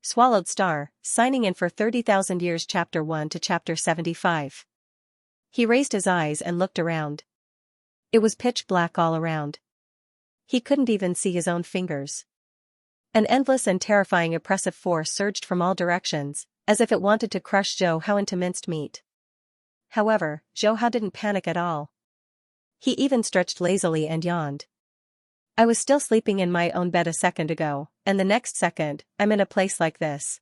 Swallowed star, signing in for 30,000 years Chapter 1 to Chapter 75. He raised his eyes and looked around. It was pitch black all around. He couldn't even see his own fingers. An endless and terrifying oppressive force surged from all directions, as if it wanted to crush Zhou Hao into minced meat. However, Zhou Hao didn't panic at all. He even stretched lazily and yawned. I was still sleeping in my own bed a second ago, and the next second, I'm in a place like this.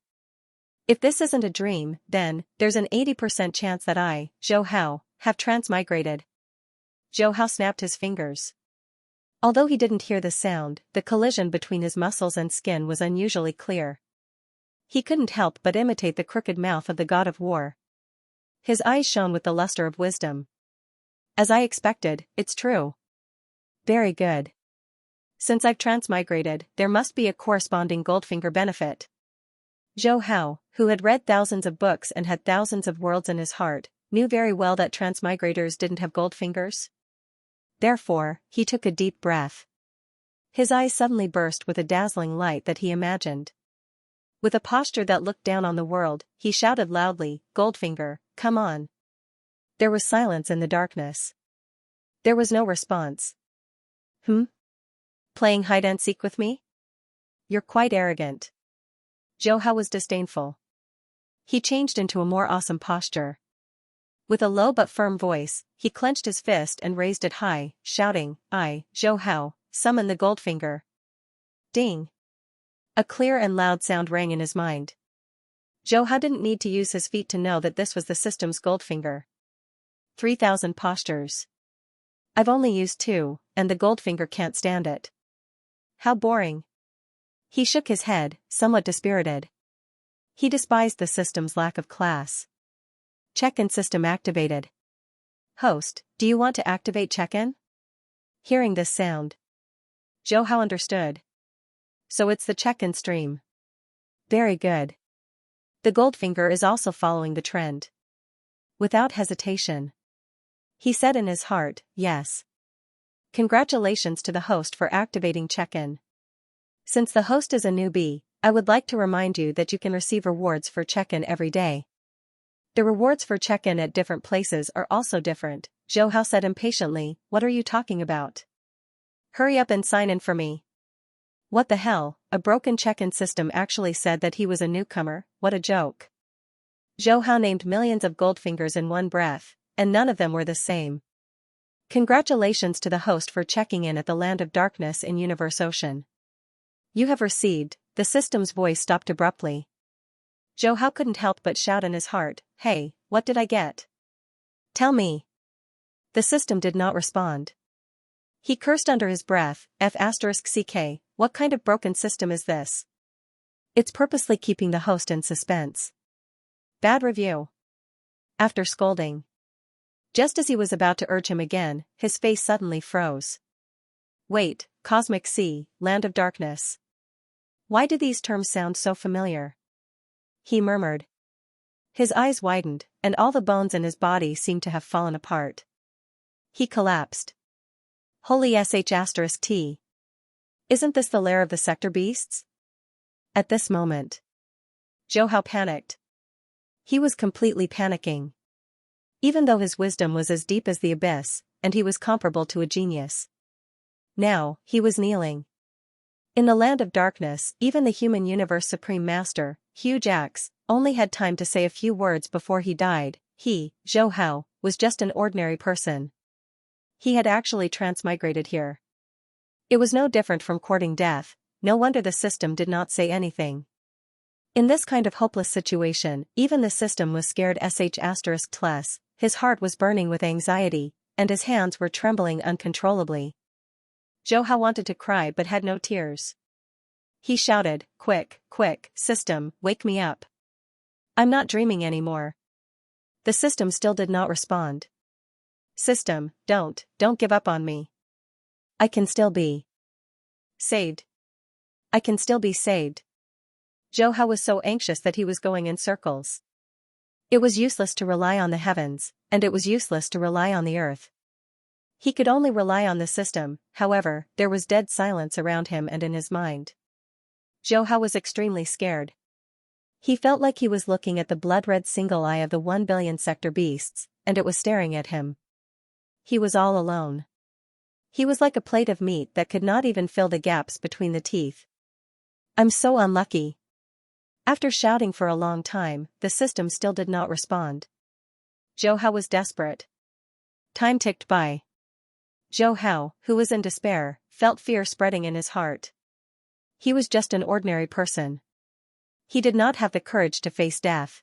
If this isn't a dream, then, there's an 80% chance that I, Zhou Hao, have transmigrated. Zhou Hao snapped his fingers. Although he didn't hear the sound, the collision between his muscles and skin was unusually clear. He couldn't help but imitate the crooked mouth of the god of war. His eyes shone with the luster of wisdom. As I expected, it's true. Very good. Since I've transmigrated, there must be a corresponding Goldfinger benefit. Zhou Hao, who had read thousands of books and had thousands of worlds in his heart, knew very well that transmigrators didn't have Goldfingers. Therefore, he took a deep breath. His eyes suddenly burst with a dazzling light that he imagined. With a posture that looked down on the world, he shouted loudly, "Goldfinger, come on." There was silence in the darkness. There was no response. Playing hide-and-seek with me? You're quite arrogant. Zhou Hao was disdainful. He changed into a more awesome posture. With a low but firm voice, he clenched his fist and raised it high, shouting, "I, Zhou Hao, summon the Goldfinger." Ding! A clear and loud sound rang in his mind. Zhou Hao didn't need to use his feet to know that this was the system's Goldfinger. 3,000 postures. I've only used 2, and the Goldfinger can't stand it. How boring. He shook his head, somewhat dispirited. He despised the system's lack of class. Check-in system activated. Host, do you want to activate check-in? Hearing this sound, Zhou Hao understood. So it's the check-in stream. Very good. The Goldfinger is also following the trend. Without hesitation, he said in his heart, "Yes." Congratulations to the host for activating check-in. Since the host is a newbie, I would like to remind you that you can receive rewards for check-in every day. The rewards for check-in at different places are also different, Zhou Hao said impatiently. What are you talking about? Hurry up and sign in for me. What the hell, a broken check-in system actually said that he was a newcomer, what a joke. Zhou Hao named millions of Goldfingers in one breath, and none of them were the same. Congratulations to the host for checking in at the Land of Darkness in Universe Ocean. You have received, the system's voice stopped abruptly. Zhou Hao couldn't help but shout in his heart, "Hey, what did I get? Tell me." The system did not respond. He cursed under his breath, F***ck, what kind of broken system is this? It's purposely keeping the host in suspense. Bad review. After scolding. Just as he was about to urge him again, his face suddenly froze. Wait, Cosmic Sea, Land of Darkness. Why do these terms sound so familiar? He murmured. His eyes widened, and all the bones in his body seemed to have fallen apart. He collapsed. Holy sh**t. Isn't this the lair of the sector beasts? At this moment, Zhou Hao panicked. He was completely panicking. Even though his wisdom was as deep as the abyss, and he was comparable to a genius. Now, he was kneeling. In the Land of Darkness, even the human universe Supreme Master, Huge Axe, only had time to say a few words before he died. He, Zhou Hao, was just an ordinary person. He had actually transmigrated here. It was no different from courting death, no wonder the system did not say anything. In this kind of hopeless situation, even the system was scared ***. His heart was burning with anxiety, and his hands were trembling uncontrollably. Zhou Hao wanted to cry but had no tears. He shouted, quick, system, wake me up. I'm not dreaming anymore." The system still did not respond. System, don't give up on me. I can still be saved. I can still be saved. Zhou Hao was so anxious that he was going in circles. It was useless to rely on the heavens, and it was useless to rely on the earth. He could only rely on the system. However, there was dead silence around him and in his mind. Zhou Hao was extremely scared. He felt like he was looking at the blood-red single eye of the 1 billion sector beasts, and it was staring at him. He was all alone. He was like a plate of meat that could not even fill the gaps between the teeth. I'm so unlucky. After shouting for a long time, the system still did not respond. Zhou Hao was desperate. Time ticked by. Zhou Hao, who was in despair, felt fear spreading in his heart. He was just an ordinary person. He did not have the courage to face death.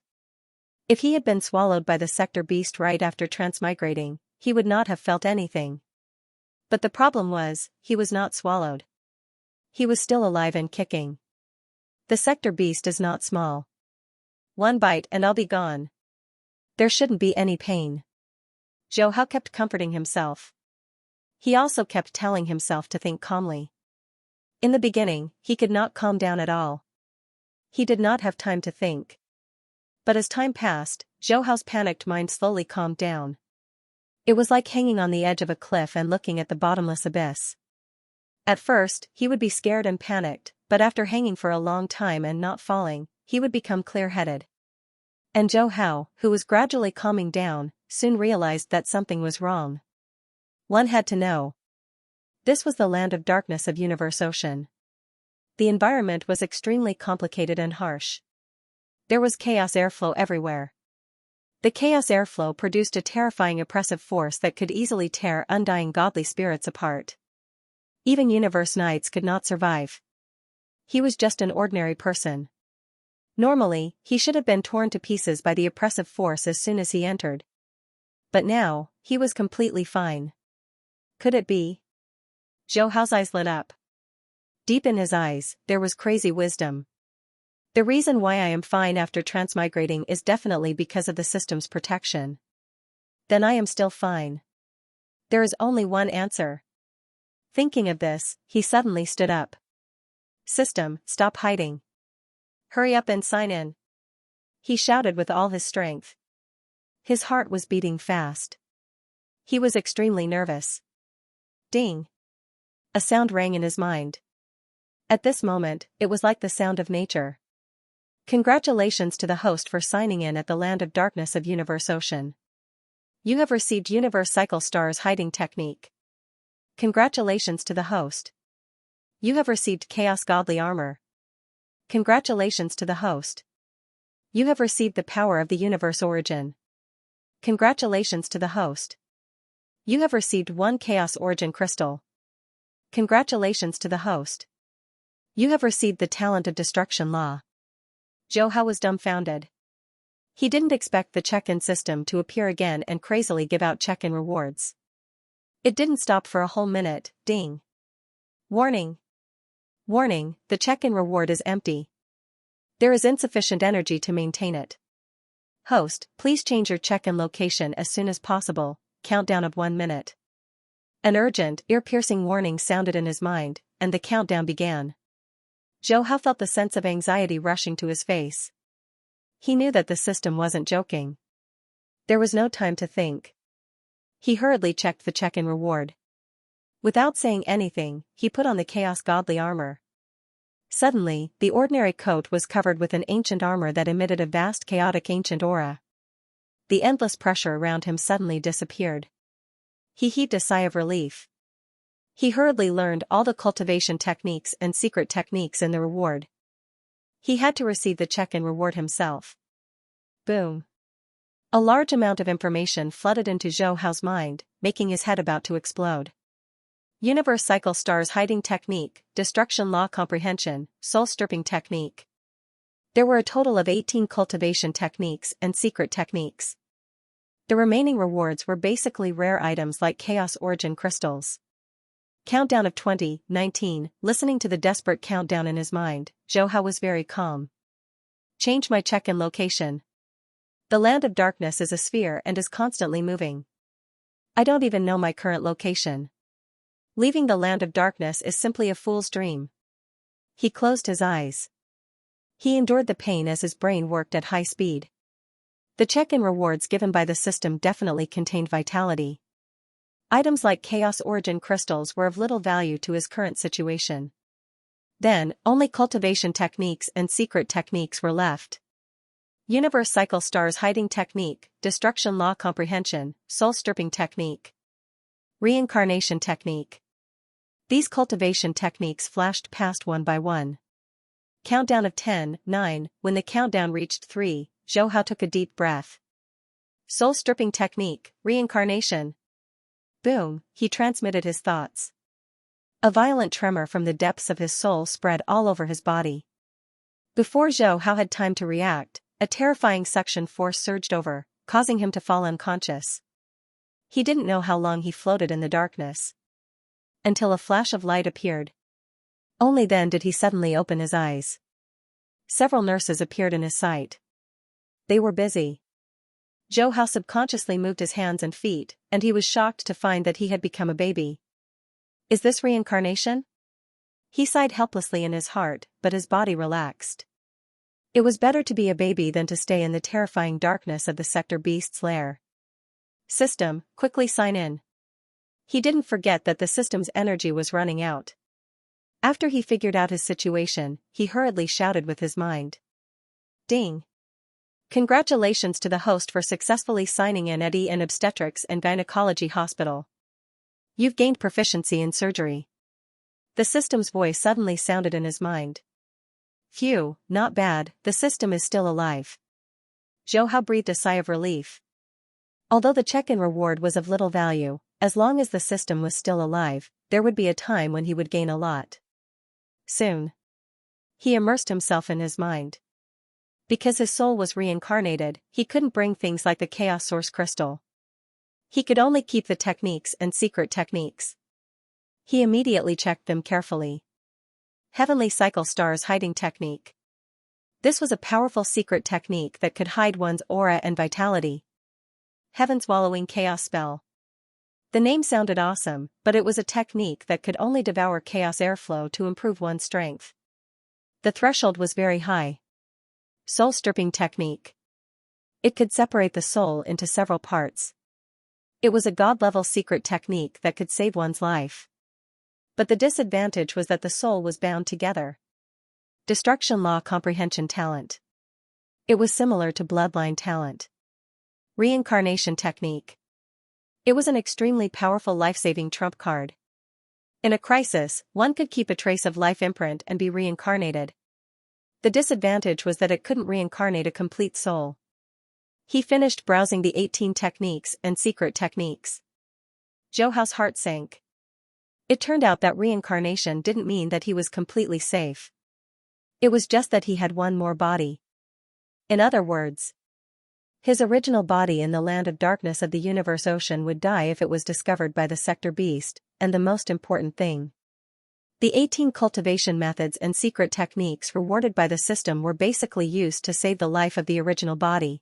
If he had been swallowed by the sector beast right after transmigrating, he would not have felt anything. But the problem was, he was not swallowed. He was still alive and kicking. The sector beast is not small. One bite and I'll be gone. There shouldn't be any pain. Zhou Hao kept comforting himself. He also kept telling himself to think calmly. In the beginning, he could not calm down at all. He did not have time to think. But as time passed, Zhou Hao's panicked mind slowly calmed down. It was like hanging on the edge of a cliff and looking at the bottomless abyss. At first, he would be scared and panicked, but after hanging for a long time and not falling, he would become clear-headed. And Zhou Hao, who was gradually calming down, soon realized that something was wrong. One had to know. This was the land of darkness of Universe Ocean. The environment was extremely complicated and harsh. There was chaos airflow everywhere. The chaos airflow produced a terrifying oppressive force that could easily tear undying godly spirits apart. Even Universe Knights could not survive. He was just an ordinary person. Normally, he should have been torn to pieces by the oppressive force as soon as he entered. But now, he was completely fine. Could it be? Zhou Hao's eyes lit up. Deep in his eyes, there was crazy wisdom. The reason why I am fine after transmigrating is definitely because of the system's protection. Then I am still fine. There is only one answer. Thinking of this, he suddenly stood up. System, stop hiding. Hurry up and sign in. He shouted with all his strength. His heart was beating fast. He was extremely nervous. Ding. A sound rang in his mind. At this moment, it was like the sound of nature. Congratulations to the host for signing in at the Land of Darkness of Universe Ocean. You have received Universe Cycle Star's hiding technique. Congratulations to the host. You have received Chaos Godly Armor. Congratulations to the host. You have received the power of the Universe Origin. Congratulations to the host. You have received 1 Chaos Origin Crystal. Congratulations to the host. You have received the talent of Destruction Law. Zhou Hao was dumbfounded. He didn't expect the check-in system to appear again and crazily give out check-in rewards. It didn't stop for a whole minute. Ding. Warning. Warning, the check-in reward is empty. There is insufficient energy to maintain it. Host, please change your check-in location as soon as possible. Countdown of 1 minute. An urgent, ear-piercing warning sounded in his mind, and the countdown began. Zhou Hao felt the sense of anxiety rushing to his face. He knew that the system wasn't joking. There was no time to think. He hurriedly checked the check-in reward. Without saying anything, he put on the Chaos Godly Armor. Suddenly, the ordinary coat was covered with an ancient armor that emitted a vast chaotic ancient aura. The endless pressure around him suddenly disappeared. He heaved a sigh of relief. He hurriedly learned all the cultivation techniques and secret techniques in the reward. He had to receive the check-in reward himself. Boom. A large amount of information flooded into Zhou Hao's mind, making his head about to explode. Universe Cycle Star's hiding technique, Destruction Law Comprehension, Soul Stripping Technique. There were a total of 18 cultivation techniques and secret techniques. The remaining rewards were basically rare items like Chaos Origin Crystals. Countdown of 20, 19, listening to the desperate countdown in his mind, Zhou Hao was very calm. Change my check-in location. The Land of Darkness is a sphere and is constantly moving. I don't even know my current location. Leaving the Land of Darkness is simply a fool's dream. He closed his eyes. He endured the pain as his brain worked at high speed. The check-in rewards given by the system definitely contained vitality. Items like Chaos Origin Crystals were of little value to his current situation. Then, only cultivation techniques and secret techniques were left. Universe cycle stars hiding technique, destruction law comprehension, soul stripping technique, reincarnation technique. These cultivation techniques flashed past one by one. Countdown of 10, 9, when the countdown reached 3, Zhou Hao took a deep breath. Soul stripping technique, reincarnation. Boom, he transmitted his thoughts. A violent tremor from the depths of his soul spread all over his body. Before Zhou Hao had time to react, a terrifying suction force surged over, causing him to fall unconscious. He didn't know how long he floated in the darkness. Until a flash of light appeared. Only then did he suddenly open his eyes. Several nurses appeared in his sight. They were busy. Zhou Hao subconsciously moved his hands and feet, and he was shocked to find that he had become a baby. Is this reincarnation? He sighed helplessly in his heart, but his body relaxed. It was better to be a baby than to stay in the terrifying darkness of the Sector Beast's lair. System, quickly sign in. He didn't forget that the system's energy was running out. After he figured out his situation, he hurriedly shouted with his mind. Ding! Congratulations to the host for successfully signing in at an Obstetrics and Gynecology Hospital. You've gained proficiency in surgery. The system's voice suddenly sounded in his mind. Phew, not bad, the system is still alive. Zhou Hao breathed a sigh of relief. Although the check-in reward was of little value, as long as the system was still alive, there would be a time when he would gain a lot. Soon. He immersed himself in his mind. Because his soul was reincarnated, he couldn't bring things like the Chaos Source Crystal. He could only keep the techniques and secret techniques. He immediately checked them carefully. Heavenly Cycle Stars Hiding Technique. This was a powerful secret technique that could hide one's aura and vitality. Heaven Swallowing Chaos Spell. The name sounded awesome, but it was a technique that could only devour chaos airflow to improve one's strength. The threshold was very high. Soul Stripping Technique. It could separate the soul into several parts. It was a god-level secret technique that could save one's life. But the disadvantage was that the soul was bound together. Destruction Law Comprehension Talent. It was similar to Bloodline Talent. Reincarnation Technique. It was an extremely powerful life-saving trump card. In a crisis, one could keep a trace of life imprint and be reincarnated. The disadvantage was that it couldn't reincarnate a complete soul. He finished browsing the 18 techniques and secret techniques. Zhou Hao's heart sank. It turned out that reincarnation didn't mean that he was completely safe. It was just that he had one more body. In other words, his original body in the land of darkness of the universe ocean would die if it was discovered by the Sector Beast, and the most important thing. The 18 cultivation methods and secret techniques rewarded by the system were basically used to save the life of the original body.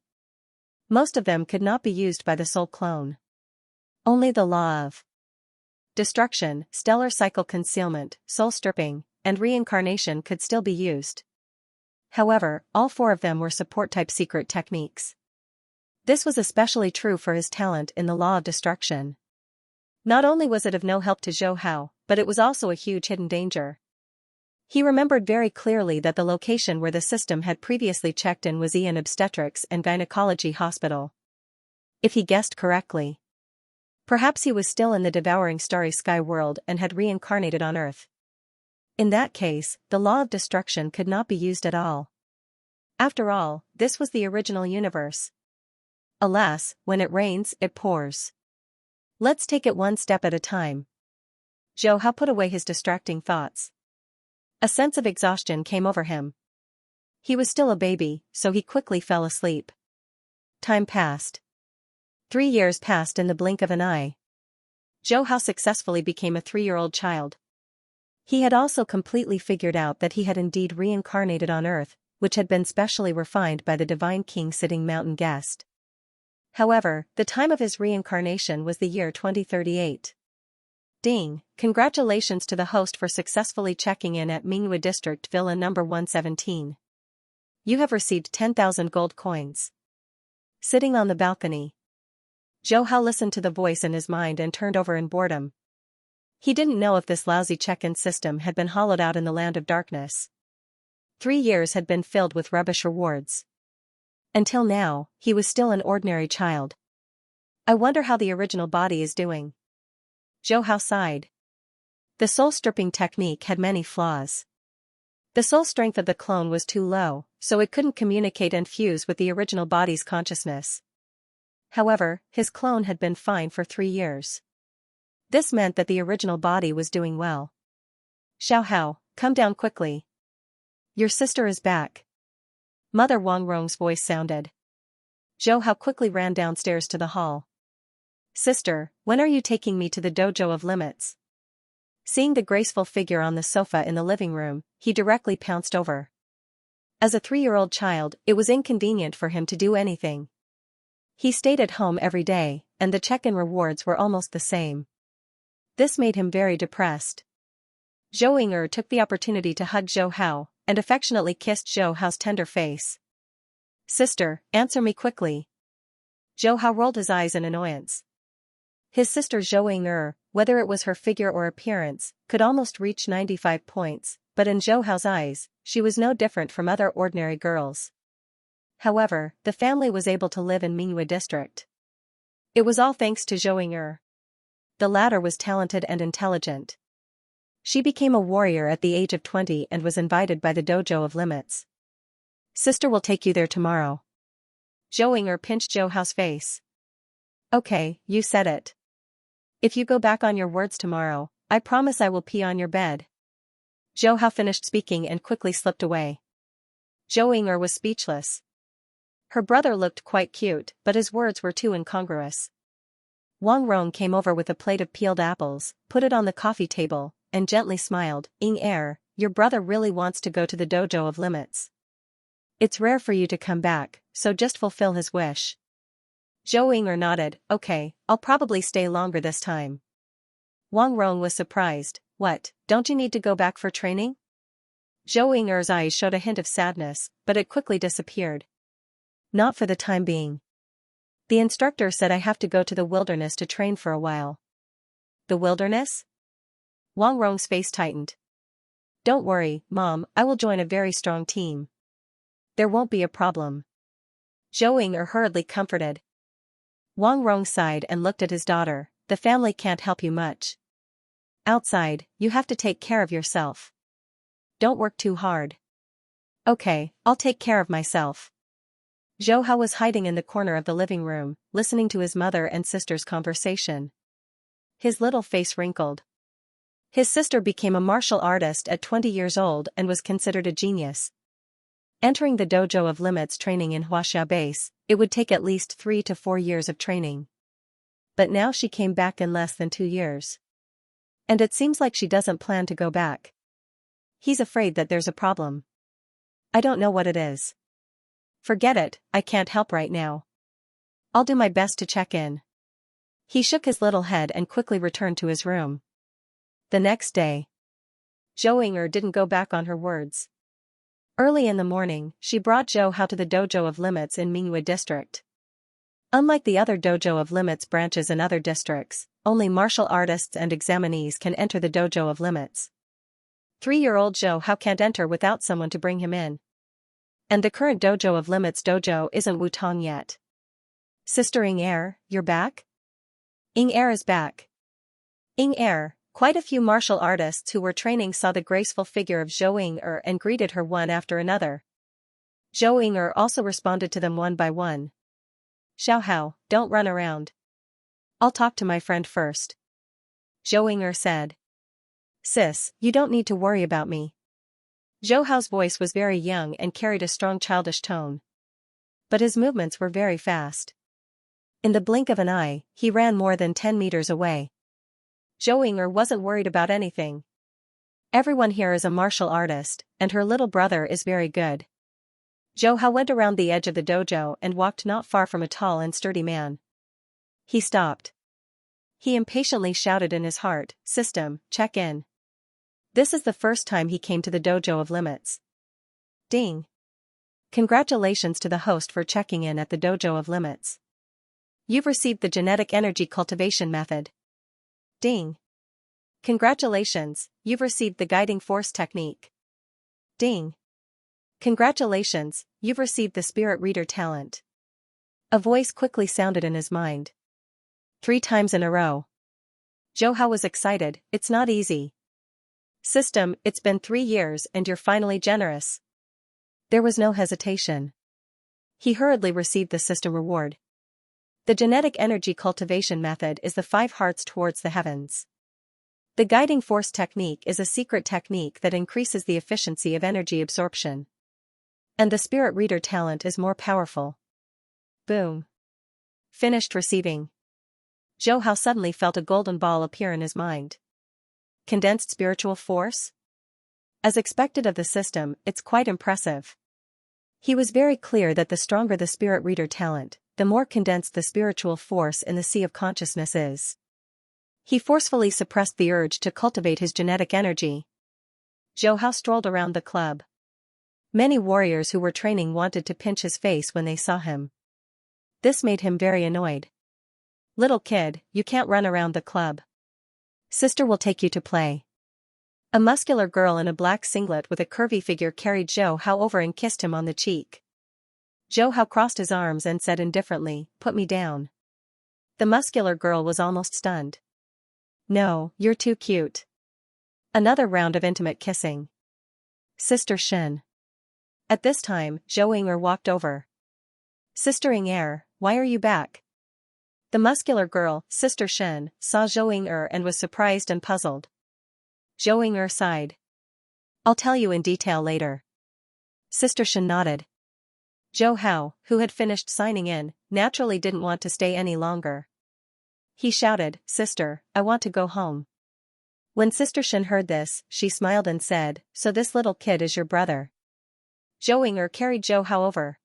Most of them could not be used by the soul clone. Only the law of destruction, stellar cycle concealment, soul stripping, and reincarnation could still be used. However, all 4 of them were support-type secret techniques. This was especially true for his talent in the law of destruction. Not only was it of no help to Zhou Hao, but it was also a huge hidden danger. He remembered very clearly that the location where the system had previously checked in was an Obstetrics and Gynecology Hospital. If he guessed correctly, perhaps he was still in the devouring starry sky world and had reincarnated on Earth. In that case, the law of destruction could not be used at all. After all, this was the original universe. Alas, when it rains, it pours. Let's take it one step at a time. Zhou Hao put away his distracting thoughts. A sense of exhaustion came over him. He was still a baby, so he quickly fell asleep. Time passed. 3 years passed in the blink of an eye. Zhou Hao successfully became a 3-year-old child. He had also completely figured out that he had indeed reincarnated on Earth, which had been specially refined by the Divine King sitting mountain guest. However, the time of his reincarnation was the year 2038. Ding! Congratulations to the host for successfully checking in at Mingyue District Villa number 117. You have received 10,000 gold coins. Sitting on the balcony, Zhou Hao listened to the voice in his mind and turned over in boredom. He didn't know if this lousy check-in system had been hollowed out in the land of darkness. 3 years had been filled with rubbish rewards. Until now, he was still an ordinary child. I wonder how the original body is doing. Zhou Hao sighed. The soul-stripping technique had many flaws. The soul strength of the clone was too low, so it couldn't communicate and fuse with the original body's consciousness. However, his clone had been fine for 3 years. This meant that the original body was doing well. Xiao Hao, come down quickly. Your sister is back. Mother Wang Rong's voice sounded. Zhou Hao quickly ran downstairs to the hall. Sister, when are you taking me to the dojo of limits? Seeing the graceful figure on the sofa in the living room, he directly pounced over. As a 3-year-old child, it was inconvenient for him to do anything. He stayed at home every day, and the check-in rewards were almost the same. This made him very depressed. Zhou Ying'er took the opportunity to hug Zhou Hao, and affectionately kissed Zhou Hao's tender face. Sister, answer me quickly. Zhou Hao rolled his eyes in annoyance. His sister Zhou Ying'er, whether it was her figure or appearance, could almost reach 95 points, but in Zhou Hao's eyes, she was no different from other ordinary girls. However, the family was able to live in Mingyue district. It was all thanks to Zhou Ying'er. The latter was talented and intelligent. She became a warrior at the age of 20 and was invited by the dojo of limits. Sister will take you there tomorrow. Zhou Ying'er pinched Zhou Hao's face. Okay, you said it. If you go back on your words tomorrow, I promise I will pee on your bed. Zhou Hao finished speaking and quickly slipped away. Zhou Ying'er was speechless. Her brother looked quite cute, but his words were too incongruous. Wang Rong came over with a plate of peeled apples, put it on the coffee table, and gently smiled. Ying'er, your brother really wants to go to the dojo of limits. It's rare for you to come back, so just fulfill his wish. Zhou Ying'er nodded. Okay, I'll probably stay longer this time. Wang Rong was surprised. What, don't you need to go back for training? Zhou Ying'er's eyes showed a hint of sadness, but it quickly disappeared. Not for the time being. The instructor said I have to go to the wilderness to train for a while. The wilderness? Wang Rong's face tightened. Don't worry, Mom, I will join a very strong team. There won't be a problem. Zhou Ying'er hurriedly comforted. Wang Rong sighed and looked at his daughter. The family can't help you much. Outside, you have to take care of yourself. Don't work too hard. Okay, I'll take care of myself. Zhou Hao was hiding in the corner of the living room, listening to his mother and sister's conversation. His little face wrinkled. His sister became a martial artist at 20 years old and was considered a genius. Entering the dojo of limits training in Huaxia Base, it would take at least 3 to 4 years of training. But now she came back in less than 2 years. And it seems like she doesn't plan to go back. He's afraid that there's a problem. I don't know what it is. Forget it, I can't help right now. I'll do my best to check in. He shook his little head and quickly returned to his room. The next day, Zhou Ying'er didn't go back on her words. Early in the morning, she brought Zhou Hao to the dojo of limits in Mingyue district. Unlike the other dojo of limits branches in other districts, only martial artists and examinees can enter the dojo of limits. 3-year-old Zhou Hao can't enter without someone to bring him in. And the current dojo of limits dojo isn't Wutong yet. Sister Ying'er, you're back? Ying'er is back. Ying'er, quite a few martial artists who were training saw the graceful figure of Zhou Ying'er and greeted her one after another. Zhou Ying'er also responded to them one by one. Xiao Hao, don't run around. I'll talk to my friend first. Zhou Ying'er said. Sis, you don't need to worry about me. Zhou Hao's voice was very young and carried a strong childish tone. But his movements were very fast. In the blink of an eye, he ran more than 10 meters away. Zhou Ying'er wasn't worried about anything. Everyone here is a martial artist, and her little brother is very good. Zhou Hao went around the edge of the dojo and walked not far from a tall and sturdy man. He stopped. He impatiently shouted in his heart, System, check in. This is the first time he came to the dojo of limits. Ding. Congratulations to the host for checking in at the dojo of limits. You've received the genetic energy cultivation method. Ding. Congratulations, you've received the guiding force technique. Ding. Congratulations, you've received the spirit reader talent. A voice quickly sounded in his mind. 3 times in a row. Zhou was excited. It's not easy. System, it's been 3 years and you're finally generous. There was no hesitation. He hurriedly received the system reward. The genetic energy cultivation method is the 5 hearts towards the heavens. The guiding force technique is a secret technique that increases the efficiency of energy absorption. And the spirit reader talent is more powerful. Boom. Finished receiving. Zhou suddenly felt a golden ball appear in his mind. Condensed spiritual force? As expected of the system, it's quite impressive. He was very clear that the stronger the spirit reader talent, the more condensed the spiritual force in the sea of consciousness is. He forcefully suppressed the urge to cultivate his genetic energy. Zhou strolled around the club. Many warriors who were training wanted to pinch his face when they saw him. This made him very annoyed. Little kid, you can't run around the club. Sister will take you to play. A muscular girl in a black singlet with a curvy figure carried Zhou over and kissed him on the cheek. Zhou crossed his arms and said indifferently, "Put me down." The muscular girl was almost stunned. "No, you're too cute." Another round of intimate kissing. Sister Shen. At this time, Zhou walked over. "Sister Ying'er, why are you back?" The muscular girl, Sister Shen, saw Zhou and was surprised and puzzled. Zhou sighed. "I'll tell you in detail later." Sister Shen nodded. Zhou, who had finished signing in, naturally didn't want to stay any longer. He shouted, "Sister, I want to go home." When Sister Shen heard this, she smiled and said, "So this little kid is your brother?" Zhou carried Zhou over.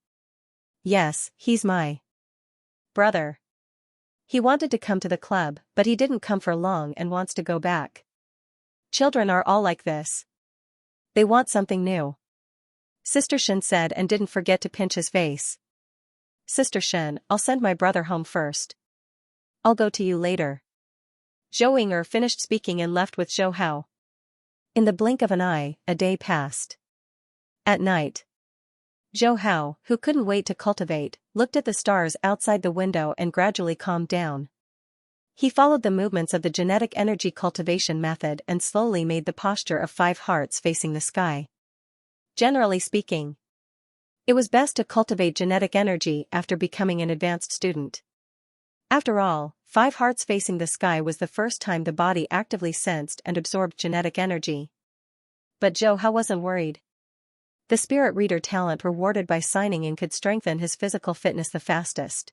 "Yes, he's my brother. He wanted to come to the club, but he didn't come for long and wants to go back. Children are all like this. They want something new." Sister Shen said and didn't forget to pinch his face. "Sister Shen, I'll send my brother home first. I'll go to you later." Zhou finished speaking and left with Zhou. In the blink of an eye, a day passed. At night, Zhou, who couldn't wait to cultivate, looked at the stars outside the window and gradually calmed down. He followed the movements of the genetic energy cultivation method and slowly made the posture of 5 hearts facing the sky. Generally speaking, it was best to cultivate genetic energy after becoming an advanced student. After all, 5 hearts facing the sky was the first time the body actively sensed and absorbed genetic energy. But Zhou wasn't worried. The spirit reader talent rewarded by signing in could strengthen his physical fitness the fastest.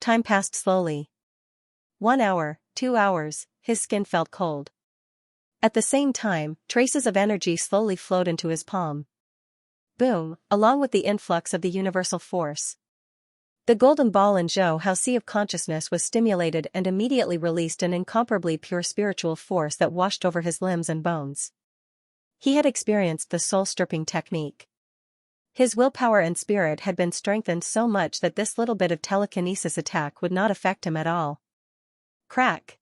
Time passed slowly. 1 hour, 2 hours, his skin felt cold. At the same time, traces of energy slowly flowed into his palm. Boom, along with the influx of the universal force. The golden ball in Zhou's sea of consciousness was stimulated and immediately released an incomparably pure spiritual force that washed over his limbs and bones. He had experienced the soul-stripping technique. His willpower and spirit had been strengthened so much that this little bit of telekinesis attack would not affect him at all. Crack!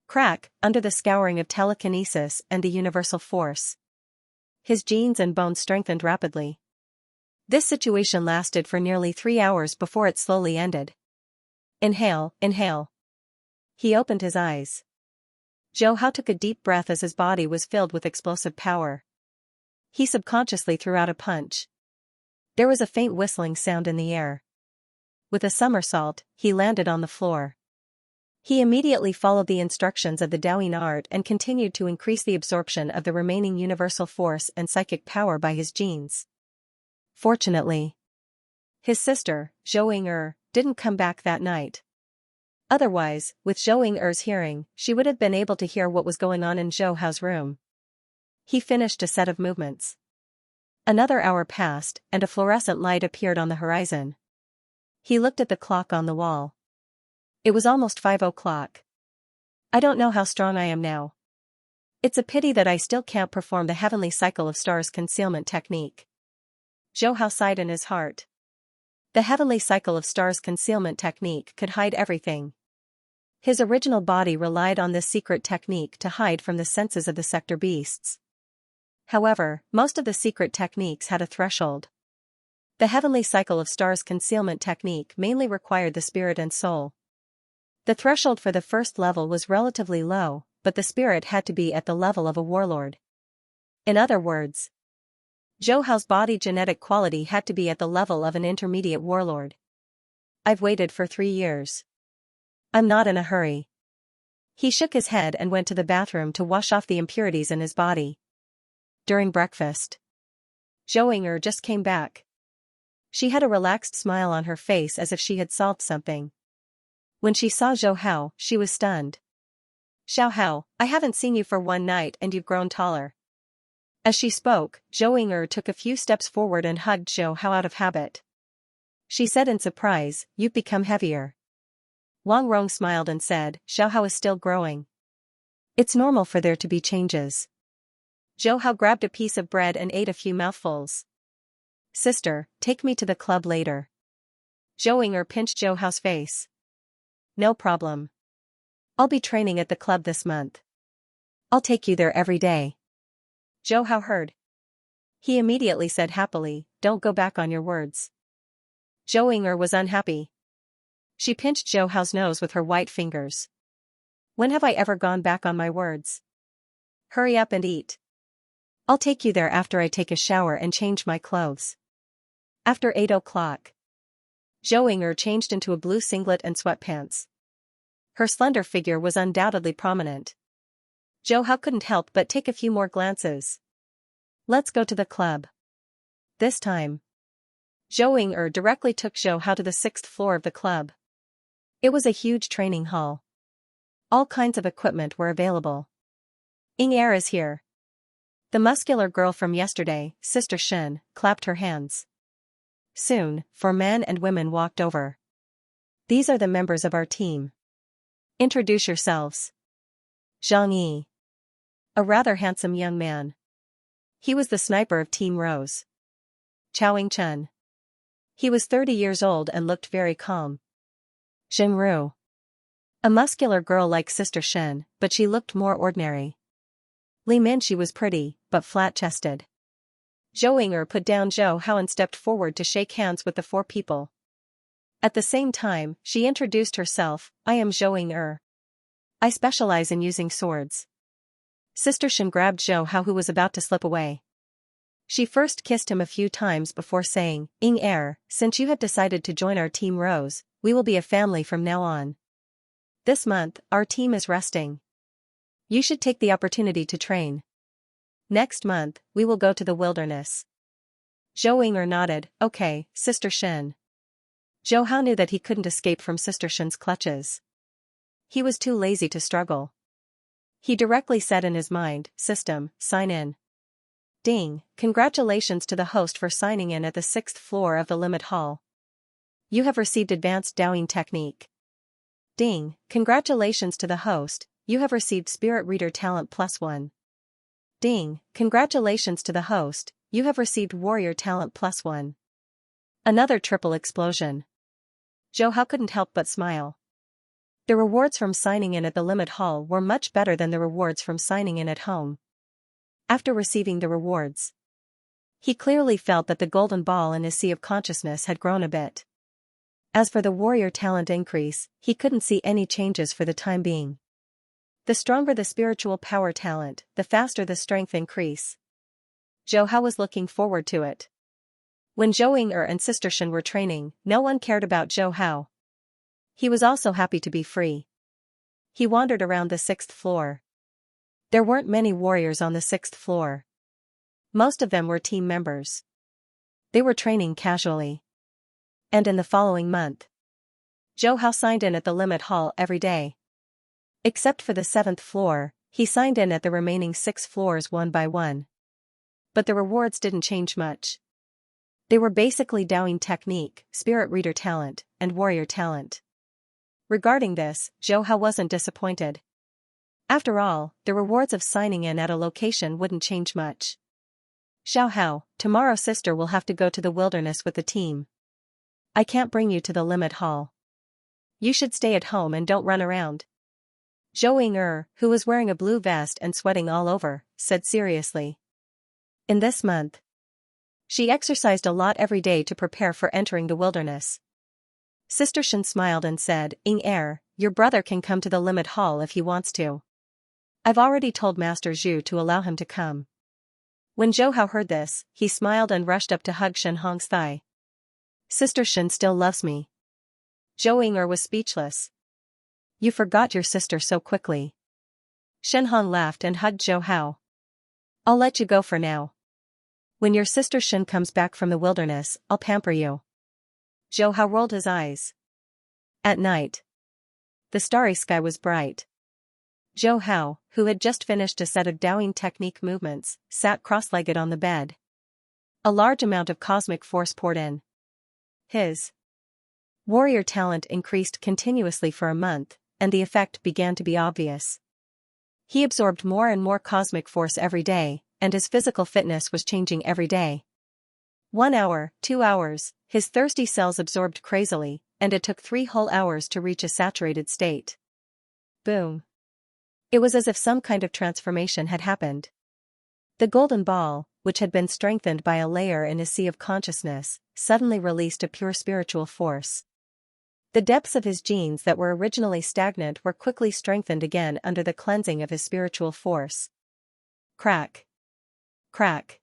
Crack, under the scouring of telekinesis and the universal force. His genes and bones strengthened rapidly. This situation lasted for nearly 3 hours before it slowly ended. Inhale, inhale. He opened his eyes. Zhou took a deep breath as his body was filled with explosive power. He subconsciously threw out a punch. There was a faint whistling sound in the air. With a somersault, he landed on the floor. He immediately followed the instructions of the Daoyin art and continued to increase the absorption of the remaining universal force and psychic power by his genes. Fortunately, his sister, Zhou didn't come back that night. Otherwise, with Zhou hearing, she would have been able to hear what was going on in Zhou's room. He finished a set of movements. Another hour passed, and a fluorescent light appeared on the horizon. He looked at the clock on the wall. It was almost 5 o'clock. I don't know how strong I am now. It's a pity that I still can't perform the heavenly cycle of stars concealment technique. Zhou sighed in his heart. The heavenly cycle of stars concealment technique could hide everything. His original body relied on this secret technique to hide from the senses of the sector beasts. However, most of the secret techniques had a threshold. The heavenly cycle of stars concealment technique mainly required the spirit and soul. The threshold for the first level was relatively low, but the spirit had to be at the level of a warlord. In other words, Zhou Hao's body genetic quality had to be at the level of an intermediate warlord. I've waited for 3 years. I'm not in a hurry. He shook his head and went to the bathroom to wash off the impurities in his body. During breakfast, Zhou just came back. She had a relaxed smile on her face as if she had solved something. When she saw Zhou Hao, she was stunned. Xiao Hao, I haven't seen you for one night and you've grown taller. As she spoke, Zhou took a few steps forward and hugged Zhou Hao out of habit. She said in surprise, you've become heavier. Wang Rong smiled and said, Xiao Hao is still growing. It's normal for there to be changes. Zhou Hao grabbed a piece of bread and ate a few mouthfuls. Sister, take me to the club later. Zhou pinched Zhou Hao's face. No problem. I'll be training at the club this month. I'll take you there every day. Zhou Hao heard. He immediately said happily, don't go back on your words. Zhou was unhappy. She pinched Zhou Hao's nose with her white fingers. When have I ever gone back on my words? Hurry up and eat. I'll take you there after I take a shower and change my clothes. After 8 o'clock. Zhou changed into a blue singlet and sweatpants. Her slender figure was undoubtedly prominent. Zhou Hao couldn't help but take a few more glances. Let's go to the club. This time, Zhou directly took Zhou Hao to the 6th floor of the club. It was a huge training hall. All kinds of equipment were available. Er is here. The muscular girl from yesterday, Sister Shen, clapped her hands. Soon, 4 men and women walked over. These are the members of our team. Introduce yourselves. Zhang Yi. A rather handsome young man. He was the sniper of Team Rose. Chao Chen. He was 30 years old and looked very calm. Zheng Ru. A muscular girl like Sister Shen, but she looked more ordinary. Li Min, she was pretty, but flat-chested. Zhou put down Zhou Hao and stepped forward to shake hands with the 4 people. At the same time, she introduced herself, I am Zhou. I specialize in using swords. Sister Shen grabbed Zhou Hao, who was about to slip away. She first kissed him a few times before saying, since you have decided to join our Team Rose, we will be a family from now on. This month, our team is resting. You should take the opportunity to train. Next month, we will go to the wilderness. Zhou nodded, okay, Sister Shen. Zhou Hao knew that he couldn't escape from Sister Shen's clutches. He was too lazy to struggle. He directly said in his mind, System, sign in. Ding, congratulations to the host for signing in at the 6th floor of the Limit Hall. You have received advanced Dowing technique. Ding, congratulations to the host, you have received Spirit Reader Talent +1. Ding, congratulations to the host, you have received Warrior Talent +1. Another triple explosion. Zhou Hao couldn't help but smile. The rewards from signing in at the Limit Hall were much better than the rewards from signing in at home. After receiving the rewards, he clearly felt that the golden ball in his sea of consciousness had grown a bit. As for the warrior talent increase, he couldn't see any changes for the time being. The stronger the spiritual power talent, the faster the strength increase. Zhou Hao was looking forward to it. When Zhou and Sister Shen were training, no one cared about Zhou Hao. He was also happy to be free. He wandered around the 6th floor. There weren't many warriors on the 6th floor. Most of them were team members. They were training casually. And in the following month, Zhou Hao signed in at the Limit Hall every day. Except for the 7th floor, he signed in at the remaining 6 floors one by one. But the rewards didn't change much. They were basically Dowing technique, Spirit Reader talent, and Warrior talent. Regarding this, Zhou Hao wasn't disappointed. After all, the rewards of signing in at a location wouldn't change much. Xiao Hao, tomorrow sister will have to go to the wilderness with the team. I can't bring you to the Limit Hall. You should stay at home and don't run around. Zhou, who was wearing a blue vest and sweating all over, said seriously. In this month, she exercised a lot every day to prepare for entering the wilderness. Sister Shen smiled and said, "Ing your brother can come to the limit hall if he wants to. I've already told Master Zhu to allow him to come." When Zhou Hao heard this, he smiled and rushed up to hug Shen Hong's thigh. "Sister Shen still loves me." Zhou Ying'er was speechless. "You forgot your sister so quickly." Shen Hong laughed and hugged Zhou Hao. "I'll let you go for now. When your sister Shen comes back from the wilderness, I'll pamper you." Zhou Hao rolled his eyes. At night, the starry sky was bright. Zhou Hao, who had just finished a set of Dowing technique movements, sat cross-legged on the bed. A large amount of cosmic force poured in. His warrior talent increased continuously for a month, and the effect began to be obvious. He absorbed more and more cosmic force every day, and his physical fitness was changing every day. 1 hour, 2 hours, his thirsty cells absorbed crazily, and it took 3 whole hours to reach a saturated state. Boom. It was as if some kind of transformation had happened. The golden ball, which had been strengthened by a layer in his sea of consciousness, suddenly released a pure spiritual force. The depths of his genes that were originally stagnant were quickly strengthened again under the cleansing of his spiritual force. Crack. Crack.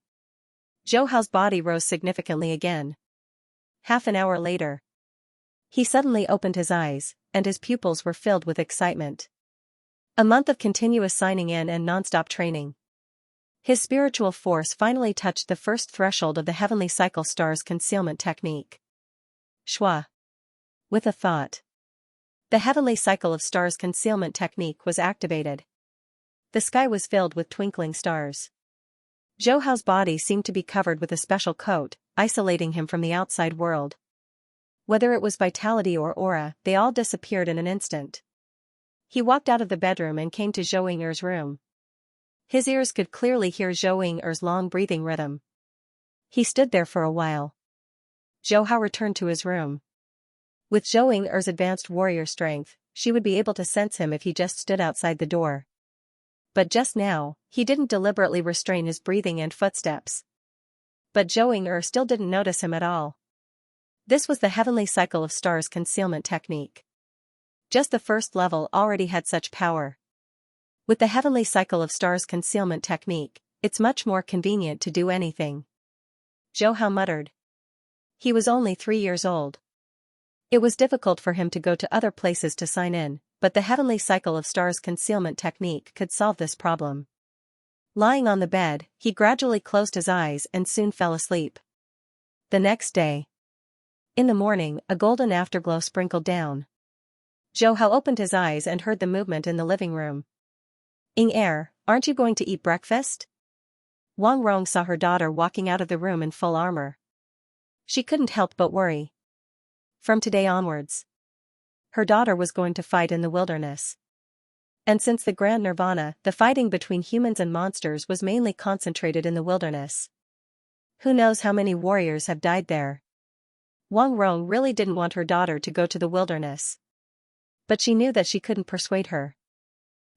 Zhou Hao's body rose significantly again. Half an hour later, he suddenly opened his eyes, and his pupils were filled with excitement. A month of continuous signing in and non-stop training. His spiritual force finally touched the first threshold of the heavenly cycle star's concealment technique. Shwa. With a thought, the heavenly cycle of stars concealment technique was activated. The sky was filled with twinkling stars. Zhou Hao's body seemed to be covered with a special coat, isolating him from the outside world. Whether it was vitality or aura, they all disappeared in an instant. He walked out of the bedroom and came to Zhou Ying'er's room. His ears could clearly hear Zhou Ying'er's long breathing rhythm. He stood there for a while. Zhou Hao returned to his room. With Zhou Ying'er's advanced warrior strength, she would be able to sense him if he just stood outside the door. But just now, he didn't deliberately restrain his breathing and footsteps. But Zhou Ying'er still didn't notice him at all. This was the heavenly cycle of stars concealment technique. Just the first level already had such power. With the heavenly cycle of stars concealment technique, it's much more convenient to do anything. Zhou Hao muttered. He was only 3 years old. It was difficult for him to go to other places to sign in, but the heavenly cycle of stars concealment technique could solve this problem. Lying on the bed, he gradually closed his eyes and soon fell asleep. The next day, in the morning, a golden afterglow sprinkled down. Zhou Hao opened his eyes and heard the movement in the living room. Aren't you going to eat breakfast?" Wang Rong saw her daughter walking out of the room in full armor. She couldn't help but worry. From today onwards, her daughter was going to fight in the wilderness. And since the Grand Nirvana, the fighting between humans and monsters was mainly concentrated in the wilderness. Who knows how many warriors have died there? Wang Rong really didn't want her daughter to go to the wilderness. But she knew that she couldn't persuade her.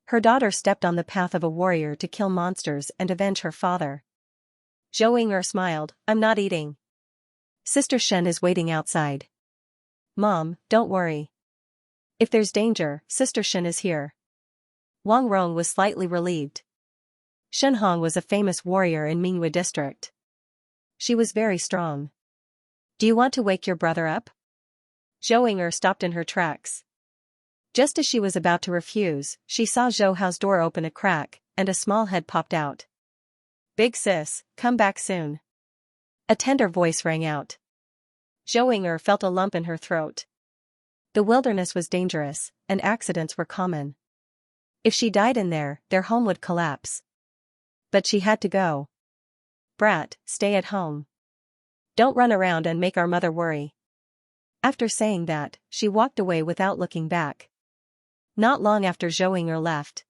Her daughter stepped on the path of a warrior to kill monsters and avenge her father. Zhou Ying'er smiled. "I'm not eating. Sister Shen is waiting outside." "Mom, don't worry. If there's danger, Sister Shen is here." Wang Rong was slightly relieved. Shen Hong was a famous warrior in Mingyue district. She was very strong. "Do you want to wake your brother up?" Zhou Ying'er stopped in her tracks. Just as she was about to refuse, she saw Zhou Hao's door open a crack, and a small head popped out. "Big sis, come back soon." A tender voice rang out. Zhou Ying'er felt a lump in her throat. The wilderness was dangerous, and accidents were common. If she died in there, their home would collapse. But she had to go. "Brat, stay at home. Don't run around and make our mother worry." After saying that, she walked away without looking back. Not long after Zhou Ying'er left,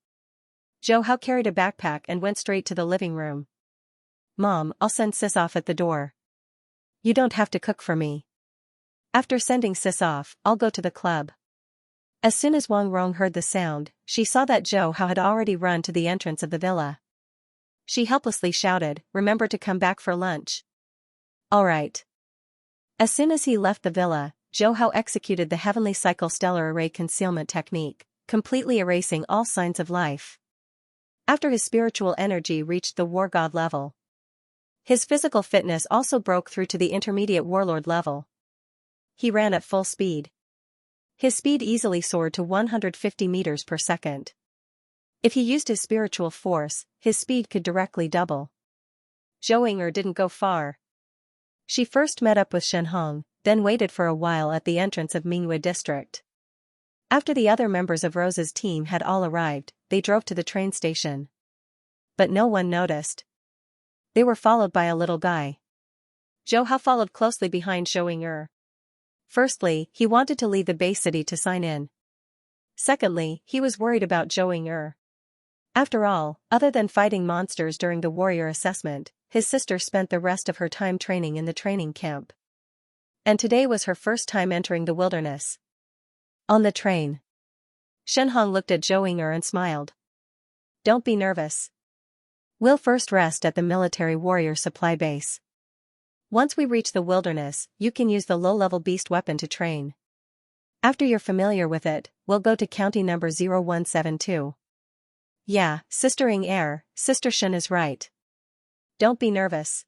Zhou Hao carried a backpack and went straight to the living room. "Mom, I'll send Sis off at the door. You don't have to cook for me. After sending Sis off, I'll go to the club." As soon as Wang Rong heard the sound, she saw that Zhou Hao had already run to the entrance of the villa. She helplessly shouted, "Remember to come back for lunch." "All right." As soon as he left the villa, Zhou Hao executed the Heavenly Cycle Stellar Array concealment technique, completely erasing all signs of life. After his spiritual energy reached the war god level, his physical fitness also broke through to the intermediate warlord level. He ran at full speed. His speed easily soared to 150 meters per second. If he used his spiritual force, his speed could directly double. Zhou Ying'er didn't go far. She first met up with Shen Hong, then waited for a while at the entrance of Mingyue district. After the other members of Rose's team had all arrived, they drove to the train station. But no one noticed. They were followed by a little guy. Zhou Hao followed closely behind Zhou Ying'er. Firstly, he wanted to leave the base city to sign in. Secondly, he was worried about Zhou Ying'er. After all, other than fighting monsters during the warrior assessment, his sister spent the rest of her time training in the training camp. And today was her first time entering the wilderness. On the train, Shen Hong looked at Zhou Ying'er and smiled. "Don't be nervous. We'll first rest at the military warrior supply base. Once we reach the wilderness, you can use the low-level beast weapon to train. After you're familiar with it, we'll go to county number 0172. Yeah, Sister Ying'er, Sister Shen is right. Don't be nervous,"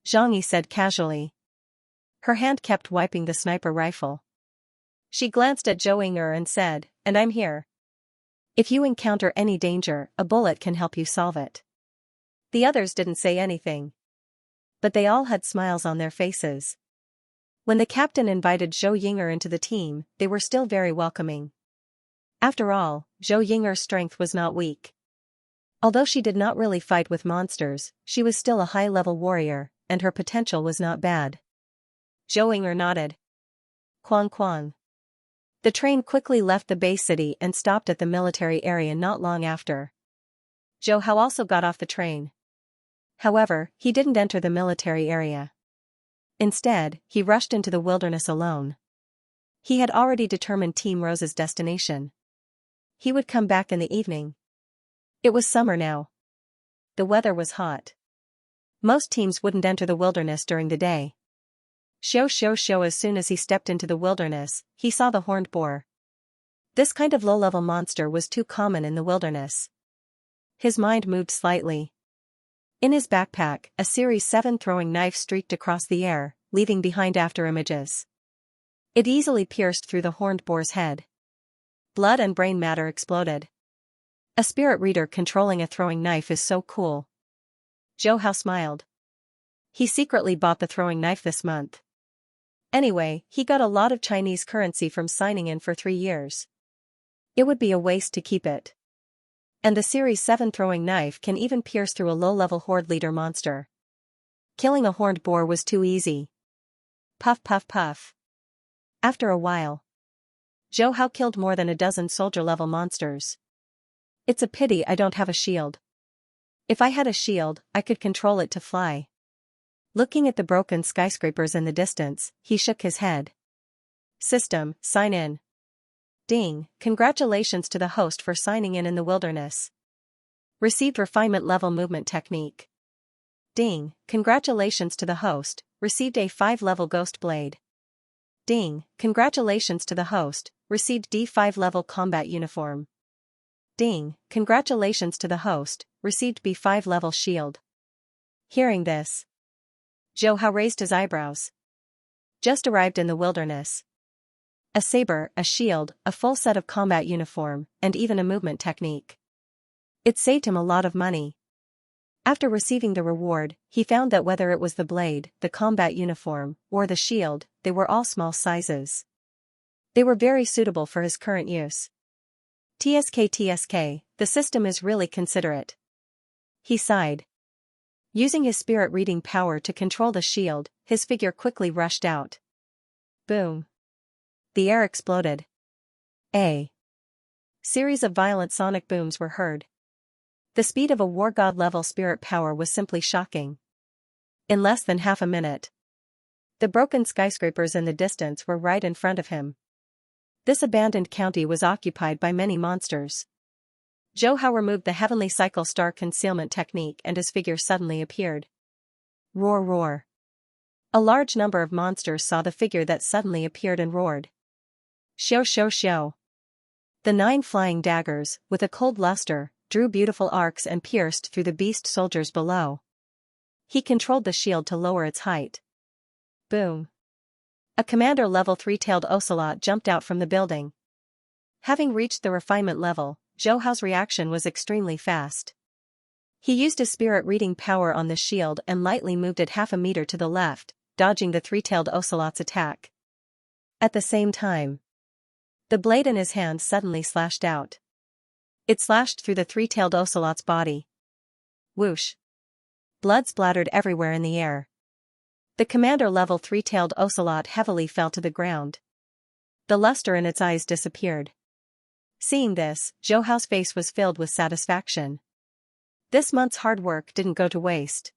Zhang Yi said casually. Her hand kept wiping the sniper rifle. She glanced at Zhou Ying'er and said, "And I'm here. If you encounter any danger, a bullet can help you solve it." The others didn't say anything, but they all had smiles on their faces. When the captain invited Zhou Ying'er into the team, they were still very welcoming. After all, Zhou Ying'er's strength was not weak. Although she did not really fight with monsters, she was still a high-level warrior, and her potential was not bad. Zhou Ying'er nodded. Quang quang. The train quickly left the base city and stopped at the military area not long after. Zhou Hao also got off the train. However, he didn't enter the military area. Instead, he rushed into the wilderness alone. He had already determined Team Rose's destination. He would come back in the evening. It was summer now. The weather was hot. Most teams wouldn't enter the wilderness during the day. As soon as he stepped into the wilderness, he saw the horned boar. This kind of low-level monster was too common in the wilderness. His mind moved slightly. In his backpack, a Series 7 throwing knife streaked across the air, leaving behind after images. It easily pierced through the horned boar's head. Blood and brain matter exploded. A spirit reader controlling a throwing knife is so cool. Zhou Hao smiled. He secretly bought the throwing knife this month. Anyway, he got a lot of Chinese currency from signing in for 3 years. It would be a waste to keep it. And the Series 7 throwing knife can even pierce through a low-level horde leader monster. Killing a horned boar was too easy. Puff puff puff. After a while, Zhou Hao killed more than a dozen soldier-level monsters. It's a pity I don't have a shield. If I had a shield, I could control it to fly. Looking at the broken skyscrapers in the distance, he shook his head. System, sign in. Ding, congratulations to the host for signing in the wilderness. Received refinement level movement technique. Ding, congratulations to the host, received a 5-level ghost blade. Ding, congratulations to the host, received D5 level combat uniform. Ding, congratulations to the host, received B5 level shield. Hearing this, Zhou Hao raised his eyebrows. Just arrived in the wilderness. A saber, a shield, a full set of combat uniform, and even a movement technique. It saved him a lot of money. After receiving the reward, he found that whether it was the blade, the combat uniform, or the shield, they were all small sizes. They were very suitable for his current use. TSK, the system is really considerate. He sighed. Using his spirit reading power to control the shield, his figure quickly rushed out. Boom. The air exploded. A series of violent sonic booms were heard. The speed of a war god level spirit power was simply shocking. In less than half a minute, the broken skyscrapers in the distance were right in front of him. This abandoned county was occupied by many monsters. Zhou Hao removed the heavenly cycle star concealment technique and his figure suddenly appeared. Roar roar. A large number of monsters saw the figure that suddenly appeared and roared. Xiao xiao xiao. The 9 flying daggers, with a cold luster, drew beautiful arcs and pierced through the beast soldiers below. He controlled the shield to lower its height. Boom. A commander level 3-tailed ocelot jumped out from the building. Having reached the refinement level, Zhou Hao's reaction was extremely fast. He used his spirit reading power on the shield and lightly moved it half a meter to the left, dodging the 3-tailed ocelot's attack. At the same time, the blade in his hand suddenly slashed out. It slashed through the 3-tailed ocelot's body. Whoosh. Blood splattered everywhere in the air. The commander level 3-tailed ocelot heavily fell to the ground. The luster in its eyes disappeared. Seeing this, Zhou Hao's face was filled with satisfaction. This month's hard work didn't go to waste.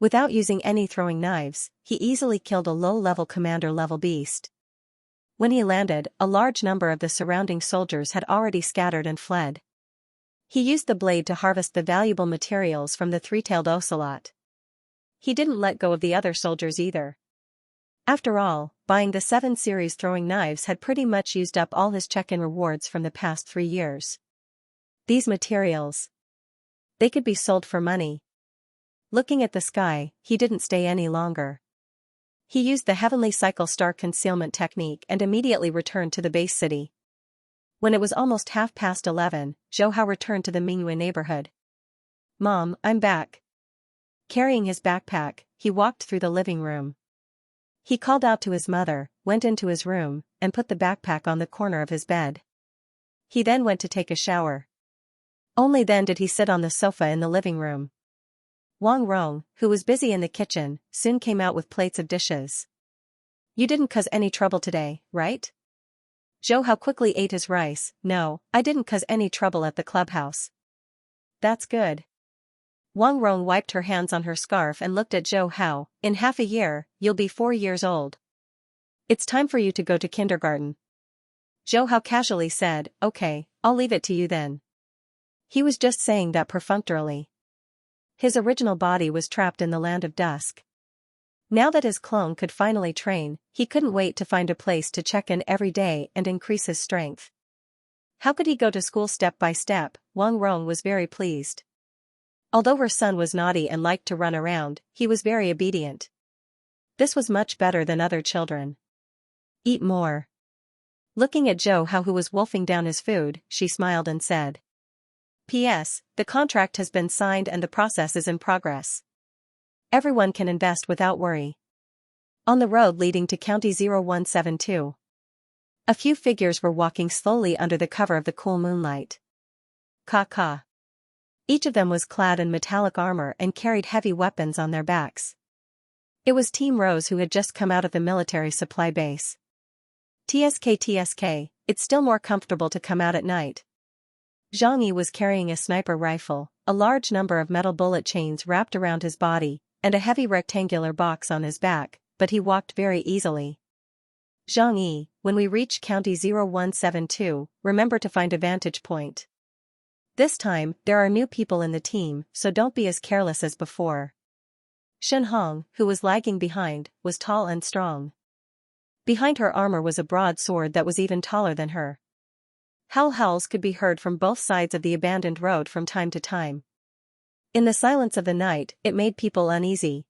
Without using any throwing knives, he easily killed a low-level commander-level beast. When he landed, a large number of the surrounding soldiers had already scattered and fled. He used the blade to harvest the valuable materials from the 3-tailed ocelot. He didn't let go of the other soldiers either. After all, buying the 7 series throwing knives had pretty much used up all his check-in rewards from the past 3 years. These materials, they could be sold for money. Looking at the sky, he didn't stay any longer. He used the heavenly cycle star concealment technique and immediately returned to the base city. When it was almost 11:30, Zhou Hao returned to the Mingyue neighborhood. "Mom, I'm back." Carrying his backpack, he walked through the living room. He called out to his mother, went into his room, and put the backpack on the corner of his bed. He then went to take a shower. Only then did he sit on the sofa in the living room. Wang Rong, who was busy in the kitchen, soon came out with plates of dishes. "You didn't cause any trouble today, right?" Zhou Hao quickly ate his rice. "No, I didn't cause any trouble at the clubhouse." "That's good." Wang Rong wiped her hands on her scarf and looked at Zhou Hao. "In half a year, you'll be 4 years old. It's time for you to go to kindergarten." Zhou Hao casually said, "Okay, I'll leave it to you then." He was just saying that perfunctorily. His original body was trapped in the land of dusk. Now that his clone could finally train, he couldn't wait to find a place to check in every day and increase his strength. How could he go to school step by step? Wang Rong was very pleased. Although her son was naughty and liked to run around, he was very obedient. This was much better than other children. "Eat more." Looking at Zhou Hao, who was wolfing down his food, she smiled and said, "P.S. The contract has been signed and the process is in progress. Everyone can invest without worry." On the road leading to County 0172, a few figures were walking slowly under the cover of the cool moonlight. Ka. Each of them was clad in metallic armor and carried heavy weapons on their backs. It was Team Rose, who had just come out of the military supply base. TSK, it's still more comfortable to come out at night. Xianxia was carrying a sniper rifle, a large number of metal bullet chains wrapped around his body, and a heavy rectangular box on his back, but he walked very easily. "Xianxia, when we reach County 0172, remember to find a vantage point. This time, there are new people in the team, so don't be as careless as before." Shen Hong, who was lagging behind, was tall and strong. Behind her armor was a broad sword that was even taller than her. Howls could be heard from both sides of the abandoned road from time to time. In the silence of the night, it made people uneasy.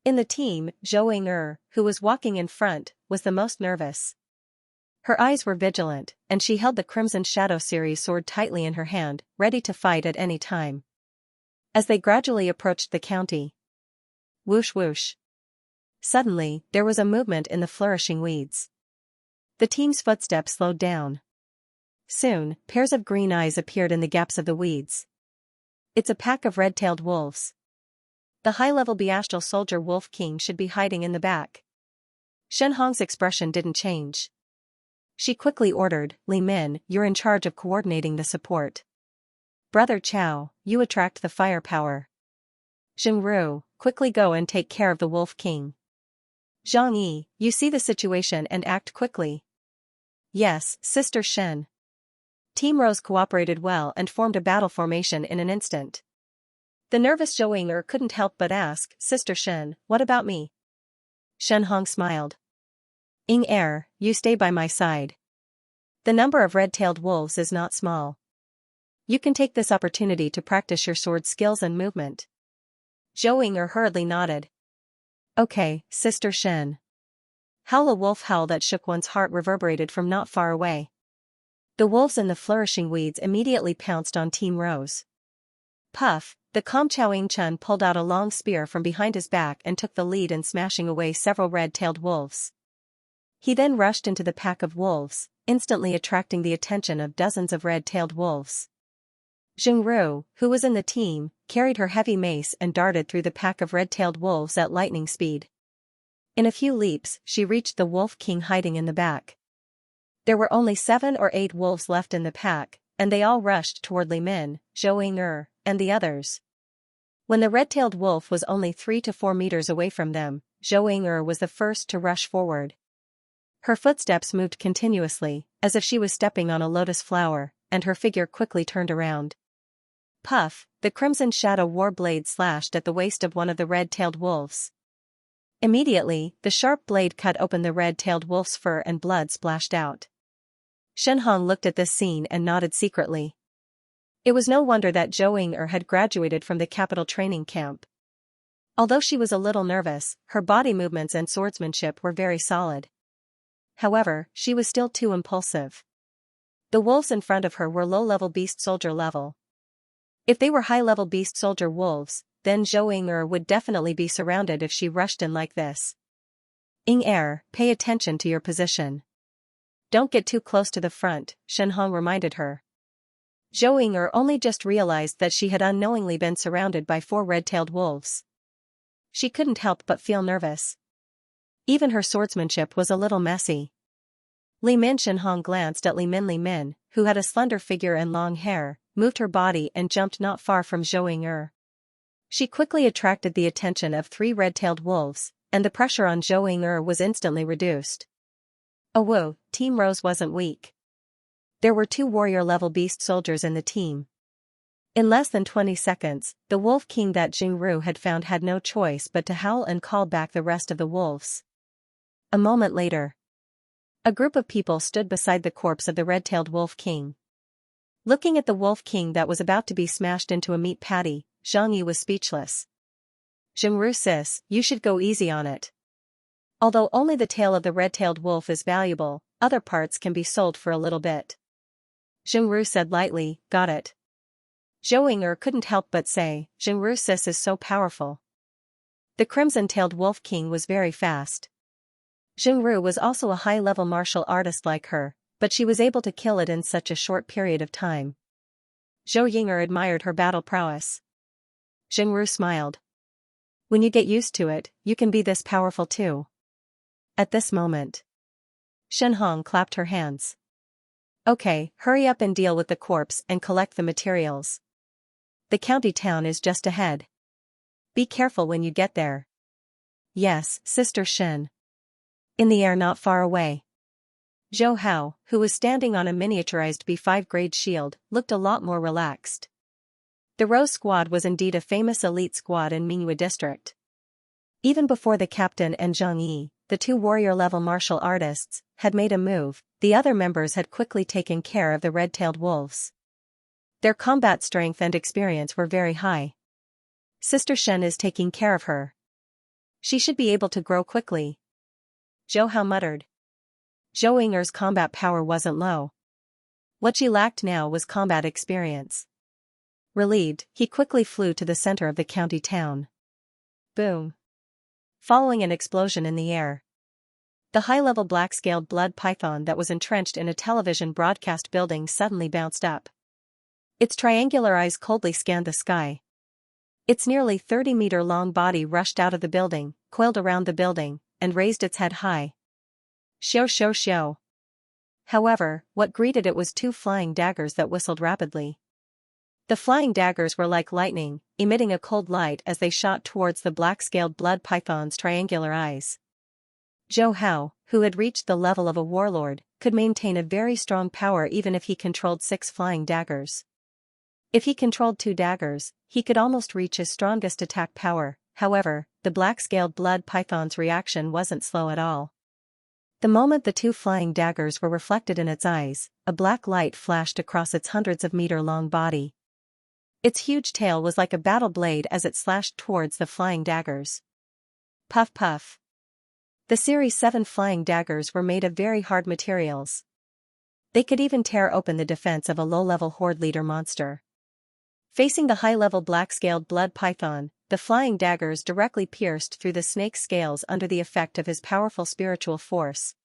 In the team, Zhou Ying, who was walking in front, was the most nervous. Her eyes were vigilant, and she held the Crimson Shadow series sword tightly in her hand, ready to fight at any time. As they gradually approached the county, whoosh whoosh. Suddenly, there was a movement in the flourishing weeds. The team's footsteps slowed down. Soon, pairs of green eyes appeared in the gaps of the weeds. "It's a pack of red-tailed wolves. The high-level Beastral soldier Wolf King should be hiding in the back." Shen Hong's expression didn't change. She quickly ordered, "Li Min, you're in charge of coordinating the support. Brother Chow, you attract the firepower. Zhengru, quickly go and take care of the Wolf King. Xianxia, you see the situation and act quickly." "Yes, Sister Shen." Team Rose cooperated well and formed a battle formation in an instant. The nervous Zhou Ying'er couldn't help but ask, "Sister Shen, what about me?" Shen Hong smiled. "Ying-er, you stay by my side. The number of red-tailed wolves is not small. You can take this opportunity to practice your sword skills and movement." Zhou Ying'er hurriedly nodded. "Okay, Sister Shen." Howl, a wolf howl that shook one's heart reverberated from not far away. The wolves in the flourishing weeds immediately pounced on Team Rose. Puff, the calm Chao Ying-chun pulled out a long spear from behind his back and took the lead in smashing away several red-tailed wolves. He then rushed into the pack of wolves, instantly attracting the attention of dozens of red-tailed wolves. Jingru, who was in the team, carried her heavy mace and darted through the pack of red-tailed wolves at lightning speed. In a few leaps, she reached the Wolf King hiding in the back. There were only 7 or 8 wolves left in the pack, and they all rushed toward Li Min, Zhou Ying'er, and the others. When the red-tailed wolf was only 3 to 4 meters away from them, Zhou Ying'er was the first to rush forward. Her footsteps moved continuously, as if she was stepping on a lotus flower, and her figure quickly turned around. Puff, the crimson shadow war blade slashed at the waist of one of the red-tailed wolves. Immediately, the sharp blade cut open the red-tailed wolf's fur and blood splashed out. Shen Hong looked at this scene and nodded secretly. It was no wonder that Zhou Ying'er had graduated from the capital training camp. Although she was a little nervous, her body movements and swordsmanship were very solid. However, she was still too impulsive. The wolves in front of her were low-level beast soldier level. If they were high-level beast soldier wolves, then Zhou Ying'er would definitely be surrounded if she rushed in like this. "Ying-er, pay attention to your position. Don't get too close to the front," Shen Hong reminded her. Zhou Ying'er only just realized that she had unknowingly been surrounded by 4 red-tailed wolves. She couldn't help but feel nervous. Even her swordsmanship was a little messy. Li Min. Shen Hong glanced at Li Min, who had a slender figure and long hair, moved her body and jumped not far from Zhou Ying'er. She quickly attracted the attention of 3 red-tailed wolves, and the pressure on Zhou Ying'er was instantly reduced. Oh whoa, Team Rose wasn't weak. There were 2 warrior-level beast soldiers in the team. In less than 20 seconds, the Wolf King that Jingru had found had no choice but to howl and call back the rest of the wolves. A moment later, a group of people stood beside the corpse of the red-tailed Wolf King. Looking at the Wolf King that was about to be smashed into a meat patty, Zhang Yi was speechless. "Jingru sis, you should go easy on it. Although only the tail of the red-tailed wolf is valuable, other parts can be sold for a little bit." Jingru said lightly, "Got it." Zhou Ying'er couldn't help but say, "Jingru sis is so powerful." The crimson-tailed Wolf King was very fast. Jingru was also a high-level martial artist like her, but she was able to kill it in such a short period of time. Zhou Ying'er admired her battle prowess. Jingru smiled. "When you get used to it, you can be this powerful too." At this moment, Shen Hong clapped her hands. "Okay, hurry up and deal with the corpse and collect the materials. The county town is just ahead. Be careful when you get there." "Yes, Sister Shen." In the air not far away, Zhou Hao, who was standing on a miniaturized B5 grade shield, looked a lot more relaxed. The Rose Squad was indeed a famous elite squad in Mingyue district. Even before the captain and Zhang Yi, the 2 warrior-level martial artists, had made a move, the other members had quickly taken care of the red-tailed wolves. Their combat strength and experience were very high. Sister Shen is taking care of her. She should be able to grow quickly. Zhou Hao muttered. Zhou Ying'er's combat power wasn't low. What she lacked now was combat experience. Relieved, he quickly flew to the center of the county town. Boom. Following an explosion in the air, the high-level black-scaled blood python that was entrenched in a television broadcast building suddenly bounced up. Its triangular eyes coldly scanned the sky. Its nearly 30-meter-long body rushed out of the building, coiled around the building, and raised its head high. Xiao xiao xiao. However, what greeted it was 2 flying daggers that whistled rapidly. The flying daggers were like lightning, emitting a cold light as they shot towards the black-scaled blood python's triangular eyes. Zhou Hao, who had reached the level of a warlord, could maintain a very strong power even if he controlled 6 flying daggers. If he controlled 2 daggers, he could almost reach his strongest attack power. However, the black-scaled blood python's reaction wasn't slow at all. The moment the 2 flying daggers were reflected in its eyes, a black light flashed across its hundreds of meter-long body. Its huge tail was like a battle blade as it slashed towards the flying daggers. Puff puff. The Series 7 flying daggers were made of very hard materials. They could even tear open the defense of a low-level horde leader monster. Facing the high-level black-scaled blood python, the flying daggers directly pierced through the snake's scales under the effect of his powerful spiritual force.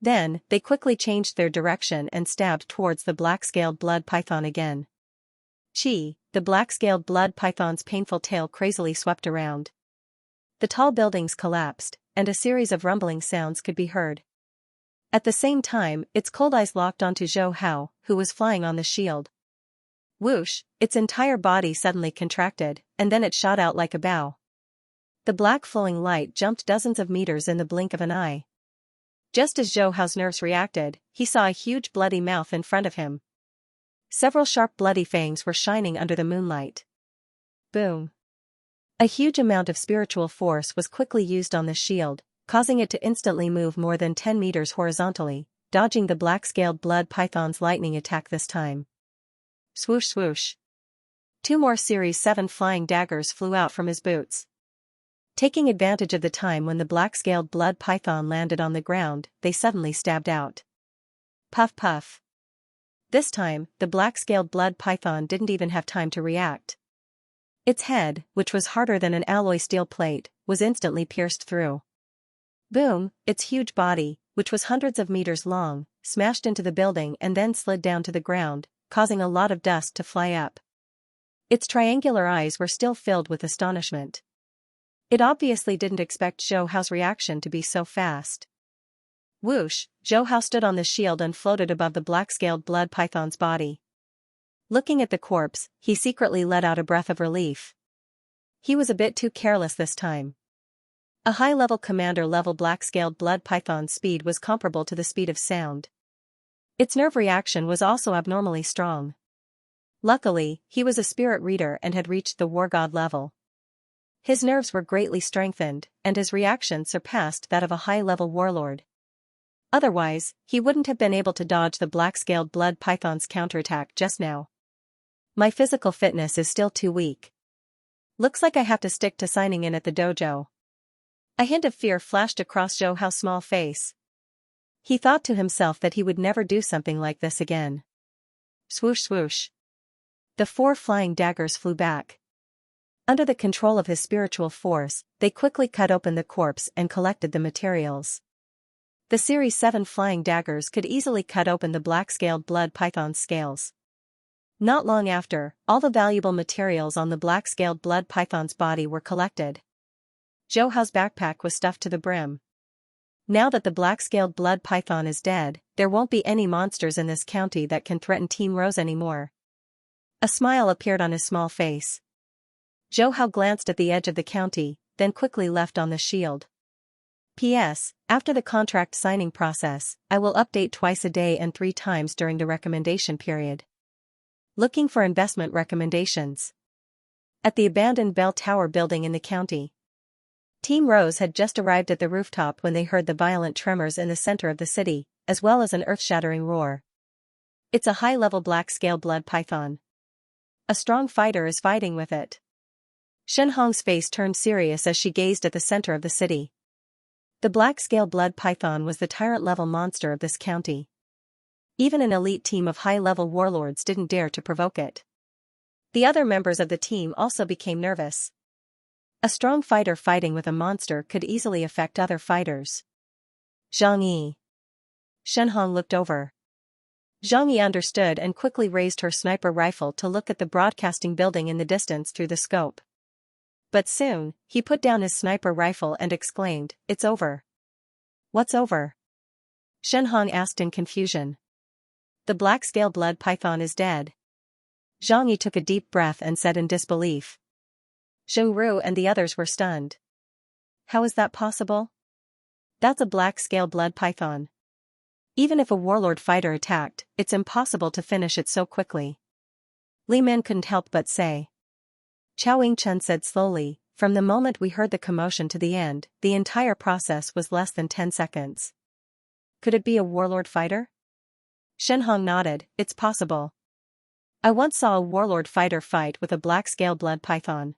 Then, they quickly changed their direction and stabbed towards the black-scaled blood python again. Chi, the black-scaled blood python's painful tail crazily swept around. The tall buildings collapsed, and a series of rumbling sounds could be heard. At the same time, its cold eyes locked onto Zhou Hao, who was flying on the shield. Whoosh, its entire body suddenly contracted, and then it shot out like a bow. The black flowing light jumped dozens of meters in the blink of an eye. Just as Zhou Hao's nerves reacted, he saw a huge bloody mouth in front of him. Several sharp bloody fangs were shining under the moonlight. Boom. A huge amount of spiritual force was quickly used on the shield, causing it to instantly move more than 10 meters horizontally, dodging the black-scaled blood python's lightning attack this time. Swoosh swoosh. 2 more Series 7 flying daggers flew out from his boots. Taking advantage of the time when the black-scaled blood python landed on the ground, they suddenly stabbed out. Puff puff. This time, the black-scaled blood python didn't even have time to react. Its head, which was harder than an alloy steel plate, was instantly pierced through. Boom, its huge body, which was hundreds of meters long, smashed into the building and then slid down to the ground, causing a lot of dust to fly up. Its triangular eyes were still filled with astonishment. It obviously didn't expect Zhou Hao's reaction to be so fast. Whoosh, Zhou Hao stood on the shield and floated above the black-scaled blood python's body. Looking at the corpse, he secretly let out a breath of relief. He was a bit too careless this time. A high-level commander-level black-scaled blood python's speed was comparable to the speed of sound. Its nerve reaction was also abnormally strong. Luckily, he was a spirit reader and had reached the war god level. His nerves were greatly strengthened, and his reaction surpassed that of a high-level warlord. Otherwise, he wouldn't have been able to dodge the black-scaled blood python's counterattack just now. My physical fitness is still too weak. Looks like I have to stick to signing in at the dojo. A hint of fear flashed across Zhou Hao's small face. He thought to himself that he would never do something like this again. Swoosh swoosh. The 4 flying daggers flew back. Under the control of his spiritual force, they quickly cut open the corpse and collected the materials. The Series 7 flying daggers could easily cut open the black-scaled blood python's scales. Not long after, all the valuable materials on the black-scaled blood python's body were collected. Zhou Hao's backpack was stuffed to the brim. Now that the black-scaled blood python is dead, there won't be any monsters in this county that can threaten Team Rose anymore. A smile appeared on his small face. Zhou Hao glanced at the edge of the county, then quickly left on the shield. P.S. After the contract signing process, I will update twice a day and 3 times during the recommendation period. Looking for investment recommendations. At the abandoned bell tower building in the county. Team Rose had just arrived at the rooftop when they heard the violent tremors in the center of the city, as well as an earth-shattering roar. It's a high-level black-scale blood python. A strong fighter is fighting with it. Shen Hong's face turned serious as she gazed at the center of the city. The black-scale blood python was the tyrant-level monster of this county. Even an elite team of high-level warlords didn't dare to provoke it. The other members of the team also became nervous. A strong fighter fighting with a monster could easily affect other fighters. Zhang Yi. Shen Hong looked over. Zhang Yi understood and quickly raised her sniper rifle to look at the broadcasting building in the distance through the scope. But soon, he put down his sniper rifle and exclaimed, "It's over." What's over? Shen Hong asked in confusion. The black-scale blood python is dead. Zhang Yi took a deep breath and said in disbelief. Zheng Ru and the others were stunned. How is that possible? That's a black-scale blood python. Even if a warlord fighter attacked, it's impossible to finish it so quickly. Li Man couldn't help but say. Chao Ying-chun said slowly, from the moment we heard the commotion to the end, the entire process was less than 10 seconds. Could it be a warlord fighter? Shen Hong nodded, it's possible. I once saw a warlord fighter fight with a black-scale blood python.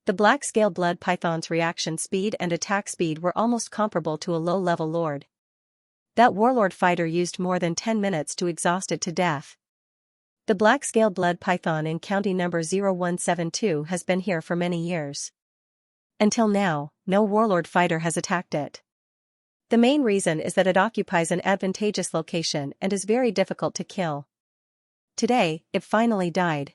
The black-scale blood python's reaction speed and attack speed were almost comparable to a low-level lord. That warlord fighter used more than 10 minutes to exhaust it to death. The black-scale blood python in county number 0172 has been here for many years. Until now, no warlord fighter has attacked it. The main reason is that it occupies an advantageous location and is very difficult to kill. Today, it finally died.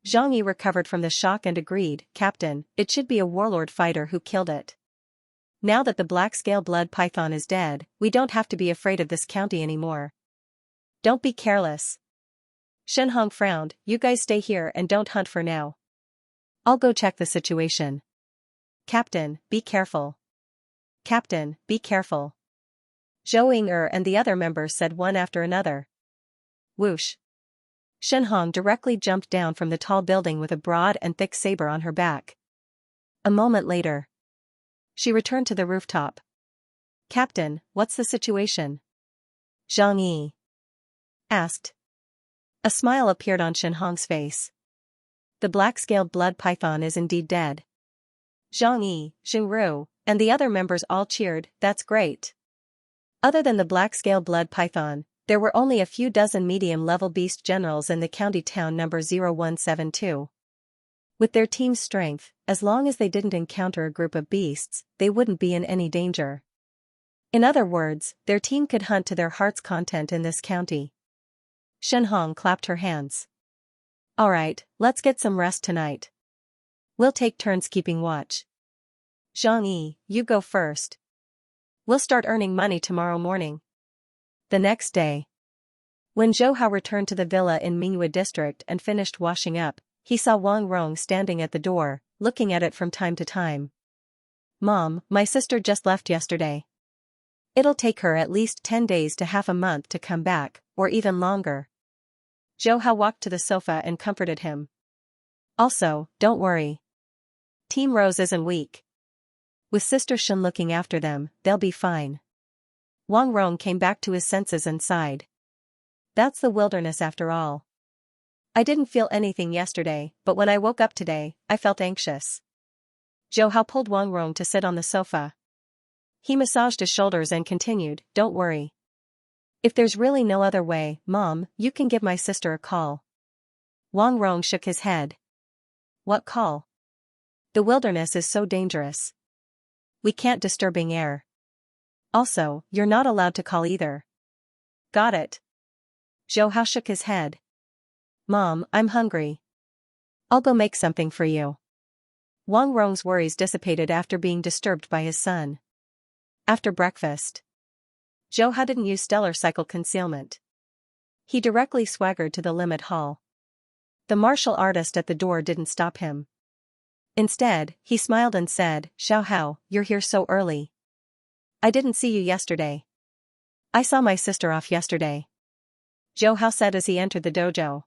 Zhang Yi recovered from the shock and agreed, Captain, it should be a warlord fighter who killed it. Now that the black-scale blood python is dead, we don't have to be afraid of this county anymore. Don't be careless. Shen Hong frowned, you guys stay here and don't hunt for now. I'll go check the situation. Captain, be careful. Captain, be careful. Zhou Ying-er and the other members said one after another. Whoosh. Shen Hong directly jumped down from the tall building with a broad and thick saber on her back. A moment later, she returned to the rooftop. Captain, what's the situation? Zhang Yi asked. A smile appeared on Shen Hong's face. The black-scaled blood python is indeed dead. Zhang Yi, Xingru, and the other members all cheered, that's great. Other than the black-scaled blood python, there were only a few dozen medium-level beast generals in the county town number 0172. With their team's strength, as long as they didn't encounter a group of beasts, they wouldn't be in any danger. In other words, their team could hunt to their heart's content in this county. Shen Hong clapped her hands. Alright, let's get some rest tonight. We'll take turns keeping watch. Zhang Yi, you go first. We'll start earning money tomorrow morning. The next day, when Zhou Hao returned to the villa in Mingyue district and finished washing up, he saw Wang Rong standing at the door, looking at it from time to time. Mom, my sister just left yesterday. It'll take her at least 10 days to half a month to come back, or even longer. Zhou Hao walked to the sofa and comforted him. Also, don't worry. Team Rose isn't weak. With Sister Shen looking after them, they'll be fine. Wang Rong came back to his senses and sighed. That's the wilderness after all. I didn't feel anything yesterday, but when I woke up today, I felt anxious. Zhou Hao pulled Wang Rong to sit on the sofa. He massaged his shoulders and continued, don't worry. If there's really no other way, Mom, you can give my sister a call. Wang Rong shook his head. What call? The wilderness is so dangerous. We can't disturbing air. Also, you're not allowed to call either. Got it. Zhou Hao shook his head. Mom, I'm hungry. I'll go make something for you. Wang Rong's worries dissipated after being disturbed by his son. After breakfast, Zhou Hao didn't use stellar cycle concealment. He directly swaggered to the limit hall. The martial artist at the door didn't stop him. Instead, he smiled and said, Xiao Hao, you're here so early. I didn't see you yesterday. I saw my sister off yesterday. Zhou Hao said as he entered the dojo.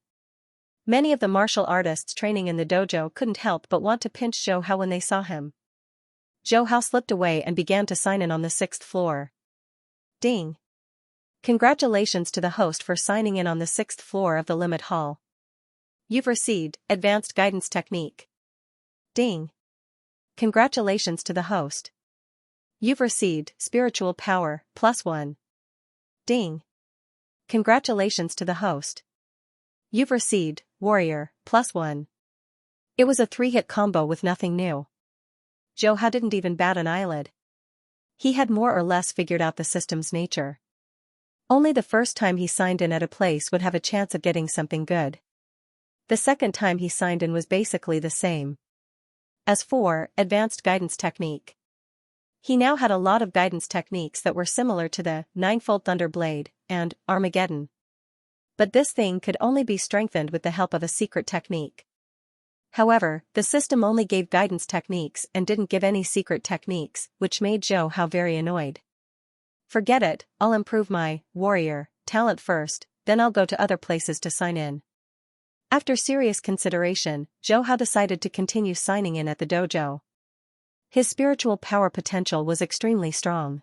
Many of the martial artists training in the dojo couldn't help but want to pinch Zhou Hao when they saw him. Zhou Hao slipped away and began to sign in on the 6th floor. Ding. Congratulations to the host for signing in on the 6th floor of the limit hall. You've received advanced guidance technique. Ding. Congratulations to the host. You've received spiritual power +1. Ding. Congratulations to the host. You've received warrior +1. It was a 3-hit combo with nothing new. Zhou Hao didn't even bat an eyelid. He had more or less figured out the system's nature. Only the first time he signed in at a place would have a chance of getting something good. The second time he signed in was basically the same. As for advanced guidance technique, he now had a lot of guidance techniques that were similar to the Ninefold Thunder Blade and Armageddon. But this thing could only be strengthened with the help of a secret technique. However, the system only gave guidance techniques and didn't give any secret techniques, which made Zhou Hao very annoyed. Forget it, I'll improve my warrior talent first, then I'll go to other places to sign in. After serious consideration, Zhou Hao decided to continue signing in at the dojo. His spiritual power potential was extremely strong.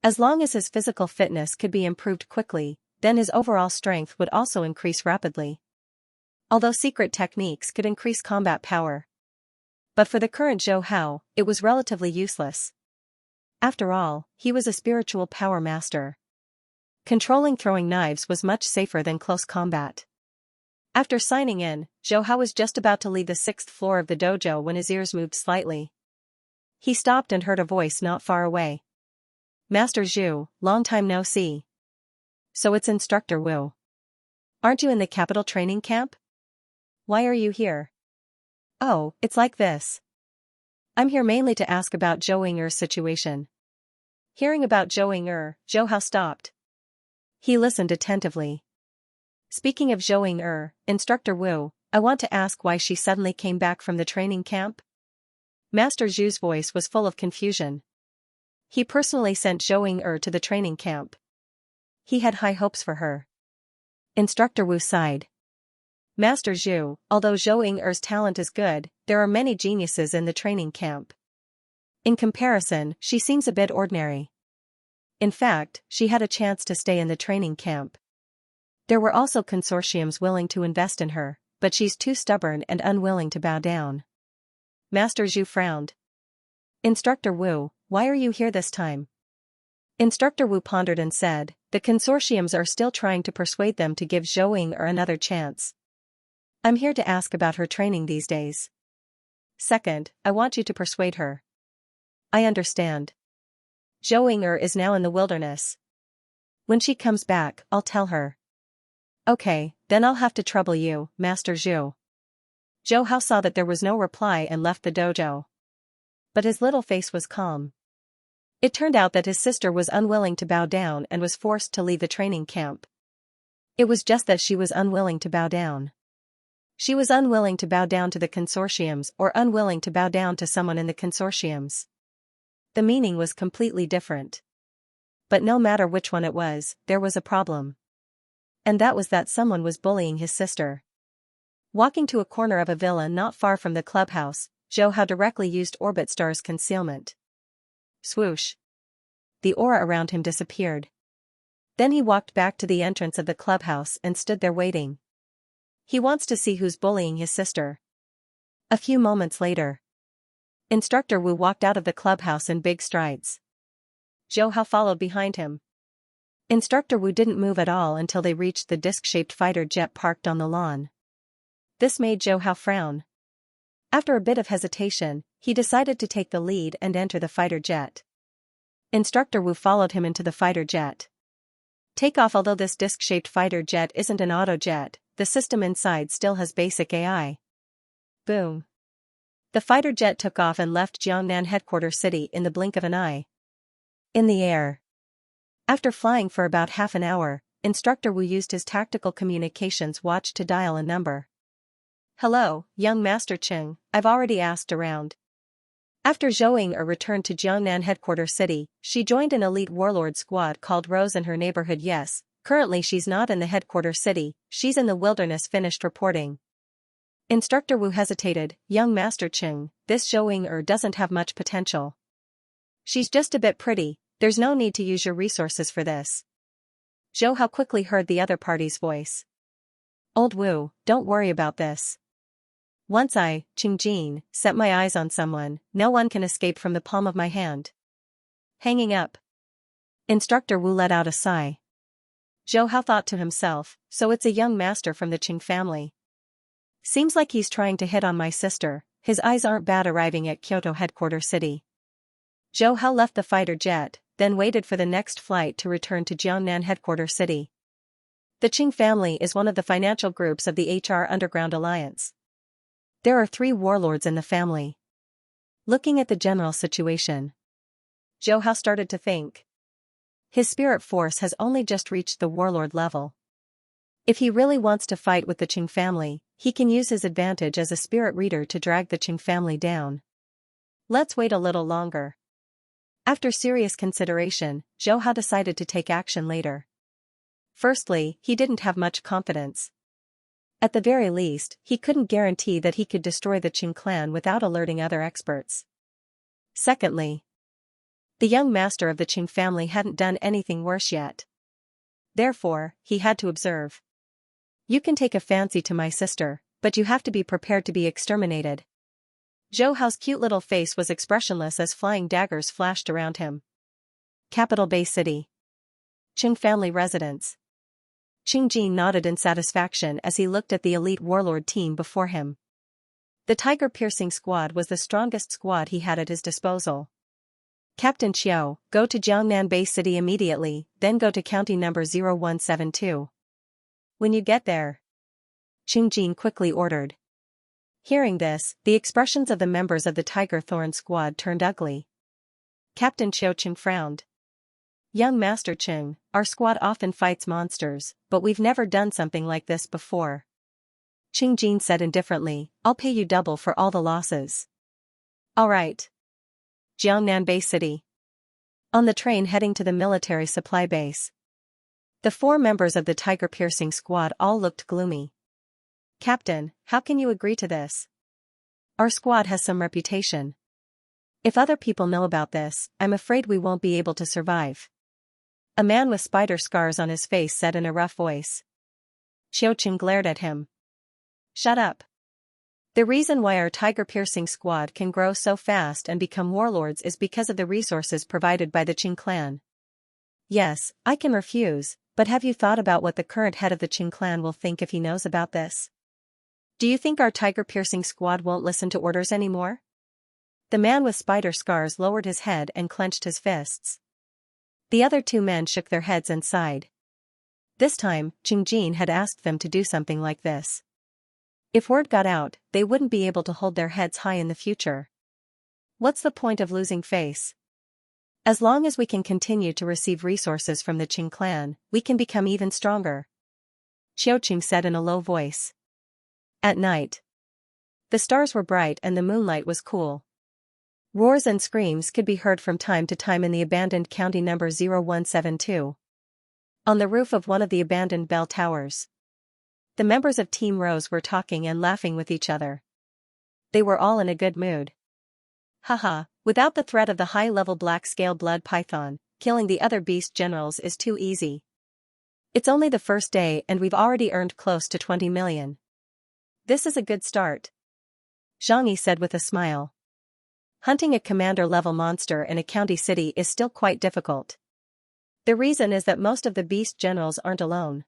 As long as his physical fitness could be improved quickly, then his overall strength would also increase rapidly. Although secret techniques could increase combat power. But for the current Zhou Hao, it was relatively useless. After all, he was a spiritual power master. Controlling throwing knives was much safer than close combat. After signing in, Zhou Hao was just about to leave the 6th floor of the dojo when his ears moved slightly. He stopped and heard a voice not far away. Master Zhu, long time no see. So it's Instructor Wu. Aren't you in the capital training camp? Why are you here? Oh, it's like this. I'm here mainly to ask about Zhou Ying'er's situation. Hearing about Zhou Ying'er, Zhou Hao stopped. He listened attentively. Speaking of Zhou Ying'er, Instructor Wu, I want to ask why she suddenly came back from the training camp? Master Zhu's voice was full of confusion. He personally sent Zhou Ying'er to the training camp. He had high hopes for her. Instructor Wu sighed. Master Zhu, although Zhou Ying'er's talent is good, there are many geniuses in the training camp. In comparison, she seems a bit ordinary. In fact, she had a chance to stay in the training camp. There were also consortiums willing to invest in her, but she's too stubborn and unwilling to bow down. Master Zhu frowned. Instructor Wu, why are you here this time? Instructor Wu pondered and said, the consortiums are still trying to persuade them to give Zhou Ying'er another chance. I'm here to ask about her training these days. Second, I want you to persuade her. I understand. Zhou Ying'er is now in the wilderness. When she comes back, I'll tell her. Okay, then I'll have to trouble you, Master Zhu. Zhou Hao saw that there was no reply and left the dojo. But his little face was calm. It turned out that his sister was unwilling to bow down and was forced to leave the training camp. It was just that she was unwilling to bow down. She was unwilling to bow down to the consortiums or unwilling to bow down to someone in the consortiums. The meaning was completely different. But no matter which one it was, there was a problem. And that was that someone was bullying his sister. Walking to a corner of a villa not far from the clubhouse, Zhou Hao directly used Orbit Star's concealment. Swoosh. The aura around him disappeared. Then he walked back to the entrance of the clubhouse and stood there waiting. He wants to see who's bullying his sister. A few moments later, Instructor Wu walked out of the clubhouse in big strides. Zhou Hao followed behind him. Instructor Wu didn't move at all until they reached the disc-shaped fighter jet parked on the lawn. This made Zhou Hao frown. After a bit of hesitation, he decided to take the lead and enter the fighter jet. Instructor Wu followed him into the fighter jet. Take off. Although this disc-shaped fighter jet isn't an autojet, the system inside still has basic AI. Boom. The fighter jet took off and left Jiangnan headquarters city in the blink of an eye. In the air. After flying for about half an hour, Instructor Wu used his tactical communications watch to dial a number. Hello, young Master Cheng, I've already asked around. After Zhou Ying'er returned to Jiangnan headquarters city, she joined an elite warlord squad called Rose in her neighborhood. Yes, currently she's not in the headquarters city, she's in the wilderness. Finished reporting. Instructor Wu hesitated. Young Master Cheng, this Zhou Ying'er doesn't have much potential. She's just a bit pretty, there's no need to use your resources for this. Zhou Hao quickly heard the other party's voice. Old Wu, don't worry about this. Once I, Qingjin, set my eyes on someone, no one can escape from the palm of my hand. Hanging up. Instructor Wu let out a sigh. Zhou Hao thought to himself, so it's a young master from the Qing family. Seems like he's trying to hit on my sister, his eyes aren't bad. Arriving at Kyoto headquarters city, Zhou Hao left the fighter jet, then waited for the next flight to return to Jiangnan headquarters city. The Qing family is one of the financial groups of the HR Underground Alliance. There are 3 warlords in the family. Looking at the general situation, Zhou Hao started to think. His spirit force has only just reached the warlord level. If he really wants to fight with the Qing family, he can use his advantage as a spirit reader to drag the Qing family down. Let's wait a little longer. After serious consideration, Zhou Hao decided to take action later. Firstly, he didn't have much confidence. At the very least, he couldn't guarantee that he could destroy the Qing clan without alerting other experts. Secondly, the young master of the Qing family hadn't done anything worse yet. Therefore, he had to observe. You can take a fancy to my sister, but you have to be prepared to be exterminated. Zhou Hao's cute little face was expressionless as flying daggers flashed around him. Capital Bay City. Qing family residence. Qing Jin nodded in satisfaction as he looked at the elite warlord team before him. The tiger-piercing squad was the strongest squad he had at his disposal. Captain Qiao, go to Jiangnan Bay City immediately, then go to county number 0172. When you get there, Qing Jin quickly ordered. Hearing this, the expressions of the members of the Tiger Thorn squad turned ugly. Captain Qiao Qing frowned. Young Master Qing, our squad often fights monsters, but we've never done something like this before. Qing Jin said indifferently, I'll pay you double for all the losses. All right. Jiangnan Bay City. On the train heading to the military supply base, the 4 members of the tiger-piercing squad all looked gloomy. Captain, how can you agree to this? Our squad has some reputation. If other people know about this, I'm afraid we won't be able to survive. A man with spider scars on his face said in a rough voice. Qiao Qing glared at him. Shut up. The reason why our tiger-piercing squad can grow so fast and become warlords is because of the resources provided by the Qing clan. Yes, I can refuse, but have you thought about what the current head of the Qing clan will think if he knows about this? Do you think our tiger-piercing squad won't listen to orders anymore? The man with spider scars lowered his head and clenched his fists. The other 2 men shook their heads and sighed. This time, Qing Jin had asked them to do something like this. If word got out, they wouldn't be able to hold their heads high in the future. What's the point of losing face? As long as we can continue to receive resources from the Qing clan, we can become even stronger. Qiao Qing said in a low voice. At night, the stars were bright and the moonlight was cool. Roars and screams could be heard from time to time in the abandoned county number 0172. On the roof of one of the abandoned bell towers, the members of Team Rose were talking and laughing with each other. They were all in a good mood. Haha, without the threat of the high-level black-scale blood python, killing the other beast generals is too easy. It's only the first day and we've already earned close to 20 million. This is a good start. Xianxia said with a smile. Hunting a commander-level monster in a county city is still quite difficult. The reason is that most of the beast generals aren't alone.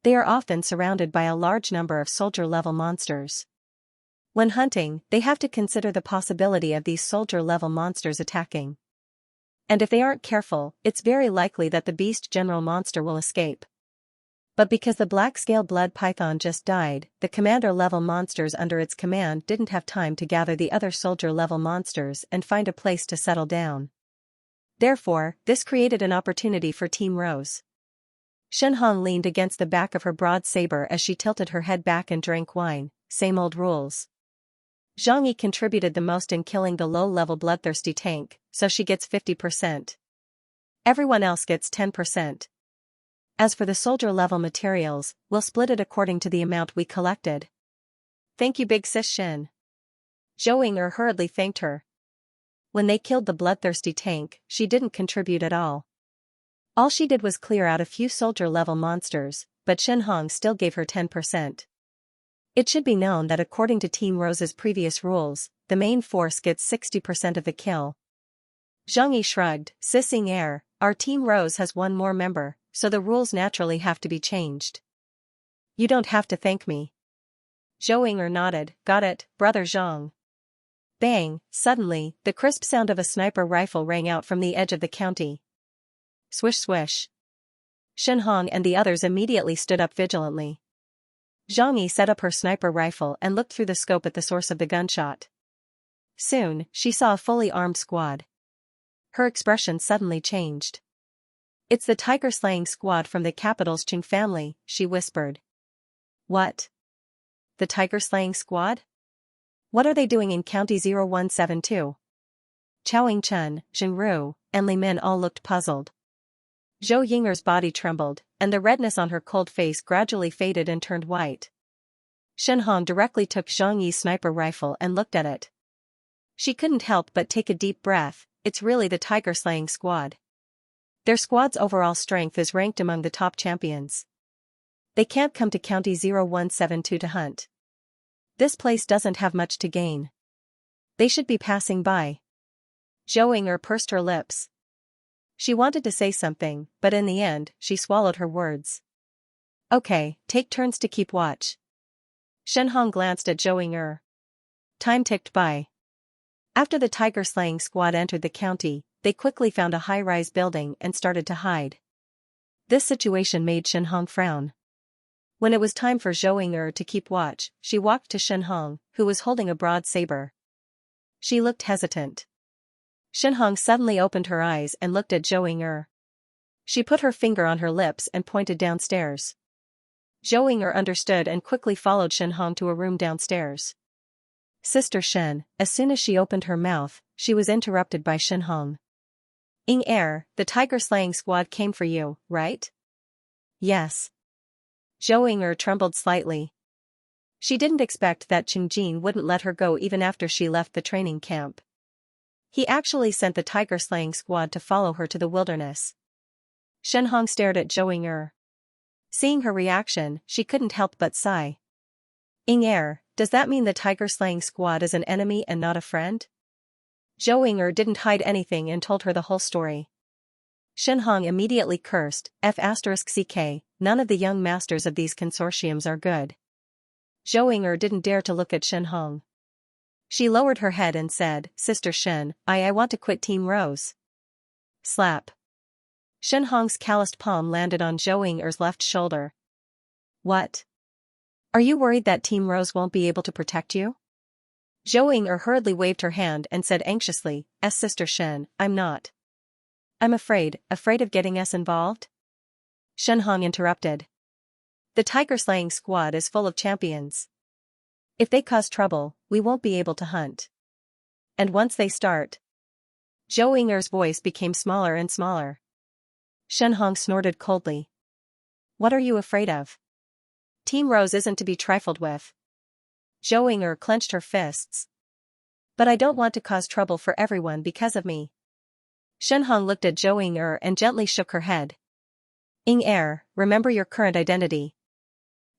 They are often surrounded by a large number of soldier-level monsters. When hunting, they have to consider the possibility of these soldier-level monsters attacking. And if they aren't careful, it's very likely that the beast general monster will escape. But because the black-scale blood python just died, the commander-level monsters under its command didn't have time to gather the other soldier-level monsters and find a place to settle down. Therefore, this created an opportunity for Team Rose. Shenhong leaned against the back of her broad saber as she tilted her head back and drank wine. Same old rules. Xianxia contributed the most in killing the low-level bloodthirsty tank, so she gets 50%. Everyone else gets 10%. As for the soldier-level materials, we'll split it according to the amount we collected. Thank you Big Sis Shen. Zhou Ying'er hurriedly thanked her. When they killed the bloodthirsty tank, she didn't contribute at all. All she did was clear out a few soldier-level monsters, but Shenhong still gave her 10%. It should be known that according to Team Rose's previous rules, the main force gets 60% of the kill. Xianxia shrugged. Sis Ying'er, our Team Rose has one more member, so the rules naturally have to be changed. You don't have to thank me. Zhou Ying'er nodded. Got it, Brother Zhang. Bang! Suddenly, the crisp sound of a sniper rifle rang out from the edge of the county. Swish swish. Shenhong and the others immediately stood up vigilantly. Xianxia set up her sniper rifle and looked through the scope at the source of the gunshot. Soon, she saw a fully armed squad. Her expression suddenly changed. It's the tiger-slaying squad from the capital's Qing family, she whispered. What? the tiger-slaying squad? What are they doing in County 0172? Chao Chen, Zhenru, and Li Min all looked puzzled. Zhou Yinger's body trembled, and the redness on her cold face gradually faded and turned white. Shen Hong directly took Zhang Yi's sniper rifle and looked at it. She couldn't help but take a deep breath. It's really the tiger-slaying squad. Their squad's overall strength is ranked among the top champions. They can't come to County 0172 to hunt. This place doesn't have much to gain. They should be passing by. Zhou Yinger pursed her lips. She wanted to say something, but in the end, she swallowed her words. Okay, take turns to keep watch. Shen Hong glanced at Zhou Yinger. Time ticked by. After the tiger-slaying squad entered the county, they quickly found a high-rise building and started to hide. This situation made Shen Hong frown. When it was time for Zhou Yinger to keep watch, she walked to Shen Hong, who was holding a broad saber. She looked hesitant. Shen Hong suddenly opened her eyes and looked at Zhou Yinger. She put her finger on her lips and pointed downstairs. Zhou Yinger understood and quickly followed Shen Hong to a room downstairs. Sister Shen, as soon as she opened her mouth, she was interrupted by Shen Hong. Ying the tiger-slaying squad came for you, right? Yes. Zhou Yinger trembled slightly. She didn't expect that Qingjin wouldn't let her go even after she left the training camp. He actually sent the tiger-slaying squad to follow her to the wilderness. Shen Hong stared at Zhou Yinger. Seeing her reaction, she couldn't help but sigh. Ying does that mean the tiger-slaying squad is an enemy and not a friend? Zhou Yinger didn't hide anything and told her the whole story. Shen Hong immediately cursed, F***ck, none of the young masters of these consortiums are good. Zhou Yinger didn't dare to look at Shen Hong. She lowered her head and said, Sister Shen, I want to quit Team Rose. Slap. Shen Hong's calloused palm landed on Zhou Yinger's left shoulder. What? Are you worried that Team Rose won't be able to protect you? Zhou Yinger hurriedly waved her hand and said anxiously, Sister Shen, I'm not. I'm afraid of getting us involved? Shen Hong interrupted. The tiger-slaying squad is full of champions. If they cause trouble, we won't be able to hunt. And once they start... Zhou Yinger's voice became smaller and smaller. Shen Hong snorted coldly. What are you afraid of? Team Rose isn't to be trifled with. Zhou Yinger clenched her fists. But I don't want to cause trouble for everyone because of me. Shen Hong looked at Zhou Yinger and gently shook her head. Ying remember your current identity.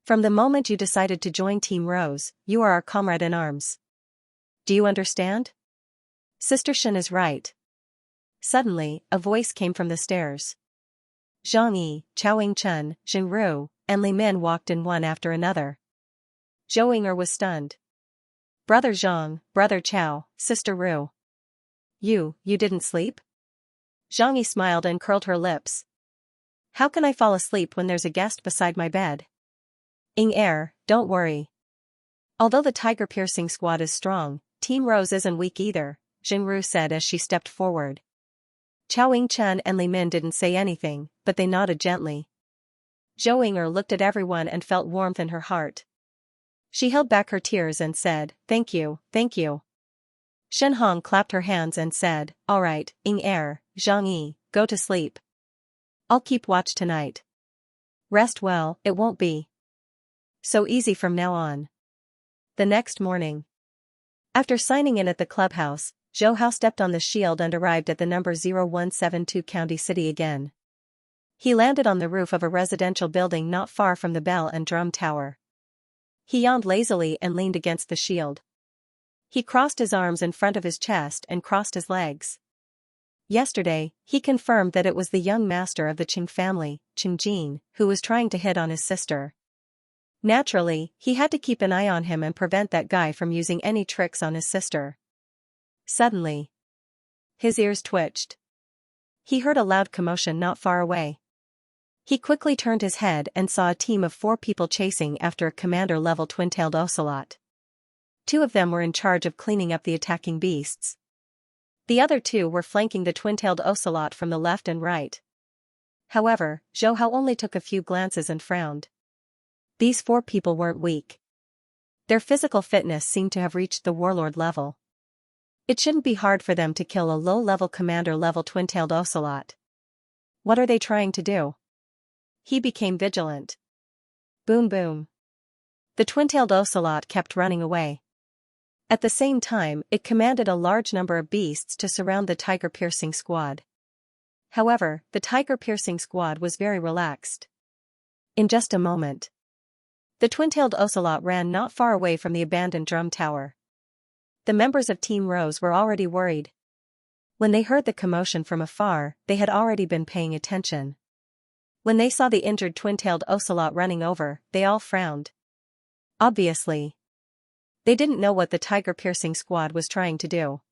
From the moment you decided to join Team Rose, you are our comrade in arms. Do you understand? Sister Shen is right. Suddenly, a voice came from the stairs. Zhang Yi, Chao Chen, Zhenru, and Li Min walked in one after another. Zhou Yinger was stunned. Brother Zhang, Brother Chao, Sister Ru. You didn't sleep? Zhang Yi smiled and curled her lips. How can I fall asleep when there's a guest beside my bed? Ying don't worry. Although the tiger-piercing squad is strong, Team Rose isn't weak either, Zhenru said as she stepped forward. Chao Chen and Li Min didn't say anything, but they nodded gently. Zhou Yinger looked at everyone and felt warmth in her heart. She held back her tears and said, Thank you, thank you. Shen Hong clapped her hands and said, All right, Ying Zhang Yi, go to sleep. I'll keep watch tonight. Rest well, it won't be so easy from now on. The next morning. After signing in at the clubhouse, Zhou Hao stepped on the shield and arrived at the number 0172 County City again. He landed on the roof of a residential building not far from the bell and drum tower. He yawned lazily and leaned against the shield. He crossed his arms in front of his chest and crossed his legs. Yesterday, he confirmed that it was the young master of the Qing family, Qingjin, who was trying to hit on his sister. Naturally, he had to keep an eye on him and prevent that guy from using any tricks on his sister. Suddenly, his ears twitched. He heard a loud commotion not far away. He quickly turned his head and saw a team of 4 people chasing after a commander-level twin-tailed ocelot. 2 of them were in charge of cleaning up the attacking beasts. The other 2 were flanking the twin-tailed ocelot from the left and right. However, Zhou Hao only took a few glances and frowned. These 4 people weren't weak. Their physical fitness seemed to have reached the warlord level. It shouldn't be hard for them to kill a low-level commander-level twin-tailed ocelot. What are they trying to do? He became vigilant. Boom boom. The twin-tailed ocelot kept running away. At the same time, it commanded a large number of beasts to surround the tiger-piercing squad. However, the tiger-piercing squad was very relaxed. In just a moment, the twin-tailed ocelot ran not far away from the abandoned drum tower. The members of Team Rose were already worried. When they heard the commotion from afar, they had already been paying attention. When they saw the injured twin-tailed ocelot running over, they all frowned. Obviously, they didn't know what the tiger-piercing squad was trying to do.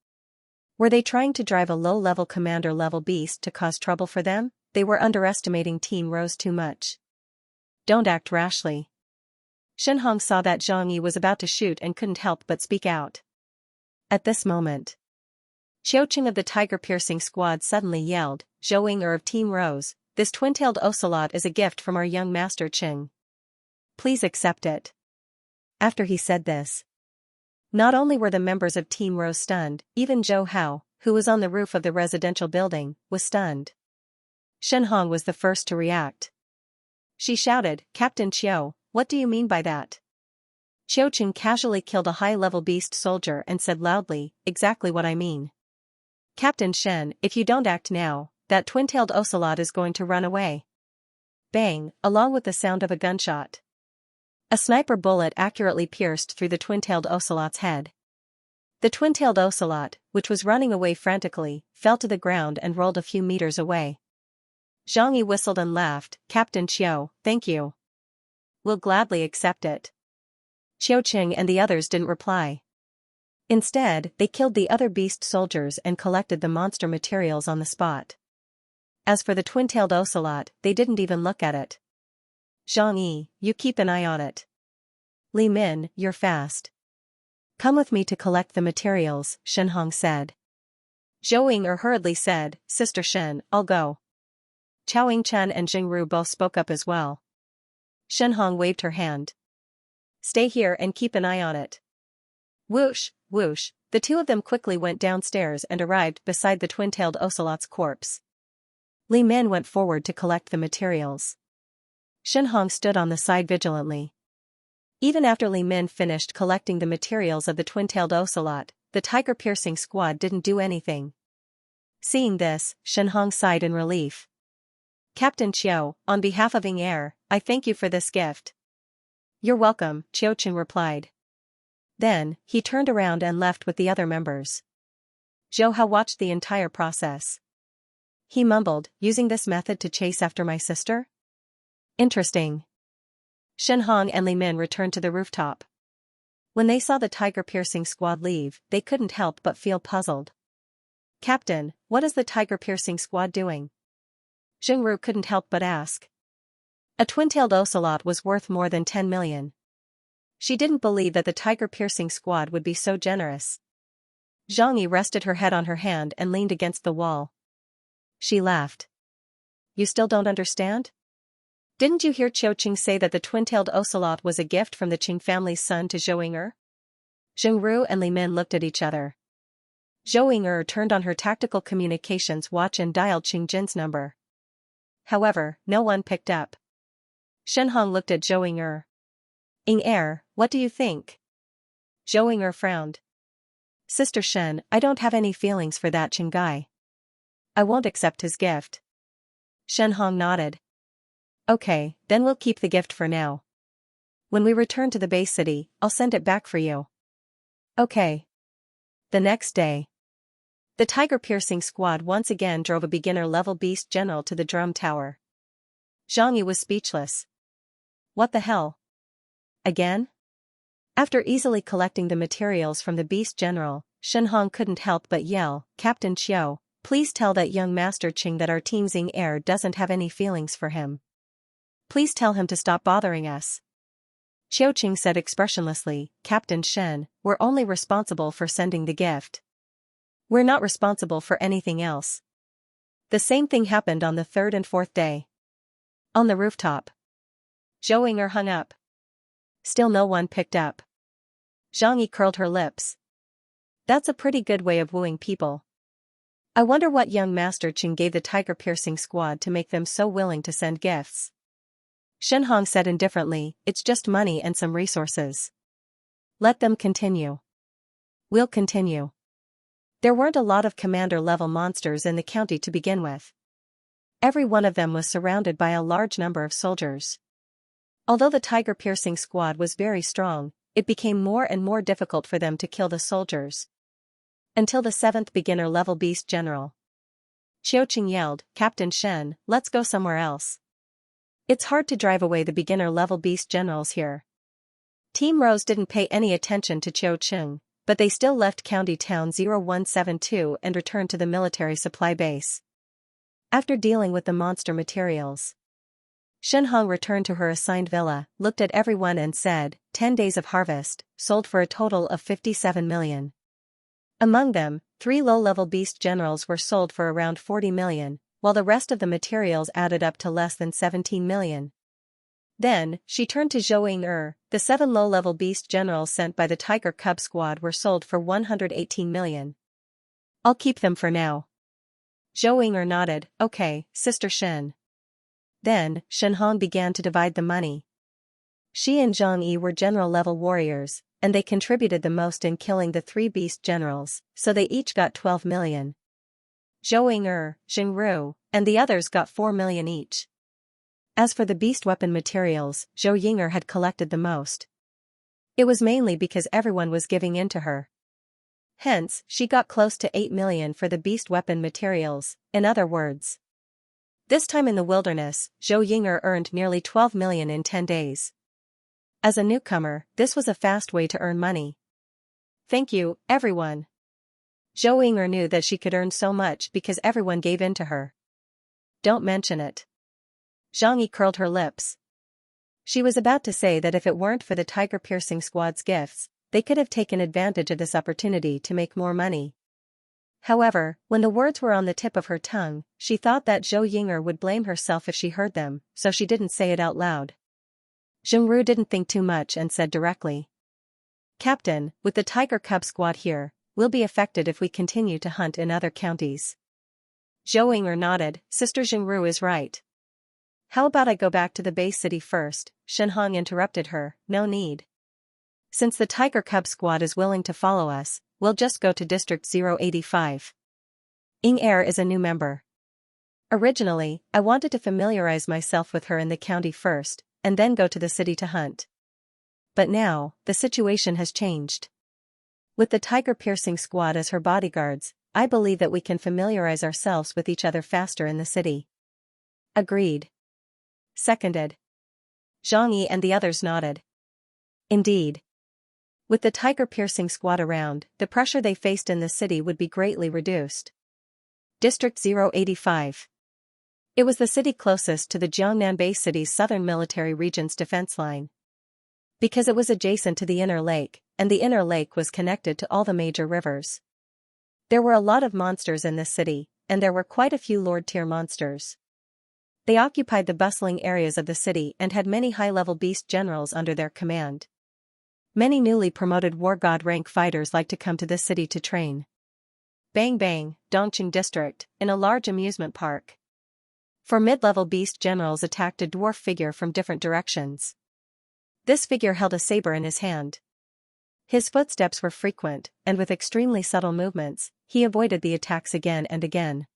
Were they trying to drive a low-level commander-level beast to cause trouble for them? They were underestimating Team Rose too much. Don't act rashly. Xianxia saw that Xianxia was about to shoot and couldn't help but speak out. At this moment, Qiuqing of the tiger-piercing squad suddenly yelled, "Zhou of Team Rose, this twin-tailed ocelot is a gift from our young master Qing. Please accept it." After he said this, not only were the members of Team Rose stunned, even Zhou Hao, who was on the roof of the residential building, was stunned. Xianxia was the first to react. She shouted, "Captain Qiu, what do you mean by that?" Qiuqing casually killed a high-level beast soldier and said loudly, "Exactly what I mean. Captain Shen, if you don't act now, that twin-tailed ocelot is going to run away." Bang, along with the sound of a gunshot. A sniper bullet accurately pierced through the twin-tailed ocelot's head. The twin-tailed ocelot, which was running away frantically, fell to the ground and rolled a few meters away. Xianxia whistled and laughed, "Captain Qiu, thank you. We'll gladly accept it." Qiuqing and the others didn't reply. Instead, they killed the other beast soldiers and collected the monster materials on the spot. As for the twin-tailed ocelot, they didn't even look at it. "Xianxia, you keep an eye on it. Li Min, you're fast. Come with me to collect the materials," Xianxia said. Zhou hurriedly said, "Sister Shen, I'll go." Chao Chen and Jingru both spoke up as well. Xianxia waved her hand. "Stay here and keep an eye on it." Whoosh, whoosh, the two of them quickly went downstairs and arrived beside the twin-tailed ocelot's corpse. Li Min went forward to collect the materials. Xianxia stood on the side vigilantly. Even after Li Min finished collecting the materials of the twin-tailed ocelot, the tiger-piercing squad didn't do anything. Seeing this, Xianxia sighed in relief. "Captain Qiu, on behalf of Ying Air, I thank you for this gift." "You're welcome," Qiuqing replied. Then, he turned around and left with the other members. Zhou Hao watched the entire process. He mumbled, "Using this method to chase after my sister? Interesting." Xianxia and Li Min returned to the rooftop. When they saw the tiger-piercing squad leave, they couldn't help but feel puzzled. "Captain, what is the tiger-piercing squad doing?" Jingru couldn't help but ask. A twin-tailed ocelot was worth more than 10 million. She didn't believe that the tiger-piercing squad would be so generous. Xianxia rested her head on her hand and leaned against the wall. She laughed. "You still don't understand? Didn't you hear Qiuqing say that the twin-tailed ocelot was a gift from the Qing family's son to Zhou? Jingru and Li Min looked at each other. Zhou turned on her tactical communications watch and dialed Qing Jin's number. However, no one picked up. Xianxia looked at Zhou. "Ying Air, what do you think?" Zhou frowned. "Sister Shen, I don't have any feelings for that Qing guy. I won't accept his gift." Xianxia nodded. "Okay, then we'll keep the gift for now. When we return to the base city, I'll send it back for you." "Okay." The next day, the tiger-piercing squad once again drove a beginner-level beast general to the drum tower. Xianxia was speechless. What the hell? Again? After easily collecting the materials from the beast general, Xianxia couldn't help but yell, "Captain Qiu, please tell that young Master Qing that our team's Ying Air doesn't have any feelings for him. Please tell him to stop bothering us." Qiuqing said expressionlessly, "Captain Shen, we're only responsible for sending the gift. We're not responsible for anything else." The same thing happened on the third and fourth day. On the rooftop, Zhou hung up. Still no one picked up. Zhang Yi curled her lips. That's a pretty good way of wooing people. I wonder what young Master Qing gave the tiger-piercing squad to make them so willing to send gifts. Shen Hong said indifferently, it's just money and some resources. Let them continue. We'll continue. There weren't a lot of commander-level monsters in the county to begin with. Every one of them was surrounded by a large number of soldiers. Although the tiger-piercing squad was very strong, it became more and more difficult for them to kill the soldiers. Until the 7th beginner-level beast general. Qiuqing yelled, Captain Shen, let's go somewhere else. It's hard to drive away the beginner-level beast generals here. Team Rose didn't pay any attention to Qiuqing, but they still left County Town 0172 and returned to the military supply base. After dealing with the monster materials, Shen Hong returned to her assigned villa, looked at everyone and said, 10 days of harvest, sold for a total of 57 million. Among them, 3 low-level beast generals were sold for around 40 million, while the rest of the materials added up to less than 17 million. Then, she turned to Zhou Ying. The 7 low-level beast generals sent by the Tiger Cub squad were sold for 118 million. I'll keep them for now. Zhou Ying nodded, okay, Sister Shen. Then, Shen Hong began to divide the money. She and Zhang Yi were general-level warriors, and they contributed the most in killing the 3 beast generals, so they each got 12 million. Zhou Ying, Jingru, and the others got 4 million each. As for the beast weapon materials, Zhou Ying had collected the most. It was mainly because everyone was giving in to her. Hence, she got close to 8 million for the beast weapon materials, in other words. This time in the wilderness, Zhou Ying earned nearly 12 million in 10 days. As a newcomer, this was a fast way to earn money. Thank you, everyone. Zhou Ying knew that she could earn so much because everyone gave in to her. Don't mention it. Zhang Yi curled her lips. She was about to say that if it weren't for the tiger-piercing squad's gifts, they could have taken advantage of this opportunity to make more money. However, when the words were on the tip of her tongue, she thought that Zhou Ying would blame herself if she heard them, so she didn't say it out loud. Jingru didn't think too much and said directly. Captain, with the Tiger Cub squad here, we'll be affected if we continue to hunt in other counties. Zhou Ying nodded, Sister Jingru is right. How about I go back to the base city first? Shen Hong interrupted her, no need. Since the Tiger Cub squad is willing to follow us, we'll just go to District 085. Ying is a new member. Originally, I wanted to familiarize myself with her in the county first, and then go to the city to hunt. But now, the situation has changed. With the tiger-piercing squad as her bodyguards, I believe that we can familiarize ourselves with each other faster in the city. Agreed. Seconded. Zhang Yi and the others nodded. Indeed. With the tiger-piercing squad around, the pressure they faced in the city would be greatly reduced. District 085. It was the city closest to the Jiangnan Bay City's southern military region's defense line. Because it was adjacent to the inner lake, and the inner lake was connected to all the major rivers. There were a lot of monsters in this city, and there were quite a few Lord-tier monsters. They occupied the bustling areas of the city and had many high-level beast generals under their command. Many newly promoted war god rank fighters like to come to this city to train. Bang Bang, Dongqing District, in a large amusement park. 4 mid-level beast generals attacked a dwarf figure from different directions. This figure held a saber in his hand. His footsteps were frequent, and with extremely subtle movements, he avoided the attacks again and again.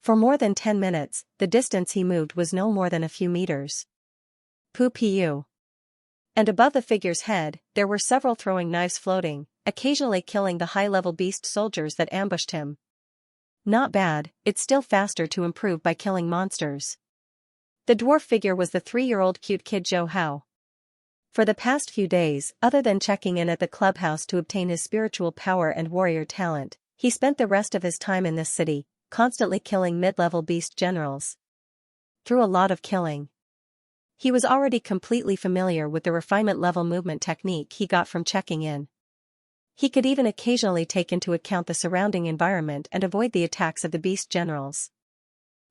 For more than 10 minutes, the distance he moved was no more than a few meters. Pu. And above the figure's head, there were several throwing knives floating, occasionally killing the high-level beast soldiers that ambushed him. Not bad, it's still faster to improve by killing monsters. The dwarf figure was the 3-year-old cute kid Zhou Hao. For the past few days, other than checking in at the clubhouse to obtain his spiritual power and warrior talent, he spent the rest of his time in this city, constantly killing mid-level beast generals. Through a lot of killing. He was already completely familiar with the refinement-level movement technique he got from checking in. He could even occasionally take into account the surrounding environment and avoid the attacks of the beast generals.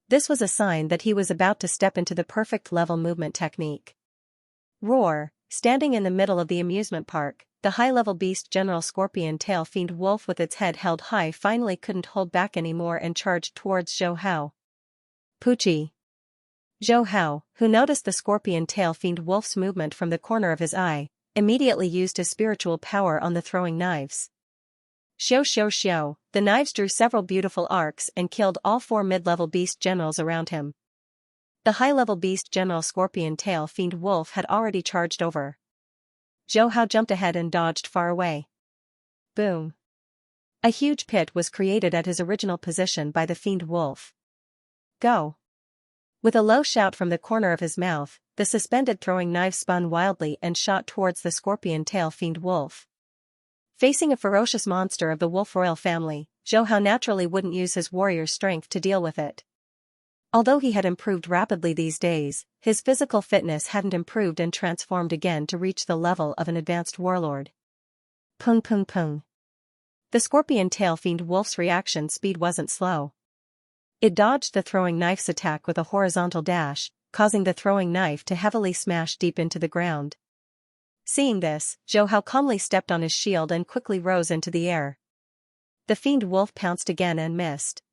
This was a sign that he was about to step into the perfect level movement technique. Roar, standing in the middle of the amusement park, the high-level beast general scorpion tail fiend wolf with its head held high finally couldn't hold back anymore and charged towards Zhou Hao. Poochie. Zhou Hao, who noticed the scorpion tail fiend wolf's movement from the corner of his eye, immediately used his spiritual power on the throwing knives. Xiao xiao xiao, the knives drew several beautiful arcs and killed all 4 mid-level beast generals around him. The high-level beast general scorpion tail fiend wolf had already charged over. Zhou Hao jumped ahead and dodged far away. Boom. A huge pit was created at his original position by the fiend wolf. Go. With a low shout from the corner of his mouth, the suspended throwing knife spun wildly and shot towards the scorpion tail fiend wolf. Facing a ferocious monster of the wolf royal family, Zhou Hao naturally wouldn't use his warrior's strength to deal with it. Although he had improved rapidly these days, his physical fitness hadn't improved and transformed again to reach the level of an advanced warlord. Pung pung pung. The scorpion tail fiend wolf's reaction speed wasn't slow. It dodged the throwing knife's attack with a horizontal dash, causing the throwing knife to heavily smash deep into the ground. Seeing this, Zhou Hao calmly stepped on his shield and quickly rose into the air. The fiend wolf pounced again and missed.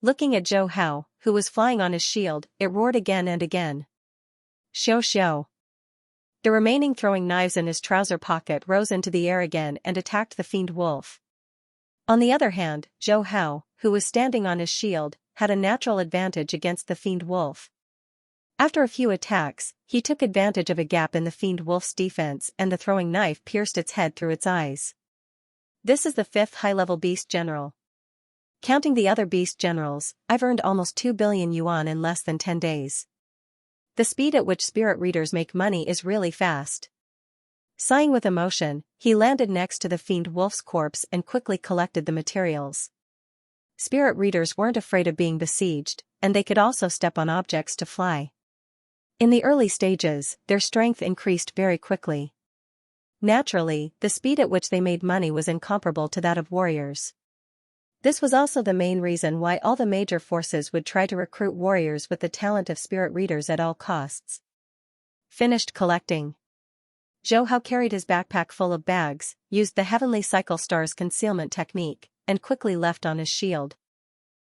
Looking at Zhou Hao, who was flying on his shield, it roared again and again. Xiao xiao. The remaining throwing knives in his trouser pocket rose into the air again and attacked the fiend wolf. On the other hand, Zhou Hao, who was standing on his shield, had a natural advantage against the fiend wolf. After a few attacks, he took advantage of a gap in the fiend wolf's defense and the throwing knife pierced its head through its eyes. This is the 5th high-level beast general. Counting the other beast generals, I've earned almost 2 billion yuan in less than 10 days. The speed at which spirit readers make money is really fast. Sighing with emotion, he landed next to the fiend wolf's corpse and quickly collected the materials. Spirit readers weren't afraid of being besieged, and they could also step on objects to fly. In the early stages, their strength increased very quickly. Naturally, the speed at which they made money was incomparable to that of warriors. This was also the main reason why all the major forces would try to recruit warriors with the talent of spirit readers at all costs. Finished collecting. Zhou Hao carried his backpack full of bags, used the Heavenly Cycle Star's concealment technique, and quickly left on his shield.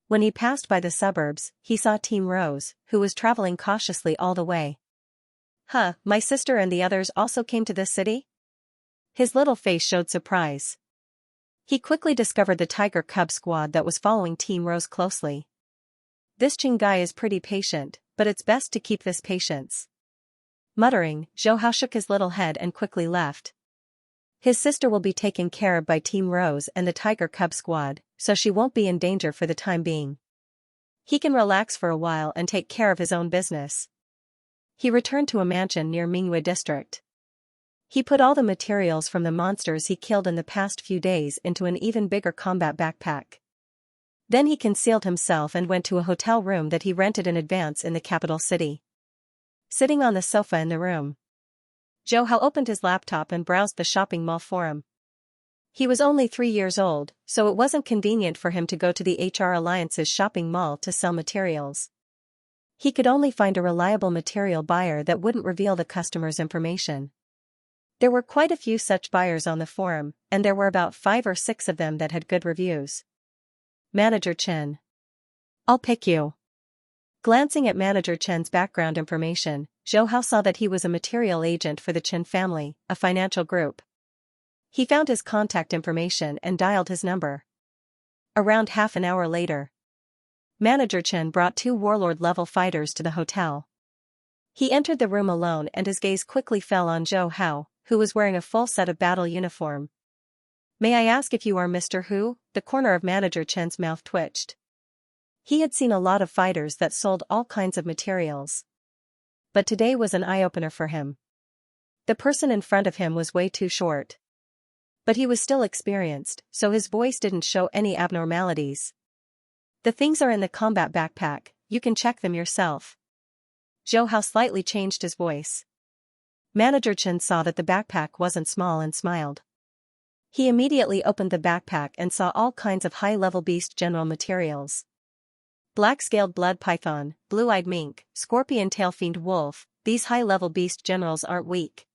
When he passed by the suburbs, he saw Team Rose, who was traveling cautiously all the way. Huh, my sister and the others also came to this city? His little face showed surprise. He quickly discovered the Tiger Cub squad that was following Team Rose closely. This Qing guy is pretty patient, but it's best to keep this patience. Muttering, Zhou Hao shook his little head and quickly left. His sister will be taken care of by Team Rose and the Tiger Cub squad, so she won't be in danger for the time being. He can relax for a while and take care of his own business. He returned to a mansion near Mingyue district. He put all the materials from the monsters he killed in the past few days into an even bigger combat backpack. Then he concealed himself and went to a hotel room that he rented in advance in the capital city. Sitting on the sofa in the room, Zhou Hao opened his laptop and browsed the shopping mall forum. He was only 3 years old, so it wasn't convenient for him to go to the HR Alliance's shopping mall to sell materials. He could only find a reliable material buyer that wouldn't reveal the customer's information. There were quite a few such buyers on the forum, and there were about 5 or 6 of them that had good reviews. Manager Chen. I'll pick you. Glancing at Manager Chen's background information, Zhou Hao saw that he was a material agent for the Chen family, a financial group. He found his contact information and dialed his number. Around half an hour later, Manager Chen brought 2 warlord-level fighters to the hotel. He entered the room alone and his gaze quickly fell on Zhou Hao, who was wearing a full set of battle uniform. May I ask if you are Mr. Hu? The corner of Manager Chen's mouth twitched. He had seen a lot of fighters that sold all kinds of materials. But today was an eye-opener for him. The person in front of him was way too short. But he was still experienced, so his voice didn't show any abnormalities. The things are in the combat backpack, you can check them yourself. Zhou Hao slightly changed his voice. Manager Chen saw that the backpack wasn't small and smiled. He immediately opened the backpack and saw all kinds of high-level beast general materials. Black-scaled blood python, blue-eyed mink, scorpion tail fiend wolf, these high-level beast generals aren't weak.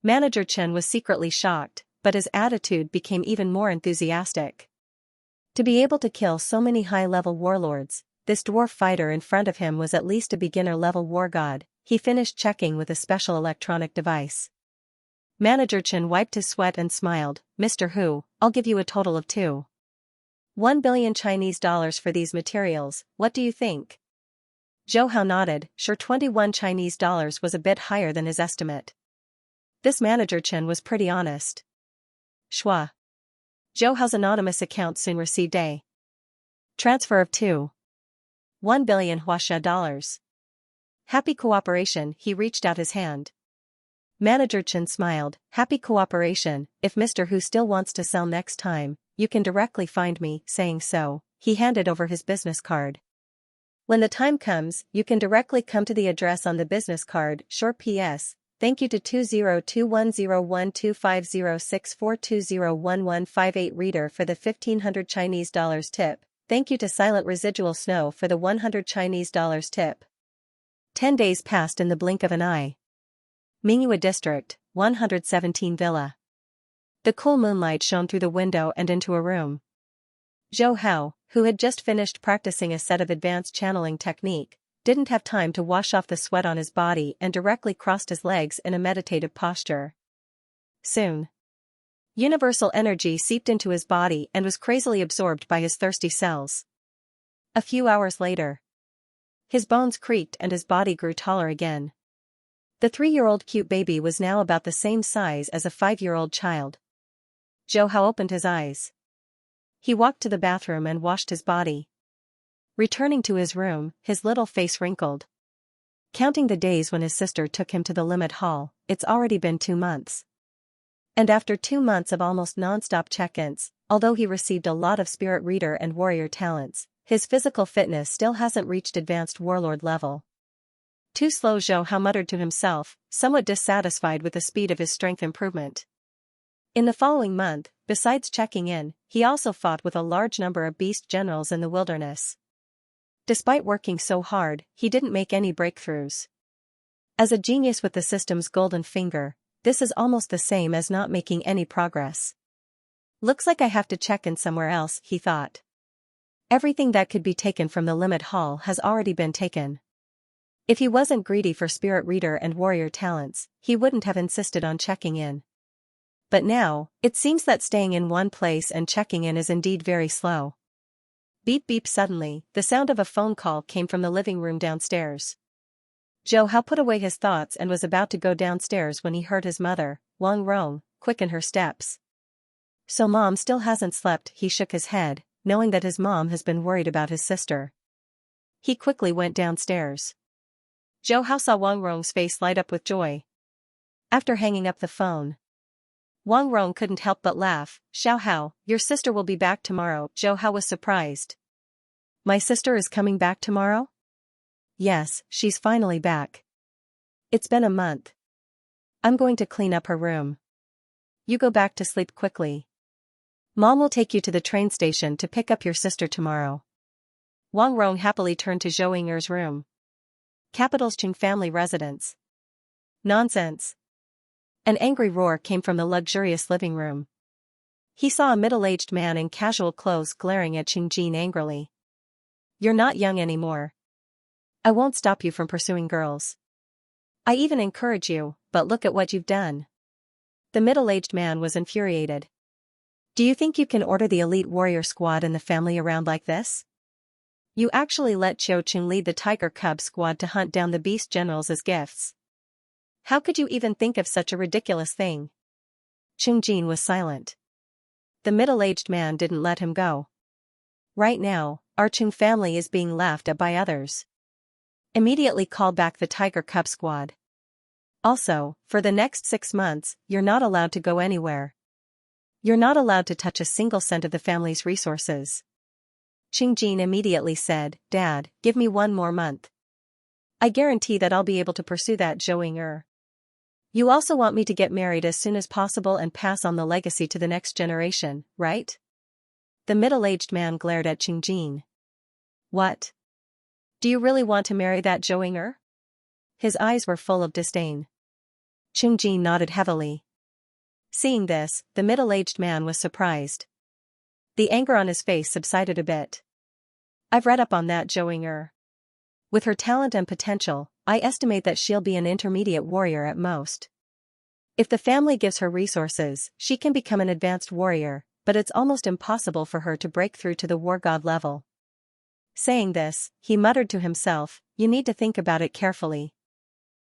Manager Chen was secretly shocked, but his attitude became even more enthusiastic. To be able to kill so many high-level warlords, this dwarf fighter in front of him was at least a beginner-level war god. He finished checking with a special electronic device. Manager Chen wiped his sweat and smiled. Mr. Hu, I'll give you a total of 1 billion Chinese dollars for these materials, what do you think? Zhou Hao nodded, sure. 21 Chinese dollars was a bit higher than his estimate. This Manager Chen was pretty honest. Shua. Zhou Hao's anonymous account soon received a transfer of 1 billion Huaxia dollars. Happy cooperation, he reached out his hand. Manager Chen smiled. Happy cooperation, if Mr. Hu still wants to sell next time, you can directly find me. Saying so, he handed over his business card. When the time comes, you can directly come to the address on the business card. Short PS. Thank you to 2021050642011158 reader for the 1500 Chinese dollars tip. Thank you to Silent Residual Snow for the 100 Chinese dollars tip. 10 days passed in the blink of an eye. Mingyue District, 117 Villa. The cool moonlight shone through the window and into a room. Zhou Hao, who had just finished practicing a set of advanced channeling technique, didn't have time to wash off the sweat on his body and directly crossed his legs in a meditative posture. Soon, universal energy seeped into his body and was crazily absorbed by his thirsty cells. A few hours later, his bones creaked and his body grew taller again. The 3-year-old cute baby was now about the same size as a 5-year-old child. Zhou Hao opened his eyes. He walked to the bathroom and washed his body. Returning to his room, his little face wrinkled. Counting the days when his sister took him to the limit hall, it's already been 2 months. And after 2 months of almost non-stop check-ins, although he received a lot of spirit reader and warrior talents, his physical fitness still hasn't reached advanced warlord level. Too slow, Zhou Hao muttered to himself, somewhat dissatisfied with the speed of his strength improvement. In the following month, besides checking in, he also fought with a large number of beast generals in the wilderness. Despite working so hard, he didn't make any breakthroughs. As a genius with the system's golden finger, this is almost the same as not making any progress. Looks like I have to check in somewhere else, he thought. Everything that could be taken from the limit hall has already been taken. If he wasn't greedy for spirit reader and warrior talents, he wouldn't have insisted on checking in. But now, it seems that staying in one place and checking in is indeed very slow. Beep beep. Suddenly, the sound of a phone call came from the living room downstairs. Zhou Hao put away his thoughts and was about to go downstairs when he heard his mother, Wang Rong, quicken her steps. So Mom still hasn't slept. He shook his head, knowing that his mom has been worried about his sister. He quickly went downstairs. Zhou Hao saw Wang Rong's face light up with joy. After hanging up the phone, Wang Rong couldn't help but laugh. Xiao Hao, your sister will be back tomorrow. Zhou Hao was surprised. My sister is coming back tomorrow? Yes, she's finally back. It's been a month. I'm going to clean up her room. You go back to sleep quickly. Mom will take you to the train station to pick up your sister tomorrow. Wang Rong happily turned to Zhou Ying'er's room. Capital's Qing family residence. Nonsense. An angry roar came from the luxurious living room. He saw a middle-aged man in casual clothes glaring at Qingjin angrily. You're not young anymore. I won't stop you from pursuing girls. I even encourage you, but look at what you've done. The middle-aged man was infuriated. Do you think you can order the elite warrior squad and the family around like this? You actually let Qiu Qing lead the Tiger Cub squad to hunt down the beast generals as gifts. How could you even think of such a ridiculous thing? Qingjin was silent. The middle-aged man didn't let him go. Right now, our Qing family is being laughed at by others. Immediately call back the Tiger Cub squad. Also, for the next 6 months, you're not allowed to go anywhere. You're not allowed to touch a single cent of the family's resources. Qingjin immediately said, Dad, give me 1 more month. I guarantee that I'll be able to pursue that Zhou Ying'er. You also want me to get married as soon as possible and pass on the legacy to the next generation, right? The middle-aged man glared at Qingjin. What? Do you really want to marry that Zhou Ying'er? His eyes were full of disdain. Chungjin nodded heavily. Seeing this, the middle-aged man was surprised. The anger on his face subsided a bit. I've read up on that Zhou. With her talent and potential, I estimate that she'll be an intermediate warrior at most. If the family gives her resources, she can become an advanced warrior, but it's almost impossible for her to break through to the war god level. Saying this, he muttered to himself, you need to think about it carefully.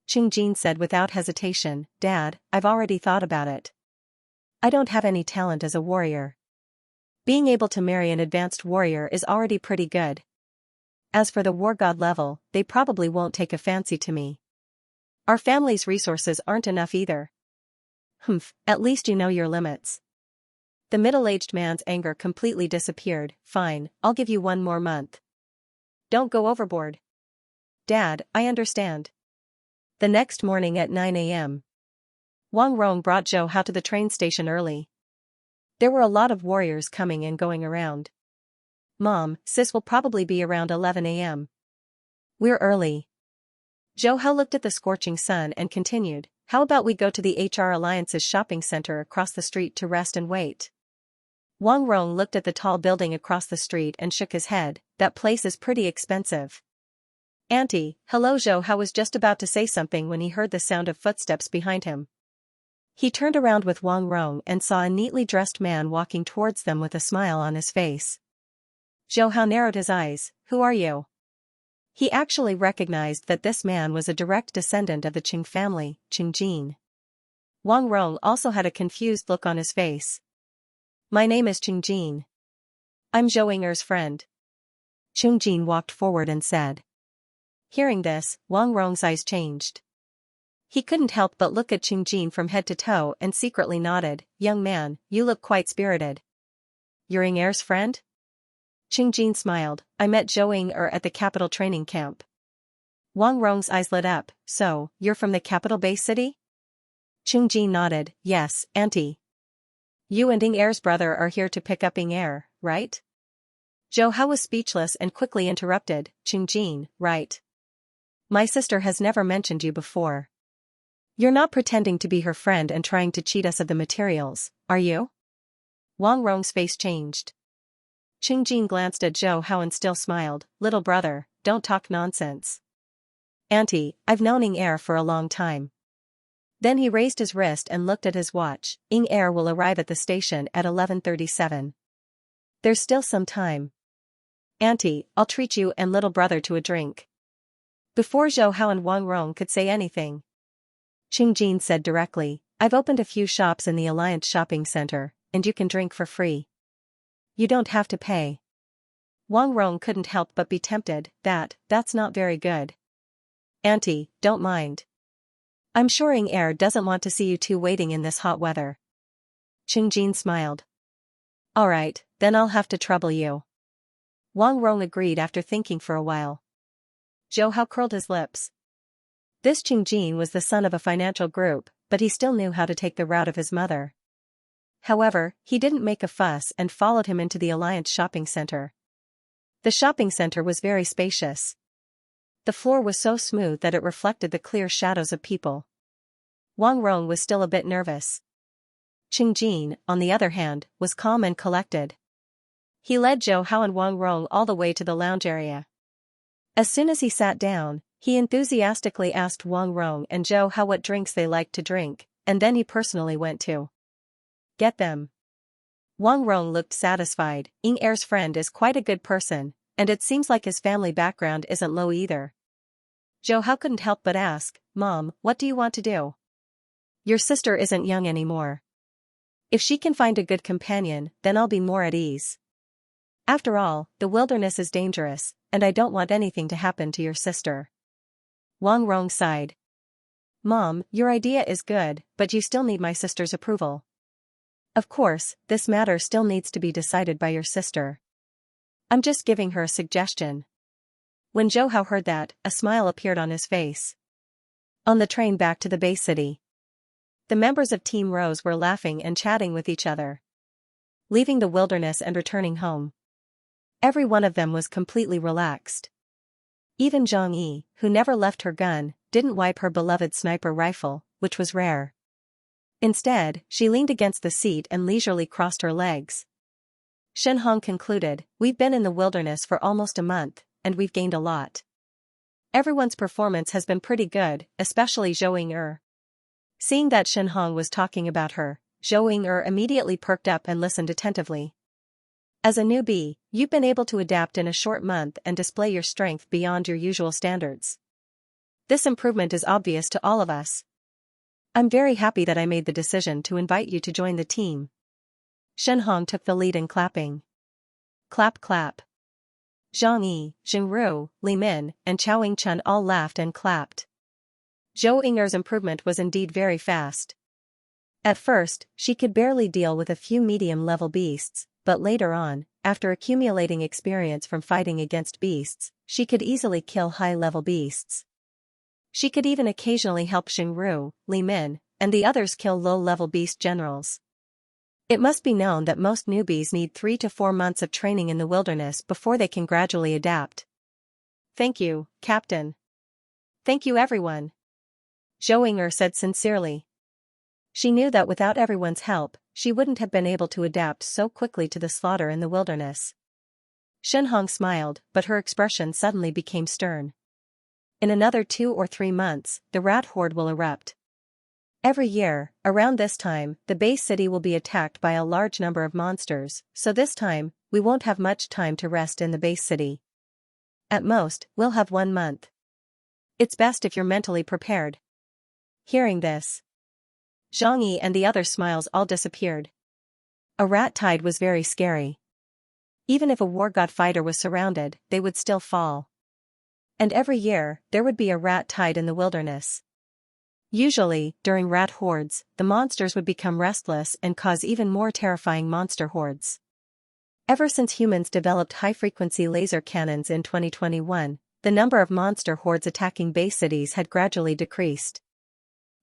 Chungjin said without hesitation, Dad, I've already thought about it. I don't have any talent as a warrior. Being able to marry an advanced warrior is already pretty good. As for the war god level, they probably won't take a fancy to me. Our family's resources aren't enough either. Humph, at least you know your limits. The middle-aged man's anger completely disappeared. Fine, I'll give you 1 more month. Don't go overboard. Dad, I understand. The next morning at 9 a.m. Wang Rong brought Zhou Hao to the train station early. There were a lot of warriors coming and going around. Mom, sis will probably be around 11 a.m. We're early. Zhou Hao looked at the scorching sun and continued, how about we go to the HR Alliance's shopping center across the street to rest and wait? Wang Rong looked at the tall building across the street and shook his head, that place is pretty expensive. Auntie, hello. Zhou Hao was just about to say something when he heard the sound of footsteps behind him. He turned around with Wang Rong and saw a neatly dressed man walking towards them with a smile on his face. Zhou Hao narrowed his eyes, who are you? He actually recognized that this man was a direct descendant of the Qing family, Chungjin. Wang Rong also had a confused look on his face. My name is Chungjin. I'm Zhou friend. Chungjin walked forward and said. Hearing this, Wang Rong's eyes changed. He couldn't help but look at Chungjin from head to toe and secretly nodded, young man, you look quite spirited. You're Ying'er's friend? Chungjin smiled, I met Zhou Ying'er at the capital training camp. Wang Rong's eyes lit up, so, you're from the capital base city? Chungjin nodded, yes, auntie. You and Ying'er's brother are here to pick up Ying'er, right? Zhou Hao was speechless and quickly interrupted, Chungjin, right. My sister has never mentioned you before. You're not pretending to be her friend and trying to cheat us of the materials, are you? Wang Rong's face changed. Chungjin glanced at Zhou Hao and still smiled, little brother, don't talk nonsense. Auntie, I've known Ying'er for a long time. Then he raised his wrist and looked at his watch, Ying'er will arrive at the station at 11:37. There's still some time. Auntie, I'll treat you and little brother to a drink. Before Zhou Hao and Wang Rong could say anything, Chungjin said directly, I've opened a few shops in the Alliance shopping center, and you can drink for free. You don't have to pay. Wang Rong couldn't help but be tempted, that's not very good. Auntie, don't mind. I'm sure Ying'er doesn't want to see you two waiting in this hot weather. Chungjin smiled. Alright, then I'll have to trouble you. Wang Rong agreed after thinking for a while. Zhou Hao curled his lips. This Chungjin was the son of a financial group, but he still knew how to take the route of his mother. However, he didn't make a fuss and followed him into the Alliance shopping center. The shopping center was very spacious. The floor was so smooth that it reflected the clear shadows of people. Wang Rong was still a bit nervous. Chungjin, on the other hand, was calm and collected. He led Zhou Hao and Wang Rong all the way to the lounge area. As soon as he sat down, he enthusiastically asked Wang Rong and Zhou Hao what drinks they liked to drink, and then he personally went to get them. Wang Rong looked satisfied, Ying'er's friend is quite a good person, and it seems like his family background isn't low either. Zhou Hao couldn't help but ask, Mom, what do you want to do? Your sister isn't young anymore. If she can find a good companion, then I'll be more at ease. After all, the wilderness is dangerous, and I don't want anything to happen to your sister. Wang Rong sighed. Mom, your idea is good, but you still need my sister's approval. Of course, this matter still needs to be decided by your sister. I'm just giving her a suggestion. When Zhou Hao heard that, a smile appeared on his face. On the train back to the Bay City, the members of Team Rose were laughing and chatting with each other. Leaving the wilderness and returning home, every one of them was completely relaxed. Even Zhang Yi, who never left her gun, didn't wipe her beloved sniper rifle, which was rare. Instead, she leaned against the seat and leisurely crossed her legs. Xianxia concluded, "We've been in the wilderness for almost a month, and we've gained a lot. Everyone's performance has been pretty good, especially Zhou Ying'er." Seeing that Xianxia was talking about her, Zhou Ying'er immediately perked up and listened attentively. "As a newbie, you've been able to adapt in a short month and display your strength beyond your usual standards. This improvement is obvious to all of us. I'm very happy that I made the decision to invite you to join the team." Xianxia took the lead in clapping. Clap clap. Zhang Yi, Xingru, Li Min, and Chao Yingchen all laughed and clapped. Zhou Ying'er's improvement was indeed very fast. At first, she could barely deal with a few medium-level beasts, but later on, after accumulating experience from fighting against beasts, she could easily kill high-level beasts. She could even occasionally help Xingru, Li Min, and the others kill low-level beast generals. It must be known that most newbies need 3 to 4 months of training in the wilderness before they can gradually adapt. "Thank you, Captain. Thank you everyone," Zhou Ying'er said sincerely. She knew that without everyone's help, she wouldn't have been able to adapt so quickly to the slaughter in the wilderness. Xianxia smiled, but her expression suddenly became stern. "In another 2 or 3 months, the rat horde will erupt. Every year, around this time, the base city will be attacked by a large number of monsters, so this time, we won't have much time to rest in the base city. At most, we'll have 1 month. It's best if you're mentally prepared." Hearing this, Zhang Yi and the other smiles all disappeared. A rat tide was very scary. Even if a war god fighter was surrounded, they would still fall. And every year, there would be a rat tide in the wilderness. Usually, during rat hordes, the monsters would become restless and cause even more terrifying monster hordes. Ever since humans developed high-frequency laser cannons in 2021, the number of monster hordes attacking base cities had gradually decreased.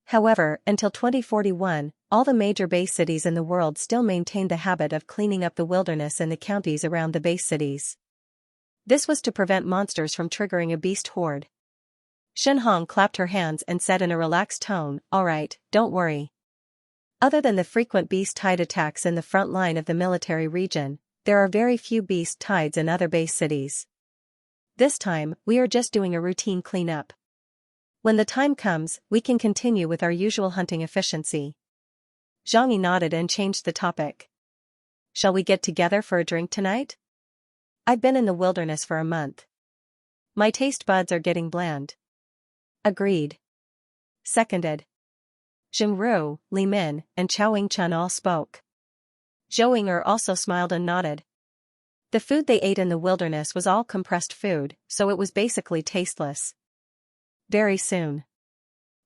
However, until 2041, all the major base cities in the world still maintained the habit of cleaning up the wilderness in the counties around the base cities. This was to prevent monsters from triggering a beast horde. Xianxia clapped her hands and said in a relaxed tone, "All right, don't worry. Other than the frequent beast tide attacks in the front line of the military region, there are very few beast tides in other base cities. This time, we are just doing a routine cleanup. When the time comes, we can continue with our usual hunting efficiency." Zhang Yi nodded and changed the topic. "Shall we get together for a drink tonight? I've been in the wilderness for a month. My taste buds are getting bland." "Agreed." Seconded. Xingru, Li Min, and Chao Yingchen all spoke. Zhou Ying'er also smiled and nodded. The food they ate in the wilderness was all compressed food, so it was basically tasteless. Very soon,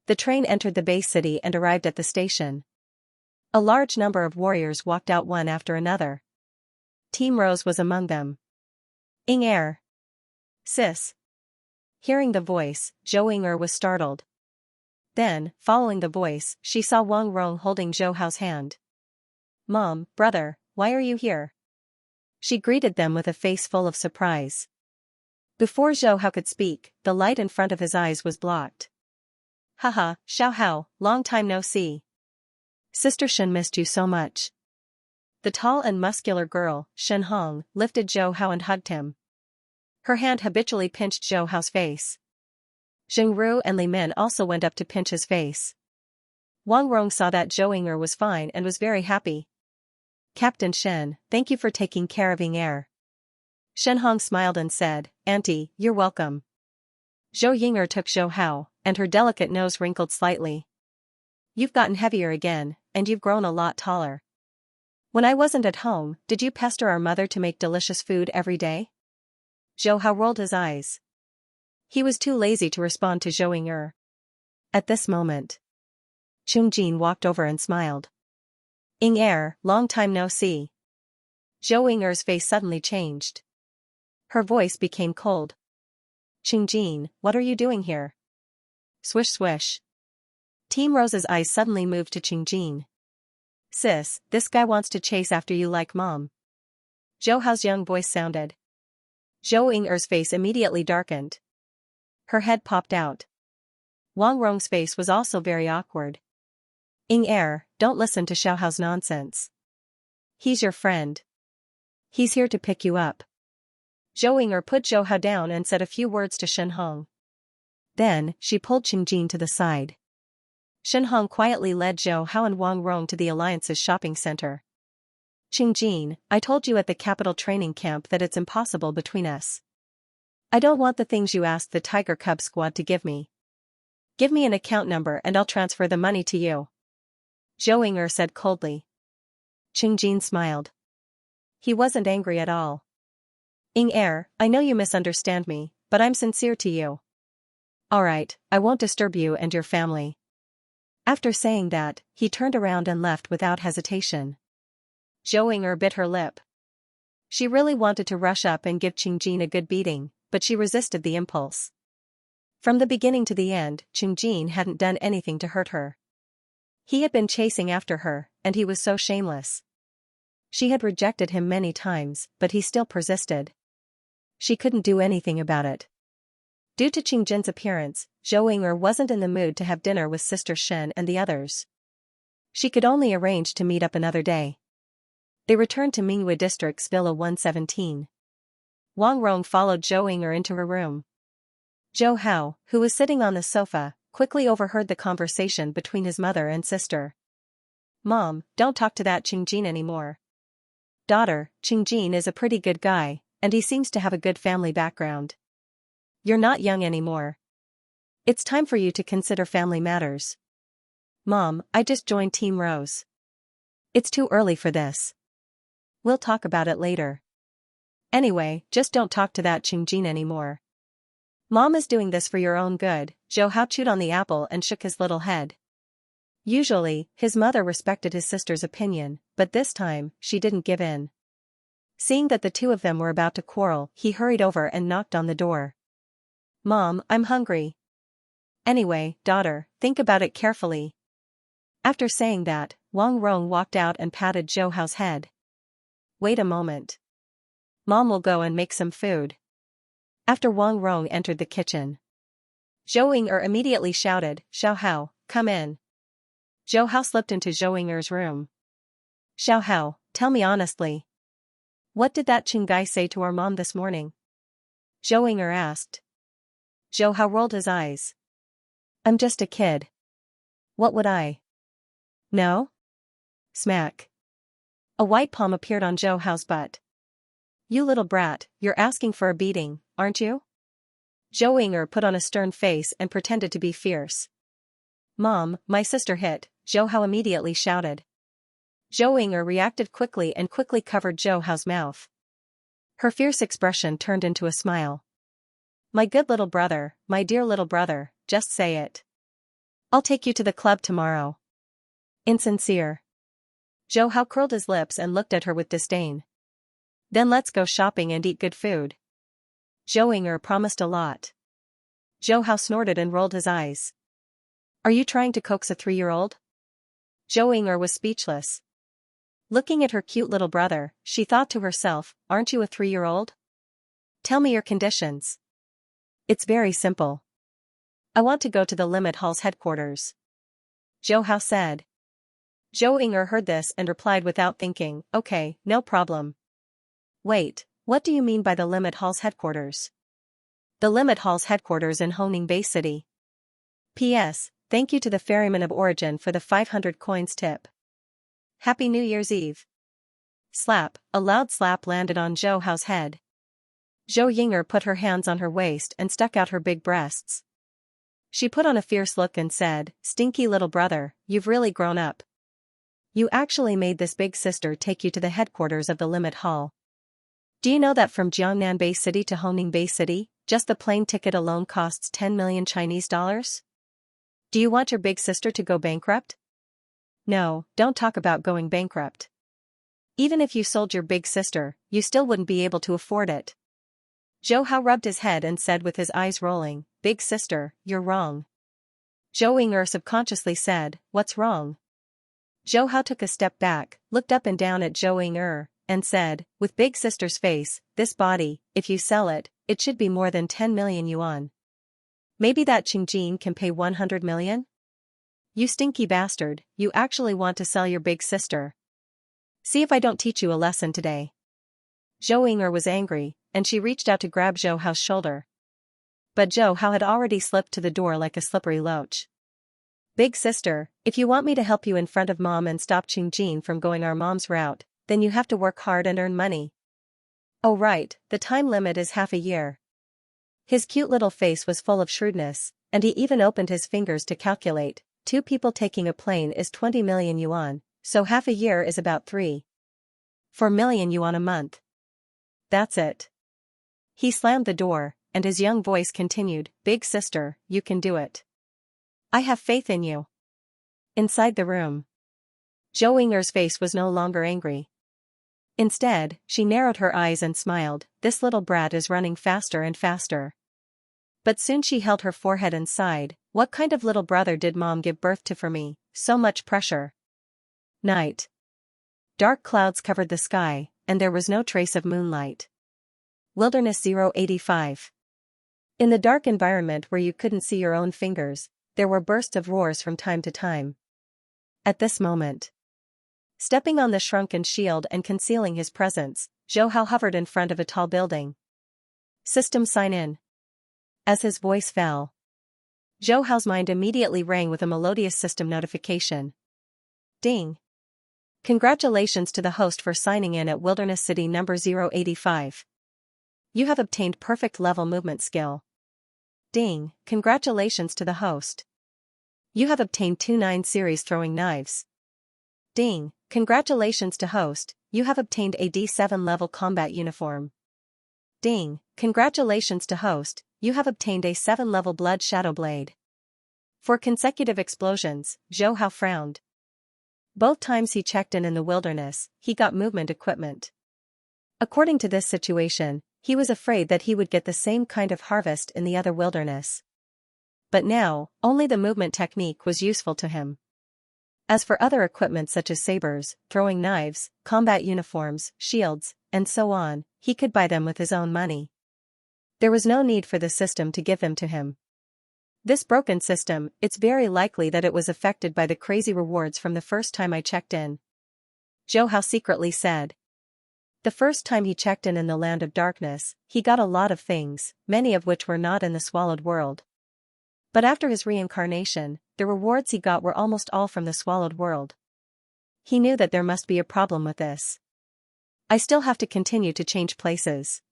the train entered the base city and arrived at the station. A large number of warriors walked out one after another. Team Rose was among them. "Ying'er. Sis." Hearing the voice, Zhou Ying'er was startled. Then, following the voice, she saw Wang Rong holding Zhou Hao's hand. "Mom, brother, why are you here?" She greeted them with a face full of surprise. Before Zhou Hao could speak, the light in front of his eyes was blocked. "Haha, Xiao Hao, long time no see. Sister Shen missed you so much." The tall and muscular girl, Xianxia, lifted Zhou Hao and hugged him. Her hand habitually pinched Zhou Hao's face. Xingru and Li Min also went up to pinch his face. Wang Rong saw that Zhou Ying'er was fine and was very happy. "Captain Shen, thank you for taking care of Ying'er." Xianxia smiled and said, "Auntie, you're welcome." Zhou Ying'er took Zhou Hao, and her delicate nose wrinkled slightly. "You've gotten heavier again, and you've grown a lot taller. When I wasn't at home, did you pester our mother to make delicious food every day?" Zhou Hao rolled his eyes. He was too lazy to respond to Zhou Ying'er. At this moment, Chun Jin walked over and smiled. "Ying'er, long time no see." Zhou Ying'er's face suddenly changed. Her voice became cold. "Chun Jin, what are you doing here?" Swish swish. Team Rose's eyes suddenly moved to Chun Jin. "Sis, this guy wants to chase after you like mom." Zhou Hao's young voice sounded. Zhou Ying'er's face immediately darkened. Her head popped out. Wang Rong's face was also very awkward. Don't listen to Xiaohao's nonsense. He's your friend. He's here to pick you up. Zhou Ying'er put Zhou Hao down and said a few words to Shen Hong. Then, she pulled Qingjin to the side. Shen Hong quietly led Zhou Hao and Wang Rong to the Alliance's shopping center. Qingjin, I told you at the capital training camp that it's impossible between us. I don't want the things you asked the Tiger Cub squad to give me. Give me an account number and I'll transfer the money to you. Zhou Ying'er said coldly. Qingjin smiled. He wasn't angry at all. I know you misunderstand me, but I'm sincere to you. Alright, I won't disturb you and your family. After saying that, he turned around and left without hesitation. Zhou Ying'er bit her lip. She really wanted to rush up and give Qingjin a good beating, but she resisted the impulse. From the beginning to the end, Qingjin hadn't done anything to hurt her. He had been chasing after her, and he was so shameless. She had rejected him many times, but he still persisted. She couldn't do anything about it. Due to Qingjin's appearance, Zhou Ying'er wasn't in the mood to have dinner with Sister Shen and the others. She could only arrange to meet up another day. They returned to Mingyue District's Villa 117. Wang Rong followed Zhou Ying'er into her room. Zhou Hao, who was sitting on the sofa, quickly overheard the conversation between his mother and sister. Mom, don't talk to that Qingjin anymore. Daughter, Qingjin is a pretty good guy, and he seems to have a good family background. You're not young anymore. It's time for you to consider family matters. Mom, I just joined Team Rose. It's too early for this. We'll talk about it later. Anyway, just don't talk to that Qingjin anymore. Mom is doing this for your own good. Zhou Hao chewed on the apple and shook his little head. Usually, his mother respected his sister's opinion, but this time, she didn't give in. Seeing that the two of them were about to quarrel, he hurried over and knocked on the door. Mom, I'm hungry. Anyway, daughter, think about it carefully. After saying that, Wang Rong walked out and patted Zhou Hao's head. Wait a moment. Mom will go and make some food. After Wang Rong entered the kitchen, Zhou Ying'er immediately shouted, Xiao Hao, come in. Zhou Hao slipped into Zhou Ying'er's room. Xiao Hao, tell me honestly. What did that Qingai say to our mom this morning? Zhou Ying'er asked. Zhou Hao rolled his eyes. I'm just a kid. What would I? No? Smack. A white palm appeared on Zhou Hao's butt. You little brat, you're asking for a beating, aren't you? Zhou Ying'er put on a stern face and pretended to be fierce. Mom, my sister hit, Zhou Hao immediately shouted. Zhou Ying'er reacted quickly and quickly covered Zhou Hao's mouth. Her fierce expression turned into a smile. My good little brother, my dear little brother, just say it. I'll take you to the club tomorrow. Insincere. Zhou Hao curled his lips and looked at her with disdain. Then let's go shopping and eat good food. Zhou Ying'er promised a lot. Zhou Hao snorted and rolled his eyes. Are you trying to coax a 3-year-old? Zhou Ying'er was speechless. Looking at her cute little brother, she thought to herself, aren't you a 3-year-old? Tell me your conditions. It's very simple. I want to go to the Limit Hall's headquarters. Zhou Hao said. Zhou Ying'er heard this and replied without thinking, okay, no problem. Wait, what do you mean by the Limit Hall's headquarters? The Limit Hall's headquarters in Honing Bay City. P.S. Thank you to the Ferryman of Origin for the 500 coins tip. Happy New Year's Eve. Slap, a loud slap landed on Zhou Hao's head. Zhou Ying'er put her hands on her waist and stuck out her big breasts. She put on a fierce look and said, stinky little brother, you've really grown up. You actually made this big sister take you to the headquarters of the Limit Hall. Do you know that from Jiangnan Bay City to Honing Bay City, just the plane ticket alone costs 10 million Chinese dollars? Do you want your big sister to go bankrupt? No, don't talk about going bankrupt. Even if you sold your big sister, you still wouldn't be able to afford it. Zhou Hao rubbed his head and said with his eyes rolling, big sister, you're wrong. Zhou Ying'er subconsciously said, what's wrong? Zhou Hao took a step back, looked up and down at Zhou Ying'er, and said, with big sister's face, this body, if you sell it, it should be more than 10 million yuan. Maybe that Qingjin can pay 100 million? You stinky bastard, you actually want to sell your big sister. See if I don't teach you a lesson today. Zhou Ying'er was angry, and she reached out to grab Zhou Hao's shoulder. But Zhou Hao had already slipped to the door like a slippery loach. Big sister, if you want me to help you in front of mom and stop Qingjin from going our mom's route, then you have to work hard and earn money. Oh right, the time limit is half a year. His cute little face was full of shrewdness, and he even opened his fingers to calculate. 2 people taking a plane is 20 million yuan, so half a year is about 3.4 million yuan a month. That's it. He slammed the door, and his young voice continued, Big sister, you can do it. I have faith in you. Inside the room, Zhou Ying'er's face was no longer angry. Instead, she narrowed her eyes and smiled, this little brat is running faster and faster. But soon she held her forehead and sighed, what kind of little brother did mom give birth to for me, so much pressure. Night. Dark clouds covered the sky, and there was no trace of moonlight. Wilderness 085. In the dark environment where you couldn't see your own fingers, there were bursts of roars from time to time. At this moment, stepping on the shrunken shield and concealing his presence, Zhou Hao hovered in front of a tall building. System sign in. As his voice fell, Zhou Hao's mind immediately rang with a melodious system notification. Ding! Congratulations to the host for signing in at Wilderness City number 085. You have obtained perfect level movement skill. Ding! Congratulations to the host. You have obtained 2-9 series throwing knives. Ding! Congratulations to host, you have obtained a D7 level combat uniform. Ding! Congratulations to host, you have obtained a 7 level blood shadow blade. For consecutive explosions, Zhou Hao frowned. Both times he checked in the wilderness, he got movement equipment. According to this situation, he was afraid that he would get the same kind of harvest in the other wilderness. But now, only the movement technique was useful to him. As for other equipment such as sabers, throwing knives, combat uniforms, shields, and so on, he could buy them with his own money. There was no need for the system to give them to him. This broken system, it's very likely that it was affected by the crazy rewards from the first time I checked in. Zhou Hao secretly said. The first time he checked in the land of darkness, he got a lot of things, many of which were not in the swallowed world. But after his reincarnation, the rewards he got were almost all from the swallowed world. He knew that there must be a problem with this. I still have to continue to change places.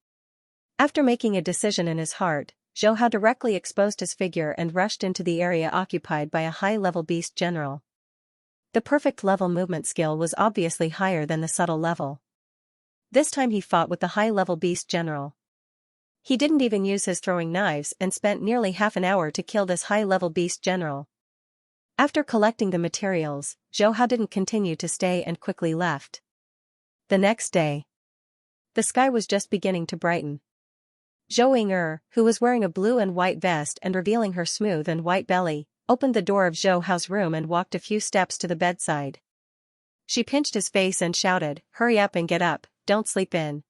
After making a decision in his heart, Zhou Hao directly exposed his figure and rushed into the area occupied by a high-level beast general. The perfect level movement skill was obviously higher than the subtle level. This time he fought with the high-level beast general. He didn't even use his throwing knives and spent nearly half an hour to kill this high-level beast general. After collecting the materials, Zhou Hao didn't continue to stay and quickly left. The next day, the sky was just beginning to brighten. Zhou Ying'er, who was wearing a blue and white vest and revealing her smooth and white belly, opened the door of Zhou Hao's room and walked a few steps to the bedside. She pinched his face and shouted, "Hurry up and get up, don't sleep in.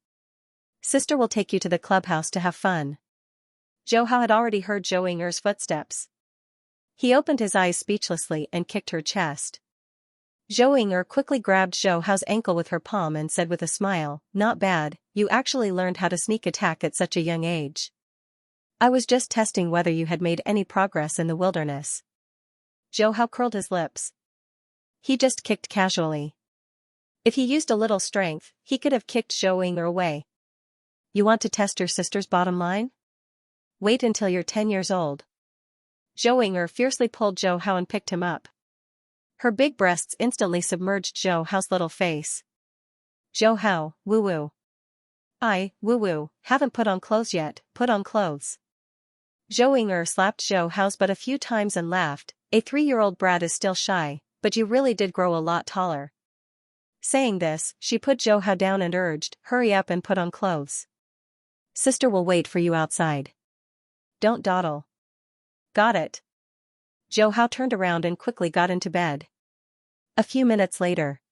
Sister will take you to the clubhouse to have fun." Zhou Hao had already heard Zhou Ying'er's footsteps. He opened his eyes speechlessly and kicked her chest. Zhou Ying'er quickly grabbed Zhou Hao's ankle with her palm and said with a smile, "Not bad, you actually learned how to sneak attack at such a young age. I was just testing whether you had made any progress in the wilderness." Zhou Hao curled his lips. He just kicked casually. If he used a little strength, he could have kicked Zhou Ying'er away. You want to test your sister's bottom line? Wait until you're 10 years old. Zhou Ying'er fiercely pulled Zhou Hao and picked him up. Her big breasts instantly submerged Zhou Hao's little face. Zhou Hao, woo-woo. Woo-woo, haven't put on clothes yet, put on clothes. Zhou Ying'er slapped Zhou Hao's butt a few times and laughed, a 3-year-old brat is still shy, but you really did grow a lot taller. Saying this, she put Zhou Hao down and urged, hurry up and put on clothes. Sister will wait for you outside. Don't dawdle. Got it. Zhou Hao turned around and quickly got into bed. A few minutes later.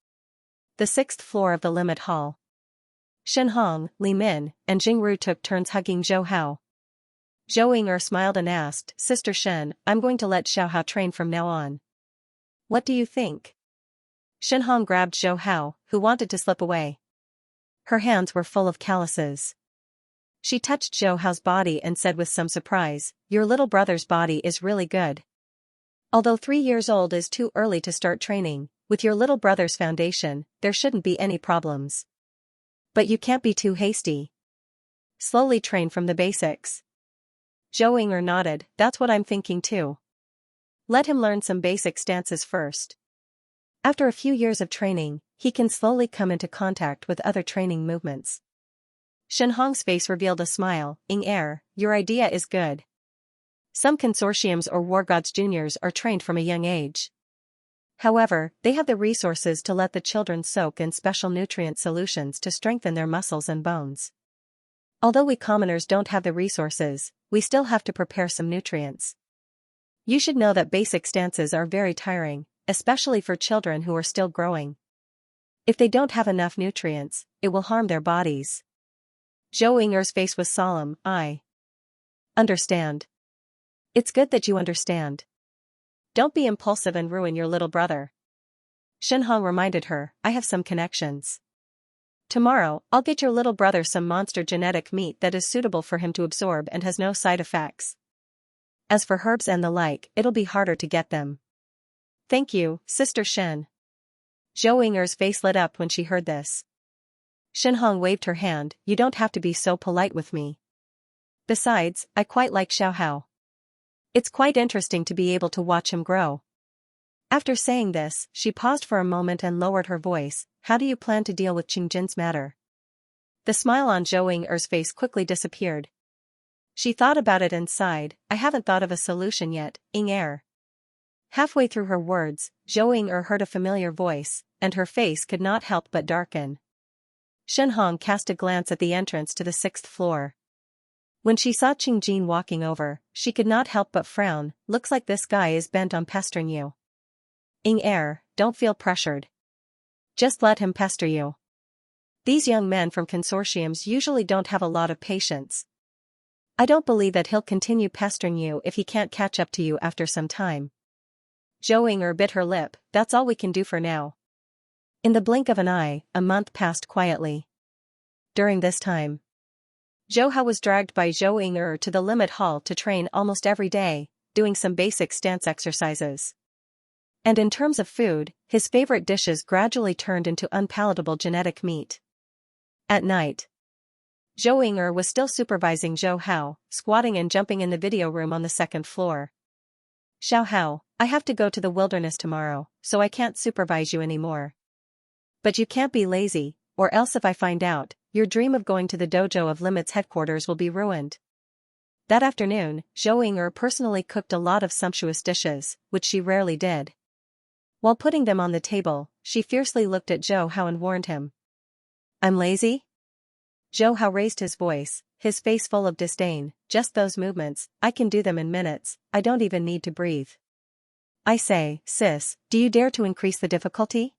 The 6th floor of the limit hall. Shen Hong, Li Min, and Jing Ru took turns hugging Zhou Hao. Zhou Ying'er smiled and asked, Sister Shen, I'm going to let Xiaohao train from now on. What do you think? Shenhong grabbed Zhou Hao, who wanted to slip away. Her hands were full of calluses. She touched Zhou Hao's body and said with some surprise, your little brother's body is really good. Although 3 years old is too early to start training, with your little brother's foundation, there shouldn't be any problems. But you can't be too hasty. Slowly train from the basics. Zhou Ying'er nodded, that's what I'm thinking too. Let him learn some basic stances first. After a few years of training, he can slowly come into contact with other training movements. Shenhong's face revealed a smile, Ying'er, your idea is good. Some consortiums or war gods juniors are trained from a young age. However, they have the resources to let the children soak in special nutrient solutions to strengthen their muscles and bones. Although we commoners don't have the resources, we still have to prepare some nutrients. You should know that basic stances are very tiring, especially for children who are still growing. If they don't have enough nutrients, it will harm their bodies. Zhou Ying'er's face was solemn, I understand. It's good that you understand. Don't be impulsive and ruin your little brother. Shenhong reminded her, I have some connections. Tomorrow, I'll get your little brother some monster genetic meat that is suitable for him to absorb and has no side effects. As for herbs and the like, it'll be harder to get them. Thank you, Sister Shen. Zhou Ying'er's face lit up when she heard this. Shenhong waved her hand, you don't have to be so polite with me. Besides, I quite like Xiaohao. It's quite interesting to be able to watch him grow. After saying this, she paused for a moment and lowered her voice, how do you plan to deal with Qingjin's matter? The smile on Zhou Ying'er's face quickly disappeared. She thought about it and sighed, I haven't thought of a solution yet, Ying'er. Halfway through her words, Zhou Ying'er heard a familiar voice, and her face could not help but darken. Shenhong cast a glance at the entrance to the 6th floor. When she saw Qingjin walking over, she could not help but frown, looks like this guy is bent on pestering you. Ying'er, don't feel pressured. Just let him pester you. These young men from consortiums usually don't have a lot of patience. I don't believe that he'll continue pestering you if he can't catch up to you after some time. Zhou Ying'er bit her lip, that's all we can do for now. In the blink of an eye, a month passed quietly. During this time, Zhou Hao was dragged by Zhou Ying'er to the limit hall to train almost every day, doing some basic stance exercises. And in terms of food, his favorite dishes gradually turned into unpalatable genetic meat. At night, Zhou Ying'er was still supervising Zhou Hao, squatting and jumping in the video room on the 2nd floor. Xiaohao, I have to go to the wilderness tomorrow, so I can't supervise you anymore. But you can't be lazy, or else if I find out, your dream of going to the dojo of Limit's headquarters will be ruined. That afternoon, Zhou Ying'er personally cooked a lot of sumptuous dishes, which she rarely did. While putting them on the table, she fiercely looked at Zhou Hao and warned him. I'm lazy? Zhou Hao raised his voice, his face full of disdain, just those movements, I can do them in minutes, I don't even need to breathe. I say, sis, do you dare to increase the difficulty?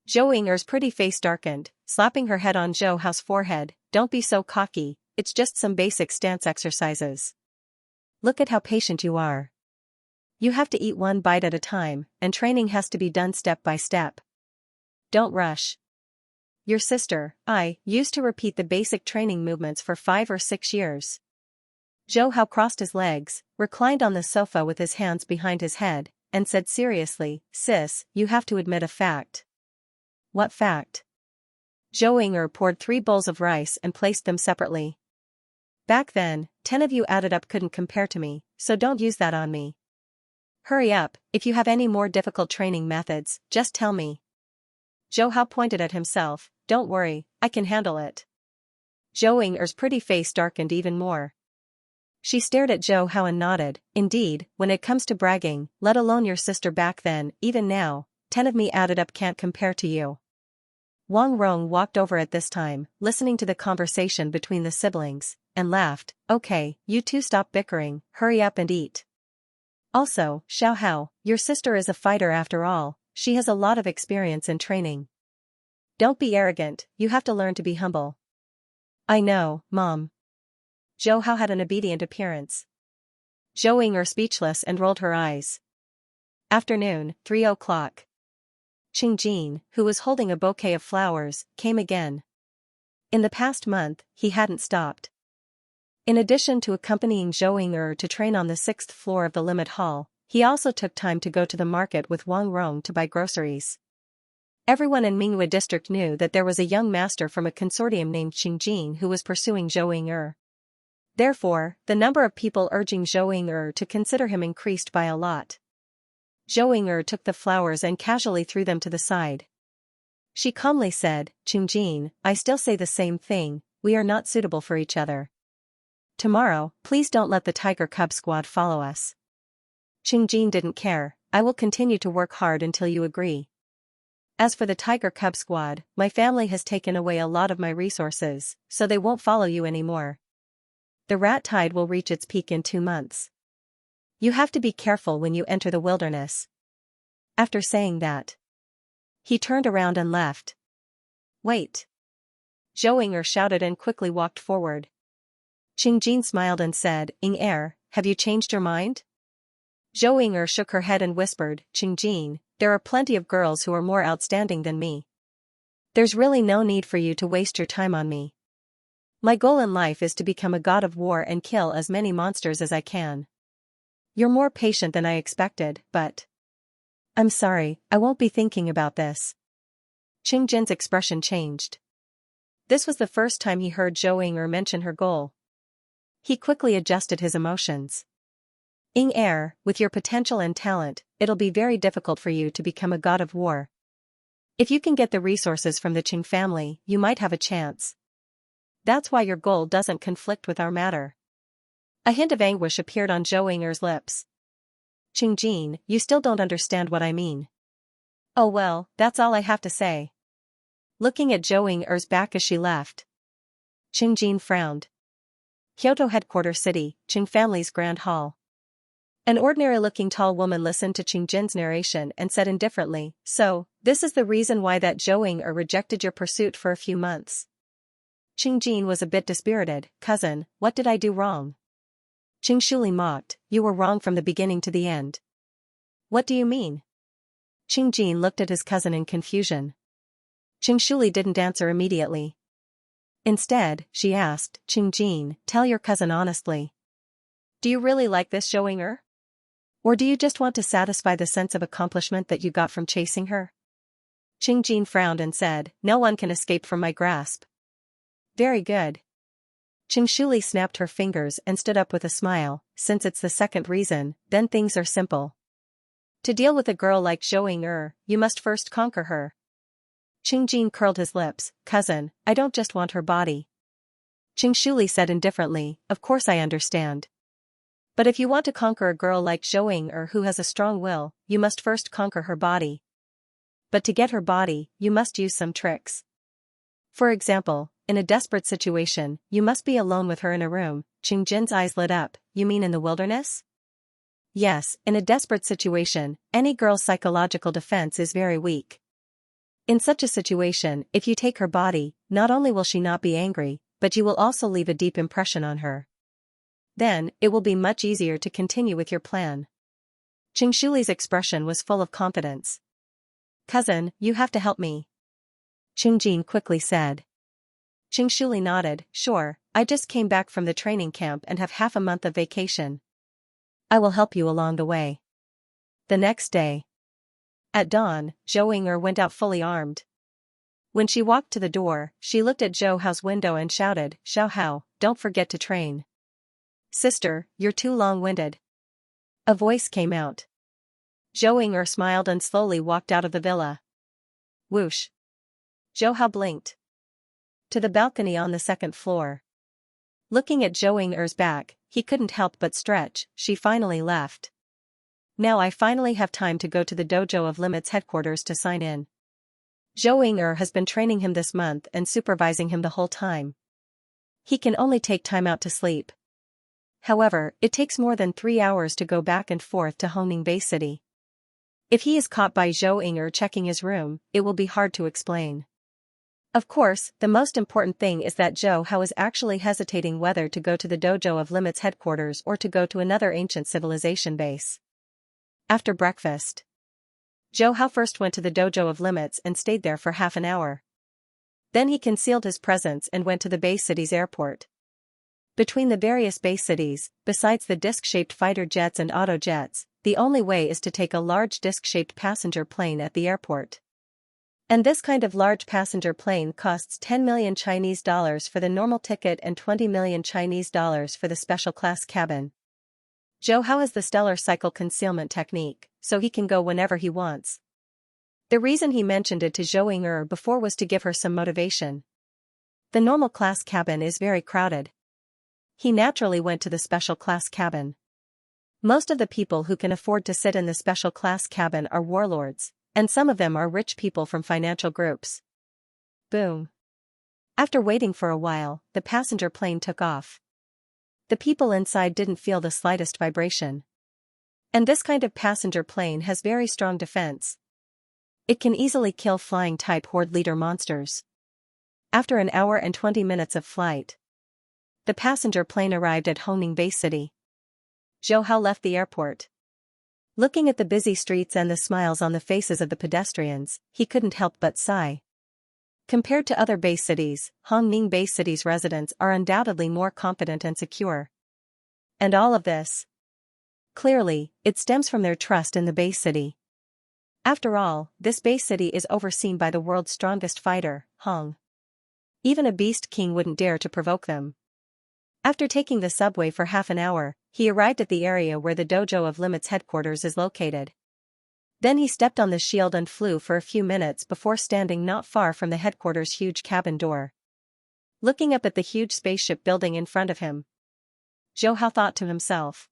Zhou Ying'er's pretty face darkened, slapping her head on Zhou Hao's forehead, don't be so cocky, it's just some basic stance exercises. Look at how patient you are. You have to eat one bite at a time, and training has to be done step by step. Don't rush. Your sister, I, used to repeat the basic training movements for 5 or 6 years. Zhou Hao crossed his legs, reclined on the sofa with his hands behind his head, and said seriously, sis, you have to admit a fact. What fact? Zhou Ying'er poured 3 bowls of rice and placed them separately. Back then, 10 of you added up couldn't compare to me, so don't use that on me. Hurry up, if you have any more difficult training methods, just tell me. Zhou Hao pointed at himself, don't worry, I can handle it. Zhou Ying'er's pretty face darkened even more. She stared at Zhou Hao and nodded, indeed, when it comes to bragging, let alone your sister back then, even now, 10 of me added up can't compare to you. Wang Rong walked over at this time, listening to the conversation between the siblings, and laughed, okay, you two stop bickering, hurry up and eat. Also, Xiaohao, your sister is a fighter after all, she has a lot of experience in training. Don't be arrogant, you have to learn to be humble. I know, Mom. Zhou Hao had an obedient appearance. Zhou Ying'er speechless and rolled her eyes. Afternoon, 3 o'clock. Qing Jin, who was holding a bouquet of flowers, came again. In the past month, he hadn't stopped. In addition to accompanying Zhou Ying'er to train on the 6th floor of the Limit Hall, he also took time to go to the market with Wang Rong to buy groceries. Everyone in Mingyue district knew that there was a young master from a consortium named Qing Jin who was pursuing Zhou Ying'er. Therefore, the number of people urging Zhou Ying'er to consider him increased by a lot. Zhou Ying'er took the flowers and casually threw them to the side. She calmly said, "Qing Jin, I still say the same thing, we are not suitable for each other. Tomorrow, please don't let the Tiger Cub squad follow us." Qing Jin didn't care. "I will continue to work hard until you agree. As for the Tiger Cub squad, my family has taken away a lot of my resources, so they won't follow you anymore. The rat tide will reach its peak in 2 months. You have to be careful when you enter the wilderness." After saying that, he turned around and left. "Wait!" Zhou Ying'er shouted and quickly walked forward. Qing Jin smiled and said, "Ying'er, have you changed your mind?" Zhou Ying'er shook her head and whispered, "Qing Jin, there are plenty of girls who are more outstanding than me. There's really no need for you to waste your time on me. My goal in life is to become a god of war and kill as many monsters as I can. You're more patient than I expected, but I'm sorry, I won't be thinking about this." Qing Jin's expression changed. This was the first time he heard Zhou Ying'er mention her goal. He quickly adjusted his emotions. "Ying'er, with your potential and talent, it'll be very difficult for you to become a god of war. If you can get the resources from the Qing family, you might have a chance. That's why your goal doesn't conflict with our matter." A hint of anguish appeared on Zhou Ying'er's lips. "Qing Jin, you still don't understand what I mean." "Oh well, that's all I have to say." Looking at Zhou Ying'er's back as she left, Qing Jin frowned. Kyoto headquarters city, Qing family's grand hall. An ordinary-looking tall woman listened to Qing Jin's narration and said indifferently, "So, this is the reason why that Zhou Ying'er rejected your pursuit for a few months." Qing Jin was a bit dispirited. "Cousin, what did I do wrong?" Qing Shuli mocked, "You were wrong from the beginning to the end." "What do you mean?" Qing Jin looked at his cousin in confusion. Qing Shuli didn't answer immediately. Instead, she asked, "Qing Jin, tell your cousin honestly. Do you really like this Zhou Ying'er? Or do you just want to satisfy the sense of accomplishment that you got from chasing her?" Qing Jin frowned and said, "No one can escape from my grasp." "Very good." Qing Shuli snapped her fingers and stood up with a smile. "Since it's the second reason, then things are simple. To deal with a girl like Zhou Ying'er, you must first conquer her." Qing Jin curled his lips. "Cousin, I don't just want her body." Qing Shuli said indifferently, "Of course I understand. But if you want to conquer a girl like Zhou Ying'er who has a strong will, you must first conquer her body. But to get her body, you must use some tricks. For example, in a desperate situation, you must be alone with her in a room." Qing Jin's eyes lit up. "You mean in the wilderness?" "Yes, in a desperate situation, any girl's psychological defense is very weak. In such a situation, if you take her body, not only will she not be angry, but you will also leave a deep impression on her. Then, it will be much easier to continue with your plan." Qing Shuli's expression was full of confidence. "Cousin, you have to help me," Qing Jin quickly said. Qing Shuli nodded. "Sure, I just came back from the training camp and have half a month of vacation. I will help you along the way." The next day, at dawn, Zhou Ying'er went out fully armed. When she walked to the door, she looked at Zhou Hao's window and shouted, "Xiao Hao, don't forget to train." "Sister, you're too long-winded." A voice came out. Zhou Ying'er smiled and slowly walked out of the villa. Whoosh. Zhou Hao blinked. To the balcony on the 2nd floor. Looking at Zhou Ying'er's back, he couldn't help but stretch. She finally left. Now I finally have time to go to the dojo of Limit's headquarters to sign in. Zhou Ying'er has been training him this month and supervising him the whole time. He can only take time out to sleep. However, it takes more than 3 hours to go back and forth to Hongning Bay City. If he is caught by Zhou Ying'er checking his room, it will be hard to explain. Of course, the most important thing is that Zhou Hao is actually hesitating whether to go to the Dojo of Limits headquarters or to go to another ancient civilization base. After breakfast, Zhou Hao first went to the Dojo of Limits and stayed there for half an hour. Then he concealed his presence and went to the base city's airport. Between the various base cities, besides the disc-shaped fighter jets and auto jets, the only way is to take a large disc-shaped passenger plane at the airport. And this kind of large passenger plane costs 10 million Chinese dollars for the normal ticket and 20 million Chinese dollars for the special class cabin. Zhou Hao has the stellar cycle concealment technique, so he can go whenever he wants. The reason he mentioned it to Zhou Ying'er before was to give her some motivation. The normal class cabin is very crowded. He naturally went to the special class cabin. Most of the people who can afford to sit in the special class cabin are warlords, and some of them are rich people from financial groups. Boom. After waiting for a while, the passenger plane took off. The people inside didn't feel the slightest vibration. And this kind of passenger plane has very strong defense. It can easily kill flying-type horde leader monsters. After an hour and 20 minutes of flight, the passenger plane arrived at Hongning Base City. Zhou Hao left the airport. Looking at the busy streets and the smiles on the faces of the pedestrians, he couldn't help but sigh. Compared to other base cities, Hongning Base City's residents are undoubtedly more confident and secure. And all of this, clearly, it stems from their trust in the base city. After all, this base city is overseen by the world's strongest fighter, Hong. Even a beast king wouldn't dare to provoke them. After taking the subway for half an hour, he arrived at the area where the Dojo of Limits headquarters is located. Then he stepped on the shield and flew for a few minutes before standing not far from the headquarters' huge cabin door. Looking up at the huge spaceship building in front of him, Zhou Hao thought to himself,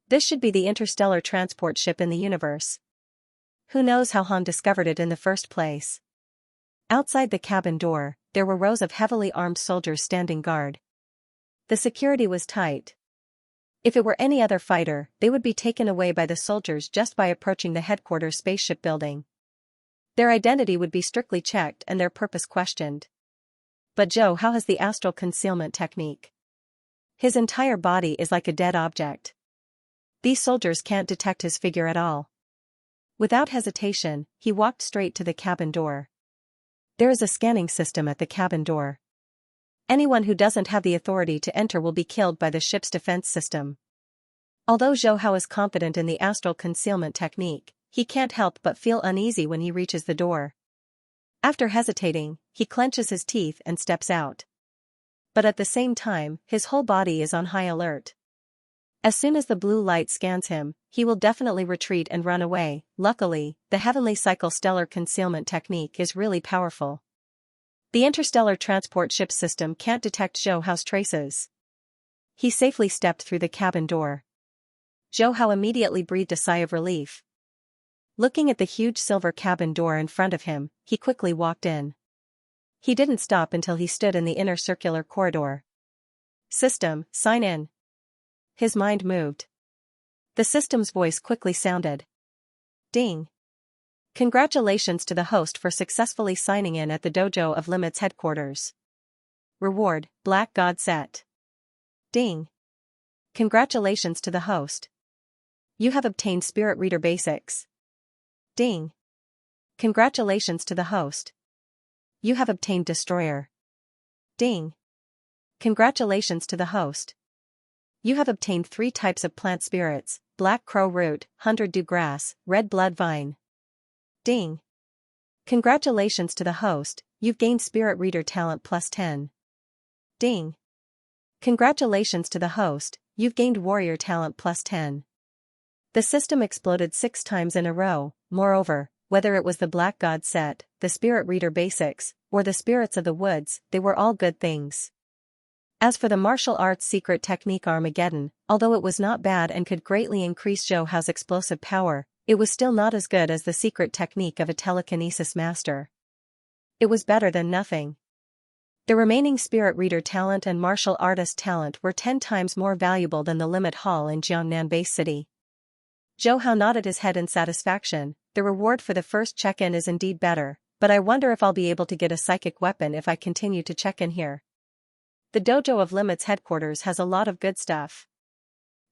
this should be the interstellar transport ship in the universe. Who knows how Han discovered it in the first place? Outside the cabin door, there were rows of heavily armed soldiers standing guard. The security was tight. If it were any other fighter, they would be taken away by the soldiers just by approaching the headquarters spaceship building. Their identity would be strictly checked and their purpose questioned. But Zhou Hao has the astral concealment technique. His entire body is like a dead object. These soldiers can't detect his figure at all. Without hesitation, he walked straight to the cabin door. There is a scanning system at the cabin door. Anyone who doesn't have the authority to enter will be killed by the ship's defense system. Although Zhou Hao is confident in the astral concealment technique, he can't help but feel uneasy when he reaches the door. After hesitating, he clenches his teeth and steps out. But at the same time, his whole body is on high alert. As soon as the blue light scans him, he will definitely retreat and run away. Luckily, the Heavenly Cycle stellar concealment technique is really powerful. The interstellar transport ship system can't detect Zhou Hao's traces. He safely stepped through the cabin door. Zhou Hao immediately breathed a sigh of relief. Looking at the huge silver cabin door in front of him, he quickly walked in. He didn't stop until he stood in the inner circular corridor. System, sign in. His mind moved. The system's voice quickly sounded. Ding. Congratulations to the host for successfully signing in at the Dojo of Limits headquarters. Reward, Black God Set. Ding. Congratulations to the host. You have obtained Spirit Reader Basics. Ding. Congratulations to the host. You have obtained Destroyer. Ding. Congratulations to the host. You have obtained 3 types of plant spirits, Black Crow Root, 100 Dew Grass, Red Blood Vine. Ding. Congratulations to the host, you've gained Spirit Reader Talent plus 10. Ding. Congratulations to the host, you've gained Warrior Talent plus 10. The system exploded 6 times in a row. Moreover, whether it was the Black God Set, the Spirit Reader Basics, or the Spirits of the Woods, they were all good things. As for the martial arts secret technique Armageddon, although it was not bad and could greatly increase Zhou Hao's explosive power, it was still not as good as the secret technique of a telekinesis master. It was better than nothing. The remaining Spirit Reader talent and martial artist talent were 10 times more valuable than the limit hall in Jiangnan Base City. Zhou Hao nodded his head in satisfaction. The reward for the first check-in is indeed better, but I wonder if I'll be able to get a psychic weapon if I continue to check in here. The dojo of Limit's headquarters has a lot of good stuff.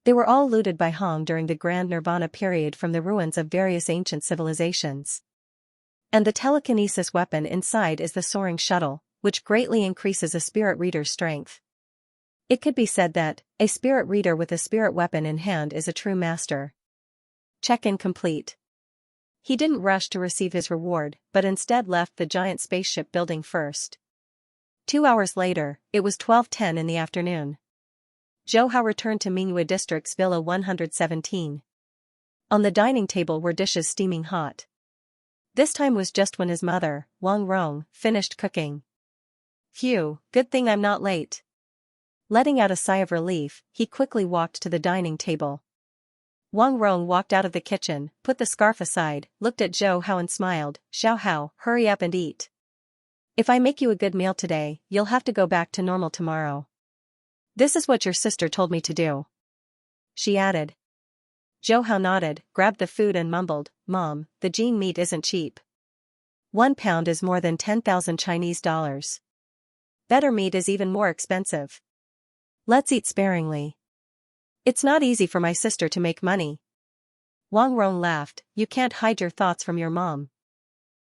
They were all looted by Hong during the Grand Nirvana period from the ruins of various ancient civilizations. And the telekinesis weapon inside is the soaring shuttle, which greatly increases a spirit reader's strength. It could be said that a spirit reader with a spirit weapon in hand is a true master. Check-in complete. He didn't rush to receive his reward, but instead left the giant spaceship building first. 2 hours later, it was 12:10 in the afternoon. Zhou Hao returned to Mingyue District's Villa 117. On the dining table were dishes steaming hot. This time was just when his mother, Wang Rong, finished cooking. Phew, good thing I'm not late. Letting out a sigh of relief, he quickly walked to the dining table. Wang Rong walked out of the kitchen, put the scarf aside, looked at Zhou Hao and smiled. Xiao Hao, hurry up and eat. If I make you a good meal today, you'll have to go back to normal tomorrow. This is what your sister told me to do. She added. Zhou Hao nodded, grabbed the food and mumbled, Mom, the gene meat isn't cheap. 1 pound is more than 10,000 Chinese dollars. Better meat is even more expensive. Let's eat sparingly. It's not easy for my sister to make money. Wang Rong laughed, you can't hide your thoughts from your mom.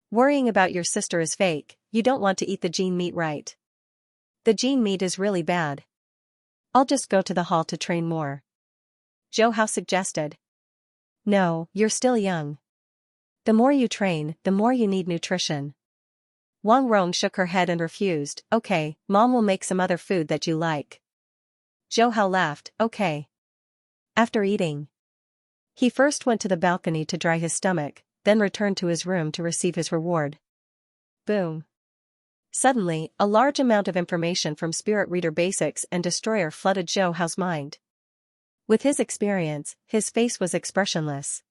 Worrying about your sister is fake, you don't want to eat the gene meat, right? The gene meat is really bad. I'll just go to the hall to train more. Zhou Hao suggested. No, you're still young. The more you train, the more you need nutrition. Wang Rong shook her head and refused. Okay, Mom will make some other food that you like. Zhou Hao laughed, okay. After eating, he first went to the balcony to dry his stomach, then returned to his room to receive his reward. Boom. Suddenly, a large amount of information from Spirit Reader Basics and Destroyer flooded Zhou Hao's mind. With his experience, his face was expressionless.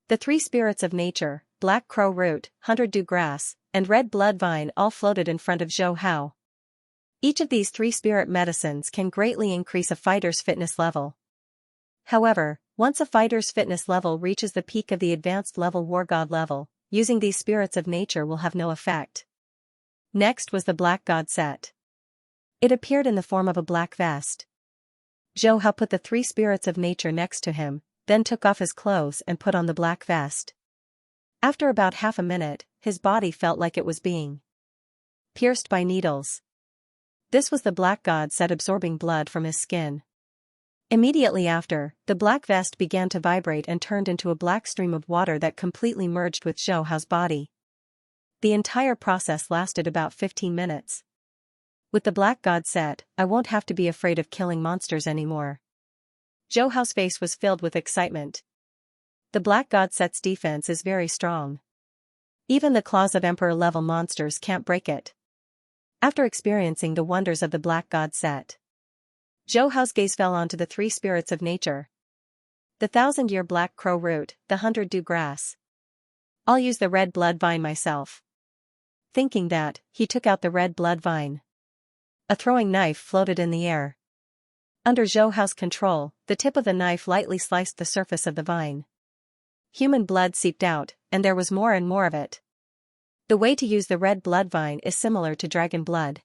The 3 spirits of nature, Black Crow Root, 100 Grass, and Red Blood Vine all floated in front of Zhou Hao. Each of these 3 spirit medicines can greatly increase a fighter's fitness level. However, once a fighter's fitness level reaches the peak of the advanced level War God level, using these spirits of nature will have no effect. Next was the Black God set. It appeared in the form of a black vest. Zhou Hao put the 3 spirits of nature next to him, then took off his clothes and put on the black vest. After about half a minute, his body felt like it was being pierced by needles. This was the Black God set absorbing blood from his skin. Immediately after, the black vest began to vibrate and turned into a black stream of water that completely merged with Zhou Hao's body. The entire process lasted about 15 minutes. With the Black God set, I won't have to be afraid of killing monsters anymore. Zhou Hao's face was filled with excitement. The Black God set's defense is very strong. Even the claws of Emperor-level monsters can't break it. After experiencing the wonders of the Black God set, Zhou Hao's gaze fell onto the 3 spirits of nature. The 1,000-year Black Crow Root, the 100 Grass. I'll use the Red Blood Vine myself. Thinking that, he took out the Red Blood Vine. A throwing knife floated in the air. Under Zhou Hao's control, the tip of the knife lightly sliced the surface of the vine. Human blood seeped out, and there was more and more of it. The way to use the Red Blood Vine is similar to dragon blood.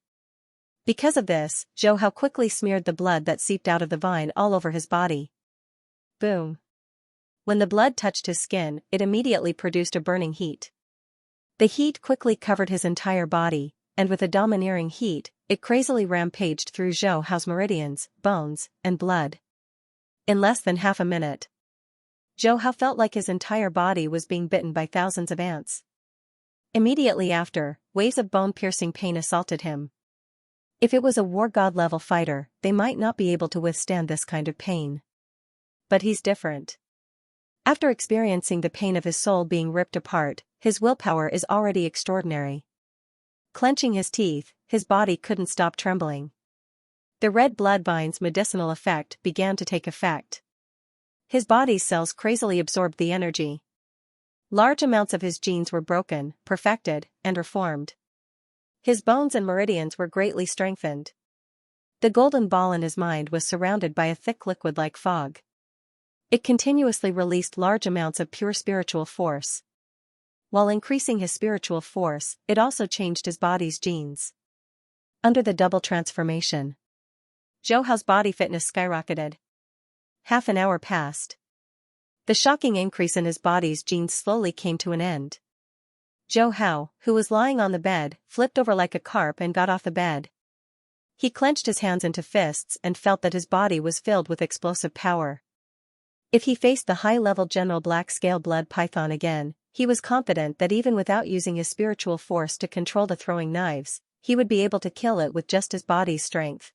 Because of this, Zhou Hao quickly smeared the blood that seeped out of the vine all over his body. Boom. When the blood touched his skin, it immediately produced a burning heat. The heat quickly covered his entire body, and with a domineering heat, it crazily rampaged through Zhou Hao's meridians, bones, and blood. In less than half a minute, Zhou Hao felt like his entire body was being bitten by thousands of ants. Immediately after, waves of bone-piercing pain assaulted him. If it was a War God level fighter, they might not be able to withstand this kind of pain. But he's different. After experiencing the pain of his soul being ripped apart, his willpower is already extraordinary. Clenching his teeth, his body couldn't stop trembling. The Red Blood Vine's medicinal effect began to take effect. His body's cells crazily absorbed the energy. Large amounts of his genes were broken, perfected, and reformed. His bones and meridians were greatly strengthened. The golden ball in his mind was surrounded by a thick liquid like fog. It continuously released large amounts of pure spiritual force. While increasing his spiritual force, it also changed his body's genes. Under the double transformation, Zhou Hao's body fitness skyrocketed. Half an hour passed. The shocking increase in his body's genes slowly came to an end. Zhou Hao, who was lying on the bed, flipped over like a carp and got off the bed. He clenched his hands into fists and felt that his body was filled with explosive power. If he faced the high-level General Black-Scale Blood Python again, he was confident that even without using his spiritual force to control the throwing knives, he would be able to kill it with just his body's strength.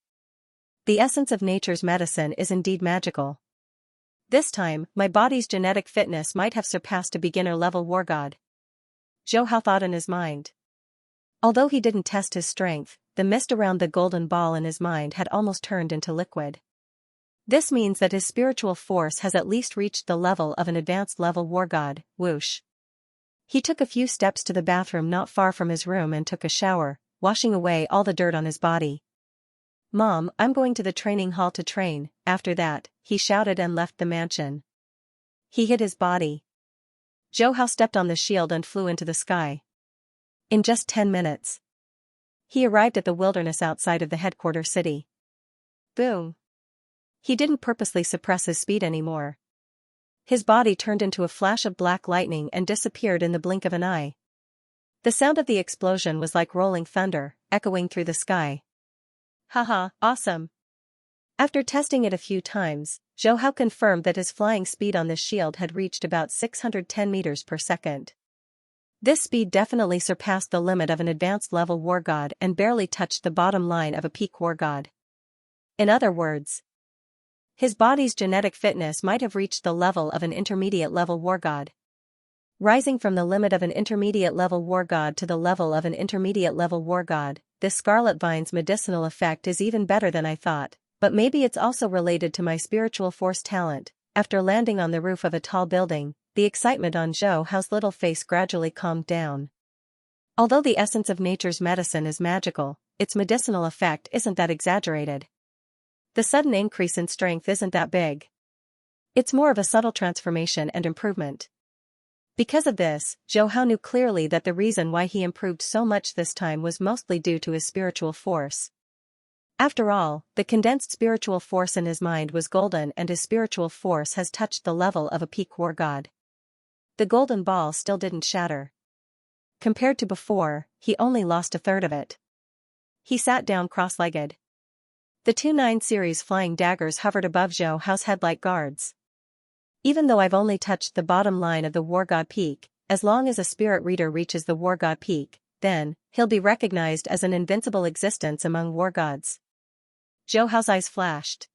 The essence of nature's medicine is indeed magical. This time, my body's genetic fitness might have surpassed a beginner-level war god. Zhou Hao thought in his mind. Although he didn't test his strength, the mist around the golden ball in his mind had almost turned into liquid. This means that his spiritual force has at least reached the level of an advanced-level war god. Whoosh. He took a few steps to the bathroom not far from his room and took a shower, washing away all the dirt on his body. "Mom, I'm going to the training hall to train." After that, he shouted and left the mansion. He hid his body. Zhou Hao stepped on the shield and flew into the sky. In just 10 minutes, he arrived at the wilderness outside of the headquarters city. Boom! He didn't purposely suppress his speed anymore. His body turned into a flash of black lightning and disappeared in the blink of an eye. The sound of the explosion was like rolling thunder, echoing through the sky. Haha, awesome! After testing it a few times, Zhou Hao confirmed that his flying speed on this shield had reached about 610 meters per second. This speed definitely surpassed the limit of an advanced-level war god and barely touched the bottom line of a peak war god. In other words, his body's genetic fitness might have reached the level of an intermediate-level war god. Rising from the limit of an intermediate-level war god to the level of an intermediate-level war god, this scarlet vine's medicinal effect is even better than I thought, but maybe it's also related to my spiritual force talent. After landing on the roof of a tall building, the excitement on Zhou Hao's little face gradually calmed down. Although the essence of nature's medicine is magical, its medicinal effect isn't that exaggerated. The sudden increase in strength isn't that big. It's more of a subtle transformation and improvement. Because of this, Zhou Hao knew clearly that the reason why he improved so much this time was mostly due to his spiritual force. After all, the condensed spiritual force in his mind was golden and his spiritual force has touched the level of a peak war god. The golden ball still didn't shatter. Compared to before, he only lost a third of it. He sat down cross-legged. The 2-9 series flying daggers hovered above Zhou Hao's head like guards. Even though I've only touched the bottom line of the War God Peak, as long as a spirit reader reaches the War God Peak, then, he'll be recognized as an invincible existence among war gods. Zhou Hao's eyes flashed.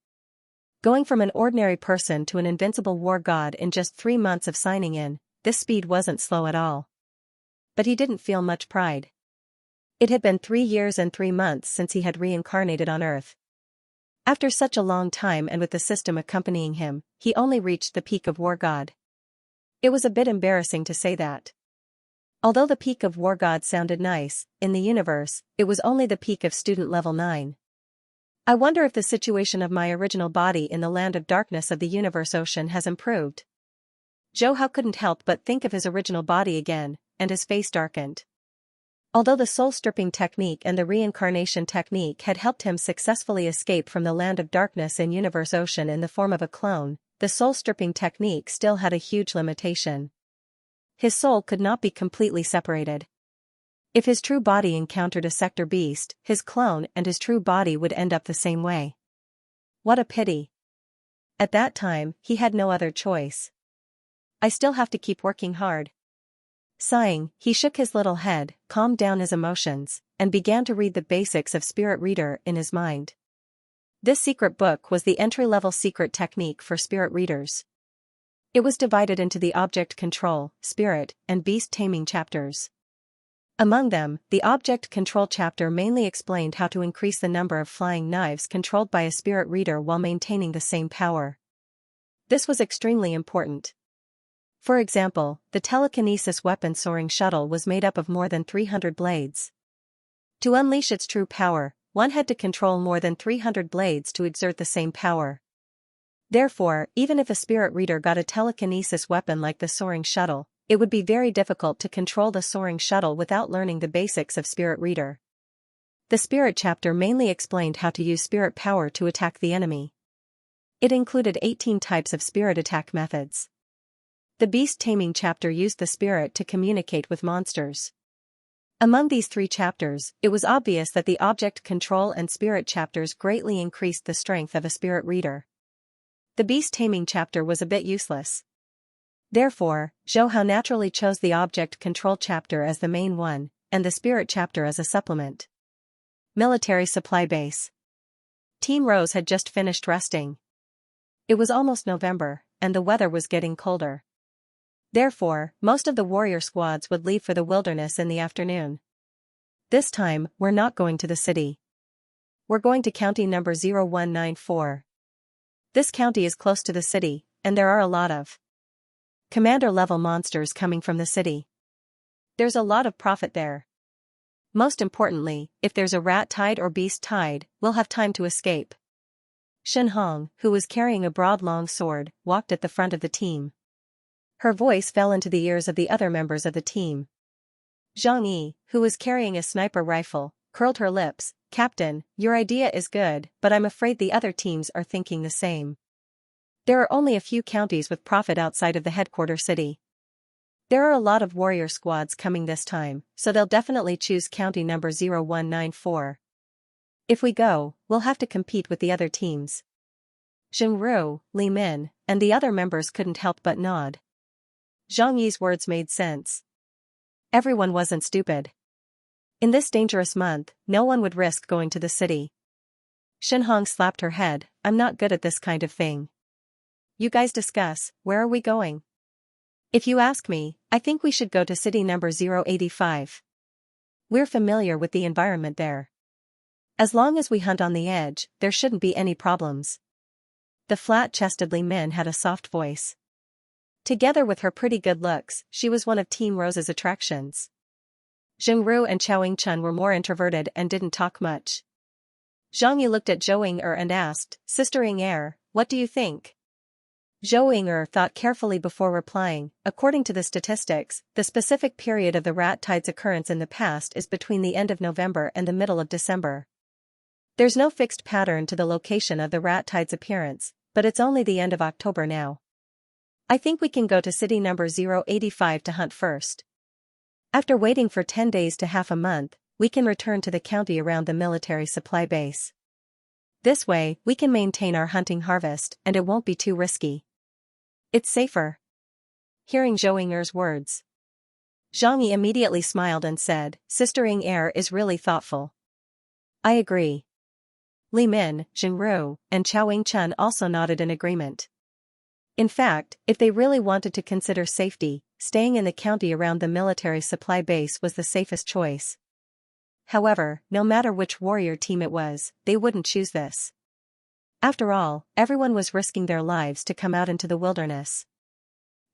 Going from an ordinary person to an invincible war god in just 3 months of signing in, this speed wasn't slow at all. But he didn't feel much pride. It had been 3 years and 3 months since he had reincarnated on Earth. After such a long time and with the system accompanying him, he only reached the peak of War God. It was a bit embarrassing to say that. Although the peak of War God sounded nice, in the universe, it was only the peak of student level 9. I wonder if the situation of my original body in the land of darkness of the universe ocean has improved. Zhou Hao couldn't help but think of his original body again, and his face darkened. Although the soul-stripping technique and the reincarnation technique had helped him successfully escape from the land of darkness in Universe Ocean in the form of a clone, the soul-stripping technique still had a huge limitation. His soul could not be completely separated. If his true body encountered a sector beast, his clone and his true body would end up the same way. What a pity. At that time, he had no other choice. I still have to keep working hard. Sighing, he shook his little head, calmed down his emotions, and began to read the basics of Spirit Reader in his mind. This secret book was the entry-level secret technique for spirit readers. It was divided into the object control, spirit, and beast taming chapters. Among them, the object control chapter mainly explained how to increase the number of flying knives controlled by a spirit reader while maintaining the same power. This was extremely important. For example, the telekinesis weapon Soaring Shuttle was made up of more than 300 blades. To unleash its true power, one had to control more than 300 blades to exert the same power. Therefore, even if a spirit reader got a telekinesis weapon like the Soaring Shuttle, it would be very difficult to control the soaring shuttle without learning the basics of Spirit Reader. The Spirit chapter mainly explained how to use spirit power to attack the enemy. It included 18 types of spirit attack methods. The Beast Taming chapter used the spirit to communicate with monsters. Among these 3 chapters, it was obvious that the Object Control and Spirit chapters greatly increased the strength of a Spirit Reader. The Beast Taming chapter was a bit useless. Therefore, Zhou Hao naturally chose the Object Control chapter as the main one, and the Spirit chapter as a supplement. Military Supply Base. Team Rose had just finished resting. It was almost November, and the weather was getting colder. Therefore, most of the warrior squads would leave for the wilderness in the afternoon. This time, we're not going to the city. We're going to county number 0194. This county is close to the city, and there are a lot of commander-level monsters coming from the city. There's a lot of profit there. Most importantly, if there's a rat tide or beast tide, we'll have time to escape. Shen Hong, who was carrying a broad long sword, walked at the front of the team. Her voice fell into the ears of the other members of the team. Zhang Yi, who was carrying a sniper rifle, curled her lips. Captain, your idea is good, but I'm afraid the other teams are thinking the same. There are only a few counties with profit outside of the headquarter city. There are a lot of warrior squads coming this time, so they'll definitely choose county number 0194. If we go, we'll have to compete with the other teams. Zheng Ru, Li Min, and the other members couldn't help but nod. Zhang Yi's words made sense. Everyone wasn't stupid. In this dangerous month, no one would risk going to the city. Shen Hong slapped her head. I'm not good at this kind of thing. You guys discuss, where are we going? If you ask me, I think we should go to city number 085. We're familiar with the environment there. As long as we hunt on the edge, there shouldn't be any problems. The flat-chested Li Min had a soft voice. Together with her pretty good looks, she was one of Team Rose's attractions. Zheng Ru and Chao Ying-chun were more introverted and didn't talk much. Zhang Yi looked at Zhou Ying-er and asked, Sister Ying-er, what do you think? Zhou Ying-er thought carefully before replying. According to the statistics, the specific period of the rat tide's occurrence in the past is between the end of November and the middle of December. There's no fixed pattern to the location of the rat tide's appearance, but it's only the end of October now. I think we can go to city number 085 to hunt first. After waiting for 10 days to half a month, we can return to the county around the military supply base. This way, we can maintain our hunting harvest, and it won't be too risky. It's safer. Hearing Zhou Ying-er's words, Zhang Yi immediately smiled and said, Sister Ying-er is really thoughtful. I agree. Li Min, Zheng Ru, and Chao Ying-chun also nodded in agreement. In fact, if they really wanted to consider safety, staying in the county around the military supply base was the safest choice. However, no matter which warrior team it was, they wouldn't choose this. After all, everyone was risking their lives to come out into the wilderness.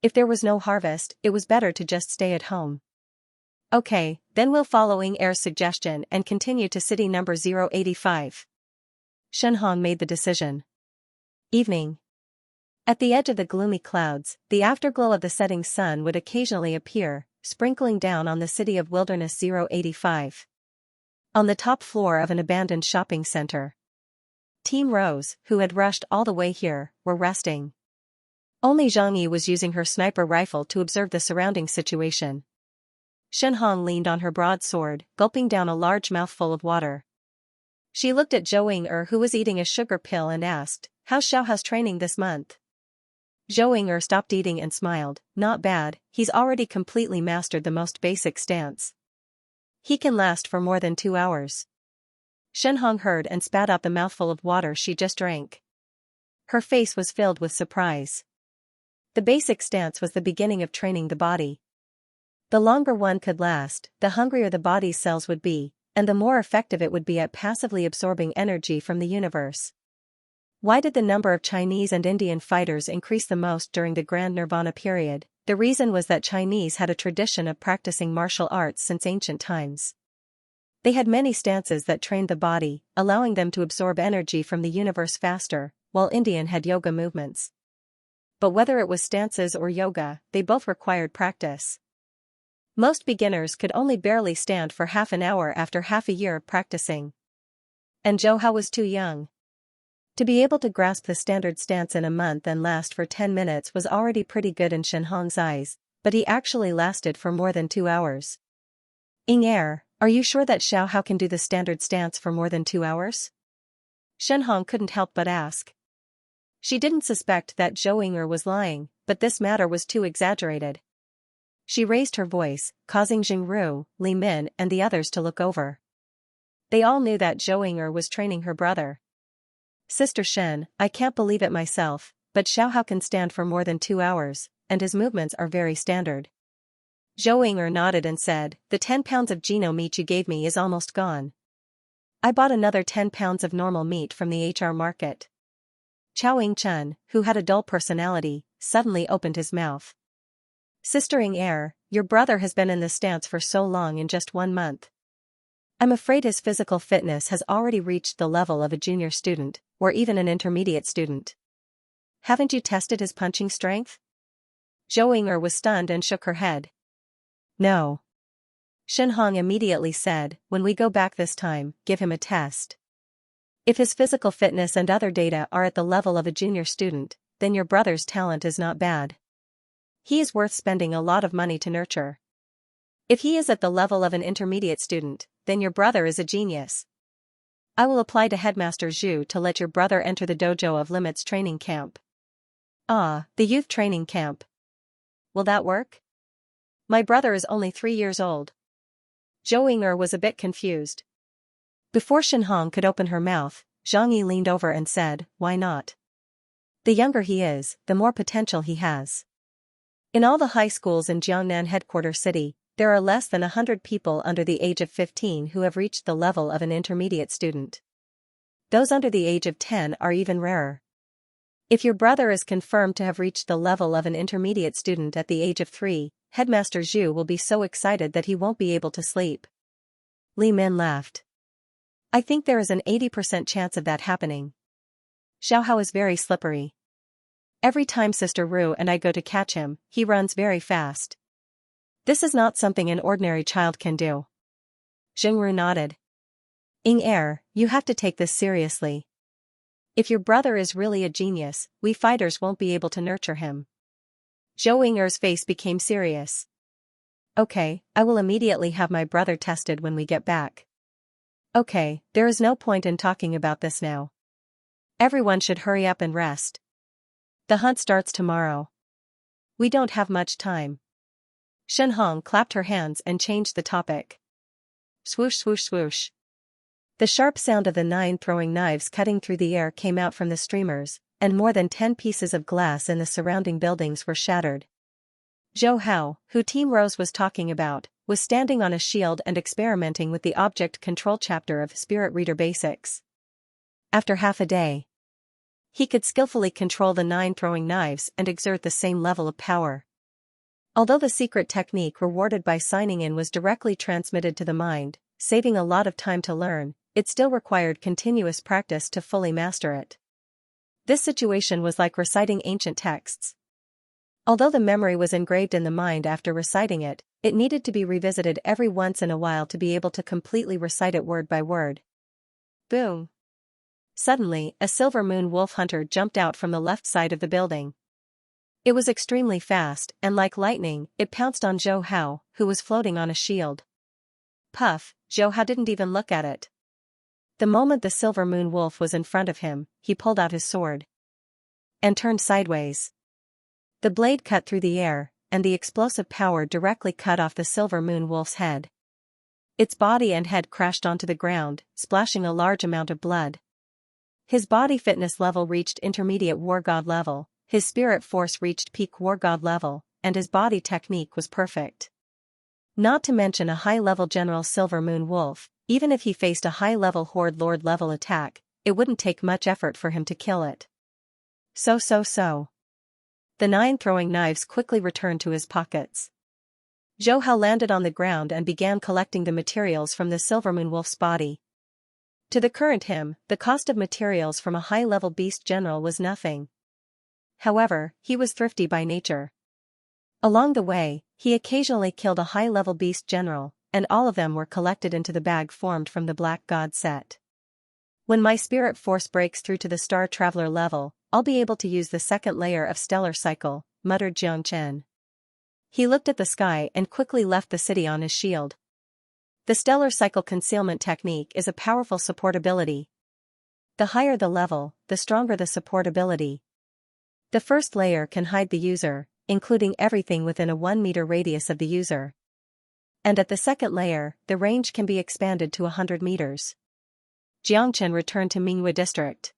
If there was no harvest, it was better to just stay at home. Okay, then we'll follow Ying-er's suggestion and continue to city number 085. Shen Hong made the decision. Evening. At the edge of the gloomy clouds, the afterglow of the setting sun would occasionally appear, sprinkling down on the city of Wilderness 085. On the top floor of an abandoned shopping center, Team Rose, who had rushed all the way here, were resting. Only Zhang Yi was using her sniper rifle to observe the surrounding situation. Shen Hong leaned on her broadsword, gulping down a large mouthful of water. She looked at Zhou Ying-er, who was eating a sugar pill, and asked, How's Xiaohao's training this month? Zhou Ying-er stopped eating and smiled. Not bad, he's already completely mastered the most basic stance. He can last for more than 2 hours. Shen Hong heard and spat out the mouthful of water she just drank. Her face was filled with surprise. The basic stance was the beginning of training the body. The longer one could last, the hungrier the body's cells would be, and the more effective it would be at passively absorbing energy from the universe. Why did the number of Chinese and Indian fighters increase the most during the Grand Nirvana period? The reason was that Chinese had a tradition of practicing martial arts since ancient times. They had many stances that trained the body, allowing them to absorb energy from the universe faster, while Indian had yoga movements. but whether it was stances or yoga, they both required practice. Most beginners could only barely stand for half an hour after half a year of practicing. And Zhou Hao was too young. To be able to grasp the standard stance in a month and last for 10 minutes was already pretty good in Shen Hong's eyes, but he actually lasted for more than 2 hours. Are you sure that Xiao Hao can do the standard stance for more than 2 hours? Shen Hong couldn't help but ask. She didn't suspect that Zhou Ying'er was lying, but this matter was too exaggerated. She raised her voice, causing Jingru, Li Min and the others to look over. They all knew that Zhou Ying'er was training her brother. Sister Shen, I can't believe it myself, but Xiao Hao can stand for more than 2 hours, and his movements are very standard. Zhou Ying'er nodded and said, the 10 pounds of Geno meat you gave me is almost gone. I bought another 10 pounds of normal meat from the HR market. Chao Yingchen, who had a dull personality, suddenly opened his mouth. Sister Ying'er, your brother has been in this stance for so long in just 1 month. I'm afraid his physical fitness has already reached the level of a junior student, or even an intermediate student. Haven't you tested his punching strength? Zhou Ying'er was stunned and shook her head. No. Shen Hong immediately said, when we go back this time, give him a test. If his physical fitness and other data are at the level of a junior student, then your brother's talent is not bad. He is worth spending a lot of money to nurture. If he is at the level of an intermediate student, then your brother is a genius. I will apply to Headmaster Zhu to let your brother enter the dojo of Limits training camp. Ah, the youth training camp. Will that work? My brother is only 3 years old. Zhou Ying'er was a bit confused. Before Shen Hong could open her mouth, Zhang Yi leaned over and said, why not? The younger he is, the more potential he has. In all the high schools in Jiangnan headquarter city, there are less than 100 people under the age of 15 who have reached the level of an intermediate student. Those under the age of 10 are even rarer. If your brother is confirmed to have reached the level of an intermediate student at the age of 3, Headmaster Zhu will be so excited that he won't be able to sleep. Li Min laughed. I think there is an 80% chance of that happening. Xiao Hao is very slippery. Every time Sister Ru and I go to catch him, he runs very fast. This is not something an ordinary child can do. Jingru nodded. Ying'er, you have to take this seriously. If your brother is really a genius, we fighters won't be able to nurture him. Zhou Ying'er's face became serious. Okay, I will immediately have my brother tested when we get back. Okay, there is no point in talking about this now. Everyone should hurry up and rest. The hunt starts tomorrow. We don't have much time. Shen Hong clapped her hands and changed the topic. Swoosh swoosh swoosh. The sharp sound of the 9 throwing knives cutting through the air came out from the streamers, and more than 10 pieces of glass in the surrounding buildings were shattered. Zhou Hao, who Team Rose was talking about, was standing on a shield and experimenting with the object control chapter of Spirit Reader Basics. After half a day, he could skillfully control the 9 throwing knives and exert the same level of power. Although the secret technique rewarded by signing in was directly transmitted to the mind, saving a lot of time to learn, it still required continuous practice to fully master it. This situation was like reciting ancient texts. Although the memory was engraved in the mind after reciting it, it needed to be revisited every once in a while to be able to completely recite it word by word. Boom! Suddenly, a silver moon wolf hunter jumped out from the left side of the building. It was extremely fast, and like lightning, it pounced on Zhou Hao, who was floating on a shield. Puff, Zhou Hao didn't even look at it. The moment the silver moon wolf was in front of him, he pulled out his sword and turned sideways. The blade cut through the air, and the explosive power directly cut off the silver moon wolf's head. Its body and head crashed onto the ground, splashing a large amount of blood. His body fitness level reached intermediate war god level, his spirit force reached peak war god level, and his body technique was perfect. Not to mention a high-level General Silver Moon Wolf, even if he faced a high-level Horde Lord level attack, it wouldn't take much effort for him to kill it. So. The 9 throwing knives quickly returned to his pockets. Zhou Hao landed on the ground and began collecting the materials from the Silver Moon Wolf's body. To the current him, the cost of materials from a high-level beast general was nothing. However, he was thrifty by nature. Along the way, he occasionally killed a high-level beast general, and all of them were collected into the bag formed from the Black God set. When my spirit force breaks through to the Star Traveler level, I'll be able to use the second layer of stellar cycle, muttered Xianxia. He looked at the sky and quickly left the city on his shield. The stellar cycle concealment technique is a powerful support ability. The higher the level, the stronger the support ability. The first layer can hide the user, including everything within a 1-meter radius of the user. And at the second layer, the range can be expanded to 100 meters. Xianxia returned to Mingyue district.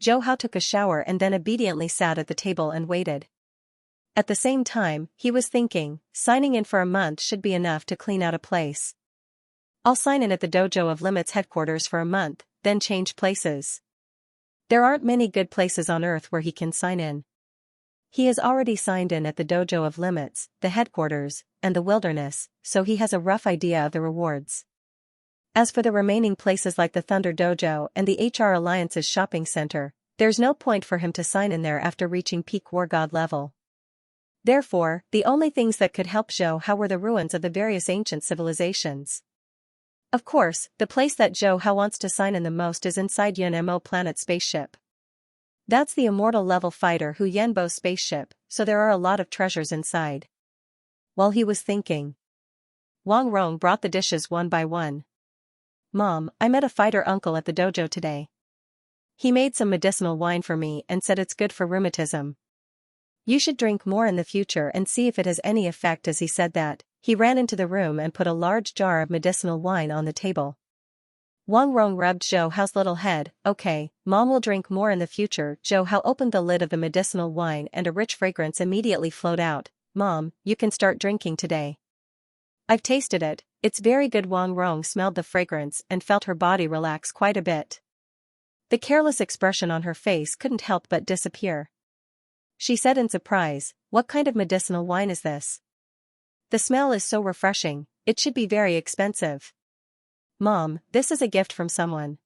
Zhou Hao took a shower and then obediently sat at the table and waited. At the same time, he was thinking, signing in for a month should be enough to clean out a place. I'll sign in at the Dojo of Limits headquarters for a month, then change places. There aren't many good places on Earth where he can sign in. He has already signed in at the Dojo of Limits, the headquarters, and the wilderness, so he has a rough idea of the rewards. As for the remaining places like the Thunder Dojo and the HR Alliance's shopping center, there's no point for him to sign in there after reaching peak War God level. Therefore, the only things that could help Zhou Hao were the ruins of the various ancient civilizations. Of course, the place that Zhou Hao wants to sign in the most is inside Yun Mo planet spaceship. That's the immortal level fighter Hu Yanbo's spaceship, so there are a lot of treasures inside. While he was thinking, Wang Rong brought the dishes one by one. Mom, I met a fighter uncle at the dojo today. He made some medicinal wine for me and said it's good for rheumatism. You should drink more in the future and see if it has any effect. As he said that, he ran into the room and put a large jar of medicinal wine on the table. Wang Rong rubbed Zhou Hao's little head. Okay, Mom will drink more in the future. Zhou Hao opened the lid of the medicinal wine and a rich fragrance immediately flowed out. Mom, you can start drinking today. I've tasted it, it's very good. Wang Rong smelled the fragrance and felt her body relax quite a bit. The careless expression on her face couldn't help but disappear. She said in surprise, what kind of medicinal wine is this? The smell is so refreshing, it should be very expensive. Mom, this is a gift from someone.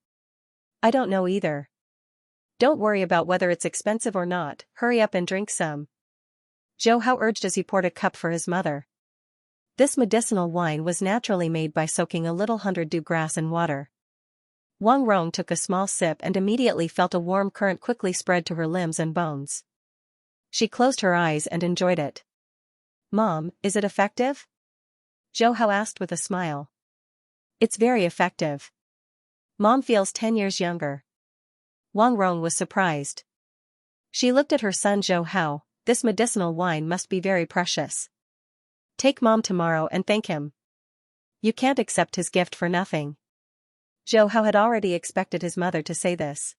I don't know either. Don't worry about whether it's expensive or not, hurry up and drink some. Zhou Hao urged as he poured a cup for his mother. This medicinal wine was naturally made by soaking a little 100 grass in water. Wang Rong took a small sip and immediately felt a warm current quickly spread to her limbs and bones. She closed her eyes and enjoyed it. Mom, is it effective? Zhou Hao asked with a smile. It's very effective. Mom feels 10 years younger. Wang Rong was surprised. She looked at her son Zhou Hao. This medicinal wine must be very precious. Take Mom tomorrow and thank him. You can't accept his gift for nothing. Zhou Hao had already expected his mother to say this.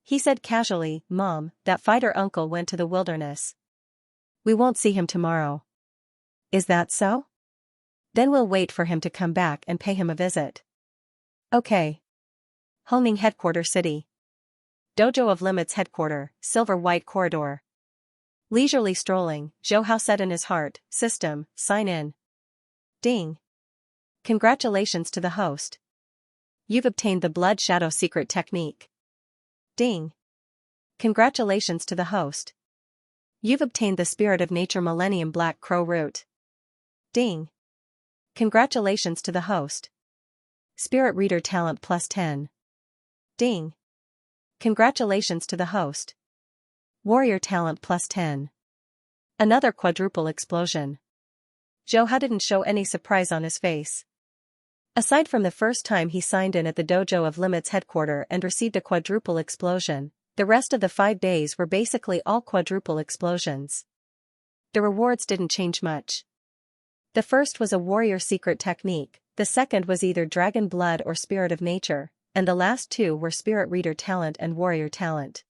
He said casually, Mom, that fighter uncle went to the wilderness. We won't see him tomorrow. Is that so? Then we'll wait for him to come back and pay him a visit. Okay. Hongning Headquarter City. Dojo of Limits Headquarter, Silver White Corridor. Leisurely strolling, Zhou Hao said in his heart, System, sign in. Ding. Congratulations to the host. You've obtained the Blood Shadow Secret Technique. Ding. Congratulations to the host. You've obtained the Spirit of Nature Millennium Black Crow Root. Ding. Congratulations to the host. Spirit Reader Talent plus 10. Ding. Congratulations to the host. Warrior Talent plus 10. Another quadruple explosion. Zhou Hao didn't show any surprise on his face. Aside from the first time he signed in at the Dojo of Limits headquarter and received a quadruple explosion, the rest of the 5 days were basically all quadruple explosions. The rewards didn't change much. The first was a warrior secret technique, the second was either dragon blood or spirit of nature, and the last 2 were spirit reader talent and warrior talent.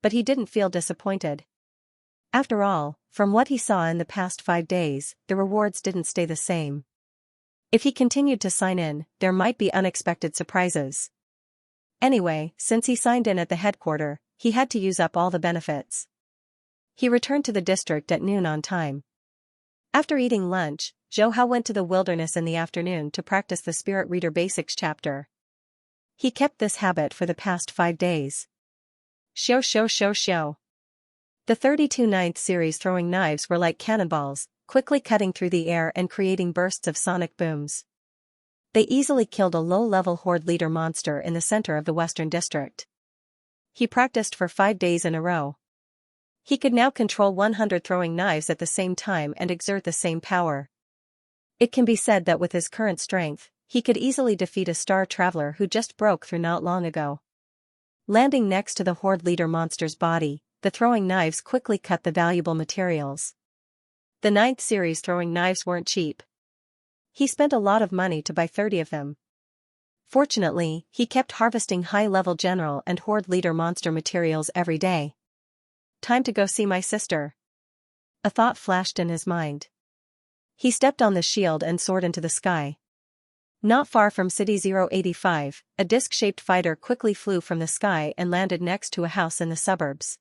But he didn't feel disappointed. After all, from what he saw in the past 5 days, the rewards didn't stay the same. If he continued to sign in, there might be unexpected surprises. Anyway, since he signed in at the headquarter, he had to use up all the benefits. He returned to the district at noon on time. After eating lunch, Zhou Hao went to the wilderness in the afternoon to practice the Spirit Reader Basics chapter. He kept this habit for the past 5 days. Xiao xiao xiao xiao. The 32 ninth series throwing knives were like cannonballs, quickly cutting through the air and creating bursts of sonic booms. They easily killed a low-level horde leader monster in the center of the Western District. He practiced for 5 days in a row. He could now control 100 throwing knives at the same time and exert the same power. It can be said that with his current strength, he could easily defeat a star traveler who just broke through not long ago. Landing next to the horde leader monster's body, the throwing knives quickly cut the valuable materials. The 9th series throwing knives weren't cheap. He spent a lot of money to buy 30 of them. Fortunately, he kept harvesting high-level general and horde leader monster materials every day. Time to go see my sister. A thought flashed in his mind. He stepped on the shield and soared into the sky. Not far from City 085, a disc-shaped fighter quickly flew from the sky and landed next to a house in the suburbs.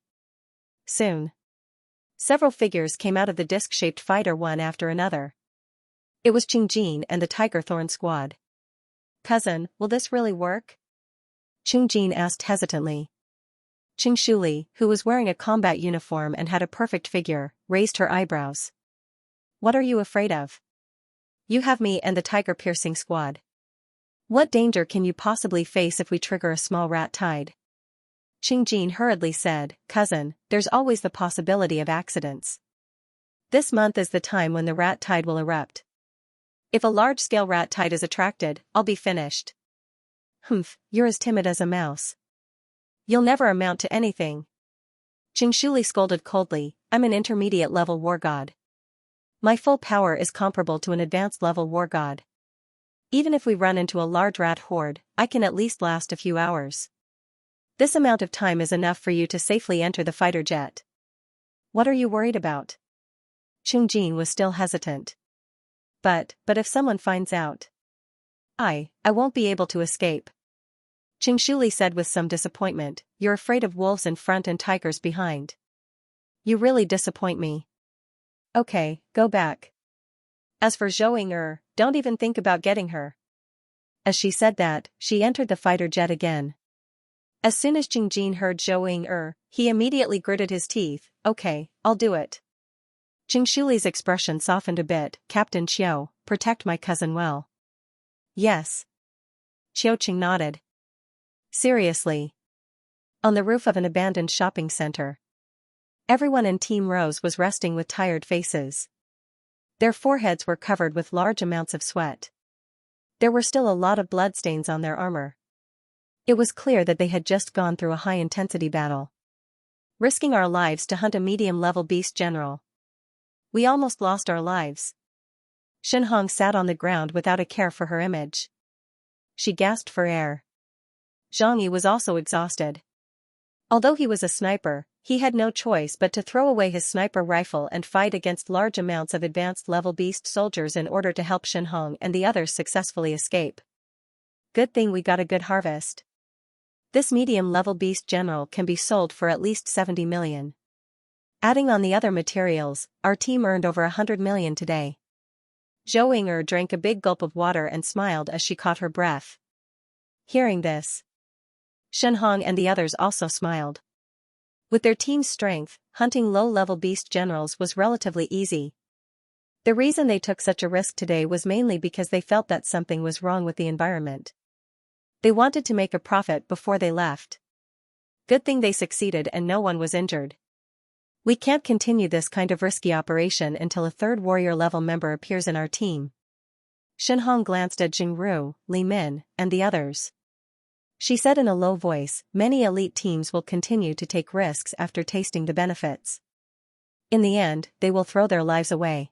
Soon, several figures came out of the disc-shaped fighter one after another. It was Qingjin and the Tiger Thorn squad. "Cousin, will this really work?" Qingjin asked hesitantly. Qingshuli, who was wearing a combat uniform and had a perfect figure, raised her eyebrows. "What are you afraid of? You have me and the tiger-piercing squad. What danger can you possibly face if we trigger a small rat tide?" Qingjin hurriedly said, "Cousin, there's always the possibility of accidents. This month is the time when the rat tide will erupt. If a large-scale rat tide is attracted, I'll be finished." "Humph, you're as timid as a mouse. You'll never amount to anything." Qingshuli scolded coldly, "I'm an intermediate-level war god. My full power is comparable to an advanced-level war god. Even if we run into a large rat horde, I can at least last a few hours. This amount of time is enough for you to safely enter the fighter jet. What are you worried about?" Qingjin was still hesitant. But if someone finds out, I won't be able to escape." Qingshuli said with some disappointment, "You're afraid of wolves in front and tigers behind. You really disappoint me. Okay, go back. As for Zhou, don't even think about getting her." As she said that, she entered the fighter jet again. As soon as Qingjin heard Zhou, he immediately gritted his teeth. "Okay, I'll do it." Qingshuli's expression softened a bit. "Captain Qiu, protect my cousin well." "Yes." Qiu Qing nodded. "Seriously." On the roof of an abandoned shopping center, everyone in Team Rose was resting with tired faces. Their foreheads were covered with large amounts of sweat. There were still a lot of bloodstains on their armor. It was clear that they had just gone through a high-intensity battle. "Risking our lives to hunt a medium-level beast general. We almost lost our lives." Shenhong sat on the ground without a care for her image. She gasped for air. Zhang Yi was also exhausted. Although he was a sniper, he had no choice but to throw away his sniper rifle and fight against large amounts of advanced-level beast soldiers in order to help Shenhong and the others successfully escape. "Good thing we got a good harvest. This medium-level beast general can be sold for at least 70 million. Adding on the other materials, our team earned over 100 million today." Zhou drank a big gulp of water and smiled as she caught her breath. Hearing this, Shenhong and the others also smiled. With their team's strength, hunting low-level beast generals was relatively easy. The reason they took such a risk today was mainly because they felt that something was wrong with the environment. They wanted to make a profit before they left. Good thing they succeeded and no one was injured. "We can't continue this kind of risky operation until a third warrior-level member appears in our team." Shenhong glanced at Jingru, Li Min, and the others. She said in a low voice, "Many elite teams will continue to take risks after tasting the benefits. In the end, they will throw their lives away.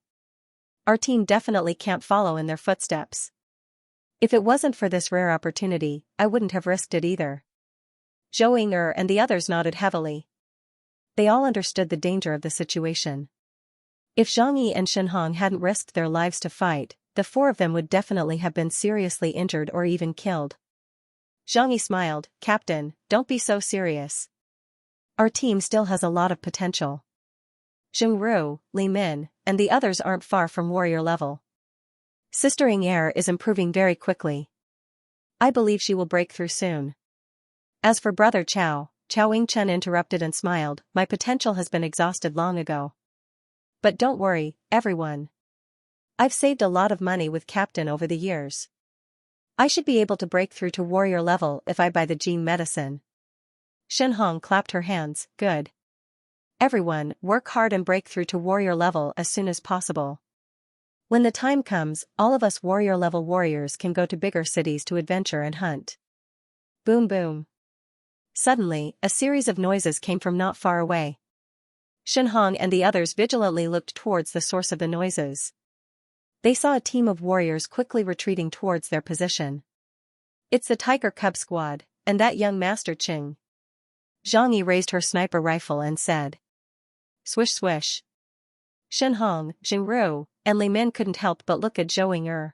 Our team definitely can't follow in their footsteps. If it wasn't for this rare opportunity, I wouldn't have risked it either." Zhou and the others nodded heavily. They all understood the danger of the situation. If Zhang Yi and Shenhong hadn't risked their lives to fight, the 4 of them would definitely have been seriously injured or even killed. Zhang Yi smiled, "Captain, don't be so serious. Our team still has a lot of potential. Jingru, Li Min, and the others aren't far from warrior level. Sister Ying'er is improving very quickly. I believe she will break through soon. As for Brother Chao, Chao Chen interrupted and smiled, my potential has been exhausted long ago. But don't worry, everyone. I've saved a lot of money with Captain over the years. I should be able to break through to warrior level if I buy the gene medicine. Shenhong clapped her hands, good. Everyone, work hard and break through to warrior level as soon as possible. When the time comes, all of us warrior level warriors can go to bigger cities to adventure and hunt. Boom boom. Suddenly, a series of noises came from not far away. Shenhong and the others vigilantly looked towards the source of the noises. They saw a team of warriors quickly retreating towards their position. It's the Tiger Cub squad, and that young Master Qing. Xianxia raised her sniper rifle and said. Swish swish. Shenhong, Jingru, and Li Min couldn't help but look at Zhou Ying'er.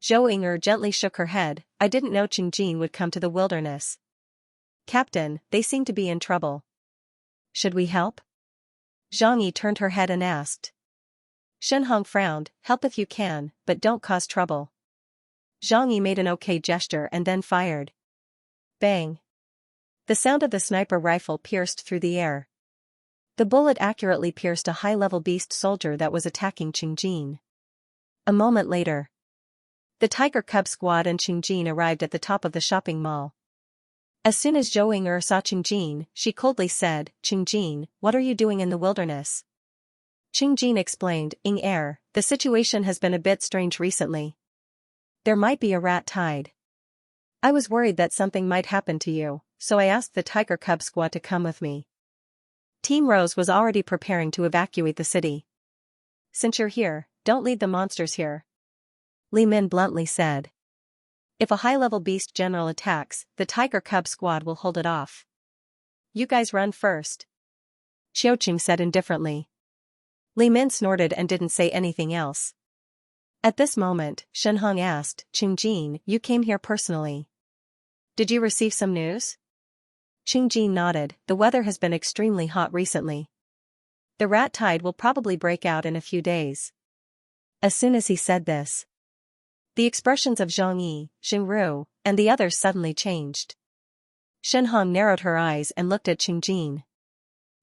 Zhou Ying'er gently shook her head, I didn't know Qingjin would come to the wilderness. Captain, they seem to be in trouble. Should we help? Xianxia turned her head and asked. Shenhong frowned, help if you can, but don't cause trouble. Xianxia made an okay gesture and then fired. Bang. The sound of the sniper rifle pierced through the air. The bullet accurately pierced a high-level beast soldier that was attacking Qingjin. A moment later, the Tiger Cub squad and Qingjin arrived at the top of the shopping mall. As soon as Zhou Ying'er saw Qingjin, she coldly said, Qingjin, what are you doing in the wilderness? Qingjin explained, Ying'er, the situation has been a bit strange recently. There might be a rat tide. I was worried that something might happen to you, so I asked the Tiger Cub squad to come with me. Team Rose was already preparing to evacuate the city. Since you're here, don't lead the monsters here. Li Min bluntly said. If a high-level beast general attacks, the Tiger Cub squad will hold it off. You guys run first. Qiuqing said indifferently. Li Min snorted and didn't say anything else. At this moment, Shenhong asked, Qingjin, you came here personally. Did you receive some news? Qingjin nodded, the weather has been extremely hot recently. The rat tide will probably break out in a few days. As soon as he said this, the expressions of Xianxia, Jingru, and the others suddenly changed. Shenhong narrowed her eyes and looked at Qingjin.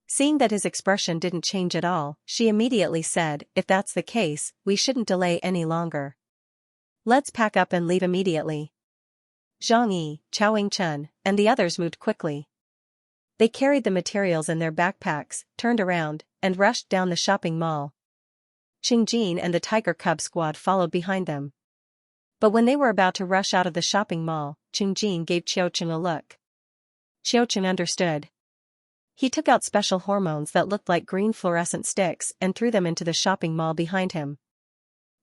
Seeing that his expression didn't change at all, she immediately said, if that's the case, we shouldn't delay any longer. Let's pack up and leave immediately. Xianxia, Chao Chen, and the others moved quickly. They carried the materials in their backpacks, turned around, and rushed down the shopping mall. Qingjin and the Tiger Cub squad followed behind them. But when they were about to rush out of the shopping mall, Qingjin gave Qiuqing a look. Qiuqing understood. He took out special hormones that looked like green fluorescent sticks and threw them into the shopping mall behind him.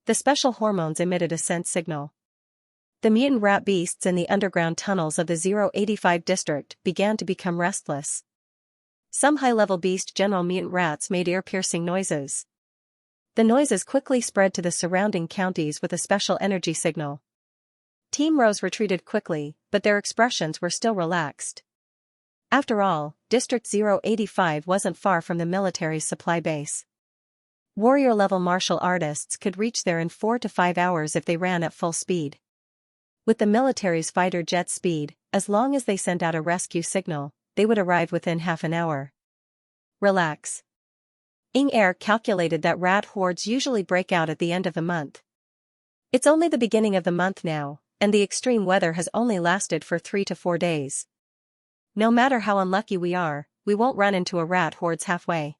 The special hormones emitted a scent signal. The mutant rat beasts in the underground tunnels of the 085 district began to become restless. Some high-level beast general mutant rats made ear-piercing noises. The noises quickly spread to the surrounding counties with a special energy signal. Team Rose retreated quickly, but their expressions were still relaxed. After all, District 085 wasn't far from the military's supply base. Warrior-level martial artists could reach there in 4 to 5 hours if they ran at full speed. With the military's fighter jet speed, as long as they sent out a rescue signal, they would arrive within half an hour. Relax. Ying'er calculated that rat hordes usually break out at the end of the month. It's only the beginning of the month now, and the extreme weather has only lasted for 3 to 4 days. No matter how unlucky we are, we won't run into a rat hordes halfway.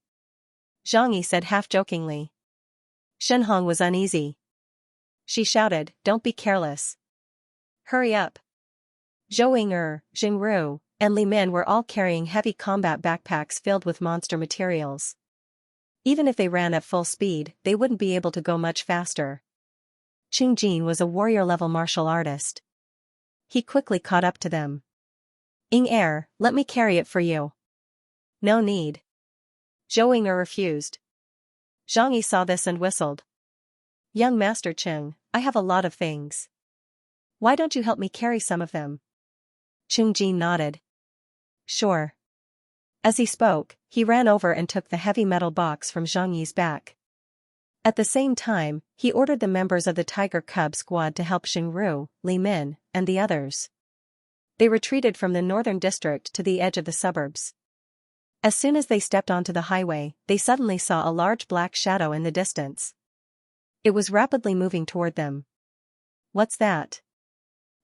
Xianxia said half-jokingly. Shenhong was uneasy. She shouted, don't be careless. Hurry up. Zhou Ying'er, Jingru, and Li Min were all carrying heavy combat backpacks filled with monster materials. Even if they ran at full speed, they wouldn't be able to go much faster. Qingjin was a warrior-level martial artist. He quickly caught up to them. Ying'er, let me carry it for you. No need. Zhou Ying'er refused. Xianxia saw this and whistled. Young Master Qing, I have a lot of things. Why don't you help me carry some of them? Qingjin nodded. Sure. As he spoke, he ran over and took the heavy metal box from Xiangyi's back. At the same time, he ordered the members of the Tiger Cub squad to help Xingru, Li Min, and the others. They retreated from the northern district to the edge of the suburbs. As soon as they stepped onto the highway, they suddenly saw a large black shadow in the distance. It was rapidly moving toward them. "What's that?"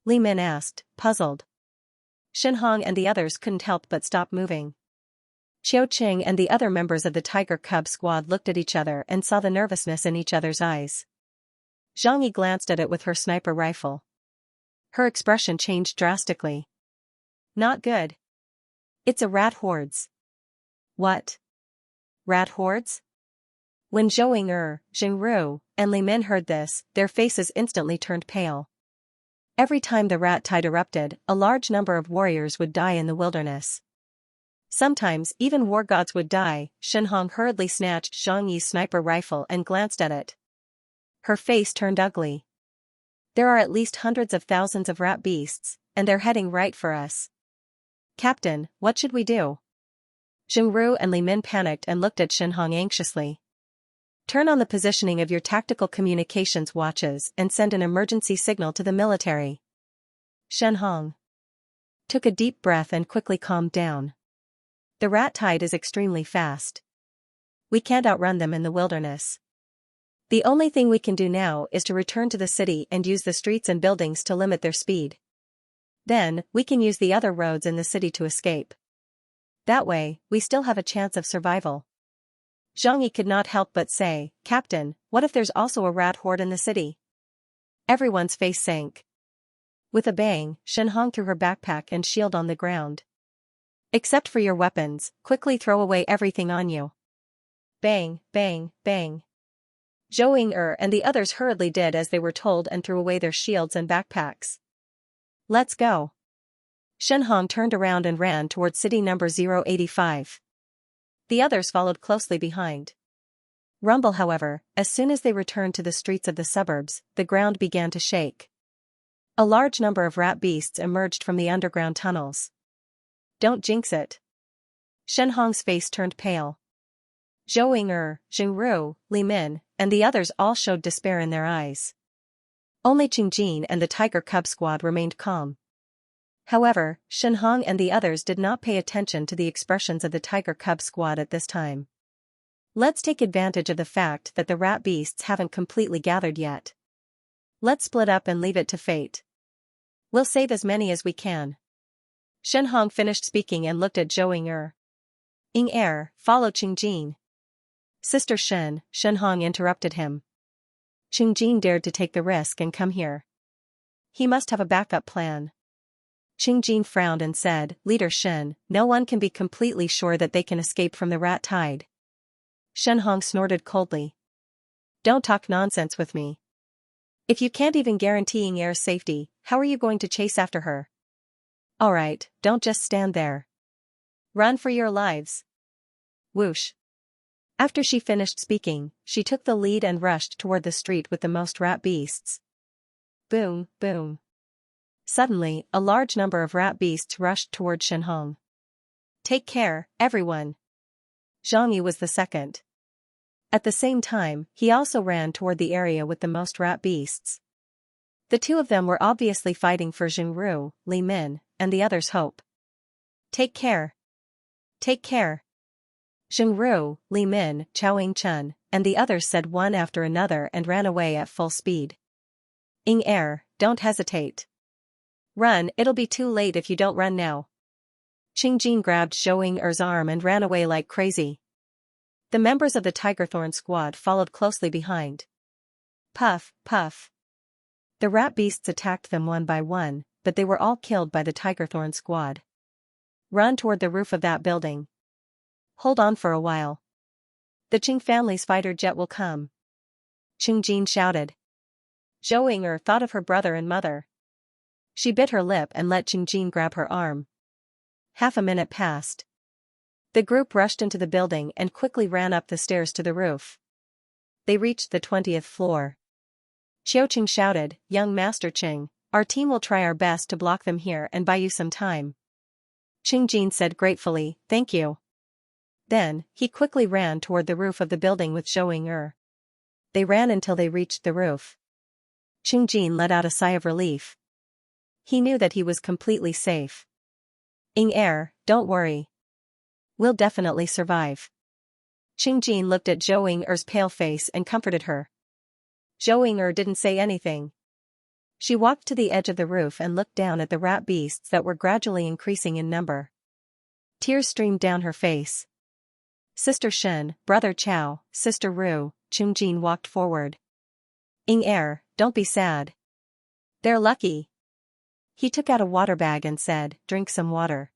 Li Min asked, puzzled. Shenhong and the others couldn't help but stop moving. Qiao Qing and the other members of the Tiger Cub squad looked at each other and saw the nervousness in each other's eyes. Zhang Yi glanced at it with her sniper rifle. Her expression changed drastically. "Not good. It's a rat hordes." "What? Rat hordes?" When Zhou Ying'er, Jingru, and Li Min heard this, their faces instantly turned pale. Every time the rat tide erupted, a large number of warriors would die in the wilderness. Sometimes even war gods would die. Shenhong hurriedly snatched Zhang Yi's sniper rifle and glanced at it. Her face turned ugly. "There are at least hundreds of thousands of rat beasts, and they're heading right for us. Captain, what should we do?" Jingru and Li Min panicked and looked at Shenhong anxiously. "Turn on the positioning of your tactical communications watches and send an emergency signal to the military." Shenhong took a deep breath and quickly calmed down. "The rat tide is extremely fast. We can't outrun them in the wilderness. The only thing we can do now is to return to the city and use the streets and buildings to limit their speed. Then, we can use the other roads in the city to escape. That way, we still have a chance of survival." Zhang Yi could not help but say, "Captain, what if there's also a rat horde in the city?" Everyone's face sank. With a bang, Shenhong threw her backpack and shield on the ground. "Except for your weapons, quickly throw away everything on you." Bang, bang, bang. Zhou Ying'er and the others hurriedly did as they were told and threw away their shields and backpacks. "Let's go." Shenhong turned around and ran toward city number 085. The others followed closely behind. Rumble, however, as soon as they returned to the streets of the suburbs, the ground began to shake. A large number of rat beasts emerged from the underground tunnels. "Don't jinx it." Shenhong's face turned pale. Zhou Ying'er, Jingru, Li Min, and the others all showed despair in their eyes. Only Qingjin and the Tiger Cub squad remained calm. However, Shenhong and the others did not pay attention to the expressions of the Tiger Cub squad at this time. "Let's take advantage of the fact that the rat beasts haven't completely gathered yet. Let's split up and leave it to fate. We'll save as many as we can." Shenhong finished speaking and looked at Zhou Ying'er. "Ying'er, follow Qingjin." "Sister Shenhong interrupted him. "Qingjin dared to take the risk and come here. He must have a backup plan." Qingjin frowned and said, "Leader Shen, no one can be completely sure that they can escape from the rat tide." Shenhong snorted coldly. "Don't talk nonsense with me. If you can't even guarantee Ying'er's safety, how are you going to chase after her? Alright, don't just stand there. Run for your lives." Whoosh. After she finished speaking, she took the lead and rushed toward the street with the most rat beasts. Boom, boom. Suddenly, a large number of rat beasts rushed toward Shenhong. "Take care, everyone." Zhang Yi was the second. At the same time, he also ran toward the area with the most rat beasts. The two of them were obviously fighting for Jingru, Li Min, and the others' hope. "Take care. Take care." Jingru, Li Min, Chao Yingchen, and the others said one after another and ran away at full speed. "Ying'er, don't hesitate. Run, it'll be too late if you don't run now." Qingjin grabbed Zhou Ying'er's arm and ran away like crazy. The members of the Tigerthorn squad followed closely behind. Puff, puff. The rat beasts attacked them one by one, but they were all killed by the Tigerthorn squad. "Run toward the roof of that building. Hold on for a while. The Qing family's fighter jet will come." Qingjin shouted. Zhou Ying'er thought of her brother and mother. She bit her lip and let Qingjin grab her arm. Half a minute passed. The group rushed into the building and quickly ran up the stairs to the roof. They reached the 20th floor. Qiao Qing shouted, "Young Master Qing, our team will try our best to block them here and buy you some time." Qingjin said gratefully, "Thank you." Then, he quickly ran toward the roof of the building with Zhou Ying'er. They ran until they reached the roof. Qingjin let out a sigh of relief. He knew that he was completely safe. "Air, don't worry. We'll definitely survive." Qingjin looked at Zhou Er's pale face and comforted her. Zhou Er didn't say anything. She walked to the edge of the roof and looked down at the rat beasts that were gradually increasing in number. Tears streamed down her face. "Sister Shen, Brother Chao, Sister Ru," Qingjin walked forward. "Air, don't be sad. They're lucky." He took out a water bag and said, "Drink some water."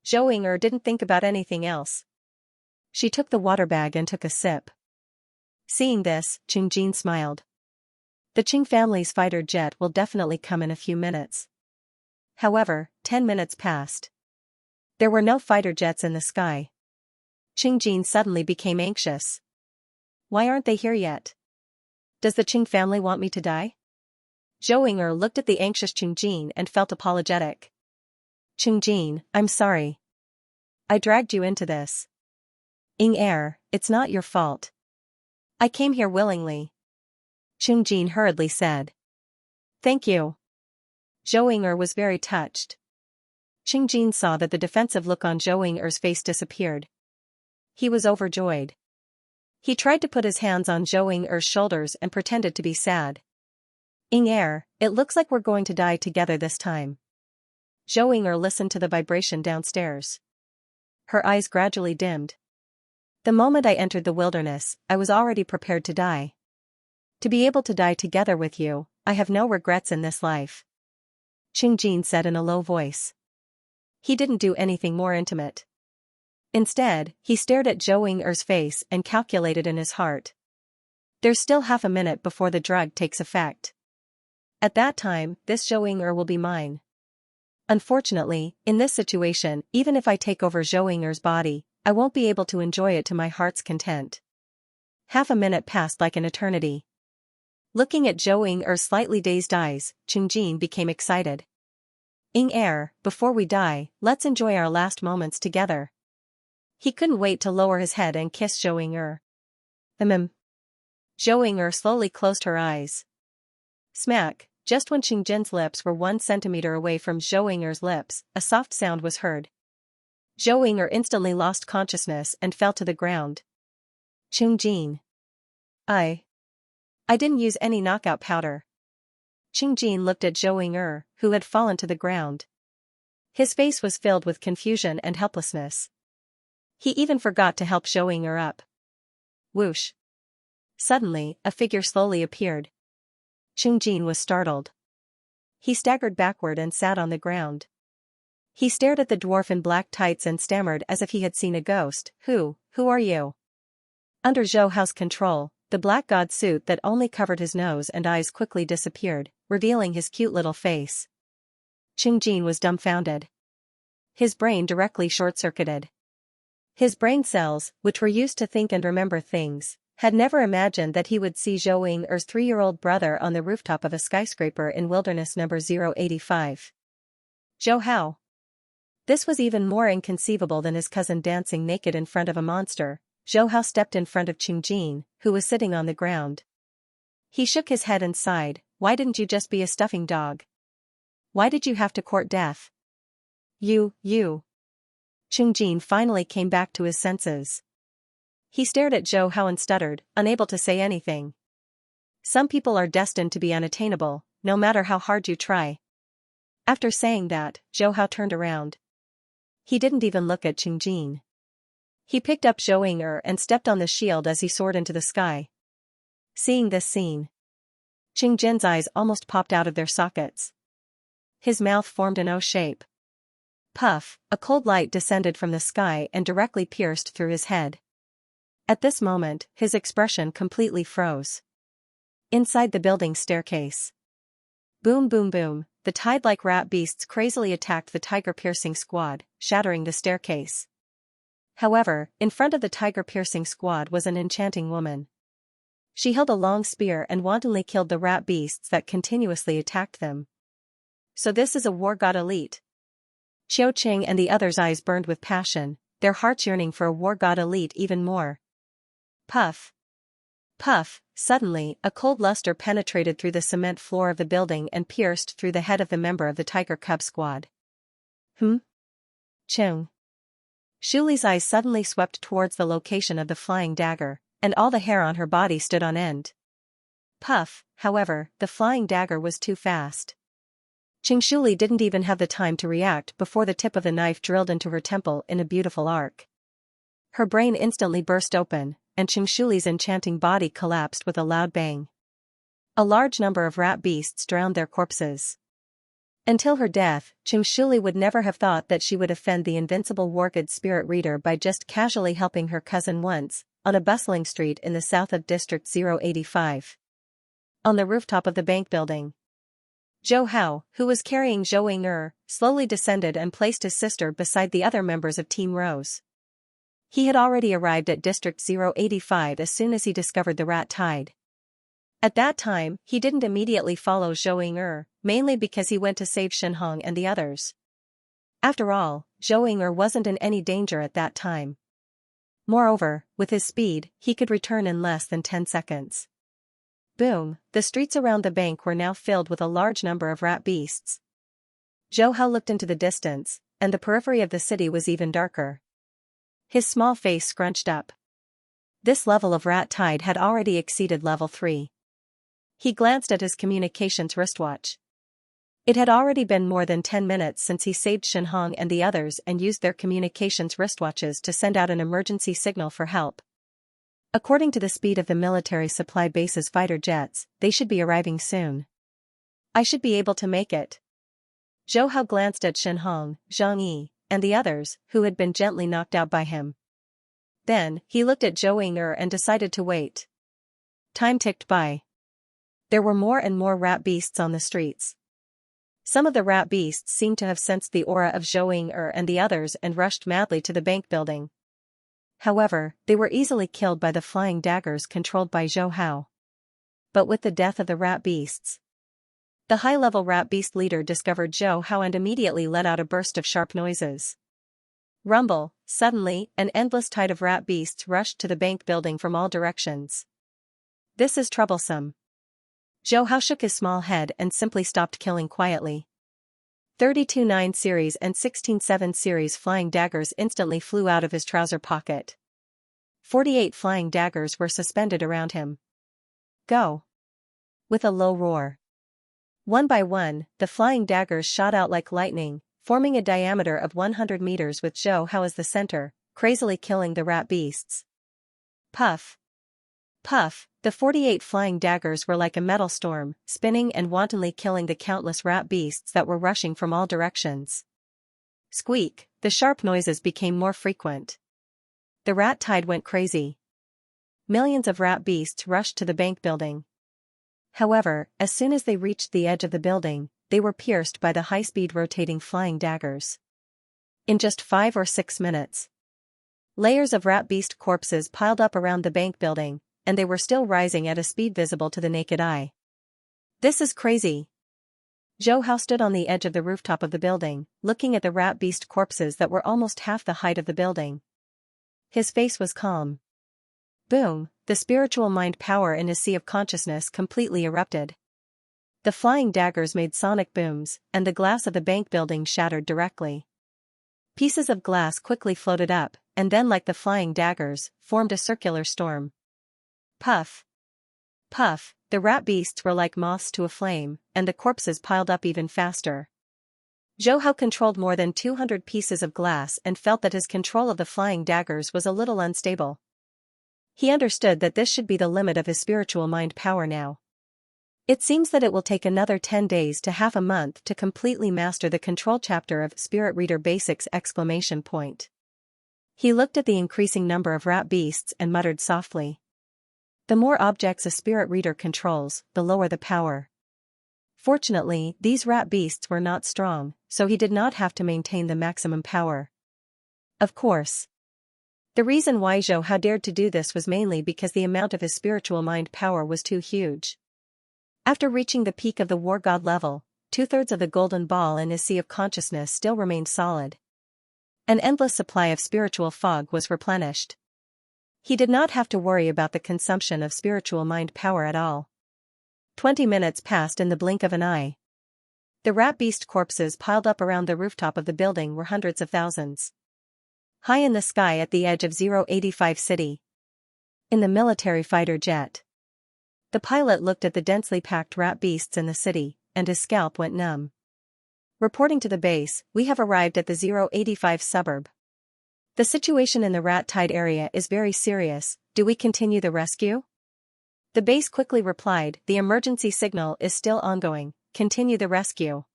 Zhou Er didn't think about anything else. She took the water bag and took a sip. Seeing this, Qingjin smiled. The Qing family's fighter jet will definitely come in a few minutes. However, 10 minutes passed. There were no fighter jets in the sky. Qingjin suddenly became anxious. "Why aren't they here yet? Does the Qing family want me to die?" Zhou Er looked at the anxious Qingjin and felt apologetic. "Qingjin, I'm sorry. I dragged you into this. Air, it's not your fault. I came here willingly." Qingjin hurriedly said. "Thank you." Zhou Er was very touched. Qingjin saw that the defensive look on Zhou Er's face disappeared. He was overjoyed. He tried to put his hands on Zhou Er's shoulders and pretended to be sad. "Air, it looks like we're going to die together this time." Zhou Er listened to the vibration downstairs. Her eyes gradually dimmed. "The moment I entered the wilderness, I was already prepared to die. To be able to die together with you, I have no regrets in this life," Qingjin said in a low voice. He didn't do anything more intimate. Instead, he stared at Zhou Er's face and calculated in his heart. "There's still half a minute before the drug takes effect. At that time, this Zhou Er will be mine. Unfortunately, in this situation, even if I take over Zhou Er's body, I won't be able to enjoy it to my heart's content." Half a minute passed like an eternity. Looking at Zhou Er's slightly dazed eyes, Qingjin became excited. "Air, before we die, let's enjoy our last moments together." He couldn't wait to lower his head and kiss Zhou Er. Zhou Er slowly closed her eyes. Smack, just when Qingjin's lips were 1 centimeter away from Zhou Er's lips, a soft sound was heard. Zhou Er instantly lost consciousness and fell to the ground. "Qingjin. I didn't use any knockout powder." Qingjin looked at Zhou Er, who had fallen to the ground. His face was filled with confusion and helplessness. He even forgot to help Zhou Er up. Whoosh. Suddenly, a figure slowly appeared. Qingjin was startled. He staggered backward and sat on the ground. He stared at the dwarf in black tights and stammered as if he had seen a ghost. Who are you?" Under Zhou Hao's control, the black god suit that only covered his nose and eyes quickly disappeared, revealing his cute little face. Qingjin was dumbfounded. His brain directly short-circuited. His brain cells, which were used to think and remember things, had never imagined that he would see Zhou Er's 3-year-old brother on the rooftop of a skyscraper in Wilderness number 085. Zhou Hao. This was even more inconceivable than his cousin dancing naked in front of a monster. Zhou Hao stepped in front of Qingjin, who was sitting on the ground. He shook his head and sighed. "Why didn't you just be a stuffing dog? Why did you have to court death?" You. Qingjin finally came back to his senses. He stared at Zhou Hao and stuttered, unable to say anything. Some people are destined to be unattainable, no matter how hard you try. After saying that, Zhou Hao turned around. He didn't even look at Qingjin. He picked up Zhou Er and stepped on the shield as he soared into the sky. Seeing this scene, Qingjin's eyes almost popped out of their sockets. His mouth formed an O shape. Puff, a cold light descended from the sky and directly pierced through his head. At this moment, his expression completely froze. Inside the building's staircase. Boom boom boom, the tide-like rat beasts crazily attacked the tiger-piercing squad, shattering the staircase. However, in front of the tiger-piercing squad was an enchanting woman. She held a long spear and wantonly killed the rat beasts that continuously attacked them. So this is a war god elite. Qiu Qing and the others' eyes burned with passion, their hearts yearning for a war god elite even more. Puff. Puff, suddenly, a cold luster penetrated through the cement floor of the building and pierced through the head of the member of the Tiger Cub squad. Chung. Shuli's eyes suddenly swept towards the location of the flying dagger, and all the hair on her body stood on end. Puff, however, the flying dagger was too fast. Shuli didn't even have the time to react before the tip of the knife drilled into her temple in a beautiful arc. Her brain instantly burst open, and Shuli's enchanting body collapsed with a loud bang. A large number of rat beasts drowned their corpses. Until her death, Shuli would never have thought that she would offend the invincible Wargod spirit reader by just casually helping her cousin once, on a bustling street in the south of District 085. On the rooftop of the bank building, Zhou Hao, who was carrying Zhou Ying, slowly descended and placed his sister beside the other members of Team Rose. He had already arrived at District 085 as soon as he discovered the rat tide. At that time, he didn't immediately follow Zhou Ying, mainly because he went to save Shenhong and the others. After all, Zhou Ying wasn't in any danger at that time. Moreover, with his speed, he could return in less than 10 seconds. Boom, the streets around the bank were now filled with a large number of rat beasts. Zhou Hao looked into the distance, and the periphery of the city was even darker. His small face scrunched up. This level of rat tide had already exceeded level 3. He glanced at his communications wristwatch. It had already been more than 10 minutes since he saved Shenhong and the others and used their communications wristwatches to send out an emergency signal for help. According to the speed of the military supply base's fighter jets, they should be arriving soon. I should be able to make it. Zhou Hao glanced at Shenhong, Zhang Yi, and the others, who had been gently knocked out by him. Then, he looked at Zhou Ying and decided to wait. Time ticked by. There were more and more rat beasts on the streets. Some of the rat beasts seemed to have sensed the aura of Zhou Ying and the others and rushed madly to the bank building. However, they were easily killed by the flying daggers controlled by Zhou Hao. But with the death of the rat beasts, the high-level rat beast leader discovered Zhou Hao and immediately let out a burst of sharp noises. Rumble, suddenly, an endless tide of rat beasts rushed to the bank building from all directions. This is troublesome. Zhou Hao shook his small head and simply stopped killing quietly. 32-9 series and 16-7 series flying daggers instantly flew out of his trouser pocket. 48 flying daggers were suspended around him. Go! With a low roar. One by one, the flying daggers shot out like lightning, forming a diameter of 100 meters with Zhou Hao as the center, crazily killing the rat beasts. Puff! Puff! The 48 flying daggers were like a metal storm, spinning and wantonly killing the countless rat beasts that were rushing from all directions. Squeak! The sharp noises became more frequent. The rat tide went crazy. Millions of rat beasts rushed to the bank building. However, as soon as they reached the edge of the building, they were pierced by the high-speed rotating flying daggers. In just 5 or 6 minutes, layers of rat beast corpses piled up around the bank building, and they were still rising at a speed visible to the naked eye. This is crazy. Zhou Hao stood on the edge of the rooftop of the building, looking at the rat beast corpses that were almost half the height of the building. His face was calm. Boom, the spiritual mind power in his sea of consciousness completely erupted. The flying daggers made sonic booms, and the glass of the bank building shattered directly. Pieces of glass quickly floated up, and then like the flying daggers, formed a circular storm. Puff! Puff! The rat beasts were like moths to a flame, and the corpses piled up even faster. Zhou Hao controlled more than 200 pieces of glass and felt that his control of the flying daggers was a little unstable. He understood that this should be the limit of his spiritual mind power now. It seems that it will take another 10 days to half a month to completely master the control chapter of Spirit Reader Basics! He looked at the increasing number of rat beasts and muttered softly. The more objects a spirit reader controls, the lower the power. Fortunately, these rat beasts were not strong, so he did not have to maintain the maximum power. Of course. The reason why Zhou Hao dared to do this was mainly because the amount of his spiritual mind power was too huge. After reaching the peak of the war god level, 2/3 of the golden ball in his sea of consciousness still remained solid. An endless supply of spiritual fog was replenished. He did not have to worry about the consumption of spiritual mind power at all. 20 minutes passed in the blink of an eye. The rat beast corpses piled up around the rooftop of the building were hundreds of thousands. High in the sky at the edge of 085 City. In the military fighter jet. The pilot looked at the densely packed rat beasts in the city, and his scalp went numb. Reporting to the base, we have arrived at the 085 suburb. The situation in the rat-tide area is very serious. Do we continue the rescue? The base quickly replied, the emergency signal is still ongoing, continue the rescue.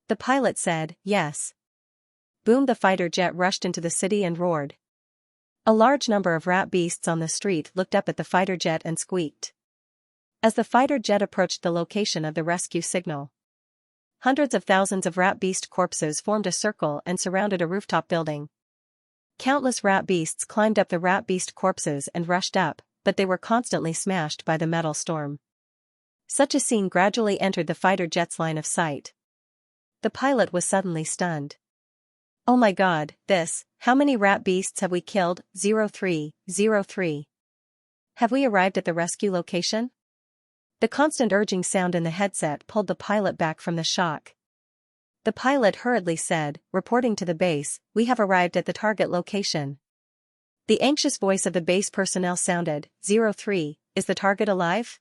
The pilot said, yes. Boom! The fighter jet rushed into the city and roared. A large number of rat beasts on the street looked up at the fighter jet and squeaked. As the fighter jet approached the location of the rescue signal, hundreds of thousands of rat beast corpses formed a circle and surrounded a rooftop building. Countless rat beasts climbed up the rat beast corpses and rushed up, but they were constantly smashed by the metal storm. Such a scene gradually entered the fighter jet's line of sight. The pilot was suddenly stunned. Oh my God, how many rat beasts have we killed? 0303. Have we arrived at the rescue location? The constant urging sound in the headset pulled the pilot back from the shock. The pilot hurriedly said, reporting to the base, we have arrived at the target location. The anxious voice of the base personnel sounded, 03, is the target alive?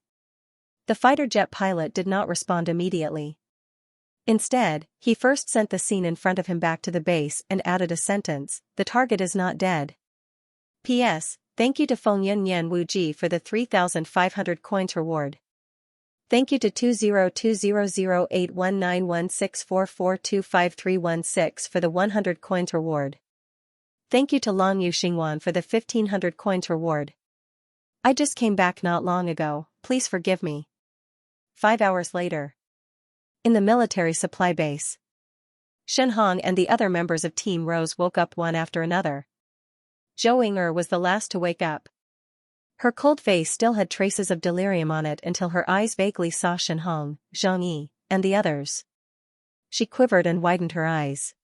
The fighter jet pilot did not respond immediately. Instead, he first sent the scene in front of him back to the base and added a sentence, the target is not dead. P.S. Thank you to Feng Yen Wu Ji for the 3,500 coins reward. Thank you to 20200819164425316 for the 100 coins reward. Thank you to Long Yu Xingwan for the 1,500 coins reward. I just came back not long ago, please forgive me. 5 hours later. In the military supply base. Shen Hong and the other members of Team Rose woke up one after another. Zhou Ying'er was the last to wake up. Her cold face still had traces of delirium on it until her eyes vaguely saw Shen Hong, Zhang Yi, and the others. She quivered and widened her eyes.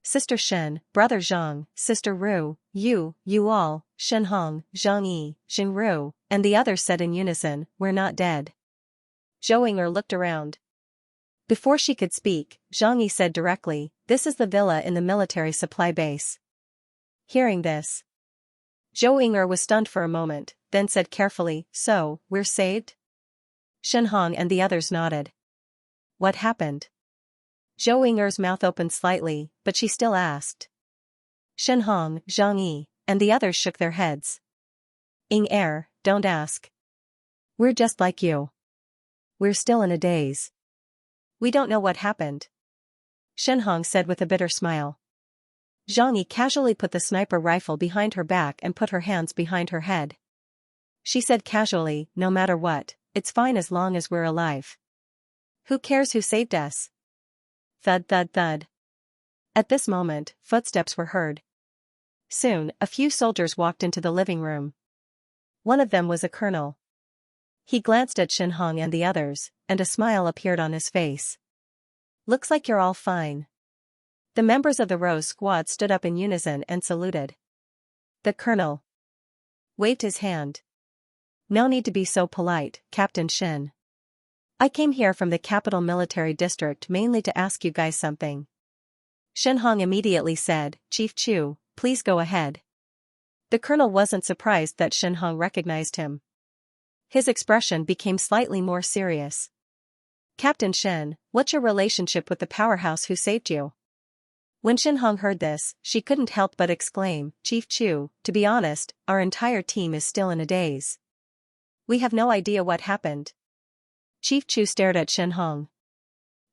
Sister Shen, Brother Zhang, Sister Ru, you all, Shen Hong, Zhang Yi, Xing Ru, and the others said in unison, we're not dead. Zhou Ying'er looked around. Before she could speak, Zhang Yi said directly, this is the villa in the military supply base. Hearing this, Zhou Ying'er was stunned for a moment, then said carefully, so, we're saved? Shen Hong and the others nodded. What happened? Zhou Ying'er's mouth opened slightly, but she still asked. Shen Hong, Zhang Yi, and the others shook their heads. Ying'er, don't ask. We're just like you. We're still in a daze. We don't know what happened. Shen Hong said with a bitter smile. Zhang Yi casually put the sniper rifle behind her back and put her hands behind her head. She said casually, no matter what, it's fine as long as we're alive. Who cares who saved us? Thud thud thud. At this moment, footsteps were heard. Soon, a few soldiers walked into the living room. One of them was a colonel. He glanced at Shen Hong and the others, and a smile appeared on his face. Looks like you're all fine. The members of the Rose Squad stood up in unison and saluted. The colonel waved his hand. No need to be so polite, Captain Shen. I came here from the capital military district mainly to ask you guys something. Shen Hong immediately said, Chief Chu, please go ahead. The colonel wasn't surprised that Shen Hong recognized him. His expression became slightly more serious. Captain Shen, what's your relationship with the powerhouse who saved you? When Shen Hong heard this, she couldn't help but exclaim, Chief Chu, to be honest, our entire team is still in a daze. We have no idea what happened. Chief Chu stared at Shen Hong.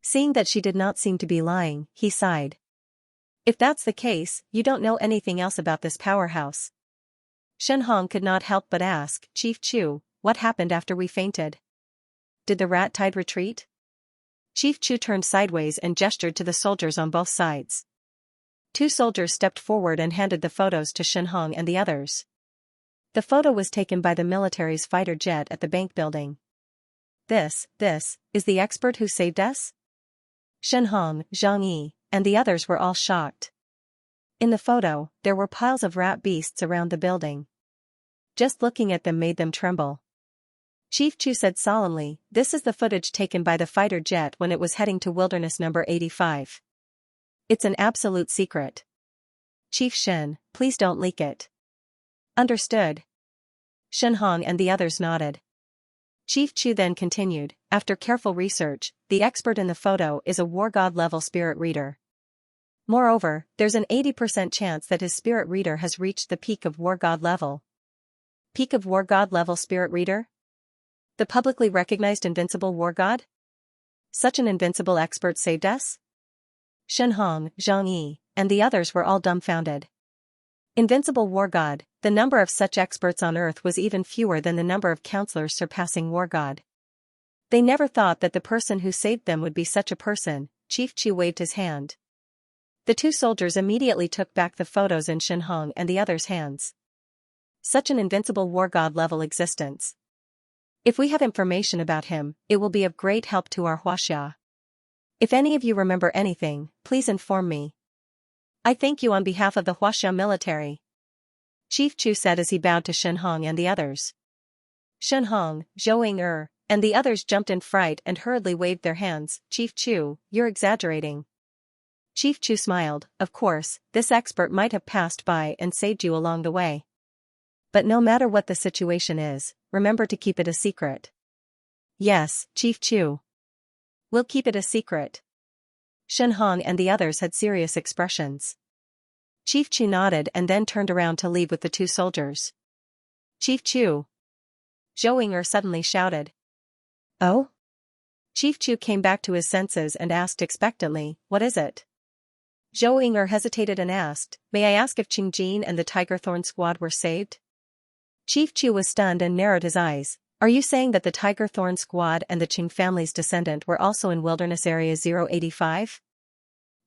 Seeing that she did not seem to be lying, he sighed. If that's the case, you don't know anything else about this powerhouse. Shen Hong could not help but ask, Chief Chu, what happened after we fainted? Did the rat tide retreat? Chief Chu turned sideways and gestured to the soldiers on both sides. 2 soldiers stepped forward and handed the photos to Shen Hong and the others. The photo was taken by the military's fighter jet at the bank building. This is the expert who saved us? Shen Hong, Zhang Yi, and the others were all shocked. In the photo, there were piles of rat beasts around the building. just looking at them made them tremble. Chief Chu said solemnly, "This is the footage taken by the fighter jet when it was heading to Wilderness number 85. It's an absolute secret. Chief Shen, please don't leak it." "Understood." Shen Hong and the others nodded. Chief Chu then continued, "After careful research, the expert in the photo is a war god-level spirit reader. Moreover, there's an 80% chance that his spirit reader has reached the peak of war god level." Peak of war god level spirit reader? The publicly recognized invincible war god? Such an invincible expert saved us? Shen Hong, Zhang Yi, and the others were all dumbfounded. Invincible war god, the number of such experts on Earth was even fewer than the number of counselors surpassing war god. They never thought that the person who saved them would be such a person. Chief Chu waved his hand. The two soldiers immediately took back the photos in Shen Hong and the others' hands. Such an invincible war god level existence. If we have information about him, it will be of great help to our Huaxia. If any of you remember anything, please inform me. I thank you on behalf of the Huaxia military," Chief Chu said as he bowed to Shen Hong and the others. Shen Hong, Zhou Ying and the others jumped in fright and hurriedly waved their hands. "Chief Chu, you're exaggerating." Chief Chu smiled, "Of course, this expert might have passed by and saved you along the way. But no matter what the situation is, remember to keep it a secret." "Yes, Chief Chu. We'll keep it a secret." Shen Hong and the others had serious expressions. Chief Chu nodded and then turned around to leave with the two soldiers. "Chief Chu!" Zhou Ying suddenly shouted. "Oh?" Chief Chu came back to his senses and asked expectantly, "What is it?" Zhou Ying hesitated and asked, "May I ask if Qingjin and the Tiger Thorn squad were saved?" Chief Chu was stunned and narrowed his eyes. "Are you saying that the Tiger Thorn squad and the Qing family's descendant were also in Wilderness Area 085?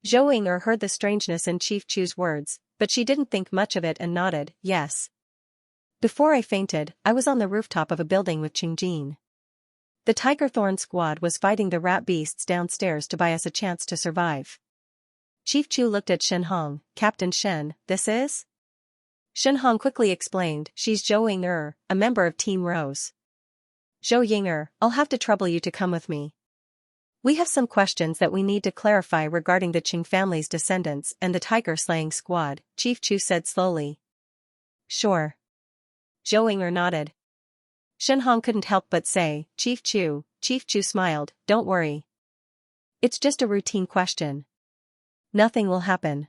Zhou Ying heard the strangeness in Chief Chu's words, but she didn't think much of it and nodded, "Yes. Before I fainted, I was on the rooftop of a building with Qingjin. The Tiger Thorn squad was fighting the rat beasts downstairs to buy us a chance to survive." Chief Chu looked at Shen Hong. "Captain Shen, this is?" Shen Hong quickly explained, "She's Zhou Ying a member of Team Rose." "Zhou Ying, I'll have to trouble you to come with me. We have some questions that we need to clarify regarding the Qing family's descendants and the tiger-slaying squad," Chief Chu said slowly. "Sure." Zhou Ying nodded. Shen Hong couldn't help but say, "Chief Chu." Chief Chu smiled, "Don't worry. It's just a routine question. Nothing will happen."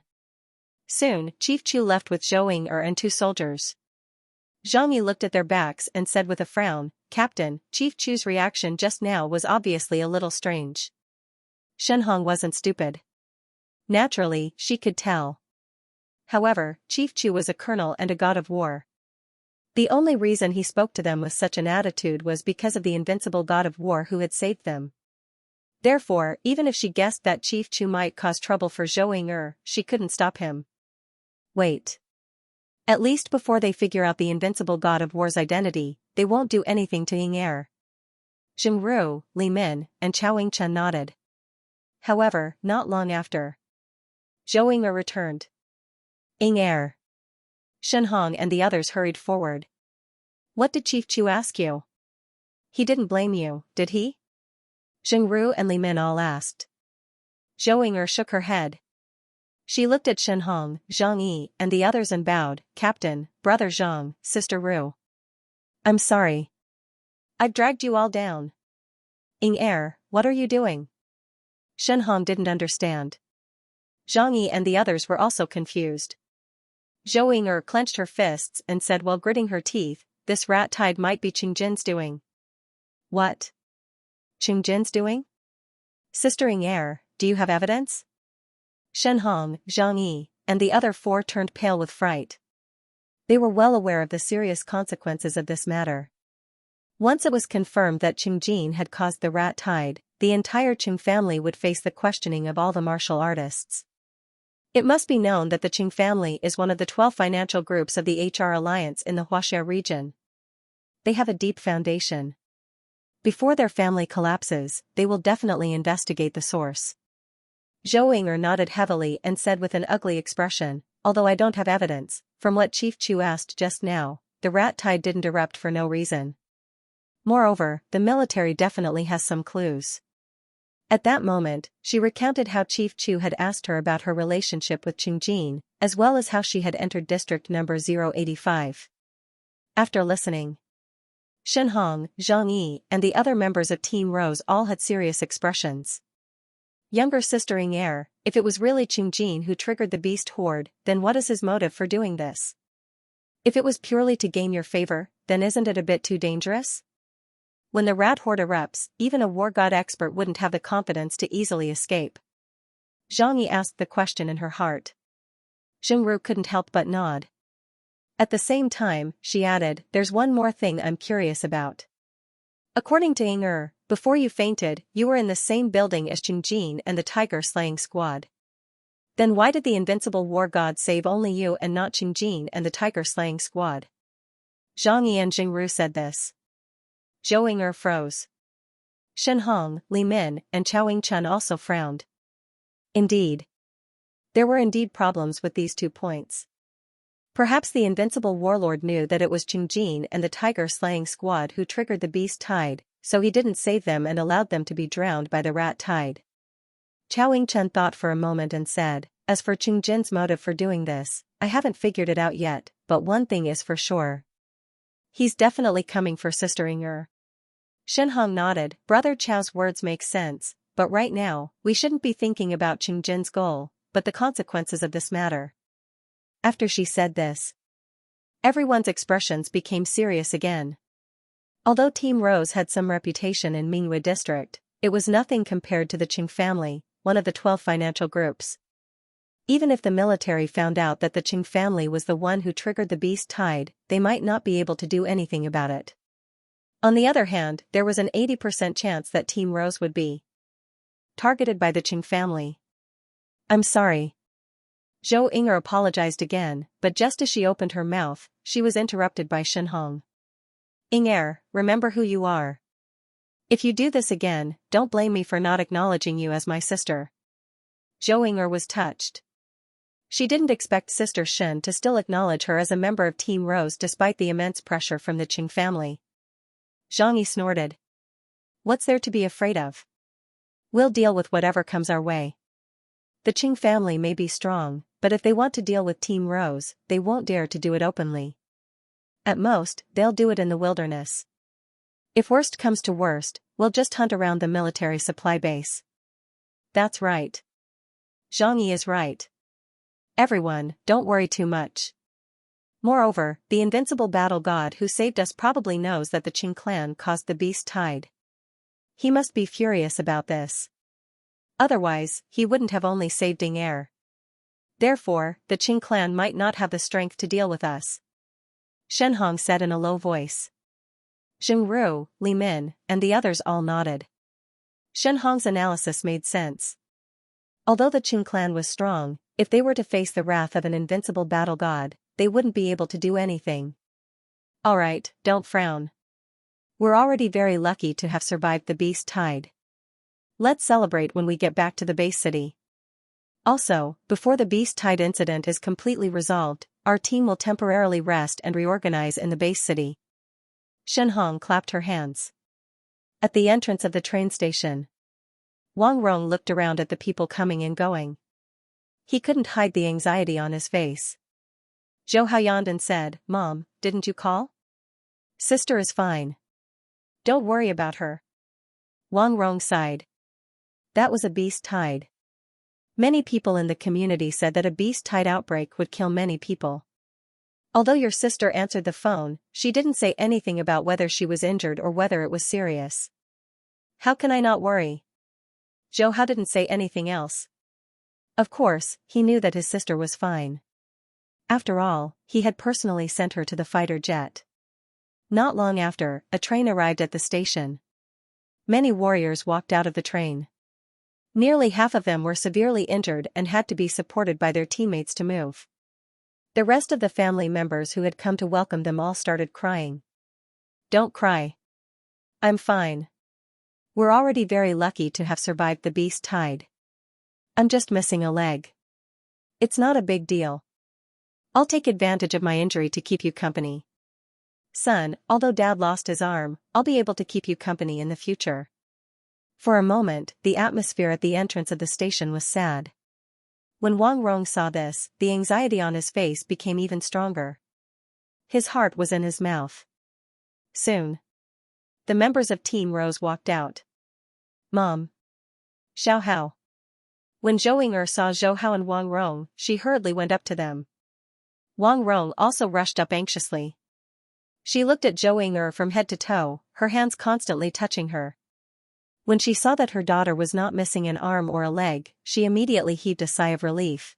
Soon, Chief Chu left with Zhou Ying and two soldiers. Zhang Yi looked at their backs and said with a frown, "Captain, Chief Chu's reaction just now was obviously a little strange." Shen Hong wasn't stupid. Naturally, she could tell. However, Chief Chu was a colonel and a god of war. The only reason he spoke to them with such an attitude was because of the invincible god of war who had saved them. Therefore, even if she guessed that Chief Chu might cause trouble for Zhou Ying, she couldn't stop him. Wait. At least before they figure out the invincible god of war's identity, they won't do anything to Ying. Zheng Ru, Li Min, and Chao Yingchen nodded. However, not long after, Zhou Ying returned. "Ying." Shen Hong and the others hurried forward. "What did Chief Chu ask you?" "He didn't blame you, did he?" Zheng Ru and Li Min all asked. Zhou Ying shook her head. She looked at Shen Hong, Zhang Yi, and the others and bowed, "Captain, Brother Zhang, Sister Ru. I'm sorry. I've dragged you all down." "Ying, what are you doing?" Shen Hong didn't understand. Zhang Yi and the others were also confused. Zhou Ying clenched her fists and said while gritting her teeth, "This rat tide might be Qingjin's doing." "What? Qingjin's doing?" "Sister Ying, do you have evidence?" Shen Hong, Zhang Yi, and the other four turned pale with fright. They were well aware of the serious consequences of this matter. Once it was confirmed that Qingjin had caused the rat tide, the entire Qing family would face the questioning of all the martial artists. It must be known that the Qing family is one of the 12 financial groups of the HR Alliance in the Huaxia region. They have a deep foundation. Before their family collapses, they will definitely investigate the source. Zhou Ying nodded heavily and said with an ugly expression, "Although I don't have evidence, from what Chief Chu asked just now, the rat tide didn't erupt for no reason. Moreover, the military definitely has some clues. At that moment, she recounted how Chief Chu had asked her about her relationship with Qingjin, as well as how she had entered district number 085. After listening, Shenhong, Zhang Yi, and the other members of Team Rose all had serious expressions. Younger sister Ying, if it was really Qingjin who triggered the beast horde, then what is his motive for doing this? If it was purely to gain your favor, then isn't it a bit too dangerous? When the rat horde erupts, even a war god expert wouldn't have the confidence to easily escape. Zhang Yi asked the question in her heart. Zhengru couldn't help but nod. At the same time, she added, there's one more thing I'm curious about. According to Ying, before you fainted, you were in the same building as Qingjin and the tiger-slaying squad. Then why did the invincible war god save only you and not Qingjin and the tiger-slaying squad? Zhang Yi and Jingru said this. Zhou Ying froze. Shenhong, Li Min, and Chao Yingchen also frowned. Indeed. There were indeed problems with these 2 points. Perhaps the invincible warlord knew that it was Qingjin and the tiger-slaying squad who triggered the beast tide, so he didn't save them and allowed them to be drowned by the rat tide. Chao Yingchen thought for a moment and said, as for Qingjin's motive for doing this, I haven't figured it out yet, but one thing is for sure. He's definitely coming for Sister Ying. Shenhong nodded, Brother Chao's words make sense, but right now, we shouldn't be thinking about Qingjin's goal, but the consequences of this matter. After she said this, everyone's expressions became serious again. Although Team Rose had some reputation in Mingyue district, it was nothing compared to the Qing family, one of the 12 financial groups. Even if the military found out that the Qing family was the one who triggered the beast tide, they might not be able to do anything about it. On the other hand, there was an 80% chance that Team Rose would be targeted by the Qing family. I'm sorry. Zhou Ying apologized again, but just as she opened her mouth, she was interrupted by Shenhong. Ying, remember who you are. If you do this again, don't blame me for not acknowledging you as my sister. Zhou Ying was touched. She didn't expect Sister Shen to still acknowledge her as a member of Team Rose despite the immense pressure from the Qing family. Zhang Yi snorted. What's there to be afraid of? We'll deal with whatever comes our way. The Qing family may be strong, but if they want to deal with Team Rose, they won't dare to do it openly. At most, they'll do it in the wilderness. If worst comes to worst, we'll just hunt around the military supply base. That's right. Zhang Yi is right. Everyone, don't worry too much. Moreover, the invincible battle god who saved us probably knows that the Qing clan caused the beast tide. He must be furious about this. Otherwise, he wouldn't have only saved Ying. Therefore, the Qing clan might not have the strength to deal with us. Shenhong said in a low voice. Zhengru, Li Min, and the others all nodded. Shenhong's analysis made sense. Although the Qing clan was strong, if they were to face the wrath of an invincible battle god, they wouldn't be able to do anything. Alright, don't frown. We're already very lucky to have survived the beast tide. Let's celebrate when we get back to the base city. Also, before the beast tide incident is completely resolved, our team will temporarily rest and reorganize in the base city. Shenhong clapped her hands. At the entrance of the train station, Wang Rong looked around at the people coming and going. He couldn't hide the anxiety on his face. Zhou Hao yawned and said, Mom, didn't you call? Sister is fine. Don't worry about her. Wang Rong sighed. That was a beast tide. Many people in the community said that a beast tide outbreak would kill many people. Although your sister answered the phone, she didn't say anything about whether she was injured or whether it was serious. How can I not worry? Zhou Hao didn't say anything else. Of course, he knew that his sister was fine. After all, he had personally sent her to the fighter jet. Not long after, a train arrived at the station. Many warriors walked out of the train. Nearly half of them were severely injured and had to be supported by their teammates to move. The rest of the family members who had come to welcome them all started crying. Don't cry. I'm fine. We're already very lucky to have survived the beast tide. I'm just missing a leg. It's not a big deal. I'll take advantage of my injury to keep you company. Son, although Dad lost his arm, I'll be able to keep you company in the future. For a moment, the atmosphere at the entrance of the station was sad. When Wang Rong saw this, the anxiety on his face became even stronger. His heart was in his mouth. Soon, the members of Team Rose walked out. Mom. Xiao Hao. When Zhou Ying'er saw Zhou Hao and Wang Rong, she hurriedly went up to them. Wang Rong also rushed up anxiously. She looked at Zhou Ying'er from head to toe, her hands constantly touching her. When she saw that her daughter was not missing an arm or a leg, she immediately heaved a sigh of relief.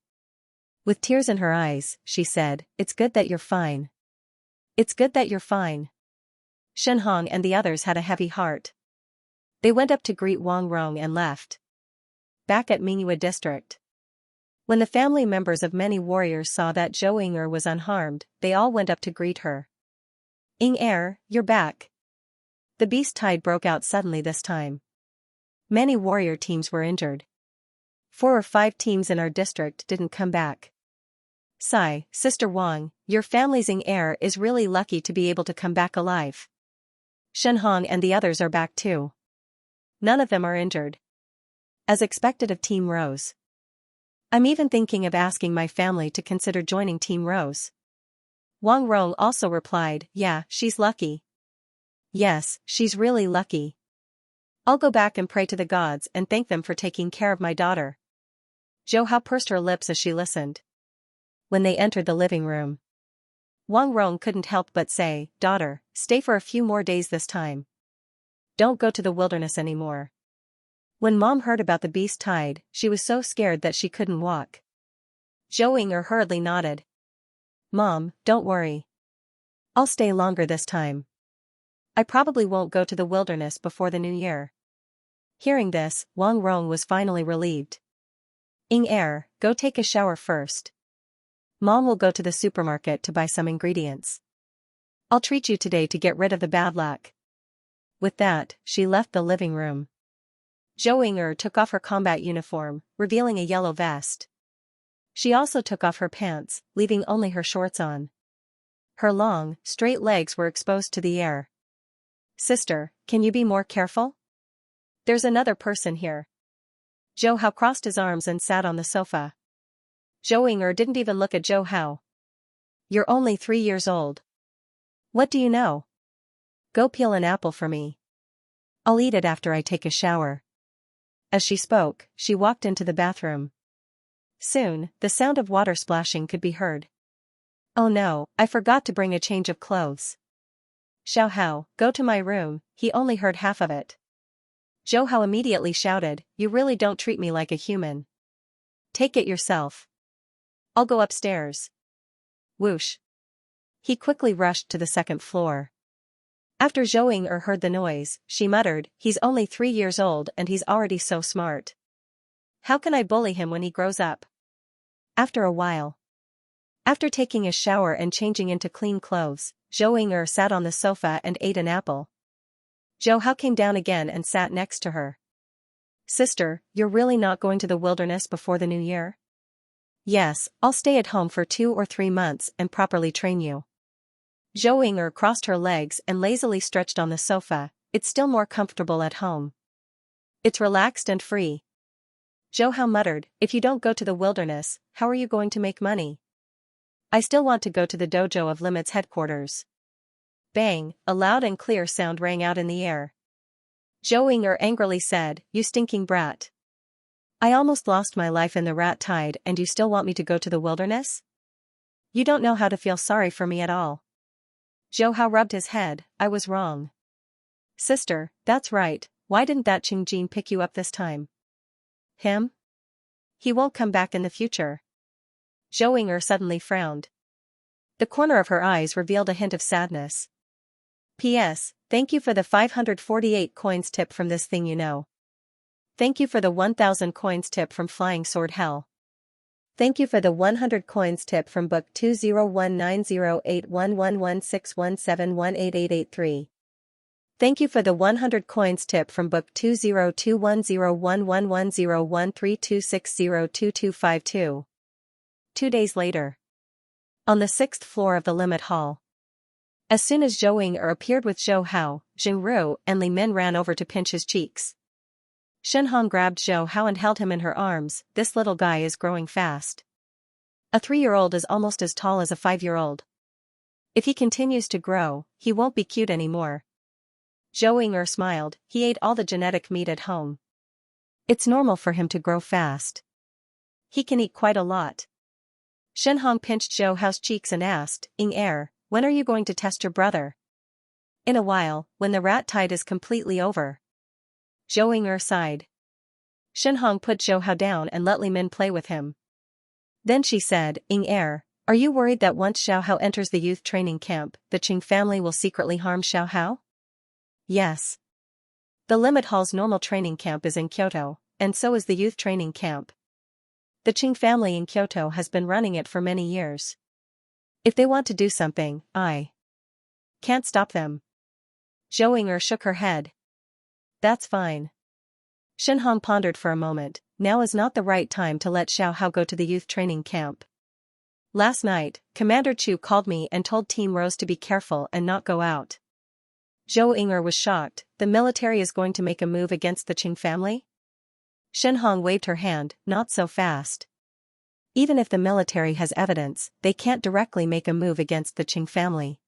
With tears in her eyes, she said, "It's good that you're fine. It's good that you're fine." Shen Hong and the others had a heavy heart. They went up to greet Wang Rong and left. Back at Mingyue district. When the family members of many warriors saw that Zhou Ying'er was unharmed, they all went up to greet her. "Ying-er, you're back." The beast tide broke out suddenly this time. Many warrior teams were injured. 4 or 5 teams in our district didn't come back. Sigh, Sister Wang, your family's Ying-er is really lucky to be able to come back alive. Shen Hong and the others are back too. None of them are injured. As expected of Team Rose. I'm even thinking of asking my family to consider joining Team Rose. Wang Rong also replied, yeah, she's lucky. Yes, she's really lucky. I'll go back and pray to the gods and thank them for taking care of my daughter. Zhou Hao pursed her lips as she listened. When they entered the living room, Wang Rong couldn't help but say, daughter, stay for a few more days this time. Don't go to the wilderness anymore. When Mom heard about the beast tide, she was so scared that she couldn't walk. Zhou Ying'er hurriedly nodded. Mom, don't worry. I'll stay longer this time. I probably won't go to the wilderness before the new year. Hearing this, Wang Rong was finally relieved. Ying-er, go take a shower first. Mom will go to the supermarket to buy some ingredients. I'll treat you today to get rid of the bad luck. With that, she left the living room. Zhou Ying'er took off her combat uniform, revealing a yellow vest. She also took off her pants, leaving only her shorts on. Her long, straight legs were exposed to the air. Sister, can you be more careful? There's another person here. Zhou Hao crossed his arms and sat on the sofa. Zhou Ying'er didn't even look at Zhou Hao. You're only 3 years old. What do you know? Go peel an apple for me. I'll eat it after I take a shower. As she spoke, she walked into the bathroom. Soon, the sound of water splashing could be heard. Oh no, I forgot to bring a change of clothes. Xiao Hao, go to my room, he only heard half of it. Zhou Hao immediately shouted, you really don't treat me like a human. Take it yourself. I'll go upstairs. Whoosh. He quickly rushed to the 2nd floor. After Zhou Ying'er heard the noise, she muttered, he's only 3 years old and he's already so smart. How can I bully him when he grows up? After a while. After taking a shower and changing into clean clothes, Zhou Ying'er sat on the sofa and ate an apple. Zhou Hao came down again and sat next to her. Sister, you're really not going to the wilderness before the new year? Yes, I'll stay at home for 2 or 3 months and properly train you. Zhou Ying'er crossed her legs and lazily stretched on the sofa, it's still more comfortable at home. It's relaxed and free. Zhou Hao muttered, if you don't go to the wilderness, how are you going to make money? I still want to go to the dojo of Limit's headquarters. Bang, a loud and clear sound rang out in the air. Zhou Ying'er angrily said, you stinking brat. I almost lost my life in the rat tide and you still want me to go to the wilderness? You don't know how to feel sorry for me at all. Zhou Hao rubbed his head, I was wrong. Sister, that's right, why didn't that Qingjin pick you up this time? Him? He won't come back in the future. Zhou Ying'er suddenly frowned. The corner of her eyes revealed a hint of sadness. P.S. Thank you for the 548 coins tip from this thing you know. Thank you for the 1000 coins tip from Flying Sword Hell. Thank you for the 100 coins tip from book 20190811161718883. Thank you for the 100 coins tip from book 2021011011326022252. 2 days later. On the 6th floor of the Limit Hall. As soon as Zhou Ying'er appeared with Zhou Hao, Jing Ru and Li Min ran over to pinch his cheeks. Shen Hong grabbed Zhou Hao and held him in her arms. This little guy is growing fast. A 3-year-old is almost as tall as a 5-year-old. If he continues to grow, he won't be cute anymore. Zhou Ying'er smiled. He ate all the genetic meat at home. It's normal for him to grow fast. He can eat quite a lot. Shen Hong pinched Zhou Hao's cheeks and asked, Ying'er, when are you going to test your brother? In a while, when the rat tide is completely over. Zhou Ying'er sighed. Shen Hong put Zhou Hao down and let Li Min play with him. Then she said, Ying'er, are you worried that once Xiao Hao enters the youth training camp, the Qing family will secretly harm Xiao Hao? Yes. The Limit Hall's normal training camp is in Kyoto, and so is the youth training camp. The Qing family in Kyoto has been running it for many years. If they want to do something, I can't stop them. Zhou Ying'er shook her head. That's fine. Shen Hong pondered for a moment. Now is not the right time to let Xiao Hao go to the youth training camp. Last night, Commander Chu called me and told Team Rose to be careful and not go out. Zhou Ying'er was shocked. The military is going to make a move against the Qing family? Shen Hong waved her hand. Not so fast. Even if the military has evidence, they can't directly make a move against the Qing family.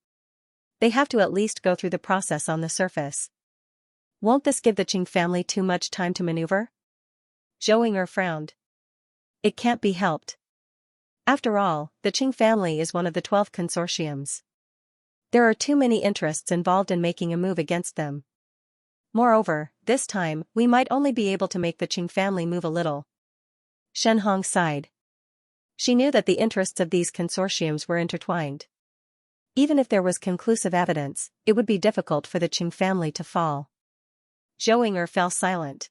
They have to at least go through the process on the surface. Won't this give the Qing family too much time to maneuver? Zhou Ying'er frowned. It can't be helped. After all, the Qing family is one of the 12 consortiums. There are too many interests involved in making a move against them. Moreover, this time, we might only be able to make the Qing family move a little. Shen Hong sighed. She knew that the interests of these consortiums were intertwined. Even if there was conclusive evidence, it would be difficult for the Qing family to fall. Zhou Ying'er fell silent.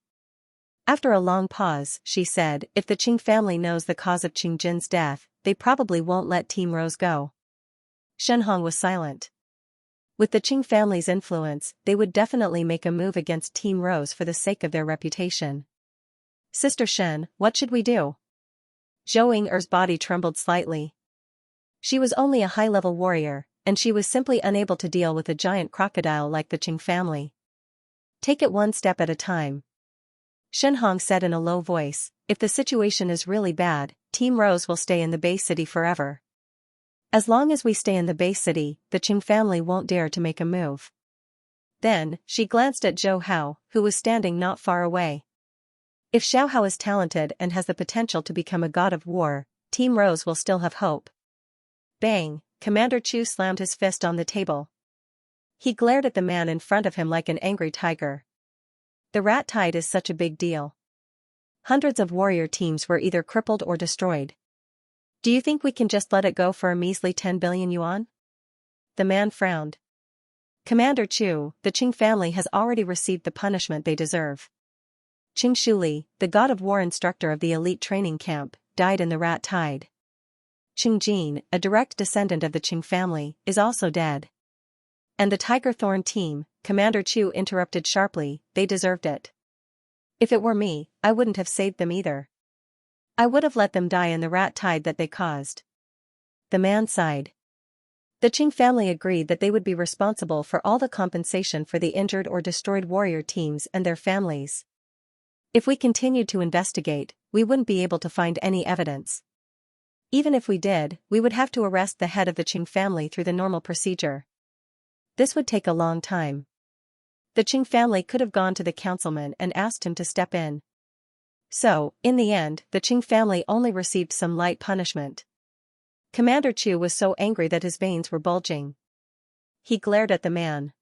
After a long pause, she said, if the Qing family knows the cause of Qing Jin's death, they probably won't let Team Rose go. Shen Hong was silent. With the Qing family's influence, they would definitely make a move against Team Rose for the sake of their reputation. Sister Shen, what should we do? Zhou Ying'er's body trembled slightly. She was only a high-level warrior, and she was simply unable to deal with a giant crocodile like the Qing family. Take it one step at a time. Shen Hong said in a low voice, if the situation is really bad, Team Rose will stay in the base city forever. As long as we stay in the base city, the Qing family won't dare to make a move. Then, she glanced at Zhou Hao, who was standing not far away. If Xiao Hao is talented and has the potential to become a god of war, Team Rose will still have hope. Bang! Commander Chu slammed his fist on the table. He glared at the man in front of him like an angry tiger. The rat tide is such a big deal. Hundreds of warrior teams were either crippled or destroyed. Do you think we can just let it go for a measly 10 billion yuan? The man frowned. Commander Chu, the Qing family has already received the punishment they deserve. Qing Shuli, the god of war instructor of the elite training camp, died in the rat tide. Qing Jin, a direct descendant of the Qing family, is also dead. And the Tiger Thorn team, Commander Chu interrupted sharply, they deserved it. If it were me, I wouldn't have saved them either. I would have let them die in the rat tide that they caused. The man sighed. The Qing family agreed that they would be responsible for all the compensation for the injured or destroyed warrior teams and their families. If we continued to investigate, we wouldn't be able to find any evidence. Even if we did, we would have to arrest the head of the Qing family through the normal procedure. This would take a long time. The Qing family could have gone to the councilman and asked him to step in. So, in the end, the Qing family only received some light punishment. Commander Chu was so angry that his veins were bulging. He glared at the man.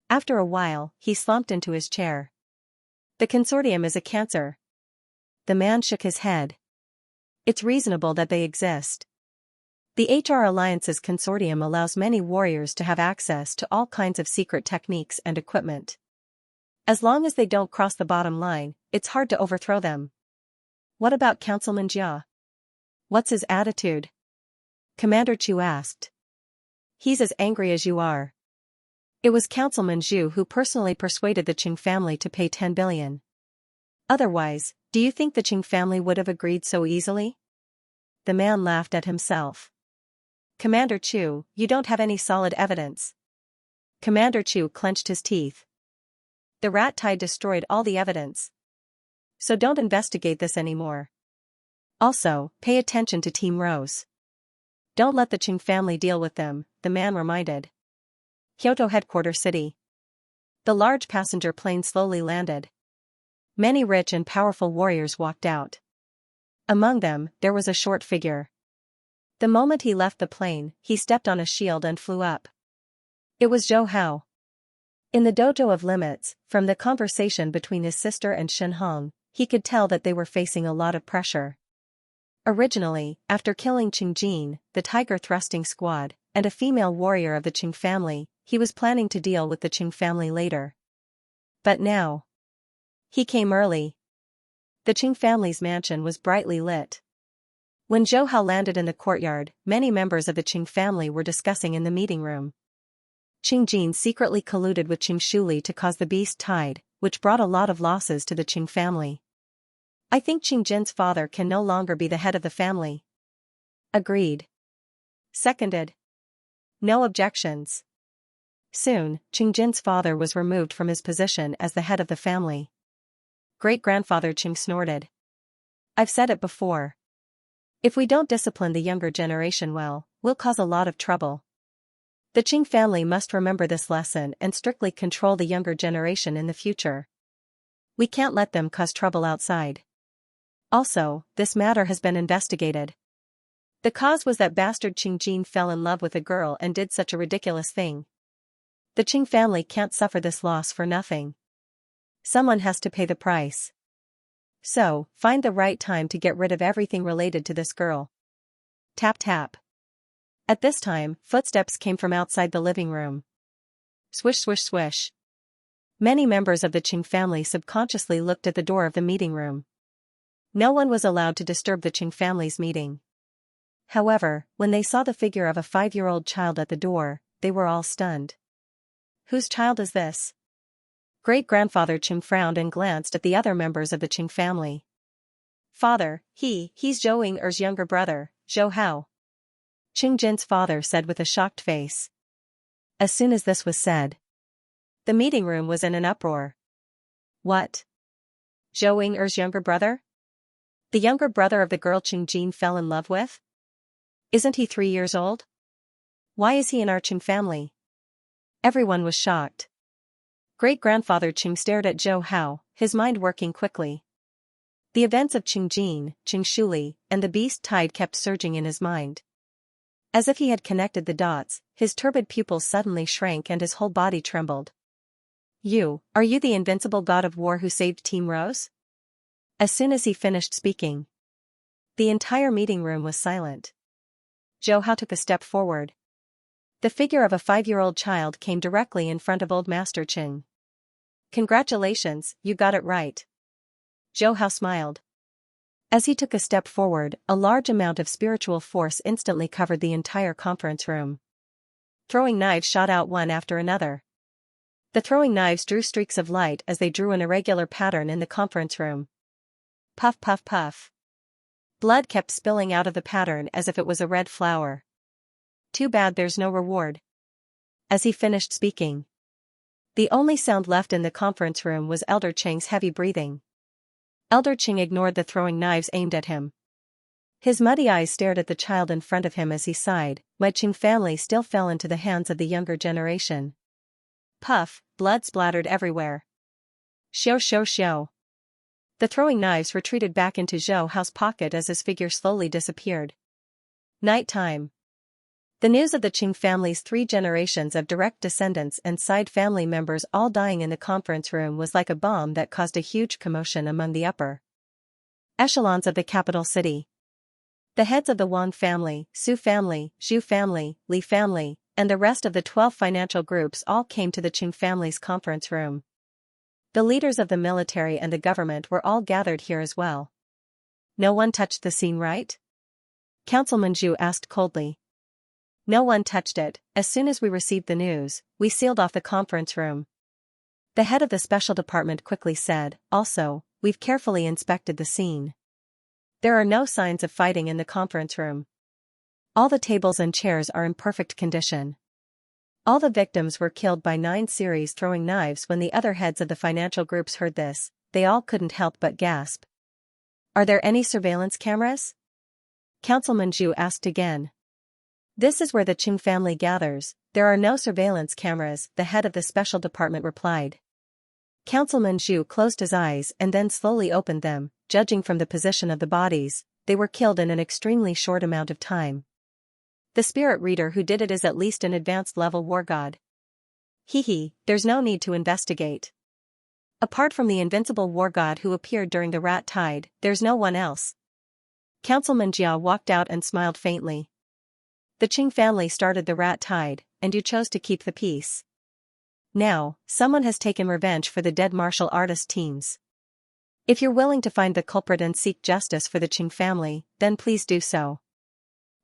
After a while, he slumped into his chair. The consortium is a cancer. The man shook his head. It's reasonable that they exist. The HR Alliance's consortium allows many warriors to have access to all kinds of secret techniques and equipment. As long as they don't cross the bottom line, it's hard to overthrow them. What about Councilman Jia? What's his attitude? Commander Chu asked. He's as angry as you are. It was Councilman Zhu who personally persuaded the Qing family to pay 10 billion. Otherwise, do you think the Qing family would have agreed so easily? The man laughed at himself. Commander Chu, you don't have any solid evidence. Commander Chu clenched his teeth. The rat tide destroyed all the evidence. So don't investigate this anymore. Also, pay attention to Team Rose. Don't let the Qing family deal with them, the man reminded. Kyoto headquarters city. The large passenger plane slowly landed. Many rich and powerful warriors walked out. Among them, there was a short figure. The moment he left the plane, he stepped on a shield and flew up. It was Zhou Hao. In the dojo of limits, from the conversation between his sister and Shen Hong, he could tell that they were facing a lot of pressure. Originally, after killing Qing Jin, the tiger thrusting squad, and a female warrior of the Qing family, he was planning to deal with the Qing family later. But now, he came early. The Qing family's mansion was brightly lit. When Zhou Hao landed in the courtyard, many members of the Qing family were discussing in the meeting room. Qing Jin secretly colluded with Qing Shuli to cause the beast tide, which brought a lot of losses to the Qing family. I think Qing Jin's father can no longer be the head of the family. Agreed. Seconded. No objections. Soon, Qing Jin's father was removed from his position as the head of the family. Great-grandfather Qing snorted. I've said it before. If we don't discipline the younger generation well, we'll cause a lot of trouble. The Qing family must remember this lesson and strictly control the younger generation in the future. We can't let them cause trouble outside. Also, this matter has been investigated. The cause was that bastard Qing Jin fell in love with a girl and did such a ridiculous thing. The Qing family can't suffer this loss for nothing. Someone has to pay the price. So, find the right time to get rid of everything related to this girl. Tap tap. At this time, footsteps came from outside the living room. Swish swish swish. Many members of the Qing family subconsciously looked at the door of the meeting room. No one was allowed to disturb the Qing family's meeting. However, when they saw the figure of a 5-year-old child at the door, they were all stunned. Whose child is this? Great-grandfather Qing frowned and glanced at the other members of the Qing family. Father, he's Zhou Ying'er's younger brother, Zhou Hao. Qing Jin's father said with a shocked face. As soon as this was said, the meeting room was in an uproar. What? Zhou Ying'er's younger brother? The younger brother of the girl Qing Jin fell in love with? Isn't he 3 years old? Why is he in our Qing family? Everyone was shocked. Great-grandfather Qing stared at Zhou Hao, his mind working quickly. The events of Qing Jin, Qing Shuli, and the beast tide kept surging in his mind. As if he had connected the dots, his turbid pupils suddenly shrank and his whole body trembled. Are you the invincible god of war who saved Team Rose? As soon as he finished speaking, the entire meeting room was silent. Zhou Hao took a step forward. The figure of a 5-year-old child came directly in front of Old Master Qing. Congratulations, you got it right. Zhou Hao smiled. As he took a step forward, a large amount of spiritual force instantly covered the entire conference room. Throwing knives shot out one after another. The throwing knives drew streaks of light as they drew an irregular pattern in the conference room. Puff puff puff. Blood kept spilling out of the pattern as if it was a red flower. Too bad there's no reward. As he finished speaking, the only sound left in the conference room was Elder Qing's heavy breathing. Elder Qing ignored the throwing knives aimed at him. His muddy eyes stared at the child in front of him as he sighed. My Qing family still fell into the hands of the younger generation. Puff, blood splattered everywhere. Xiao xiao xiao. The throwing knives retreated back into Zhou Hao's pocket as his figure slowly disappeared. Night time. The news of the Qing family's 3 generations of direct descendants and side family members all dying in the conference room was like a bomb that caused a huge commotion among the upper echelons of the capital city. The heads of the Wang family, Su family, Zhu family, Li family, and the rest of the 12 financial groups all came to the Qing family's conference room. The leaders of the military and the government were all gathered here as well. No one touched the scene, right? Councilman Zhu asked coldly. No one touched it. As soon as we received the news, we sealed off the conference room. The head of the special department quickly said, also, we've carefully inspected the scene. There are no signs of fighting in the conference room. All the tables and chairs are in perfect condition. All the victims were killed by 9 series throwing knives. When the other heads of the financial groups heard this, they all couldn't help but gasp. Are there any surveillance cameras? Councilman Zhu asked again. This is where the Qing family gathers. There are no surveillance cameras, the head of the special department replied. Councilman Zhu closed his eyes and then slowly opened them. Judging from the position of the bodies, they were killed in an extremely short amount of time. The spirit reader who did it is at least an advanced level war god. There's no need to investigate. Apart from the invincible war god who appeared during the rat tide, there's no one else. Councilman Jia walked out and smiled faintly. The Qing family started the rat tide, and you chose to keep the peace. Now, someone has taken revenge for the dead martial artist teams. If you're willing to find the culprit and seek justice for the Qing family, then please do so.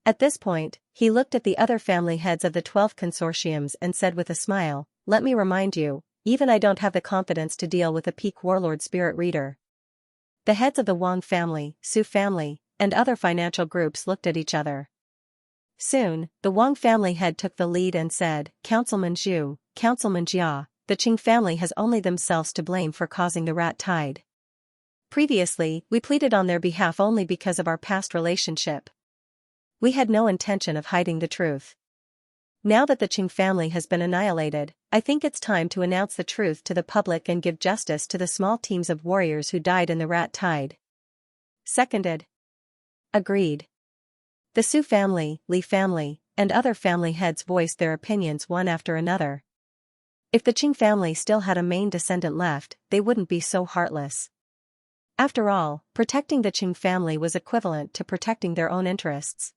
At this point, he looked at the other family heads of the 12 consortiums and said with a smile, let me remind you, even I don't have the confidence to deal with a peak warlord spirit reader. The heads of the Wang family, Su family, and other financial groups looked at each other. Soon, the Wang family head took the lead and said, Councilman Zhu, Councilman Jia, the Qing family has only themselves to blame for causing the rat tide. Previously, we pleaded on their behalf only because of our past relationship. We had no intention of hiding the truth. Now that the Qing family has been annihilated, I think it's time to announce the truth to the public and give justice to the small teams of warriors who died in the rat tide. Seconded. Agreed. The Su family, Li family, and other family heads voiced their opinions one after another. If the Qing family still had a main descendant left, they wouldn't be so heartless. After all, protecting the Qing family was equivalent to protecting their own interests.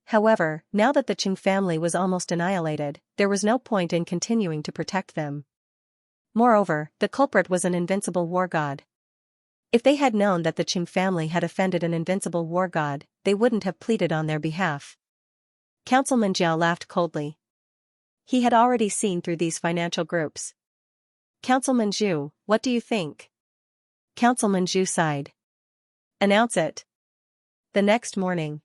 However, now that the Qing family was almost annihilated, there was no point in continuing to protect them. Moreover, the culprit was an invincible war god. If they had known that the Qing family had offended an invincible war god, they wouldn't have pleaded on their behalf. Councilman Jiao laughed coldly. He had already seen through these financial groups. Councilman Zhu, what do you think? Councilman Zhu sighed. Announce it. The next morning.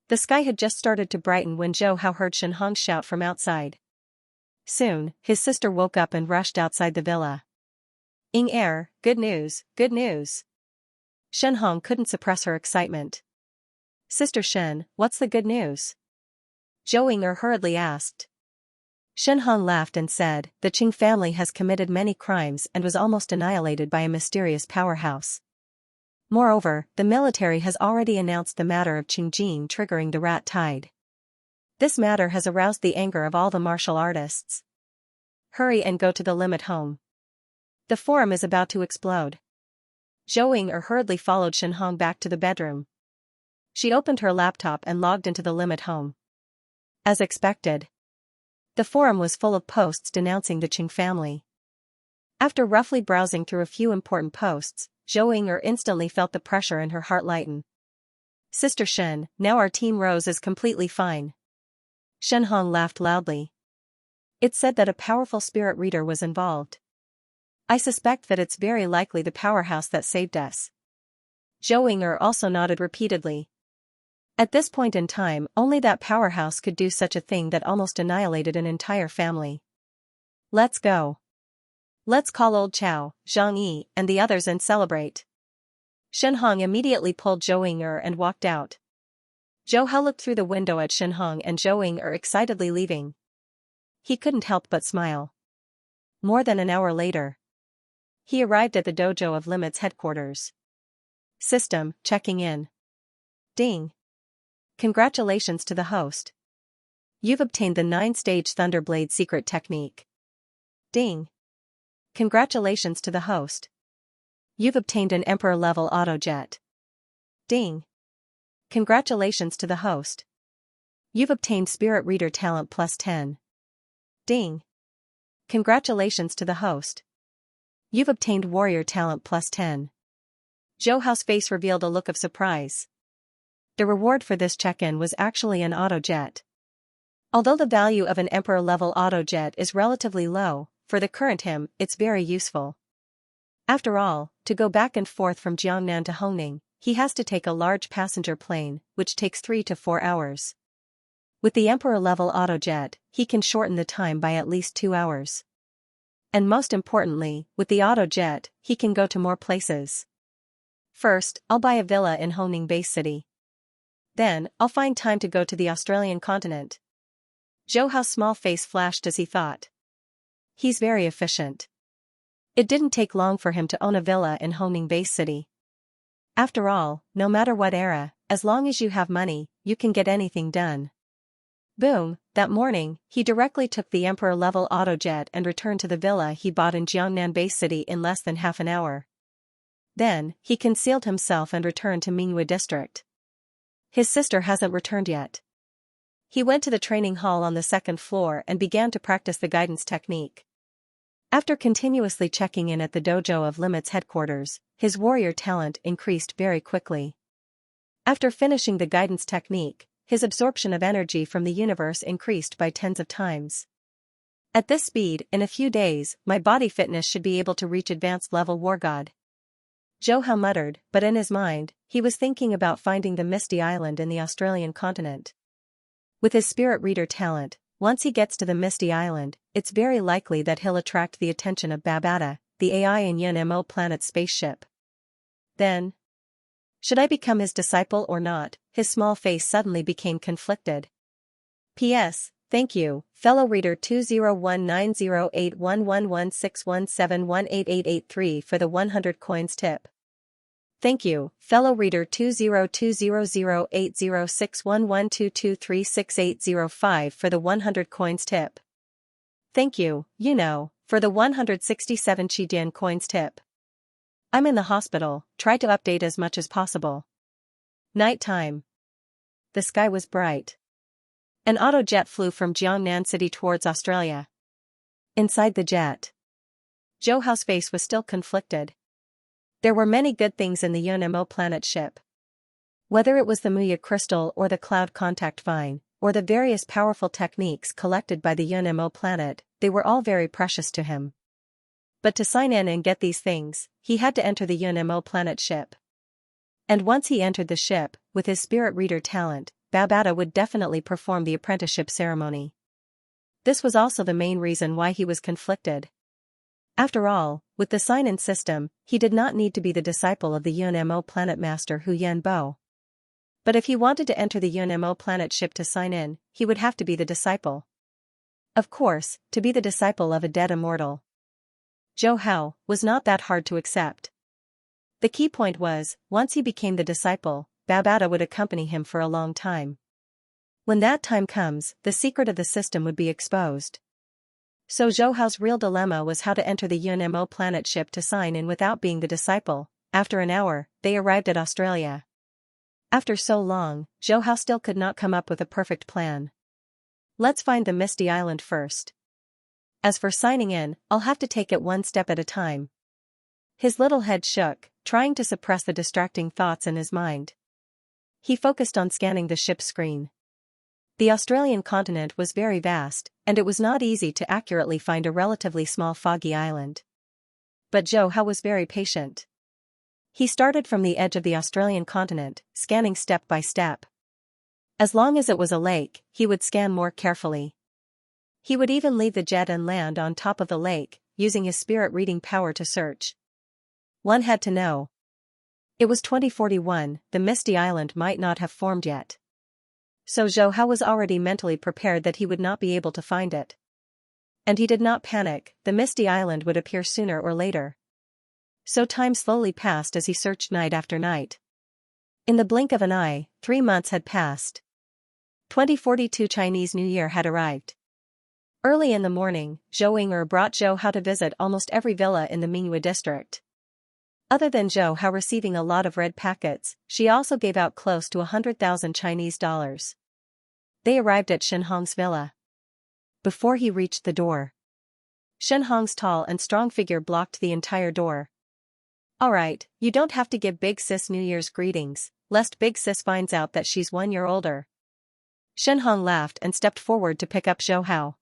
The sky had just started to brighten when Zhou Hao heard Shen Hong shout from outside. Soon, his sister woke up and rushed outside the villa. Ying Er, good news, good news. Shen Hong couldn't suppress her excitement. Sister Shen, what's the good news? Zhou Ying Er hurriedly asked. Shen Hong laughed and said, the Qing family has committed many crimes and was almost annihilated by a mysterious powerhouse. Moreover, the military has already announced the matter of Qingjing triggering the rat tide. This matter has aroused the anger of all the martial artists. Hurry and go to the limit home. The forum is about to explode. Zhou Ying Er hurriedly followed Shen Hong back to the bedroom. She opened her laptop and logged into the limit home. As expected, the forum was full of posts denouncing the Qing family. After roughly browsing through a few important posts, Zhou Ying Er instantly felt the pressure in her heart lighten. Sister Shen, now our team Rose is completely fine. Shen Hong laughed loudly. It said that a powerful spirit reader was involved. I suspect that it's very likely the powerhouse that saved us. Zhou Ying Er also nodded repeatedly. At this point in time, only that powerhouse could do such a thing that almost annihilated an entire family. Let's go. Let's call old Chao, Zhang Yi, and the others and celebrate. Shen Hong immediately pulled Zhou Ying Er and walked out. Zhou Hao looked through the window at Shen Hong and Zhou Ying Er excitedly leaving. He couldn't help but smile. More than an hour later, he arrived at the dojo of Limit's headquarters. System, checking in. Ding. Congratulations to the host. You've obtained the 9-stage Thunderblade secret technique. Ding. Congratulations to the host. You've obtained an Emperor-level autojet. Ding. Congratulations to the host. You've obtained Spirit Reader Talent plus 10. Ding. Congratulations to the host. You've obtained Warrior Talent plus 10. Zhou Hao's face revealed a look of surprise. The reward for this check-in was actually an autojet. Although the value of an Emperor-level autojet is relatively low, for the current him, it's very useful. After all, to go back and forth from Jiangnan to Hongning, he has to take a large passenger plane, which takes 3 to 4 hours. With the Emperor-level autojet, he can shorten the time by at least 2 hours. And most importantly, with the autojet, he can go to more places. First, I'll buy a villa in Ho Ning City. Then, I'll find time to go to the Australian continent. Zhou Hao's small face flashed as he thought. He's very efficient. It didn't take long for him to own a villa in Ho Ning City. After all, no matter what era, as long as you have money, you can get anything done. Boom, that morning, he directly took the Emperor-level autojet and returned to the villa he bought in Jiangnan City in less than half an hour. Then, he concealed himself and returned to Mingyue District. His sister hasn't returned yet. He went to the training hall on the second floor and began to practice the guidance technique. After continuously checking in at the dojo of Limit's headquarters, his warrior talent increased very quickly. After finishing the guidance technique, his absorption of energy from the universe increased by tens of times. At this speed, in a few days, my body fitness should be able to reach advanced level war god. Zhou Hao muttered, but in his mind, he was thinking about finding the Misty Island in the Australian continent. With his spirit reader talent, once he gets to the Misty Island, it's very likely that he'll attract the attention of Babata, the AI in Yunmo planet's spaceship. Then, should I become his disciple or not? His small face suddenly became conflicted. P.S. Thank you, fellow reader 20190811161718883 for the 100 coins tip. Thank you, fellow reader 20200806112236805 for the 100 coins tip. Thank you, for the 167 Qidian coins tip. I'm in the hospital, try to update as much as possible. Night time. The sky was bright. An autojet flew from Jiangnan City towards Australia. Inside the jet, Zhou Hao's face was still conflicted. There were many good things in the Yunmo planet ship. Whether it was the Muya crystal or the cloud contact vine, or the various powerful techniques collected by the Yunmo planet, they were all very precious to him. But to sign in and get these things, he had to enter the Yunmo planet ship. And once he entered the ship, with his spirit reader talent, Babata would definitely perform the apprenticeship ceremony. This was also the main reason why he was conflicted. After all, with the sign-in system, he did not need to be the disciple of the Yunmo planet master Hu Yanbo. But if he wanted to enter the Yunmo planet ship to sign in, he would have to be the disciple. Of course, to be the disciple of a dead immortal. Zhou Hao was not that hard to accept. The key point was, once he became the disciple, Babata would accompany him for a long time. When that time comes, the secret of the system would be exposed. So Zhou Hao's real dilemma was how to enter the Yunmo planet ship to sign in without being the disciple. After an hour, they arrived at Australia. After so long, Zhou Hao still could not come up with a perfect plan. Let's find the Misty Island first. As for signing in, I'll have to take it one step at a time. His little head shook, trying to suppress the distracting thoughts in his mind. He focused on scanning the ship's screen. The Australian continent was very vast, and it was not easy to accurately find a relatively small foggy island. But Zhou Hao was very patient. He started from the edge of the Australian continent, scanning step by step. As long as it was a lake, he would scan more carefully. He would even leave the jet and land on top of the lake, using his spirit reading power to search. One had to know. It was 2041, the Misty Island might not have formed yet. So Zhou Hao was already mentally prepared that he would not be able to find it. And he did not panic, the Misty Island would appear sooner or later. So time slowly passed as he searched night after night. In the blink of an eye, 3 months had passed. 2042 Chinese New Year had arrived. Early in the morning, Zhou Ying'er brought Zhou Hao to visit almost every villa in the Mingyue district. Other than Zhou Hao receiving a lot of red packets, she also gave out close to 100,000 Chinese dollars. They arrived at Shen Hong's villa. Before he reached the door, Shen Hong's tall and strong figure blocked the entire door. Alright, you don't have to give Big Sis New Year's greetings, lest Big Sis finds out that she's 1 year older. Shen Hong laughed and stepped forward to pick up Zhou Hao.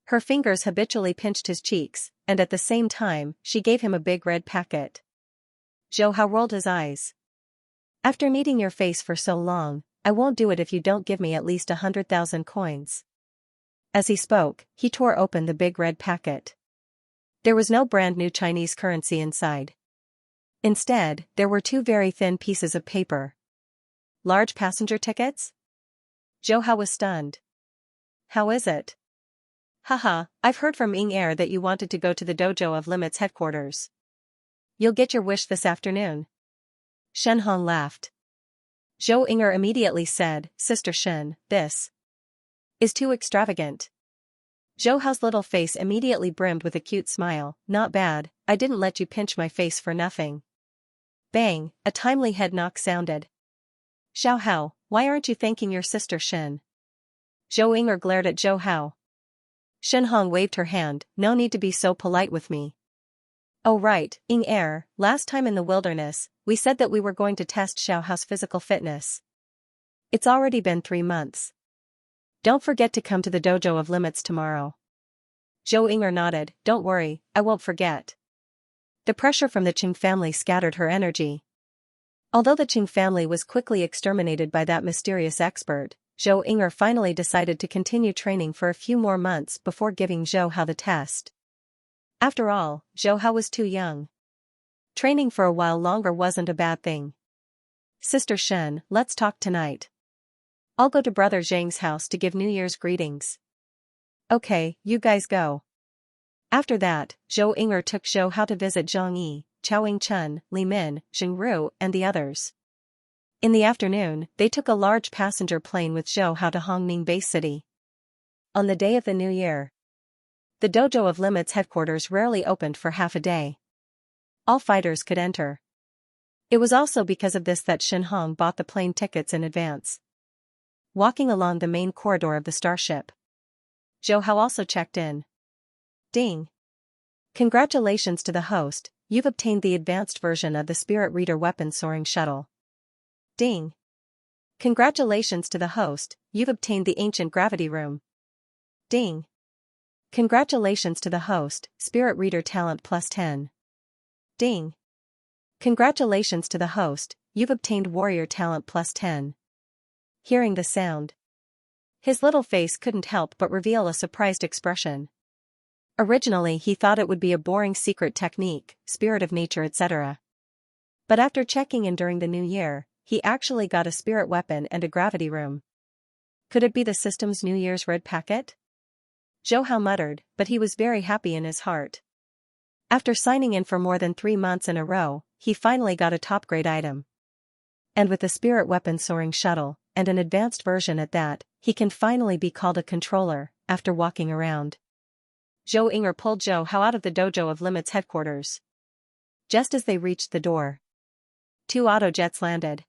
Her fingers habitually pinched his cheeks, and at the same time, she gave him a big red packet. Zhou Hao rolled his eyes. After meeting your face for so long, I won't do it if you don't give me at least 100,000 coins. As he spoke, he tore open the big red packet. There was no brand new Chinese currency inside. Instead, there were two very thin pieces of paper. Large passenger tickets? Zhou Hao was stunned. How is it? Haha, I've heard from Ying Er that you wanted to go to the Dojo of Limit's headquarters. You'll get your wish this afternoon. Shen Hong laughed. Zhou Ying'er immediately said, Sister Shen, this is too extravagant. Zhou Hao's little face immediately brimmed with a cute smile. Not bad, I didn't let you pinch my face for nothing. Bang, a timely head knock sounded. Xiao Hao, why aren't you thanking your sister Shen? Zhou Ying'er glared at Zhou Hao. Shen Hong waved her hand, no need to be so polite with me. Oh right, Ying Er, last time in the wilderness, we said that we were going to test Xiao Hao's physical fitness. It's already been 3 months. Don't forget to come to the Dojo of Limits tomorrow. Zhou Ying'er nodded, don't worry, I won't forget. The pressure from the Qing family scattered her energy. Although the Qing family was quickly exterminated by that mysterious expert, Zhou Ying'er finally decided to continue training for a few more months before giving Zhou Hao the test. After all, Zhou Hao was too young. Training for a while longer wasn't a bad thing. Sister Shen, let's talk tonight. I'll go to Brother Zhang's house to give New Year's greetings. Okay, you guys go. After that, Zhou Ying'er took Zhou Hao to visit Zhang Yi, Chao Yingchen, Li Min, Xing Ru, and the others. In the afternoon, they took a large passenger plane with Zhou Hao to Hongning Bay City. On the day of the New Year, the Dojo of Limit's headquarters rarely opened for half a day. All fighters could enter. It was also because of this that Shen Hong bought the plane tickets in advance. Walking along the main corridor of the starship, Zhou Hao also checked in. Ding! Congratulations to the host, you've obtained the advanced version of the Spirit Reader weapon soaring shuttle. Ding! Congratulations to the host, you've obtained the ancient gravity room. Ding! Congratulations to the host, Spirit Reader talent plus 10. Ding! Congratulations to the host, you've obtained warrior talent plus 10. Hearing the sound, his little face couldn't help but reveal a surprised expression. Originally he thought it would be a boring secret technique, spirit of nature etc. But after checking in during the new year, he actually got a spirit weapon and a gravity room. Could it be the system's New Year's red packet? Zhou Hao muttered, but he was very happy in his heart. After signing in for more than 3 months in a row, he finally got a top-grade item. And with the spirit weapon soaring shuttle, and an advanced version at that, he can finally be called a controller, after walking around. Zhou Ying'er pulled Zhou Hao out of the Dojo of Limit's headquarters. Just as they reached the door, 2 auto-jets landed.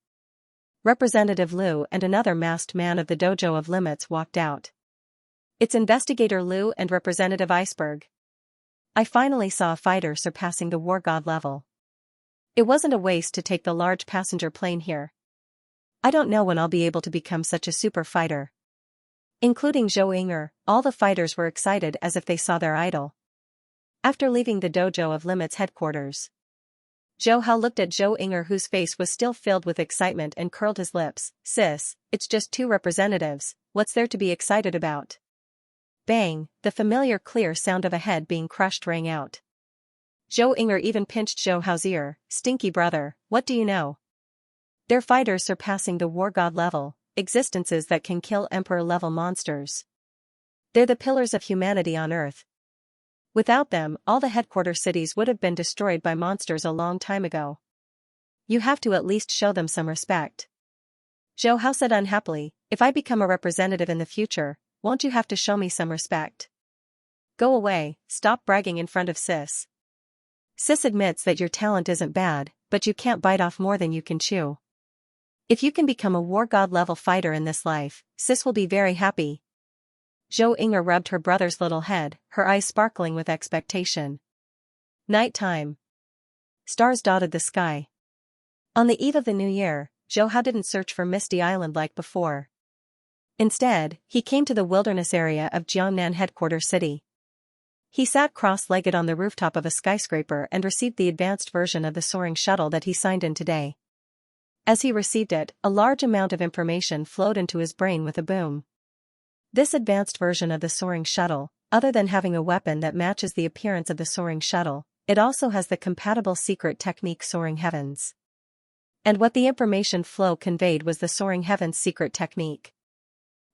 Representative Liu and another masked man of the Dojo of Limits walked out. It's Investigator Liu and Representative Iceberg. I finally saw a fighter surpassing the war god level. It wasn't a waste to take the large passenger plane here. I don't know when I'll be able to become such a super fighter. Including Zhou Ying'er, all the fighters were excited as if they saw their idol. After leaving the Dojo of Limit's headquarters, Zhou Hao looked at Zhou Ying'er, whose face was still filled with excitement, and curled his lips. Sis, it's just 2 representatives, what's there to be excited about? Bang, the familiar clear sound of a head being crushed rang out. Zhou Ying'er even pinched Zhou Hao's ear. Stinky brother, what do you know? They're fighters surpassing the war god level, existences that can kill emperor-level monsters. They're the pillars of humanity on Earth. Without them, all the headquarter cities would have been destroyed by monsters a long time ago. You have to at least show them some respect. Zhou Hao said unhappily, if I become a representative in the future, won't you have to show me some respect? Go away, stop bragging in front of Sis. Sis admits that your talent isn't bad, but you can't bite off more than you can chew. If you can become a war god level fighter in this life, Sis will be very happy. Zhou Ying'er rubbed her brother's little head, her eyes sparkling with expectation. Night time. Stars dotted the sky. On the eve of the new year, Zhou Hao didn't search for Misty Island like before. Instead, he came to the wilderness area of Jiangnan headquarters city. He sat cross-legged on the rooftop of a skyscraper and received the advanced version of the soaring shuttle that he signed in today. As he received it, a large amount of information flowed into his brain with a boom. This advanced version of the soaring shuttle, other than having a weapon that matches the appearance of the soaring shuttle, it also has the compatible secret technique Soaring Heavens. And what the information flow conveyed was the Soaring Heavens secret technique.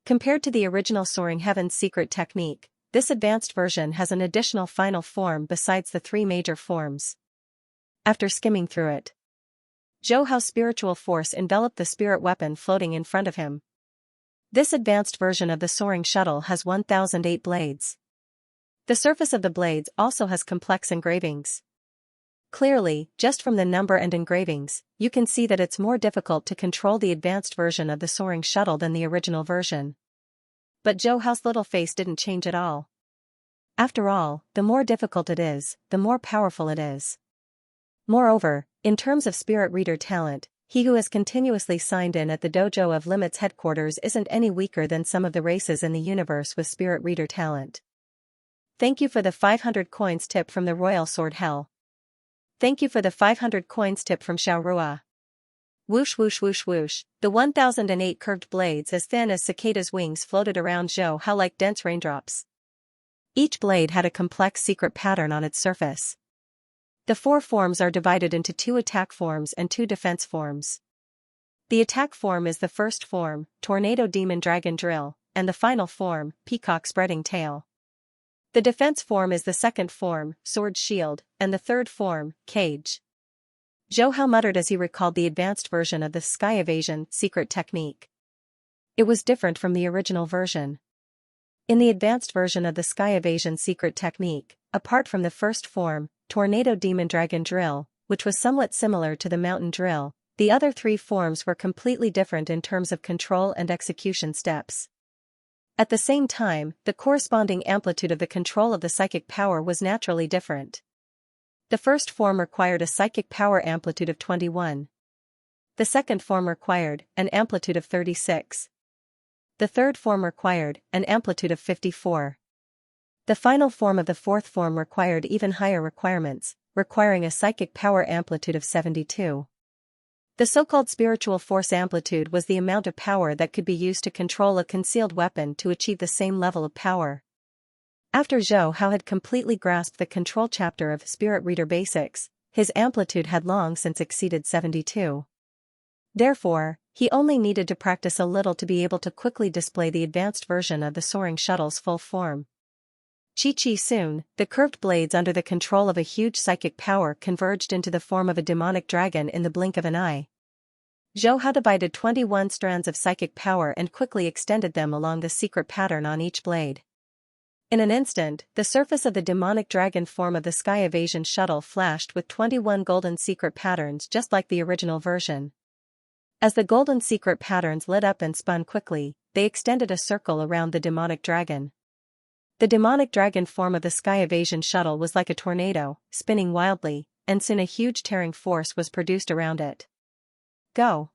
Compared to the original Soaring Heavens secret technique, this advanced version has an additional final form besides the three major forms. After skimming through it, Zhou Hao's spiritual force enveloped the spirit weapon floating in front of him. This advanced version of the soaring shuttle has 1008 blades. The surface of the blades also has complex engravings. Clearly, just from the number and engravings, you can see that it's more difficult to control the advanced version of the soaring shuttle than the original version. But Zhou Hao's little face didn't change at all. After all, the more difficult it is, the more powerful it is. Moreover, in terms of spirit reader talent, he who has continuously signed in at the Dojo of Limit's headquarters isn't any weaker than some of the races in the universe with spirit reader talent. Thank you for the 500 coins tip from the Royal Sword Hell. Thank you for the 500 coins tip from Xiaorua. Whoosh whoosh whoosh whoosh, the 1008 curved blades as thin as cicada's wings floated around Zhou Hao like dense raindrops. Each blade had a complex secret pattern on its surface. The four forms are divided into 2 attack forms and 2 defense forms. The attack form is the first form, Tornado Demon Dragon Drill, and the final form, Peacock Spreading Tail. The defense form is the second form, Sword Shield, and the third form, Cage. Zhou Hao muttered as he recalled the advanced version of the Sky Evasion secret technique. It was different from the original version. In the advanced version of the Sky Evasion secret technique, apart from the first form, Tornado Demon Dragon Drill, which was somewhat similar to the Mountain Drill, the other 3 forms were completely different in terms of control and execution steps. At the same time, the corresponding amplitude of the control of the psychic power was naturally different. The first form required a psychic power amplitude of 21. The second form required an amplitude of 36. The third form required an amplitude of 54. The final form of the fourth form required even higher requirements, requiring a psychic power amplitude of 72. The so-called spiritual force amplitude was the amount of power that could be used to control a concealed weapon to achieve the same level of power. After Zhou Hao had completely grasped the control chapter of Spirit Reader Basics, his amplitude had long since exceeded 72. Therefore, he only needed to practice a little to be able to quickly display the advanced version of the soaring shuttle's full form. Chi soon, the curved blades under the control of a huge psychic power converged into the form of a demonic dragon in the blink of an eye. Zhou Hao divided 21 strands of psychic power and quickly extended them along the secret pattern on each blade. In an instant, the surface of the demonic dragon form of the Sky Evasion shuttle flashed with 21 golden secret patterns just like the original version. As the golden secret patterns lit up and spun quickly, they extended a circle around the demonic dragon. The demonic dragon form of the Sky Evasion shuttle was like a tornado, spinning wildly, and soon a huge tearing force was produced around it. Go!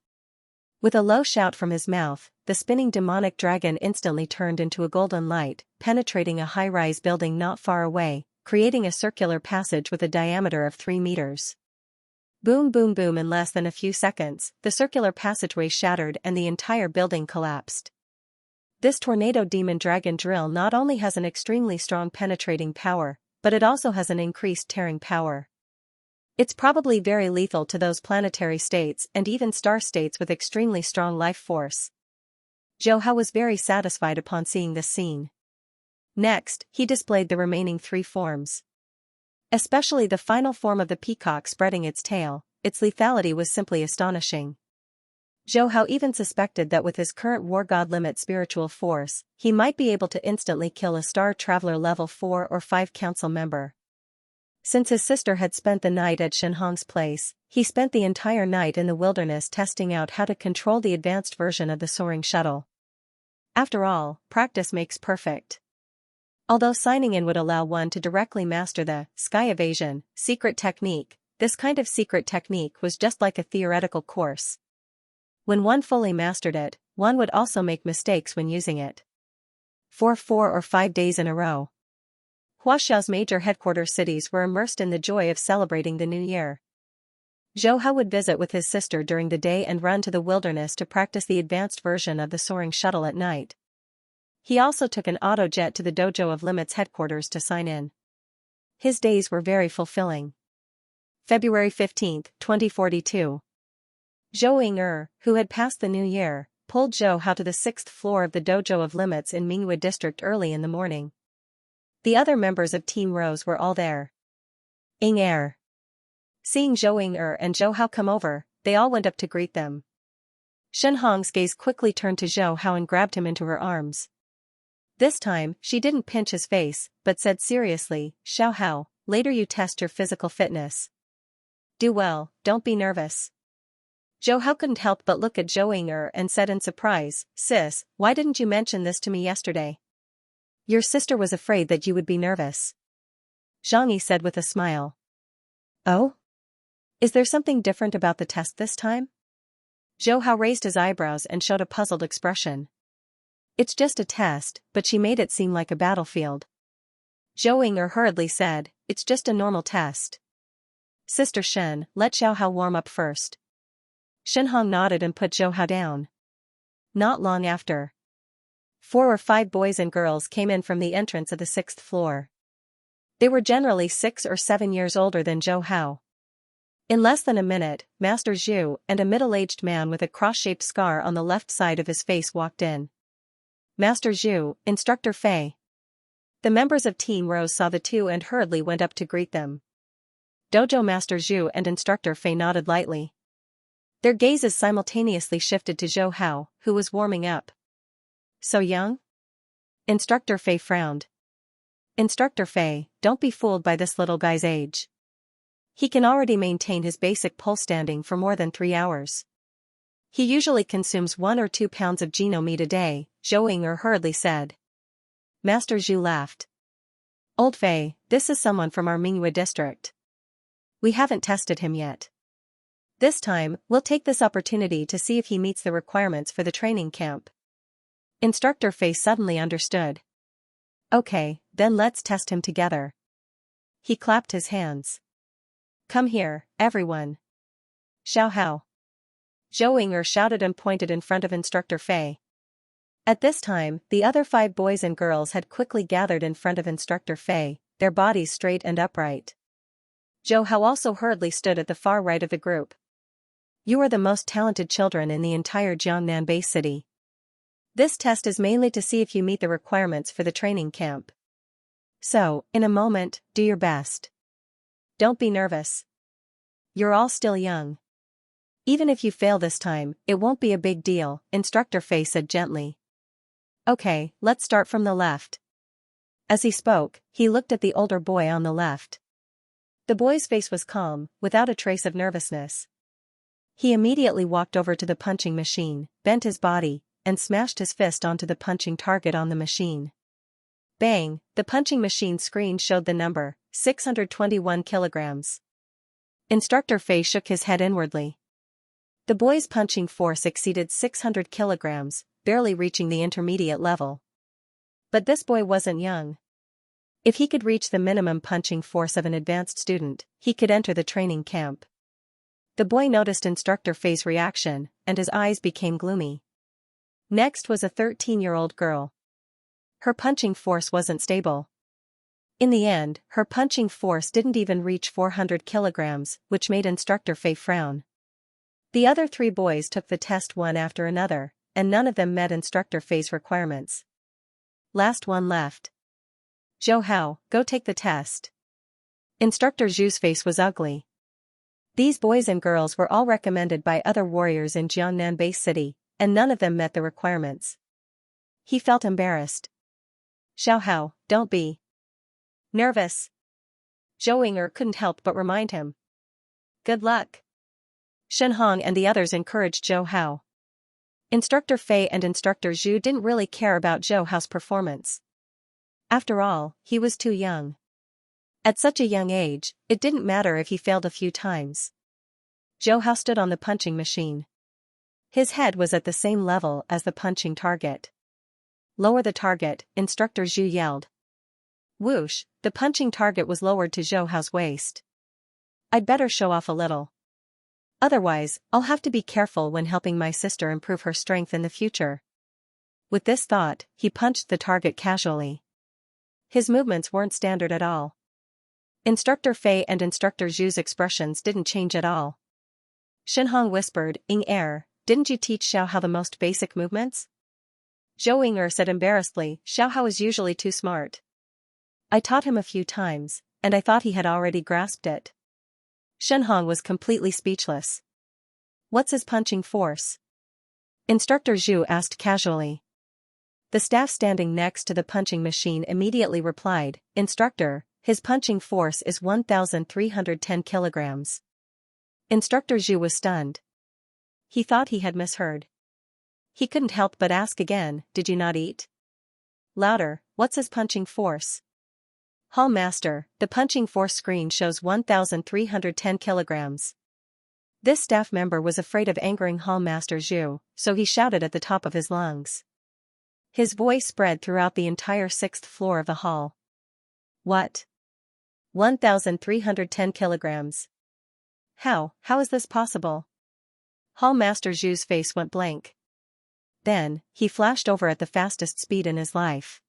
With a low shout from his mouth, the spinning demonic dragon instantly turned into a golden light, penetrating a high-rise building not far away, creating a circular passage with a diameter of 3 meters. Boom boom boom in less than a few seconds, the circular passageway shattered and the entire building collapsed. This Tornado Demon Dragon Drill not only has an extremely strong penetrating power, but it also has an increased tearing power. It's probably very lethal to those planetary states and even star states with extremely strong life force. Zhou Hao was very satisfied upon seeing this scene. Next, he displayed the remaining 3 forms. Especially the final form of the peacock spreading its tail, its lethality was simply astonishing. Zhou Hao even suspected that with his current War God Limit spiritual force, he might be able to instantly kill a Star Traveler level 4 or 5 council member. Since his sister had spent the night at Shenhong's place, he spent the entire night in the wilderness testing out how to control the advanced version of the soaring shuttle. After all, practice makes perfect. Although signing in would allow one to directly master the Sky Evasion secret technique, this kind of secret technique was just like a theoretical course. When one fully mastered it, one would also make mistakes when using it. For 4 or 5 days in a row, Huaxiao's major headquarters cities were immersed in the joy of celebrating the new year. Zhou Hao would visit with his sister during the day and run to the wilderness to practice the advanced version of the soaring shuttle at night. He also took an auto jet to the Dojo of Limit's headquarters to sign in. His days were very fulfilling. February 15, 2042. Zhou Ying'er, who had passed the new year, pulled Zhou Hao to the 6th floor of the Dojo of Limits in Mingyue district early in the morning. The other members of Team Rose were all there. Ying'er. Seeing Zhou Ying'er and Zhou Hao come over, they all went up to greet them. Shen Hong's gaze quickly turned to Zhou Hao and grabbed him into her arms. This time, she didn't pinch his face, but said seriously, "Xiao Hao, later you test your physical fitness. Do well, don't be nervous." Zhou Hao couldn't help but look at Zhou Ying'er and said in surprise, "Sis, why didn't you mention this to me yesterday? Your sister was afraid that you would be nervous." Xianxia said with a smile. "Oh? Is there something different about the test this time?" Zhou Hao raised his eyebrows and showed a puzzled expression. "It's just a test," but she made it seem like a battlefield. Zhou Ying'er hurriedly said, "It's just a normal test. Sister Shen, let Xiao Hao warm up first." Shen Hong nodded and put Zhou Hao down. Not long after, 4 or 5 boys and girls came in from the entrance of the 6th floor. They were generally 6 or 7 years older than Zhou Hao. In less than a minute, Master Zhu and a middle-aged man with a cross-shaped scar on the left side of his face walked in. "Master Zhu, Instructor Fei." The members of Team Rose saw the two and hurriedly went up to greet them. Dojo Master Zhu and Instructor Fei nodded lightly. Their gazes simultaneously shifted to Zhou Hao, who was warming up. "So young?" Instructor Fei frowned. "Instructor Fei, don't be fooled by this little guy's age. He can already maintain his basic pole standing for more than 3 hours. He usually consumes 1 or 2 pounds of geno meat a day," Zhou Ying'er hurriedly said. Master Zhu laughed. "Old Fei, this is someone from our Mingyue district. We haven't tested him yet. This time, we'll take this opportunity to see if he meets the requirements for the training camp." Instructor Fei suddenly understood. "Okay, then let's test him together." He clapped his hands. "Come here, everyone. Xiao Hao." Zhou Ying'er shouted and pointed in front of Instructor Fei. At this time, the other 5 boys and girls had quickly gathered in front of Instructor Fei, their bodies straight and upright. Zhou Hao also hurriedly stood at the far right of the group. "You are the most talented children in the entire Jiangnan Bay City. This test is mainly to see if you meet the requirements for the training camp. So, in a moment, do your best. Don't be nervous. You're all still young. Even if you fail this time, it won't be a big deal," Instructor Fei said gently. "Okay, let's start from the left." As he spoke, he looked at the older boy on the left. The boy's face was calm, without a trace of nervousness. He immediately walked over to the punching machine, bent his body, and smashed his fist onto the punching target on the machine. Bang, the punching machine screen showed the number, 621 kilograms. Instructor Fei shook his head inwardly. The boy's punching force exceeded 600 kilograms, barely reaching the intermediate level. But this boy wasn't young. If he could reach the minimum punching force of an advanced student, he could enter the training camp. The boy noticed Instructor Fei's reaction, and his eyes became gloomy. Next was a 13-year-old girl. Her punching force wasn't stable. In the end, her punching force didn't even reach 400 kilograms, which made Instructor Fei frown. The other 3 boys took the test one after another, and none of them met Instructor Fei's requirements. Last one left. "Zhou Hao, go take the test." Instructor Zhu's face was ugly. These boys and girls were all recommended by other warriors in Jiangnan Bay City, and none of them met the requirements. He felt embarrassed. "Xiao Hao, don't be nervous." Zhou Ying'er couldn't help but remind him. "Good luck." Shen Hong and the others encouraged Zhou Hao. Instructor Fei and Instructor Zhu didn't really care about Zhou Hao's performance. After all, he was too young. At such a young age, it didn't matter if he failed a few times. Zhou Hao stood on the punching machine. His head was at the same level as the punching target. "Lower the target," Instructor Zhu yelled. Whoosh, the punching target was lowered to Zhou Hao's waist. "I'd better show off a little." Otherwise, I'll have to be careful when helping my sister improve her strength in the future. With this thought, he punched the target casually. His movements weren't standard at all. Instructor Fei and Instructor Zhu's expressions didn't change at all. Shenhong whispered, "Ying didn't you teach Xiao Hao the most basic movements?" Zhou Ying said embarrassedly, "Xiao Hao is usually too smart. I taught him a few times, and I thought he had already grasped it." Shenhong was completely speechless. "What's his punching force?" Instructor Zhu asked casually. The staff standing next to the punching machine immediately replied, "Instructor, his punching force is 1,310 kilograms." Instructor Zhu was stunned. He thought he had misheard. He couldn't help but ask again, "Did you not eat?" Louder, "What's his punching force?" "Hall Master, the punching force screen shows 1,310 kilograms. This staff member was afraid of angering Hall Master Zhu, so he shouted at the top of his lungs. His voice spread throughout the entire 6th floor of the hall. "What? 1,310 kilograms? How is this possible?" Hall Master Zhu's face went blank. Then, he flashed over at the fastest speed in his life.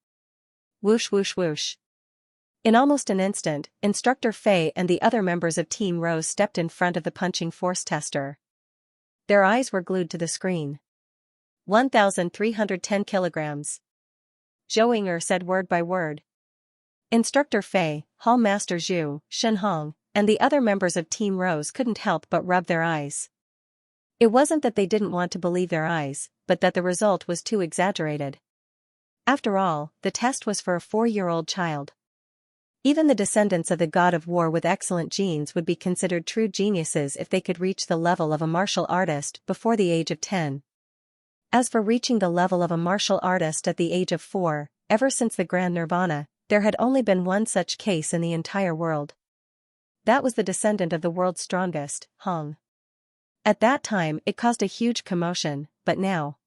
Whoosh whoosh whoosh. In almost an instant, Instructor Fei and the other members of Team Rose stepped in front of the punching force tester. Their eyes were glued to the screen. 1,310 kilograms. Zhou Ying said word by word. Instructor Fei, Hall Master Zhu, Shenhong, and the other members of Team Rose couldn't help but rub their eyes. It wasn't that they didn't want to believe their eyes, but that the result was too exaggerated. After all, the test was for a 4-year-old child. Even the descendants of the god of war with excellent genes would be considered true geniuses if they could reach the level of a martial artist before the age of 10. As for reaching the level of a martial artist at the age of 4, ever since the Grand Nirvana, there had only been one such case in the entire world. That was the descendant of the world's strongest, Hong. At that time it caused a huge commotion, but now.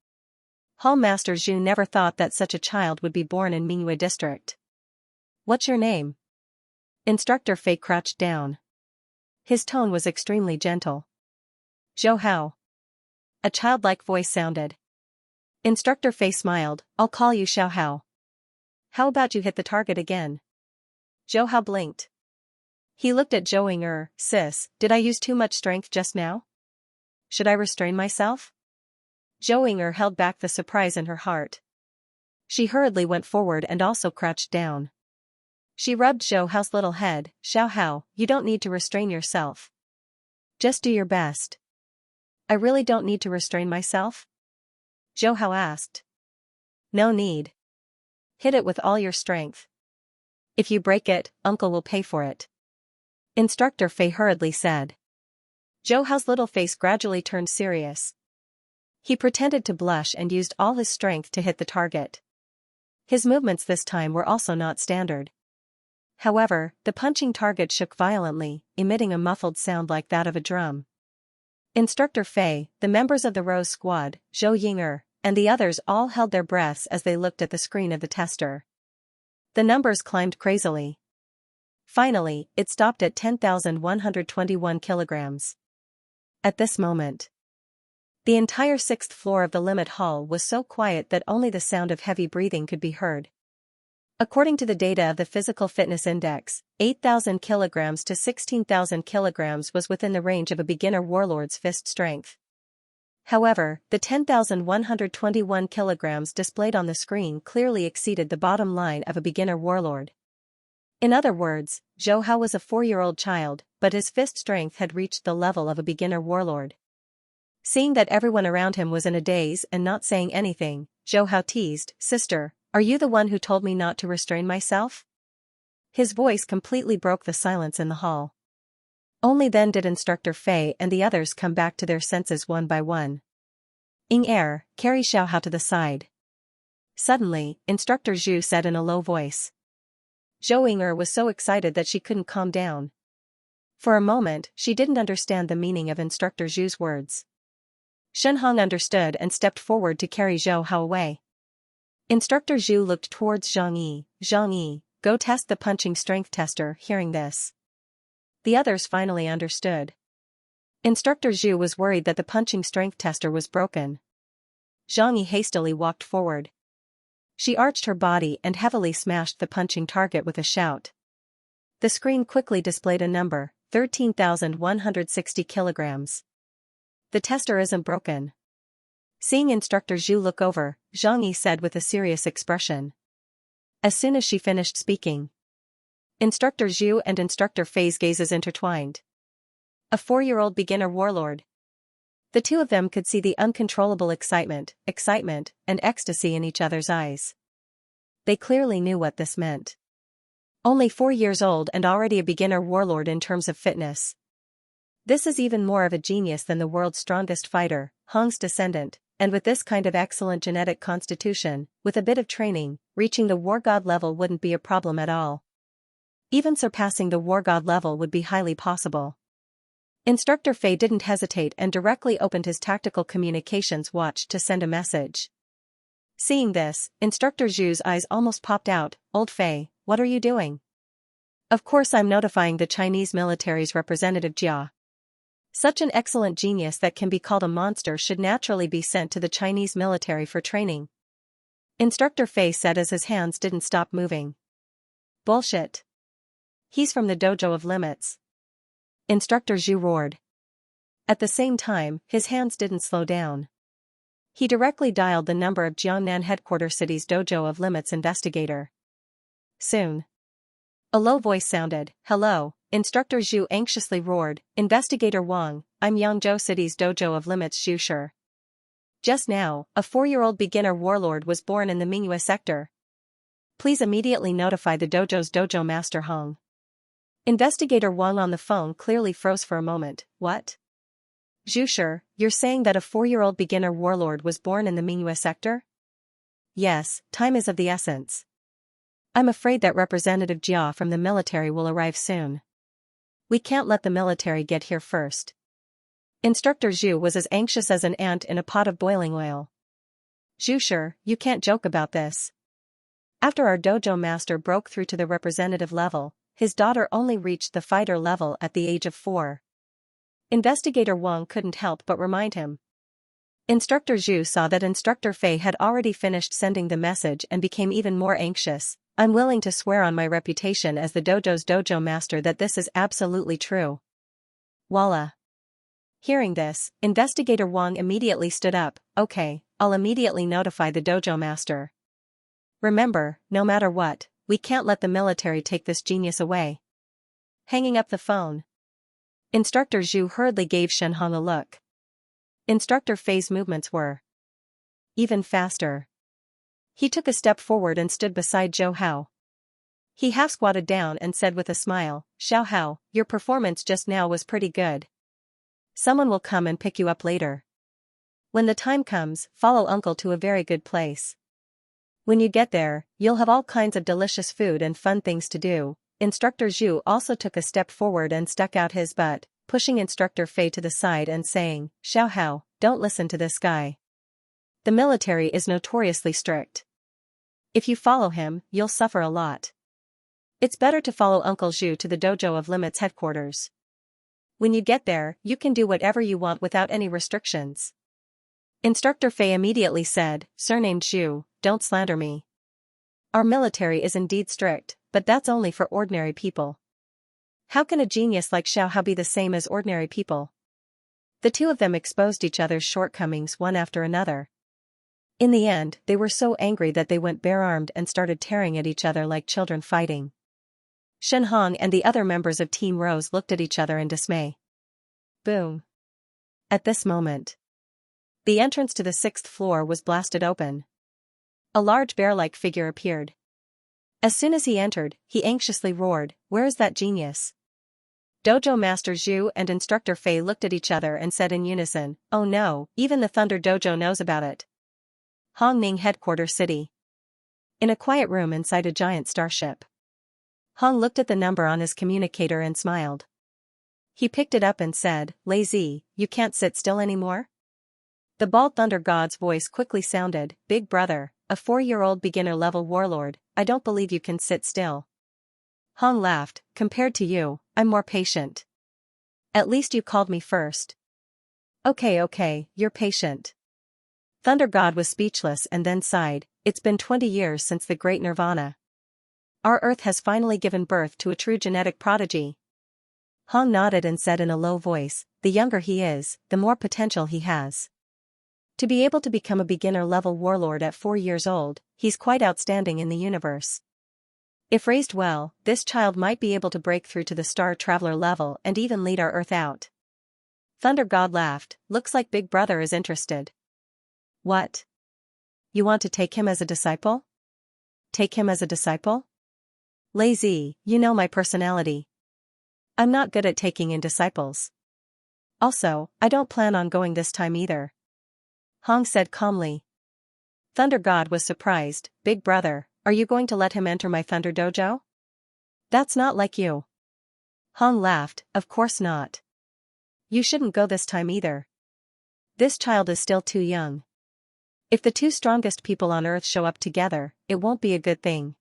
Hall Master Zhu never thought that such a child would be born in Mingyue District. "What's your name?" Instructor Fei crouched down. His tone was extremely gentle. "Zhou Hao." A childlike voice sounded. Instructor Fei smiled, "I'll call you Xiao Hao." "How about you hit the target again?" Zhou Hao blinked. He looked at Zhou Ying. "Sis, did I use too much strength just now? Should I restrain myself?" Zhou Ying held back the surprise in her heart. She hurriedly went forward and also crouched down. She rubbed Zhou Hao's little head. "Xiao Hao, you don't need to restrain yourself. Just do your best." "I really don't need to restrain myself?" Zhou Hao asked. "No need. Hit it with all your strength. If you break it, Uncle will pay for it," Instructor Fei hurriedly said. Zhou Hao's little face gradually turned serious. He pretended to blush and used all his strength to hit the target. His movements this time were also not standard. However, the punching target shook violently, emitting a muffled sound like that of a drum. Instructor Fei, the members of the Rose Squad, Zhou Ying, and the others all held their breaths as they looked at the screen of the tester. The numbers climbed crazily. Finally, it stopped at 10,121 kilograms. At this moment, the entire 6th floor of the limit hall was so quiet that only the sound of heavy breathing could be heard. According to the data of the Physical Fitness Index, 8,000 kilograms to 16,000 kilograms was within the range of a beginner warlord's fist strength. However, the 10,121 kilograms displayed on the screen clearly exceeded the bottom line of a beginner warlord. In other words, Zhou Hao was a 4-year-old child, but his fist strength had reached the level of a beginner warlord. Seeing that everyone around him was in a daze and not saying anything, Zhou Hao teased, "Sister, are you the one who told me not to restrain myself?" His voice completely broke the silence in the hall. Only then did Instructor Fei and the others come back to their senses one by one. "Ying, carry Xiao Hao to the side." Suddenly, Instructor Zhu said in a low voice. Zhou Ying was so excited that she couldn't calm down. For a moment, she didn't understand the meaning of Instructor Zhu's words. Shenhong understood and stepped forward to carry Zhou Hao away. Instructor Zhu looked towards Zhang Yi. "Zhang Yi, go test the punching strength tester." Hearing this, the others finally understood. Instructor Zhu was worried that the punching strength tester was broken. Xianxia hastily walked forward. She arched her body and heavily smashed the punching target with a shout. The screen quickly displayed a number, 13,160 kilograms. The tester isn't broken. Seeing Instructor Zhu look over, Xianxia said with a serious expression. As soon as she finished speaking, Instructor Zhu and Instructor Fei's gazes intertwined. A 4-year-old beginner warlord. The two of them could see the uncontrollable excitement, and ecstasy in each other's eyes. They clearly knew what this meant. Only 4 years old and already a beginner warlord in terms of fitness. This is even more of a genius than the world's strongest fighter, Hong's descendant, and with this kind of excellent genetic constitution, with a bit of training, reaching the war god level wouldn't be a problem at all. Even surpassing the war god level would be highly possible. Instructor Fei didn't hesitate and directly opened his tactical communications watch to send a message. Seeing this, Instructor Zhu's eyes almost popped out. Old Fei, what are you doing? Of course I'm notifying the Chinese military's representative Jia. Such an excellent genius that can be called a monster should naturally be sent to the Chinese military for training. Instructor Fei said as his hands didn't stop moving. Bullshit. He's from the dojo of limits. Instructor Zhu roared. At the same time, his hands didn't slow down. He directly dialed the number of Jiangnan headquarters city's dojo of limits investigator. Soon. A low voice sounded. Hello, Instructor Zhu anxiously roared. Investigator Wang, I'm Yangzhou City's dojo of limits Xu. Just now, a 4-year-old beginner warlord was born in the Mingyue sector. Please immediately notify the dojo's dojo master Hong. Investigator Wang on the phone clearly froze for a moment. What? Xu, you're saying that a 4-year-old beginner warlord was born in the Mingyue sector? Yes, time is of the essence. I'm afraid that Representative Jia from the military will arrive soon. We can't let the military get here first. Instructor Zhu was as anxious as an ant in a pot of boiling oil. Xu, you can't joke about this. After our dojo master broke through to the representative level, his daughter only reached the fighter level at the age of 4. Investigator Wang couldn't help but remind him. Instructor Zhu saw that Instructor Fei had already finished sending the message and became even more anxious. I'm willing to swear on my reputation as the dojo's dojo master that this is absolutely true. Voila. Hearing this, Investigator Wang immediately stood up. Okay, I'll immediately notify the dojo master. Remember, no matter what, we can't let the military take this genius away. Hanging up the phone, Instructor Zhu hurriedly gave Shen Hong a look. Instructor Fei's movements were even faster. He took a step forward and stood beside Zhou Hao. He half squatted down and said with a smile, Xiao Hao, your performance just now was pretty good. Someone will come and pick you up later. When the time comes, follow uncle to a very good place. When you get there, you'll have all kinds of delicious food and fun things to do. Instructor Zhu also took a step forward and stuck out his butt, pushing Instructor Fei to the side and saying, Xiao Hao, don't listen to this guy. The military is notoriously strict. If you follow him, you'll suffer a lot. It's better to follow Uncle Zhu to the dojo of limits headquarters. When you get there, you can do whatever you want without any restrictions. Instructor Fei immediately said, Surnamed Zhu, don't slander me. Our military is indeed strict, but that's only for ordinary people. How can a genius like Xiao Hao be the same as ordinary people? The two of them exposed each other's shortcomings one after another. In the end, they were so angry that they went bare-armed and started tearing at each other like children fighting. Shen Hong and the other members of Team Rose looked at each other in dismay. Boom. At this moment, the entrance to the 6th floor was blasted open. A large bear-like figure appeared. As soon as he entered, he anxiously roared, Where is that genius? Dojo Master Zhu and Instructor Fei looked at each other and said in unison, Oh no, even the Thunder Dojo knows about it. Hongning Headquarters City. In a quiet room inside a giant starship. Hong looked at the number on his communicator and smiled. He picked it up and said, Lazy, you can't sit still anymore? The bald Thunder God's voice quickly sounded, Big brother, a 4-year-old beginner-level warlord, I don't believe you can sit still. Hong laughed, Compared to you, I'm more patient. At least you called me first. Okay, you're patient. Thunder God was speechless and then sighed. It's been 20 years since the great Nirvana. Our Earth has finally given birth to a true genetic prodigy. Hong nodded and said in a low voice, the younger he is, the more potential he has. To be able to become a beginner-level warlord at 4 years old, he's quite outstanding in the universe. If raised well, this child might be able to break through to the Star Traveler level and even lead our Earth out. Thunder God laughed, looks like Big Brother is interested. What? You want to take him as a disciple? Take him as a disciple? Lazy, you know my personality. I'm not good at taking in disciples. Also, I don't plan on going this time either. Hong said calmly. Thunder God was surprised. Big Brother, are you going to let him enter my Thunder Dojo? That's not like you. Hong laughed, of course not. You shouldn't go this time either. This child is still too young. If the two strongest people on Earth show up together, it won't be a good thing.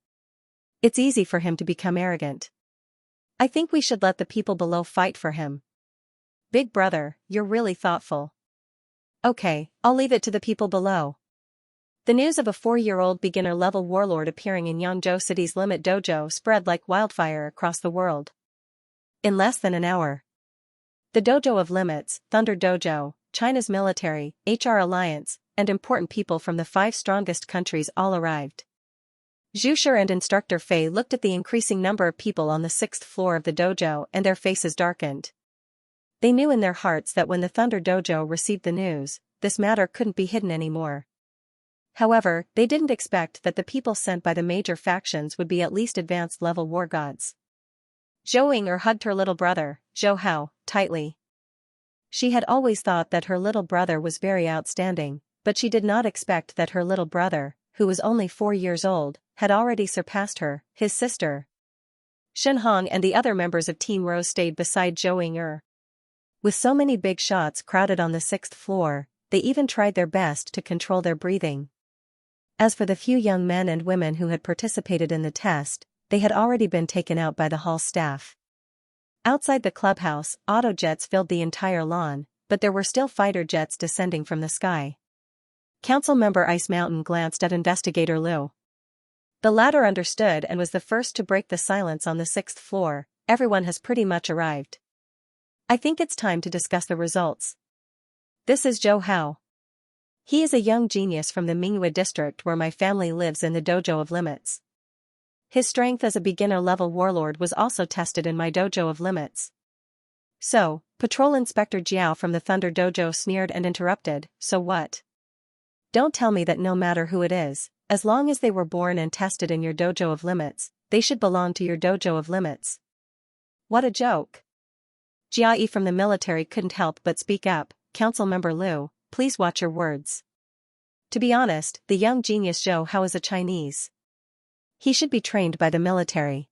It's easy for him to become arrogant. I think we should let the people below fight for him. Big Brother, you're really thoughtful. Okay, I'll leave it to the people below. The news of a 4-year-old beginner-level warlord appearing in Yangzhou City's Limit Dojo spread like wildfire across the world. In less than an hour, the Dojo of Limits, Thunder Dojo, China's military, HR alliance, and important people from the 5 strongest countries all arrived. Zhu Shi and instructor Fei looked at the increasing number of people on the 6th floor of the dojo and their faces darkened. They knew in their hearts that when the Thunder Dojo received the news, this matter couldn't be hidden anymore. However, they didn't expect that the people sent by the major factions would be at least advanced-level war gods. Zhou Ying'er hugged her little brother, Zhou Hao, tightly. She had always thought that her little brother was very outstanding, but she did not expect that her little brother, who was only 4 years old, had already surpassed her, his sister. Shen Hong and the other members of Team Rose stayed beside Zhou Ying'er. With so many big shots crowded on the 6th floor, they even tried their best to control their breathing. As for the few young men and women who had participated in the test, they had already been taken out by the hall staff. Outside the clubhouse, auto jets filled the entire lawn, but there were still fighter jets descending from the sky. Council member Ice Mountain glanced at Investigator Liu. The latter understood and was the first to break the silence on the 6th floor. Everyone has pretty much arrived. I think it's time to discuss the results. This is Zhou Hao. He is a young genius from the Mingyue district where my family lives in the Dojo of Limits. His strength as a beginner-level warlord was also tested in my Dojo of Limits. So, Patrol Inspector Jiao from the Thunder Dojo sneered and interrupted, so what? Don't tell me that no matter who it is, as long as they were born and tested in your Dojo of Limits, they should belong to your Dojo of Limits. What a joke. Jia Yi from the military couldn't help but speak up, Council Member Liu, please watch your words. To be honest, the young genius Zhou Hao is a Chinese. He should be trained by the military.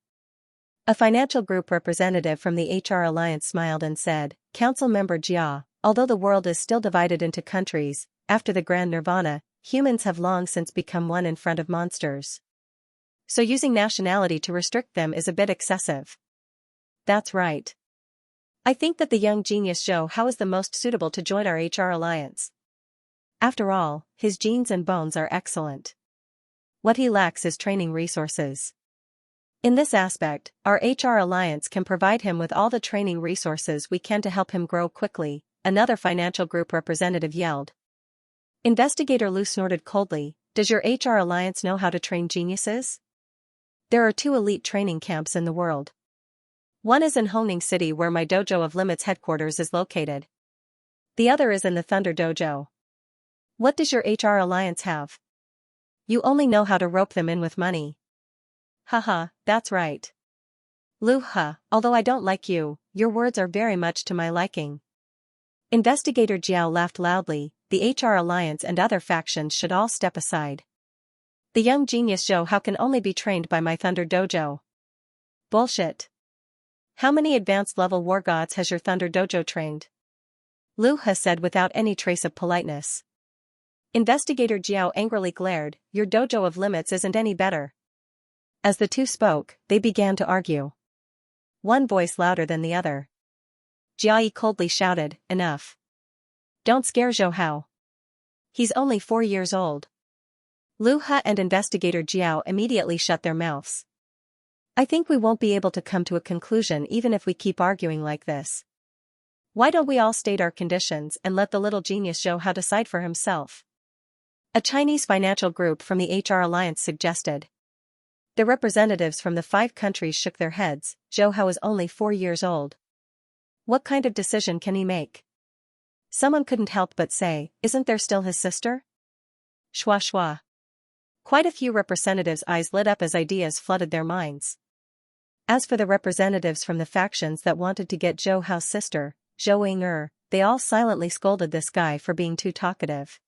A financial group representative from the HR Alliance smiled and said, Council Member Jia, although the world is still divided into countries, after the Grand Nirvana, humans have long since become one in front of monsters. So using nationality to restrict them is a bit excessive. That's right. I think that the young genius Zhou Hao is the most suitable to join our HR Alliance. After all, his genes and bones are excellent. What he lacks is training resources. In this aspect, our HR Alliance can provide him with all the training resources we can to help him grow quickly, another financial group representative yelled. Investigator Liu snorted coldly, does your HR Alliance know how to train geniuses? There are 2 elite training camps in the world. One is in Hongning City where my Dojo of Limits headquarters is located. The other is in the Thunder Dojo. What does your HR Alliance have? You only know how to rope them in with money. Haha, that's right. Liu He, although I don't like you, your words are very much to my liking. Investigator Jiao laughed loudly, the HR Alliance and other factions should all step aside. The young genius Zhou Hao can only be trained by my Thunder Dojo. Bullshit. How many advanced-level war gods has your Thunder Dojo trained? Liu He said without any trace of politeness. Investigator Jiao angrily glared, your Dojo of Limits isn't any better. As the two spoke, they began to argue. One voice louder than the other. Jiayi coldly shouted, enough. Don't scare Zhou Hao. He's only 4 years old. Lu He and investigator Jiao immediately shut their mouths. I think we won't be able to come to a conclusion even if we keep arguing like this. Why don't we all state our conditions and let the little genius Zhou Hao decide for himself? A Chinese financial group from the HR Alliance suggested. The representatives from the 5 countries shook their heads. Zhou Hao is only 4 years old. What kind of decision can he make? Someone couldn't help but say, isn't there still his sister? Shua shua. Quite a few representatives' eyes lit up as ideas flooded their minds. As for the representatives from the factions that wanted to get Zhou Hao's sister, Zhou Ying'er, they all silently scolded this guy for being too talkative.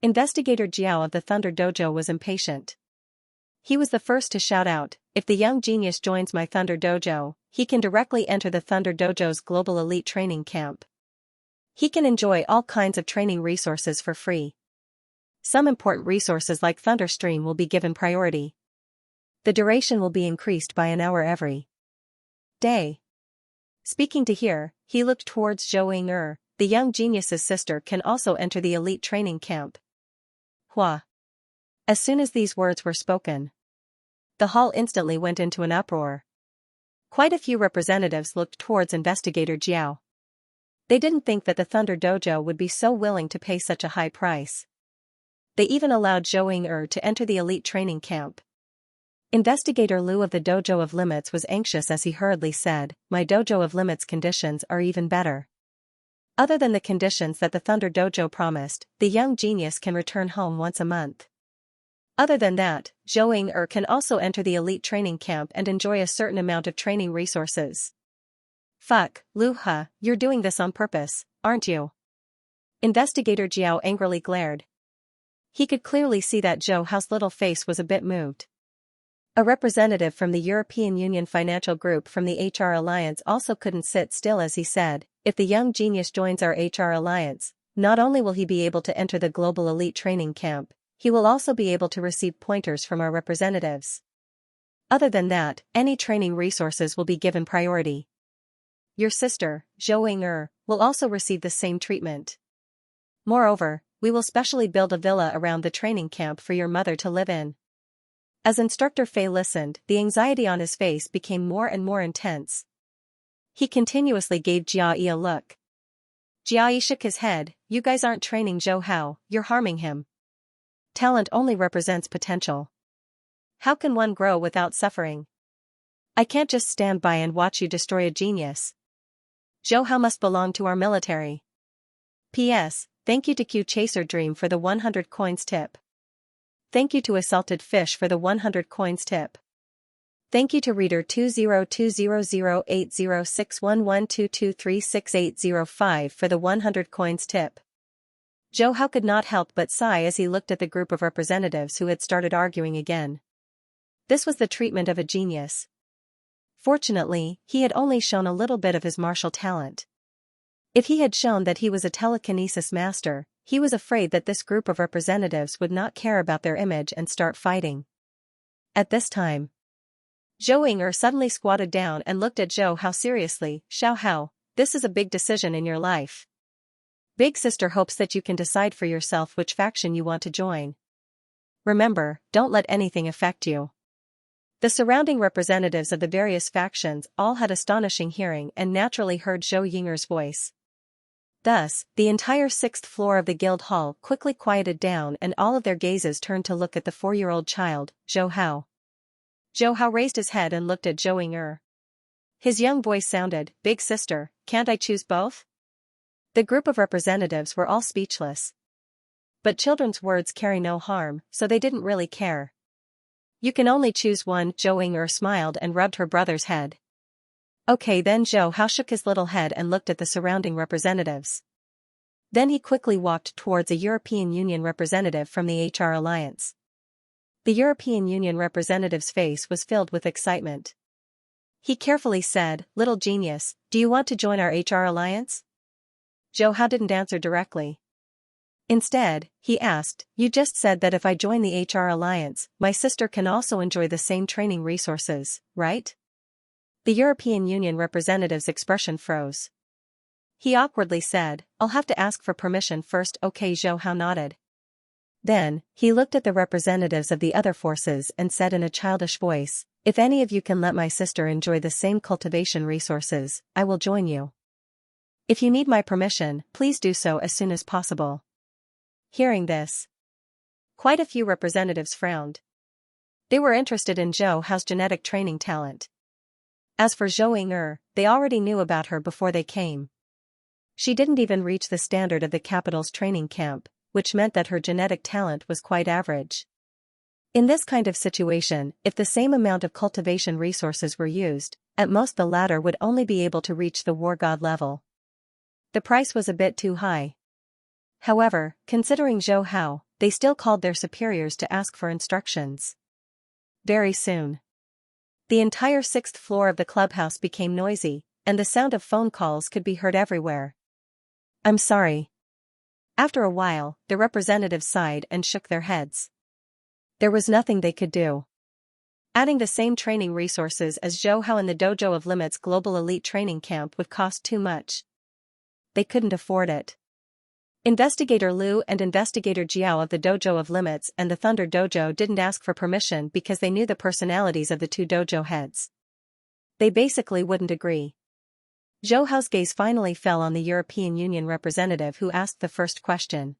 Investigator Jiao of the Thunder Dojo was impatient. He was the first to shout out, if the young genius joins my Thunder Dojo, he can directly enter the Thunder Dojo's global elite training camp. He can enjoy all kinds of training resources for free. Some important resources like Thunderstream will be given priority. The duration will be increased by an hour every day. Speaking to here, he looked towards Zhou Ying'er, the young genius's sister can also enter the elite training camp. Hua. As soon as these words were spoken, the hall instantly went into an uproar. Quite a few representatives looked towards investigator Jiao. They didn't think that the Thunder Dojo would be so willing to pay such a high price. They even allowed Zhou Ying'er to enter the elite training camp. Investigator Liu of the Dojo of Limits was anxious as he hurriedly said, my Dojo of Limits conditions are even better. Other than the conditions that the Thunder Dojo promised, the young genius can return home once a month. Other than that, Zhou Ying'er can also enter the elite training camp and enjoy a certain amount of training resources. Fuck, Lu He, you're doing this on purpose, aren't you? Investigator Jiao angrily glared. He could clearly see that Zhou Hao's little face was a bit moved. A representative from the European Union Financial Group from the HR Alliance also couldn't sit still as he said, if the young genius joins our HR Alliance, not only will he be able to enter the global elite training camp, he will also be able to receive pointers from our representatives. Other than that, any training resources will be given priority. Your sister, Zhou Ying'er, will also receive the same treatment. Moreover, we will specially build a villa around the training camp for your mother to live in. As Instructor Fei listened, the anxiety on his face became more and more intense. He continuously gave Jiayi a look. Jiayi shook his head, you guys aren't training Zhou Hao, you're harming him. Talent only represents potential. How can one grow without suffering? I can't just stand by and watch you destroy a genius. Zhou Hao must belong to our military. P.S. Thank you to Q Chaser Dream for the 100 coins tip. Thank you to Assaulted Fish for the 100 coins tip. Thank you to Reader 20200806112236805 for the 100 coins tip. Zhou Hao could not help but sigh as he looked at the group of representatives who had started arguing again. This was the treatment of a genius. Fortunately, he had only shown a little bit of his martial talent. If he had shown that he was a telekinesis master, he was afraid that this group of representatives would not care about their image and start fighting. At this time, Zhou Ying'er suddenly squatted down and looked at Zhou Hao seriously. Zhou Hao, this is a big decision in your life. Big sister hopes that you can decide for yourself which faction you want to join. Remember, don't let anything affect you. The surrounding representatives of the various factions all had astonishing hearing and naturally heard Zhou Ying'er's voice. Thus, the entire 6th floor of the guild hall quickly quieted down and all of their gazes turned to look at the 4-year-old child, Zhou Hao. Zhou Hao raised his head and looked at Zhou Ying'er. His young voice sounded, Big sister, can't I choose both? The group of representatives were all speechless. But children's words carry no harm, so they didn't really care. You can only choose one, Zhou Ying'er smiled and rubbed her brother's head. Okay then Zhou Hao shook his little head and looked at the surrounding representatives. Then he quickly walked towards a European Union representative from the HR Alliance. The European Union representative's face was filled with excitement. He carefully said, Little genius, do you want to join our HR Alliance? Zhou Hao didn't answer directly. Instead, he asked, You just said that if I join the HR Alliance, my sister can also enjoy the same training resources, right? The European Union representative's expression froze. He awkwardly said, I'll have to ask for permission first. Okay, Zhou Hao nodded. Then, he looked at the representatives of the other forces and said in a childish voice, if any of you can let my sister enjoy the same cultivation resources, I will join you. If you need my permission, please do so as soon as possible. Hearing this, quite a few representatives frowned. They were interested in Zhou Hao's genetic training talent. As for Zhou Ying'er, they already knew about her before they came. She didn't even reach the standard of the capital's training camp, which meant that her genetic talent was quite average. In this kind of situation, if the same amount of cultivation resources were used, at most the latter would only be able to reach the war god level. The price was a bit too high. However, considering Zhou Hao, they still called their superiors to ask for instructions. Very soon, the entire 6th floor of the clubhouse became noisy, and the sound of phone calls could be heard everywhere. I'm sorry. After a while, the representatives sighed and shook their heads. There was nothing they could do. Adding the same training resources as Zhou Hao in the Dojo of Limit's global elite training camp would cost too much. They couldn't afford it. Investigator Liu and Investigator Jiao of the Dojo of Limits and the Thunder Dojo didn't ask for permission because they knew the personalities of the two dojo heads. They basically wouldn't agree. Zhou Hao's gaze finally fell on the European Union representative who asked the first question.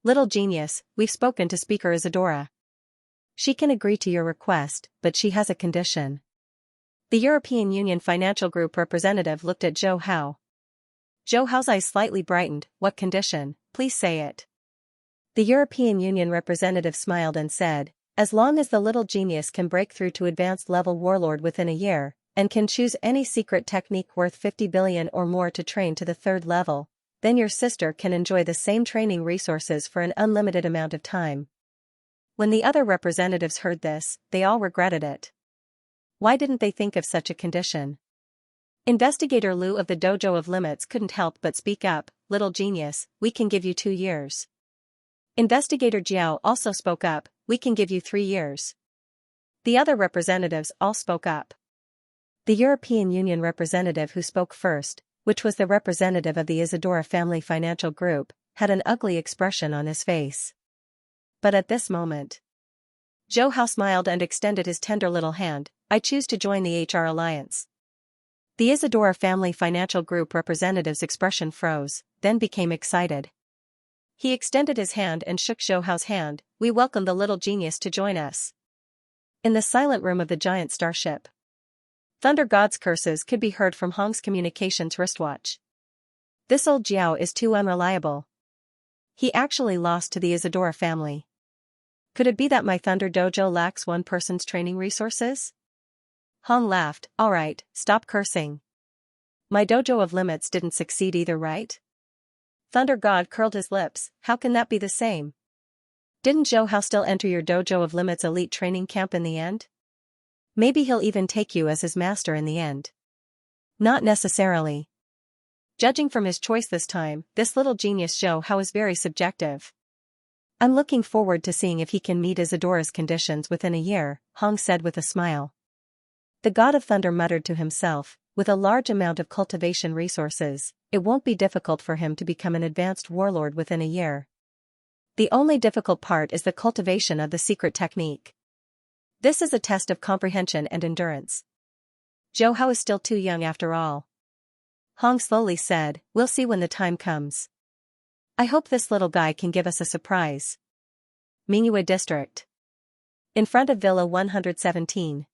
Little genius, we've spoken to Speaker Isadora. She can agree to your request, but she has a condition. The European Union Financial Group representative looked at Zhou Hao. Zhou Hao's eyes slightly brightened. What condition? Please say it. The European Union representative smiled and said, as long as the little genius can break through to advanced level warlord within a year, and can choose any secret technique worth 50 billion or more to train to the 3rd level, then your sister can enjoy the same training resources for an unlimited amount of time. When the other representatives heard this, they all regretted it. Why didn't they think of such a condition? Investigator Liu of the Dojo of Limits couldn't help but speak up, little genius, we can give you 2 years. Investigator Jiao also spoke up, we can give you 3 years. The other representatives all spoke up. The European Union representative who spoke first, which was the representative of the Isadora family financial group, had an ugly expression on his face. But at this moment, Zhou Hao smiled and extended his tender little hand, I choose to join the HR Alliance. The Isadora family financial group representative's expression froze, then became excited. He extended his hand and shook Zhou Hao's hand, we welcome the little genius to join us. In the silent room of the giant starship, Thunder God's curses could be heard from Hong's communications wristwatch. This old Jiao is too unreliable. He actually lost to the Isadora family. Could it be that my Thunder Dojo lacks one person's training resources? Hong laughed, alright, stop cursing. My Dojo of Limits didn't succeed either, right? Thunder God curled his lips, how can that be the same? Didn't Zhou Hao still enter your Dojo of Limits elite training camp in the end? Maybe he'll even take you as his master in the end. Not necessarily. Judging from his choice this time, this little genius Zhou Hao is very subjective. I'm looking forward to seeing if he can meet Isadora's conditions within a year, Hong said with a smile. The God of Thunder muttered to himself, with a large amount of cultivation resources, it won't be difficult for him to become an advanced warlord within a year. The only difficult part is the cultivation of the secret technique. This is a test of comprehension and endurance. Zhou Hao is still too young after all. Hong slowly said, we'll see when the time comes. I hope this little guy can give us a surprise. Mingyue District. In front of Villa 117.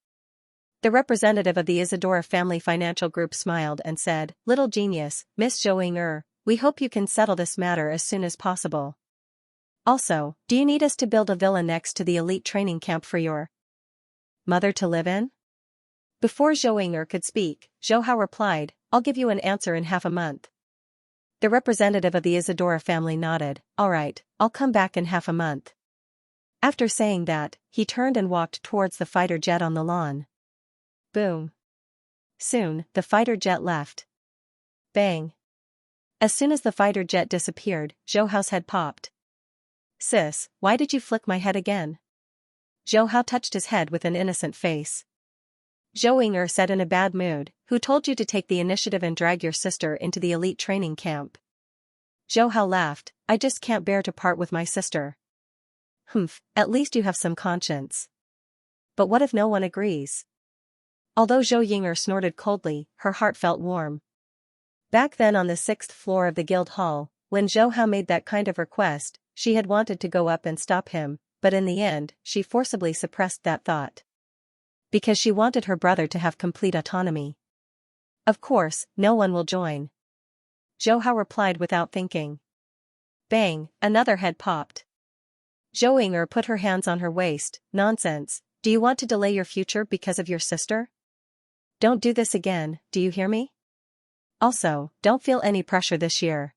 The representative of the Isadora family financial group smiled and said, little genius, Miss Zhou Ying'er, we hope you can settle this matter as soon as possible. Also, do you need us to build a villa next to the elite training camp for your mother to live in? Before Zhou Ying'er could speak, Zhou Hao replied, I'll give you an answer in half a month. The representative of the Isadora family nodded, alright, I'll come back in half a month. After saying that, he turned and walked towards the fighter jet on the lawn. Boom. Soon, the fighter jet left. Bang. As soon as the fighter jet disappeared, Zhou Hao's head popped. Sis, why did you flick my head again? Zhou Hao touched his head with an innocent face. Zhou Ying'er said in a bad mood, "Who told you to take the initiative and drag your sister into the elite training camp?" Zhou Hao laughed, "I just can't bear to part with my sister." "Humph, at least you have some conscience. But what if no one agrees?" Although Zhou Ying'er snorted coldly, her heart felt warm. Back then on the 6th floor of the guild hall, when Zhou Hao made that kind of request, she had wanted to go up and stop him, but in the end, she forcibly suppressed that thought. Because she wanted her brother to have complete autonomy. "Of course, no one will join," Zhou Hao replied without thinking. Bang, another head popped. Zhou Ying'er put her hands on her waist. "Nonsense, do you want to delay your future because of your sister? Don't do this again, do you hear me? Also, don't feel any pressure this year.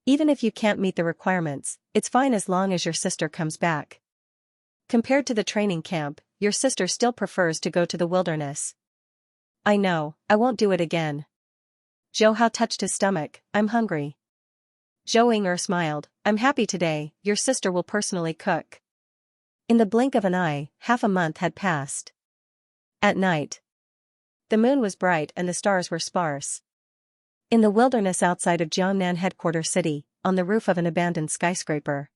Even if you can't meet the requirements, it's fine as long as your sister comes back. Compared to the training camp, your sister still prefers to go to the wilderness." "I know, I won't do it again." Zhou Hao touched his stomach. "I'm hungry." Zhou Ying'er smiled. "I'm happy today, your sister will personally cook." In the blink of an eye, half a month had passed. At night, the moon was bright and the stars were sparse. In the wilderness outside of Jiangnan headquarters city, on the roof of an abandoned skyscraper,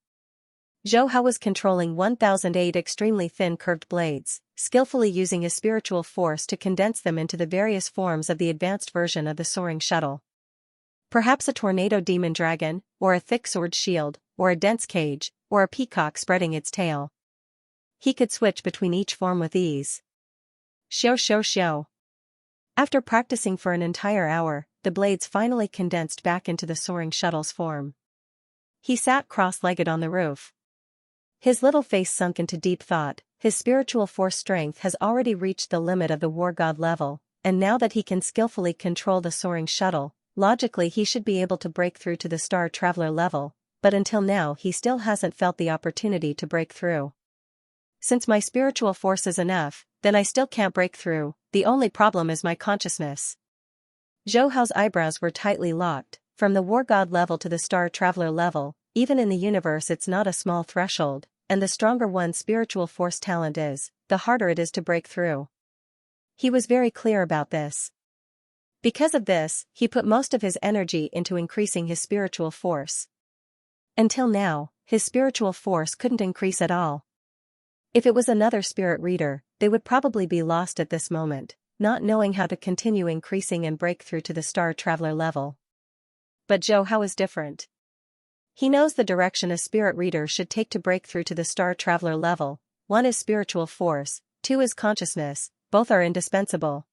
Zhou Hao was controlling 1008 extremely thin curved blades, skillfully using his spiritual force to condense them into the various forms of the advanced version of the soaring shuttle. Perhaps a tornado demon dragon, or a thick sword shield, or a dense cage, or a peacock spreading its tail. He could switch between each form with ease. Xiao xiao xiao. After practicing for an entire hour, the blades finally condensed back into the soaring shuttle's form. He sat cross-legged on the roof. His little face sunk into deep thought. His spiritual force strength has already reached the limit of the war god level, and now that he can skillfully control the soaring shuttle, logically he should be able to break through to the Star Traveler level, but until now he still hasn't felt the opportunity to break through. Since my spiritual force is enough, then I still can't break through. The only problem is my consciousness. Zhou Hao's eyebrows were tightly locked. From the war god level to the Star Traveler level, even in the universe it's not a small threshold, and the stronger one's spiritual force talent is, the harder it is to break through. He was very clear about this. Because of this, he put most of his energy into increasing his spiritual force. Until now, his spiritual force couldn't increase at all. If it was another spirit reader, they would probably be lost at this moment, not knowing how to continue increasing and break through to the Star Traveler level. But Zhou Hao is different. He knows the direction a spirit reader should take to break through to the Star Traveler level. 1 is spiritual force, 2 is consciousness, both are indispensable.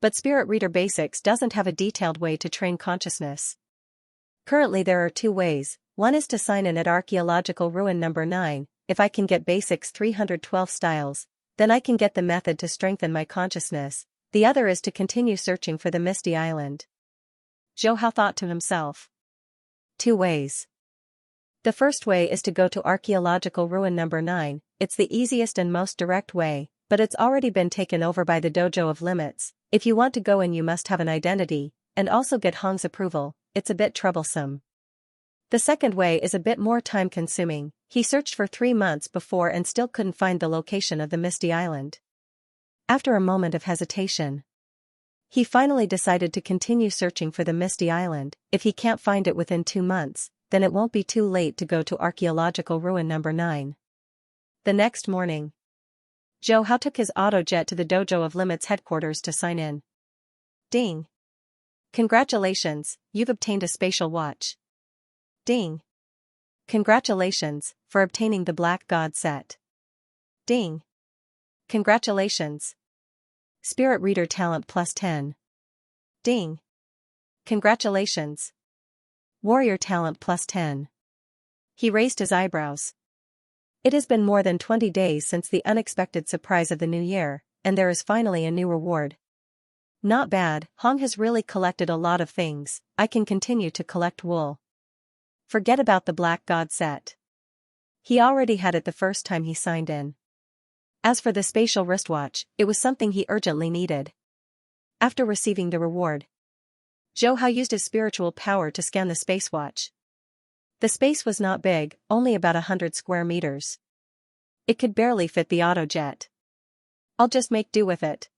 But Spirit Reader Basics doesn't have a detailed way to train consciousness. Currently there are 2 ways. 1 is to sign in at Archaeological Ruin number 9, if I can get Basics 312 styles, then I can get the method to strengthen my consciousness. The other is to continue searching for the Misty Island. Zhou Hao thought to himself. 2 ways. The first way is to go to Archaeological Ruin number 9, it's the easiest and most direct way, but it's already been taken over by the Dojo of Limits. If you want to go in you must have an identity, and also get Hong's approval. It's a bit troublesome. The second way is a bit more time-consuming. He searched for 3 months before and still couldn't find the location of the Misty Island. After a moment of hesitation, he finally decided to continue searching for the Misty Island. If he can't find it within 2 months, then it won't be too late to go to Archaeological Ruin number 9. The next morning, Zhou Hao took his autojet to the Dojo of Limits headquarters to sign in. Ding. Congratulations, you've obtained a spatial watch. Ding. Congratulations, for obtaining the Black God set. Ding. Congratulations. Spirit Reader Talent plus 10. Ding. Congratulations. Warrior Talent plus 10. He raised his eyebrows. It has been more than 20 days since the unexpected surprise of the new year, and there is finally a new reward. Not bad, Hong has really collected a lot of things. I can continue to collect wool. Forget about the Black God set. He already had it the first time he signed in. As for the spatial wristwatch, it was something he urgently needed. After receiving the reward, Zhou Hao used his spiritual power to scan the space watch. The space was not big, only about 100 square meters. It could barely fit the autojet. I'll just make do with it.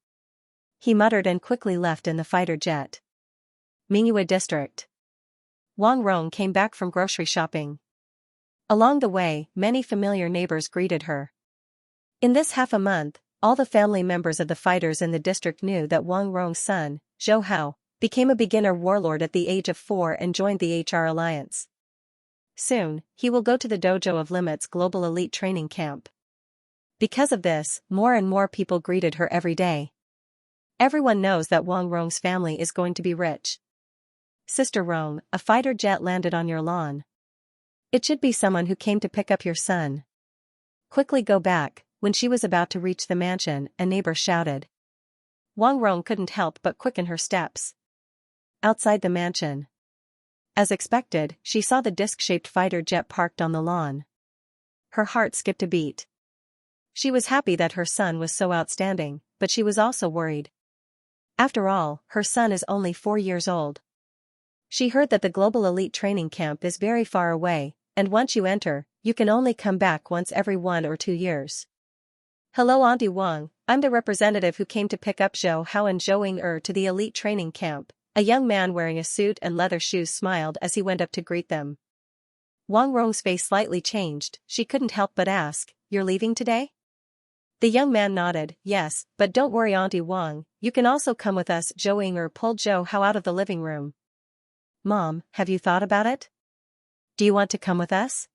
he muttered and quickly left in the fighter jet. Mingyue District. Wang Rong came back from grocery shopping. Along the way, many familiar neighbors greeted her. In this half a month, all the family members of the fighters in the district knew that Wang Rong's son, Zhou Hao, became a beginner warlord at the age of 4 and joined the HR Alliance. Soon, he will go to the dojo of Limit's global elite training camp. Because of this, more and more people greeted her every day. Everyone knows that Wang Rong's family is going to be rich. Sister Rong, a fighter jet landed on your lawn. It should be someone who came to pick up your son. Quickly go back. When she was about to reach the mansion, a neighbor shouted. Wang Rong couldn't help but quicken her steps. Outside the mansion. As expected, she saw the disc-shaped fighter jet parked on the lawn. Her heart skipped a beat. She was happy that her son was so outstanding, but she was also worried. After all, her son is only 4 years old. She heard that the global elite training camp is very far away, and once you enter, you can only come back once every 1 or 2 years. Hello Auntie Wang, I'm the representative who came to pick up Zhou Hao and Zhou to the elite training camp. A young man wearing a suit and leather shoes smiled as he went up to greet them. Wang Rong's face slightly changed, she couldn't help but ask, you're leaving today? The young man nodded, yes, but don't worry Auntie Wang, you can also come with us. Zhou pulled Zhou Hao out of the living room. Mom, have you thought about it? Do you want to come with us?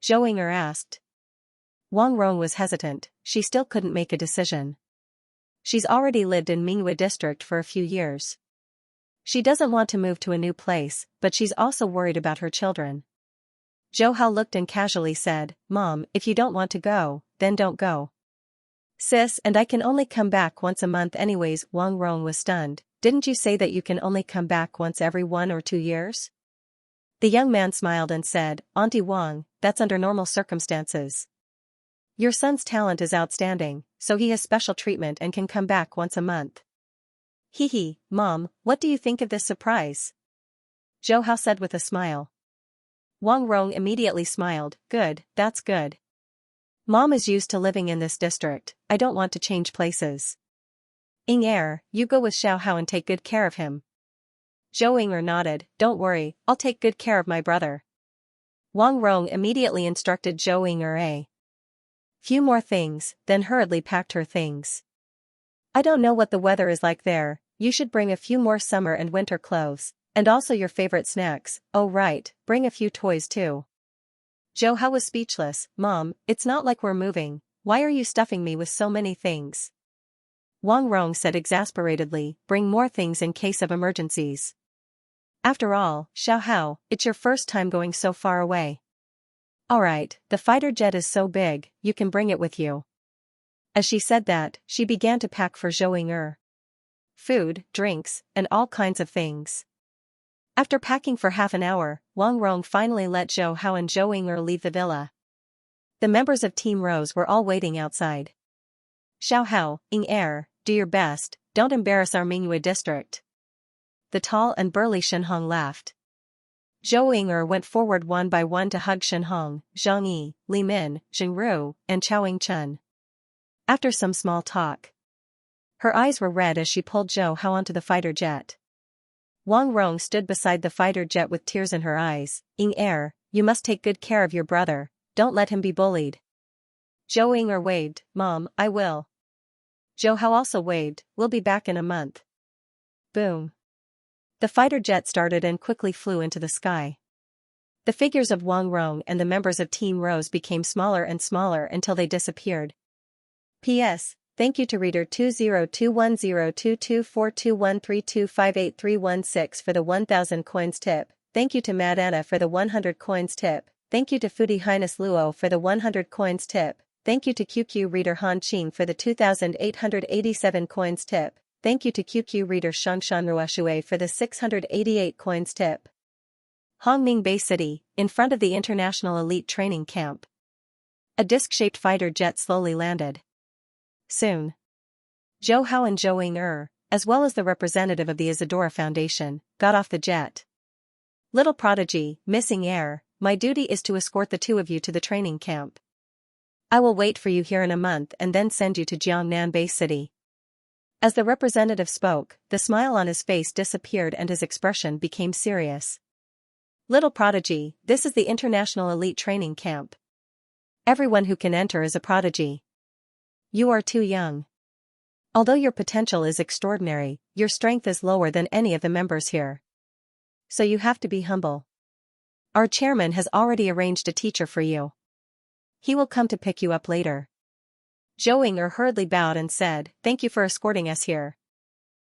Zhou asked. Wang Rong was hesitant, she still couldn't make a decision. She's already lived in Mingyue District for a few years. She doesn't want to move to a new place, but she's also worried about her children. Zhou Hao looked and casually said, Mom, if you don't want to go, then don't go. Sis, and I can only come back once a month anyways. Wang Rong was stunned. Didn't you say that you can only come back once every 1 or 2 years? The young man smiled and said, Auntie Wang, that's under normal circumstances. Your son's talent is outstanding, so he has special treatment and can come back once a month. Hee, Mom, what do you think of this surprise? Zhou Hao said with a smile. Wang Rong immediately smiled, good, that's good. Mom is used to living in this district, I don't want to change places. You go with Xiao Hao and take good care of him. Zhou nodded, don't worry, I'll take good care of my brother. Wang Rong immediately instructed Zhou few more things, then hurriedly packed her things. I don't know what the weather is like there, you should bring a few more summer and winter clothes, and also your favorite snacks, oh right, bring a few toys too. Zhou Hao was speechless, Mom, it's not like we're moving, why are you stuffing me with so many things? Wang Rong said exasperatedly, bring more things in case of emergencies. After all, Xiao Hao, it's your first time going so far away. Alright, the fighter jet is so big, you can bring it with you. As she said that, she began to pack for Zhou food, drinks, and all kinds of things. After packing for half an hour, Wang Rong finally let Zhou Hao and Zhou leave the villa. The members of Team Rose were all waiting outside. Xiao Hao, do your best, don't embarrass our Mingyue district. The tall and burly Shenhong laughed. Zhou went forward one by one to hug Shenhong, Zhang Yi, Li Min, Zhengru, and Chao Chun. After some small talk, her eyes were red as she pulled Zhou Hao onto the fighter jet. Wang Rong stood beside the fighter jet with tears in her eyes. You must take good care of your brother, don't let him be bullied. Zhou waved, Mom, I will. Zhou Hao also waved, we'll be back in a month. Boom. The fighter jet started and quickly flew into the sky. The figures of Wang Rong and the members of Team Rose became smaller and smaller until they disappeared. P.S. Thank you to reader 20210224213258316 for the 1000 coins tip. Thank you to Mad Anna for the 100 coins tip. Thank you to Foodie Highness Luo for the 100 coins tip. Thank you to QQ reader Han Qing for the 2887 coins tip. Thank you to QQ reader Shangshan Ruashue for the 688 coins tip. Hongming Bay City, in front of the International Elite Training Camp. A disc-shaped fighter jet slowly landed. Soon, Zhou Hao and Zhou as well as the representative of the Isadora Foundation, got off the jet. Little prodigy, missing heir, my duty is to escort the two of you to the training camp. I will wait for you here in a month and then send you to Jiangnan Bay City. As the representative spoke, the smile on his face disappeared and his expression became serious. Little prodigy, this is the International Elite Training Camp. Everyone who can enter is a prodigy. You are too young. Although your potential is extraordinary, your strength is lower than any of the members here. So you have to be humble. Our chairman has already arranged a teacher for you. He will come to pick you up later. Zhou Ying'er hurriedly bowed and said, "Thank you for escorting us here."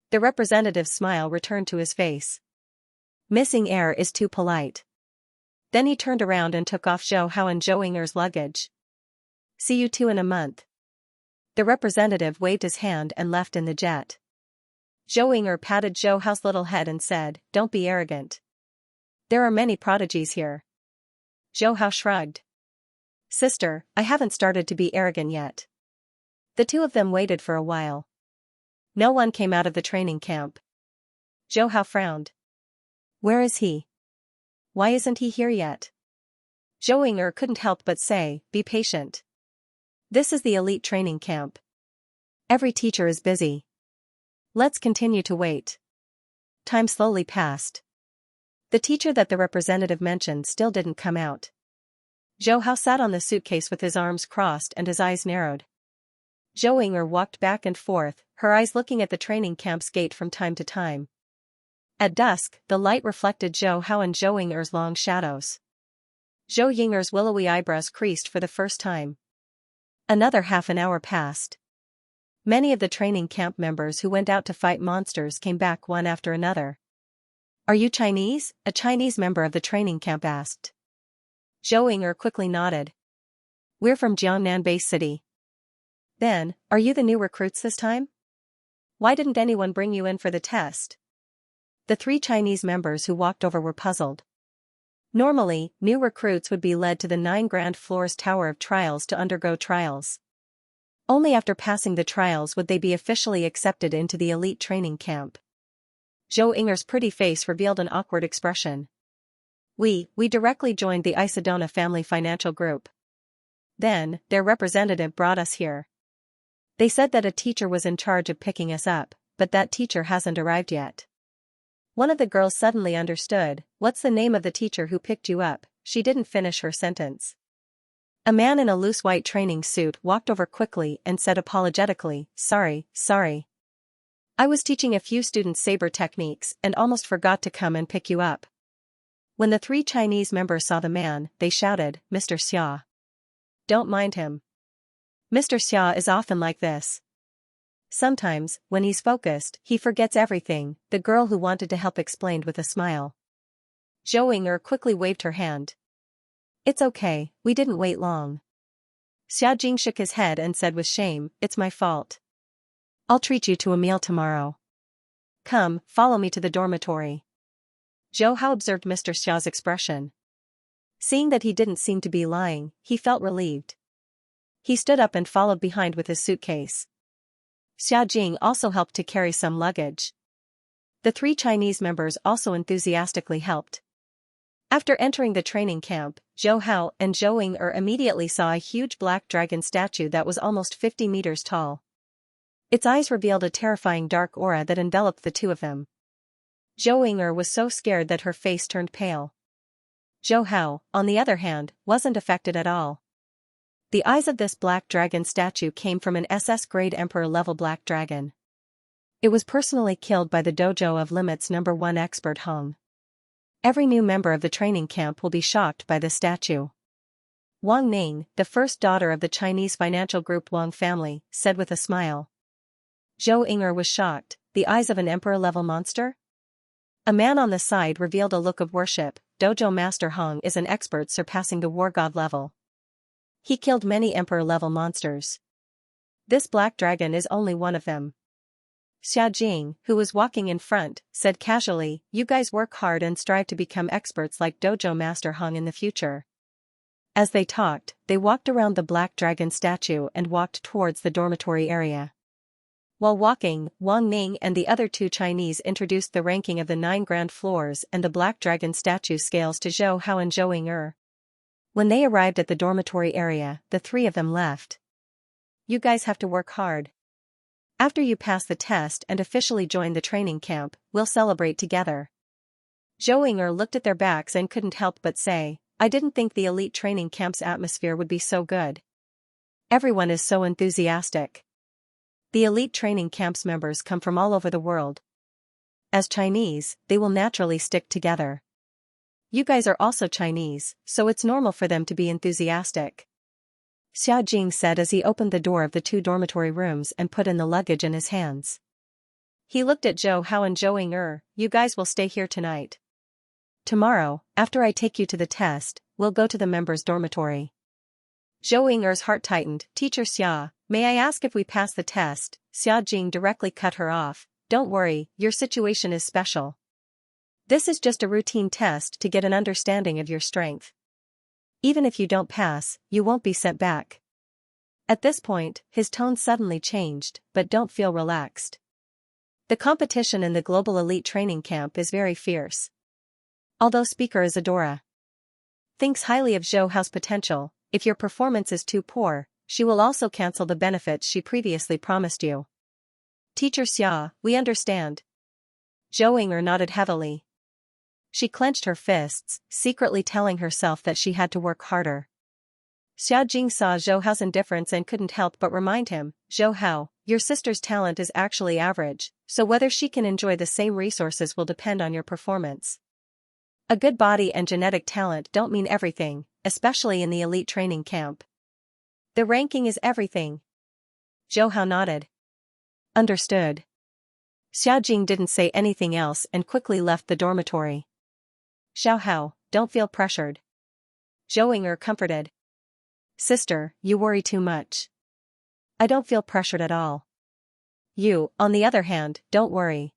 The representative's smile returned to his face. Missing air is too polite. Then he turned around and took off Zhou Hao and Zhou Ying'er's luggage. See you two in a month. The representative waved his hand and left in the jet. Zhou Ying'er patted Zhou Hao's little head and said, "Don't be arrogant. There are many prodigies here." Zhou Hao shrugged. "Sister, I haven't started to be arrogant yet." The two of them waited for a while. No one came out of the training camp. Zhou Hao frowned. Where is he? Why isn't he here yet? Zhou Ying'er couldn't help but say, "Be patient. This is the elite training camp. Every teacher is busy. Let's continue to wait." Time slowly passed. The teacher that the representative mentioned still didn't come out. Zhou Hao sat on the suitcase with his arms crossed and his eyes narrowed. Zhou Ying'er walked back and forth, her eyes looking at the training camp's gate from time to time. At dusk, the light reflected Zhou Hao and Zhou Ying'er's long shadows. Zhou Ying'er's willowy eyebrows creased for the first time. Another half an hour passed. Many of the training camp members who went out to fight monsters came back one after another. "Are you Chinese?" a Chinese member of the training camp asked. Zhou Ying'er quickly nodded. "We're from Jiangnan Bay City." "Then, are you the new recruits this time? Why didn't anyone bring you in for the test?" The three Chinese members who walked over were puzzled. Normally, new recruits would be led to the 9 Grand Floors Tower of Trials to undergo trials. Only after passing the trials would they be officially accepted into the elite training camp. Zhou Ying'er's pretty face revealed an awkward expression. We directly joined the Isadona Family Financial Group. Then, their representative brought us here. They said that a teacher was in charge of picking us up, but that teacher hasn't arrived yet. One of the girls suddenly understood. "What's the name of the teacher who picked you up?" She didn't finish her sentence. A man in a loose white training suit walked over quickly and said apologetically, Sorry. I was teaching a few students saber techniques and almost forgot to come and pick you up." When the three Chinese members saw the man, they shouted, "Mr. Xia. Don't mind him. Mr. Xia is often like this. Sometimes, when he's focused, he forgets everything," the girl who wanted to help explained with a smile. Zhou Ying'er quickly waved her hand. "It's okay, we didn't wait long." Xia Jing shook his head and said with shame, "It's my fault. I'll treat you to a meal tomorrow. Come, follow me to the dormitory." Zhou Hao observed Mr. Xia's expression. Seeing that he didn't seem to be lying, he felt relieved. He stood up and followed behind with his suitcase. Xia Jing also helped to carry some luggage. The three Chinese members also enthusiastically helped. After entering the training camp, Zhou Hao and Zhou Ying'er immediately saw a huge black dragon statue that was almost 50 meters tall. Its eyes revealed a terrifying dark aura that enveloped the two of them. Zhou Ying'er was so scared that her face turned pale. Zhou Hao, on the other hand, wasn't affected at all. The eyes of this black dragon statue came from an SS-grade Emperor-level black dragon. It was personally killed by the dojo of Limit's #1 expert Hong. Every new member of the training camp will be shocked by this statue. Wang Ning, the first daughter of the Chinese financial group Wang family, said with a smile. Zhou Ying'er was shocked. The eyes of an emperor-level monster? A man on the side revealed a look of worship. Dojo Master Hong is an expert surpassing the war god level. He killed many emperor-level monsters. This black dragon is only one of them. Xia Jing, who was walking in front, said casually, "You guys work hard and strive to become experts like Dojo Master Hong in the future." As they talked, they walked around the black dragon statue and walked towards the dormitory area. While walking, Wang Ning and the other two Chinese introduced the ranking of the 9 Grand Floors and the black dragon statue scales to Zhou Hao and Zhou Ying'er. When they arrived at the dormitory area, the three of them left. "You guys have to work hard. After you pass the test and officially join the training camp, we'll celebrate together. Zhou Ying'er looked at their backs and couldn't help but say, I didn't think the elite training camp's atmosphere would be so good. Everyone is so enthusiastic. The elite training camp's members come from all over the world. As Chinese, they will naturally stick together. You guys are also Chinese, so it's normal for them to be enthusiastic. Xia Jing said as he opened the door of the 2 dormitory rooms and put in the luggage in his hands. He looked at Zhou Hao and Zhou Ying'er, you guys will stay here tonight. Tomorrow, after I take you to the test, we'll go to the members' dormitory. Zhou Ying'er's heart tightened. Teacher Xia, may I ask if we pass the test? Xia Jing directly cut her off. Don't worry, your situation is special. This is just a routine test to get an understanding of your strength. Even if you don't pass, you won't be sent back. At this point, his tone suddenly changed, but don't feel relaxed. The competition in the global elite training camp is very fierce. Although Speaker Isadora thinks highly of Zhou Hao's potential, if your performance is too poor, she will also cancel the benefits she previously promised you. Teacher Xia, we understand. Zhou Ying'er nodded heavily. She clenched her fists, secretly telling herself that she had to work harder. Xia Jing saw Zhou Hao's indifference and couldn't help but remind him, Zhou Hao, your sister's talent is actually average, so whether she can enjoy the same resources will depend on your performance. A good body and genetic talent don't mean everything, especially in the elite training camp. The ranking is everything. Zhou Hao nodded. Understood. Xia Jing didn't say anything else and quickly left the dormitory. Xiao Hao, don't feel pressured. Zhou Ying'er comforted. Sister, you worry too much. I don't feel pressured at all. You, on the other hand, don't worry.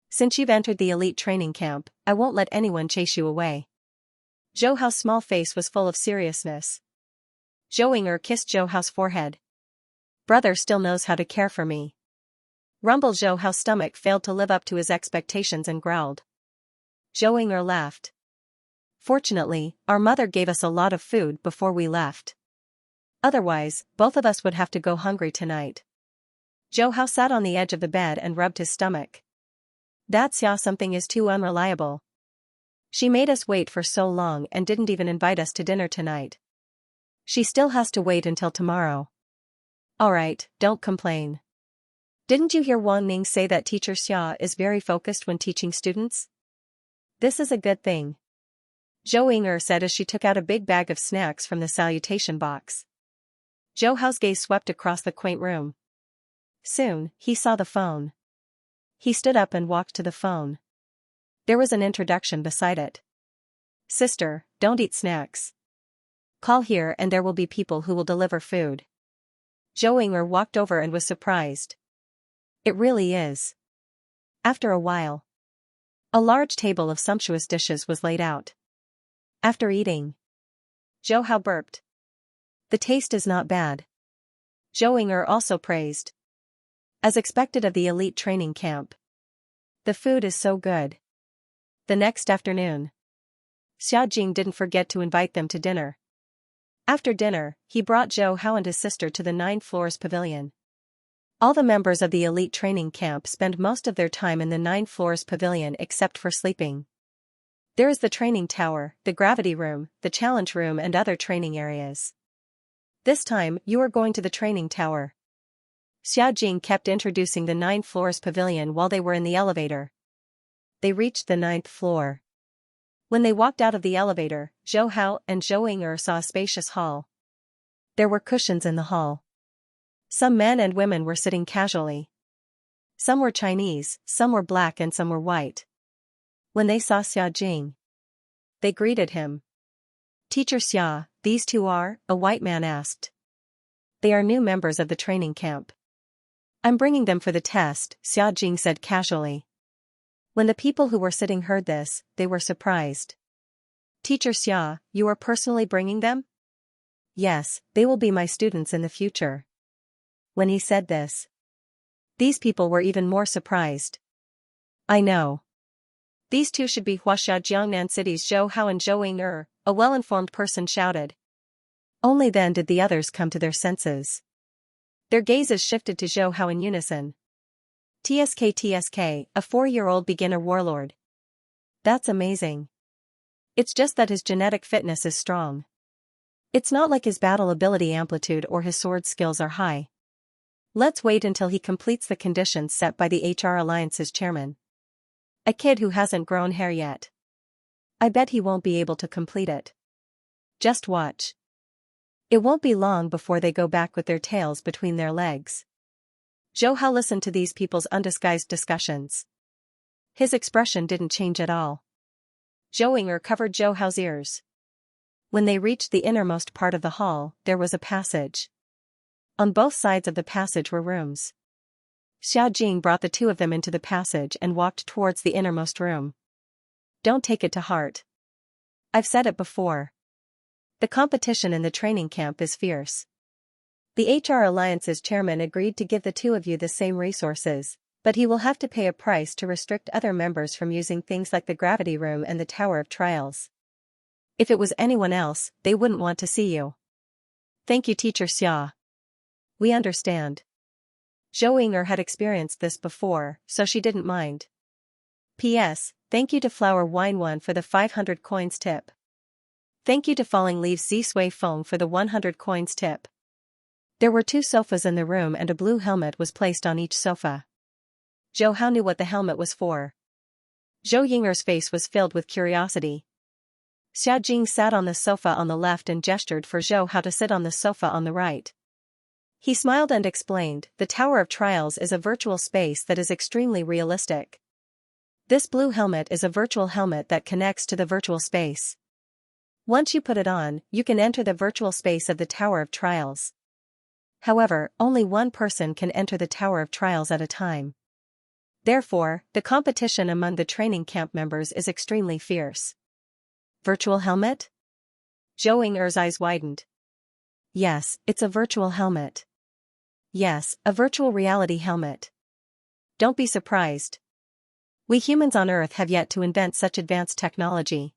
Since you've entered the elite training camp, I won't let anyone chase you away. Zhou Hao's small face was full of seriousness. Zhou Ying'er kissed Zhou Hao's forehead. Brother still knows how to care for me. Rumble Zhou Hao's stomach failed to live up to his expectations and growled. Zhou Ying'er laughed. Fortunately, our mother gave us a lot of food before we left. Otherwise, both of us would have to go hungry tonight. Zhou Hao sat on the edge of the bed and rubbed his stomach. That Xia something is too unreliable. She made us wait for so long and didn't even invite us to dinner tonight. She still has to wait until tomorrow. Alright, don't complain. Didn't you hear Wang Ning say that Teacher Xia is very focused when teaching students? This is a good thing. Zhou Ying'er said as she took out a big bag of snacks from the salutation box. Zhou Hao's gaze swept across the quaint room. Soon, he saw the phone. He stood up and walked to the phone. There was an introduction beside it. Sister, don't eat snacks. Call here and there will be people who will deliver food. Zhou Ying'er walked over and was surprised. It really is. After a while, a large table of sumptuous dishes was laid out. After eating, Zhou Hao burped. The taste is not bad. Zhou Ying'er also praised. As expected of the elite training camp. The food is so good. The next afternoon, Xia Jing didn't forget to invite them to dinner. After dinner, he brought Zhou Hao and his sister to the 9 floors pavilion. All the members of the elite training camp spend most of their time in the 9 floors pavilion except for sleeping. There is the training tower, the gravity room, the challenge room and other training areas. This time, you are going to the training tower. Xia Jing kept introducing the 9 floors pavilion while they were in the elevator. They reached the 9th floor. When they walked out of the elevator, Zhou Hao and Zhou Ying'er saw a spacious hall. There were cushions in the hall. Some men and women were sitting casually. Some were Chinese, some were black and some were white. When they saw Xia Jing, they greeted him. Teacher Xia, these two are? A white man asked. They are new members of the training camp. I'm bringing them for the test, Xia Jing said casually. When the people who were sitting heard this, they were surprised. Teacher Xia, you are personally bringing them? Yes, they will be my students in the future. When he said this, these people were even more surprised. I know. These two should be Huaxia Jiangnan City's Zhou Hao and Zhou Ying'er, a well-informed person shouted. Only then did the others come to their senses. Their gazes shifted to Zhou Hao in unison. TSK, a 4-year-old beginner warlord. That's amazing. It's just that his genetic fitness is strong. It's not like his battle ability amplitude or his sword skills are high. Let's wait until he completes the conditions set by the HR Alliance's chairman. A kid who hasn't grown hair yet. I bet he won't be able to complete it. Just watch. It won't be long before they go back with their tails between their legs. Zhou Hao listened to these people's undisguised discussions. His expression didn't change at all. Zhou Ying'er covered Zhou Hao's ears. When they reached the innermost part of the hall, there was a passage. On both sides of the passage were rooms. Xia Jing brought the two of them into the passage and walked towards the innermost room. Don't take it to heart. I've said it before. The competition in the training camp is fierce. The HR Alliance's chairman agreed to give the two of you the same resources, but he will have to pay a price to restrict other members from using things like the gravity room and the Tower of Trials. If it was anyone else, they wouldn't want to see you. Thank you, Teacher Xia. We understand. Zhou Ying'er had experienced this before, so she didn't mind. P.S. Thank you to Flower Wine 1 for the 500 coins tip. Thank you to Falling Leaves Z Sway Foam for the 100 coins tip. There were 2 sofas in the room and a blue helmet was placed on each sofa. Zhou Hao knew what the helmet was for. Zhou Ying'er's face was filled with curiosity. Xia Jing sat on the sofa on the left and gestured for Zhou Hao to sit on the sofa on the right. He smiled and explained, the Tower of Trials is a virtual space that is extremely realistic. This blue helmet is a virtual helmet that connects to the virtual space. Once you put it on, you can enter the virtual space of the Tower of Trials. However, only one person can enter the Tower of Trials at a time. Therefore, the competition among the training camp members is extremely fierce. Virtual helmet? Zhou Ying'er's eyes widened. Yes, it's a virtual helmet. Yes, a virtual reality helmet. Don't be surprised. We humans on Earth have yet to invent such advanced technology.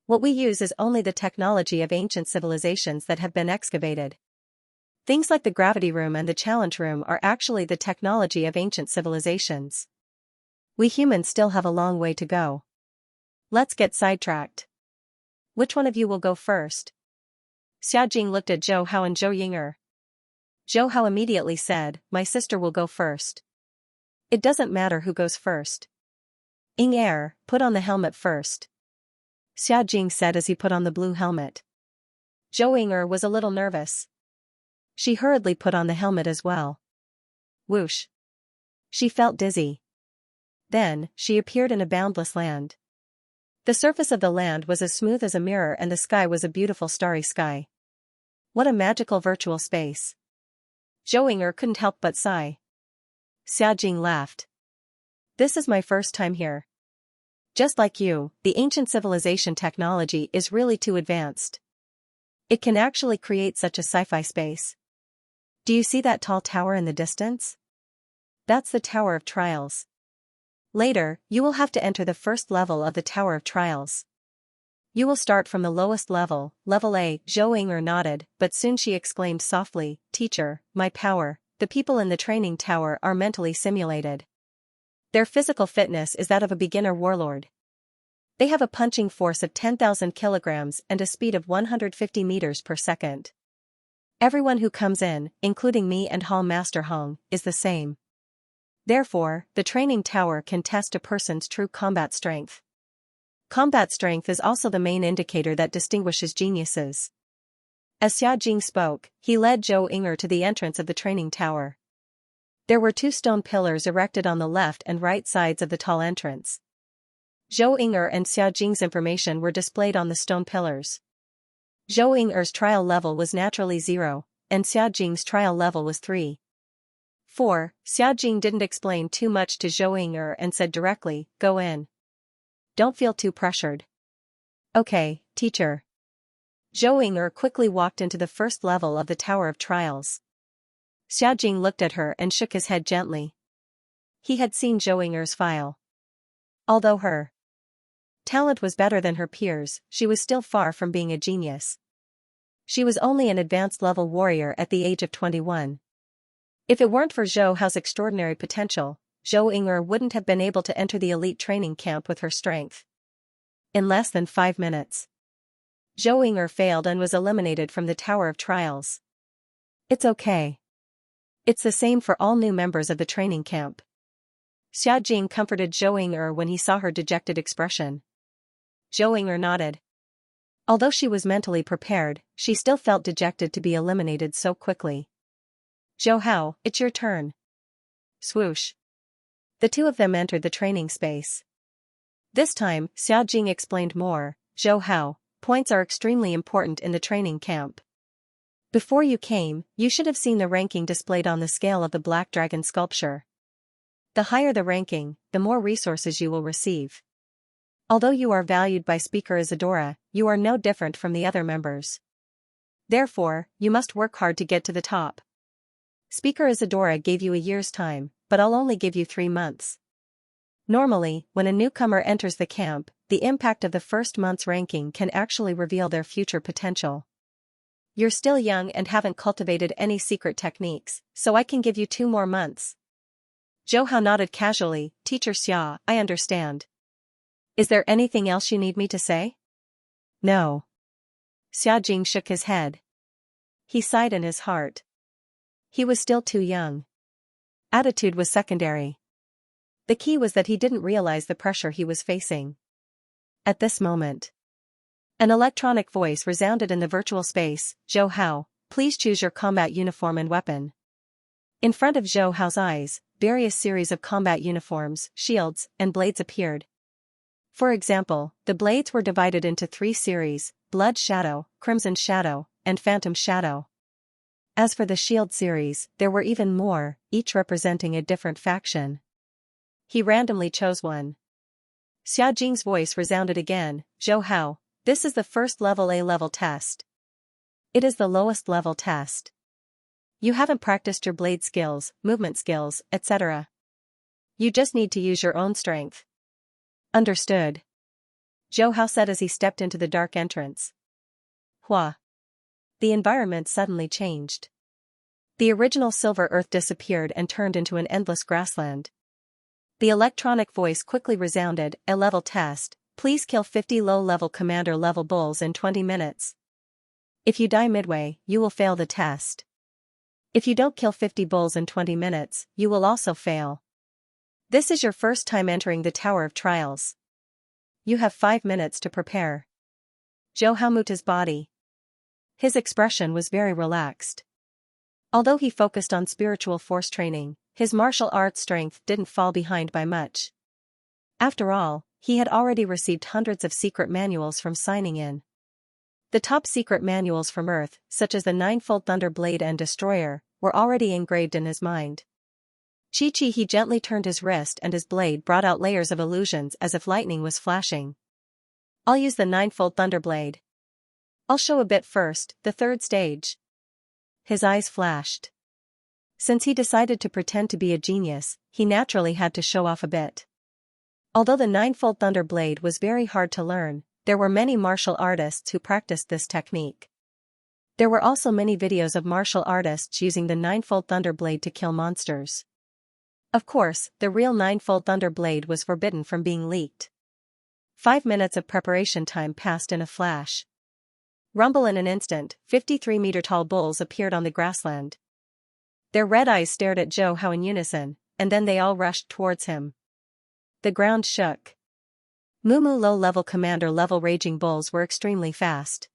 What we use is only the technology of ancient civilizations that have been excavated. Things like the gravity room and the challenge room are actually the technology of ancient civilizations. We humans still have a long way to go. Let's get sidetracked. Which one of you will go first? Xia Jing looked at Zhou Hao and Zhou Ying'er. Zhou Hao immediately said, my sister will go first. It doesn't matter who goes first. Ying'er, put on the helmet first. Xia Jing said as he put on the blue helmet. Zhou Ying'er was a little nervous. She hurriedly put on the helmet as well. Whoosh. She felt dizzy. Then, she appeared in a boundless land. The surface of the land was as smooth as a mirror and the sky was a beautiful starry sky. What a magical virtual space. Zhou Ying'er couldn't help but sigh. Xia Jing laughed. This is my first time here. Just like you, the ancient civilization technology is really too advanced. It can actually create such a sci-fi space. Do you see that tall tower in the distance? That's the Tower of Trials. Later, you will have to enter the first level of the Tower of Trials. You will start from the lowest level, level A. Zhou Ying'er nodded, but soon she exclaimed softly, Teacher, my power, the people in the training tower are mentally simulated. Their physical fitness is that of a beginner warlord. They have a punching force of 10,000 kilograms and a speed of 150 meters per second. Everyone who comes in, including me and Hall Master Hong, is the same. Therefore, the training tower can test a person's true combat strength. Combat strength is also the main indicator that distinguishes geniuses. As Xia Jing spoke, he led Zhou Ying'er to the entrance of the training tower. There were 2 stone pillars erected on the left and right sides of the tall entrance. Zhou Ying'er and Xia Jing's information were displayed on the stone pillars. Zhou Ying'er's trial level was naturally 0, and Xia Jing's trial level was 3. 4. Xia Jing didn't explain too much to Zhou Ying'er and said directly, go in. Don't feel too pressured. Okay, teacher. Zhou Ying'er quickly walked into the first level of the Tower of Trials. Xia Jing looked at her and shook his head gently. He had seen Zhou Ying'er's file. Although her talent was better than her peers, she was still far from being a genius. She was only an advanced level warrior at the age of 21. If it weren't for Zhou Hao's extraordinary potential, Zhou Ying'er wouldn't have been able to enter the elite training camp with her strength. In less than 5 minutes, Zhou Ying'er failed and was eliminated from the Tower of Trials. It's okay. It's the same for all new members of the training camp. Xia Jing comforted Zhou Ying'er when he saw her dejected expression. Zhou Ying'er nodded. Although she was mentally prepared, she still felt dejected to be eliminated so quickly. Zhou Hao, it's your turn. Swoosh. The two of them entered the training space. This time, Xia Jing explained more. Zhou Hao, points are extremely important in the training camp. Before you came, you should have seen the ranking displayed on the scale of the Black Dragon sculpture. The higher the ranking, the more resources you will receive. Although you are valued by Speaker Isadora, you are no different from the other members. Therefore, you must work hard to get to the top. Speaker Isadora gave you a year's time, but I'll only give you 3 months. Normally, when a newcomer enters the camp, the impact of the first month's ranking can actually reveal their future potential. You're still young and haven't cultivated any secret techniques, so I can give you 2 more months. Zhou Hao nodded casually. Teacher Xia, I understand. Is there anything else you need me to say? No. Xia Jing shook his head. He sighed in his heart. He was still too young. Attitude was secondary. The key was that he didn't realize the pressure he was facing. At this moment, an electronic voice resounded in the virtual space. Zhou Hao, please choose your combat uniform and weapon. In front of Zhou Hao's eyes, various series of combat uniforms, shields, and blades appeared. For example, the blades were divided into 3 series: Blood Shadow, Crimson Shadow, and Phantom Shadow. As for the shield series, there were even more, each representing a different faction. He randomly chose one. Xia Jing's voice resounded again. Zhou Hao, this is the first level A-level test. It is the lowest level test. You haven't practiced your blade skills, movement skills, etc. You just need to use your own strength. Understood. Zhou Hao said as he stepped into the dark entrance. Hua. The environment suddenly changed. The original silver earth disappeared and turned into an endless grassland. The electronic voice quickly resounded. A-level test, please kill 50 low-level commander-level bulls in 20 minutes. If you die midway, you will fail the test. If you don't kill 50 bulls in 20 minutes, you will also fail. This is your first time entering the Tower of Trials. You have 5 minutes to prepare. Zhou Hao moved his body. His expression was very relaxed. Although he focused on spiritual force training, his martial arts strength didn't fall behind by much. After all, he had already received hundreds of secret manuals from signing in. The top secret manuals from Earth, such as the Ninefold Thunder Blade and Destroyer, were already engraved in his mind. Chi-chi, he gently turned his wrist and his blade brought out layers of illusions as if lightning was flashing. I'll use the Ninefold Thunder Blade. I'll show a bit first, the 3rd stage. His eyes flashed. Since he decided to pretend to be a genius, he naturally had to show off a bit. Although the Ninefold Thunder Blade was very hard to learn, there were many martial artists who practiced this technique. There were also many videos of martial artists using the Ninefold Thunder Blade to kill monsters. Of course, the real Ninefold Thunder Blade was forbidden from being leaked. 5 minutes of preparation time passed in a flash. Rumble in an instant, 53-meter-tall bulls appeared on the grassland. Their red eyes stared at Zhou Hao in unison, and then they all rushed towards him. The ground shook. Mumu low-level commander-level raging bulls were extremely fast.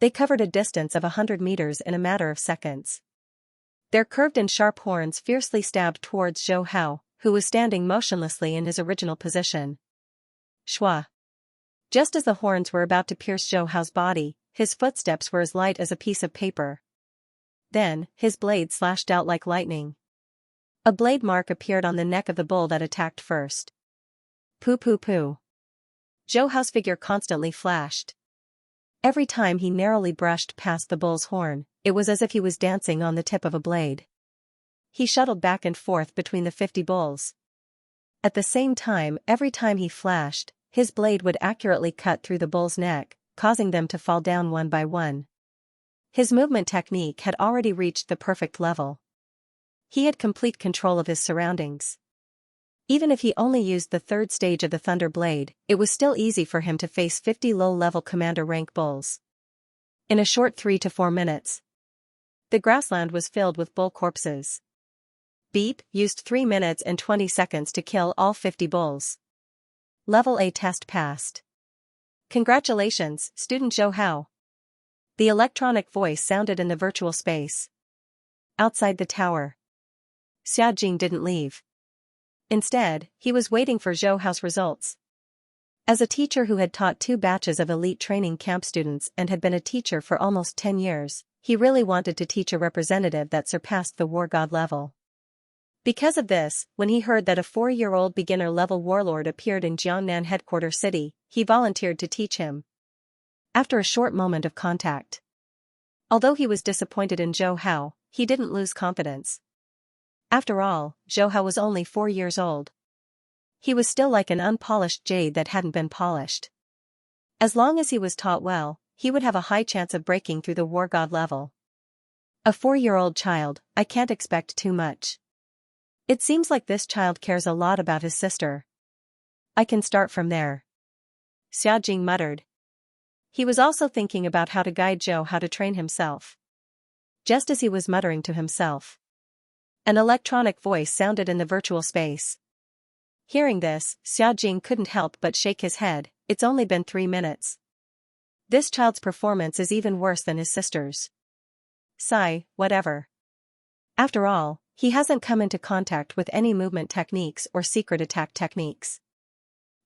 They covered a distance of 100 meters in a matter of seconds. Their curved and sharp horns fiercely stabbed towards Zhou Hao, who was standing motionlessly in his original position. Shua. Just as the horns were about to pierce Zhou Hao's body, his footsteps were as light as a piece of paper. Then, his blade slashed out like lightning. A blade mark appeared on the neck of the bull that attacked first. Poo poo poo. Zhou Hao's figure constantly flashed. Every time he narrowly brushed past the bull's horn, it was as if he was dancing on the tip of a blade. He shuttled back and forth between the 50 bulls. At the same time, every time he flashed, his blade would accurately cut through the bull's neck, causing them to fall down one by one. His movement technique had already reached the perfect level. He had complete control of his surroundings. Even if he only used the third stage of the Thunder Blade, it was still easy for him to face 50 low-level commander rank bulls. In a short 3 to 4 minutes, the grassland was filled with bull corpses. Beep used 3 minutes and 20 seconds to kill all 50 bulls. Level A test passed. Congratulations, student Zhou Hao. The electronic voice sounded in the virtual space. Outside the tower, Xiaojing didn't leave. Instead, he was waiting for Zhou Hao's results. As a teacher who had taught 2 batches of elite training camp students and had been a teacher for almost 10 years, he really wanted to teach a representative that surpassed the war god level. Because of this, when he heard that a 4-year-old beginner-level warlord appeared in Jiangnan headquarter city, he volunteered to teach him. After a short moment of contact, although he was disappointed in Zhou Hao, he didn't lose confidence. After all, Zhou Hao was only 4 years old. He was still like an unpolished jade that hadn't been polished. As long as he was taught well, he would have a high chance of breaking through the war god level. A 4-year-old child, I can't expect too much. It seems like this child cares a lot about his sister. I can start from there. Xiaojing muttered. He was also thinking about how to guide Zhou Hao to train himself. Just as he was muttering to himself, an electronic voice sounded in the virtual space. Hearing this, Xiaojing couldn't help but shake his head. It's only been 3 minutes. This child's performance is even worse than his sister's. Sigh, whatever. After all, he hasn't come into contact with any movement techniques or secret attack techniques.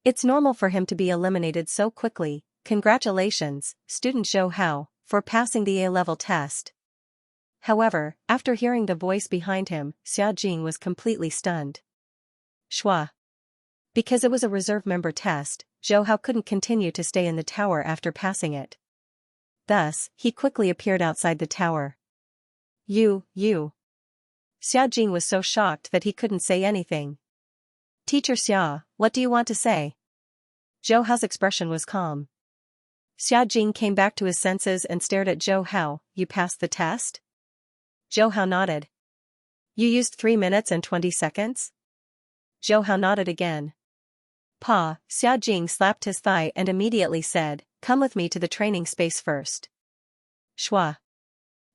It's normal for him to be eliminated so quickly. Congratulations, student Zhou Hao, for passing the A-level test. However, after hearing the voice behind him, Xiaojing was completely stunned. Shua. Because it was a reserve member test, Zhou Hao couldn't continue to stay in the tower after passing it. Thus, he quickly appeared outside the tower. You. Xiaojing was so shocked that he couldn't say anything. Teacher Xia, what do you want to say? Zhou Hao's expression was calm. Xiaojing came back to his senses and stared at Zhou Hao. You passed the test? Zhou Hao nodded. You used 3 minutes and 20 seconds? Zhou Hao nodded again. Pa, Xiaojing slapped his thigh and immediately said, come with me to the training space first. Shua.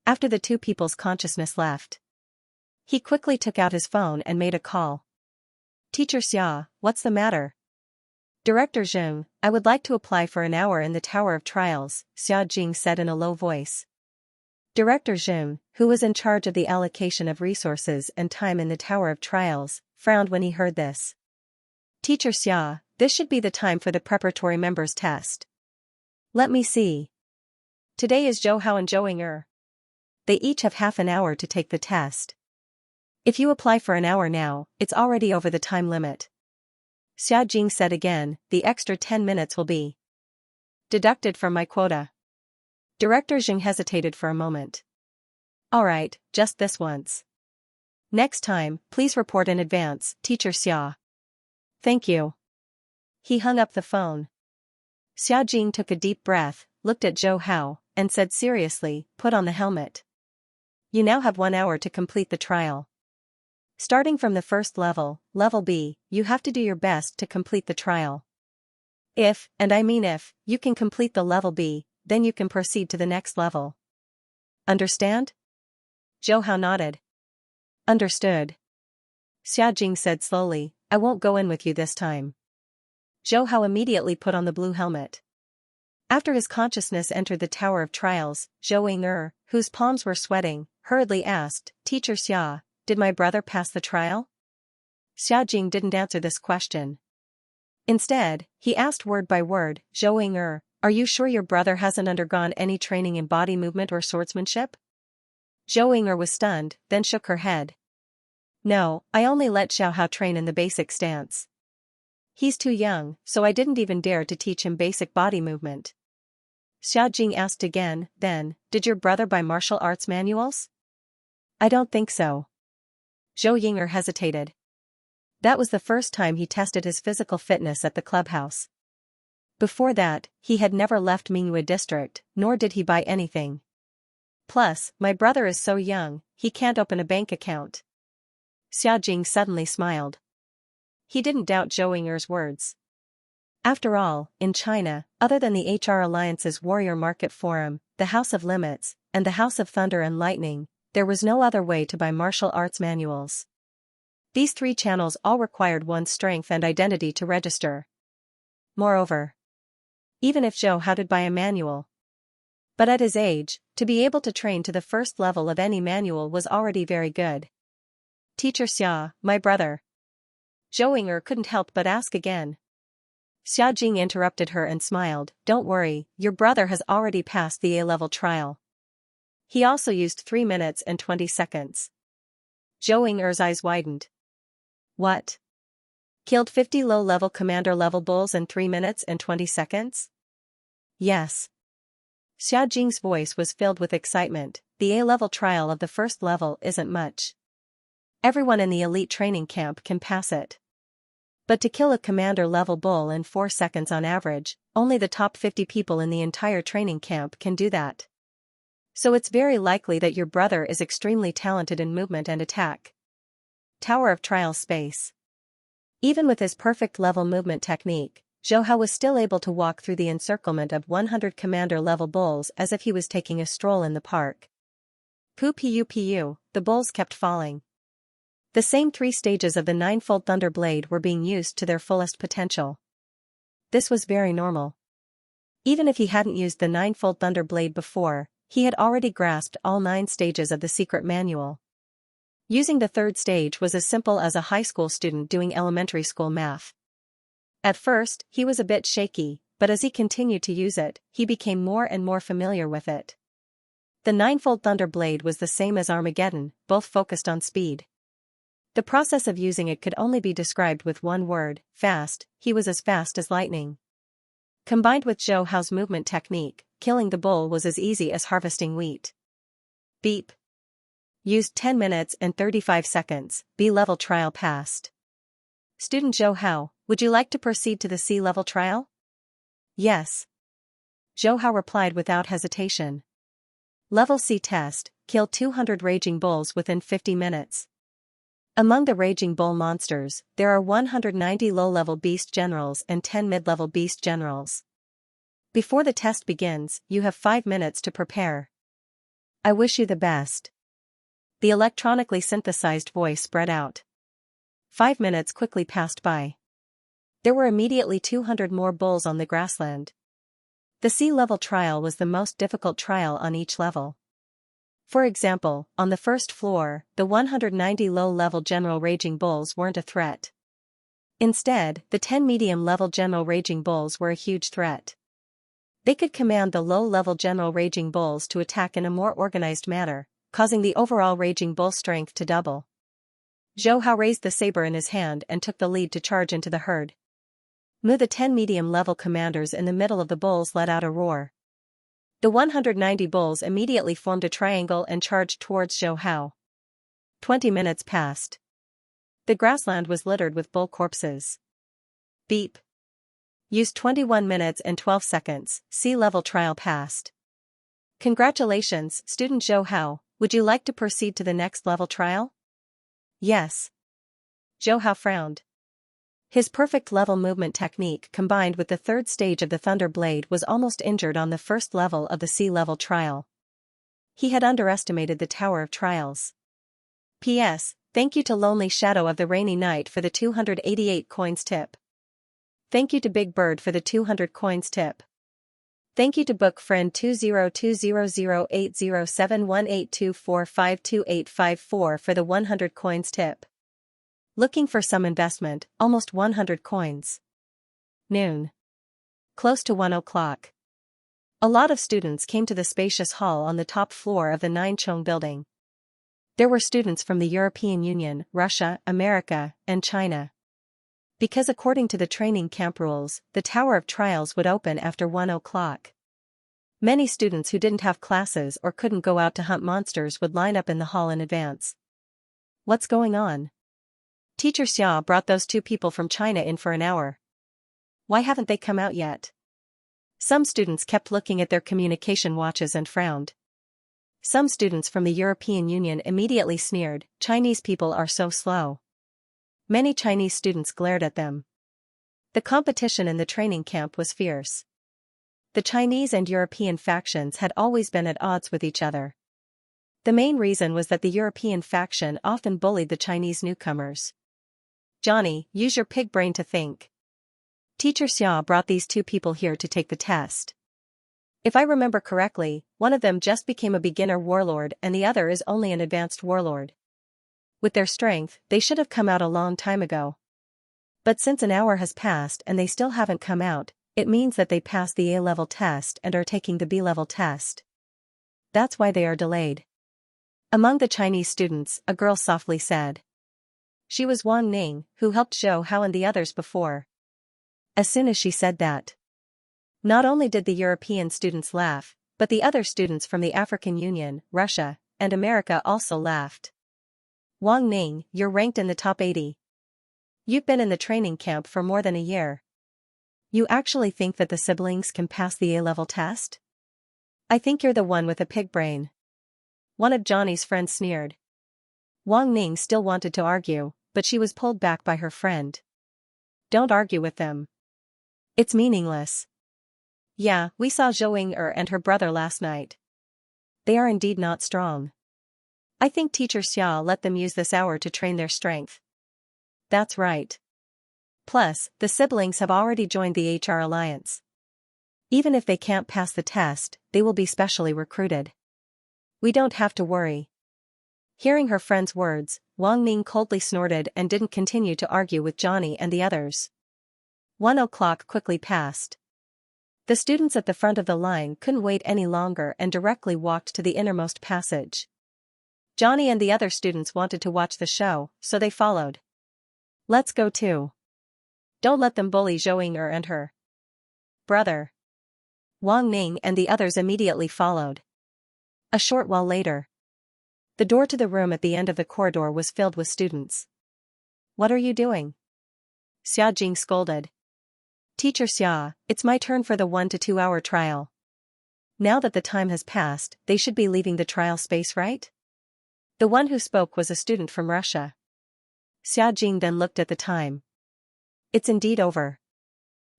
After the 2 people's consciousness left, he quickly took out his phone and made a call. Teacher Xia, what's the matter? Director Zheng, I would like to apply for an hour in the Tower of Trials, Xiaojing said in a low voice. Director Zheng, who was in charge of the allocation of resources and time in the Tower of Trials, frowned when he heard this. Teacher Xia, this should be the time for the preparatory members test. Let me see. Today is Zhou Hao and Zhou Ying. They each have half an hour to take the test. If you apply for an hour now, it's already over the time limit. Xiaojing said again, the extra 10 minutes will be deducted from my quota. Director Zheng hesitated for a moment. Alright, just this once. Next time, please report in advance, Teacher Xia. Thank you. He hung up the phone. Xiaojing took a deep breath, looked at Zhou Hao, and said seriously, put on the helmet. You now have 1 hour to complete the trial. Starting from the first level, level B, you have to do your best to complete the trial. If, and I mean if, you can complete the level B, then you can proceed to the next level. Understand? Zhou Hao nodded. Understood. Xiaojing said slowly, I won't go in with you this time. Zhou Hao immediately put on the blue helmet. After his consciousness entered the Tower of Trials, Zhou Ying, whose palms were sweating, hurriedly asked, Teacher Xia, did my brother pass the trial? Xiaojing didn't answer this question. Instead, he asked word by word, Zhou Ying, are you sure your brother hasn't undergone any training in body movement or swordsmanship? Zhou Ying was stunned, then shook her head. No, I only let Xiao Hao train in the basic stance. He's too young, so I didn't even dare to teach him basic body movement. Xiaojing asked again, then, did your brother buy martial arts manuals? I don't think so. Zhou Ying hesitated. That was the first time he tested his physical fitness at the clubhouse. Before that, he had never left Mingyue district, nor did he buy anything. Plus, my brother is so young, he can't open a bank account. Xiaojing suddenly smiled. He didn't doubt Zhou Ying'er's words. After all, in China, other than the HR Alliance's Warrior Market Forum, the House of Limits, and the House of Thunder and Lightning, there was no other way to buy martial arts manuals. These 3 channels all required one's strength and identity to register. Moreover, even if Zhou Hao did buy a manual, but at his age, to be able to train to the first level of any manual was already very good. Teacher Xia, my brother. Zhou Ying'er couldn't help but ask again. Xiaojing interrupted her and smiled. Don't worry, your brother has already passed the A-level trial. He also used 3 minutes and 20 seconds. Zhou Ying'er's eyes widened. What? Killed 50 low-level commander-level bulls in 3 minutes and 20 seconds? Yes. Xiaojing's voice was filled with excitement. The A-level trial of the first level isn't much. Everyone in the elite training camp can pass it. But to kill a commander-level bull in 4 seconds on average, only the top 50 people in the entire training camp can do that. So it's very likely that your brother is extremely talented in movement and attack. Tower of Trial Space. Even with his perfect level movement technique, Zhou Hao was still able to walk through the encirclement of 100 commander-level bulls as if he was taking a stroll in the park. Pu, the bulls kept falling. The same 3 stages of the ninefold Thunder Blade were being used to their fullest potential. This was very normal. Even if he hadn't used the ninefold Thunder Blade before, he had already grasped all 9 stages of the secret manual. Using the 3rd stage was as simple as a high school student doing elementary school math. At first, he was a bit shaky, but as he continued to use it, he became more and more familiar with it. The ninefold Thunder Blade was the same as Armageddon, both focused on speed. The process of using it could only be described with one word: fast. He was as fast as lightning. Combined with Zhou Hao's movement technique, killing the bull was as easy as harvesting wheat. Beep. Used 10 minutes and 35 seconds, B-level trial passed. Student Zhou Hao, would you like to proceed to the C-level trial? Yes. Zhou Hao replied without hesitation. Level C test, kill 200 raging bulls within 50 minutes. Among the raging bull monsters, there are 190 low-level beast generals and 10 mid-level beast generals. Before the test begins, you have 5 minutes to prepare. I wish you the best. The electronically synthesized voice spread out. 5 minutes quickly passed by. There were immediately 200 more bulls on the grassland. The C-level trial was the most difficult trial on each level. For example, on the first floor, the 190 low-level general raging bulls weren't a threat. Instead, the 10 medium-level general raging bulls were a huge threat. They could command the low-level general raging bulls to attack in a more organized manner, causing the overall raging bull strength to double. Zhou Hao raised the saber in his hand and took the lead to charge into the herd. The 10 medium-level commanders in the middle of the bulls let out a roar. The 190 bulls immediately formed a triangle and charged towards Zhou Hao. 20 minutes passed. The grassland was littered with bull corpses. Beep. Used 21 minutes and 12 seconds, C-level trial passed. Congratulations, student Zhou Hao, would you like to proceed to the next level trial? Yes. Zhou Hao frowned. His perfect level movement technique combined with the 3rd stage of the Thunder Blade was almost injured on the first level of the C-level trial. He had underestimated the Tower of Trials. P.S. Thank you to Lonely Shadow of the Rainy Night for the 288 coins tip. Thank you to Big Bird for the 200 coins tip. Thank you to Book Friend 20200807182452854 for the 100 coins tip. Looking for some investment, almost 100 coins. Noon. Close to 1 o'clock. A lot of students came to the spacious hall on the top floor of the Ninchong building. There were students from the European Union, Russia, America, and China. Because according to the training camp rules, the Tower of Trials would open after 1 o'clock. Many students who didn't have classes or couldn't go out to hunt monsters would line up in the hall in advance. What's going on? Teacher Xia brought those 2 people from China in for an hour. Why haven't they come out yet? Some students kept looking at their communication watches and frowned. Some students from the European Union immediately sneered, "Chinese people are so slow." Many Chinese students glared at them. The competition in the training camp was fierce. The Chinese and European factions had always been at odds with each other. The main reason was that the European faction often bullied the Chinese newcomers. "Johnny, use your pig brain to think. Teacher Xia brought these two people here to take the test. If I remember correctly, one of them just became a beginner warlord and the other is only an advanced warlord. With their strength, they should have come out a long time ago. But since an hour has passed and they still haven't come out, it means that they passed the A-level test and are taking the B-level test. That's why they are delayed." Among the Chinese students, a girl softly said. She was Wang Ning, who helped Zhou Hao and the others before. As soon as she said that, not only did the European students laugh, but the other students from the African Union, Russia, and America also laughed. "Wang Ning, you're ranked in the top 80. You've been in the training camp for more than a year. You actually think that the siblings can pass the A-level test? I think you're the one with a pig brain." One of Johnny's friends sneered. Wang Ning still wanted to argue, but she was pulled back by her friend. "Don't argue with them. It's meaningless. Yeah, we saw Zhou Ying'er and her brother last night. They are indeed not strong. I think Teacher Xia let them use this hour to train their strength." "That's right. Plus, the siblings have already joined the HR Alliance. Even if they can't pass the test, they will be specially recruited. We don't have to worry." Hearing her friend's words, Wang Ning coldly snorted and didn't continue to argue with Johnny and the others. 1 o'clock quickly passed. The students at the front of the line couldn't wait any longer and directly walked to the innermost passage. Johnny and the other students wanted to watch the show, so they followed. "Let's go too. Don't let them bully Zhou Ying'er and her brother." Wang Ning and the others immediately followed. A short while later, the door to the room at the end of the corridor was filled with students. "What are you doing?" Xia Jing scolded. "Teacher Xia, it's my turn for the 1 to 2 hour trial. Now that the time has passed, they should be leaving the trial space, right?" The one who spoke was a student from Russia. Xia Jing then looked at the time. "It's indeed over.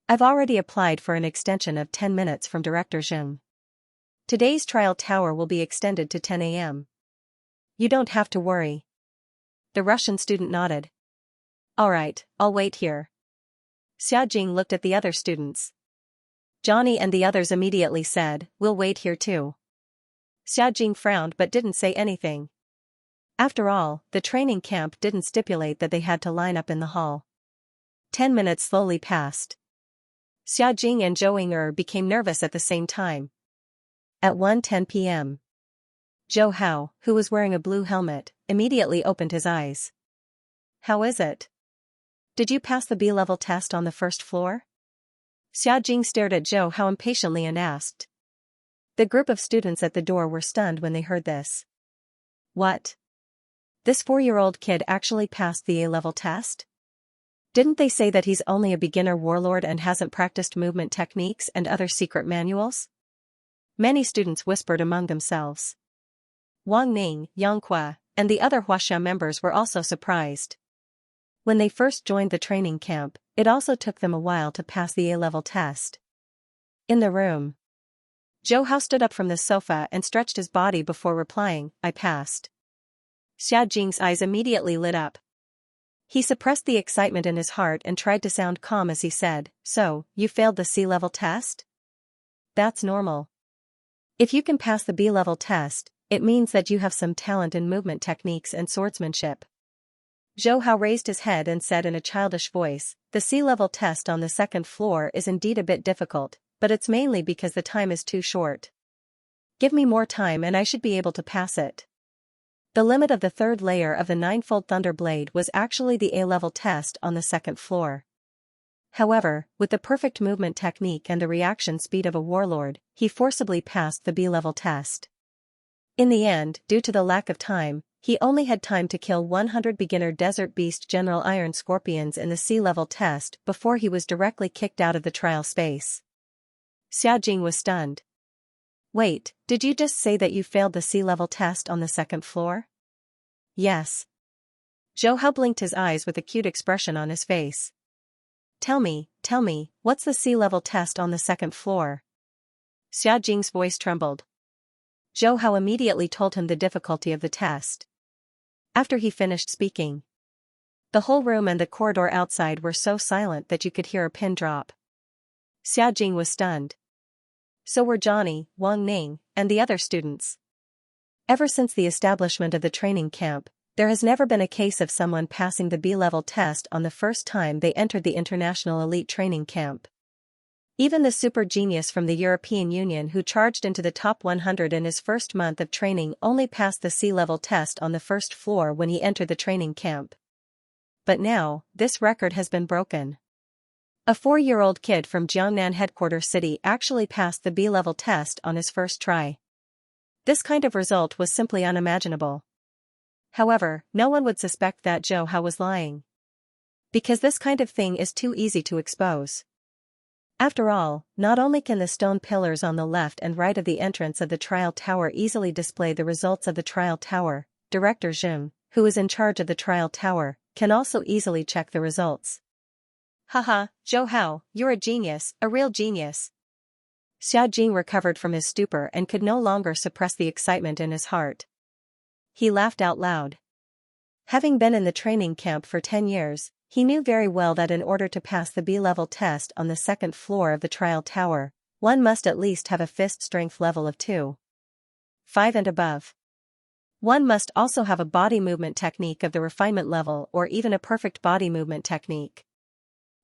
I've already applied for an extension of 10 minutes from Director Zheng. Today's trial tower will be extended to 10 a.m. You don't have to worry." The Russian student nodded. "All right, I'll wait here." Xia Jing looked at the other students. Johnny and the others immediately said, "We'll wait here too." Xia Jing frowned but didn't say anything. After all, the training camp didn't stipulate that they had to line up in the hall. 10 minutes slowly passed. Xia Jing and Zhou Ying'er became nervous at the same time. At 1:10 p.m. Zhou Hao, who was wearing a blue helmet, immediately opened his eyes. "How is it? Did you pass the B-level test on the first floor?" Xia Jing stared at Zhou Hao impatiently and asked. The group of students at the door were stunned when they heard this. What? This 4-year-old kid actually passed the A-level test? Didn't they say that he's only a beginner warlord and hasn't practiced movement techniques and other secret manuals? Many students whispered among themselves. Wang Ning, Xianxia, and the other Huaxia members were also surprised. When they first joined the training camp, it also took them a while to pass the A-level test. In the room, Zhou Hao stood up from the sofa and stretched his body before replying, "I passed." Xia Jing's eyes immediately lit up. He suppressed the excitement in his heart and tried to sound calm as he said, "So, you failed the C-level test? That's normal. If you can pass the B-level test, it means that you have some talent in movement techniques and swordsmanship." Zhou Hao raised his head and said in a childish voice, "The C-level test on the second floor is indeed a bit difficult, but it's mainly because the time is too short. Give me more time and I should be able to pass it." The limit of the third layer of the ninefold Thunder Blade was actually the A-level test on the second floor. However, with the perfect movement technique and the reaction speed of a warlord, he forcibly passed the B-level test. In the end, due to the lack of time, he only had time to kill 100 beginner Desert Beast General Iron Scorpions in the C-level test before he was directly kicked out of the trial space. Xia Jing was stunned. Wait, did you just say that you failed the sea-level test on the second floor? Yes. Zhou Hao blinked his eyes with a cute expression on his face. Tell me, what's the sea-level test on the second floor? Xia Jing's voice trembled. Zhou Hao immediately told him the difficulty of the test. After he finished speaking, the whole room and the corridor outside were so silent that you could hear a pin drop. Xia Jing was stunned. So were Johnny, Wang Ning, and the other students. Ever since the establishment of the training camp, there has never been a case of someone passing the B-level test on the first time they entered the International Elite Training Camp. Even the super genius from the European Union who charged into the top 100 in his first month of training only passed the C-level test on the first floor when he entered the training camp. But now, this record has been broken. A 4-year-old kid from Jiangnan headquarters city actually passed the B-level test on his first try. This kind of result was simply unimaginable. However, no one would suspect that Zhou Hao was lying. Because this kind of thing is too easy to expose. After all, not only can the stone pillars on the left and right of the entrance of the trial tower easily display the results of the trial tower, Director Jim, who is in charge of the trial tower, can also easily check the results. Haha, Zhou Hao, you're a genius, a real genius. Xia Jing recovered from his stupor and could no longer suppress the excitement in his heart. He laughed out loud. Having been in the training camp for 10 years, he knew very well that in order to pass the B-level test on the second floor of the trial tower, one must at least have a fist strength level of 2.5 and above. One must also have a body movement technique of the refinement level or even a perfect body movement technique.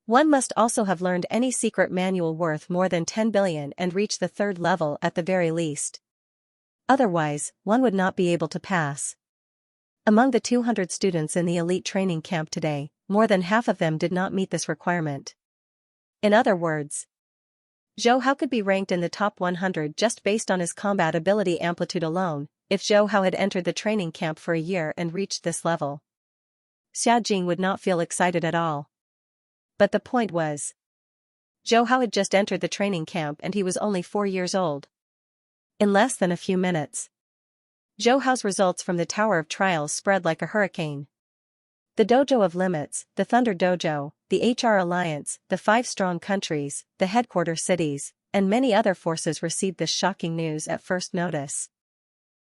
One must also have learned any secret manual worth more than 10 billion and reach the 3rd level at the very least. Otherwise, one would not be able to pass. Among the 200 students in the elite training camp today, more than half of them did not meet this requirement. In other words, Zhou Hao could be ranked in the top 100 just based on his combat ability amplitude alone, if Zhou Hao had entered the training camp for a year and reached this level. Xia Jing would not feel excited at all. But the point was, Zhou Hao had just entered the training camp and he was only 4 years old. In less than a few minutes, Zhou Hao's results from the Tower of Trials spread like a hurricane. The Dojo of Limits, the Thunder Dojo, the HR Alliance, the 5 strong countries, the headquarters cities, and many other forces received this shocking news at first notice.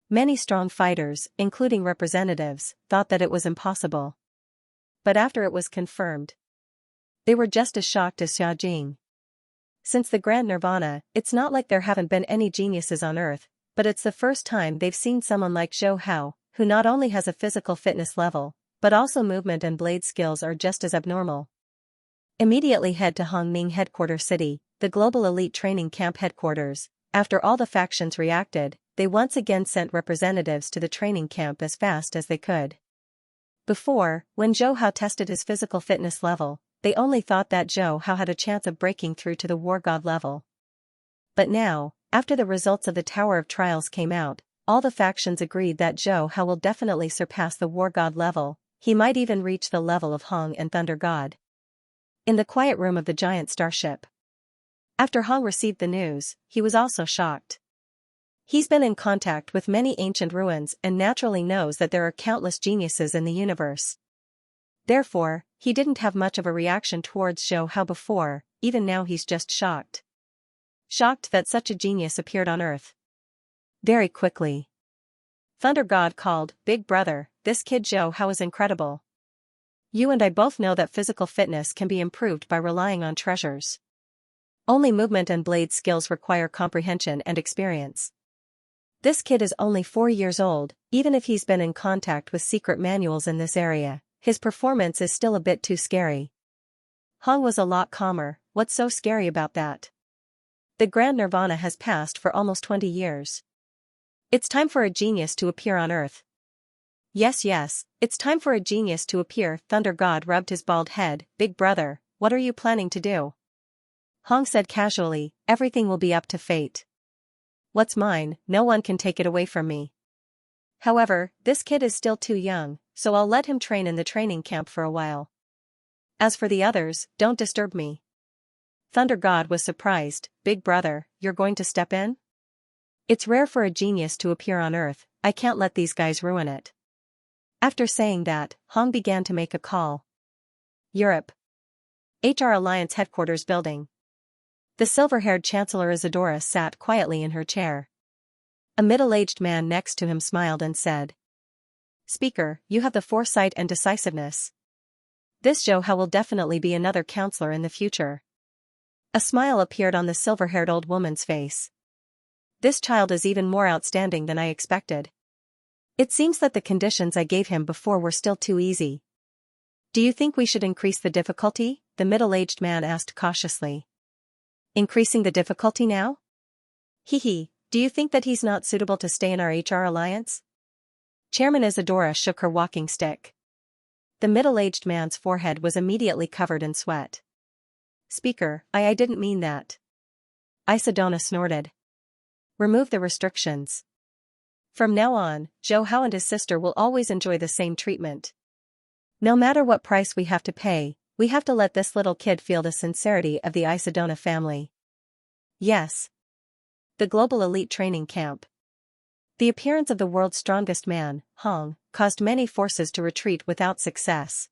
Many strong fighters, including representatives, thought that it was impossible. But after it was confirmed, they were just as shocked as Xia Jing. Since the Grand Nirvana, it's not like there haven't been any geniuses on Earth, but it's the first time they've seen someone like Zhou Hao, who not only has a physical fitness level, but also movement and blade skills are just as abnormal. Immediately head to Hongning headquarters city, the global elite training camp headquarters. After all the factions reacted, they once again sent representatives to the training camp as fast as they could. Before, when Zhou Hao tested his physical fitness level, they only thought that Zhou Hao had a chance of breaking through to the war god level. But now, after the results of the Tower of Trials came out, all the factions agreed that Zhou Hao will definitely surpass the war god level. He might even reach the level of Hong and Thunder God. In the quiet room of the giant starship, after Hong received the news, he was also shocked. He's been in contact with many ancient ruins and naturally knows that there are countless geniuses in the universe. Therefore, he didn't have much of a reaction towards Zhou Hao before, even now he's just shocked. Shocked that such a genius appeared on Earth. Very quickly, Thunder God called, "Big brother, this kid Zhou Hao is incredible. You and I both know that physical fitness can be improved by relying on treasures. Only movement and blade skills require comprehension and experience. This kid is only 4 years old, even if he's been in contact with secret manuals in this area, his performance is still a bit too scary." Hong was a lot calmer. What's so scary about that? The Grand Nirvana has passed for almost 20 years. It's time for a genius to appear on Earth. Yes, it's time for a genius to appear. Thunder God rubbed his bald head. "Big brother, what are you planning to do?" Hong said casually, "Everything will be up to fate. What's mine, no one can take it away from me. However, this kid is still too young, so I'll let him train in the training camp for a while. As for the others, don't disturb me." Thunder God was surprised. "Big brother, you're going to step in?" It's rare for a genius to appear on Earth, I can't let these guys ruin it. After saying that, Hong began to make a call. Europe. HR Alliance Headquarters Building. The silver-haired Chancellor Isadora sat quietly in her chair. A middle-aged man next to him smiled and said, "Speaker, you have the foresight and decisiveness. This Zhou Hao will definitely be another counselor in the future." A smile appeared on the silver-haired old woman's face. "This child is even more outstanding than I expected. It seems that the conditions I gave him before were still too easy." "Do you think we should increase the difficulty?" the middle-aged man asked cautiously. "Increasing the difficulty now? Hee, do you think that he's not suitable to stay in our HR alliance?" Chairman Isadora shook her walking stick. The middle-aged man's forehead was immediately covered in sweat. "Speaker, I didn't mean that." Isadora snorted. "Remove the restrictions. From now on, Zhou Hao and his sister will always enjoy the same treatment. No matter what price we have to pay, we have to let this little kid feel the sincerity of the Isadora family." Yes. The Global Elite Training Camp. The appearance of the world's strongest man, Hong, caused many forces to retreat without success.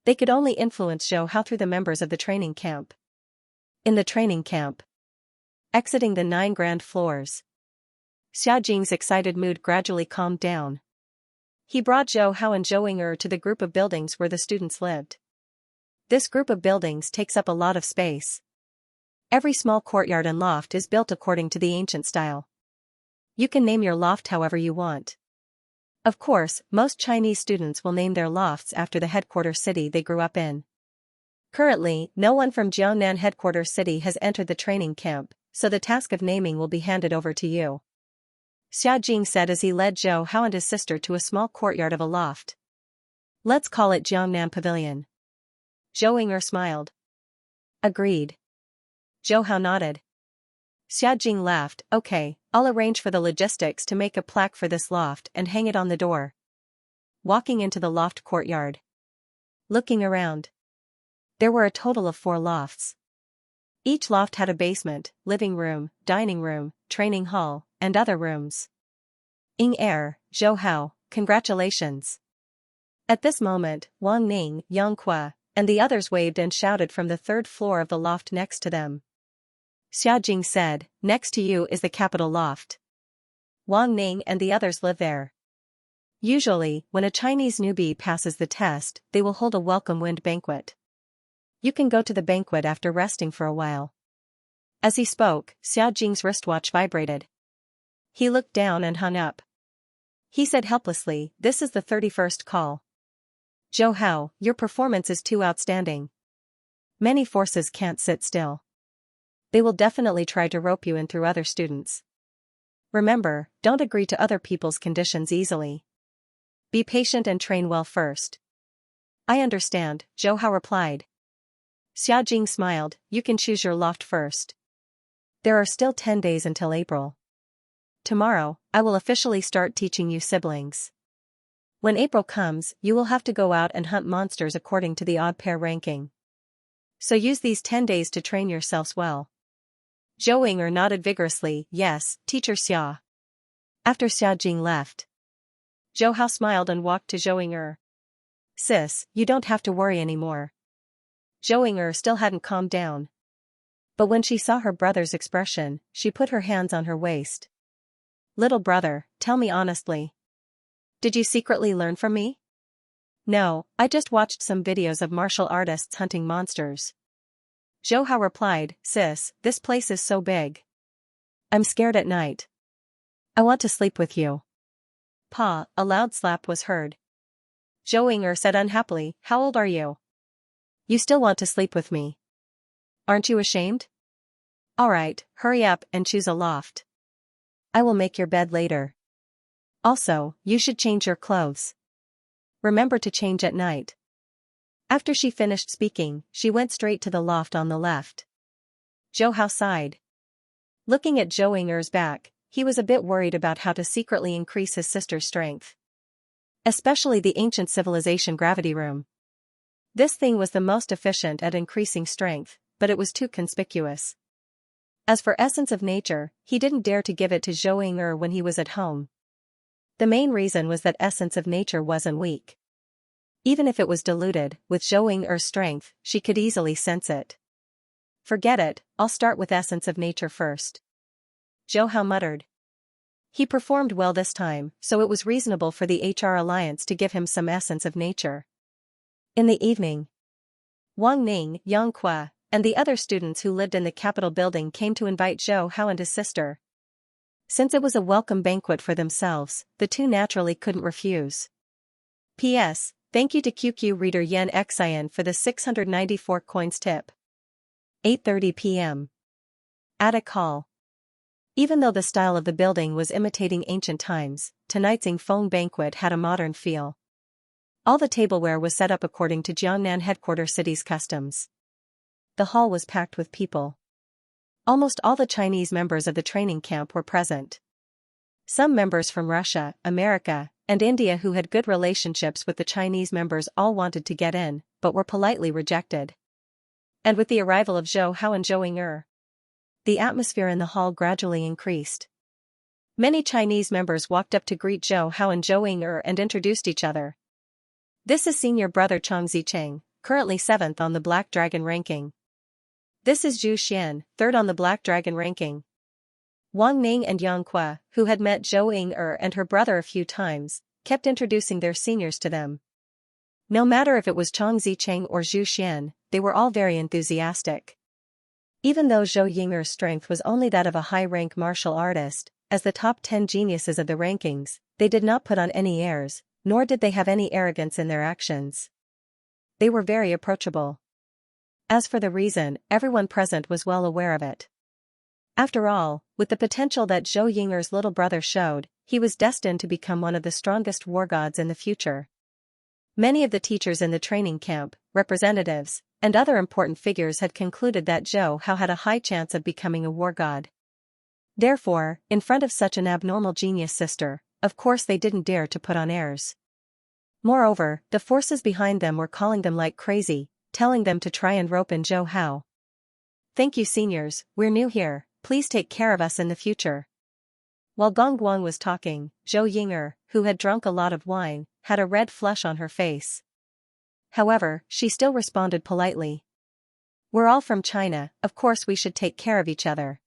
They could only influence Zhou Hao through the members of the training camp. In the training camp. Exiting the 9 grand floors. Xia Jing's excited mood gradually calmed down. He brought Zhou Hao and Zhou Ying'er to the group of buildings where the students lived. This group of buildings takes up a lot of space. Every small courtyard and loft is built according to the ancient style. You can name your loft however you want. Of course, most Chinese students will name their lofts after the headquarters city they grew up in. Currently, no one from Jiangnan headquarters city has entered the training camp, so the task of naming will be handed over to you. Xia Jing said as he led Zhou Hao and his sister to a small courtyard of a loft. "Let's call it Jiangnan Pavilion." Zhou Ying'er smiled. "Agreed." Zhou Hao nodded. Xia Jing laughed. "Okay, I'll arrange for the logistics to make a plaque for this loft and hang it on the door." Walking into the loft courtyard. Looking around. There were a total of 4 lofts. Each loft had a basement, living room, dining room, training hall, and other rooms. Zhou Hao, congratulations." At this moment, Wang Ning, Yang Qua, and the others waved and shouted from the 3rd floor of the loft next to them. Xia Jing said, "Next to you is the capital loft. Wang Ning and the others live there. Usually, when a Chinese newbie passes the test, they will hold a welcome wind banquet. You can go to the banquet after resting for a while." As he spoke, Xia Jing's wristwatch vibrated. He looked down and hung up. He said helplessly, "This is the 31st call. Zhou Hao, your performance is too outstanding. Many forces can't sit still. They will definitely try to rope you in through other students. Remember, don't agree to other people's conditions easily. Be patient and train well first." "I understand," Zhou Hao replied. Xia Jing smiled, "You can choose your loft first. There are still 10 days until April. Tomorrow, I will officially start teaching you siblings. When April comes, you will have to go out and hunt monsters according to the odd pair ranking. So use these 10 days to train yourselves well." Zhou Ying'er nodded vigorously, "Yes, Teacher Xia." After Xia Jing left, Zhou Hao smiled and walked to Zhou Ying'er. "Sis, you don't have to worry anymore." Zhou Ying'er still hadn't calmed down. But when she saw her brother's expression, she put her hands on her waist. "Little brother, tell me honestly. Did you secretly learn from me?" "No, I just watched some videos of martial artists hunting monsters." Zhou Hao replied, "Sis, this place is so big. I'm scared at night. I want to sleep with you." Pa, a loud slap was heard. Zhou Ying'er said unhappily, "How old are you? You still want to sleep with me? Aren't you ashamed? Alright, hurry up and choose a loft. I will make your bed later. Also, you should change your clothes. Remember to change at night." After she finished speaking, she went straight to the loft on the left. Zhou Hao sighed. Looking at Zhou Ying'er's back, he was a bit worried about how to secretly increase his sister's strength. Especially the ancient civilization gravity room. This thing was the most efficient at increasing strength, but it was too conspicuous. As for essence of nature, he didn't dare to give it to Zhou Ying'er when he was at home. The main reason was that essence of nature wasn't weak. Even if it was diluted, with Zhou Ying'er's strength, she could easily sense it. Forget it, I'll start with essence of nature first. Zhou Hao muttered. He performed well this time, so it was reasonable for the HR Alliance to give him some essence of nature. In the evening, Wang Ning, Yang Qua, and the other students who lived in the Capitol building came to invite Zhou Hao and his sister. Since it was a welcome banquet for themselves, the two naturally couldn't refuse. P.S. Thank you to QQ reader Xianxia for the 694 coins tip. 8:30 p.m. Attic Hall. Even though the style of the building was imitating ancient times, tonight's Yingfeng banquet had a modern feel. All the tableware was set up according to Jiangnan headquarter city's customs. The hall was packed with people. Almost all the Chinese members of the training camp were present. Some members from Russia, America, and India who had good relationships with the Chinese members all wanted to get in, but were politely rejected. And with the arrival of Zhou Hao and Zhou Ying'er, the atmosphere in the hall gradually increased. Many Chinese members walked up to greet Zhou Hao and Zhou Ying'er and introduced each other. This is senior brother Chang Zicheng, currently 7th on the Black Dragon ranking. This is Zhu Xian, 3rd on the Black Dragon ranking. Wang Ning and Yang Qua, who had met Zhou Ying'er and her brother a few times, kept introducing their seniors to them. No matter if it was Chang Zicheng or Zhu Xian, they were all very enthusiastic. Even though Zhou Ying'er's strength was only that of a high-rank martial artist, as the top 10 geniuses of the rankings, they did not put on any airs, nor did they have any arrogance in their actions. They were very approachable. As for the reason, everyone present was well aware of it. After all, with the potential that Zhou Ying'er's little brother showed, he was destined to become one of the strongest war gods in the future. Many of the teachers in the training camp, representatives, and other important figures had concluded that Zhou Hao had a high chance of becoming a war god. Therefore, in front of such an abnormal genius sister, of course they didn't dare to put on airs. Moreover, the forces behind them were calling them like crazy, telling them to try and rope in Zhou Hao. Thank you seniors, we're new here, please take care of us in the future. While Gong Guang was talking, Zhou Ying'er, who had drunk a lot of wine, had a red flush on her face. However, she still responded politely. We're all from China, of course we should take care of each other.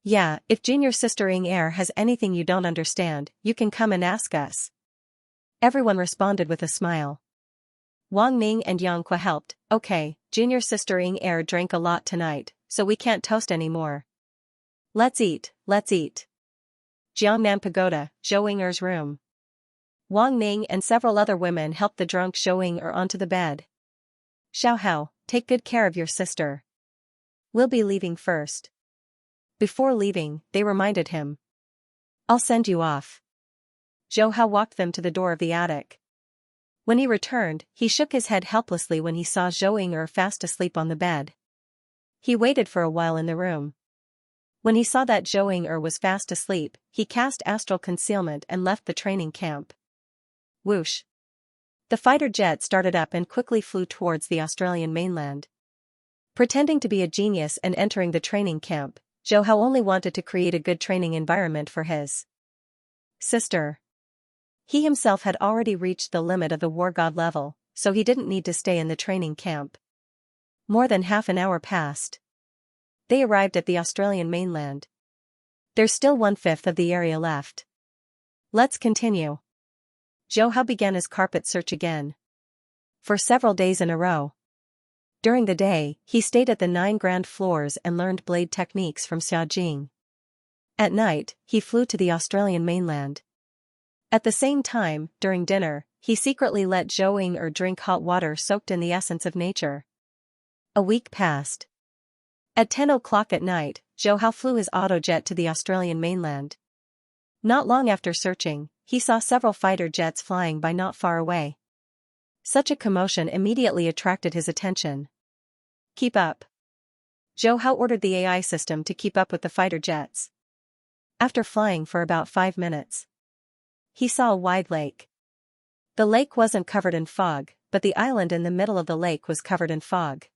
Yeah, if junior sister Ying'er has anything you don't understand, you can come and ask us. Everyone responded with a smile. Wang Ning and Yang Qua helped. Okay, junior sister Ying'er drank a lot tonight, so we can't toast anymore. Let's eat, let's eat. Jiangnan Pagoda, Zhou Ying'er's room. Wang Ning and several other women helped the drunk Zhou Ying'er onto the bed. Xiao Hao, take good care of your sister. We'll be leaving first. Before leaving, they reminded him. I'll send you off. Zhou Hao walked them to the door of the attic. When he returned, he shook his head helplessly when he saw Zhou Ying'er fast asleep on the bed. He waited for a while in the room. When he saw that Zhou Ying'er was fast asleep, he cast astral concealment and left the training camp. Whoosh! The fighter jet started up and quickly flew towards the Australian mainland. Pretending to be a genius and entering the training camp, Zhou Hao only wanted to create a good training environment for his sister. He himself had already reached the limit of the war god level, so he didn't need to stay in the training camp. More than half an hour passed. They arrived at the Australian mainland. There's still 1/5 of the area left. Let's continue. Zhou Hao began his carpet search again. For several days in a row. During the day, he stayed at the 9 grand floors and learned blade techniques from Xia Jing. At night, he flew to the Australian mainland. At the same time, during dinner, he secretly let Zhou Ying'er drink hot water soaked in the essence of nature. A week passed. At 10 o'clock at night, Zhou Hao flew his autojet to the Australian mainland. Not long after searching, he saw several fighter jets flying by not far away. Such a commotion immediately attracted his attention. Keep up. Zhou Hao ordered the AI system to keep up with the fighter jets. After flying for about 5 minutes, he saw a wide lake. The lake wasn't covered in fog, but the island in the middle of the lake was covered in fog.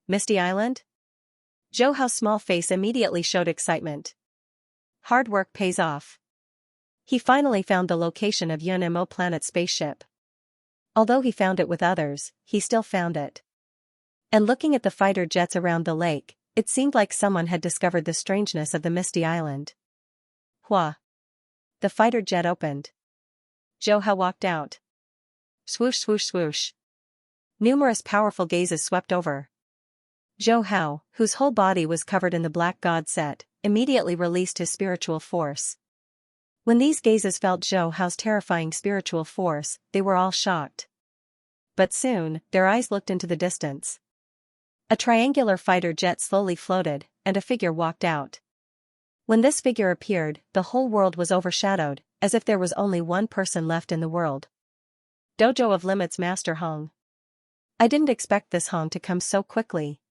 Misty Island? Zhou Hao's small face immediately showed excitement. Hard work pays off. He finally found the location of Yunmo planet's spaceship. Although he found it with others, he still found it. And looking at the fighter jets around the lake, it seemed like someone had discovered the strangeness of the misty island. Hua! The fighter jet opened. Zhou Hao walked out. Swoosh swoosh swoosh. Numerous powerful gazes swept over. Zhou Hao, whose whole body was covered in the black god set, immediately released his spiritual force. When these gazes felt Zhou Hao's terrifying spiritual force, they were all shocked. But soon, their eyes looked into the distance. A triangular fighter jet slowly floated, and a figure walked out. When this figure appeared, the whole world was overshadowed, as if there was only one person left in the world. Dojo of Limits Master Hong. I didn't expect this Hong to come so quickly.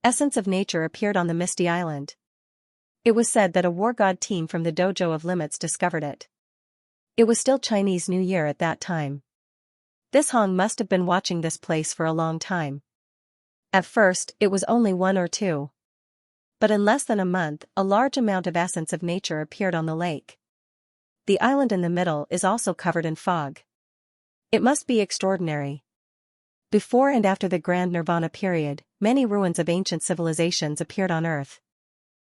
Essence of Nature appeared on the misty island. It was said that a war god team from the Dojo of Limits discovered it. It was still Chinese New Year at that time. This Hong must have been watching this place for a long time. At first, it was only one or two. But in less than a month, a large amount of Essence of Nature appeared on the lake. The island in the middle is also covered in fog. It must be extraordinary. Before and after the Grand Nirvana period, many ruins of ancient civilizations appeared on Earth.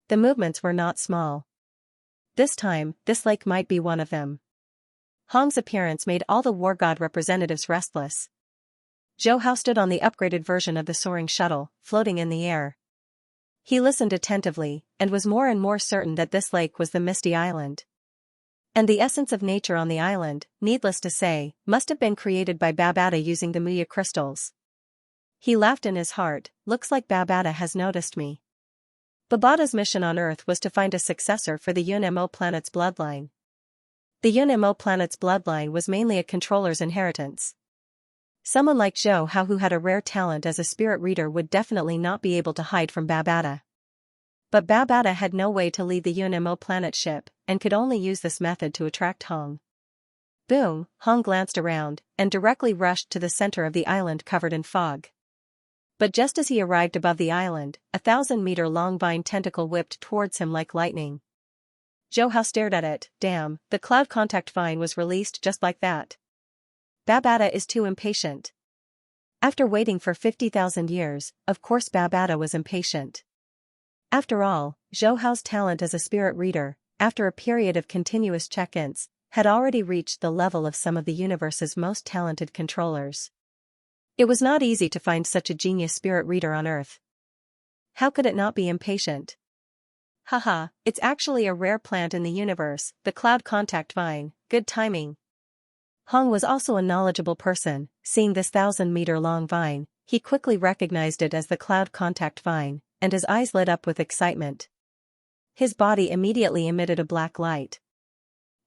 The movements were not small. This time, this lake might be one of them. Hong's appearance made all the war god representatives restless. Zhou Hao stood on the upgraded version of the soaring shuttle, floating in the air. He listened attentively, and was more and more certain that this lake was the Misty Island. And the essence of nature on the island, needless to say, must have been created by Babata using the Muya crystals. He laughed in his heart, looks like Babata has noticed me. Babata's mission on Earth was to find a successor for the Yunmo planet's bloodline. The Yunmo planet's bloodline was mainly a controller's inheritance. Someone like Zhou Hao who had a rare talent as a spirit reader would definitely not be able to hide from Babata. But Babata had no way to leave the Yunmo planet ship, and could only use this method to attract Hong. Boom, Hong glanced around, and directly rushed to the center of the island covered in fog. But just as he arrived above the island, a 1,000-meter-long vine tentacle whipped towards him like lightning. Zhou Hao stared at it. Damn, the cloud contact vine was released just like that. Babata is too impatient. After waiting for 50,000 years, of course Babata was impatient. After all, Zhou Hao's talent as a spirit reader, after a period of continuous check-ins, had already reached the level of some of the universe's most talented controllers. It was not easy to find such a genius spirit reader on Earth. How could it not be impatient? Haha, it's actually a rare plant in the universe, the cloud contact vine, good timing. Hong was also a knowledgeable person. Seeing this 1,000-meter-long vine, he quickly recognized it as the cloud contact vine, and his eyes lit up with excitement. His body immediately emitted a black light.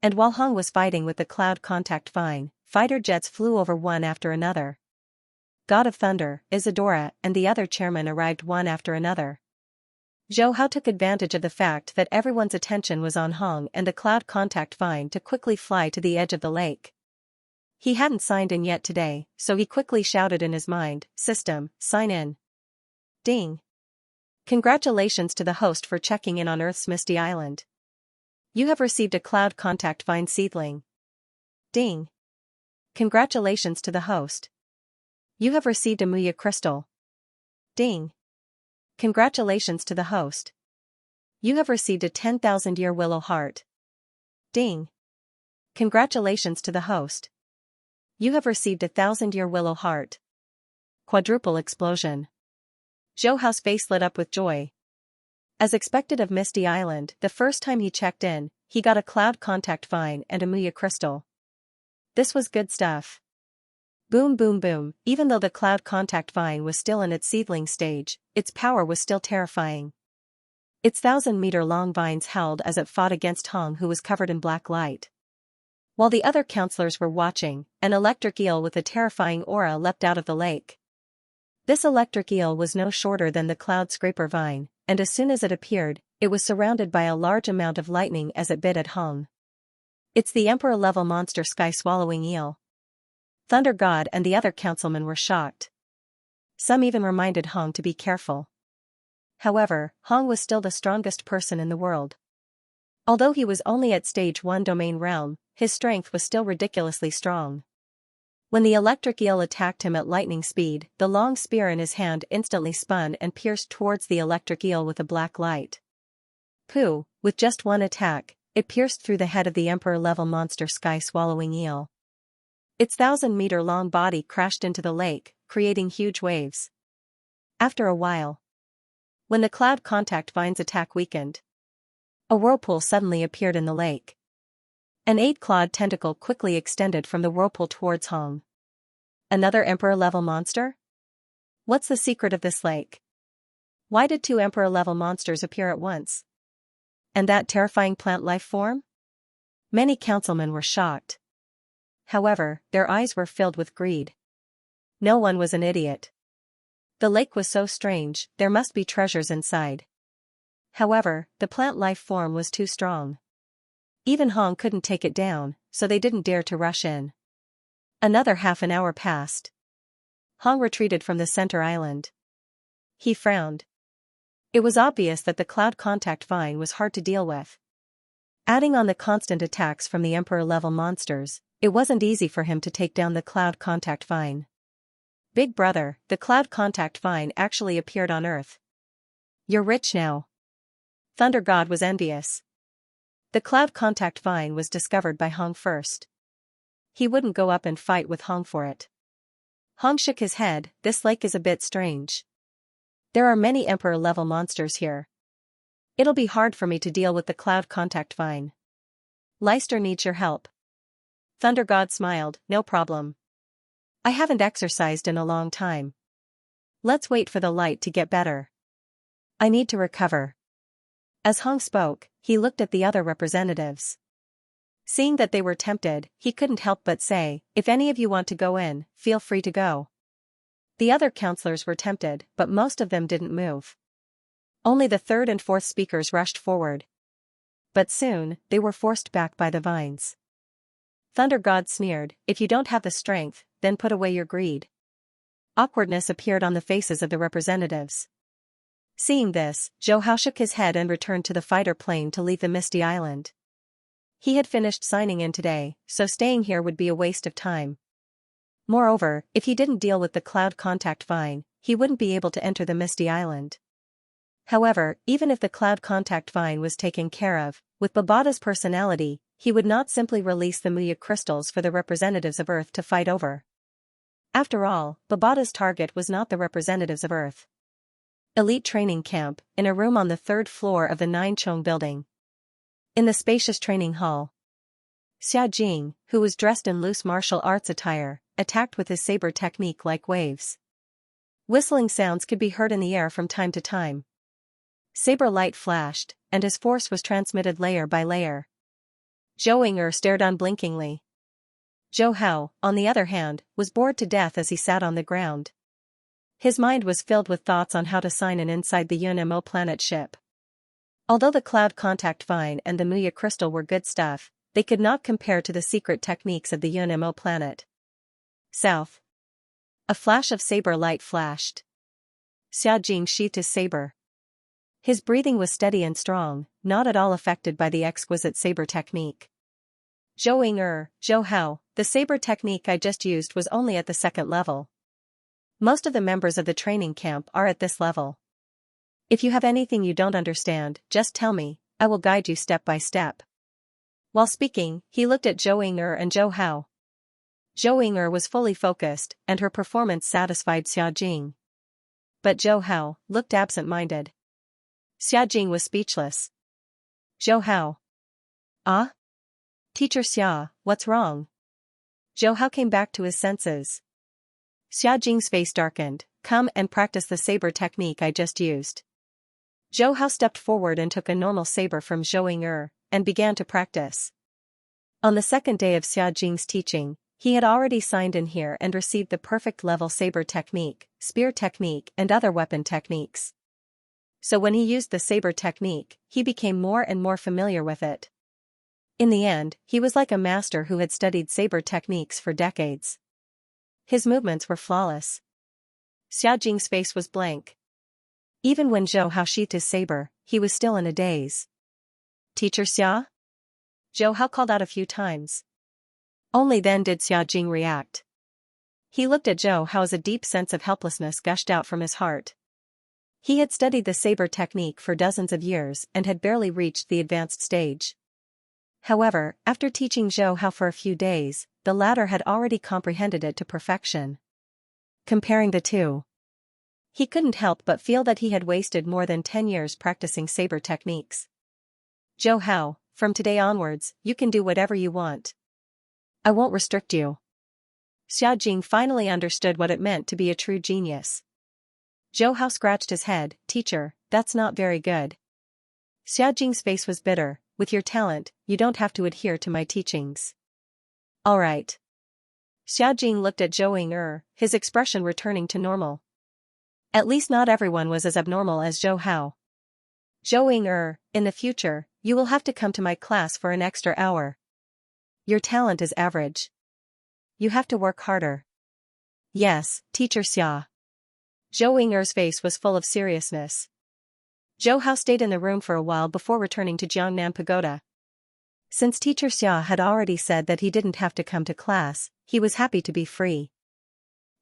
And while Hong was fighting with the cloud contact vine, fighter jets flew over one after another. God of Thunder, Isadora, and the other chairmen arrived one after another. Zhou Hao took advantage of the fact that everyone's attention was on Hong and the cloud contact vine to quickly fly to the edge of the lake. He hadn't signed in yet today, so he quickly shouted in his mind, "System, sign in." Ding. Congratulations to the host for checking in on Earth's Misty Island. You have received a cloud contact vine seedling. Ding. Congratulations to the host. You have received a Muya crystal. Ding. Congratulations to the host. You have received a 10,000-year willow heart. Ding. Congratulations to the host. You have received a 1,000-year willow heart. Quadruple explosion. Zhou Hao's face lit up with joy. As expected of Misty Island, the first time he checked in, he got a cloud contact vine and a Muya crystal. This was good stuff. Boom boom boom, even though the cloud contact vine was still in its seedling stage, its power was still terrifying. Its 1,000-meter-long vines howled as it fought against Hong who was covered in black light. While the other counselors were watching, an electric eel with a terrifying aura leapt out of the lake. This electric eel was no shorter than the cloud scraper vine, and as soon as it appeared, it was surrounded by a large amount of lightning as it bit at Hong. It's the Emperor-level monster sky-swallowing eel. Thunder God and the other councilmen were shocked. Some even reminded Hong to be careful. However, Hong was still the strongest person in the world. Although he was only at stage 1 domain realm, his strength was still ridiculously strong. When the electric eel attacked him at lightning speed, the long spear in his hand instantly spun and pierced towards the electric eel with a black light. Pooh, with just one attack, it pierced through the head of the emperor-level monster sky-swallowing eel. Its 1,000-meter-long body crashed into the lake, creating huge waves. After a while, when the cloud contact vine's attack weakened, a whirlpool suddenly appeared in the lake. An 8-clawed tentacle quickly extended from the whirlpool towards Hong. Another emperor-level monster? What's the secret of this lake? Why did 2 emperor-level monsters appear at once? And that terrifying plant life form? Many councilmen were shocked. However, their eyes were filled with greed. No one was an idiot. The lake was so strange, there must be treasures inside. However, the plant life form was too strong. Even Hong couldn't take it down, so they didn't dare to rush in. Another half an hour passed. Hong retreated from the center island. He frowned. It was obvious that the cloud contact vine was hard to deal with. Adding on the constant attacks from the emperor-level monsters, it wasn't easy for him to take down the cloud contact vine. Big brother, the cloud contact vine actually appeared on Earth. You're rich now. Thunder God was envious. The cloud contact vine was discovered by Hong first. He wouldn't go up and fight with Hong for it. Hong shook his head. This lake is a bit strange. There are many emperor-level monsters here. It'll be hard for me to deal with the cloud contact vine. Leicester needs your help. Thunder God smiled. No problem. I haven't exercised in a long time. Let's wait for the light to get better. I need to recover. As Hong spoke, he looked at the other representatives. Seeing that they were tempted, he couldn't help but say, if any of you want to go in, feel free to go. The other counselors were tempted, but most of them didn't move. Only the 3rd and 4th speakers rushed forward. But soon, they were forced back by the vines. Thunder God sneered, if you don't have the strength, then put away your greed. Awkwardness appeared on the faces of the representatives. Seeing this, Zhou Hao shook his head and returned to the fighter plane to leave the Misty Island. He had finished signing in today, so staying here would be a waste of time. Moreover, if he didn't deal with the cloud contact vine, he wouldn't be able to enter the Misty Island. However, even if the cloud contact vine was taken care of, with Babada's personality, he would not simply release the Muya crystals for the representatives of Earth to fight over. After all, Babada's target was not the representatives of Earth. Elite training camp, in a room on the 3rd floor of the Ninechong building. In the spacious training hall, Xia Jing, who was dressed in loose martial arts attire, attacked with his saber technique like waves. Whistling sounds could be heard in the air from time to time. Saber light flashed, and his force was transmitted layer by layer. Zhou Ying'er stared unblinkingly. Zhou Hao, on the other hand, was bored to death as he sat on the ground. His mind was filled with thoughts on how to sign in inside the Yun-Mo planet ship. Although the cloud contact vine and the Muya crystal were good stuff, they could not compare to the secret techniques of the Yun-Mo planet. South. A flash of saber light flashed. Xia Jing sheathed his saber. His breathing was steady and strong, not at all affected by the exquisite saber technique. Zhou Ying'er, Zhou Hao, the saber technique I just used was only at the 2nd level. Most of the members of the training camp are at this level. If you have anything you don't understand, just tell me, I will guide you step by step. While speaking, he looked at Zhou Ying'er and Zhou Hao. Zhou Ying'er was fully focused, and her performance satisfied Xia Jing. But Zhou Hao looked absent-minded. Xia Jing was speechless. Zhou Hao. Ah? Teacher Xia, what's wrong? Zhou Hao came back to his senses. Xia Jing's face darkened. Come and practice the saber technique I just used. Zhou Hao stepped forward and took a normal saber from Zhou Ying'er, and began to practice. On the 2nd day of Xia Jing's teaching, he had already signed in here and received the perfect level saber technique, spear technique and other weapon techniques. So when he used the saber technique, he became more and more familiar with it. In the end, he was like a master who had studied saber techniques for decades. His movements were flawless. Xia Jing's face was blank. Even when Zhou Hao sheathed his saber, he was still in a daze. Teacher Xia? Zhou Hao called out a few times. Only then did Xia Jing react. He looked at Zhou Hao as a deep sense of helplessness gushed out from his heart. He had studied the saber technique for dozens of years and had barely reached the advanced stage. However, after teaching Zhou Hao for a few days, the latter had already comprehended it to perfection. Comparing the two, he couldn't help but feel that he had wasted more than 10 years practicing saber techniques. Zhou Hao, from today onwards, you can do whatever you want. I won't restrict you. Xia Jing finally understood what it meant to be a true genius. Zhou Hao scratched his head. Teacher, that's not very good. Xia Jing's face was bitter. With your talent, you don't have to adhere to my teachings. All right. Xia Jing looked at Zhou Ying, his expression returning to normal. At least not everyone was as abnormal as Zhou Hao. Zhou Ying, in the future, you will have to come to my class for an extra hour. Your talent is average. You have to work harder. Yes, Teacher Xia. Zhou Ying's face was full of seriousness. Zhou Hao stayed in the room for a while before returning to Jiangnan Pagoda. Since Teacher Xia had already said that he didn't have to come to class, he was happy to be free.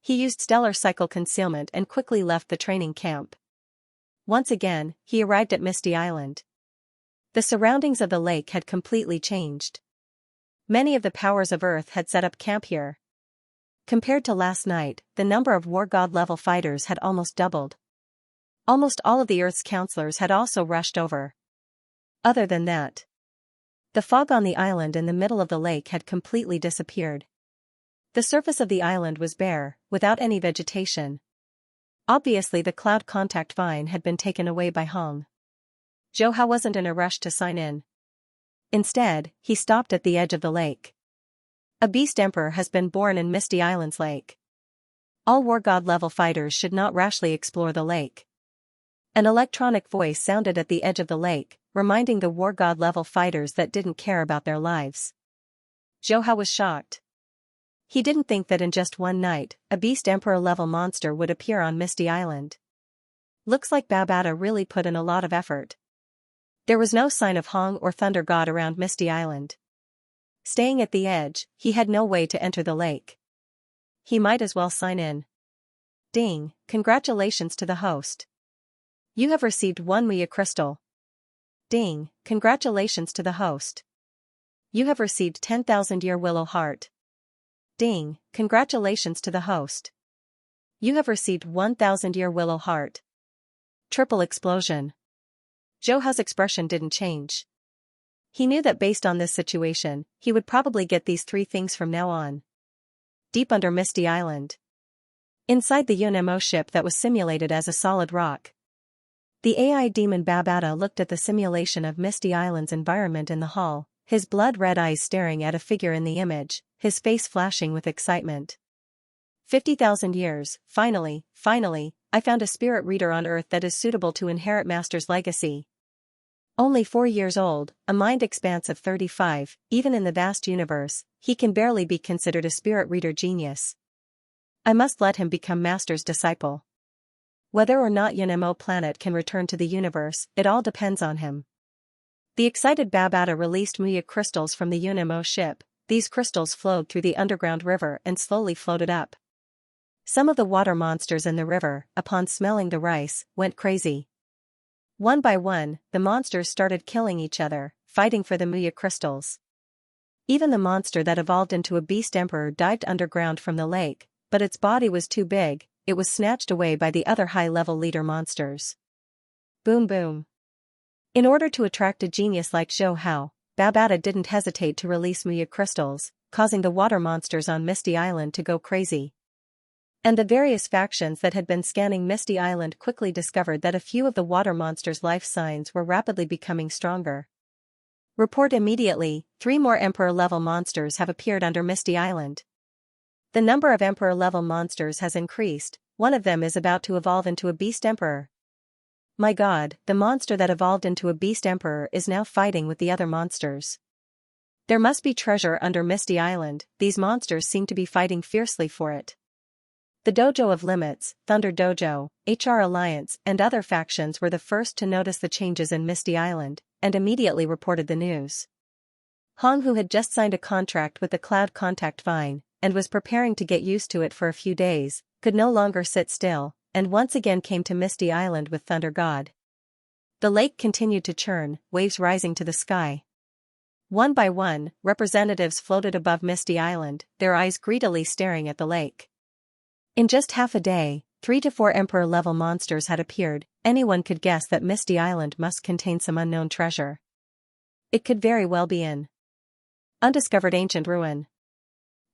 He used stellar cycle concealment and quickly left the training camp. Once again, he arrived at Misty Island. The surroundings of the lake had completely changed. Many of the powers of Earth had set up camp here. Compared to last night, the number of war god level fighters had almost doubled. Almost all of the Earth's counselors had also rushed over. Other than that, the fog on the island in the middle of the lake had completely disappeared. The surface of the island was bare, without any vegetation. Obviously the cloud contact vine had been taken away by Hong. Zhou Hao wasn't in a rush to sign in. Instead, he stopped at the edge of the lake. A beast emperor has been born in Misty Island's lake. All war god level fighters should not rashly explore the lake. An electronic voice sounded at the edge of the lake, reminding the war god level fighters that didn't care about their lives. Zhou Hao was shocked. He didn't think that in just one night, a beast emperor level monster would appear on Misty Island. Looks like Babata really put in a lot of effort. There was no sign of Hong or Thunder God around Misty Island. Staying at the edge, he had no way to enter the lake. He might as well sign in. Ding, congratulations to the host. You have received 1 Muya crystal. Ding, congratulations to the host. You have received 10,000-year willow heart. Ding, congratulations to the host. You have received 1,000-year willow heart. Triple explosion. Zhou Hao's expression didn't change. He knew that based on this situation, he would probably get these 3 things from now on. Deep under Misty Island. Inside the UNMO ship that was simulated as a solid rock. The AI demon Babata looked at the simulation of Misty Island's environment in the hall, his blood-red eyes staring at a figure in the image, his face flashing with excitement. 50,000 years, finally, I found a spirit reader on Earth that is suitable to inherit Master's legacy. Only 4 years old, a mind expanse of 35, even in the vast universe, he can barely be considered a spirit reader genius. I must let him become Master's disciple. Whether or not UNMO planet can return to the universe, it all depends on him. The excited Babata released Muya crystals from the UNMO ship. These crystals flowed through the underground river and slowly floated up. Some of the water monsters in the river, upon smelling the rice, went crazy. One by one, the monsters started killing each other, fighting for the Muya crystals. Even the monster that evolved into a beast emperor dived underground from the lake, but its body was too big, it was snatched away by the other high-level leader monsters. Boom boom. In order to attract a genius like Zhou Hao, Babata didn't hesitate to release Muya crystals, causing the water monsters on Misty Island to go crazy. And the various factions that had been scanning Misty Island quickly discovered that a few of the water monsters' life signs were rapidly becoming stronger. Report immediately, 3 more Emperor-level monsters have appeared under Misty Island. The number of Emperor-level monsters has increased, one of them is about to evolve into a Beast Emperor. My god, the monster that evolved into a Beast Emperor is now fighting with the other monsters. There must be treasure under Misty Island, these monsters seem to be fighting fiercely for it. The Dojo of Limits, Thunder Dojo, HR Alliance, and other factions were the first to notice the changes in Misty Island, and immediately reported the news. Hong, who had just signed a contract with the Cloud Contact Vine, and was preparing to get used to it for a few days, could no longer sit still, and once again came to Misty Island with Thunder God. The lake continued to churn, waves rising to the sky. One by one, representatives floated above Misty Island, their eyes greedily staring at the lake. In just half a day, 3 to 4 Emperor-level monsters had appeared. Anyone could guess that Misty Island must contain some unknown treasure. It could very well be an undiscovered ancient ruin.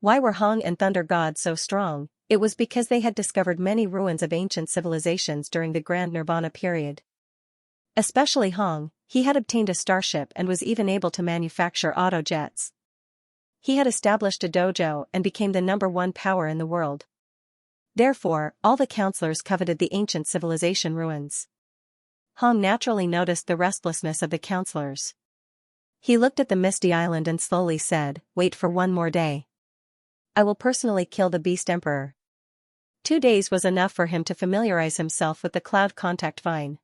Why were Hong and Thunder God so strong? It was because they had discovered many ruins of ancient civilizations during the Grand Nirvana period. Especially Hong, he had obtained a starship and was even able to manufacture auto-jets. He had established a dojo and became the #1 power in the world. Therefore, all the counselors coveted the ancient civilization ruins. Hong naturally noticed the restlessness of the counselors. He looked at the Misty Island and slowly said, "Wait for one more day. I will personally kill the Beast Emperor." 2 days was enough for him to familiarize himself with the Cloud Contact Vine.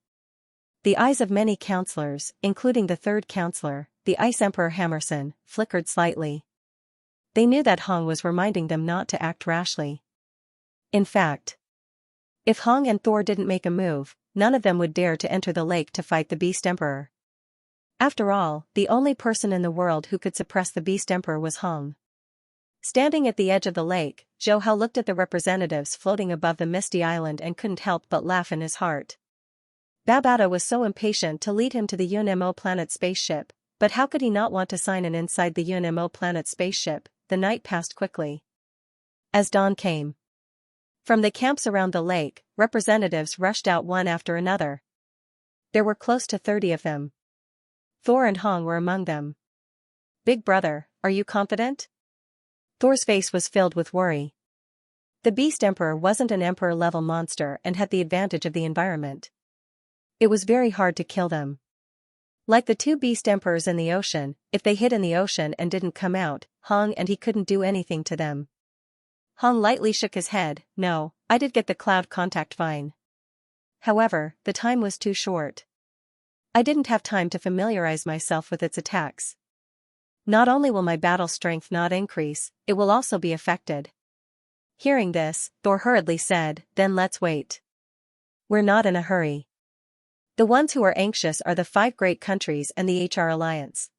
The eyes of many counselors, including the third counselor, the Ice Emperor Hammerson, flickered slightly. They knew that Hong was reminding them not to act rashly. In fact, if Hong and Thor didn't make a move, none of them would dare to enter the lake to fight the Beast Emperor. After all, the only person in the world who could suppress the Beast Emperor was Hong. Standing at the edge of the lake, Zhou Hao looked at the representatives floating above the Misty Island and couldn't help but laugh in his heart. Babata was so impatient to lead him to the UNMO planet spaceship, but how could he not want to sign in inside the UNMO planet spaceship? The night passed quickly. As dawn came, from the camps around the lake, representatives rushed out one after another. There were close to 30 of them. Thor and Hong were among them. "Big brother, are you confident?" Thor's face was filled with worry. The Beast Emperor wasn't an Emperor-level monster and had the advantage of the environment. It was very hard to kill them. Like the 2 Beast Emperors in the ocean, if they hid in the ocean and didn't come out, Hong and he couldn't do anything to them. Hong lightly shook his head. "No, I did get the Cloud Contact Vine. However, the time was too short. I didn't have time to familiarize myself with its attacks. Not only will my battle strength not increase, it will also be affected." Hearing this, Thor hurriedly said, "Then let's wait. We're not in a hurry. The ones who are anxious are the 5 great countries and the HR Alliance.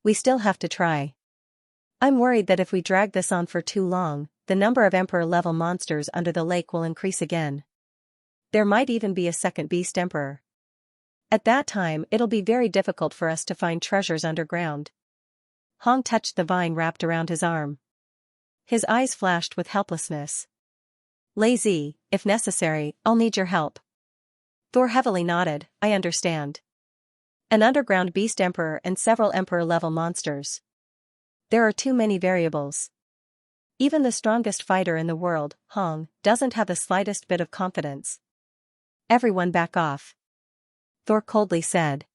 We still have to try. I'm worried that if we drag this on for too long, the number of Emperor-level monsters under the lake will increase again. There might even be a second Beast Emperor. At that time it'll be very difficult for us to find treasures underground." Hong touched the vine wrapped around his arm. His eyes flashed with helplessness. "Lazy, if necessary, I'll need your help." Thor heavily nodded. "I understand. An underground Beast Emperor and several Emperor-level monsters. There are too many variables. Even the strongest fighter in the world, Hong, doesn't have the slightest bit of confidence." "Everyone back off," Thor coldly said.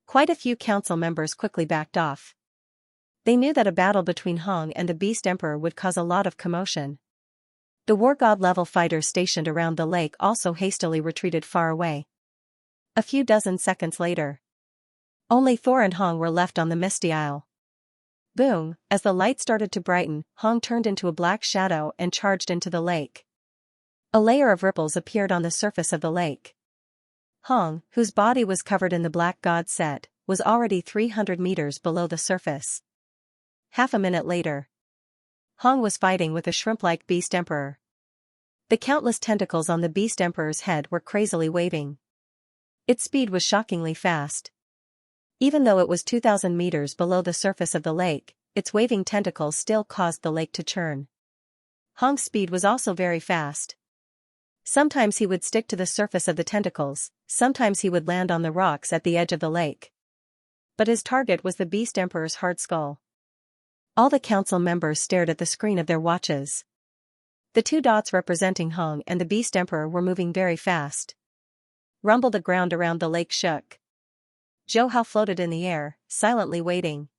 Quite a few council members quickly backed off. They knew that a battle between Hong and the Beast Emperor would cause a lot of commotion. The war god-level fighters stationed around the lake also hastily retreated far away. A few dozen seconds later, only Thor and Hong were left on the Misty Isle. Boom! As the light started to brighten, Hong turned into a black shadow and charged into the lake. A layer of ripples appeared on the surface of the lake. Hong, whose body was covered in the black god set, was already 300 meters below the surface. Half a minute later, Hong was fighting with a shrimp-like Beast Emperor. The countless tentacles on the Beast Emperor's head were crazily waving. Its speed was shockingly fast. Even though it was 2,000 meters below the surface of the lake, its waving tentacles still caused the lake to churn. Hong's speed was also very fast. Sometimes he would stick to the surface of the tentacles, sometimes he would land on the rocks at the edge of the lake. But his target was the Beast Emperor's hard skull. All the council members stared at the screen of their watches. The 2 dots representing Hong and the Beast Emperor were moving very fast. Rumble, the ground around the lake shook. Zhou Hao floated in the air, silently waiting.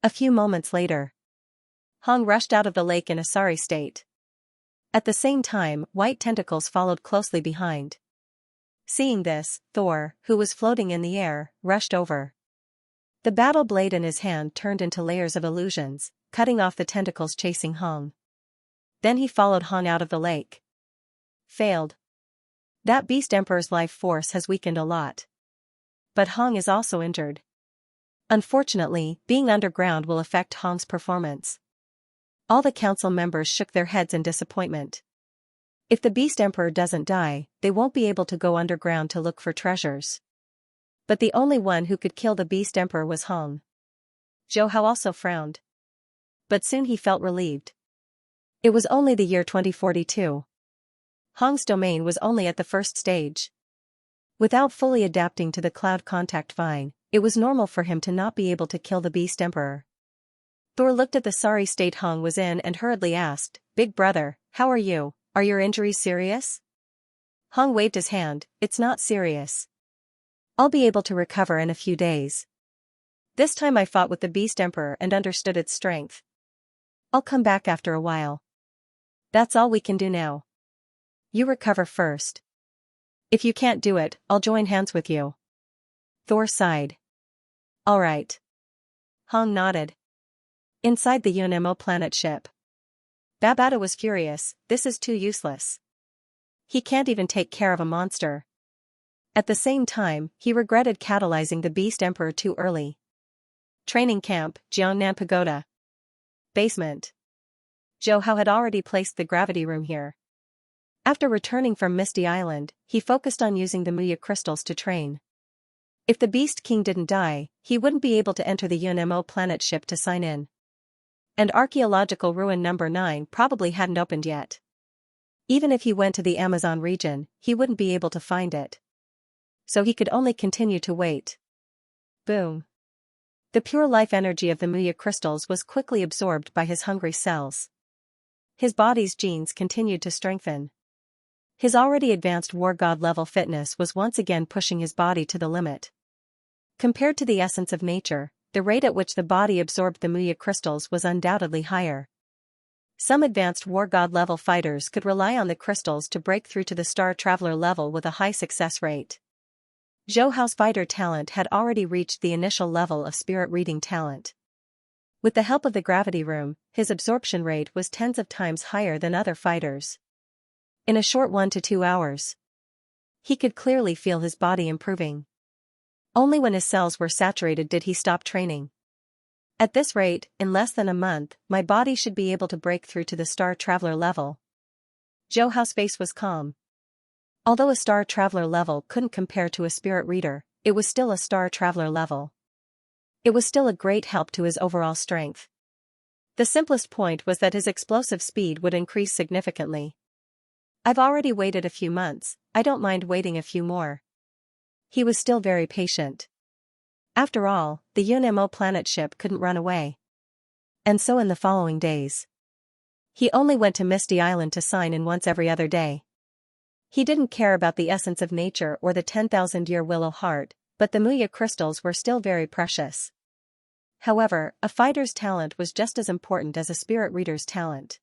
A few moments later, Hong rushed out of the lake in a sorry state. At the same time, white tentacles followed closely behind. Seeing this, Thor, who was floating in the air, rushed over. The battle blade in his hand turned into layers of illusions, cutting off the tentacles chasing Hong. Then he followed Hong out of the lake. Failed. That beast emperor's life force has weakened a lot. But Hong is also injured. Unfortunately, being underground will affect Hong's performance. All the council members shook their heads in disappointment. If the beast emperor doesn't die, they won't be able to go underground to look for treasures. But the only one who could kill the beast emperor was Hong. Zhou Hao also frowned. But soon he felt relieved. It was only the year 2042. Hong's domain was only at the first stage. Without fully adapting to the cloud contact vine, it was normal for him to not be able to kill the beast emperor. Thor looked at the sorry state Hong was in and hurriedly asked, "Big brother, how are you? Are your injuries serious?" Hong waved his hand, "It's not serious. I'll be able to recover in a few days. This time I fought with the beast emperor and understood its strength. I'll come back after a while. That's all we can do now. You recover first. If you can't do it, I'll join hands with you." Thor sighed. "All right." Hong nodded. Inside the UNMO planet ship, Babata was furious. This is too useless. He can't even take care of a monster. At the same time, he regretted catalyzing the beast emperor too early. Training camp, Jiangnan Pagoda. Basement. Zhou Hao had already placed the gravity room here. After returning from Misty Island, he focused on using the Muya crystals to train. If the Beast King didn't die, he wouldn't be able to enter the UNMO planet ship to sign in. And archaeological ruin number 9 probably hadn't opened yet. Even if he went to the Amazon region, he wouldn't be able to find it. So he could only continue to wait. Boom. The pure life energy of the Muya crystals was quickly absorbed by his hungry cells. His body's genes continued to strengthen. His already advanced war god level fitness was once again pushing his body to the limit. Compared to the essence of nature, the rate at which the body absorbed the Muya crystals was undoubtedly higher. Some advanced war god level fighters could rely on the crystals to break through to the Star Traveler level with a high success rate. Zhou Hao's fighter talent had already reached the initial level of spirit reading talent. With the help of the gravity room, his absorption rate was tens of times higher than other fighters. In a short 1 to 2 hours, he could clearly feel his body improving. Only when his cells were saturated did he stop training. At this rate, in less than a month, my body should be able to break through to the Star Traveler level. Zhou Hao's face was calm. Although a Star Traveler level couldn't compare to a spirit reader, it was still a Star Traveler level. It was still a great help to his overall strength. The simplest point was that his explosive speed would increase significantly. "I've already waited a few months, I don't mind waiting a few more." He was still very patient. After all, the UNMO planet ship couldn't run away. And so in the following days, he only went to Misty Island to sign in once every other day. He didn't care about the essence of nature or the 10,000-year willow heart, but the Muya crystals were still very precious. However, a fighter's talent was just as important as a spirit reader's talent.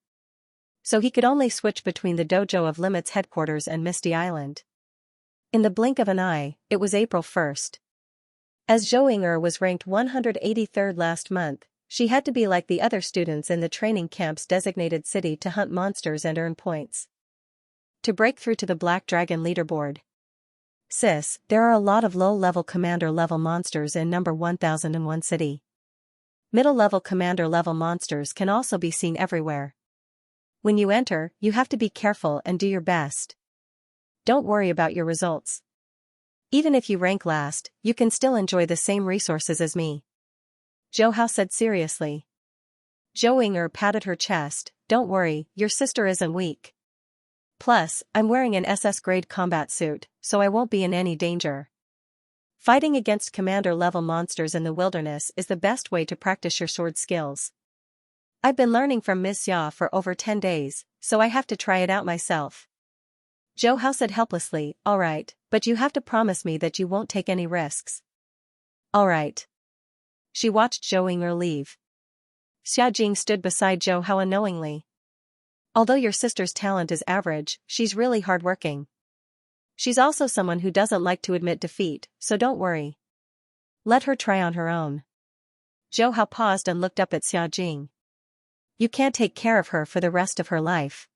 So he could only switch between the Dojo of Limit's headquarters and Misty Island. In the blink of an eye, it was April 1st. As Zhou Ying'er was ranked 183rd last month, she had to be like the other students in the training camp's designated city to hunt monsters and earn points. To break through to the Black Dragon leaderboard. Sis, there are a lot of low-level commander-level monsters in number 1001 city. Middle-level commander-level monsters can also be seen everywhere. When you enter, you have to be careful and do your best. Don't worry about your results. Even if you rank last, you can still enjoy the same resources as me. Zhou Hao said seriously. Zhou Ying'er patted her chest, "Don't worry, your sister isn't weak. Plus, I'm wearing an SS-grade combat suit, so I won't be in any danger. Fighting against commander-level monsters in the wilderness is the best way to practice your sword skills. I've been learning from Ms. Xia for over 10 days, so I have to try it out myself." Zhou Hao said helplessly, "All right, but you have to promise me that you won't take any risks." "All right." She watched Zhou Ying'er leave. Xia Jing stood beside Zhou Hao unknowingly. Although your sister's talent is average, she's really hardworking. She's also someone who doesn't like to admit defeat, so don't worry. Let her try on her own. Zhou Hao paused and looked up at Xiaojing. You can't take care of her for the rest of her life.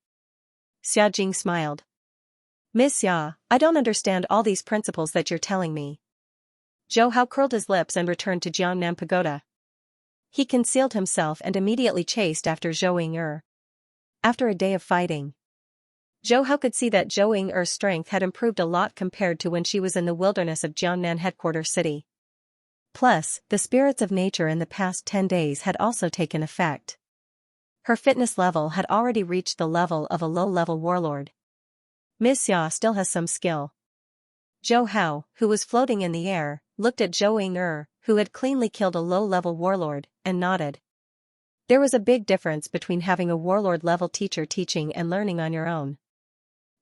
Xiaojing smiled. Miss Xia, I don't understand all these principles that you're telling me. Zhou Hao curled his lips and returned to Jiangnan Pagoda. He concealed himself and immediately chased after Zhou Ying'er. After a day of fighting, Zhou Hao could see that Zhou Ying'er's strength had improved a lot compared to when she was in the wilderness of Jiangnan headquarters city. Plus, the spirits of nature in the past 10 days had also taken effect. Her fitness level had already reached the level of a low-level warlord. Miss Xia still has some skill. Zhou Hao, who was floating in the air, looked at Zhou Ying'er, who had cleanly killed a low-level warlord, and nodded. There was a big difference between having a warlord-level teacher teaching and learning on your own.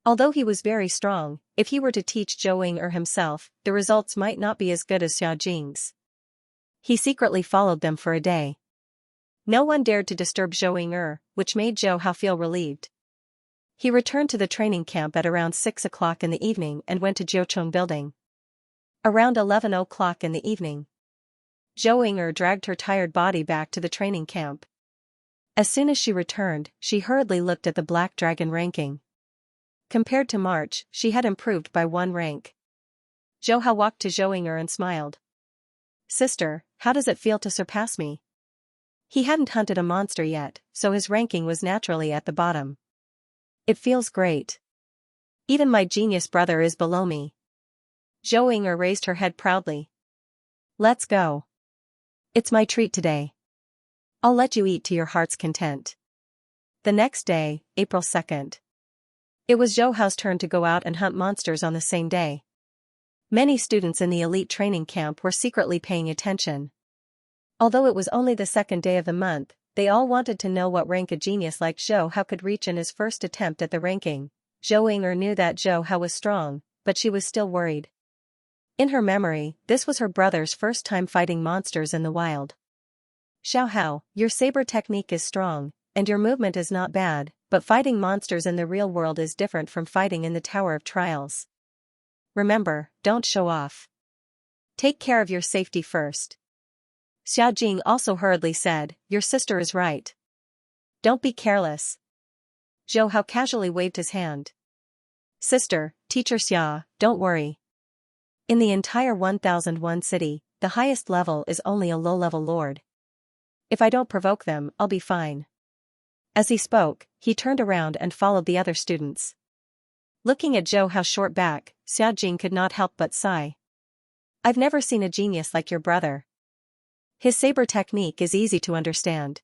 Although he was very strong, if he were to teach Zhou Ying'er himself, the results might not be as good as Xiaojing's. He secretly followed them for a day. No one dared to disturb Zhou Ying'er, which made Zhou Hao feel relieved. He returned to the training camp at around 6 o'clock in the evening and went to Jiucheng building. Around 11 o'clock in the evening, Zhou Ying'er dragged her tired body back to the training camp. As soon as she returned, she hurriedly looked at the Black Dragon ranking. Compared to March, she had improved by 1 rank. Zhou Hao walked to Zhou Ying'er and smiled. Sister, how does it feel to surpass me? He hadn't hunted a monster yet, so his ranking was naturally at the bottom. It feels great. Even my genius brother is below me. Zhou Ying'er raised her head proudly. Let's go. It's my treat today. I'll let you eat to your heart's content. The next day, April 2nd. It was Zhou Hao's turn to go out and hunt monsters on the same day. Many students in the elite training camp were secretly paying attention. Although it was only the 2nd day of the month, they all wanted to know what rank a genius like Zhou Hao could reach in his first attempt at the ranking. Zhou Ying'er knew that Zhou Hao was strong, but she was still worried. In her memory, this was her brother's first time fighting monsters in the wild. Xiao Hao, your saber technique is strong, and your movement is not bad, but fighting monsters in the real world is different from fighting in the Tower of Trials. Remember, don't show off. Take care of your safety first. Xiaojing also hurriedly said, your sister is right. Don't be careless. Zhou Hao casually waved his hand. Sister, Teacher Xia, don't worry. In the entire 1001 city, the highest level is only a low-level lord. If I don't provoke them, I'll be fine. As he spoke, he turned around and followed the other students. Looking at Zhou Hao's short back, Xiaojing could not help but sigh. I've never seen a genius like your brother. His saber technique is easy to understand.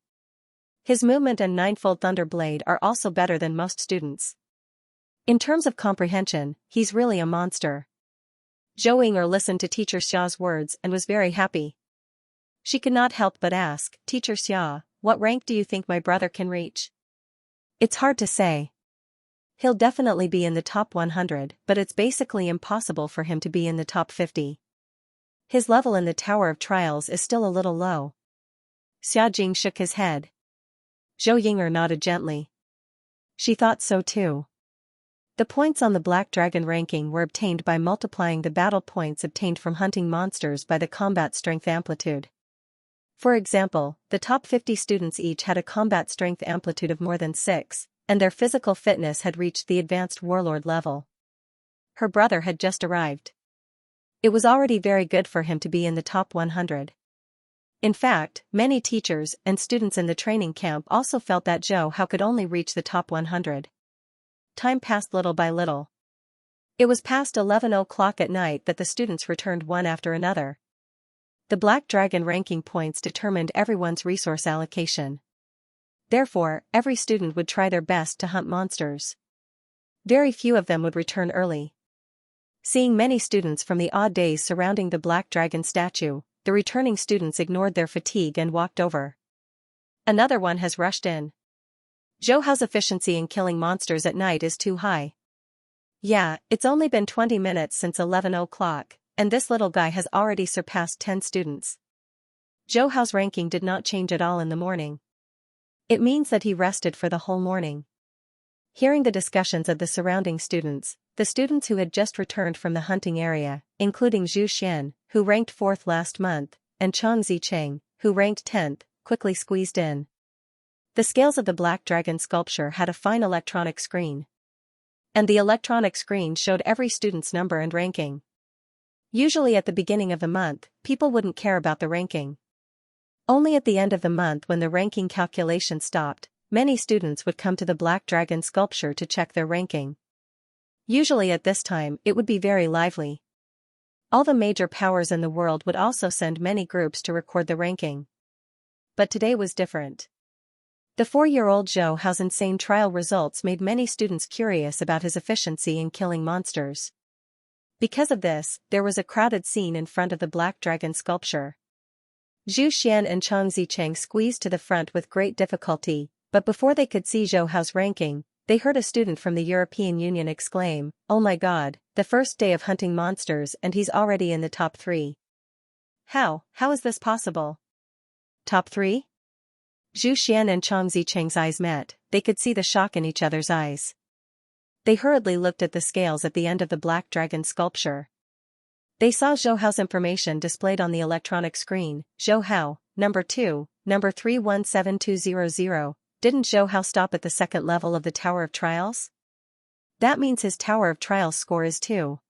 His movement and ninefold thunder blade are also better than most students. In terms of comprehension, he's really a monster. Zhou Ying'er listened to Teacher Xia's words and was very happy. She could not help but ask, Teacher Xia, what rank do you think my brother can reach? It's hard to say. He'll definitely be in the top 100, but it's basically impossible for him to be in the top 50. His level in the Tower of Trials is still a little low. Xiaojing shook his head. Zhou Ying'er nodded gently. She thought so too. The points on the Black Dragon ranking were obtained by multiplying the battle points obtained from hunting monsters by the combat strength amplitude. For example, the top 50 students each had a combat strength amplitude of more than 6, and their physical fitness had reached the advanced warlord level. Her brother had just arrived. It was already very good for him to be in the top 100. In fact, many teachers and students in the training camp also felt that Zhou Hao could only reach the top 100. Time passed little by little. It was past 11 o'clock at night that the students returned one after another. The Black Dragon ranking points determined everyone's resource allocation. Therefore, every student would try their best to hunt monsters. Very few of them would return early. Seeing many students from the odd days surrounding the Black Dragon statue, the returning students ignored their fatigue and walked over. Another one has rushed in. Zhou Hao's efficiency in killing monsters at night is too high. Yeah, it's only been 20 minutes since 11 o'clock, and this little guy has already surpassed 10 students. Zhou Hao's ranking did not change at all in the morning. It means that he rested for the whole morning. Hearing the discussions of the surrounding students, the students who had just returned from the hunting area, including Zhu Xian, who ranked 4th last month, and Chang Zicheng, who ranked 10th, quickly squeezed in. The scales of the black dragon sculpture had a fine electronic screen. And the electronic screen showed every student's number and ranking. Usually at the beginning of the month, people wouldn't care about the ranking. Only at the end of the month, when the ranking calculation stopped, many students would come to the black dragon sculpture to check their ranking. Usually at this time, it would be very lively. All the major powers in the world would also send many groups to record the ranking. But today was different. The 4-year-old Zhou Hao's insane trial results made many students curious about his efficiency in killing monsters. Because of this, there was a crowded scene in front of the black dragon sculpture. Zhu Xian and Chang Zicheng squeezed to the front with great difficulty, but before they could see Zhou Hao's ranking, they heard a student from the European Union exclaim, "Oh my god, the first day of hunting monsters and he's already in the top 3. How is this possible? Top 3? Zhu Xian and Chang Zicheng's eyes met, they could see the shock in each other's eyes. They hurriedly looked at the scales at the end of the black dragon sculpture. They saw Zhou Hao's information displayed on the electronic screen. Zhou Hao, number 2, number 317200. Didn't Zhou Hao stop at the second level of the Tower of Trials? That means his Tower of Trials score is 2.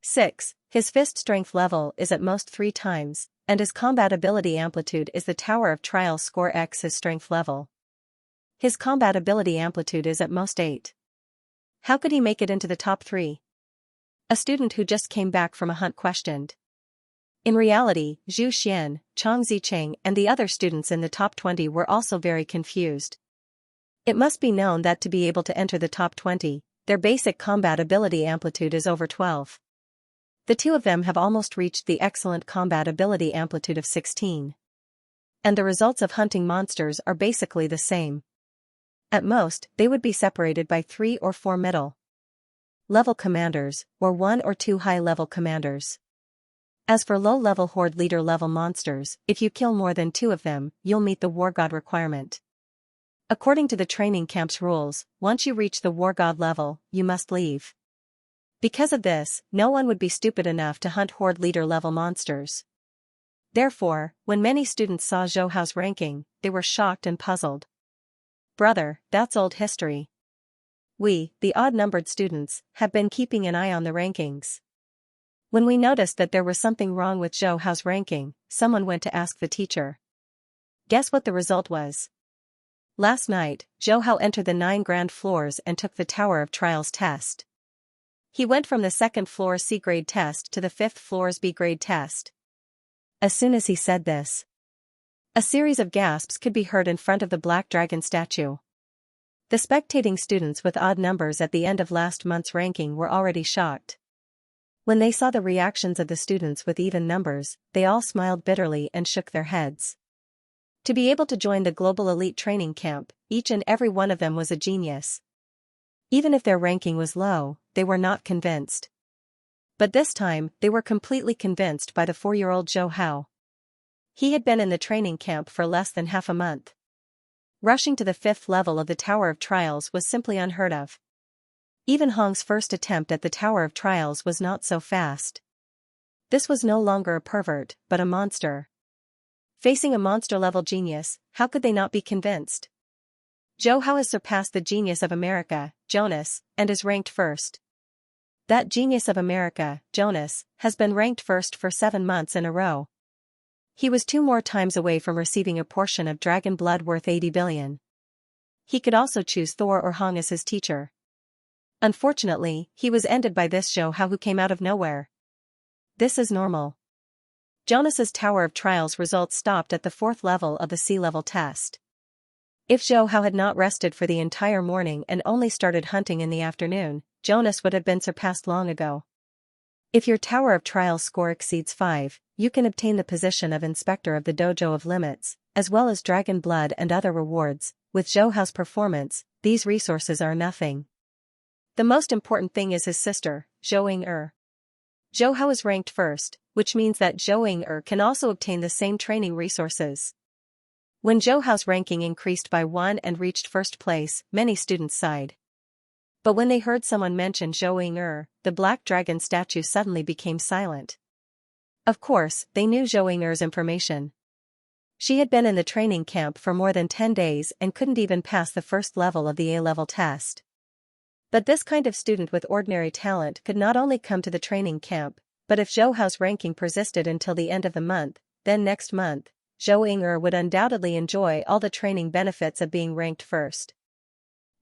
6. His fist strength level is at most 3 times, and his combat ability amplitude is the Tower of Trials score x his strength level. His combat ability amplitude is at most 8. How could he make it into the top 3? A student who just came back from a hunt questioned. In reality, Zhu Xian, Chang Zicheng and the other students in the top 20 were also very confused. It must be known that to be able to enter the top 20, their basic combat ability amplitude is over 12. The two of them have almost reached the excellent combat ability amplitude of 16. And the results of hunting monsters are basically the same. At most, they would be separated by 3 or 4 middle-level commanders, or 1 or 2 high-level commanders. As for low-level horde leader-level monsters, if you kill more than 2 of them, you'll meet the War God requirement. According to the training camp's rules, once you reach the War God level, you must leave. Because of this, no one would be stupid enough to hunt horde leader-level monsters. Therefore, when many students saw Zhou Hao's ranking, they were shocked and puzzled. Brother, that's old history. We, the odd-numbered students, have been keeping an eye on the rankings. When we noticed that there was something wrong with Zhou Hao's ranking, someone went to ask the teacher. Guess what the result was? Last night, Zhou Hao entered the 9 grand floors and took the Tower of Trials test. He went from the 2nd floor C-grade test to the 5th floor's B-grade test. As soon as he said this, a series of gasps could be heard in front of the black dragon statue. The spectating students with odd numbers at the end of last month's ranking were already shocked. When they saw the reactions of the students with even numbers, they all smiled bitterly and shook their heads. To be able to join the global elite training camp, each and every one of them was a genius. Even if their ranking was low, they were not convinced. But this time, they were completely convinced by the 4-year-old Zhou Hao. He had been in the training camp for less than half a month. Rushing to the 5th level of the Tower of Trials was simply unheard of. Even Hong's first attempt at the Tower of Trials was not so fast. This was no longer a pervert, but a monster. Facing a monster-level genius, how could they not be convinced? Zhou Hao has surpassed the genius of America, Jonas, and is ranked first. That genius of America, Jonas, has been ranked first for 7 months in a row. He was 2 more times away from receiving a portion of dragon blood worth 80 billion. He could also choose Thor or Hong as his teacher. Unfortunately, he was ended by this Zhou Hao who came out of nowhere. This is normal. Jonas's Tower of Trials results stopped at the 4th level of the C-level test. If Zhou Hao had not rested for the entire morning and only started hunting in the afternoon, Jonas would have been surpassed long ago. If your Tower of Trials score exceeds 5, you can obtain the position of Inspector of the Dojo of Limits, as well as dragon blood and other rewards. With Zhou Hao's performance, these resources are nothing. The most important thing is his sister, Zhou Ying-er. Zhou Hao is ranked first, which means that Zhou Ying-er can also obtain the same training resources. When Zhou Hao's ranking increased by 1 and reached first place, many students sighed. But when they heard someone mention Zhou Ying'er, the black dragon statue suddenly became silent. Of course, they knew Zhou Ying'er's information. She had been in the training camp for more than 10 days and couldn't even pass the first level of the A-level test. But this kind of student with ordinary talent could not only come to the training camp, but if Zhou Hao's ranking persisted until the end of the month, then next month, Zhou Ying'er would undoubtedly enjoy all the training benefits of being ranked first.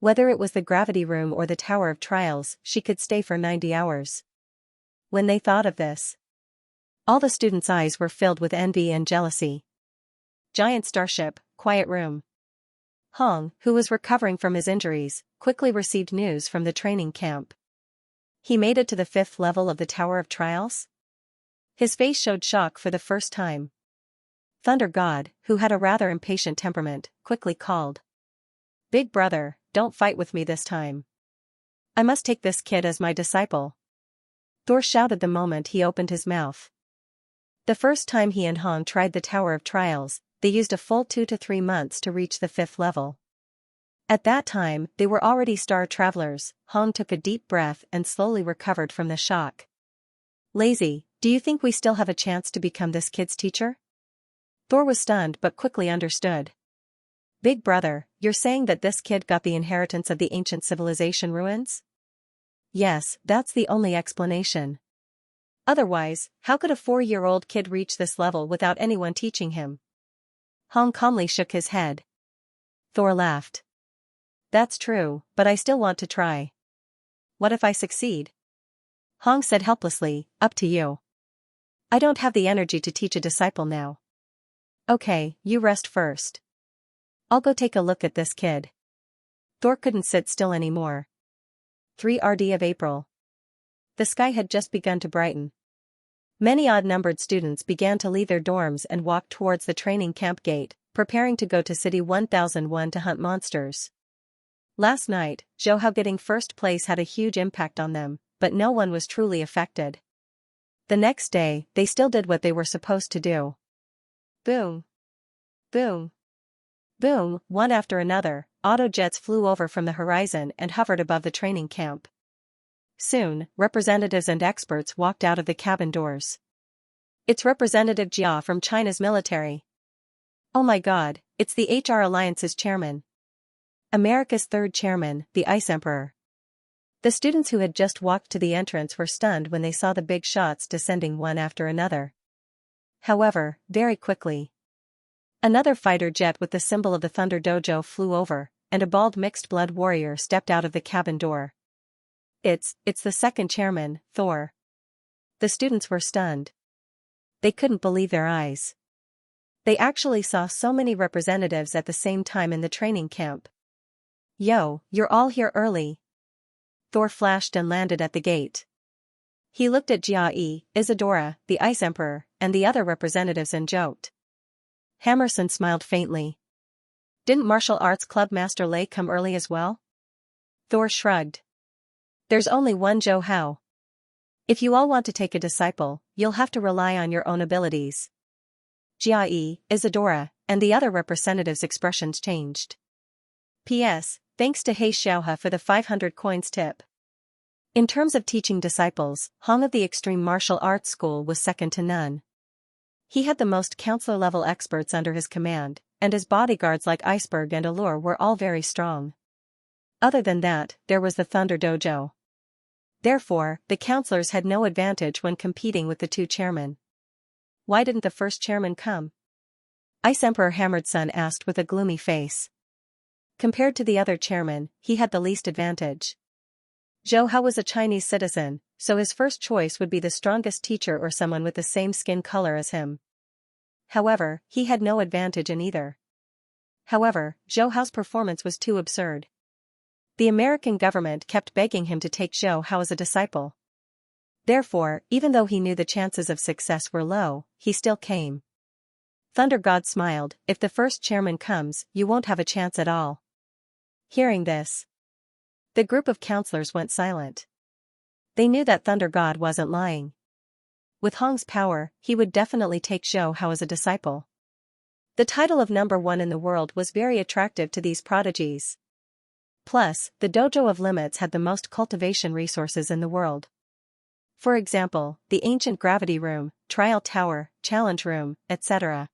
Whether it was the gravity room or the Tower of Trials, she could stay for 90 hours. When they thought of this, all the students' eyes were filled with envy and jealousy. Giant starship, quiet room. Hong, who was recovering from his injuries, quickly received news from the training camp. He made it to the 5th level of the Tower of Trials? His face showed shock for the first time. Thunder God, who had a rather impatient temperament, quickly called. Big brother, don't fight with me this time. I must take this kid as my disciple. Thor shouted the moment he opened his mouth. The first time he and Hong tried the Tower of Trials, they used a full 2 to 3 months to reach the 5th level. At that time, they were already star travelers. Hong took a deep breath and slowly recovered from the shock. Lazy, do you think we still have a chance to become this kid's teacher? Thor was stunned but quickly understood. Big brother, you're saying that this kid got the inheritance of the ancient civilization ruins? Yes, that's the only explanation. Otherwise, how could a 4-year-old kid reach this level without anyone teaching him? Hong calmly shook his head. Thor laughed. That's true, but I still want to try. What if I succeed? Hong said helplessly, up to you. I don't have the energy to teach a disciple now. Okay, you rest first. I'll go take a look at this kid. Thor couldn't sit still anymore. 3rd of April. The sky had just begun to brighten. Many odd-numbered students began to leave their dorms and walk towards the training camp gate, preparing to go to City 1001 to hunt monsters. Last night, Zhou Hao getting first place had a huge impact on them, but no one was truly affected. The next day, they still did what they were supposed to do. Boom. Boom. Boom, one after another, auto jets flew over from the horizon and hovered above the training camp. Soon, representatives and experts walked out of the cabin doors. It's Representative Jia from China's military. Oh my god, it's the HR Alliance's chairman. America's 3rd chairman, the Ice Emperor. The students who had just walked to the entrance were stunned when they saw the big shots descending one after another. However, very quickly, another fighter jet with the symbol of the Thunder Dojo flew over, and a bald mixed-blood warrior stepped out of the cabin door. It's the 2nd chairman, Thor. The students were stunned. They couldn't believe their eyes. They actually saw so many representatives at the same time in the training camp. Yo, you're all here early. Thor flashed and landed at the gate. He looked at Jia Yi, Isadora, the Ice Emperor, and the other representatives and joked. Hammerson smiled faintly. Didn't martial arts club Master Lei come early as well? Thor shrugged. There's only one Zhou Hao. If you all want to take a disciple, you'll have to rely on your own abilities. Jia Yi, Isadora, and the other representatives' expressions changed. P.S. Thanks to He Xiaohe for the 500 coins tip. In terms of teaching disciples, Hong of the Extreme Martial Arts School was second to none. He had the most counselor-level experts under his command, and his bodyguards like Iceberg and Allure were all very strong. Other than that, there was the Thunder Dojo. Therefore, the counselors had no advantage when competing with the 2 chairmen. Why didn't the 1st chairman come? Ice Emperor Hammeredson asked with a gloomy face. Compared to the other chairman, he had the least advantage. Zhou Hao was a Chinese citizen, so his first choice would be the strongest teacher or someone with the same skin color as him. However, he had no advantage in either. However, Zhou Hao's performance was too absurd. The American government kept begging him to take Zhou Hao as a disciple. Therefore, even though he knew the chances of success were low, he still came. Thunder God smiled, if the 1st chairman comes, you won't have a chance at all. Hearing this, the group of counselors went silent. They knew that Thunder God wasn't lying. With Hong's power, he would definitely take Zhou Hao as a disciple. The title of #1 in the world was very attractive to these prodigies. Plus, the dojo of limits had the most cultivation resources in the world. For example, the ancient gravity room, trial tower, challenge room, etc.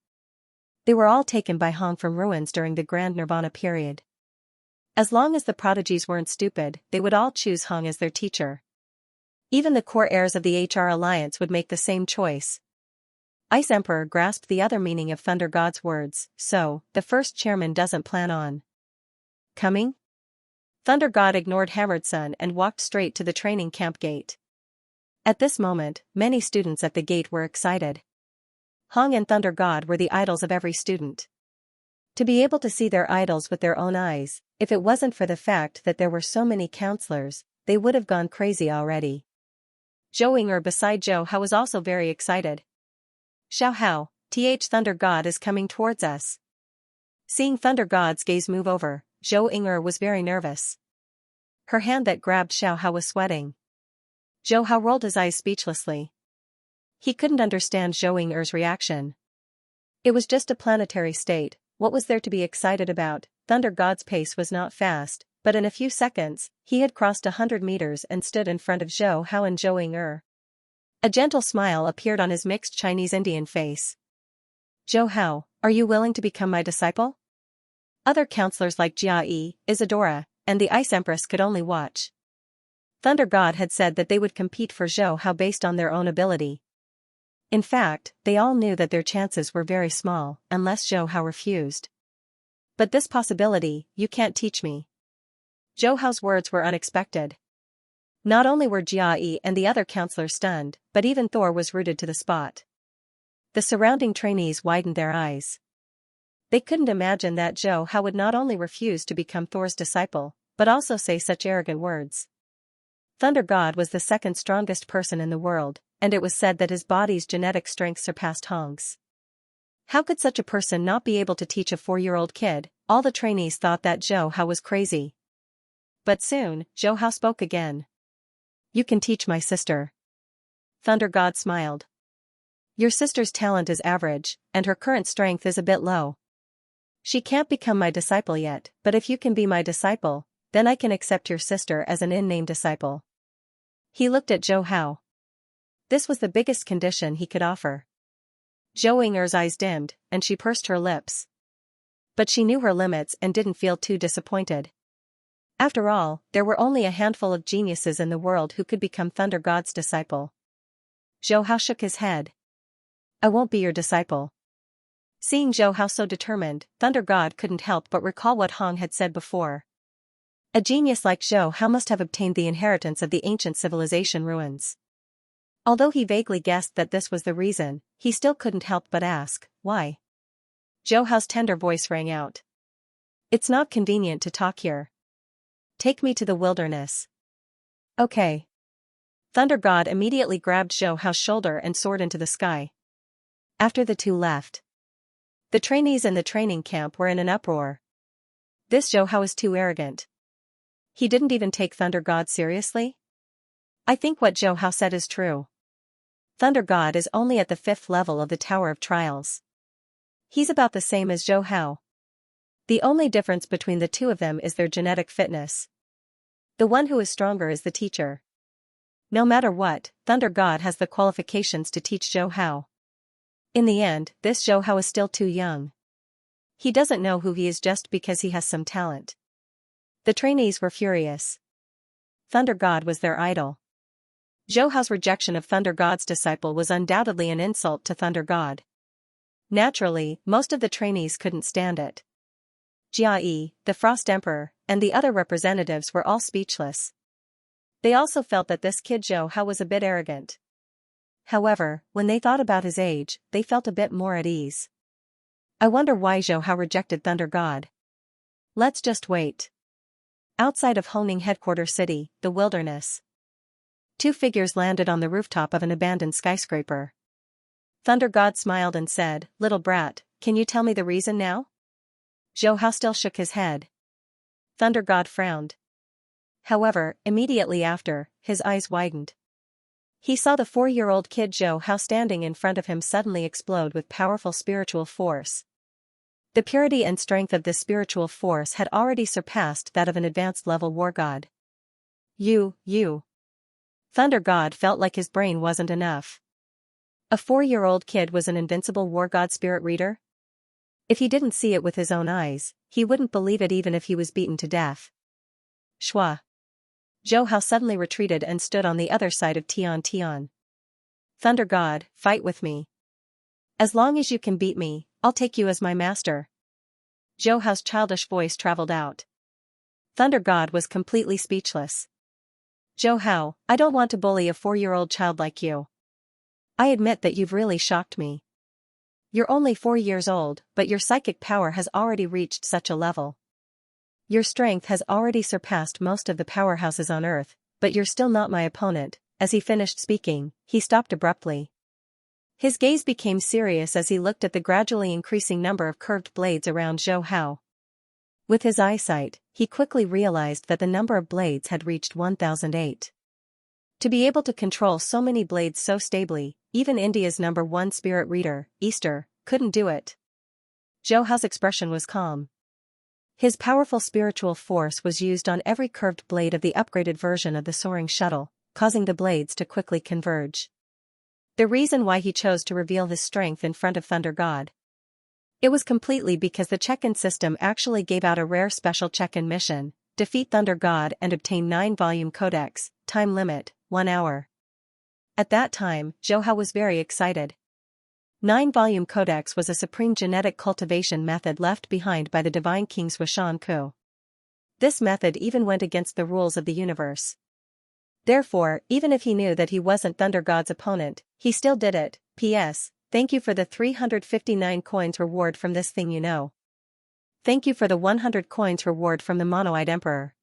They were all taken by Hong from ruins during the Grand Nirvana period. As long as the prodigies weren't stupid, they would all choose Hong as their teacher. Even the core heirs of the HR Alliance would make the same choice. Ice Emperor grasped the other meaning of Thunder God's words, so, the first chairman doesn't plan on coming? Thunder God ignored Hammered Sun and walked straight to the training camp gate. At this moment, many students at the gate were excited. Hong and Thunder God were the idols of every student. To be able to see their idols with their own eyes, if it wasn't for the fact that there were so many counselors, they would have gone crazy already. Zhou Ying'er beside Zhou Hao was also very excited. Xiao Hao, Thunder God is coming towards us. Seeing Thunder God's gaze move over, Zhou Ying'er was very nervous. Her hand that grabbed Xiao Hao was sweating. Zhou Hao rolled his eyes speechlessly. He couldn't understand Zhou Ying'er's reaction. It was just a planetary state, what was there to be excited about? Thunder God's pace was not fast, but in a few seconds, he had crossed 100 meters and stood in front of Zhou Hao and Zhou Ying'er. A gentle smile appeared on his mixed Chinese-Indian face. Zhou Hao, are you willing to become my disciple? Other counselors like Jia Yi, Isadora, and the Ice Empress could only watch. Thunder God had said that they would compete for Zhou Hao based on their own ability. In fact, they all knew that their chances were very small, unless Zhou Hao refused. But this possibility, you can't teach me. Zhou Hao's words were unexpected. Not only were Jia Yi and the other counselors stunned, but even Thor was rooted to the spot. The surrounding trainees widened their eyes. They couldn't imagine that Zhou Hao would not only refuse to become Thor's disciple, but also say such arrogant words. Thunder God was the second strongest person in the world, and it was said that his body's genetic strength surpassed Hong's. How could such a person not be able to teach a 4-year-old kid? All the trainees thought that Zhou Hao was crazy. But soon, Zhou Hao spoke again. You can teach my sister. Thunder God smiled. Your sister's talent is average, and her current strength is a bit low. She can't become my disciple yet, but if you can be my disciple, then I can accept your sister as an in-name disciple. He looked at Zhou Hao. This was the biggest condition he could offer. Zhou Ying'er's eyes dimmed, and she pursed her lips. But she knew her limits and didn't feel too disappointed. After all, there were only a handful of geniuses in the world who could become Thunder God's disciple. Zhou Hao shook his head. I won't be your disciple. Seeing Zhou Hao so determined, Thunder God couldn't help but recall what Hong had said before. A genius like Zhou Hao must have obtained the inheritance of the ancient civilization ruins. Although he vaguely guessed that this was the reason, he still couldn't help but ask, why? Zhou Hao's tender voice rang out. It's not convenient to talk here. Take me to the wilderness. Okay. Thunder God immediately grabbed Zhou Hao's shoulder and soared into the sky. After the two left, the trainees in the training camp were in an uproar. This Zhou Hao is too arrogant. He didn't even take Thunder God seriously? I think what Zhou Hao said is true. Thunder God is only at the 5th level of the Tower of Trials. He's about the same as Zhou Hao. The only difference between the two of them is their genetic fitness. The one who is stronger is the teacher. No matter what, Thunder God has the qualifications to teach Zhou Hao. In the end, this Zhou Hao is still too young. He doesn't know who he is just because he has some talent. The trainees were furious. Thunder God was their idol. Zhou Hao's rejection of Thunder God's disciple was undoubtedly an insult to Thunder God. Naturally, most of the trainees couldn't stand it. Jia Yi, the Frost Emperor, and the other representatives were all speechless. They also felt that this kid Zhou Hao was a bit arrogant. However, when they thought about his age, they felt a bit more at ease. I wonder why Zhou Hao rejected Thunder God. Let's just wait. Outside of Hongning headquarters city, the wilderness. Two figures landed on the rooftop of an abandoned skyscraper. Thunder God smiled and said, Little brat, can you tell me the reason now? Zhou Hao still shook his head. Thunder God frowned. However, immediately after, his eyes widened. He saw the 4-year-old kid Zhou Hao standing in front of him suddenly explode with powerful spiritual force. The purity and strength of this spiritual force had already surpassed that of an advanced level war god. You. Thunder God felt like his brain wasn't enough. A 4-year-old kid was an invincible war god spirit reader? If he didn't see it with his own eyes, he wouldn't believe it even if he was beaten to death. Shua. Zhou Hao suddenly retreated and stood on the other side of Tian. Thunder God, fight with me. As long as you can beat me, I'll take you as my master. Zhou Hao's childish voice traveled out. Thunder God was completely speechless. Zhou Hao, I don't want to bully a 4-year-old child like you. I admit that you've really shocked me. You're only 4 years old, but your psychic power has already reached such a level. Your strength has already surpassed most of the powerhouses on Earth, but you're still not my opponent. As he finished speaking, he stopped abruptly. His gaze became serious as he looked at the gradually increasing number of curved blades around Zhou Hao. With his eyesight, he quickly realized that the number of blades had reached 1008. To be able to control so many blades so stably, even India's #1 spirit reader, Easter, couldn't do it. Zhou Hao's expression was calm. His powerful spiritual force was used on every curved blade of the upgraded version of the soaring shuttle, causing the blades to quickly converge. The reason why he chose to reveal his strength in front of Thunder God. It was completely because the check-in system actually gave out a rare special check-in mission: defeat Thunder God and obtain 9-volume codex, time limit, 1 hour. At that time, Zhou Hao was very excited. 9-volume codex was a supreme genetic cultivation method left behind by the divine king Swishan Ku. This method even went against the rules of the universe. Therefore, even if he knew that he wasn't Thunder God's opponent, he still did it. P.S. Thank you for the 359 coins reward from this thing you know. Thank you for the 100 coins reward from the Monoid Emperor.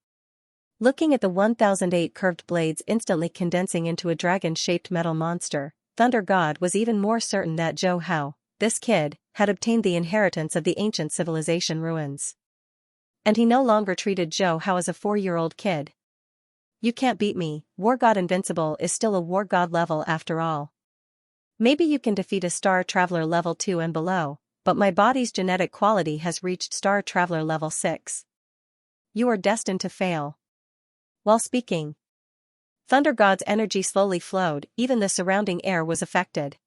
Looking at the 1008 curved blades instantly condensing into a dragon-shaped metal monster, Thunder God was even more certain that Zhou Hao, this kid, had obtained the inheritance of the ancient civilization ruins. And he no longer treated Zhou Hao as a 4-year-old kid. You can't beat me, War God Invincible is still a War God level after all. Maybe you can defeat a Star Traveler level 2 and below, but my body's genetic quality has reached Star Traveler level 6. You are destined to fail. While speaking, Thunder God's energy slowly flowed, even the surrounding air was affected.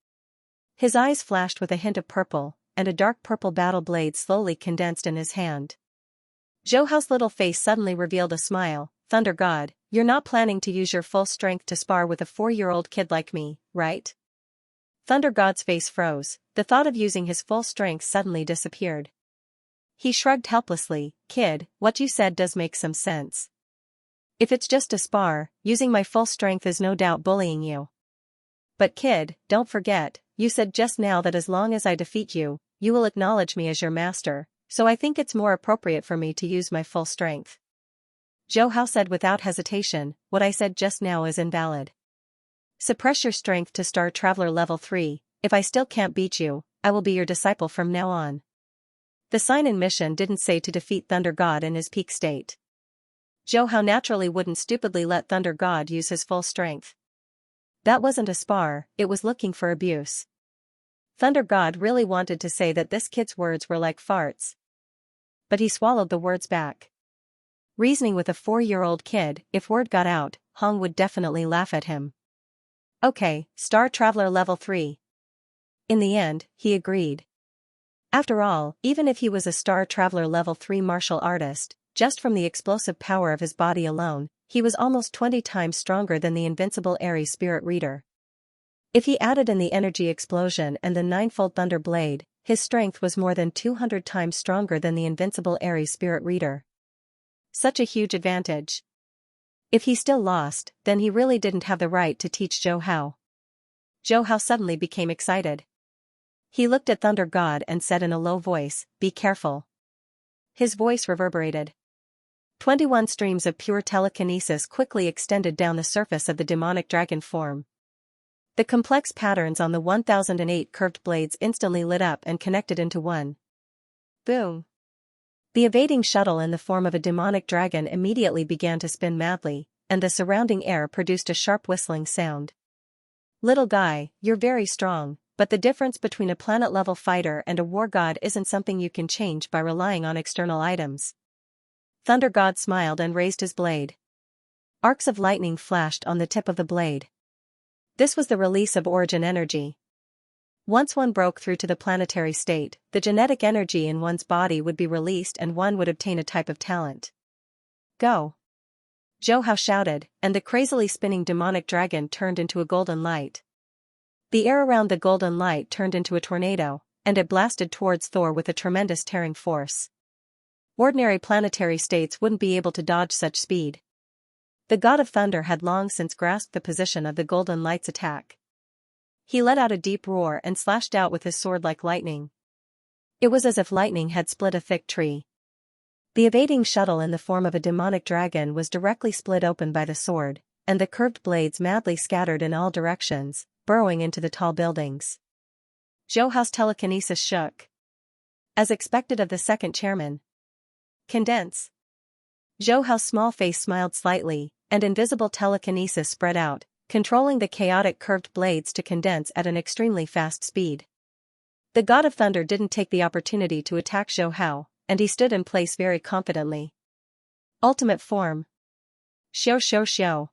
His eyes flashed with a hint of purple, and a dark purple battle blade slowly condensed in his hand. Zhou Hao's little face suddenly revealed a smile. Thunder God, you're not planning to use your full strength to spar with a 4-year-old kid like me, right? Thunder God's face froze. The thought of using his full strength suddenly disappeared. He shrugged helplessly. Kid, what you said does make some sense. If it's just a spar, using my full strength is no doubt bullying you. But kid, don't forget, you said just now that as long as I defeat you, you will acknowledge me as your master, so I think it's more appropriate for me to use my full strength. Zhou Hao said without hesitation, what I said just now is invalid. Suppress your strength to Star Traveler level 3, if I still can't beat you, I will be your disciple from now on. The sign-in mission didn't say to defeat Thunder God in his peak state. Zhou Hao naturally wouldn't stupidly let Thunder God use his full strength. That wasn't a spar, it was looking for abuse. Thunder God really wanted to say that this kid's words were like farts. But he swallowed the words back. Reasoning with a 4-year-old kid, if word got out, Hong would definitely laugh at him. Okay, Star Traveler level 3. In the end, he agreed. After all, even if he was a Star Traveler level 3 martial artist, just from the explosive power of his body alone, he was almost 20 times stronger than the invincible Aries spirit reader. If he added in the energy explosion and the 9-fold thunder blade, his strength was more than 200 times stronger than the invincible Aries spirit reader. Such a huge advantage. If he still lost, then he really didn't have the right to teach Zhou Hao. Zhou Hao suddenly became excited. He looked at Thunder God and said in a low voice, "Be careful." His voice reverberated. 21 streams of pure telekinesis quickly extended down the surface of the demonic dragon form. The complex patterns on the 1008 curved blades instantly lit up and connected into one. Boom! The evading shuttle in the form of a demonic dragon immediately began to spin madly, and the surrounding air produced a sharp whistling sound. Little guy, you're very strong, but the difference between a planet-level fighter and a war god isn't something you can change by relying on external items. Thunder God smiled and raised his blade. Arcs of lightning flashed on the tip of the blade. This was the release of origin energy. Once one broke through to the planetary state, the genetic energy in one's body would be released and one would obtain a type of talent. Go! Zhou Hao shouted, and the crazily spinning demonic dragon turned into a golden light. The air around the golden light turned into a tornado, and it blasted towards Thor with a tremendous tearing force. Ordinary planetary states wouldn't be able to dodge such speed. The god of thunder had long since grasped the position of the golden light's attack. He let out a deep roar and slashed out with his sword like lightning. It was as if lightning had split a thick tree. The evading shuttle in the form of a demonic dragon was directly split open by the sword, and the curved blades madly scattered in all directions, burrowing into the tall buildings. Zhou Hao's telekinesis shook. As expected of the second chairman. Condense. Zhou Hao's small face smiled slightly, and invisible telekinesis spread out, controlling the chaotic curved blades to condense at an extremely fast speed. The god of thunder didn't take the opportunity to attack Zhou Hao, and he stood in place very confidently. Ultimate form. Xiao xiao xiao.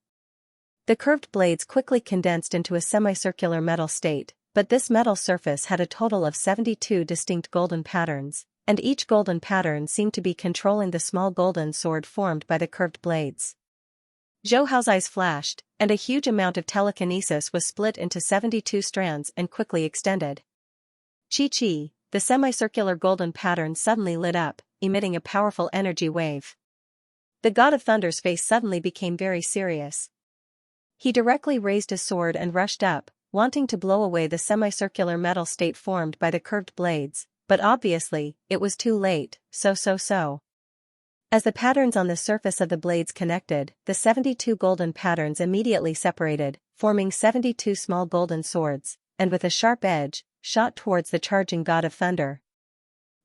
The curved blades quickly condensed into a semicircular metal state, but this metal surface had a total of 72 distinct golden patterns, and each golden pattern seemed to be controlling the small golden sword formed by the curved blades. Zhou Hao's eyes flashed, and a huge amount of telekinesis was split into 72 strands and quickly extended. Chi-chi, the semicircular golden pattern suddenly lit up, emitting a powerful energy wave. The god of thunder's face suddenly became very serious. He directly raised his sword and rushed up, wanting to blow away the semicircular metal state formed by the curved blades, but obviously, it was too late, so. As the patterns on the surface of the blades connected, the 72 golden patterns immediately separated, forming 72 small golden swords, and with a sharp edge, shot towards the charging god of thunder.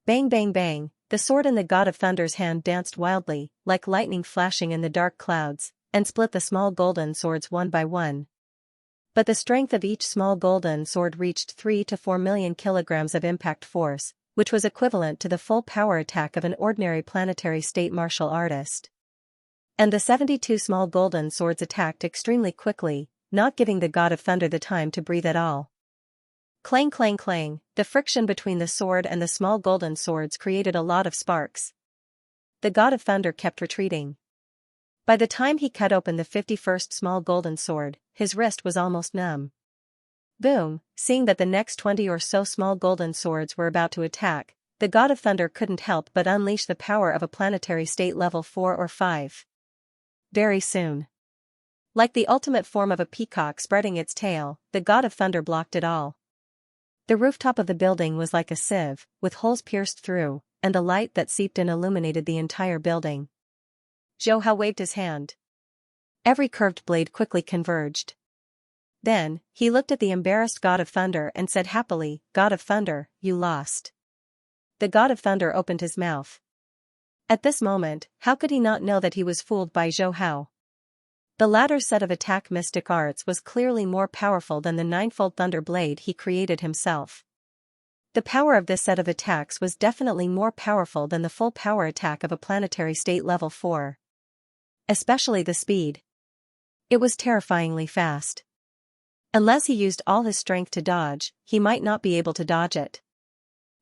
Bang bang bang, the sword in the god of thunder's hand danced wildly, like lightning flashing in the dark clouds, and split the small golden swords one by one. But the strength of each small golden sword reached 3 to 4 million kilograms of impact force, which was equivalent to the full power attack of an ordinary planetary state martial artist. And the 72 small golden swords attacked extremely quickly, not giving the god of thunder the time to breathe at all. Clang clang clang, the friction between the sword and the small golden swords created a lot of sparks. The god of thunder kept retreating. By the time he cut open the 51st small golden sword, his wrist was almost numb. Boom, seeing that the next 20 or so small golden swords were about to attack, the god of thunder couldn't help but unleash the power of a planetary state level 4 or 5. Very soon. Like the ultimate form of a peacock spreading its tail, the god of thunder blocked it all. The rooftop of the building was like a sieve, with holes pierced through, and the light that seeped in illuminated the entire building. Zhou Hao waved his hand. Every curved blade quickly converged. Then, he looked at the embarrassed god of thunder and said happily, "God of thunder, you lost." The god of thunder opened his mouth. At this moment, how could he not know that he was fooled by Zhou Hao? The latter's set of attack mystic arts was clearly more powerful than the ninefold thunder blade he created himself. The power of this set of attacks was definitely more powerful than the full power attack of a planetary state level 4. Especially the speed. It was terrifyingly fast. Unless he used all his strength to dodge, he might not be able to dodge it.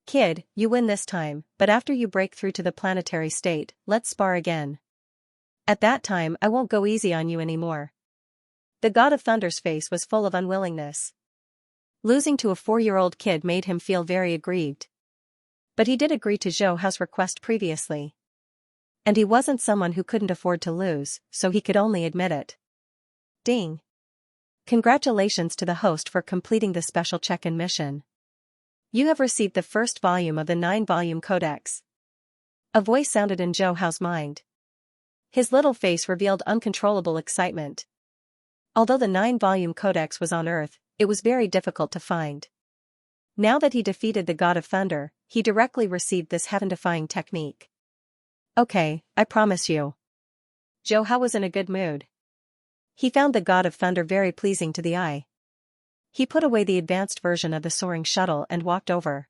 Kid, you win this time, but after you break through to the planetary state, let's spar again. At that time I won't go easy on you anymore. The god of thunder's face was full of unwillingness. Losing to a 4-year-old kid made him feel very aggrieved. But he did agree to Zhou Hao's request previously. And he wasn't someone who couldn't afford to lose, so he could only admit it. Ding. Congratulations to the host for completing the special check-in mission. You have received the first volume of the 9-volume codex. A voice sounded in Zhou Hao's mind. His little face revealed uncontrollable excitement. Although the 9-volume codex was on Earth, it was very difficult to find. Now that he defeated the god of thunder, he directly received this heaven-defying technique. Okay, I promise you. Zhou Hao was in a good mood. He found the god of thunder very pleasing to the eye. He put away the advanced version of the soaring shuttle and walked over.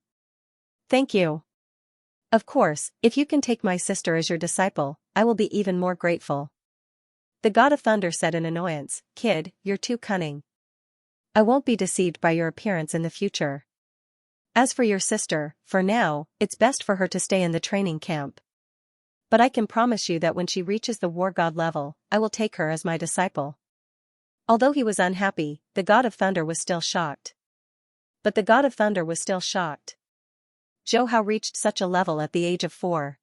Thank you. Of course, if you can take my sister as your disciple, I will be even more grateful. The god of thunder said in annoyance, Kid, you're too cunning. I won't be deceived by your appearance in the future. As for your sister, for now, it's best for her to stay in the training camp. But I can promise you that when she reaches the war god level, I will take her as my disciple. Although he was unhappy, the god of thunder was still shocked. But the god of thunder was still shocked. Zhou Hao reached such a level at the age of 4.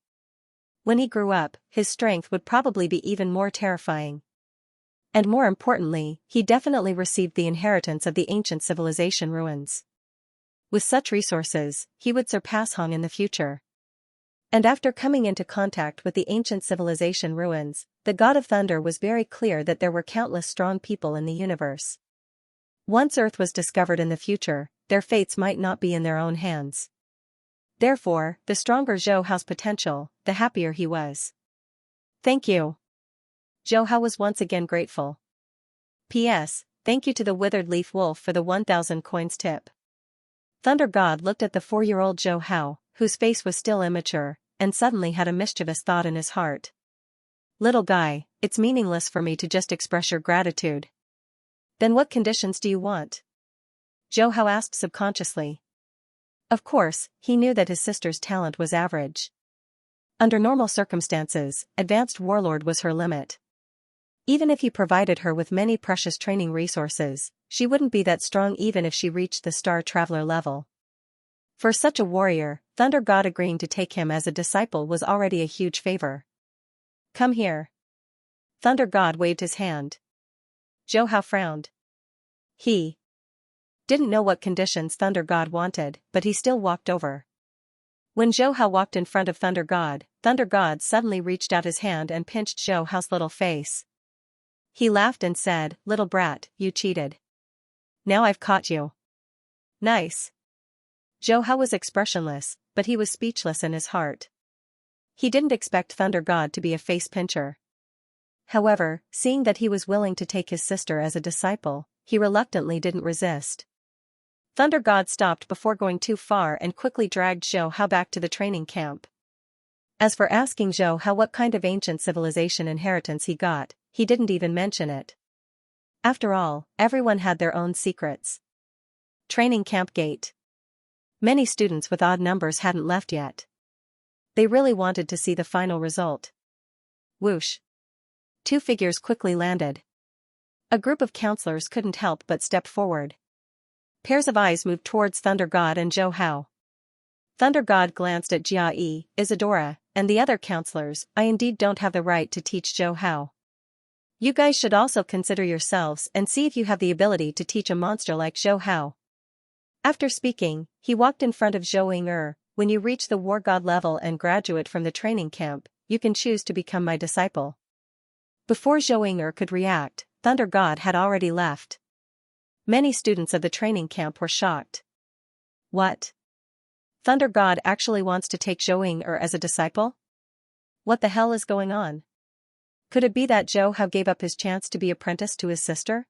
When he grew up, his strength would probably be even more terrifying. And more importantly, he definitely received the inheritance of the ancient civilization ruins. With such resources, he would surpass Hong in the future. And after coming into contact with the ancient civilization ruins, the god of thunder was very clear that there were countless strong people in the universe. Once Earth was discovered in the future, their fates might not be in their own hands. Therefore, the stronger Zhou Hao's potential, the happier he was. Thank you. Zhou Hao was once again grateful. P.S. Thank you to the withered leaf wolf for the 1,000 coins tip. Thunder God looked at the 4-year-old Zhou Hao, whose face was still immature, and suddenly had a mischievous thought in his heart. Little guy, it's meaningless for me to just express your gratitude. Then what conditions do you want? Zhou Hao asked subconsciously. Of course, he knew that his sister's talent was average. Under normal circumstances, advanced warlord was her limit. Even if he provided her with many precious training resources, she wouldn't be that strong even if she reached the Star Traveler level. For such a warrior, Thunder God agreeing to take him as a disciple was already a huge favor. Come here. Thunder God waved his hand. Zhou Hao frowned. He didn't know what conditions Thunder God wanted, but he still walked over. When Zhou Hao walked in front of Thunder God suddenly reached out his hand and pinched Zhou Hao's little face. He laughed and said, Little brat, you cheated. Now I've caught you. Nice. Zhou Hao was expressionless, but he was speechless in his heart. He didn't expect Thunder God to be a face pincher. However, seeing that he was willing to take his sister as a disciple, he reluctantly didn't resist. Thunder God stopped before going too far and quickly dragged Zhou Hao back to the training camp. As for asking Zhou Hao what kind of ancient civilization inheritance he got, he didn't even mention it. After all, everyone had their own secrets. Training camp gate. Many students with odd numbers hadn't left yet. They really wanted to see the final result. Whoosh. 2 figures quickly landed. A group of counselors couldn't help but step forward. Pairs of eyes moved towards Thunder God and Zhou Hao. Thunder God glanced at Jia Yi, Isadora, and the other counselors. I indeed don't have the right to teach Zhou Hao. You guys should also consider yourselves and see if you have the ability to teach a monster like Zhou Hao. After speaking, he walked in front of Zhou Ying'er. When you reach the war god level and graduate from the training camp, you can choose to become my disciple. Before Zhou Ying'er could react, Thunder God had already left. Many students of the training camp were shocked. What? Thunder God actually wants to take Zhou Ying'er as a disciple? What the hell is going on? Could it be that Zhou Hao gave up his chance to be apprenticed to his sister?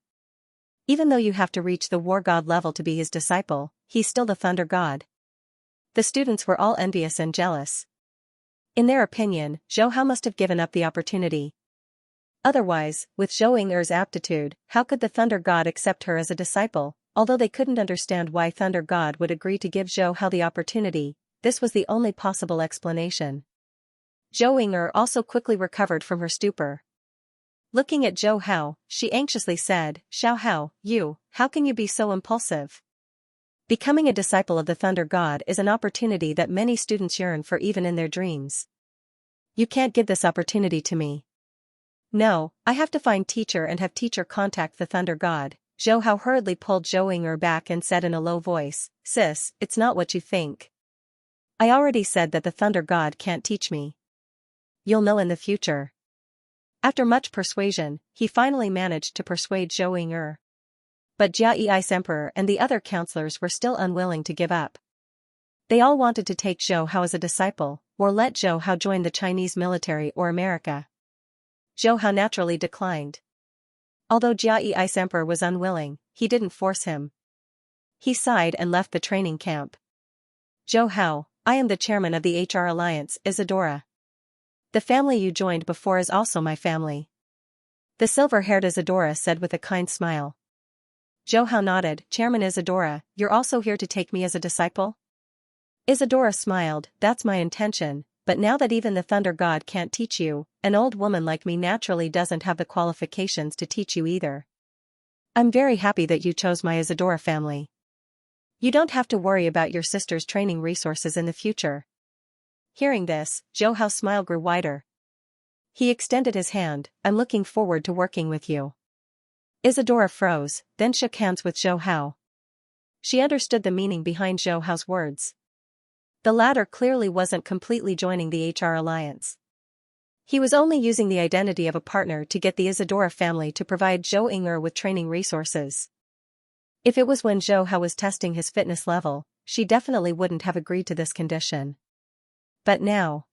Even though you have to reach the war god level to be his disciple, he's still the Thunder God. The students were all envious and jealous. In their opinion, Zhou Hao must have given up the opportunity. Otherwise, with Zhou Ying'er's aptitude, how could the Thunder God accept her as a disciple? Although they couldn't understand why Thunder God would agree to give Zhou Hao the opportunity, this was the only possible explanation. Zhou Ying'er also quickly recovered from her stupor. Looking at Zhou Hao, she anxiously said, Xiao Hao, how can you be so impulsive? Becoming a disciple of the Thunder God is an opportunity that many students yearn for even in their dreams. You can't give this opportunity to me. No, I have to find teacher and have teacher contact the Thunder God. Zhou Hao hurriedly pulled Zhou Ying'er back and said in a low voice, Sis, it's not what you think. I already said that the Thunder God can't teach me. You'll know in the future. After much persuasion, he finally managed to persuade Zhou Ying'er. But Jia Yi Emperor and the other counselors were still unwilling to give up. They all wanted to take Zhou Hao as a disciple, or let Zhou Hao join the Chinese military or America. Zhou Hao naturally declined. Although Jia Yi Emperor was unwilling, he didn't force him. he sighed and left the training camp. Zhou Hao, I am the chairman of the HR Alliance, Isadora. The family you joined before is also my family. The silver-haired Isadora said with a kind smile. Zhou Hao nodded. Chairman Isadora, you're also here to take me as a disciple? Isadora smiled. That's my intention, but now that even the Thunder God can't teach you, an old woman like me naturally doesn't have the qualifications to teach you either. I'm very happy that you chose my Isadora family. You don't have to worry about your sister's training resources in the future. Hearing this, Zhou Hao's smile grew wider. He extended his hand. I'm looking forward to working with you. Isadora froze, then shook hands with Zhou Hao. She understood the meaning behind Zhou Hao's words. The latter clearly wasn't completely joining the HR Alliance. He was only using the identity of a partner to get the Isadora family to provide Zhou Ying'er with training resources. If it was when Zhou Hao was testing his fitness level, she definitely wouldn't have agreed to this condition. But now,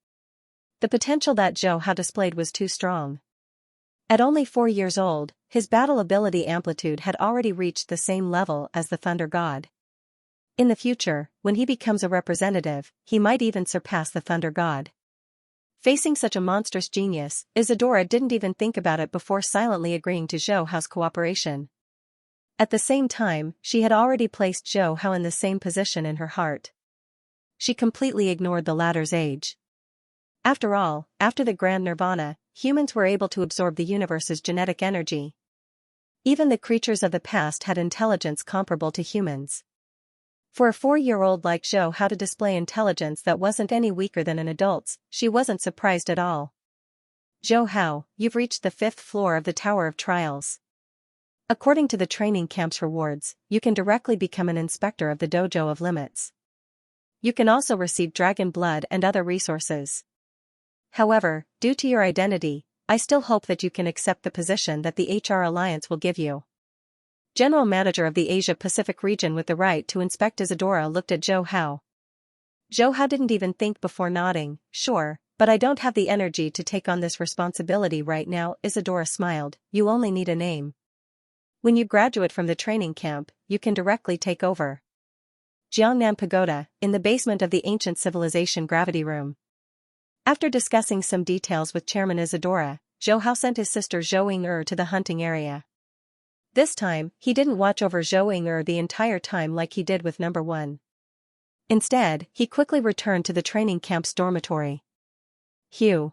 the potential that Zhou Hao displayed was too strong. At only 4 years old, his battle ability amplitude had already reached the same level as the Thunder God. In the future, when he becomes a representative, he might even surpass the Thunder God. Facing such a monstrous genius, Isadora didn't even think about it before silently agreeing to Zhou Hao's cooperation. At the same time, she had already placed Zhou Hao in the same position in her heart. She completely ignored the latter's age. After all, after the Grand Nirvana, humans were able to absorb the universe's genetic energy. Even the creatures of the past had intelligence comparable to humans. For a 4-year-old like Zhou Hao to display intelligence that wasn't any weaker than an adult's, she wasn't surprised at all. Zhou Hao, you've reached the 5th floor of the Tower of Trials. According to the training camp's rewards, you can directly become an inspector of the Dojo of Limits. You can also receive dragon blood and other resources. However, due to your identity, I still hope that you can accept the position that the HR Alliance will give you. General Manager of the Asia-Pacific region with the right to inspect Isadora looked at Zhou Hao. Zhou Hao didn't even think before nodding. Sure, but I don't have the energy to take on this responsibility right now. Isadora smiled. You only need a name. When you graduate from the training camp, you can directly take over. Jiangnan Pagoda, in the basement of the ancient civilization gravity room. After discussing some details with Chairman Isadora, Zhou Hao sent his sister Zhou Ying'er to the hunting area. This time, he didn't watch over Zhou Ying'er the entire time like he did with number 1. Instead, he quickly returned to the training camp's dormitory. Hugh.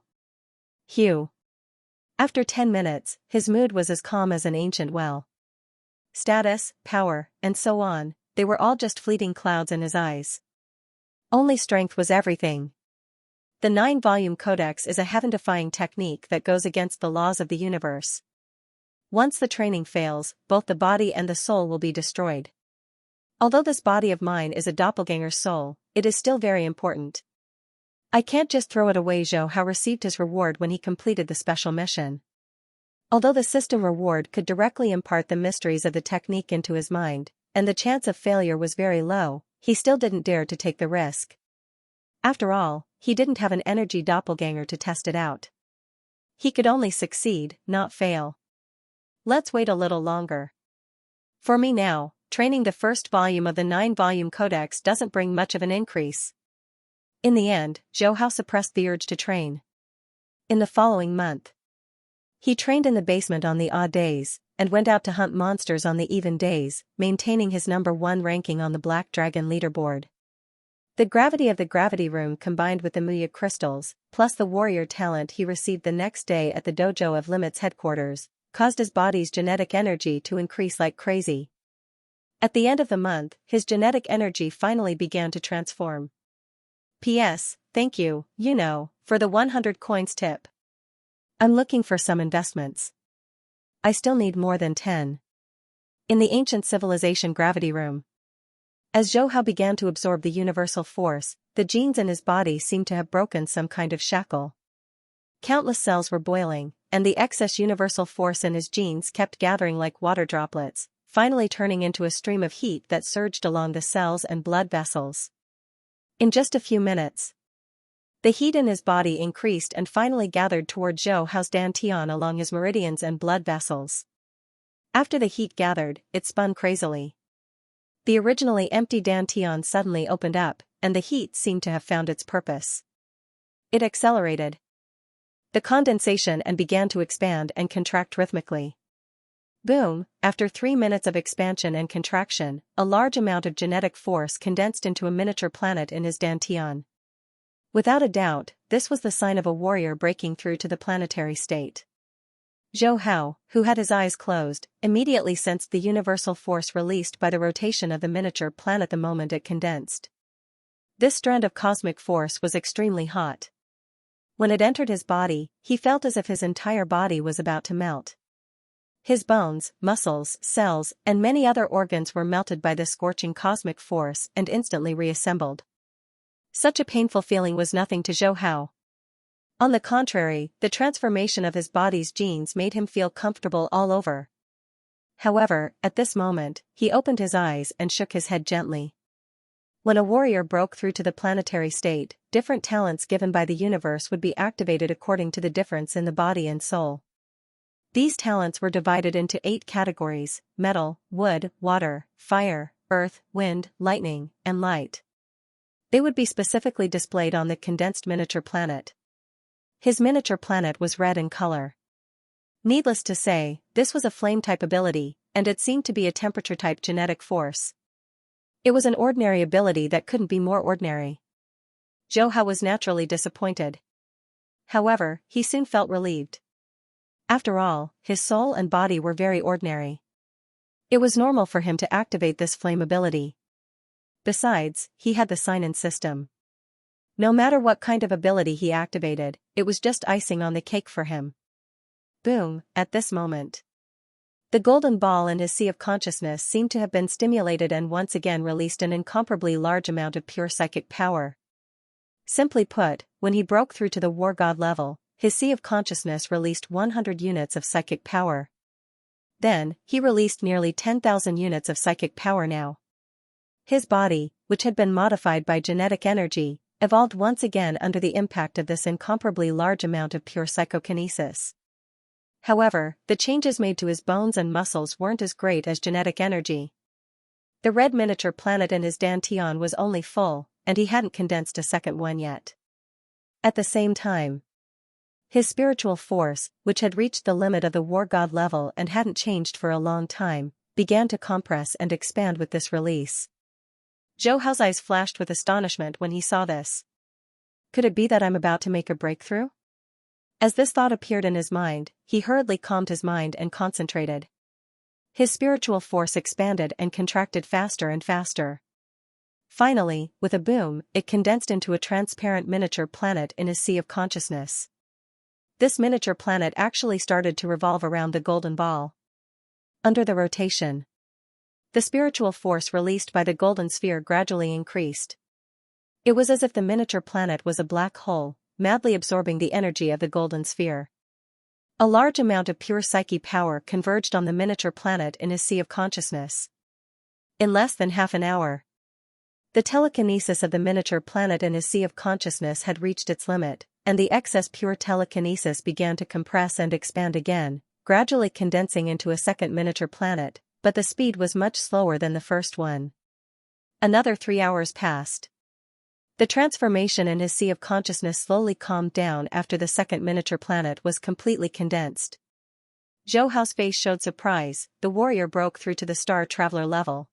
After 10 minutes, his mood was as calm as an ancient well. Status, power, and so on, they were all just fleeting clouds in his eyes. Only strength was everything. The 9-volume codex is a heaven-defying technique that goes against the laws of the universe. Once the training fails, both the body and the soul will be destroyed. Although this body of mine is a doppelganger's soul, it is still very important. I can't just throw it away. Zhou Hao received his reward when he completed the special mission. Although the system reward could directly impart the mysteries of the technique into his mind, and the chance of failure was very low, he still didn't dare to take the risk. After all, he didn't have an energy doppelganger to test it out. He could only succeed, not fail. Let's wait a little longer. For me now, training the first volume of the 9-volume codex doesn't bring much of an increase. In the end, Zhou Hao suppressed the urge to train. In the following month, he trained in the basement on the odd days, and went out to hunt monsters on the even days, maintaining his number 1 ranking on the Black Dragon leaderboard. The gravity of the gravity room combined with the Muya crystals, plus the warrior talent he received the next day at the Dojo of Limits headquarters, caused his body's genetic energy to increase like crazy. At the end of the month, his genetic energy finally began to transform. P.S. Thank you, for the 100 coins tip. I'm looking for some investments. I still need more than 10. In the ancient civilization gravity room. As Zhou Hao began to absorb the universal force, the genes in his body seemed to have broken some kind of shackle. Countless cells were boiling, and the excess universal force in his genes kept gathering like water droplets, finally turning into a stream of heat that surged along the cells and blood vessels. In just a few minutes, the heat in his body increased and finally gathered toward Zhou Hao's dantian along his meridians and blood vessels. After the heat gathered, it spun crazily. The originally empty dantian suddenly opened up, and the heat seemed to have found its purpose. It accelerated the condensation and began to expand and contract rhythmically. Boom! After 3 minutes of expansion and contraction, a large amount of genetic force condensed into a miniature planet in his dantian. Without a doubt, this was the sign of a warrior breaking through to the planetary state. Zhou Hao, who had his eyes closed, immediately sensed the universal force released by the rotation of the miniature planet the moment it condensed. This strand of cosmic force was extremely hot. When it entered his body, he felt as if his entire body was about to melt. His bones, muscles, cells, and many other organs were melted by this scorching cosmic force and instantly reassembled. Such a painful feeling was nothing to Zhou Hao. On the contrary, the transformation of his body's genes made him feel comfortable all over. However, at this moment, he opened his eyes and shook his head gently. When a warrior broke through to the planetary state, different talents given by the universe would be activated according to the difference in the body and soul. These talents were divided into 8 categories: metal, wood, water, fire, earth, wind, lightning, and light. They would be specifically displayed on the condensed miniature planet. His miniature planet was red in color. Needless to say, this was a flame-type ability, and it seemed to be a temperature-type genetic force. It was an ordinary ability that couldn't be more ordinary. Zhou Hao was naturally disappointed. However, he soon felt relieved. After all, his soul and body were very ordinary. It was normal for him to activate this flame ability. Besides, he had the sign-in system. No matter what kind of ability he activated, it was just icing on the cake for him. Boom! At this moment, the golden ball in his sea of consciousness seemed to have been stimulated and once again released an incomparably large amount of pure psychic power. Simply put, when he broke through to the war god level, his sea of consciousness released 100 units of psychic power. Then, he released nearly 10,000 units of psychic power now. His body, which had been modified by genetic energy, evolved once again under the impact of this incomparably large amount of pure psychokinesis. However, the changes made to his bones and muscles weren't as great as genetic energy. The red miniature planet in his dantian was only full, and he hadn't condensed a second one yet. At the same time, his spiritual force, which had reached the limit of the war god level and hadn't changed for a long time, began to compress and expand with this release. Zhou Hao's eyes flashed with astonishment when he saw this. Could it be that I'm about to make a breakthrough? As this thought appeared in his mind, he hurriedly calmed his mind and concentrated. His spiritual force expanded and contracted faster and faster. Finally, with a boom, it condensed into a transparent miniature planet in his sea of consciousness. This miniature planet actually started to revolve around the golden ball. Under the rotation, the spiritual force released by the golden sphere gradually increased. It was as if the miniature planet was a black hole, madly absorbing the energy of the golden sphere. A large amount of pure psyche power converged on the miniature planet in his sea of consciousness. In less than half an hour, the telekinesis of the miniature planet in his sea of consciousness had reached its limit, and the excess pure telekinesis began to compress and expand again, gradually condensing into a second miniature planet, but the speed was much slower than the first one. Another 3 hours passed. The transformation in his sea of consciousness slowly calmed down after the second miniature planet was completely condensed. Zhou Hao's face showed surprise. The warrior broke through to the star traveler level.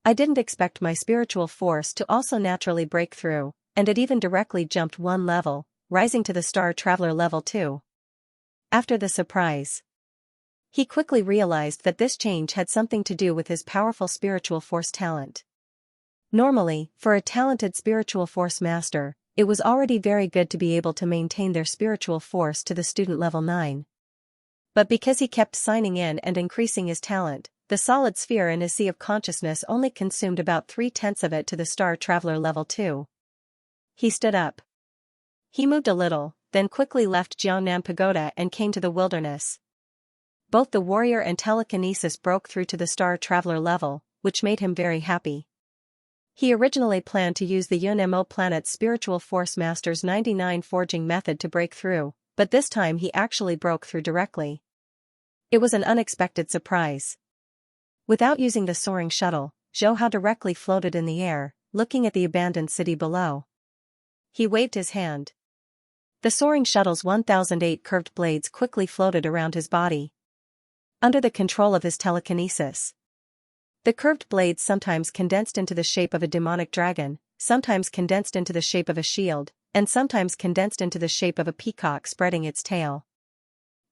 I didn't expect my spiritual force to also naturally break through, and it even directly jumped one level, rising to the star traveler level 2. After the surprise, he quickly realized that this change had something to do with his powerful spiritual force talent. Normally, for a talented spiritual force master, it was already very good to be able to maintain their spiritual force to the student level 9. But because he kept signing in and increasing his talent, the solid sphere in his sea of consciousness only consumed about 3/10 of it to the star traveler level 2. He stood up. He moved a little, then quickly left Jiangnan Pagoda and came to the wilderness. Both the warrior and telekinesis broke through to the star traveler level, which made him very happy. He originally planned to use the Yunmo planet's spiritual force master's 99 forging method to break through, but this time he actually broke through directly. It was an unexpected surprise. Without using the soaring shuttle, Zhou Hao directly floated in the air, looking at the abandoned city below. He waved his hand. The soaring shuttle's 1008 curved blades quickly floated around his body. Under the control of his telekinesis. The curved blades sometimes condensed into the shape of a demonic dragon, sometimes condensed into the shape of a shield, and sometimes condensed into the shape of a peacock spreading its tail.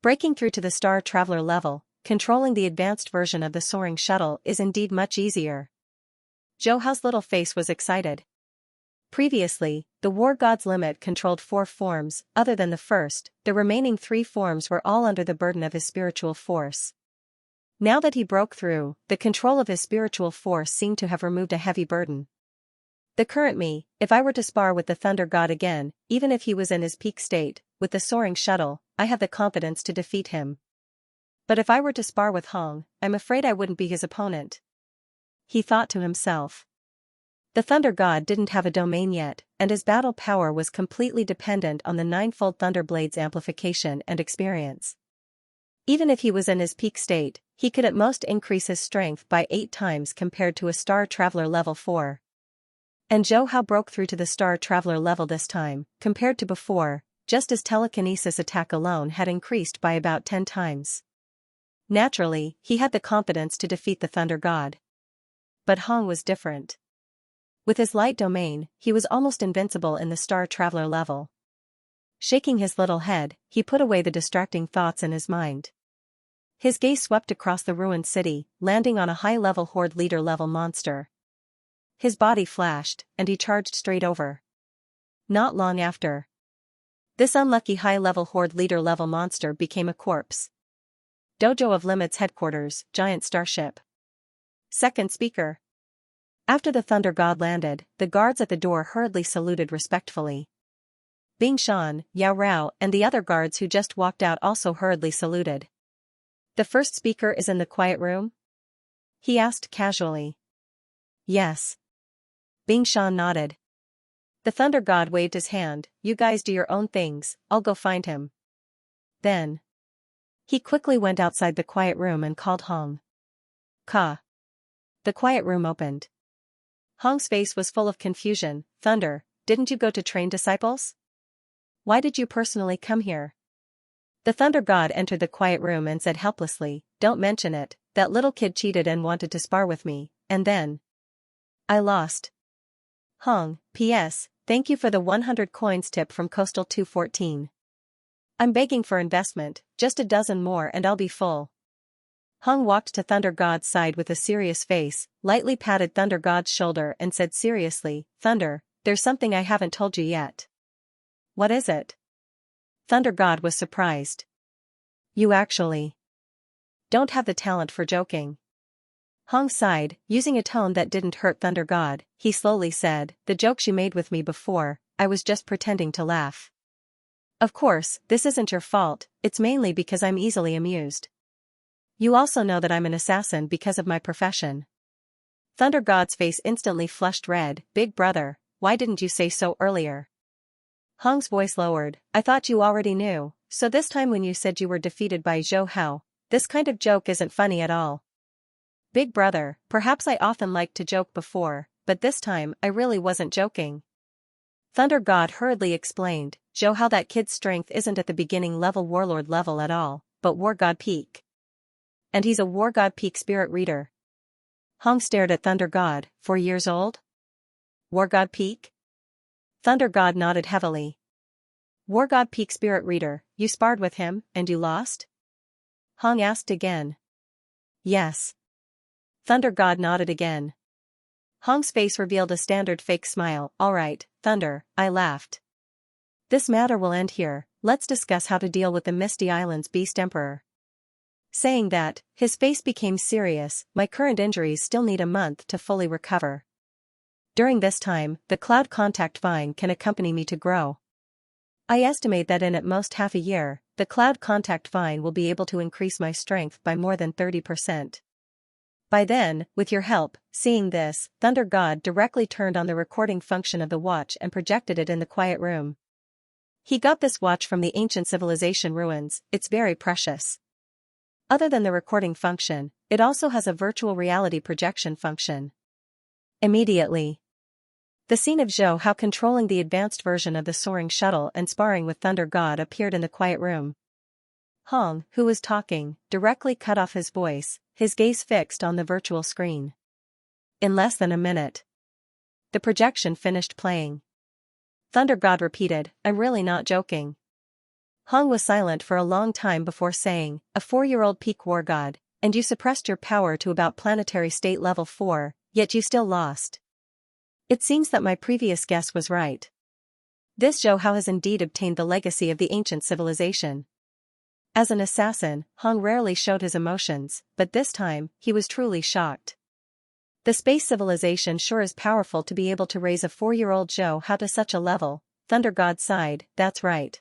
Breaking through to the Star Traveler level, controlling the advanced version of the soaring shuttle is indeed much easier. Zhou Hao's little face was excited. Previously, the War God's limit controlled 4 forms. Other than the first, the remaining 3 forms were all under the burden of his spiritual force. Now that he broke through, the control of his spiritual force seemed to have removed a heavy burden. The current me, if I were to spar with the Thunder God again, even if he was in his peak state, with the soaring shuttle, I have the confidence to defeat him. But if I were to spar with Hong, I'm afraid I wouldn't be his opponent. He thought to himself. The Thunder God didn't have a domain yet, and his battle power was completely dependent on the 9-fold Thunder Blade's amplification and experience. Even if he was in his peak state, he could at most increase his strength by 8 times compared to a Star Traveler level 4. And Zhou Hao broke through to the Star Traveler level this time, compared to before, just as telekinesis attack alone had increased by about 10 times. Naturally, he had the confidence to defeat the Thunder God. But Hong was different. With his light domain, he was almost invincible in the Star Traveler level. Shaking his little head, he put away the distracting thoughts in his mind. His gaze swept across the ruined city, landing on a high-level Horde leader-level monster. His body flashed, and he charged straight over. Not long after. This unlucky high-level Horde leader-level monster became a corpse. Dojo of Limit's headquarters, giant starship. Second speaker. After the Thunder God landed, the guards at the door hurriedly saluted respectfully. Bing Shan, Yao Rao, and the other guards who just walked out also hurriedly saluted. The first speaker is in the quiet room? He asked casually. Yes. Bing Shan nodded. The Thunder God waved his hand. You guys do your own things, I'll go find him. Then. He quickly went outside the quiet room and called Hong. Ka. The quiet room opened. Hong's face was full of confusion. Thunder, didn't you go to train disciples? Why did you personally come here? The Thunder God entered the quiet room and said helplessly, Don't mention it, that little kid cheated and wanted to spar with me, and then. I lost. Hong, P.S., thank you for the 100 coins tip from Coastal 214. I'm begging for investment, just a dozen more and I'll be full. Hong walked to Thunder God's side with a serious face, lightly patted Thunder God's shoulder and said seriously, Thunder, there's something I haven't told you yet. What is it? Thunder God was surprised. You actually don't have the talent for joking. Hong sighed, using a tone that didn't hurt Thunder God. He slowly said, The jokes you made with me before, I was just pretending to laugh. Of course, this isn't your fault, it's mainly because I'm easily amused. You also know that I'm an assassin because of my profession. Thunder God's face instantly flushed red. Big brother, why didn't you say so earlier? Hong's voice lowered. I thought you already knew, so this time when you said you were defeated by Zhou Hao, this kind of joke isn't funny at all. Big brother, perhaps I often liked to joke before, but this time I really wasn't joking. Thunder God hurriedly explained, Zhou Hao, that kid's strength isn't at the beginning level warlord level at all, but War God peak. And he's a War God peak spirit reader. Hong stared at Thunder God. 4 years old? War God peak? Thunder God nodded heavily. War God peak spirit reader, you sparred with him, and you lost? Hong asked again. Yes. Thunder God nodded again. Hong's face revealed a standard fake smile. All right, Thunder, I laughed. This matter will end here, let's discuss how to deal with the Misty Island's Beast Emperor. Saying that, his face became serious. My current injuries still need a month to fully recover. During this time, the Cloud Contact Vine can accompany me to grow. I estimate that in at most half a year, the Cloud Contact Vine will be able to increase my strength by more than 30%. By then, with your help, seeing this, Thunder God directly turned on the recording function of the watch and projected it in the quiet room. He got this watch from the ancient civilization ruins, it's very precious. Other than the recording function, it also has a virtual reality projection function. Immediately. The scene of Zhou Hao controlling the advanced version of the soaring shuttle and sparring with Thunder God appeared in the quiet room. Hong, who was talking, directly cut off his voice, his gaze fixed on the virtual screen. In less than a minute, the projection finished playing. Thunder God repeated, "I'm really not joking." Hong was silent for a long time before saying, "A 4-year-old peak war god, and you suppressed your power to about planetary state level 4, yet you still lost. It seems that my previous guess was right. This Zhou Hao has indeed obtained the legacy of the ancient civilization." As an assassin, Hong rarely showed his emotions, but this time, he was truly shocked. The space civilization sure is powerful to be able to raise a 4-year-old Zhou Hao to such a level. Thunder God sighed, "That's right.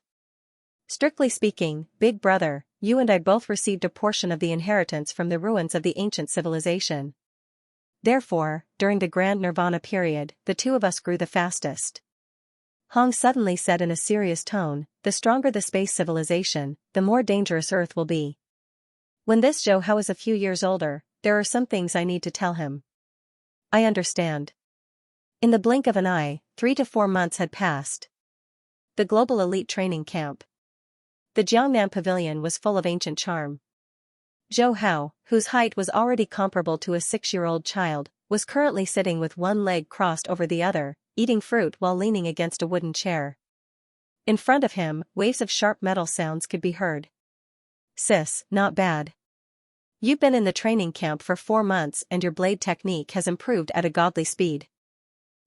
Strictly speaking, Big Brother, you and I both received a portion of the inheritance from the ruins of the ancient civilization. Therefore, during the Grand Nirvana period, the two of us grew the fastest." Hong suddenly said in a serious tone, "The stronger the space civilization, the more dangerous Earth will be. When this Zhou Hao is a few years older, there are some things I need to tell him." "I understand." In the blink of an eye, 3 to 4 months had passed. The global elite training camp. The Jiangnan pavilion was full of ancient charm. Zhou Hao, whose height was already comparable to a 6-year-old child, was currently sitting with one leg crossed over the other, eating fruit while leaning against a wooden chair. In front of him, waves of sharp metal sounds could be heard. "Sis, not bad. You've been in the training camp for 4 months and your blade technique has improved at a godly speed.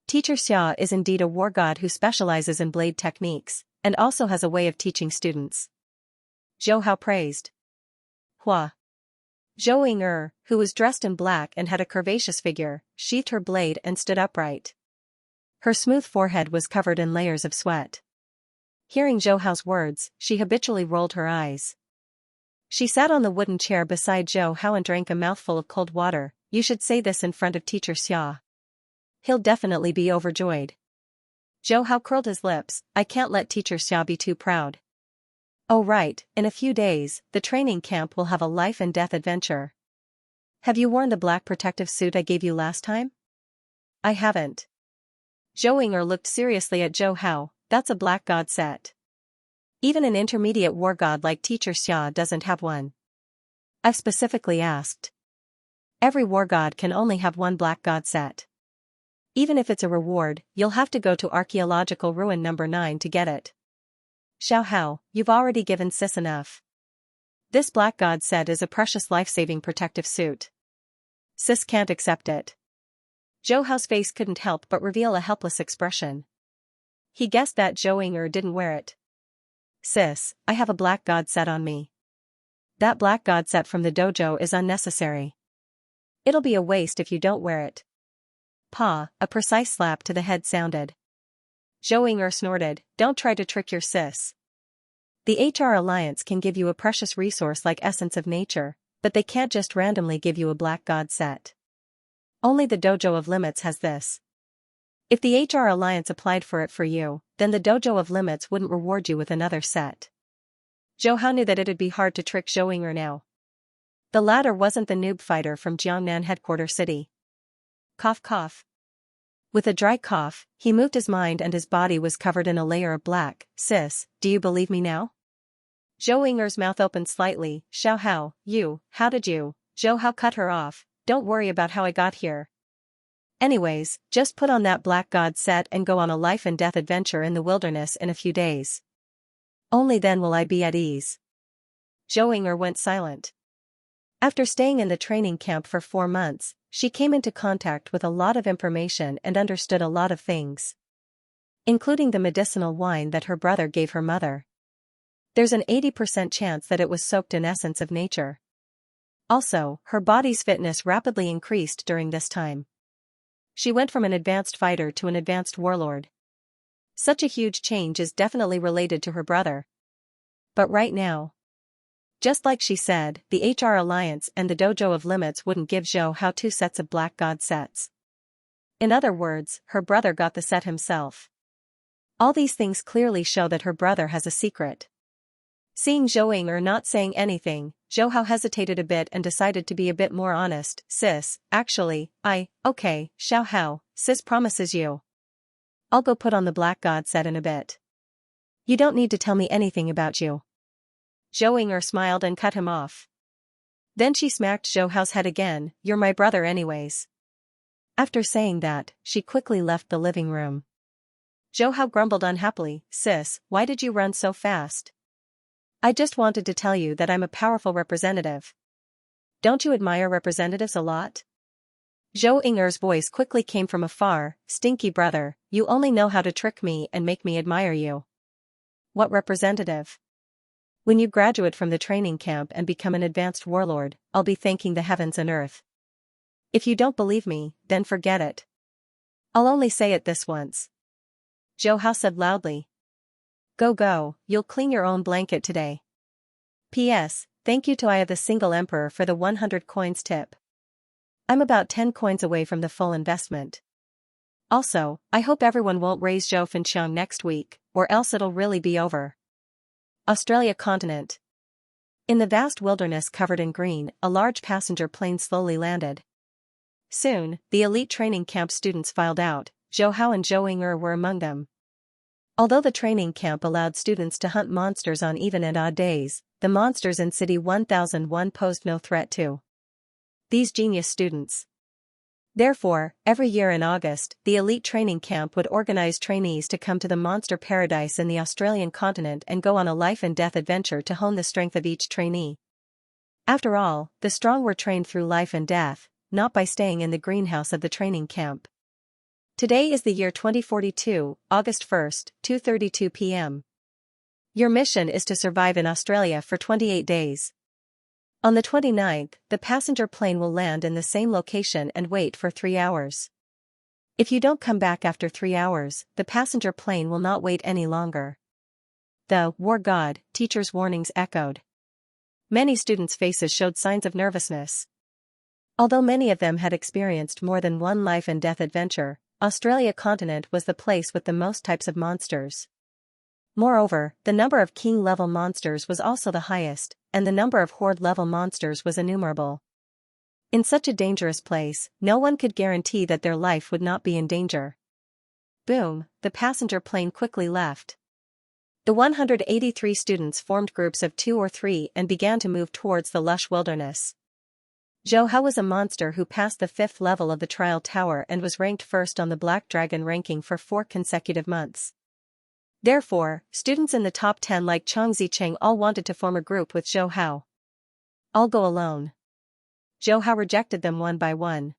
Teacher Xia is indeed a war god who specializes in blade techniques, and also has a way of teaching students." Zhou Hao praised. "Hua." Zhou Ying, who was dressed in black and had a curvaceous figure, sheathed her blade and stood upright. Her smooth forehead was covered in layers of sweat. Hearing Zhou Hao's words, she habitually rolled her eyes. She sat on the wooden chair beside Zhou Hao and drank a mouthful of cold water. "You should say this in front of Teacher Xia. He'll definitely be overjoyed." Zhou Hao curled his lips, "I can't let Teacher Xia be too proud." "Oh right, in a few days, the training camp will have a life and death adventure. Have you worn the black protective suit I gave you last time?" "I haven't." Zhou Ying looked seriously at Zhou Hao, "That's a black god set. Even an intermediate war god like Teacher Xia doesn't have one." "I've specifically asked. Every war god can only have one black god set. Even if it's a reward, you'll have to go to archaeological ruin number 9 to get it." "Xiao Hao, you've already given sis enough. This black god set is a precious life-saving protective suit. Sis can't accept it." Zhou Hao's face couldn't help but reveal a helpless expression. He guessed that Zhou Ying didn't wear it. "Sis, I have a black god set on me. That black god set from the dojo is unnecessary. It'll be a waste if you don't wear it." "Pa," a precise slap to the head sounded. Zhou Ying snorted, "Don't try to trick your sis. The HR Alliance can give you a precious resource like Essence of Nature, but they can't just randomly give you a black god set. Only the Dojo of Limits has this. If the HR Alliance applied for it for you, then the Dojo of Limits wouldn't reward you with another set." Zhou Hao knew that it'd be hard to trick Zhou Ying now. The latter wasn't the noob fighter from Jiangnan headquarter city. Cough cough. With a dry cough, he moved his mind and his body was covered in a layer of black. "Sis, do you believe me now?" Zhou Ying's mouth opened slightly. "Xiao Hao, how did you?" Zhou Hao cut her off. "Don't worry about how I got here. Anyways, just put on that black god set and go on a life and death adventure in the wilderness in a few days. Only then will I be at ease." Zhou Ying went silent. After staying in the training camp for 4 months, she came into contact with a lot of information and understood a lot of things. Including the medicinal wine that her brother gave her mother. There's an 80% chance that it was soaked in Essence of Nature. Also, her body's fitness rapidly increased during this time. She went from an advanced fighter to an advanced warlord. Such a huge change is definitely related to her brother. But right now, just like she said, the HR Alliance and the Dojo of Limits wouldn't give Zhou Hao 2 sets of black god sets. In other words, her brother got the set himself. All these things clearly show that her brother has a secret. Seeing Zhou Ying not saying anything, Zhou Hao hesitated a bit and decided to be a bit more honest. "Sis, actually, okay, Xiao Hao, sis promises you. I'll go put on the black god set in a bit. You don't need to tell me anything about you. Zhou Ying'er smiled and cut him off. Then she smacked Zhou Hao's head again, you're my brother anyways. After saying that, she quickly left the living room. Zhou Hao grumbled unhappily, sis, why did you run so fast? I just wanted to tell you that I'm a powerful representative. Don't you admire representatives a lot? Zhou Ying'er's voice quickly came from afar, stinky brother, you only know how to trick me and make me admire you. What representative? When you graduate from the training camp and become an advanced warlord, I'll be thanking the heavens and earth. If you don't believe me, then forget it. I'll only say it this once. Zhou Hao said loudly. Go, you'll clean your own blanket today. P.S. Thank you to Eye of the Single Emperor for the 100 coins tip. I'm about 10 coins away from the full investment. Also, I hope everyone won't raise Zhou Fenqiang next week, or else it'll really be over. Australia continent. In the vast wilderness covered in green, a large passenger plane slowly landed. Soon, the elite training camp students filed out. Zhou Hao and Zhou Ying'er were among them. Although the training camp allowed students to hunt monsters on even and odd days, the monsters in City 1001 posed no threat to these genius students. Therefore, every year in August, the elite training camp would organize trainees to come to the monster paradise in the Australian continent and go on a life-and-death adventure to hone the strength of each trainee. After all, the strong were trained through life and death, not by staying in the greenhouse of the training camp. Today is the year 2042, August 1st, 2:32 p.m. Your mission is to survive in Australia for 28 days. On the 29th, the passenger plane will land in the same location and wait for 3 hours. If you don't come back after 3 hours, the passenger plane will not wait any longer. The war god teacher's warnings echoed. Many students' faces showed signs of nervousness. Although many of them had experienced more than one life and death adventure, Australia continent was the place with the most types of monsters. Moreover, the number of king-level monsters was also the highest, and the number of horde-level monsters was innumerable. In such a dangerous place, no one could guarantee that their life would not be in danger. Boom, the passenger plane quickly left. The 183 students formed groups of 2 or 3 and began to move towards the lush wilderness. Zhou Hao was a monster who passed the 5th level of the trial tower and was ranked first on the Black Dragon ranking for 4 consecutive months. Therefore, students in the top 10 like Chang Zicheng all wanted to form a group with Zhou Hao. I'll go alone. Zhou Hao rejected them one by one.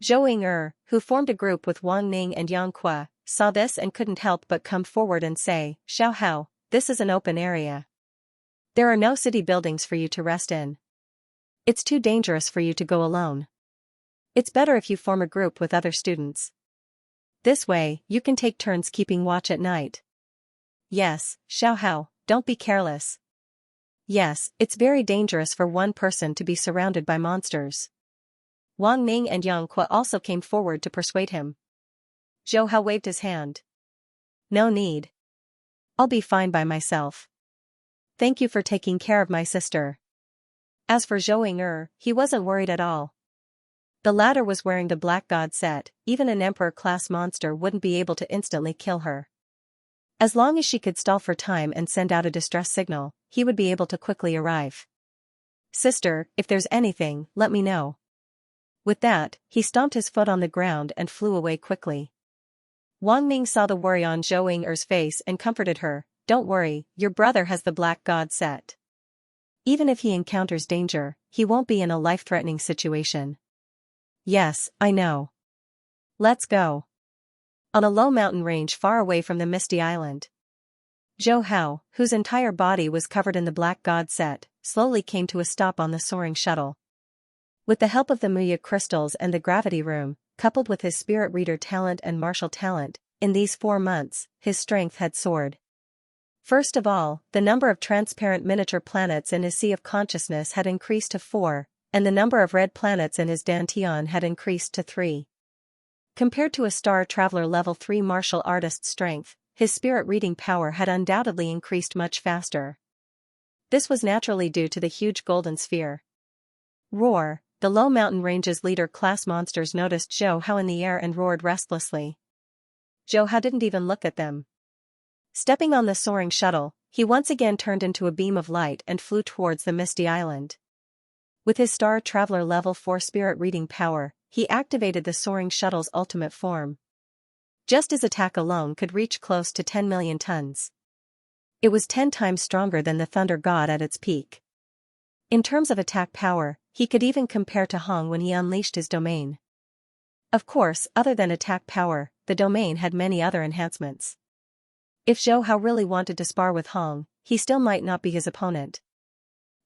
Zhou Ying'er, who formed a group with Wang Ning and Yang Qua, saw this and couldn't help but come forward and say, Xiao Hao, this is an open area. There are no city buildings for you to rest in. It's too dangerous for you to go alone. It's better if you form a group with other students. This way, you can take turns keeping watch at night. Yes, Xiao Hao, don't be careless. Yes, it's very dangerous for one person to be surrounded by monsters. Wang Ning and Yang Qua also came forward to persuade him. Zhou Hao waved his hand. No need. I'll be fine by myself. Thank you for taking care of my sister. As for Zhou Ying'er, he wasn't worried at all. The latter was wearing the Black God set, even an Emperor-class monster wouldn't be able to instantly kill her. As long as she could stall for time and send out a distress signal, he would be able to quickly arrive. Sister, if there's anything, let me know. With that, he stomped his foot on the ground and flew away quickly. Wang Ning saw the worry on Zhou Ying'er's face and comforted her, don't worry, your brother has the Black God set. Even if he encounters danger, he won't be in a life-threatening situation. Yes, I know. Let's go. On a low mountain range far away from the misty island, Zhou Hao, whose entire body was covered in the Black God set, slowly came to a stop on the soaring shuttle. With the help of the Muya crystals and the gravity room, coupled with his spirit reader talent and martial talent, in these 4 months, his strength had soared. First of all, the number of transparent miniature planets in his sea of consciousness had increased to 4, and the number of red planets in his dantian had increased to 3. Compared to a Star Traveler level 3 martial artist's strength, his spirit reading power had undoubtedly increased much faster. This was naturally due to the huge golden sphere. Roar, the low mountain range's leader-class monsters noticed Zhou Hao in the air and roared restlessly. Zhou Hao didn't even look at them. Stepping on the soaring shuttle, he once again turned into a beam of light and flew towards the Misty Island. With his Star Traveler Level 4 spirit reading power, he activated the soaring shuttle's ultimate form. Just his attack alone could reach close to 10 million tons. It was 10 times stronger than the Thunder God at its peak. In terms of attack power, he could even compare to Hong when he unleashed his domain. Of course, other than attack power, the domain had many other enhancements. If Zhou Hao really wanted to spar with Hong, he still might not be his opponent.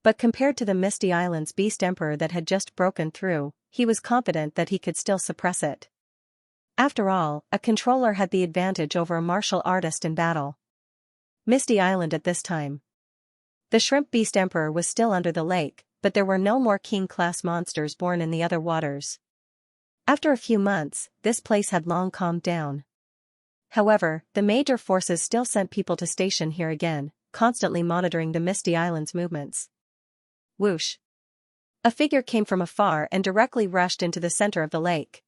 But compared to the Misty Island's Beast Emperor that had just broken through, he was confident that he could still suppress it. After all, a controller had the advantage over a martial artist in battle. Misty Island at this time. The Shrimp Beast Emperor was still under the lake, but there were no more king-class monsters born in the other waters. After a few months, this place had long calmed down. However, the major forces still sent people to station here again, constantly monitoring the Misty Island's movements. Whoosh! A figure came from afar and directly rushed into the center of the lake.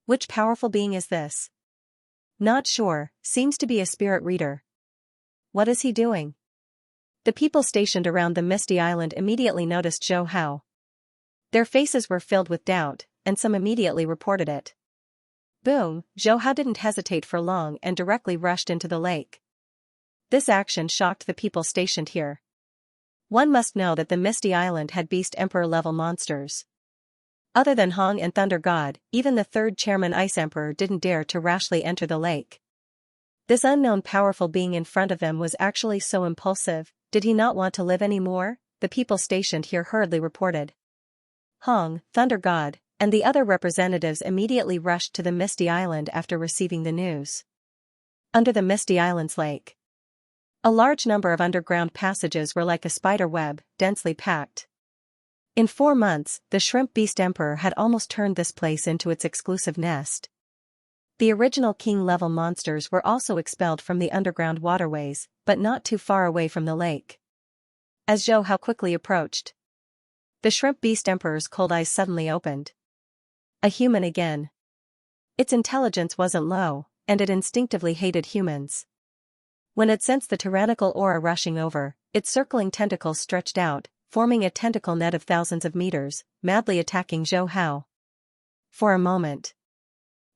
Which powerful being is this? Not sure, seems to be a spirit reader. What is he doing? The people stationed around the Misty Island immediately noticed Zhou Hao. Their faces were filled with doubt, and some immediately reported it. Boom, Zhou Hao didn't hesitate for long and directly rushed into the lake. This action shocked the people stationed here. One must know that the Misty Island had Beast Emperor level monsters. Other than Hong and Thunder God, even the third chairman Ice Emperor didn't dare to rashly enter the lake. This unknown powerful being in front of them was actually so impulsive. Did he not want to live anymore? The people stationed here hurriedly reported. Hong, Thunder God, and the other representatives immediately rushed to the Misty Island after receiving the news. Under the Misty Island's lake, a large number of underground passages were like a spider web, densely packed. In 4 months, the Shrimp Beast Emperor had almost turned this place into its exclusive nest. The original king-level monsters were also expelled from the underground waterways, but not too far away from the lake. As Zhou Hao quickly approached, the Shrimp Beast Emperor's cold eyes suddenly opened. A human again. Its intelligence wasn't low, and it instinctively hated humans. When it sensed the tyrannical aura rushing over, its circling tentacles stretched out, forming a tentacle net of thousands of meters, madly attacking Zhou Hao. For a moment,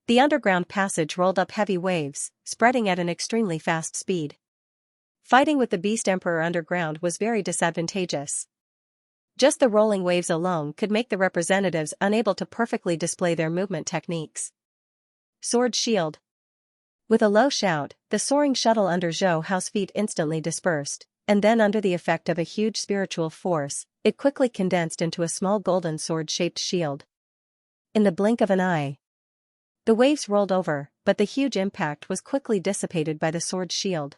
the underground passage rolled up heavy waves, spreading at an extremely fast speed. Fighting with the Beast Emperor underground was very disadvantageous. Just the rolling waves alone could make the representatives unable to perfectly display their movement techniques. Sword Shield. With a low shout, the soaring shuttle under Zhou Hao's feet instantly dispersed, and then under the effect of a huge spiritual force, it quickly condensed into a small golden sword-shaped shield. In the blink of an eye, the waves rolled over, but the huge impact was quickly dissipated by the sword shield.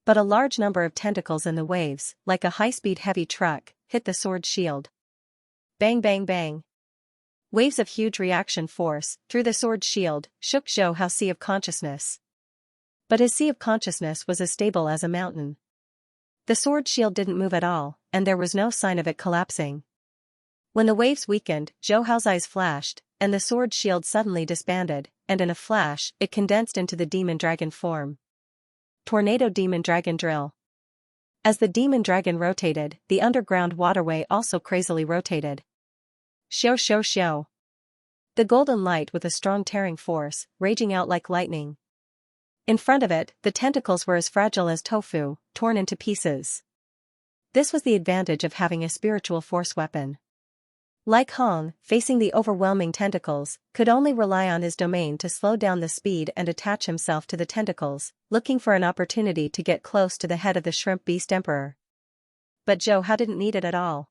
But a large number of tentacles in the waves, like a high-speed heavy truck, hit the sword shield. Bang bang bang. Waves of huge reaction force, through the sword shield, shook Zhou Hao's sea of consciousness. But his sea of consciousness was as stable as a mountain. The sword shield didn't move at all, and there was no sign of it collapsing. When the waves weakened, Zhou Hao's eyes flashed, and the sword shield suddenly disbanded, and in a flash, it condensed into the demon dragon form. Tornado Demon Dragon Drill. As the demon dragon rotated, the underground waterway also crazily rotated. Xiao xiao xiao. The golden light with a strong tearing force, raging out like lightning. In front of it, the tentacles were as fragile as tofu, torn into pieces. This was the advantage of having a spiritual force weapon. Like Hong, facing the overwhelming tentacles, could only rely on his domain to slow down the speed and attach himself to the tentacles, looking for an opportunity to get close to the head of the Shrimp Beast Emperor. But Zhou Hao didn't need it at all.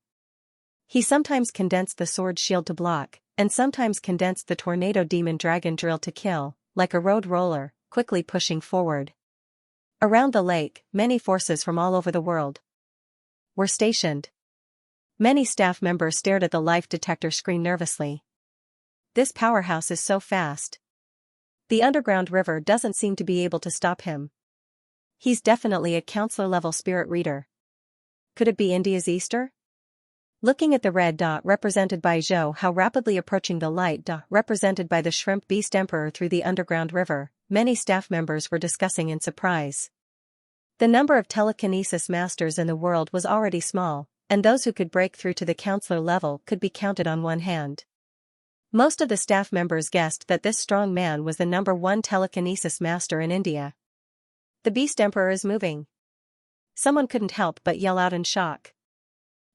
He sometimes condensed the sword shield to block, and sometimes condensed the tornado demon dragon drill to kill, like a road roller, quickly pushing forward. Around the lake, many forces from all over the world were stationed. Many staff members stared at the life detector screen nervously. This powerhouse is so fast. The underground river doesn't seem to be able to stop him. He's definitely a counselor-level spirit reader. Could it be India's Easter? Looking at the red dot represented by Zhou Hao rapidly approaching the light dot represented by the shrimp beast emperor through the underground river, many staff members were discussing in surprise. The number of telekinesis masters in the world was already small, and those who could break through to the counselor level could be counted on one hand. Most of the staff members guessed that this strong man was the number one telekinesis master in India. The beast emperor is moving. Someone couldn't help but yell out in shock.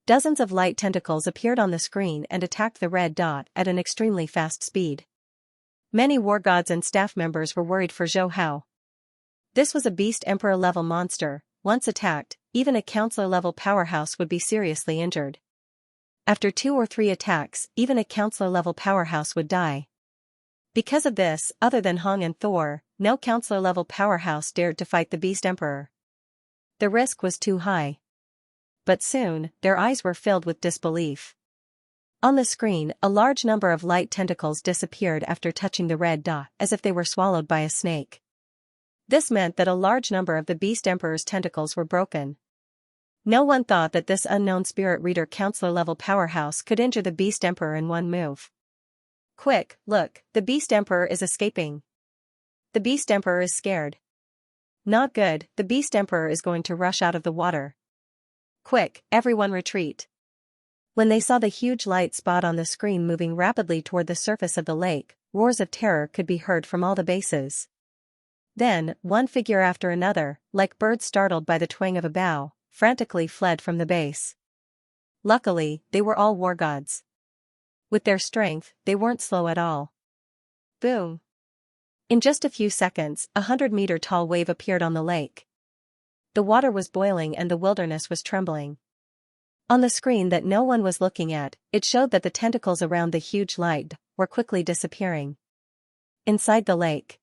Dozens of light tentacles appeared on the screen and attacked the red dot at an extremely fast speed. Many war gods and staff members were worried for Zhou Hao. This was a beast emperor level monster. Once attacked, even a counselor level powerhouse would be seriously injured. After 2 or 3 attacks, even a counselor level powerhouse would die. Because of this, other than Hong and Thor, no counselor level powerhouse dared to fight the beast emperor. The risk was too high. But soon, their eyes were filled with disbelief. On the screen, a large number of light tentacles disappeared after touching the red dot, as if they were swallowed by a snake. This meant that a large number of the beast emperor's tentacles were broken. No one thought that this unknown spirit reader counselor level powerhouse could injure the beast emperor in one move. Quick, look, the beast emperor is escaping. The beast emperor is scared. Not good, the beast emperor is going to rush out of the water. Quick, everyone retreat. When they saw the huge light spot on the screen moving rapidly toward the surface of the lake, roars of terror could be heard from all the bases. Then, one figure after another, like birds startled by the twang of a bow, frantically fled from the base. Luckily, they were all war gods. With their strength, they weren't slow at all. Boom! In just a few seconds, 100-meter-tall wave appeared on the lake. The water was boiling and the wilderness was trembling. On the screen that no one was looking at, it showed that the tentacles around the huge light were quickly disappearing. Inside the lake,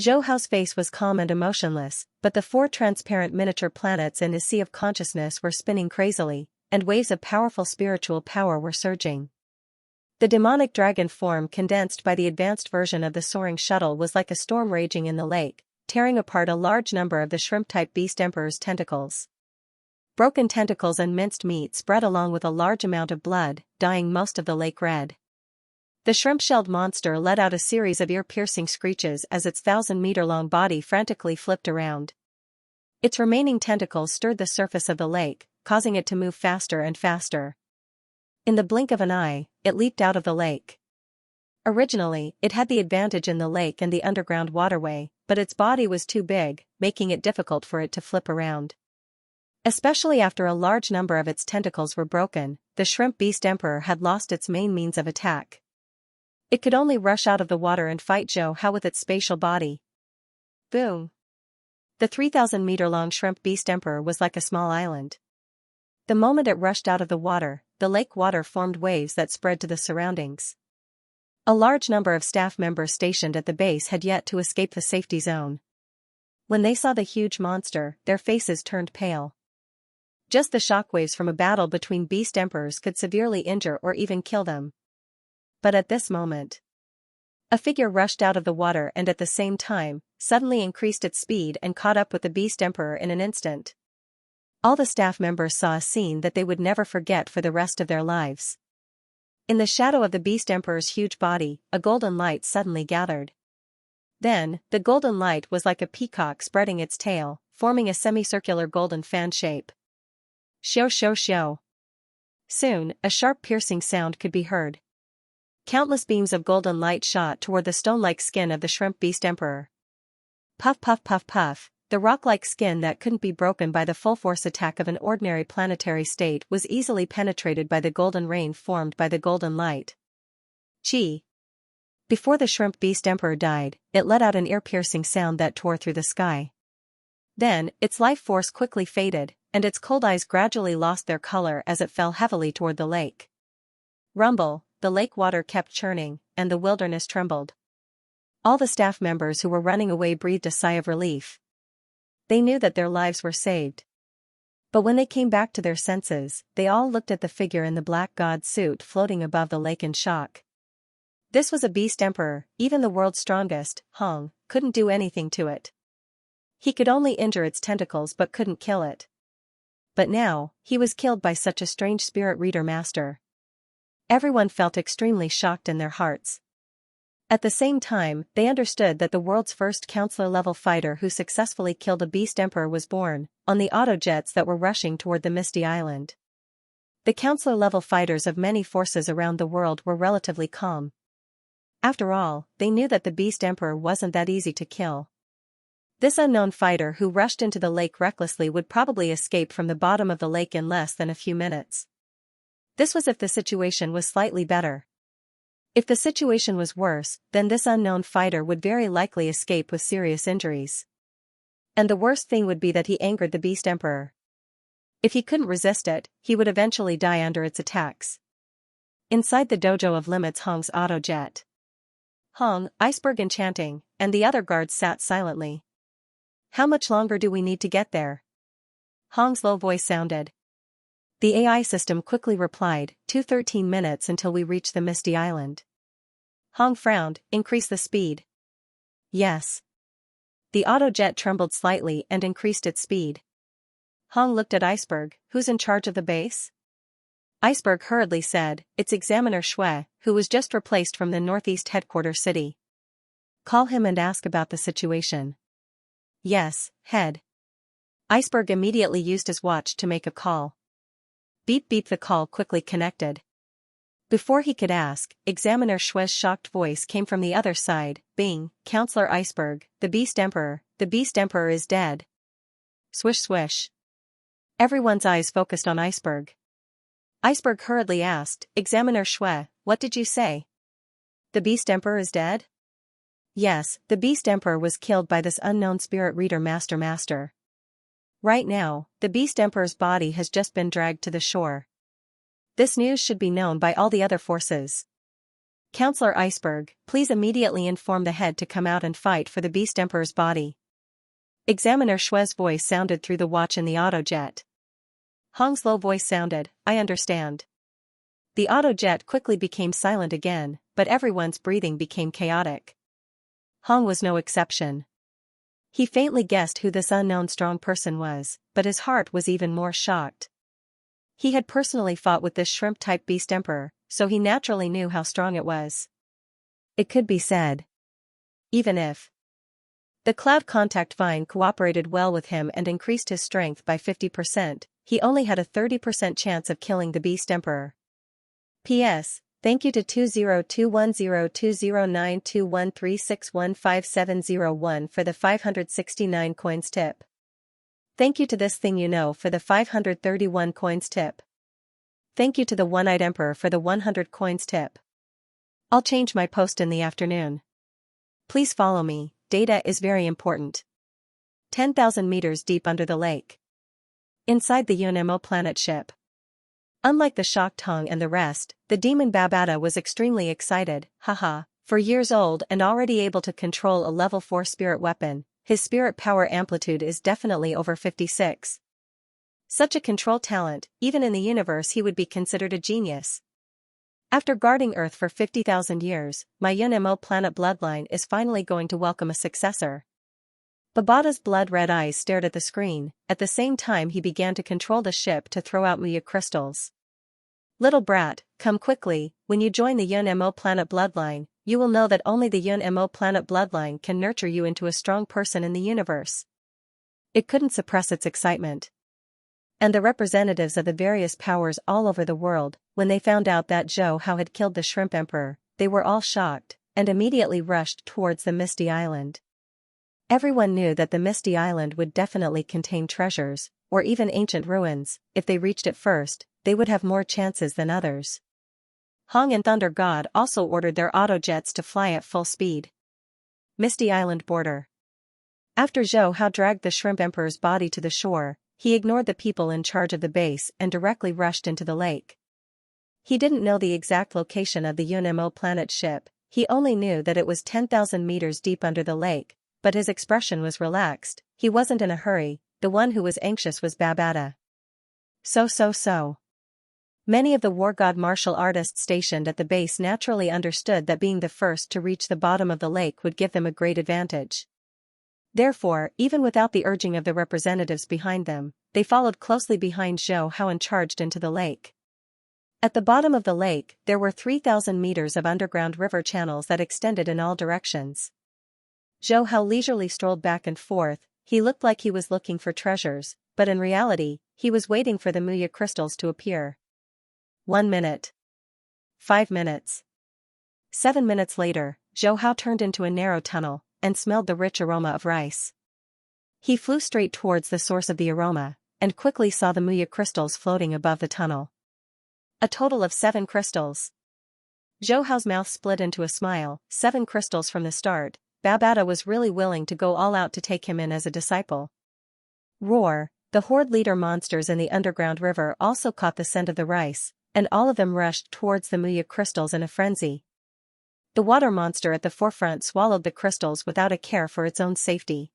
Zhou Hao's face was calm and emotionless, but the 4 transparent miniature planets in his sea of consciousness were spinning crazily, and waves of powerful spiritual power were surging. The demonic dragon form condensed by the advanced version of the soaring shuttle was like a storm raging in the lake, tearing apart a large number of the shrimp-type beast emperor's tentacles. Broken tentacles and minced meat spread along with a large amount of blood, dyeing most of the lake red. The shrimp-shelled monster let out a series of ear-piercing screeches as its 1,000-meter-long body frantically flipped around. Its remaining tentacles stirred the surface of the lake, causing it to move faster and faster. In the blink of an eye, it leaped out of the lake. Originally, it had the advantage in the lake and the underground waterway, but its body was too big, making it difficult for it to flip around. Especially after a large number of its tentacles were broken, the shrimp beast emperor had lost its main means of attack. It could only rush out of the water and fight Zhou Hao with its spatial body. Boom! The 3,000-meter-long shrimp beast emperor was like a small island. The moment it rushed out of the water, the lake water formed waves that spread to the surroundings. A large number of staff members stationed at the base had yet to escape the safety zone. When they saw the huge monster, their faces turned pale. Just the shockwaves from a battle between beast emperors could severely injure or even kill them. But at this moment, a figure rushed out of the water and at the same time, suddenly increased its speed and caught up with the beast emperor in an instant. All the staff members saw a scene that they would never forget for the rest of their lives. In the shadow of the beast emperor's huge body, a golden light suddenly gathered. Then, the golden light was like a peacock spreading its tail, forming a semicircular golden fan shape. Xiao xiao xiao. Soon, a sharp piercing sound could be heard. Countless beams of golden light shot toward the stone-like skin of the shrimp beast emperor. Puff puff puff puff, the rock-like skin that couldn't be broken by the full-force attack of an ordinary planetary state was easily penetrated by the golden rain formed by the golden light. Chi. Before the shrimp beast emperor died, it let out an ear-piercing sound that tore through the sky. Then, its life force quickly faded, and its cold eyes gradually lost their color as it fell heavily toward the lake. Rumble, the lake water kept churning, and the wilderness trembled. All the staff members who were running away breathed a sigh of relief. They knew that their lives were saved. But when they came back to their senses, they all looked at the figure in the black god suit floating above the lake in shock. This was a beast emperor. Even the world's strongest, Hong, couldn't do anything to it. He could only injure its tentacles but couldn't kill it. But now, he was killed by such a strange spirit reader master. Everyone felt extremely shocked in their hearts. At the same time, they understood that the world's first counselor-level fighter who successfully killed a beast emperor was born, on the auto-jets that were rushing toward the Misty Island. The counselor-level fighters of many forces around the world were relatively calm. After all, they knew that the beast emperor wasn't that easy to kill. This unknown fighter who rushed into the lake recklessly would probably escape from the bottom of the lake in less than a few minutes. This was if the situation was slightly better. If the situation was worse, then this unknown fighter would very likely escape with serious injuries. And the worst thing would be that he angered the beast emperor. If he couldn't resist it, he would eventually die under its attacks. Inside the dojo of Limits Hong's autojet. Hong, Iceberg Enchanting, and the other guards sat silently. How much longer do we need to get there? Hong's low voice sounded. The AI system quickly replied, 13 minutes until we reach the Misty Island. Hong frowned, increase the speed. Yes. The autojet trembled slightly and increased its speed. Hong looked at Iceberg, who's in charge of the base? Iceberg hurriedly said, it's Examiner Shui, who was just replaced from the northeast headquarters city. Call him and ask about the situation. Yes, head. Iceberg immediately used his watch to make a call. Beep beep, the call quickly connected. Before he could ask, Examiner Shui's shocked voice came from the other side, Bing, Counselor Iceberg, the Beast Emperor is dead. Swish swish. Everyone's eyes focused on Iceberg. Iceberg hurriedly asked, Examiner Shui, what did you say? The Beast Emperor is dead? Yes, the Beast Emperor was killed by this unknown spirit reader master. Right now, the Beast Emperor's body has just been dragged to the shore. This news should be known by all the other forces. Counselor Iceberg, please immediately inform the head to come out and fight for the Beast Emperor's body. Examiner Shui's voice sounded through the watch in the autojet. Hong's low voice sounded, I understand. The autojet quickly became silent again, but everyone's breathing became chaotic. Hong was no exception. He faintly guessed who this unknown strong person was, but his heart was even more shocked. He had personally fought with this shrimp-type beast emperor, so he naturally knew how strong it was. It could be said. Even if the cloud contact vine cooperated well with him and increased his strength by 50%, he only had a 30% chance of killing the beast emperor. P.S. Thank you to 20210209213615701 for the 569 coins tip. Thank you to This Thing You Know for the 531 coins tip. Thank you to the One-Eyed Emperor for the 100 coins tip. I'll change my post in the afternoon. Please follow me, data is very important. 10,000 meters deep under the lake. Inside the UNMO planet ship. Unlike the shocked Hong and the rest, the demon Babata was extremely excited, haha, 4 years old and already able to control a level 4 spirit weapon, his spirit power amplitude is definitely over 56. Such a control talent, even in the universe he would be considered a genius. After guarding Earth for 50,000 years, my UNMO planet bloodline is finally going to welcome a successor. Babata's blood-red eyes stared at the screen, at the same time he began to control the ship to throw out Muya crystals. Little brat, come quickly, when you join the UNMO planet bloodline, you will know that only the UNMO planet bloodline can nurture you into a strong person in the universe. It couldn't suppress its excitement. And the representatives of the various powers all over the world, when they found out that Zhou Hao had killed the Shrimp Emperor, they were all shocked, and immediately rushed towards the Misty Island. Everyone knew that the Misty Island would definitely contain treasures, or even ancient ruins. If they reached it first, they would have more chances than others. Hong and Thunder God also ordered their autojets to fly at full speed. Misty Island border. After Zhou Hao dragged the Shrimp Emperor's body to the shore, he ignored the people in charge of the base and directly rushed into the lake. He didn't know the exact location of the UNMO planet ship, he only knew that it was 10,000 meters deep under the lake, but his expression was relaxed, he wasn't in a hurry, the one who was anxious was Babata. So. Many of the war god martial artists stationed at the base naturally understood that being the first to reach the bottom of the lake would give them a great advantage. Therefore, even without the urging of the representatives behind them, they followed closely behind Zhou Hao and charged into the lake. At the bottom of the lake, there were 3,000 meters of underground river channels that extended in all directions. Zhou Hao leisurely strolled back and forth. He looked like he was looking for treasures, but in reality, he was waiting for the Muya crystals to appear. 1 minute. 5 minutes. 7 minutes later, Zhou Hao turned into a narrow tunnel, and smelled the rich aroma of rice. He flew straight towards the source of the aroma, and quickly saw the Muya crystals floating above the tunnel. A total of 7 crystals. Zhou Hao's mouth split into a smile. 7 crystals from the start. Babada was really willing to go all out to take him in as a disciple. Roar! The horde leader monsters in the underground river also caught the scent of the rice, and all of them rushed towards the Muya crystals in a frenzy. The water monster at the forefront swallowed the crystals without a care for its own safety.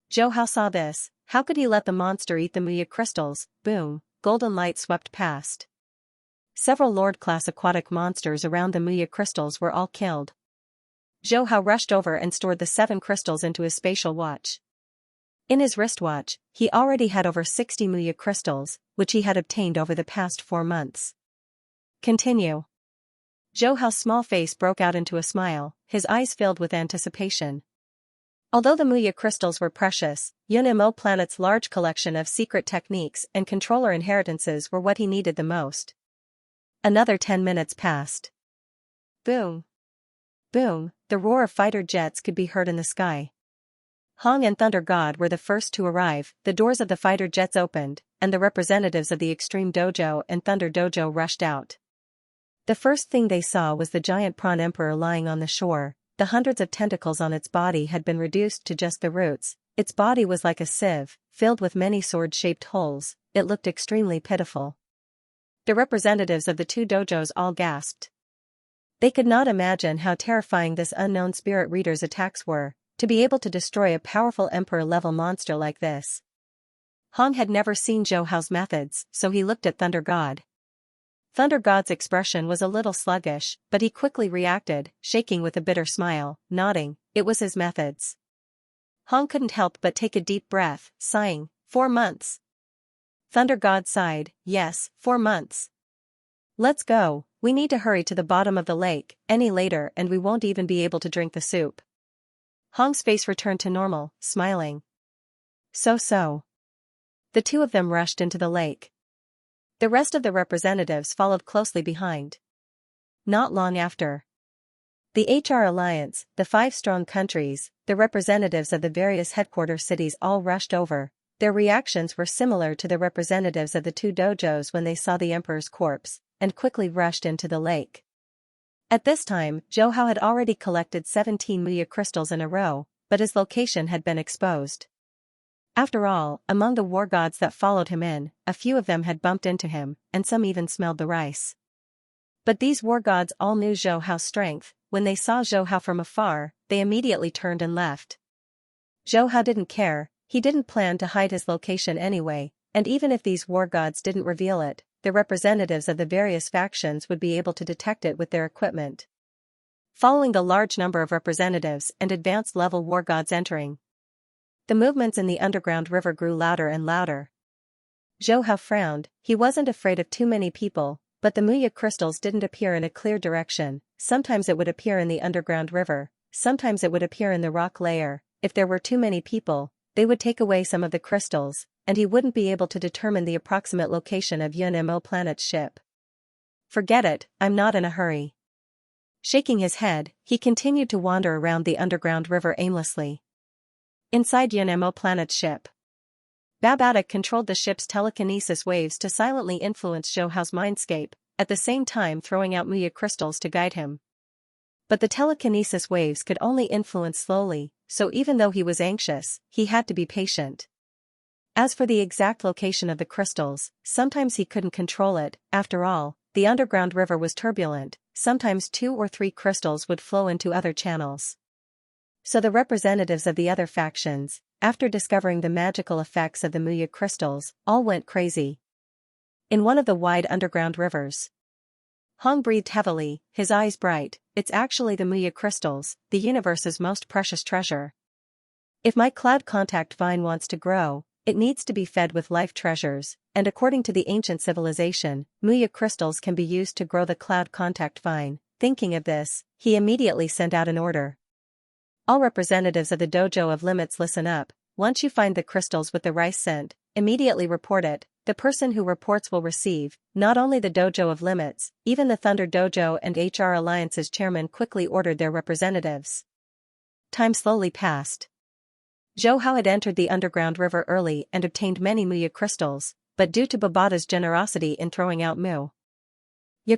Zhou Hao saw this. How could he let the monster eat the Muya crystals? Boom! Golden light swept past. Several Lord-class aquatic monsters around the Muya crystals were all killed. Zhou Hao rushed over and stored the 7 crystals into his spatial watch. In his wristwatch, he already had over 60 Muya crystals, which he had obtained over the past 4 months. Continue. Zhou Hao's small face broke out into a smile, his eyes filled with anticipation. Although the Muya crystals were precious, Yunmo Planet's large collection of secret techniques and controller inheritances were what he needed the most. Another 10 minutes passed. Boom! Boom! The roar of fighter jets could be heard in the sky. Hong and Thunder God were the first to arrive. The doors of the fighter jets opened, and the representatives of the Extreme Dojo and Thunder Dojo rushed out. The first thing they saw was the giant prawn emperor lying on the shore. The hundreds of tentacles on its body had been reduced to just the roots. Its body was like a sieve, filled with many sword-shaped holes. It looked extremely pitiful. The representatives of the 2 dojos all gasped. They could not imagine how terrifying this unknown spirit reader's attacks were, to be able to destroy a powerful emperor-level monster like this. Hong had never seen Zhou Hao's methods, so he looked at Thunder God. Thunder God's expression was a little sluggish, but he quickly reacted, shaking with a bitter smile, nodding. It was his methods. Hong couldn't help but take a deep breath, sighing. 4 months. Thunder God sighed. Yes, 4 months. Let's go. We need to hurry to the bottom of the lake. Any later and we won't even be able to drink the soup. Hong's face returned to normal, smiling. So. The 2 of them rushed into the lake. The rest of the representatives followed closely behind. Not long after. The HR Alliance, the 5 strong countries, the representatives of the various headquarter cities all rushed over. Their reactions were similar to the representatives of the 2 dojos when they saw the emperor's corpse, and quickly rushed into the lake. At this time, Zhou Hao had already collected 17 Muya crystals in a row, but his location had been exposed. After all, among the war gods that followed him in, a few of them had bumped into him, and some even smelled the rice. But these war gods all knew Zhou Hao's strength. When they saw Zhou Hao from afar, they immediately turned and left. Zhou Hao didn't care. He didn't plan to hide his location anyway, and even if these war gods didn't reveal it, the representatives of the various factions would be able to detect it with their equipment. Following the large number of representatives and advanced level war gods entering, the movements in the underground river grew louder and louder. Zhou Hao frowned. He wasn't afraid of too many people, but the Muya crystals didn't appear in a clear direction. Sometimes it would appear in the underground river, sometimes it would appear in the rock layer. If there were too many people, they would take away some of the crystals, and he wouldn't be able to determine the approximate location of Yunmo Planet's ship. Forget it, I'm not in a hurry. Shaking his head, he continued to wander around the underground river aimlessly. Inside Yunmo Planet's ship, Babada controlled the ship's telekinesis waves to silently influence Zhou Hao's mindscape, at the same time throwing out Muya crystals to guide him. But the telekinesis waves could only influence slowly, so even though he was anxious, he had to be patient. As for the exact location of the crystals, sometimes he couldn't control it. After all, the underground river was turbulent. Sometimes 2 or 3 crystals would flow into other channels. So the representatives of the other factions, after discovering the magical effects of the Muya crystals, all went crazy. In one of the wide underground rivers, Hong breathed heavily, his eyes bright. It's actually the Muya crystals, the universe's most precious treasure. If my cloud contact vine wants to grow, it needs to be fed with life treasures, and according to the ancient civilization, Muya crystals can be used to grow the cloud contact vine. Thinking of this, he immediately sent out an order. All representatives of the Dojo of Limits, listen up. Once you find the crystals with the rice scent, immediately report it. The person who reports will receive. Not only the Dojo of Limits, even the Thunder Dojo and HR Alliance's chairman quickly ordered their representatives. Time slowly passed. Zhou Hao had entered the underground river early and obtained many Muya crystals, but due to Babata's generosity in throwing out Muya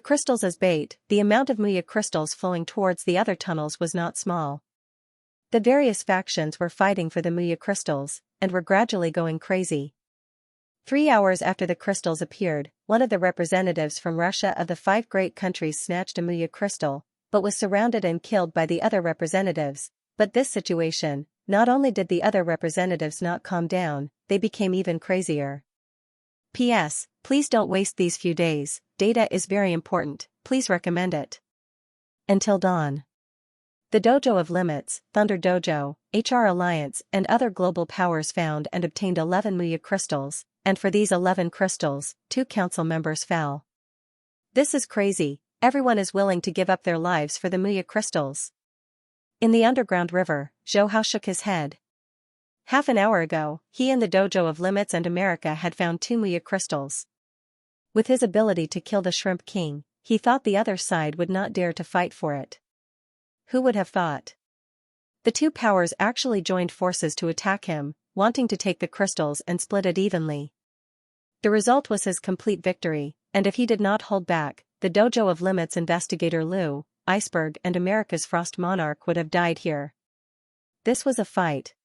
crystals as bait, the amount of Muya crystals flowing towards the other tunnels was not small. The various factions were fighting for the Muya crystals, and were gradually going crazy. 3 hours after the crystals appeared, one of the representatives from Russia of the 5 great countries snatched a Muya crystal, but was surrounded and killed by the other representatives. But this situation, not only did the other representatives not calm down, they became even crazier. P.S. Please don't waste these few days, data is very important, please recommend it. Until dawn. The Dojo of Limits, Thunder Dojo, HR Alliance and other global powers found and obtained 11 Muya crystals, and for these 11 crystals, 2 council members fell. This is crazy, everyone is willing to give up their lives for the Muya crystals. In the underground river, Zhou Hao shook his head. Half an hour ago, he and the Dojo of Limits and America had found 2 Muya crystals. With his ability to kill the Shrimp King, he thought the other side would not dare to fight for it. Who would have thought? The 2 powers actually joined forces to attack him, wanting to take the crystals and split it evenly. The result was his complete victory, and if he did not hold back, the Dojo of Limits investigator Liu, Iceberg and America's Frost Monarch would have died here. This was a fight.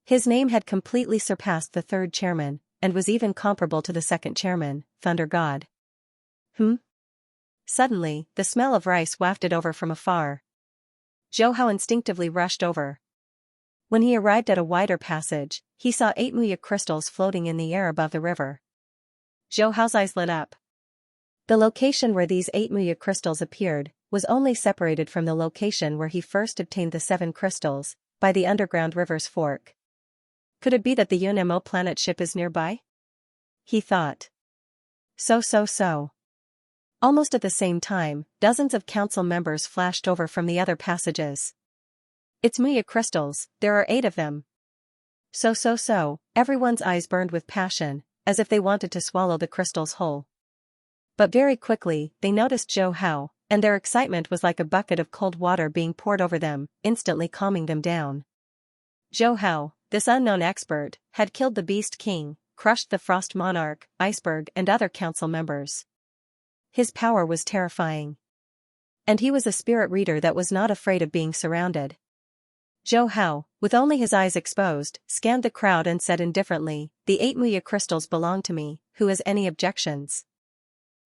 His name had completely surpassed the 3rd chairman, and was even comparable to the 2nd chairman, Thunder God. Suddenly, the smell of rice wafted over from afar. Zhou Hao instinctively rushed over. When he arrived at a wider passage, he saw 8 Muya crystals floating in the air above the river. Zhou Hao's eyes lit up. The location where these 8 Muya crystals appeared was only separated from the location where he first obtained the 7 crystals, by the underground river's fork. Could it be that the UNMO planet ship is nearby? He thought. So. Almost at the same time, dozens of council members flashed over from the other passages. It's Muya crystals, there are 8 of them. So, everyone's eyes burned with passion, as if they wanted to swallow the crystals whole. But very quickly, they noticed Zhou Hao, and their excitement was like a bucket of cold water being poured over them, instantly calming them down. Zhou Hao, this unknown expert, had killed the Beast King, crushed the Frost Monarch, Iceberg and other council members. His power was terrifying. And he was a spirit reader that was not afraid of being surrounded. Zhou Hao, with only his eyes exposed, scanned the crowd and said indifferently, "The 8 Muya crystals belong to me, who has any objections?"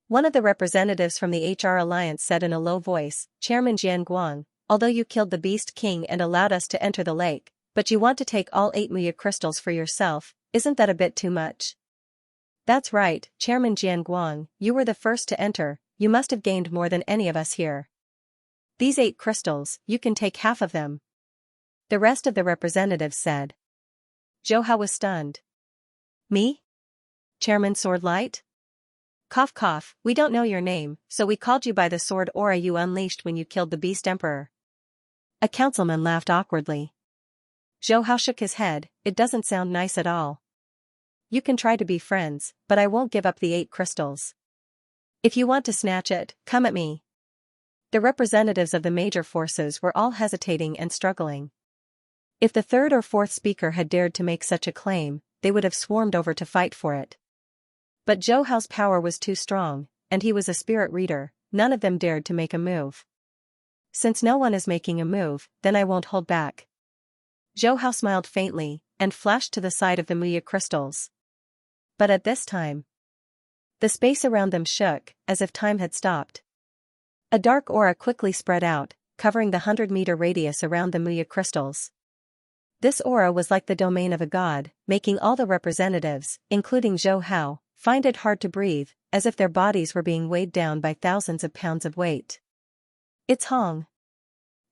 One of the representatives from the HR Alliance said in a low voice, "Chairman Jian Guang, although you killed the Beast King and allowed us to enter the lake, but you want to take all 8 Muya crystals for yourself, isn't that a bit too much?" "That's right, Chairman Jian Guang, you were the first to enter, you must have gained more than any of us here. These 8 crystals, you can take half of them." The rest of the representatives said. Zhou Hao was stunned. "Me? Chairman Swordlight? Cough, we don't know your name, so we called you by the sword aura you unleashed when you killed the Beast Emperor." A councilman laughed awkwardly. Zhou Hao shook his head, "It doesn't sound nice at all. You can try to be friends, but I won't give up the 8 crystals. If you want to snatch it, come at me." The representatives of the major forces were all hesitating and struggling. If the 3rd or 4th speaker had dared to make such a claim, they would have swarmed over to fight for it. But Zhou Hao's power was too strong, and he was a spirit reader, none of them dared to make a move. "Since no one is making a move, then I won't hold back." Zhou Hao smiled faintly, and flashed to the side of the Muya crystals. But at this time, the space around them shook, as if time had stopped. A dark aura quickly spread out, covering the 100-meter radius around the Muya crystals. This aura was like the domain of a god, making all the representatives, including Zhou Hao, find it hard to breathe, as if their bodies were being weighed down by thousands of pounds of weight. "It's Hong.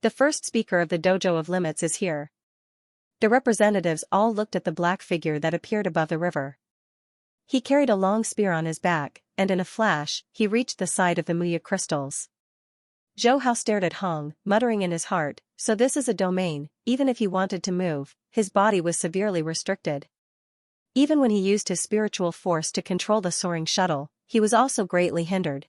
The first speaker of the Dojo of Limits is here." The representatives all looked at the black figure that appeared above the river. He carried a long spear on his back, and in a flash, he reached the side of the Muya crystals. Zhou Hao stared at Hong, muttering in his heart, so this is a domain. Even if he wanted to move, his body was severely restricted. Even when he used his spiritual force to control the soaring shuttle, he was also greatly hindered.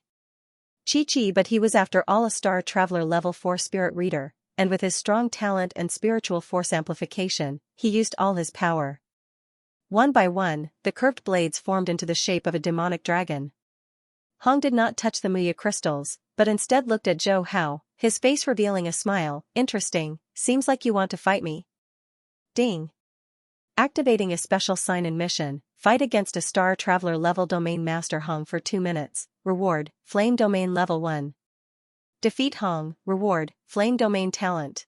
But he was after all a Star Traveler level 4 spirit reader, and with his strong talent and spiritual force amplification, he used all his power. One by one, the curved blades formed into the shape of a demonic dragon. Hong did not touch the Muya crystals, but instead looked at Zhou Hao, his face revealing a smile. Interesting, seems like you want to fight me. Ding. Activating a special sign and mission, fight against a Star Traveler level Domain Master Hong for 2 minutes, reward, Flame Domain level 1. Defeat Hong, reward, Flame Domain Talent.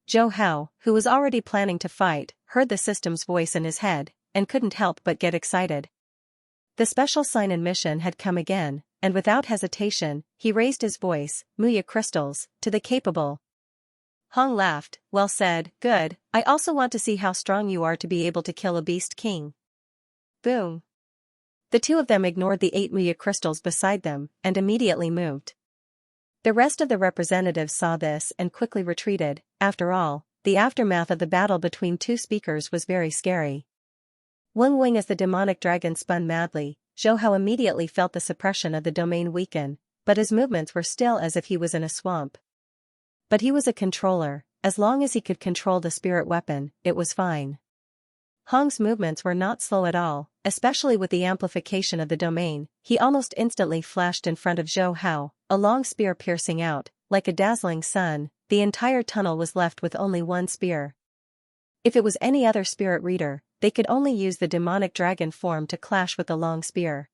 Zhou Hao, who was already planning to fight, heard the system's voice in his head, and couldn't help but get excited. The special sign and mission had come again, and without hesitation, he raised his voice, Muya crystals, to the capable. Hong laughed, well said, good, I also want to see how strong you are to be able to kill a beast king. Boom. The two of them ignored the 8 Muya crystals beside them, and immediately moved. The rest of the representatives saw this and quickly retreated. After all, the aftermath of the battle between two speakers was very scary. Wing as the demonic dragon spun madly, Zhou Hao immediately felt the suppression of the domain weaken, but his movements were still as if he was in a swamp. But he was a controller, as long as he could control the spirit weapon, it was fine. Hong's movements were not slow at all, especially with the amplification of the domain. He almost instantly flashed in front of Zhou Hao, a long spear piercing out, like a dazzling sun. The entire tunnel was left with only one spear. If it was any other spirit reader, they could only use the demonic dragon form to clash with the long spear.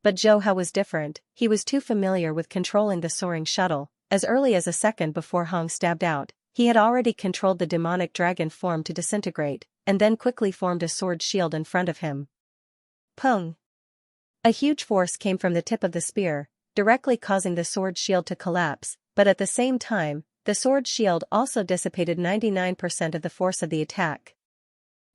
But Zhou Hao was different. He was too familiar with controlling the soaring shuttle. As early as a second before Hong stabbed out, he had already controlled the demonic dragon form to disintegrate, and then quickly formed a sword shield in front of him. Pung! A huge force came from the tip of the spear, directly causing the sword shield to collapse, but at the same time, the sword shield also dissipated 99% of the force of the attack.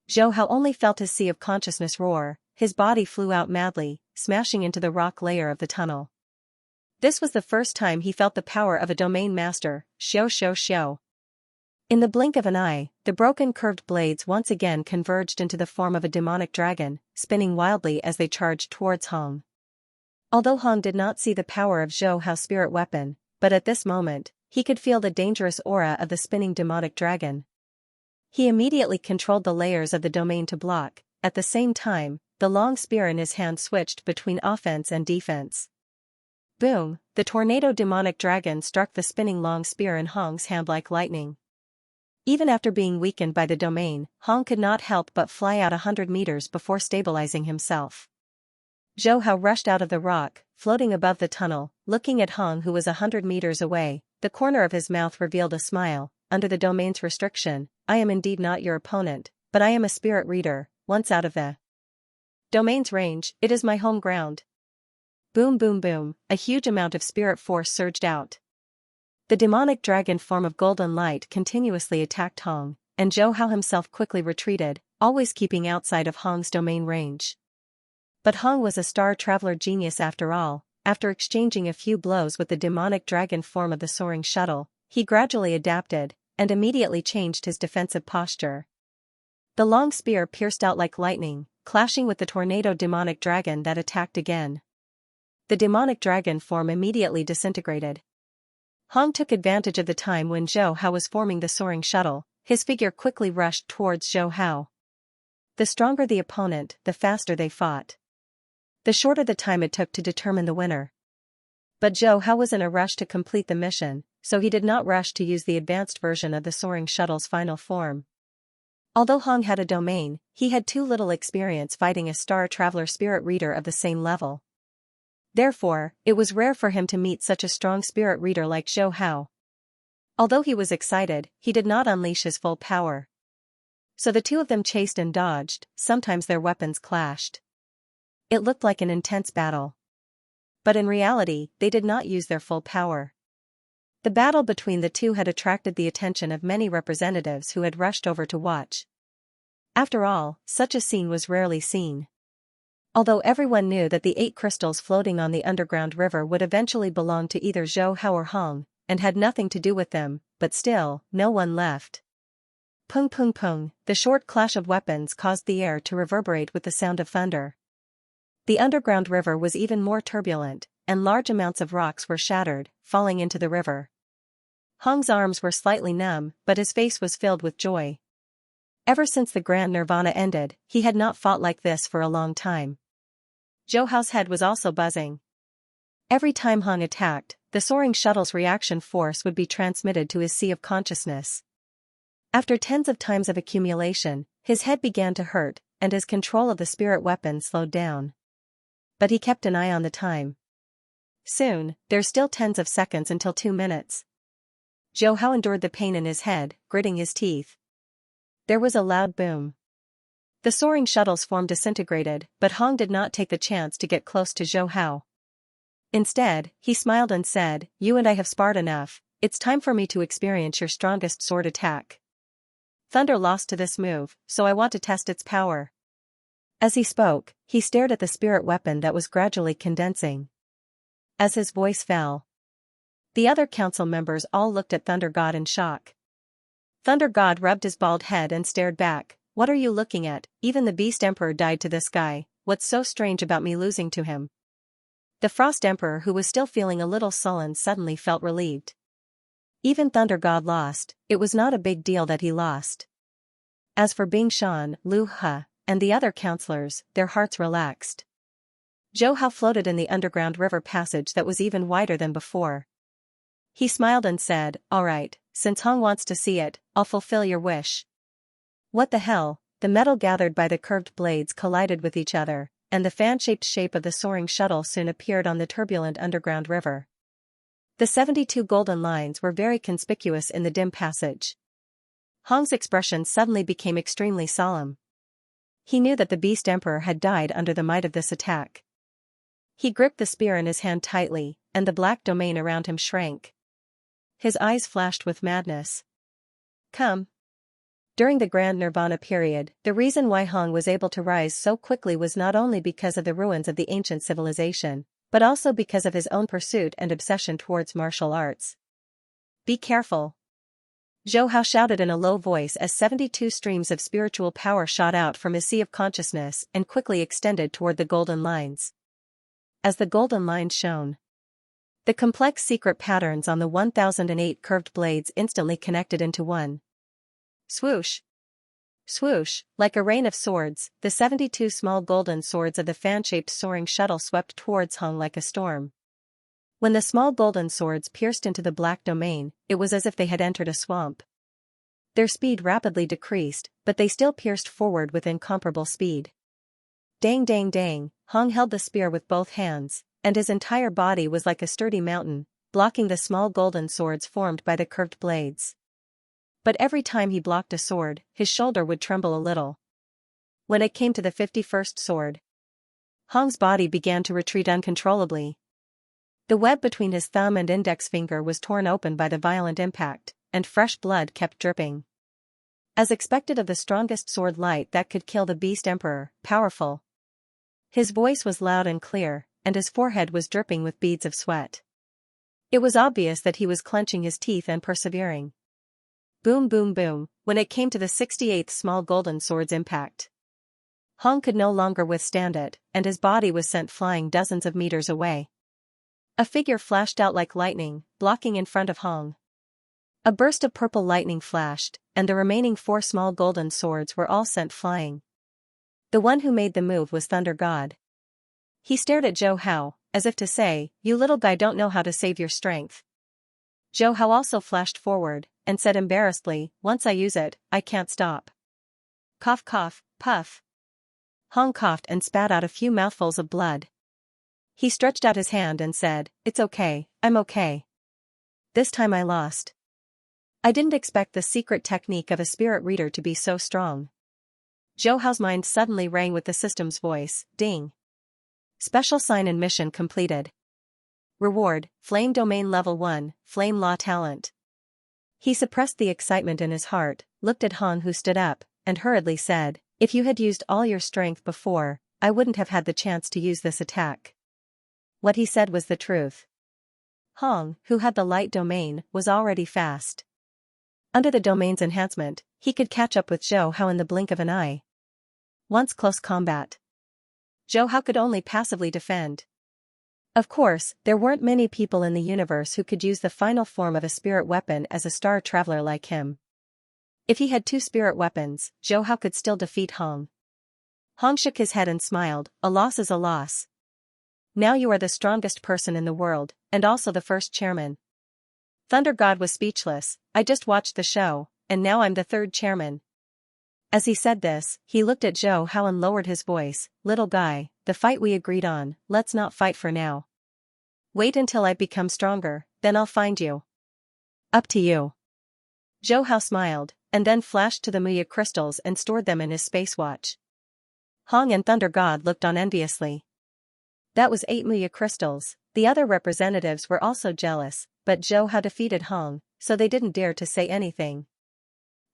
Zhou Hao only felt his sea of consciousness roar, his body flew out madly, smashing into the rock layer of the tunnel. This was the first time he felt the power of a domain master, xiao. In the blink of an eye, the broken curved blades once again converged into the form of a demonic dragon, spinning wildly as they charged towards Hong. Although Hong did not see the power of Zhou Hao's spirit weapon, but at this moment, he could feel the dangerous aura of the spinning demonic dragon. He immediately controlled the layers of the domain to block. At the same time, the long spear in his hand switched between offense and defense. Boom! The tornado demonic dragon struck the spinning long spear in Hong's hand like lightning. Even after being weakened by the domain, Hong could not help but fly out 100 meters before stabilizing himself. Zhou Hao rushed out of the rock, floating above the tunnel, looking at Hong who was 100 meters away. The corner of his mouth revealed a smile. Under the domain's restriction, I am indeed not your opponent, but I am a spirit reader. Once out of the domain's range, it is my home ground. Boom boom boom, a huge amount of spirit force surged out. The demonic dragon form of golden light continuously attacked Hong, and Zhou Hao himself quickly retreated, always keeping outside of Hong's domain range. But Hong was a Star Traveler genius after all. After exchanging a few blows with the demonic dragon form of the soaring shuttle, he gradually adapted, and immediately changed his defensive posture. The long spear pierced out like lightning, clashing with the tornado demonic dragon that attacked again. The demonic dragon form immediately disintegrated. Hong took advantage of the time when Zhou Hao was forming the soaring shuttle. His figure quickly rushed towards Zhou Hao. The stronger the opponent, the faster they fought. The shorter the time it took to determine the winner. But Zhou Hao was in a rush to complete the mission, so he did not rush to use the advanced version of the soaring shuttle's final form. Although Hong had a domain, he had too little experience fighting a Star Traveler spirit reader of the same level. Therefore, it was rare for him to meet such a strong spirit reader like Zhou Hao. Although he was excited, he did not unleash his full power. So the two of them chased and dodged, sometimes their weapons clashed. It looked like an intense battle. But in reality, they did not use their full power. The battle between the two had attracted the attention of many representatives who had rushed over to watch. After all, such a scene was rarely seen. Although everyone knew that the 8 crystals floating on the underground river would eventually belong to either Zhou Hao or Hong, and had nothing to do with them, but still, no one left. Pung pung pung, the short clash of weapons caused the air to reverberate with the sound of thunder. The underground river was even more turbulent, and large amounts of rocks were shattered, falling into the river. Hong's arms were slightly numb, but his face was filled with joy. Ever since the Grand Nirvana ended, he had not fought like this for a long time. Zhou Hao's head was also buzzing. Every time Hong attacked, the soaring shuttle's reaction force would be transmitted to his sea of consciousness. After tens of times of accumulation, his head began to hurt, and his control of the spirit weapon slowed down. But he kept an eye on the time. Soon, there's still tens of seconds until 2 minutes. Zhou Hao endured the pain in his head, gritting his teeth. There was a loud boom. The soaring shuttle's form disintegrated, but Hong did not take the chance to get close to Zhou Hao. Instead, he smiled and said, "You and I have sparred enough, it's time for me to experience your strongest sword attack. Thunder lost to this move, so I want to test its power." As he spoke, he stared at the spirit weapon that was gradually condensing. As his voice fell, the other council members all looked at Thunder God in shock. Thunder God rubbed his bald head and stared back. "What are you looking at? Even the Beast Emperor died to this guy, what's so strange about me losing to him?" The Frost Emperor, who was still feeling a little sullen, suddenly felt relieved. Even Thunder God lost, it was not a big deal that he lost. As for Bing Shan, Lu He, and the other counselors, their hearts relaxed. Zhou Hao floated in the underground river passage that was even wider than before. He smiled and said, "All right, since Hong wants to see it, I'll fulfill your wish." What the hell? The metal gathered by the curved blades collided with each other, and the fan-shaped shape of the soaring shuttle soon appeared on the turbulent underground river. The 72 golden lines were very conspicuous in the dim passage. Hong's expression suddenly became extremely solemn. He knew that the Beast Emperor had died under the might of this attack. He gripped the spear in his hand tightly, and the black domain around him shrank. His eyes flashed with madness. "Come." During the Grand Nirvana period, the reason why Hong was able to rise so quickly was not only because of the ruins of the ancient civilization, but also because of his own pursuit and obsession towards martial arts. "Be careful." Zhou Hao shouted in a low voice as 72 streams of spiritual power shot out from his sea of consciousness and quickly extended toward the golden lines. As the golden lines shone, the complex secret patterns on the 1008 curved blades instantly connected into one. Swoosh! Swoosh! Like a rain of swords, the 72 small golden swords of the fan-shaped soaring shuttle swept towards Hong like a storm. When the small golden swords pierced into the black domain, it was as if they had entered a swamp. Their speed rapidly decreased, but they still pierced forward with incomparable speed. Dang dang dang, Hong held the spear with both hands, and his entire body was like a sturdy mountain, blocking the small golden swords formed by the curved blades. But every time he blocked a sword, his shoulder would tremble a little. When it came to the 51st sword, Hong's body began to retreat uncontrollably. The web between his thumb and index finger was torn open by the violent impact, and fresh blood kept dripping. As expected of the strongest sword light that could kill the Beast Emperor, powerful. His voice was loud and clear, and his forehead was dripping with beads of sweat. It was obvious that he was clenching his teeth and persevering. Boom boom boom, when it came to the 68th small golden sword's impact, Hong could no longer withstand it, and his body was sent flying dozens of meters away. A figure flashed out like lightning, blocking in front of Hong. A burst of purple lightning flashed, and the remaining 4 small golden swords were all sent flying. The one who made the move was Thunder God. He stared at Zhou Hao, as if to say, "You little guy don't know how to save your strength." Zhou Hao also flashed forward, and said embarrassedly, "Once I use it, I can't stop." Cough cough, puff. Hong coughed and spat out a few mouthfuls of blood. He stretched out his hand and said, "It's okay, I'm okay. This time I lost. I didn't expect the secret technique of a spirit reader to be so strong." Zhou Hao's mind suddenly rang with the system's voice, ding. Special sign and mission completed. Reward, Flame Domain Level 1, Flame Law Talent. He suppressed the excitement in his heart, looked at Han who stood up, and hurriedly said, "If you had used all your strength before, I wouldn't have had the chance to use this attack." What he said was the truth. Hong, who had the light domain, was already fast. Under the domain's enhancement, he could catch up with Zhou Hao in the blink of an eye. Once close combat. Zhou Hao could only passively defend. Of course, there weren't many people in the universe who could use the final form of a spirit weapon as a star traveler like him. If he had 2 spirit weapons, Zhou Hao could still defeat Hong. Hong shook his head and smiled, "A loss is a loss. Now you are the strongest person in the world, and also the first chairman." Thunder God was speechless. "I just watched the show, and now I'm the 3rd chairman." As he said this, he looked at Zhou Hao and lowered his voice, "Little guy, the fight we agreed on, let's not fight for now. Wait until I become stronger, then I'll find you." "Up to you." Zhou Hao smiled, and then flashed to the Muya crystals and stored them in his space watch. Hong and Thunder God looked on enviously. That was 8 Muya crystals. The other representatives were also jealous, but Zhou Hao defeated Hong, so they didn't dare to say anything.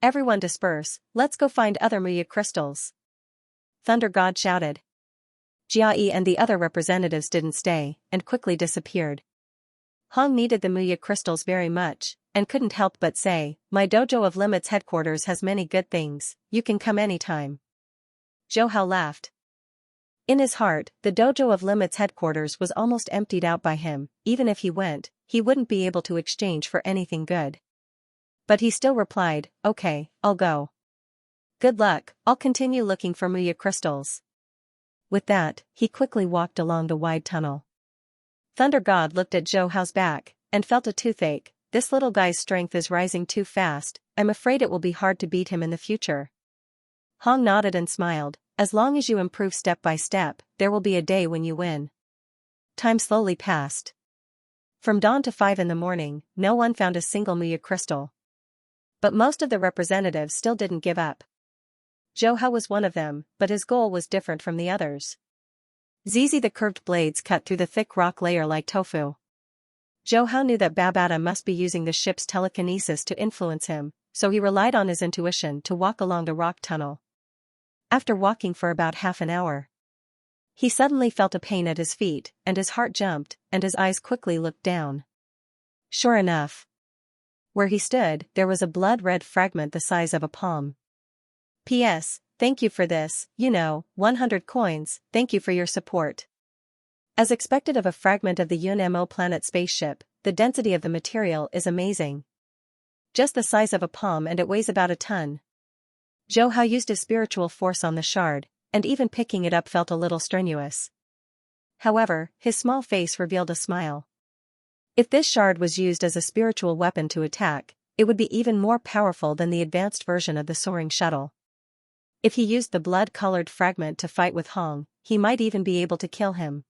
"Everyone disperse, let's go find other Muya crystals," Thunder God shouted. Jia Yi and the other representatives didn't stay, and quickly disappeared. Hong needed the Muya crystals very much, and couldn't help but say, "My Dojo of Limits headquarters has many good things, you can come anytime." Zhou Hao laughed. In his heart, the Dojo of Limits headquarters was almost emptied out by him. Even if he went, he wouldn't be able to exchange for anything good. But he still replied, "Okay, I'll go. Good luck, I'll continue looking for Muya crystals." With that, he quickly walked along the wide tunnel. Thunder God looked at Zhou Hao's back, and felt a toothache. This little guy's strength is rising too fast, I'm afraid it will be hard to beat him in the future. Hong nodded and smiled, "As long as you improve step by step, there will be a day when you win." Time slowly passed. From dawn to 5 in the morning, no one found a single Muya crystal. But most of the representatives still didn't give up. Zhou Hao was one of them, but his goal was different from the others. Zizi the curved blades cut through the thick rock layer like tofu. Zhou Hao knew that Babata must be using the ship's telekinesis to influence him, so he relied on his intuition to walk along the rock tunnel. After walking for about half an hour, he suddenly felt a pain at his feet, and his heart jumped, and his eyes quickly looked down. Sure enough, where he stood, there was a blood-red fragment the size of a palm. "P.S. Thank you for this, 100 coins, thank you for your support." As expected of a fragment of the Yun-Mo planet spaceship, the density of the material is amazing. Just the size of a palm and it weighs about a ton. Zhou Hao used his spiritual force on the shard, and even picking it up felt a little strenuous. However, his small face revealed a smile. If this shard was used as a spiritual weapon to attack, it would be even more powerful than the advanced version of the soaring shuttle. If he used the blood-colored fragment to fight with Hong, he might even be able to kill him.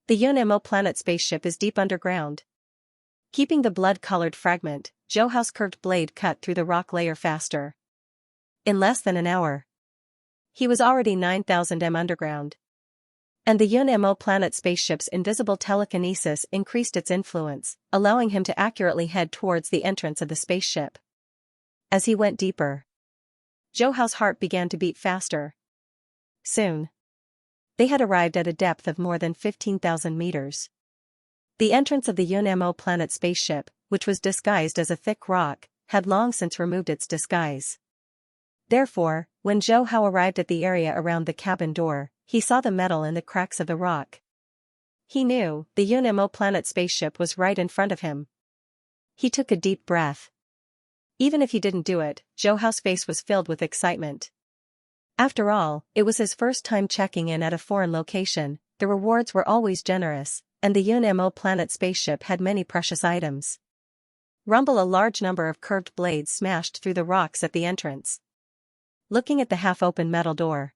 The Yun-Mo planet spaceship is deep underground. Keeping the blood-colored fragment, Zhou Hao's curved blade cut through the rock layer faster. In less than an hour, he was already 9,000 m underground. And the Yun-Mo planet spaceship's invisible telekinesis increased its influence, allowing him to accurately head towards the entrance of the spaceship. As he went deeper, Zhou Hao's heart began to beat faster. Soon, they had arrived at a depth of more than 15,000 meters. The entrance of the Yun-Mo planet spaceship, which was disguised as a thick rock, had long since removed its disguise. Therefore, when Zhou Hao arrived at the area around the cabin door, he saw the metal in the cracks of the rock. He knew the Yun-Mo planet spaceship was right in front of him. He took a deep breath. Even if he didn't do it, Zhou Hao's face was filled with excitement. After all, it was his first time checking in at a foreign location, the rewards were always generous, and the Yun-Mo planet spaceship had many precious items. Rumble, a large number of curved blades smashed through the rocks at the entrance. Looking at the half-open metal door,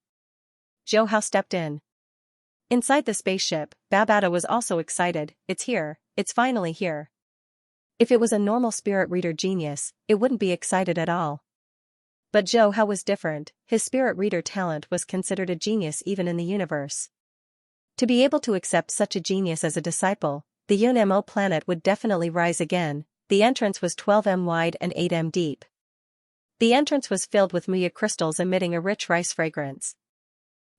Zhou Hao stepped in. Inside the spaceship, Babata was also excited. "It's here, it's finally here." If it was a normal spirit reader genius, it wouldn't be excited at all. But Zhou Hao was different. His spirit reader talent was considered a genius even in the universe. To be able to accept such a genius as a disciple, the UNMO planet would definitely rise again. The entrance was 12 m wide and 8 m deep. The entrance was filled with Muya crystals emitting a rich rice fragrance.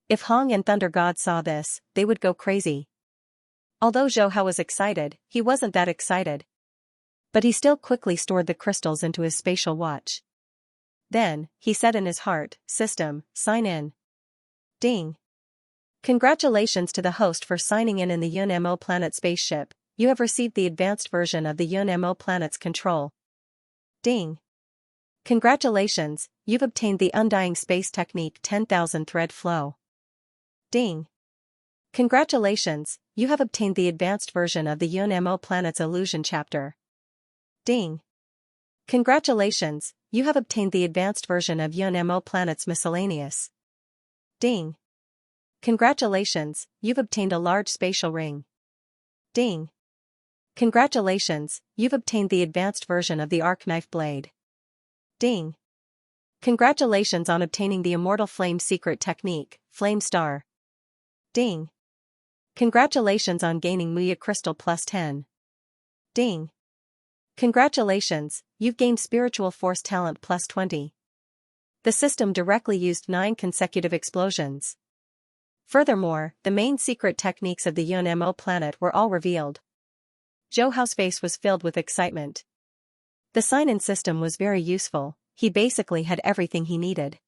If Hong and Thunder God saw this, they would go crazy. Although Zhou Hao was excited, he wasn't that excited. But he still quickly stored the crystals into his spatial watch. Then, he said in his heart, "System, sign in." Ding. Congratulations to the host for signing in the UNMO planet spaceship. You have received the advanced version of the UNMO planet's control. Ding. Congratulations, you've obtained the Undying Space Technique 10,000 Thread Flow. Ding. Congratulations, you have obtained the advanced version of the UNMO planet's Illusion chapter. Ding. Congratulations, you have obtained the advanced version of UNMO planet's Miscellaneous. Ding. Congratulations, you've obtained a large spatial ring. Ding. Congratulations, you've obtained the advanced version of the Arc Knife Blade. Ding. Congratulations on obtaining the Immortal Flame Secret Technique, Flame Star. Ding. Congratulations on gaining Muya Crystal plus 10. Ding. Congratulations, you've gained Spiritual Force Talent plus 20. The system directly used 9 consecutive explosions. Furthermore, the main secret techniques of the UNMO planet were all revealed. Zhou Hao's face was filled with excitement. The sign-in system was very useful, he basically had everything he needed.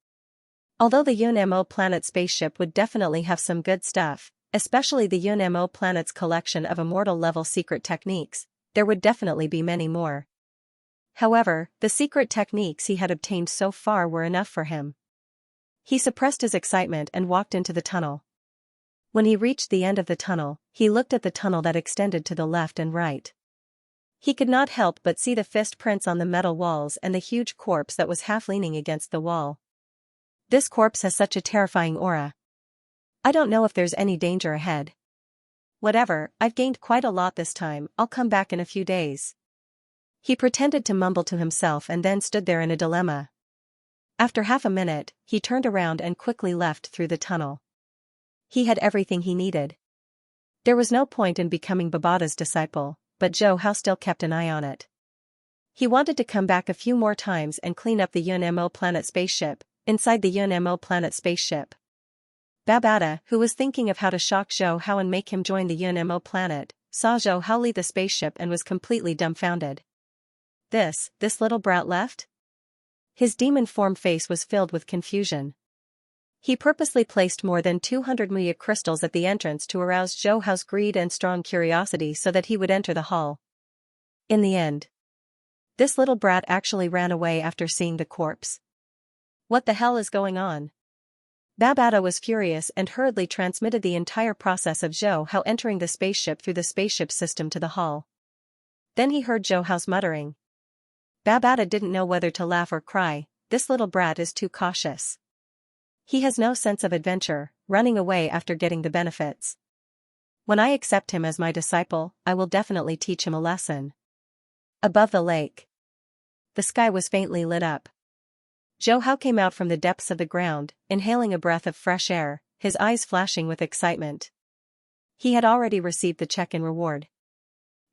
Although the UNMO planet spaceship would definitely have some good stuff, especially the UNMO planet's collection of immortal-level secret techniques, there would definitely be many more. However, the secret techniques he had obtained so far were enough for him. He suppressed his excitement and walked into the tunnel. When he reached the end of the tunnel, he looked at the tunnel that extended to the left and right. He could not help but see the fist prints on the metal walls and the huge corpse that was half leaning against the wall. This corpse has such a terrifying aura. I don't know if there's any danger ahead. Whatever, I've gained quite a lot this time, I'll come back in a few days. He pretended to mumble to himself and then stood there in a dilemma. After half a minute, he turned around and quickly left through the tunnel. He had everything he needed. There was no point in becoming Babada's disciple, but Zhou Hao still kept an eye on it. He wanted to come back a few more times and clean up the UNMO planet spaceship. Inside the UNMO planet spaceship, Babada, who was thinking of how to shock Zhou Hao and make him join the UNMO planet, saw Zhou Hao leave the spaceship and was completely dumbfounded. This little brat left? His demon form face was filled with confusion. He purposely placed more than 200 Muya crystals at the entrance to arouse Zhou Hao's greed and strong curiosity so that he would enter the hall. In the end, this little brat actually ran away after seeing the corpse. What the hell is going on? Babada was furious and hurriedly transmitted the entire process of Zhou Hao entering the spaceship through the spaceship system to the hall. Then he heard Zhou Hao's muttering. Babada didn't know whether to laugh or cry. This little brat is too cautious. He has no sense of adventure, running away after getting the benefits. When I accept him as my disciple, I will definitely teach him a lesson. Above the lake, the sky was faintly lit up. Zhou Hao came out from the depths of the ground, inhaling a breath of fresh air, his eyes flashing with excitement. He had already received the check-in reward.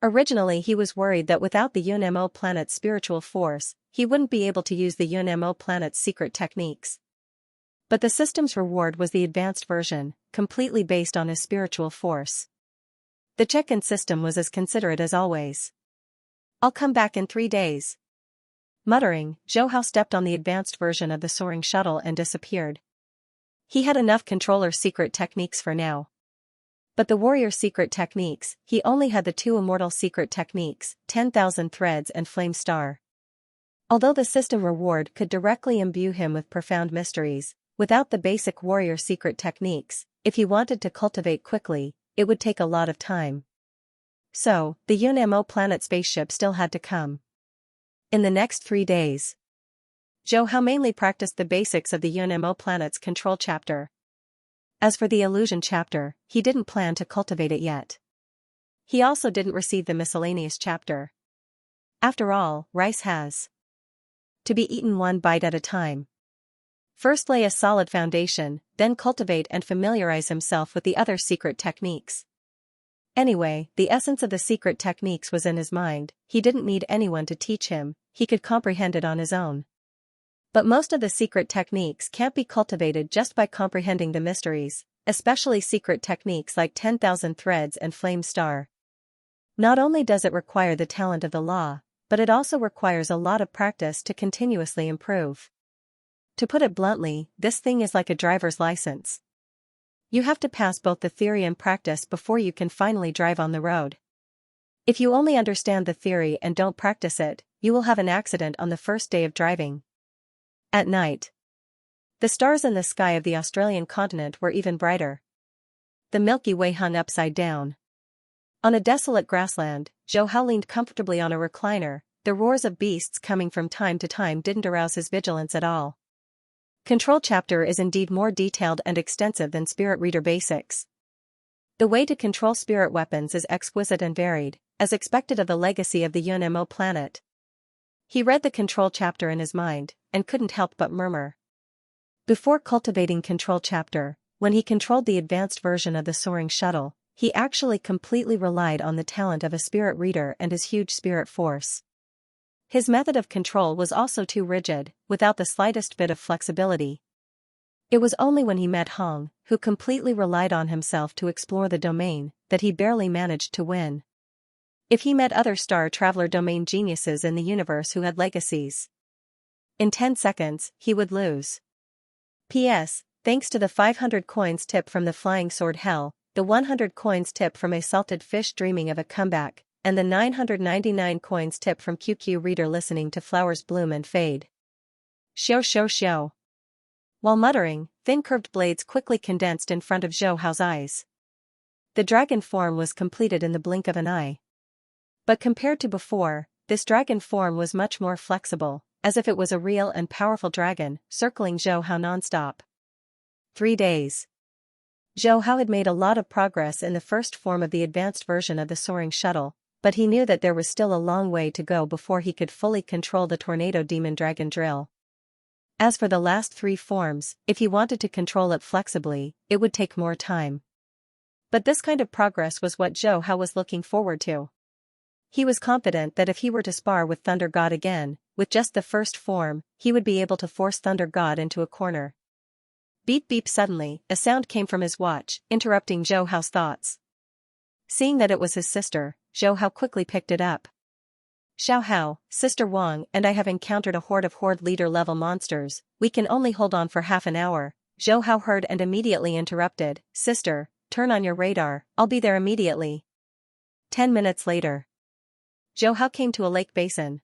Originally he was worried that without the UNMO planet's spiritual force, he wouldn't be able to use the UNMO planet's secret techniques. But the system's reward was the advanced version, completely based on his spiritual force. The check-in system was as considerate as always. I'll come back in 3 days. Muttering, Zhou Hao stepped on the advanced version of the soaring shuttle and disappeared. He had enough controller secret techniques for now. But the warrior secret techniques, he only had the 2 immortal secret techniques, 10,000 threads and Flame Star. Although the system reward could directly imbue him with profound mysteries, without the basic warrior secret techniques, if he wanted to cultivate quickly, it would take a lot of time. So, the UNMO planet spaceship still had to come. In the next 3 days, Zhou Hao mainly practiced the basics of the UNMO planet's control chapter. As for the illusion chapter, he didn't plan to cultivate it yet. He also didn't receive the miscellaneous chapter. After all, rice has to be eaten one bite at a time. First lay a solid foundation, then cultivate and familiarize himself with the other secret techniques. Anyway, the essence of the secret techniques was in his mind. He didn't need anyone to teach him, he could comprehend it on his own. But most of the secret techniques can't be cultivated just by comprehending the mysteries, especially secret techniques like 10,000 threads and flame star. Not only does it require the talent of the law, but it also requires a lot of practice to continuously improve. To put it bluntly, this thing is like a driver's license. You have to pass both the theory and practice before you can finally drive on the road. If you only understand the theory and don't practice it, you will have an accident on the first day of driving. At night, the stars in the sky of the Australian continent were even brighter. The Milky Way hung upside down. On a desolate grassland, Zhou Hao leaned comfortably on a recliner. The roars of beasts coming from time to time didn't arouse his vigilance at all. Control chapter is indeed more detailed and extensive than Spirit Reader Basics. The way to control spirit weapons is exquisite and varied, as expected of the legacy of the UNMO planet. He read the control chapter in his mind, and couldn't help but murmur. Before cultivating control chapter, when he controlled the advanced version of the soaring shuttle, he actually completely relied on the talent of a spirit reader and his huge spirit force. His method of control was also too rigid, without the slightest bit of flexibility. It was only when he met Hong, who completely relied on himself to explore the domain, that he barely managed to win. If he met other Star Traveler domain geniuses in the universe who had legacies, in 10 seconds, he would lose. P.S. Thanks to the 500 coins tip from the Flying Sword Hell, the 100 coins tip from a salted fish dreaming of a comeback, and the 999 coins tip from QQ Reader listening to flowers bloom and fade. Xiao xiao xiao. While muttering, thin curved blades quickly condensed in front of Zhou Hao's eyes. The dragon form was completed in the blink of an eye. But compared to before, this dragon form was much more flexible, as if it was a real and powerful dragon, circling Zhou Hao non-stop. 3 days. Zhou Hao had made a lot of progress in the first form of the advanced version of the soaring shuttle, but he knew that there was still a long way to go before he could fully control the Tornado Demon Dragon drill. As for the last 3 forms, if he wanted to control it flexibly, it would take more time. But this kind of progress was what Zhou Hao was looking forward to. He was confident that if he were to spar with Thunder God again, with just the first form, he would be able to force Thunder God into a corner. Beep beep. Suddenly, a sound came from his watch, interrupting Zhou Hao's thoughts. Seeing that it was his sister, Zhou Hao quickly picked it up. Xiao Hao, Sister Wang and I have encountered a horde of horde leader-level monsters. We can only hold on for half an hour. Zhou Hao heard and immediately interrupted. Sister, turn on your radar, I'll be there immediately. 10 minutes later. Zhou Hao came to a lake basin.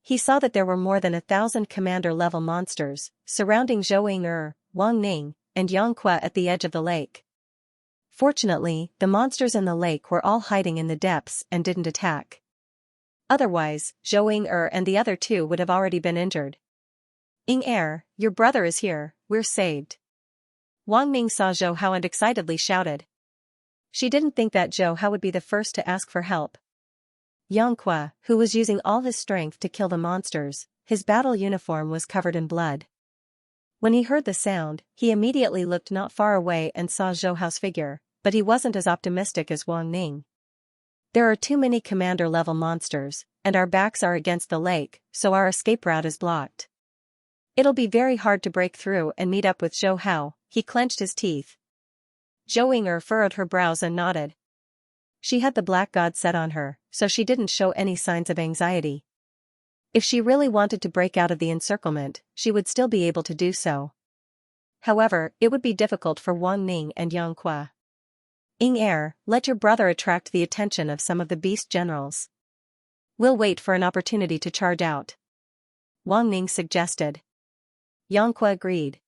He saw that there were more than 1,000 commander-level monsters, surrounding Zhou Ying, Wang Ning, and Xianxia at the edge of the lake. Fortunately, the monsters in the lake were all hiding in the depths and didn't attack. Otherwise, Zhou Ying and the other 2 would have already been injured. Ying, your brother is here, we're saved. Wang Ning saw Zhou Hao and excitedly shouted. She didn't think that Zhou Hao would be the first to ask for help. Xianxia, who was using all his strength to kill the monsters, his battle uniform was covered in blood. When he heard the sound, he immediately looked not far away and saw Zhou Hao's figure, but he wasn't as optimistic as Wang Ning. There are too many commander-level monsters, and our backs are against the lake, so our escape route is blocked. It'll be very hard to break through and meet up with Zhou Hao. He clenched his teeth. Zhou Ying furrowed her brows and nodded. She had the black god set on her, so she didn't show any signs of anxiety. If she really wanted to break out of the encirclement, she would still be able to do so. However, it would be difficult for Wang Ning and Xianxia. Ying, let your brother attract the attention of some of the beast generals. We'll wait for an opportunity to charge out. Wang Ning suggested. Xianxia agreed.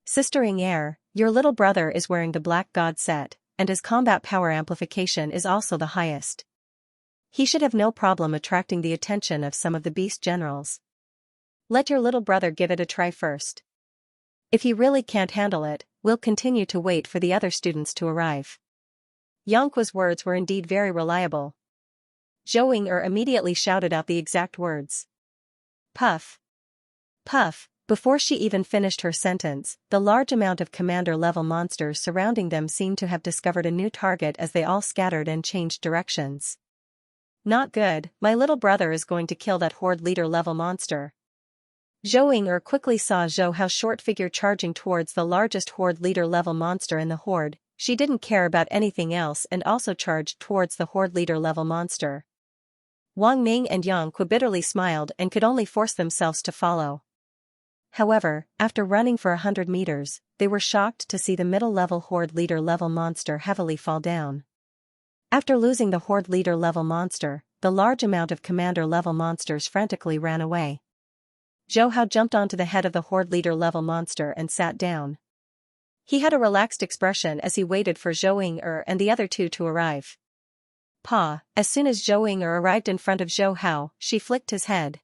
Sister Ying, your little brother is wearing the black god set, and his combat power amplification is also the highest. He should have no problem attracting the attention of some of the beast generals. Let your little brother give it a try first. If he really can't handle it, we'll continue to wait for the other students to arrive. Xianxia's words were indeed very reliable. Zhou Ying immediately shouted out the exact words. Puff. Puff, Before she even finished her sentence, the large amount of commander-level monsters surrounding them seemed to have discovered a new target as they all scattered and changed directions. Not good, my little brother is going to kill that horde leader-level monster. Zhou Ying'er quickly saw Zhou Hao's short figure charging towards the largest horde leader-level monster in the horde. She didn't care about anything else and also charged towards the horde leader-level monster. Wang Ning and Yang Qiu bitterly smiled and could only force themselves to follow. However, after running for 100 meters, they were shocked to see the middle-level horde leader-level monster heavily fall down. After losing the horde leader-level monster, the large amount of commander-level monsters frantically ran away. Zhou Hao jumped onto the head of the horde leader-level monster and sat down. He had a relaxed expression as he waited for Zhou Ying'er and the other two to arrive. As soon as Zhou Ying'er arrived in front of Zhou Hao, she flicked his head.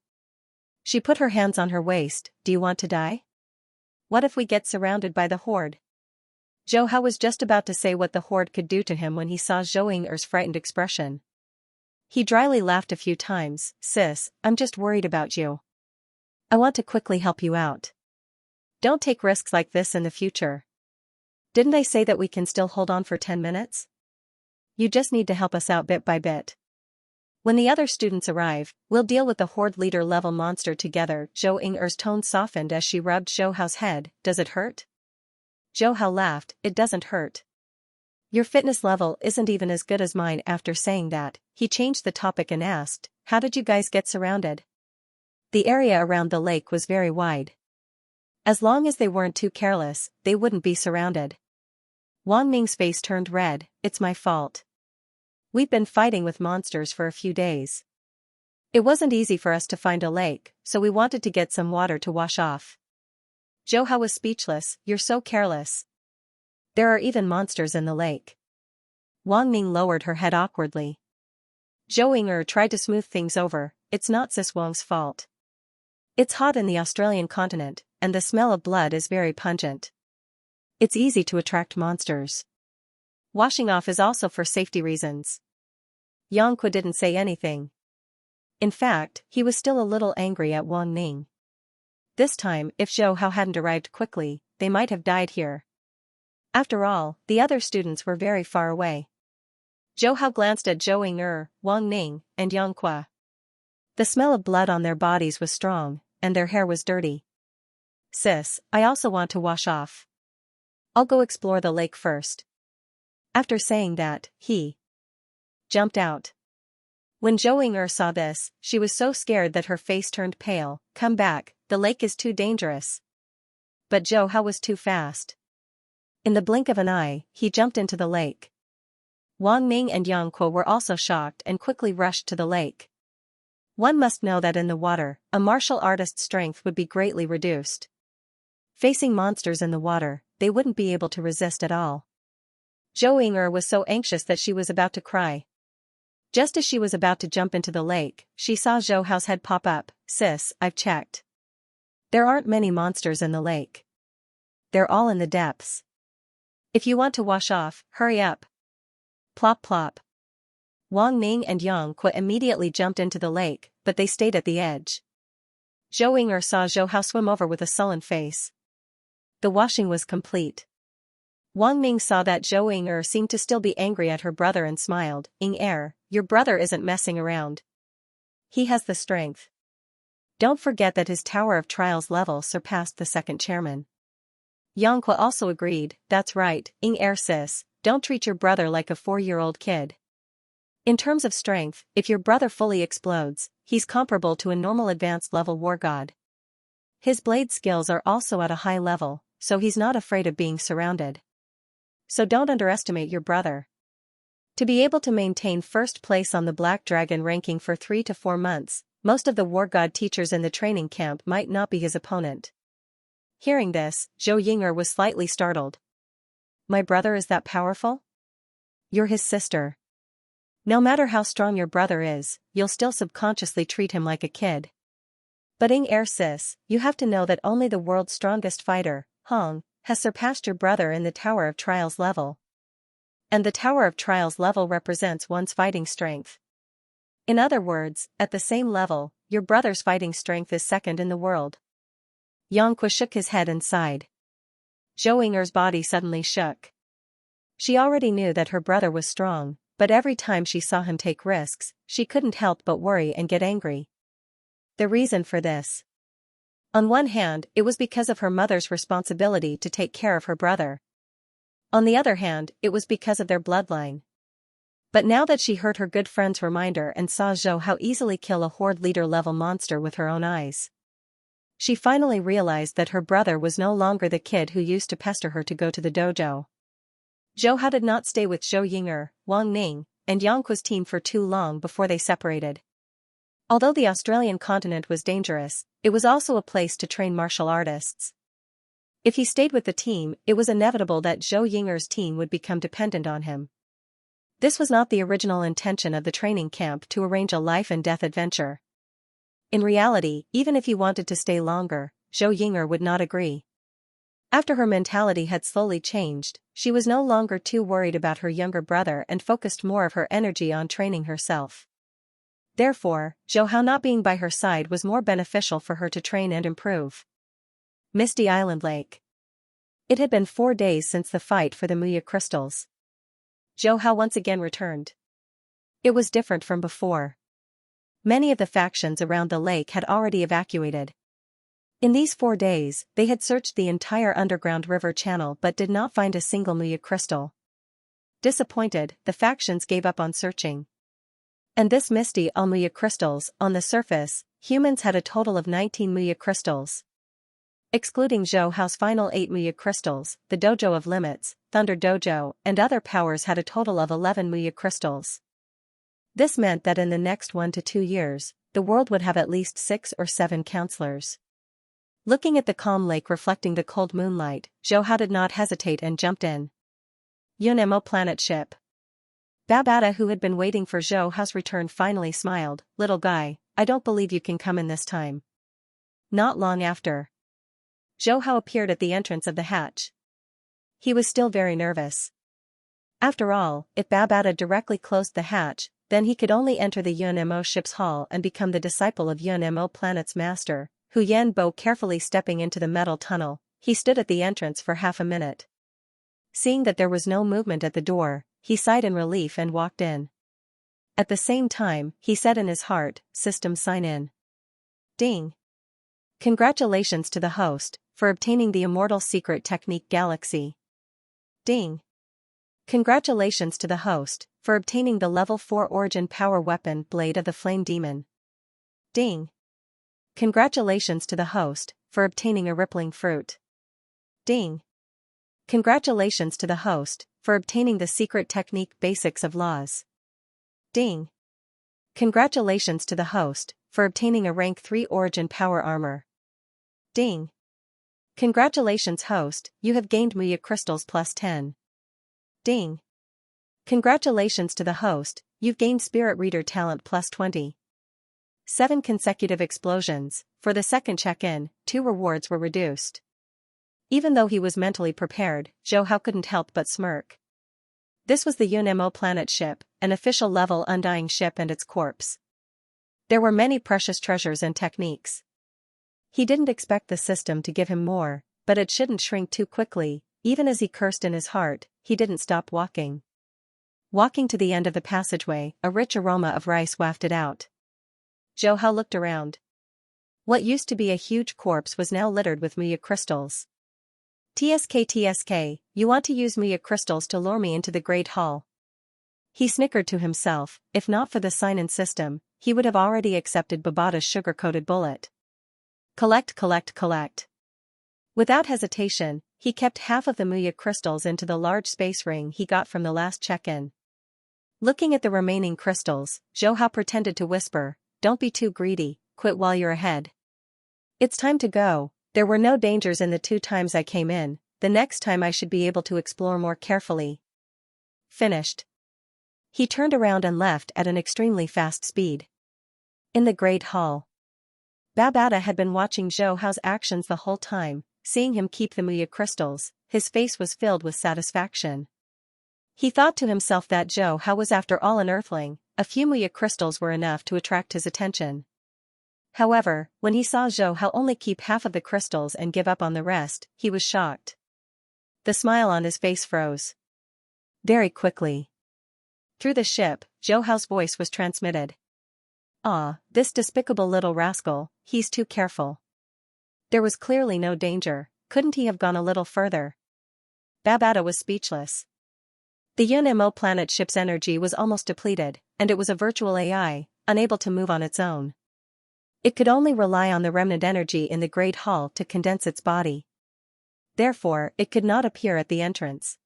She put her hands on her waist. Do you want to die? What if we get surrounded by the horde? Zhou Hao was just about to say what the horde could do to him when he saw Zhou Ying'er's frightened expression. He dryly laughed a few times. Sis, I'm just worried about you. I want to quickly help you out. Don't take risks like this in the future. Didn't I say that we can still hold on for 10 minutes? You just need to help us out bit by bit. When the other students arrive, we'll deal with the horde leader-level monster together. Zhou Ying'er's tone softened as she rubbed Zhou Hao's head. Does it hurt? Zhou Hao laughed. It doesn't hurt. Your fitness level isn't even as good as mine. After saying that, he changed the topic and asked, how did you guys get surrounded? The area around the lake was very wide. As long as they weren't too careless, they wouldn't be surrounded. Wang Ning's face turned red. It's my fault. We've been fighting with monsters for a few days. It wasn't easy for us to find a lake, so we wanted to get some water to wash off. Zhou Hao was speechless. You're so careless. There are even monsters in the lake. Wang Ning lowered her head awkwardly. Zhou Ying'er tried to smooth things over. It's not Sis Wang's fault. It's hot in the Australian continent, and the smell of blood is very pungent. It's easy to attract monsters. Washing off is also for safety reasons. Yang Qiu didn't say anything. In fact, he was still a little angry at Wang Ning. This time, if Zhou Hao hadn't arrived quickly, they might have died here. After all, the other students were very far away. Zhou Hao glanced at Zhou Ying'er, Wang Ning, and Yang Qiu. The smell of blood on their bodies was strong, and their hair was dirty. Sis, I also want to wash off. I'll go explore the lake first. After saying that, he jumped out. When Zhou Ying'er saw this, she was so scared that her face turned pale. Come back, the lake is too dangerous. But Zhou Hao was too fast. In the blink of an eye, he jumped into the lake. Wang Ning and Yang Qiu were also shocked and quickly rushed to the lake. One must know that in the water, a martial artist's strength would be greatly reduced. Facing monsters in the water, they wouldn't be able to resist at all. Zhou Ying'er was so anxious that she was about to cry. Just as she was about to jump into the lake, she saw Zhou Hao's head pop up. Sis, I've checked. There aren't many monsters in the lake. They're all in the depths. If you want to wash off, hurry up. Plop plop. Wang Ning and Yang Qiu immediately jumped into the lake, but they stayed at the edge. Zhou Ying'er saw Zhou Hao swim over with a sullen face. The washing was complete. Wang Ning saw that Zhou Ying'er seemed to still be angry at her brother and smiled. Ying'er, your brother isn't messing around. He has the strength. Don't forget that his Tower of Trials level surpassed the second chairman. Yang Qiu also agreed. That's right, Ying'er sis, don't treat your brother like a 4-year-old kid. In terms of strength, if your brother fully explodes, he's comparable to a normal advanced level war god. His blade skills are also at a high level, so he's not afraid of being surrounded. So don't underestimate your brother. To be able to maintain first place on the Black Dragon ranking for 3 to 4 months, most of the war god teachers in the training camp might not be his opponent. Hearing this, Zhou Ying'er was slightly startled. My brother is that powerful? You're his sister. No matter how strong your brother is, you'll still subconsciously treat him like a kid. But Ying'er sis, you have to know that only the world's strongest fighter, Hong, has surpassed your brother in the Tower of Trials level. And the Tower of Trials level represents one's fighting strength. In other words, at the same level, your brother's fighting strength is second in the world. Xianxia shook his head and sighed. Zhou Ying'er's body suddenly shook. She already knew that her brother was strong, but every time she saw him take risks, she couldn't help but worry and get angry. The reason for this. On one hand, it was because of her mother's responsibility to take care of her brother. On the other hand, it was because of their bloodline. But now that she heard her good friend's reminder and saw Zhou Hao easily kill a horde leader-level monster with her own eyes, she finally realized that her brother was no longer the kid who used to pester her to go to the dojo. Zhou Hao did not stay with Zhou Ying'er, Wang Ning, and Xianxia's team for too long before they separated. Although the Australian continent was dangerous, it was also a place to train martial artists. If he stayed with the team, it was inevitable that Zhou Ying'er's team would become dependent on him. This was not the original intention of the training camp to arrange a life-and-death adventure. In reality, even if he wanted to stay longer, Zhou Ying'er would not agree. After her mentality had slowly changed, she was no longer too worried about her younger brother and focused more of her energy on training herself. Therefore, Zhou Hao not being by her side was more beneficial for her to train and improve. Misty Island Lake. It had been 4 days since the fight for the Muya crystals. Zhou Hao once again returned. It was different from before. Many of the factions around the lake had already evacuated. In these 4 days, they had searched the entire underground river channel but did not find a single Muya crystal. Disappointed, the factions gave up on searching. And this Misty Muya crystals, on the surface, humans had a total of 19 Muya crystals. Excluding Zhou Hao's final 8 Muya crystals, the Dojo of Limits, Thunder Dojo, and other powers had a total of 11 Muya crystals. This meant that in the next 1 to 2 years, the world would have at least 6 or 7 counselors. Looking at the calm lake reflecting the cold moonlight, Zhou Hao did not hesitate and jumped in. Yunemo planet ship. Babata, who had been waiting for Zhou Hao's return, finally smiled. "Little guy, I don't believe you can come in this time." Not long after, Zhou Hao appeared at the entrance of the hatch. He was still very nervous. After all, if Babata directly closed the hatch, then he could only enter the Yunemo ship's hall and become the disciple of Yunemo planet's master, Hu Yanbo. Carefully stepping into the metal tunnel, he stood at the entrance for half a minute. Seeing that there was no movement at the door, he sighed in relief and walked in. At the same time, he said in his heart, "System sign in." Ding! Congratulations to the host for obtaining the immortal secret technique Galaxy. Ding! Congratulations to the host for obtaining the level 4 origin power weapon Blade of the Flame Demon. Ding! Congratulations to the host for obtaining a rippling fruit. Ding! Congratulations to the host for obtaining the secret technique Basics of Laws. Ding! Congratulations to the host for obtaining a rank 3 origin power armor. Ding! Congratulations host, you have gained Muya crystals plus 10. Ding! Congratulations to the host, you've gained Spirit Reader talent plus 20. 7 consecutive explosions. For the second check-in, 2 rewards were reduced. Even though he was mentally prepared, Zhou Hao couldn't help but smirk. This was the Yunemo planet ship, an official level undying ship and its corpse. There were many precious treasures and techniques. He didn't expect the system to give him more, but it shouldn't shrink too quickly. Even as he cursed in his heart, he didn't stop walking. Walking to the end of the passageway, a rich aroma of rice wafted out. Zhou Hao looked around. What used to be a huge corpse was now littered with Muya crystals. TSK, you want to use Muya crystals to lure me into the Great Hall? He snickered to himself. If not for the sign-in system, he would have already accepted Babata's sugar-coated bullet. Collect. Without hesitation, he kept half of the Muya crystals into the large space ring he got from the last check-in. Looking at the remaining crystals, Zhou Hao pretended to whisper, "Don't be too greedy, quit while you're ahead. It's time to go. There were no dangers in the 2 times I came in, the next time I should be able to explore more carefully." Finished. He turned around and left at an extremely fast speed. In the Great Hall, Babata had been watching Zhou Hao's actions the whole time. Seeing him keep the Muya crystals, his face was filled with satisfaction. He thought to himself that Zhou Hao was after all an earthling. A few Muya crystals were enough to attract his attention. However, when he saw Zhou Hao only keep half of the crystals and give up on the rest, he was shocked. The smile on his face froze. Very quickly. Through the ship, Zhou Hao's voice was transmitted. "Ah, this despicable little rascal, he's too careful. There was clearly no danger, couldn't he have gone a little further?" Babata was speechless. The Yunmo planet ship's energy was almost depleted, and it was a virtual AI, unable to move on its own. It could only rely on the remnant energy in the Great Hall to condense its body. Therefore, it could not appear at the entrance.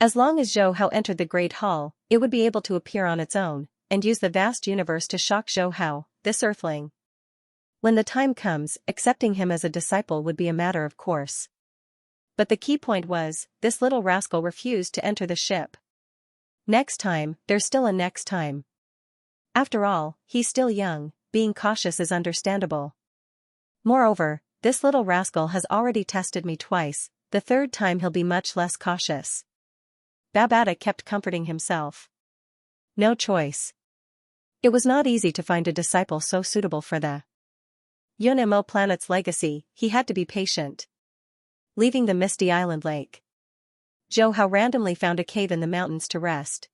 As long as Zhou Hao entered the Great Hall, it would be able to appear on its own, and use the vast universe to shock Zhou Hao, this earthling. When the time comes, accepting him as a disciple would be a matter of course. But the key point was, this little rascal refused to enter the ship. Next time, there's still a next time. After all, he's still young, being cautious is understandable. Moreover, this little rascal has already tested me twice, the third time he'll be much less cautious. Babata kept comforting himself. No choice. It was not easy to find a disciple so suitable for the Yunmo planet's legacy, he had to be patient. Leaving the misty island lake, Zhou Hao randomly found a cave in the mountains to rest.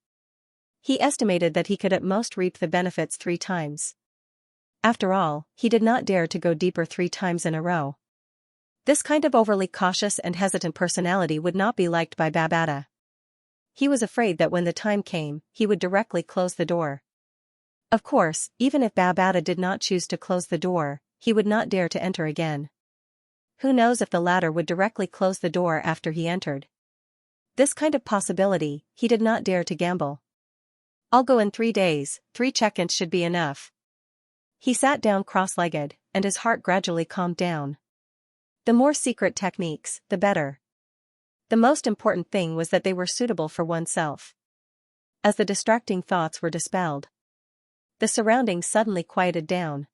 He estimated that he could at most reap the benefits 3 times. After all, he did not dare to go deeper 3 times in a row. This kind of overly cautious and hesitant personality would not be liked by Babata. He was afraid that when the time came, he would directly close the door. Of course, even if Babata did not choose to close the door, he would not dare to enter again. Who knows if the latter would directly close the door after he entered? This kind of possibility, he did not dare to gamble. "I'll go in 3 days, 3 check-ins should be enough." He sat down cross-legged, and his heart gradually calmed down. The more secret techniques, the better. The most important thing was that they were suitable for oneself. As the distracting thoughts were dispelled, the surroundings suddenly quieted down.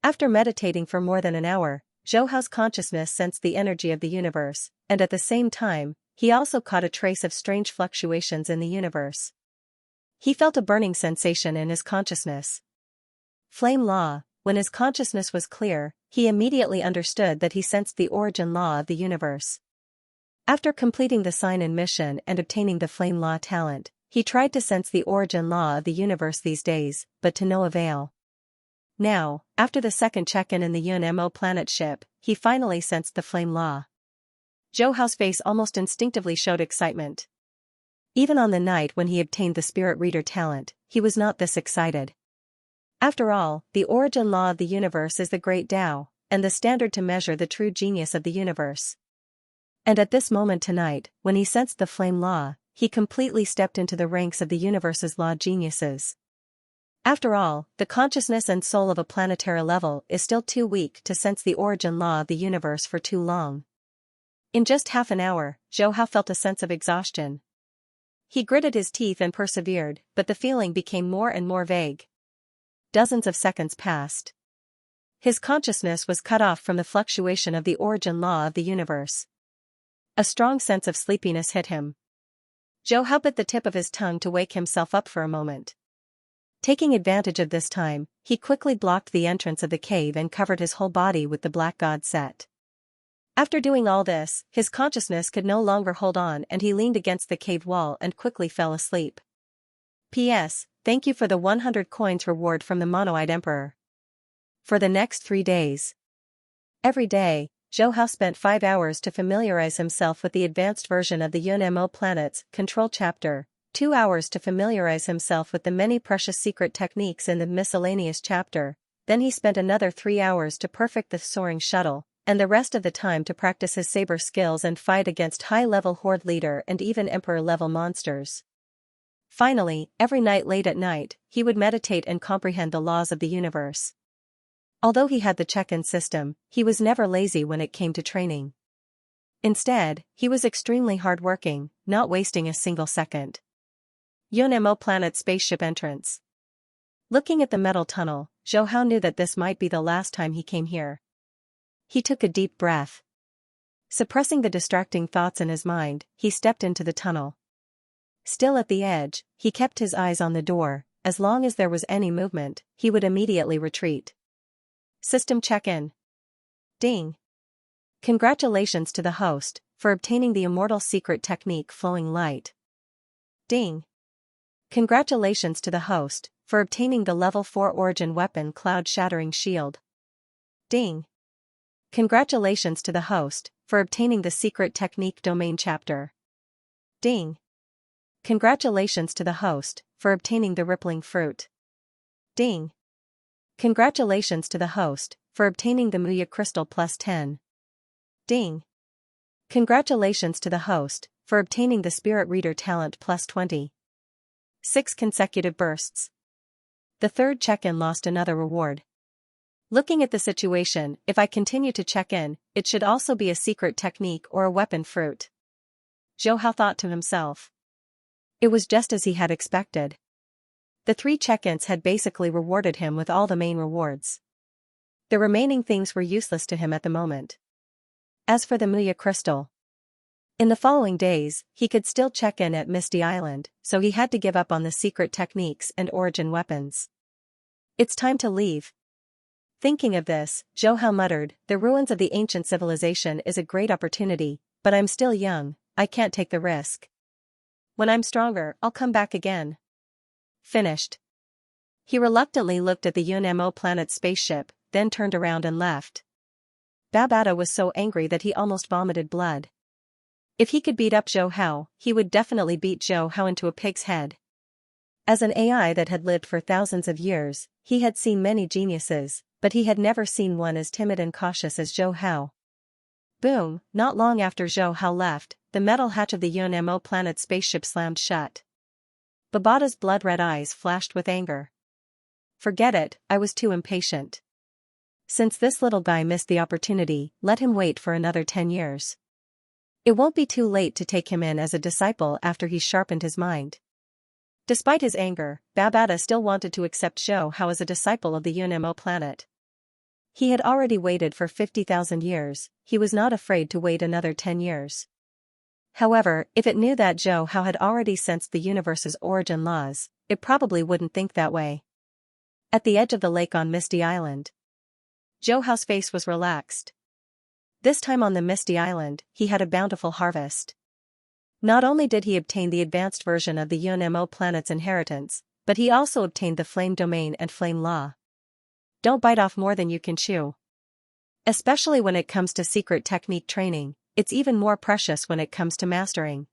After meditating for more than an hour, Zhou Hao's consciousness sensed the energy of the universe, and at the same time, he also caught a trace of strange fluctuations in the universe. He felt a burning sensation in his consciousness. Flame law. When his consciousness was clear, he immediately understood that he sensed the origin law of the universe. After completing the sign and mission and obtaining the flame law talent, he tried to sense the origin law of the universe these days, but to no avail. Now, after the second check-in in the Yunmo planet ship, he finally sensed the flame law. Zhou Hao's face almost instinctively showed excitement. Even on the night when he obtained the spirit reader talent, he was not this excited. After all, the origin law of the universe is the great Tao, and the standard to measure the true genius of the universe. And at this moment tonight, when he sensed the flame law, he completely stepped into the ranks of the universe's law geniuses. After all, the consciousness and soul of a planetary level is still too weak to sense the origin law of the universe for too long. In just half an hour, Zhou Hao felt a sense of exhaustion. He gritted his teeth and persevered, but the feeling became more and more vague. Dozens of seconds passed. His consciousness was cut off from the fluctuation of the origin law of the universe. A strong sense of sleepiness hit him. Zhou Hao bit the tip of his tongue to wake himself up for a moment. Taking advantage of this time, he quickly blocked the entrance of the cave and covered his whole body with the black god set. After doing all this, his consciousness could no longer hold on and he leaned against the cave wall and quickly fell asleep. P.S. Thank you for the 100 coins reward from the Monoid Emperor. For the next 3 days. Every day, Zhou Hao spent 5 hours to familiarize himself with the advanced version of the Yunmo planet's control chapter, 2 hours to familiarize himself with the many precious secret techniques in the miscellaneous chapter, then he spent another 3 hours to perfect the soaring shuttle, and the rest of the time to practice his saber skills and fight against high-level horde leader and even emperor-level monsters. Finally, every night late at night, he would meditate and comprehend the laws of the universe. Although he had the check-in system, he was never lazy when it came to training. Instead, he was extremely hard-working, not wasting a single second. Yunmo planet spaceship entrance. Looking at the metal tunnel, Zhou Hao knew that this might be the last time he came here. He took a deep breath. Suppressing the distracting thoughts in his mind, he stepped into the tunnel. Still at the edge, he kept his eyes on the door. As long as there was any movement, he would immediately retreat. System check-in. Ding. Congratulations to the host for obtaining the immortal secret technique flowing light. Ding. Congratulations to the host for obtaining the level 4 origin weapon cloud shattering shield. Ding. Congratulations to the host for obtaining the secret technique domain chapter. Ding. Congratulations to the host for obtaining the rippling fruit. Ding. Congratulations to the host for obtaining the Muya crystal plus 10. Ding. Congratulations to the host for obtaining the spirit reader talent plus 20. 6 consecutive bursts. The third check-in lost another reward. Looking at the situation, if I continue to check in, it should also be a secret technique or a weapon fruit. Zhou Hao thought to himself. It was just as he had expected. The 3 check-ins had basically rewarded him with all the main rewards. The remaining things were useless to him at the moment. As for the Muya crystal, in the following days, he could still check in at Misty Island, so he had to give up on the secret techniques and origin weapons. It's time to leave. Thinking of this, Zhou Hao muttered, the ruins of the ancient civilization is a great opportunity, but I'm still young, I can't take the risk. When I'm stronger, I'll come back again. Finished. He reluctantly looked at the UNMO planet spaceship, then turned around and left. Babata was so angry that he almost vomited blood. If he could beat up Zhou Hao, he would definitely beat Zhou Hao into a pig's head. As an AI that had lived for thousands of years, he had seen many geniuses, but he had never seen one as timid and cautious as Zhou Hao. Boom, not long after Zhou Hao left, the metal hatch of the UNMO planet spaceship slammed shut. Babata's blood-red eyes flashed with anger. Forget it, I was too impatient. Since this little guy missed the opportunity, let him wait for another 10 years. It won't be too late to take him in as a disciple after he's sharpened his mind. Despite his anger, Babata still wanted to accept Zhou Hao as a disciple of the UNMO planet. He had already waited for 50,000 years, he was not afraid to wait another 10 years. However, if it knew that Zhou Hao had already sensed the universe's origin laws, it probably wouldn't think that way. At the edge of the lake on Misty Island, Zhou Hao's face was relaxed. This time on the Misty Island, he had a bountiful harvest. Not only did he obtain the advanced version of the UNMO planet's inheritance, but he also obtained the Flame Domain and Flame Law. Don't bite off more than you can chew. Especially when it comes to secret technique training, it's even more precious when it comes to mastering.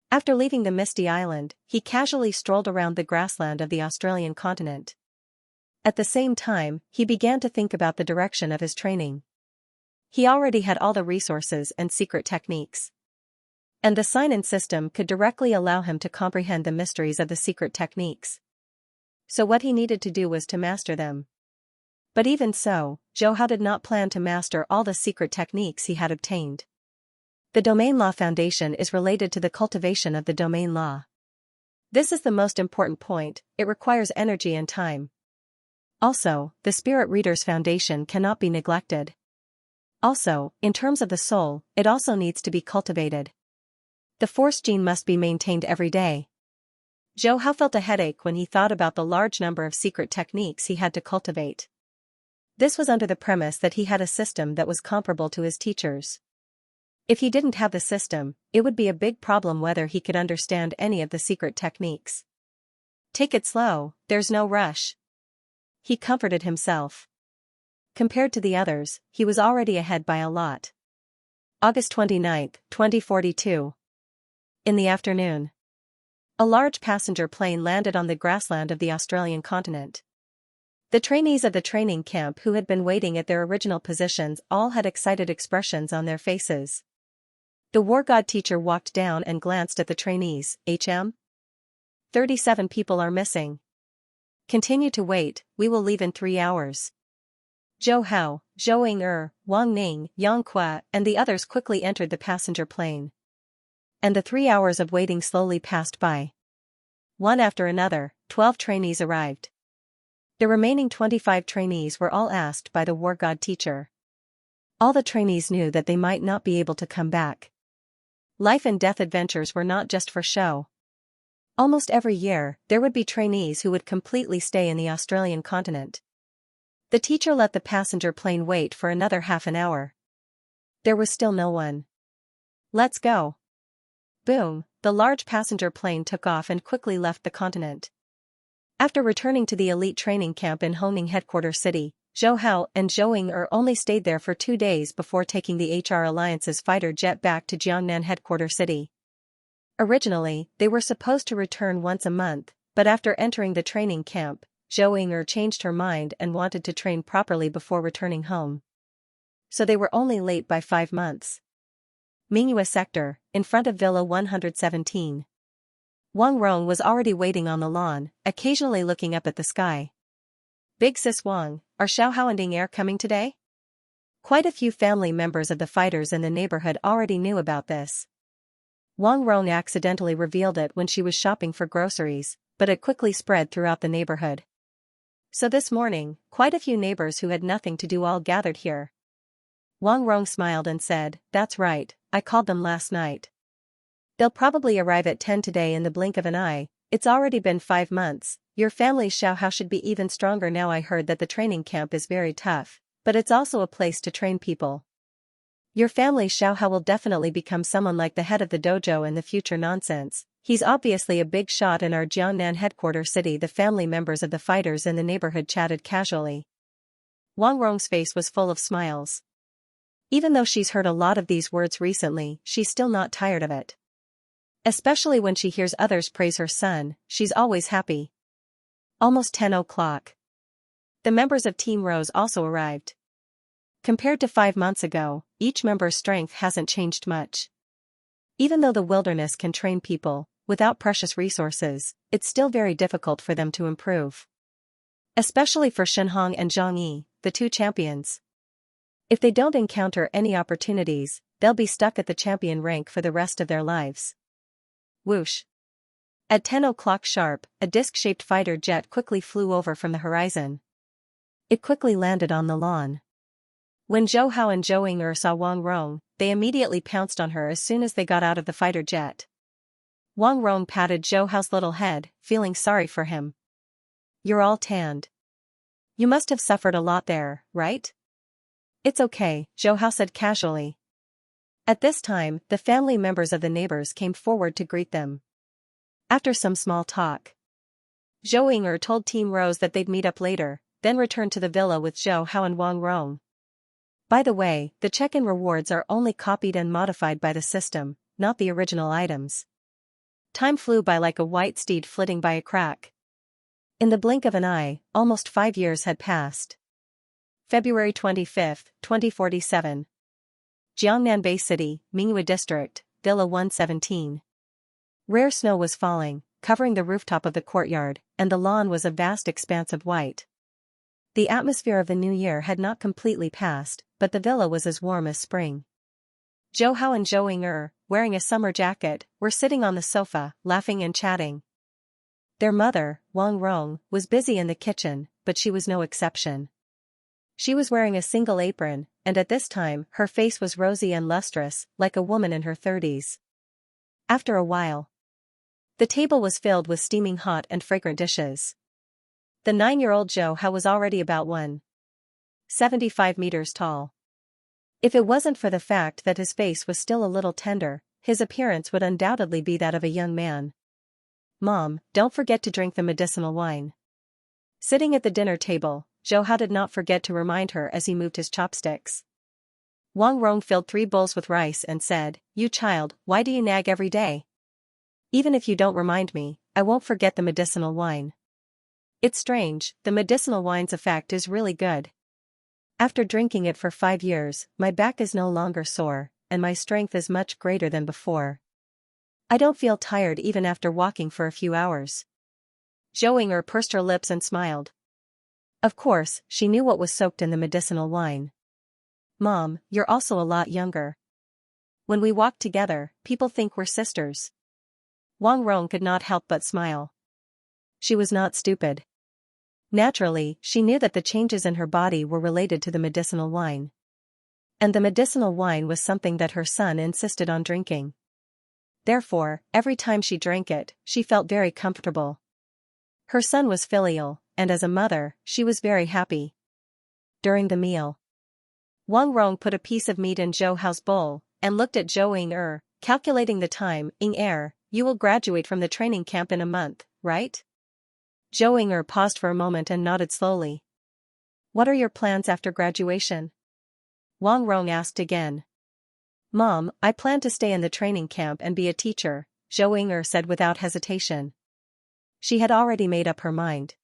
After leaving the Misty Island, he casually strolled around the grassland of the Australian continent. At the same time, he began to think about the direction of his training. He already had all the resources and secret techniques. And the sign-in system could directly allow him to comprehend the mysteries of the secret techniques. So what he needed to do was to master them. But even so, Zhou Hao did not plan to master all the secret techniques he had obtained. The Domain Law Foundation is related to the cultivation of the Domain Law. This is the most important point, it requires energy and time. Also, the Spirit Reader's Foundation cannot be neglected. Also, in terms of the soul, it also needs to be cultivated. The Force gene must be maintained every day. Zhou Hao felt a headache when he thought about the large number of secret techniques he had to cultivate. This was under the premise that he had a system that was comparable to his teacher's. If he didn't have the system, it would be a big problem whether he could understand any of the secret techniques. Take it slow, there's no rush. He comforted himself. Compared to the others, he was already ahead by a lot. August 29, 2042. In the afternoon, a large passenger plane landed on the grassland of the Australian continent. The trainees of the training camp who had been waiting at their original positions all had excited expressions on their faces. The war god teacher walked down and glanced at the trainees. 37 people are missing. Continue to wait, we will leave in 3 hours. Zhou Hao, Zhou Ying, Wang Ning, Yang Qua, and the others quickly entered the passenger plane. And the 3 hours of waiting slowly passed by. One after another, 12 trainees arrived. The remaining 25 trainees were all asked by the war god teacher. All the trainees knew that they might not be able to come back. Life and death adventures were not just for show. Almost every year, there would be trainees who would completely stay in the Australian continent. The teacher let the passenger plane wait for another half an hour. There was still no one. Let's go. Boom, the large passenger plane took off and quickly left the continent. After returning to the elite training camp in Homing headquarters city, Zhou Hao and Zhou Ying'er only stayed there for 2 days before taking the HR Alliance's fighter jet back to Jiangnan headquarters city. Originally, they were supposed to return once a month, but after entering the training camp, Zhou Ying'er changed her mind and wanted to train properly before returning home. So they were only late by 5 months. Mingyue sector, in front of Villa 117. Wang Rong was already waiting on the lawn, occasionally looking up at the sky. Big sis Wang, are Xiaohao and Ying'er coming today? Quite a few family members of the fighters in the neighborhood already knew about this. Wang Rong accidentally revealed it when she was shopping for groceries, but it quickly spread throughout the neighborhood. So this morning, quite a few neighbors who had nothing to do all gathered here. Wang Rong smiled and said, "That's right, I called them last night. They'll probably arrive at 10 today in the blink of an eye. It's already been 5 months, your family's Xiaohao should be even stronger now. I heard that the training camp is very tough, but it's also a place to train people. Your family's Xiaohao will definitely become someone like the head of the dojo in the future." Nonsense, he's obviously a big shot in our Jiangnan headquarters city. The family members of the fighters in the neighborhood chatted casually. Wang Rong's face was full of smiles. Even though she's heard a lot of these words recently, she's still not tired of it. Especially when she hears others praise her son, she's always happy. Almost 10 o'clock. The members of Team Rose also arrived. Compared to 5 months ago, each member's strength hasn't changed much. Even though the wilderness can train people, without precious resources, it's still very difficult for them to improve. Especially for Shenhong and Zhang Yi, the 2 champions. If they don't encounter any opportunities, they'll be stuck at the champion rank for the rest of their lives. Whoosh. At 10 o'clock sharp, a disc-shaped fighter jet quickly flew over from the horizon. It quickly landed on the lawn. When Zhou Hao and Zhou Ying'er saw Wang Rong, they immediately pounced on her as soon as they got out of the fighter jet. Wang Rong patted Zhou Hao's little head, feeling sorry for him. "You're all tanned. You must have suffered a lot there, right?" "It's okay," Zhou Hao said casually. At this time, the family members of the neighbors came forward to greet them. After some small talk, Zhou Ying'er told Team Rose that they'd meet up later, then returned to the villa with Zhou Hao and Wang Rong. By the way, the check-in rewards are only copied and modified by the system, not the original items. Time flew by like a white steed flitting by a crack. In the blink of an eye, almost 5 years had passed. February 25, 2047. Jiangnan Bay City, Mingyue District, Villa 117. Rare snow was falling, covering the rooftop of the courtyard, and the lawn was a vast expanse of white. The atmosphere of the new year had not completely passed, but the villa was as warm as spring. Zhou Hao and Zhou Ying'er, wearing a summer jacket, were sitting on the sofa, laughing and chatting. Their mother, Wang Rong, was busy in the kitchen, but she was no exception. She was wearing a single apron, and at this time, her face was rosy and lustrous, like a woman in her 30s. After a while, the table was filled with steaming hot and fragrant dishes. The 9-year-old Zhou Hao was already about 1.75 meters tall. If it wasn't for the fact that his face was still a little tender, his appearance would undoubtedly be that of a young man. "Mom, don't forget to drink the medicinal wine." Sitting at the dinner table, Zhou Hao did not forget to remind her as he moved his chopsticks. Wang Rong filled 3 bowls with rice and said, "You child, why do you nag every day? Even if you don't remind me, I won't forget the medicinal wine. It's strange, the medicinal wine's effect is really good. After drinking it for 5 years, my back is no longer sore, and my strength is much greater than before. I don't feel tired even after walking for a few hours." Zhou Ying'er pursed her lips and smiled. Of course, she knew what was soaked in the medicinal wine. "Mom, you're also a lot younger. When we walk together, people think we're sisters." Wang Rong could not help but smile. She was not stupid. Naturally, she knew that the changes in her body were related to the medicinal wine. And the medicinal wine was something that her son insisted on drinking. Therefore, every time she drank it, she felt very comfortable. Her son was filial, and as a mother, she was very happy. during the meal. Wang Rong put a piece of meat in Zhou Hao's bowl, and looked at Zhou Ying, calculating the time. Ying, you will graduate from the training camp in a month, right? Zhou Ying paused for a moment and nodded slowly. What are your plans after graduation? Wang Rong asked again. Mom, I plan to stay in the training camp and be a teacher, Zhou Ying said without hesitation. She had already made up her mind.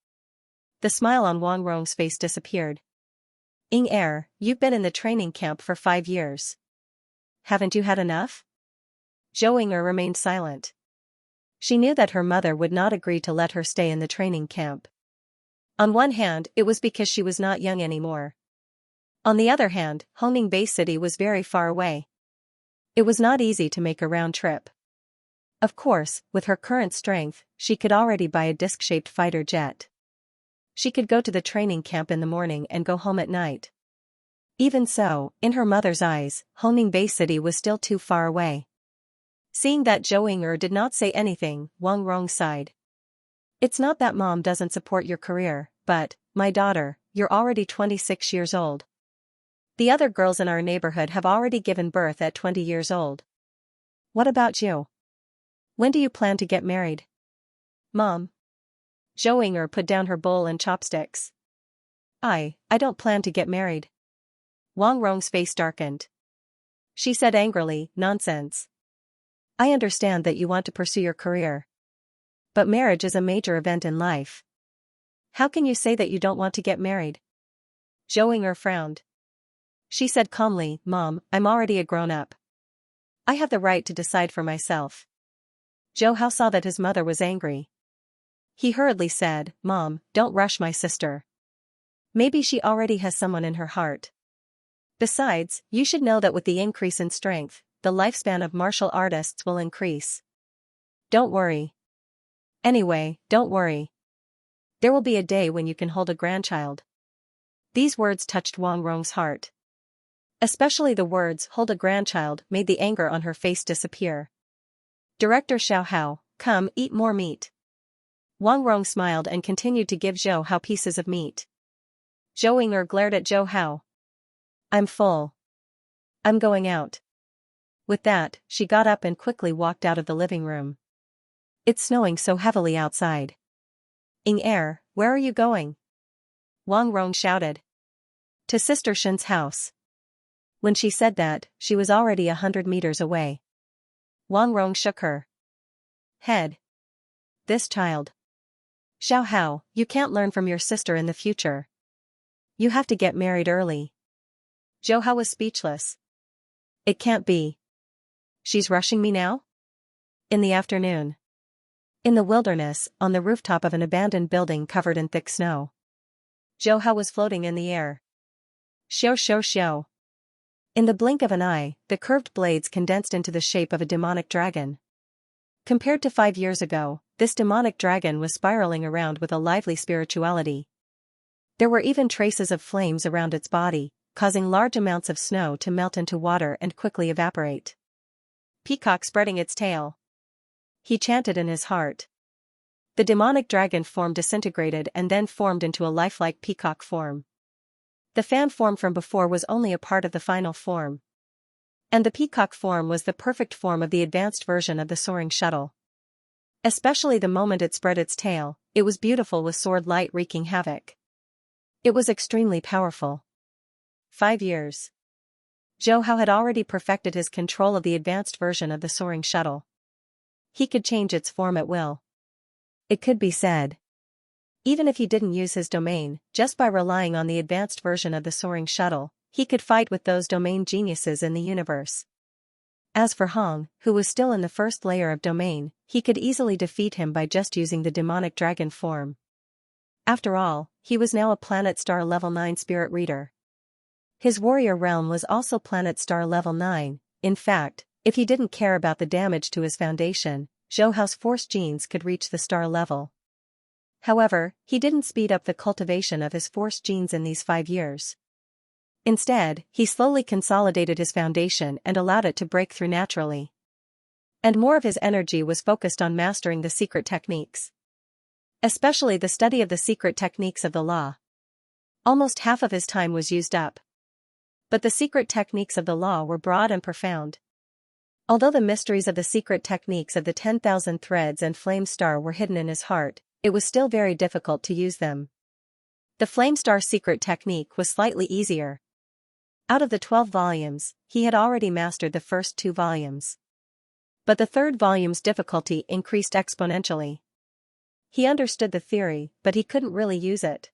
The smile on Wang Rong's face disappeared. Ying, you've been in the training camp for 5 years. Haven't you had enough? Zhou Ying remained silent. She knew that her mother would not agree to let her stay in the training camp. On one hand, it was because she was not young anymore. On the other hand, Hongning Bay City was very far away. It was not easy to make a round trip. Of course, with her current strength, she could already buy a disc-shaped fighter jet. She could go to the training camp in the morning and go home at night. Even so, in her mother's eyes, Hongning Bay City was still too far away. Seeing that Zhou Ying did not say anything, Wang Rong sighed. It's not that Mom doesn't support your career, but, my daughter, you're already 26 years old. The other girls in our neighborhood have already given birth at 20 years old. What about you? When do you plan to get married? Mom. Zhou Ying put down her bowl and chopsticks. I don't plan to get married. Wang Rong's face darkened. She said angrily, nonsense. I understand that you want to pursue your career. But marriage is a major event in life. How can you say that you don't want to get married? Zhou Ying frowned. She said calmly, Mom, I'm already a grown-up. I have the right to decide for myself. Zhou Hao saw that his mother was angry. He hurriedly said, Mom, don't rush my sister. Maybe she already has someone in her heart. Besides, you should know that with the increase in strength, the lifespan of martial artists will increase. Don't worry. Anyway, don't worry. There will be a day when you can hold a grandchild. These words touched Wang Rong's heart. Especially the words hold a grandchild made the anger on her face disappear. Director Xiao Hao, come eat more meat. Wang Rong smiled and continued to give Zhou Hao pieces of meat. Zhou Ying glared at Zhou Hao. I'm full. I'm going out. With that, she got up and quickly walked out of the living room. It's snowing so heavily outside. Ying, where are you going? Wang Rong shouted. To Sister Shen's house. When she said that, she was already 100 meters away. Wang Rong shook her head. This child. Xiao Hao, you can't learn from your sister in the future. You have to get married early. Zhou Hao was speechless. It can't be. She's rushing me now? In the afternoon. In the wilderness, on the rooftop of an abandoned building covered in thick snow. Zhou Hao was floating in the air. Xiao xiao xiao. In the blink of an eye, the curved blades condensed into the shape of a demonic dragon. Compared to 5 years ago, this demonic dragon was spiraling around with a lively spirituality. There were even traces of flames around its body, causing large amounts of snow to melt into water and quickly evaporate. Peacock spreading its tail. He chanted in his heart. The demonic dragon form disintegrated and then formed into a lifelike peacock form. The fan form from before was only a part of the final form. And the peacock form was the perfect form of the advanced version of the soaring shuttle. Especially the moment it spread its tail, it was beautiful with sword light wreaking havoc. It was extremely powerful. 5 years. Zhou Hao had already perfected his control of the advanced version of the soaring shuttle. He could change its form at will. It could be said. Even if he didn't use his domain, just by relying on the advanced version of the soaring shuttle, he could fight with those domain geniuses in the universe. As for Hong, who was still in the first layer of domain, he could easily defeat him by just using the demonic dragon form. After all, he was now a Planet Star Level 9 spirit reader. His warrior realm was also Planet Star Level 9, in fact, if he didn't care about the damage to his foundation, Zhou Hao's force genes could reach the star level. However, he didn't speed up the cultivation of his force genes in these 5 years. Instead, he slowly consolidated his foundation and allowed it to break through naturally. And more of his energy was focused on mastering the secret techniques. Especially the study of the secret techniques of the law. Almost half of his time was used up. But the secret techniques of the law were broad and profound. Although the mysteries of the secret techniques of the 10,000 threads and flame star were hidden in his heart, it was still very difficult to use them. The flame star secret technique was slightly easier. Out of the 12 volumes, he had already mastered the first 2 volumes. But the third volume's difficulty increased exponentially. He understood the theory, but he couldn't really use it.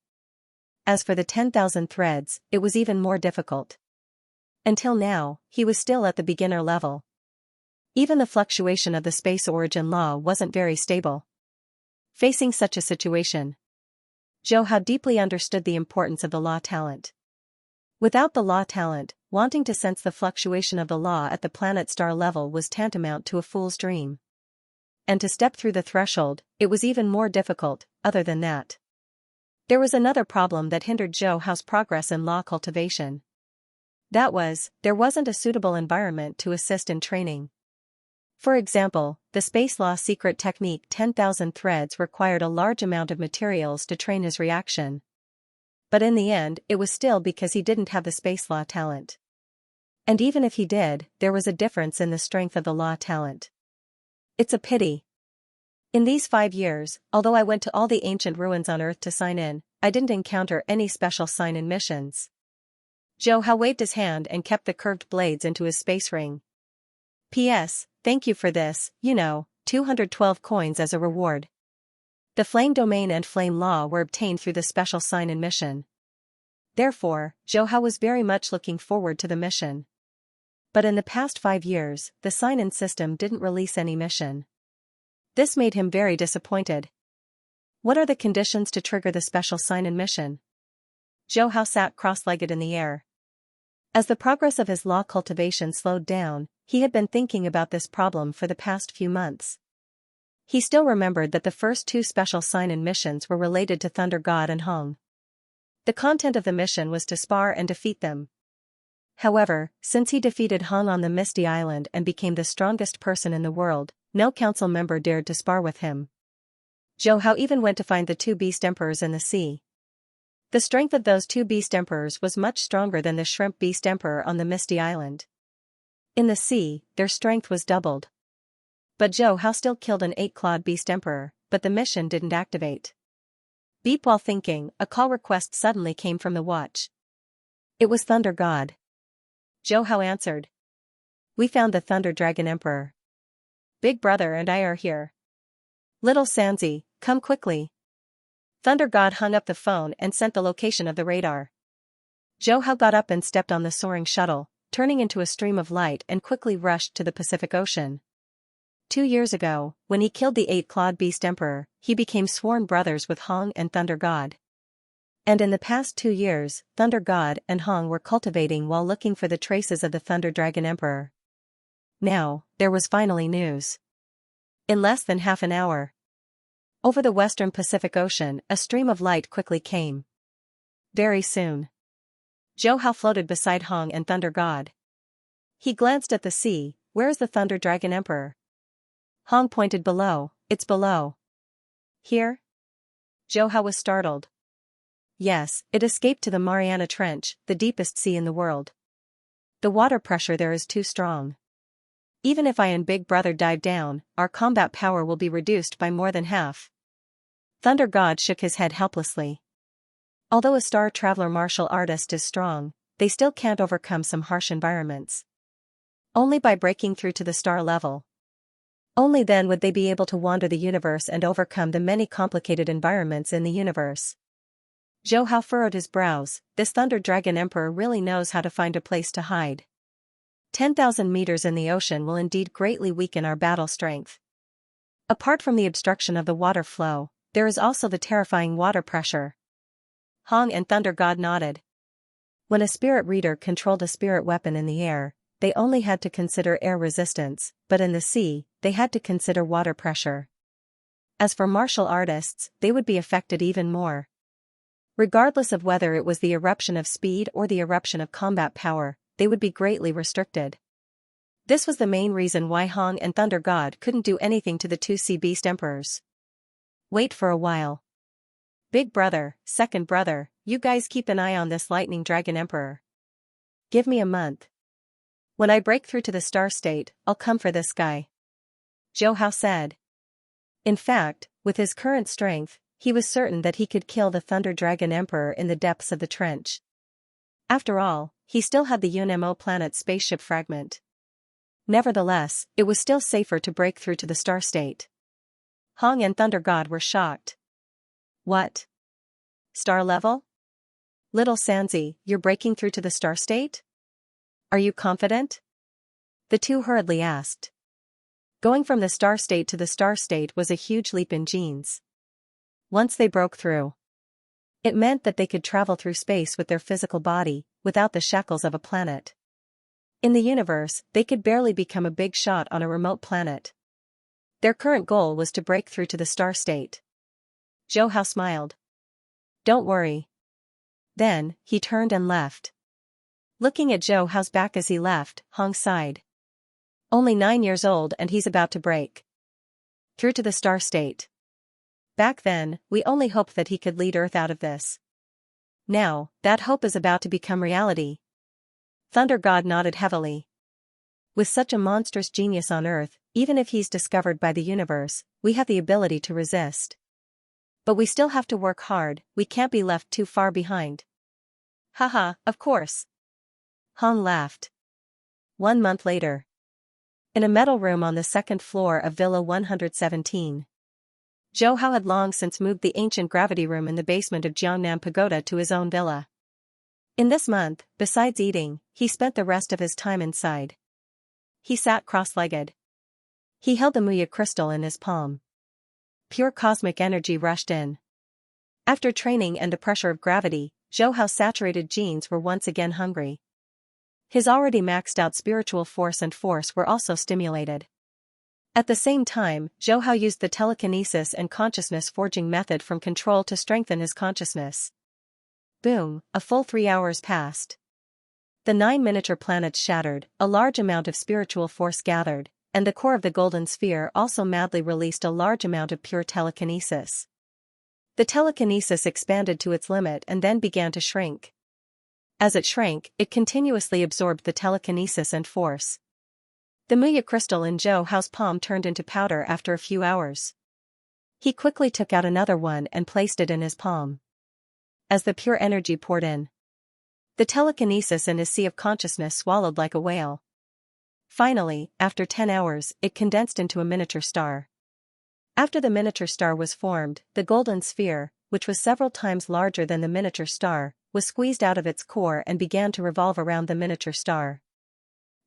As for the 10,000 threads, it was even more difficult. Until now, he was still at the beginner level. Even the fluctuation of the space origin law wasn't very stable. Facing such a situation, Zhou Hao deeply understood the importance of the law talent. Without the law talent, wanting to sense the fluctuation of the law at the planet-star level was tantamount to a fool's dream. And to step through the threshold, it was even more difficult. Other than that, there was another problem that hindered Zhou Hao's progress in law cultivation. That was, there wasn't a suitable environment to assist in training. For example, the space law secret technique 10,000 threads required a large amount of materials to train his reaction. But in the end, it was still because he didn't have the space law talent. And even if he did, there was a difference in the strength of the law talent. It's a pity. In these 5 years, although I went to all the ancient ruins on Earth to sign in, I didn't encounter any special sign-in missions. Zhou Hao waved his hand and kept the curved blades into his space ring. P.S. Thank you for this, 212 coins as a reward. The flame domain and flame law were obtained through the special sign-in mission. Therefore, Zhou Hao was very much looking forward to the mission. But in the past 5 years, the sign-in system didn't release any mission. This made him very disappointed. What are the conditions to trigger the special sign-in mission? Zhou Hao sat cross-legged in the air. As the progress of his law cultivation slowed down, he had been thinking about this problem for the past few months. He still remembered that the first 2 special sign-in missions were related to Thunder God and Hong. The content of the mission was to spar and defeat them. However, since he defeated Hong on the Misty Island and became the strongest person in the world, no council member dared to spar with him. Zhou Hao even went to find the 2 beast emperors in the sea. The strength of those 2 beast emperors was much stronger than the shrimp beast emperor on the Misty Island. In the sea, their strength was doubled. But Zhou Hao still killed an 8-clawed beast emperor, but the mission didn't activate. Beep. While thinking, a call request suddenly came from the watch. It was Thunder God. Zhou Hao answered. We found the Thunder Dragon Emperor. Big Brother and I are here. Little Xianxia, come quickly. Thunder God hung up the phone and sent the location of the radar. Zhou Hao got up and stepped on the soaring shuttle, turning into a stream of light, and quickly rushed to the Pacific Ocean. 2 years ago, when he killed the 8-clawed beast emperor, he became sworn brothers with Hong and Thunder God. And in the past 2 years, Thunder God and Hong were cultivating while looking for the traces of the Thunder Dragon Emperor. Now, there was finally news. In less than half an hour, over the western Pacific Ocean, a stream of light quickly came. Very soon, Zhou Hao floated beside Hong and Thunder God. He glanced at the sea. Where is the Thunder Dragon Emperor? Hong pointed below. It's below. Here? Zhou Hao was startled. Yes, it escaped to the Mariana Trench, the deepest sea in the world. The water pressure there is too strong. Even if I and Big Brother dive down, our combat power will be reduced by more than half. Thunder God shook his head helplessly. Although a star traveler martial artist is strong, they still can't overcome some harsh environments. Only by breaking through to the star level. Only then would they be able to wander the universe and overcome the many complicated environments in the universe. Zhou Hao furrowed his brows. This Thunder Dragon Emperor really knows how to find a place to hide. 10,000 meters in the ocean will indeed greatly weaken our battle strength. Apart from the obstruction of the water flow, there is also the terrifying water pressure. Hong and Thunder God nodded. When a spirit reader controlled a spirit weapon in the air, they only had to consider air resistance, but in the sea, they had to consider water pressure. As for martial artists, they would be affected even more. Regardless of whether it was the eruption of speed or the eruption of combat power, they would be greatly restricted. This was the main reason why Hong and Thunder God couldn't do anything to the 2 sea beast emperors. Wait for a while. Big Brother, Second Brother, you guys keep an eye on this lightning dragon emperor. Give me a month. When I break through to the star state, I'll come for this guy. Zhou Hao said. In fact, with his current strength, he was certain that he could kill the Thunder Dragon Emperor in the depths of the trench. After all, he still had the Yunmo planet's spaceship fragment. Nevertheless, it was still safer to break through to the star state. Hong and Thunder God were shocked. What? Star level? Little Sanzi, you're breaking through to the star state? Are you confident? The two hurriedly asked. Going from the star state to the star state was a huge leap in genes. Once they broke through, it meant that they could travel through space with their physical body, without the shackles of a planet. In the universe, they could barely become a big shot on a remote planet. Their current goal was to break through to the star state. Zhou Hao smiled. Don't worry. Then, he turned and left. Looking at Zhou Hao's back as he left, Hong sighed. Only 9 years old and he's about to break through to the star state. Back then, we only hoped that he could lead Earth out of this. Now, that hope is about to become reality. Thunder God nodded heavily. With such a monstrous genius on Earth, even if he's discovered by the universe, we have the ability to resist. But we still have to work hard, we can't be left too far behind. Haha, of course. Hong laughed. 1 month later. In a metal room on the second floor of Villa 117. Zhou Hao had long since moved the ancient gravity room in the basement of Jiangnam Pagoda to his own villa. In this month, besides eating, he spent the rest of his time inside. He sat cross-legged. He held the Muya crystal in his palm. Pure cosmic energy rushed in. After training and the pressure of gravity, Zhou Hao's saturated genes were once again hungry. His already maxed-out spiritual force and force were also stimulated. At the same time, Zhou Hao used the telekinesis and consciousness-forging method from control to strengthen his consciousness. Boom, a full 3 hours passed. The 9 miniature planets shattered, a large amount of spiritual force gathered, and the core of the golden sphere also madly released a large amount of pure telekinesis. The telekinesis expanded to its limit and then began to shrink. As it shrank, it continuously absorbed the telekinesis and force. The Muya crystal in Zhou Hao's palm turned into powder after a few hours. He quickly took out another one and placed it in his palm. As the pure energy poured in, the telekinesis in his sea of consciousness swallowed like a whale. Finally, after 10 hours, it condensed into a miniature star. After the miniature star was formed, the golden sphere, which was several times larger than the miniature star, was squeezed out of its core and began to revolve around the miniature star.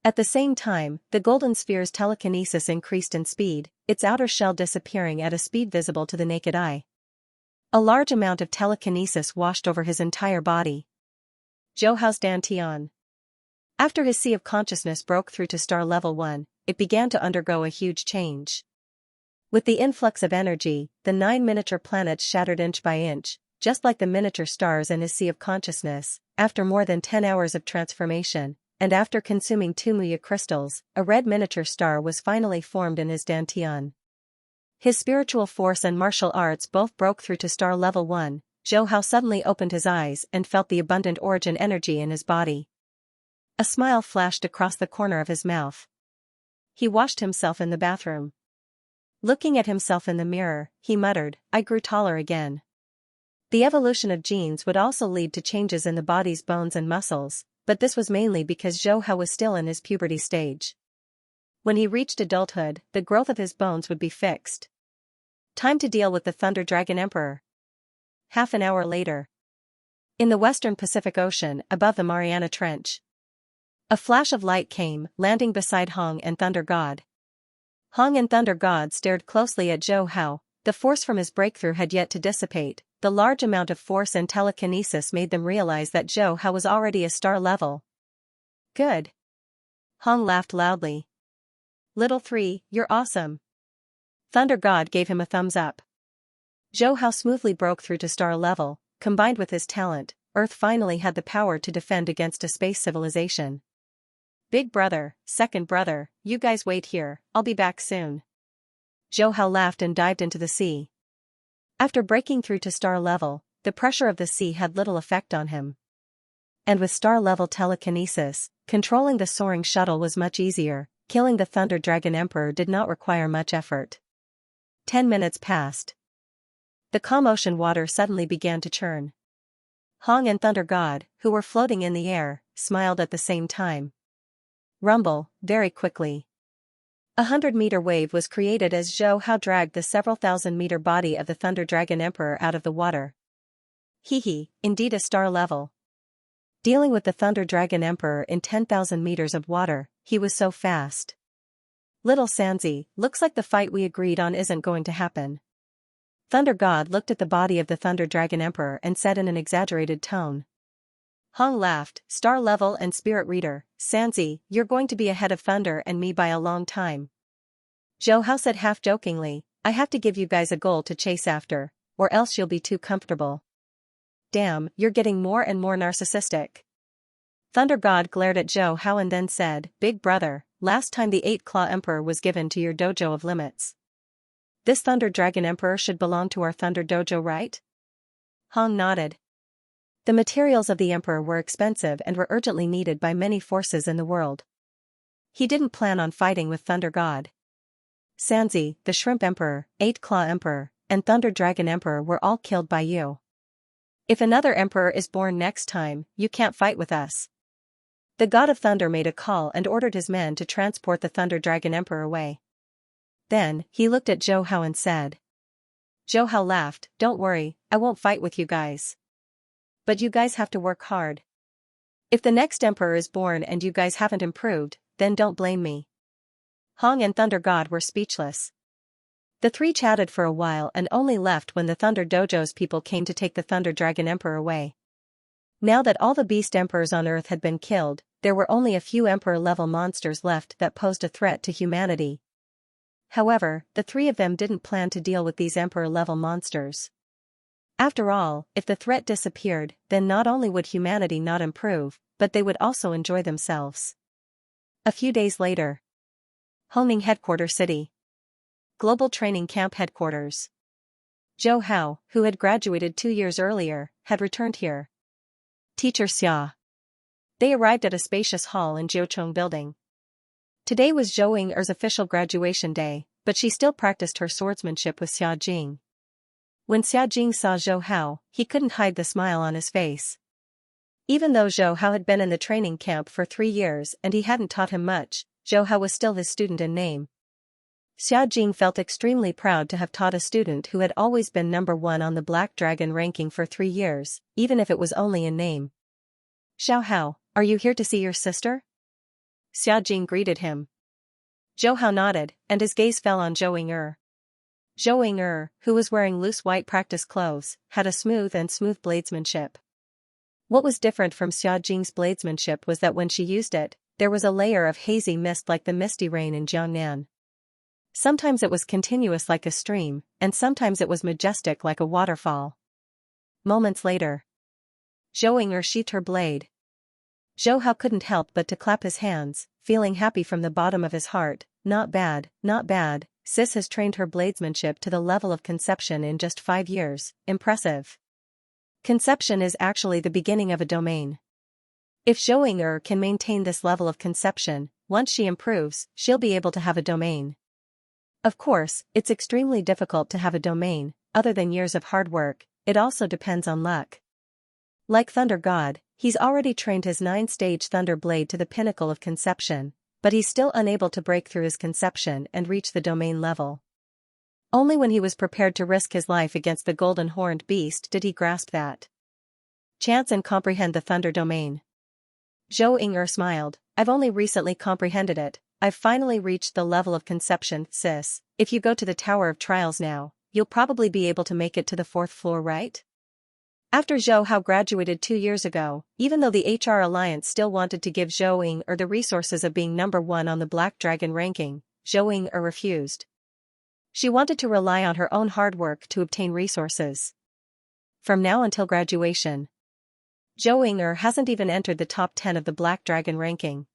At the same time, the golden sphere's telekinesis increased in speed, its outer shell disappearing at a speed visible to the naked eye. A large amount of telekinesis washed over his entire body. Zhou Hao's Dantian. After his sea of consciousness broke through to star level 1, it began to undergo a huge change. With the influx of energy, the 9 miniature planets shattered inch by inch, just like the miniature stars in his sea of consciousness. After more than 10 hours of transformation, and after consuming 2 Muya crystals, a red miniature star was finally formed in his Dantian. His spiritual force and martial arts both broke through to star level 1. Zhou Hao suddenly opened his eyes and felt the abundant origin energy in his body. A smile flashed across the corner of his mouth. He washed himself in the bathroom. Looking at himself in the mirror, he muttered, "I grew taller again." The evolution of genes would also lead to changes in the body's bones and muscles, but this was mainly because Zhou Hao was still in his puberty stage. When he reached adulthood, the growth of his bones would be fixed. Time to deal with the Thunder Dragon Emperor. Half an hour later. In the western Pacific Ocean, above the Mariana Trench. A flash of light came, landing beside Hong and Thunder God. Hong and Thunder God stared closely at Zhou Hao. The force from his breakthrough had yet to dissipate. The large amount of force and telekinesis made them realize that Zhou Hao was already a star level. Good. Hong laughed loudly. Little 3, you're awesome. Thunder God gave him a thumbs up. Zhou Hao smoothly broke through to star level. Combined with his talent, Earth finally had the power to defend against a space civilization. Big brother, second brother, you guys wait here, I'll be back soon. Zhou Hao laughed and dived into the sea. After breaking through to star level, the pressure of the sea had little effect on him. And with star-level telekinesis, controlling the soaring shuttle was much easier. Killing the Thunder Dragon Emperor did not require much effort. 10 minutes passed. The calm ocean water suddenly began to churn. Hong and Thunder God, who were floating in the air, smiled at the same time. Rumble, very quickly. 100-meter wave was created as Zhou Hao dragged the several thousand-meter body of the Thunder Dragon Emperor out of the water. Hee, indeed a star level. Dealing with the Thunder Dragon Emperor in 10,000 meters of water, he was so fast. Little Xianxia, looks like the fight we agreed on isn't going to happen. Thunder God looked at the body of the Thunder Dragon Emperor and said in an exaggerated tone. Hong laughed, star level and spirit reader, Xianxia, you're going to be ahead of Thunder and me by a long time. Zhou Hao said half-jokingly, I have to give you guys a goal to chase after, or else you'll be too comfortable. Damn, you're getting more and more narcissistic. Thunder God glared at Zhou Hao and then said, Big brother, last time the 8-Claw Emperor was given to your dojo of limits. This Thunder Dragon Emperor should belong to our Thunder Dojo, right? Hong nodded. The materials of the Emperor were expensive and were urgently needed by many forces in the world. He didn't plan on fighting with Thunder God. Xianxia, the Shrimp Emperor, 8-Claw Emperor, and Thunder Dragon Emperor were all killed by you. If another emperor is born next time, you can't fight with us. The God of Thunder made a call and ordered his men to transport the Thunder Dragon Emperor away. Then, he looked at Zhou Hao and said. Zhou Hao laughed, Don't worry, I won't fight with you guys. But you guys have to work hard. If the next emperor is born and you guys haven't improved, then don't blame me. Hong and Thunder God were speechless. The three chatted for a while and only left when the Thunder Dojo's people came to take the Thunder Dragon Emperor away. Now that all the beast emperors on Earth had been killed, there were only a few emperor-level monsters left that posed a threat to humanity. However, the three of them didn't plan to deal with these emperor-level monsters. After all, if the threat disappeared, then not only would humanity not improve, but they would also enjoy themselves. A few days later. Hongning Headquarters City. Global Training Camp Headquarters. Zhou Hao, who had graduated 2 years earlier, had returned here. Teacher Xia. They arrived at a spacious hall in Jiucheng Building. Today was Zhou Ying'er's official graduation day, but she still practiced her swordsmanship with Xia Jing. When Xia Jing saw Zhou Hao, he couldn't hide the smile on his face. Even though Zhou Hao had been in the training camp for 3 years and he hadn't taught him much, Zhou Hao was still his student in name. Xia Jing felt extremely proud to have taught a student who had always been number 1 on the Black Dragon ranking for 3 years, even if it was only in name. Xiao Hao, are you here to see your sister? Xia Jing greeted him. Zhou Hao nodded, and his gaze fell on Zhou Ying'er. Zhou Ying'er, who was wearing loose white practice clothes, had a smooth bladesmanship. What was different from Xia Jing's bladesmanship was that when she used it, there was a layer of hazy mist like the misty rain in Jiangnan. Sometimes it was continuous like a stream, and sometimes it was majestic like a waterfall. Moments later. Zhou Ying'er sheathed her blade. Zhou Hao couldn't help but to clap his hands, feeling happy from the bottom of his heart. Not bad, not bad, sis has trained her bladesmanship to the level of conception in just 5 years, impressive. Conception is actually the beginning of a domain. If Zhou Ying'er can maintain this level of conception, once she improves, she'll be able to have a domain. Of course, it's extremely difficult to have a domain, other than years of hard work, it also depends on luck. Like Thunder God, he's already trained his 9-stage Thunder Blade to the pinnacle of conception, but he's still unable to break through his conception and reach the domain level. Only when he was prepared to risk his life against the golden horned beast did he grasp that chance and comprehend the Thunder Domain. Zhou Ying'er smiled, I've only recently comprehended it. I've finally reached the level of conception, sis. If you go to the Tower of Trials now, you'll probably be able to make it to the 4th floor, right? After Zhou Hao graduated 2 years ago, even though the HR Alliance still wanted to give Zhou Ying'er the resources of being number 1 on the Black Dragon ranking, Zhou Ying'er refused. She wanted to rely on her own hard work to obtain resources. From now until graduation, Zhou Ying'er hasn't even entered the top 10 of the Black Dragon ranking.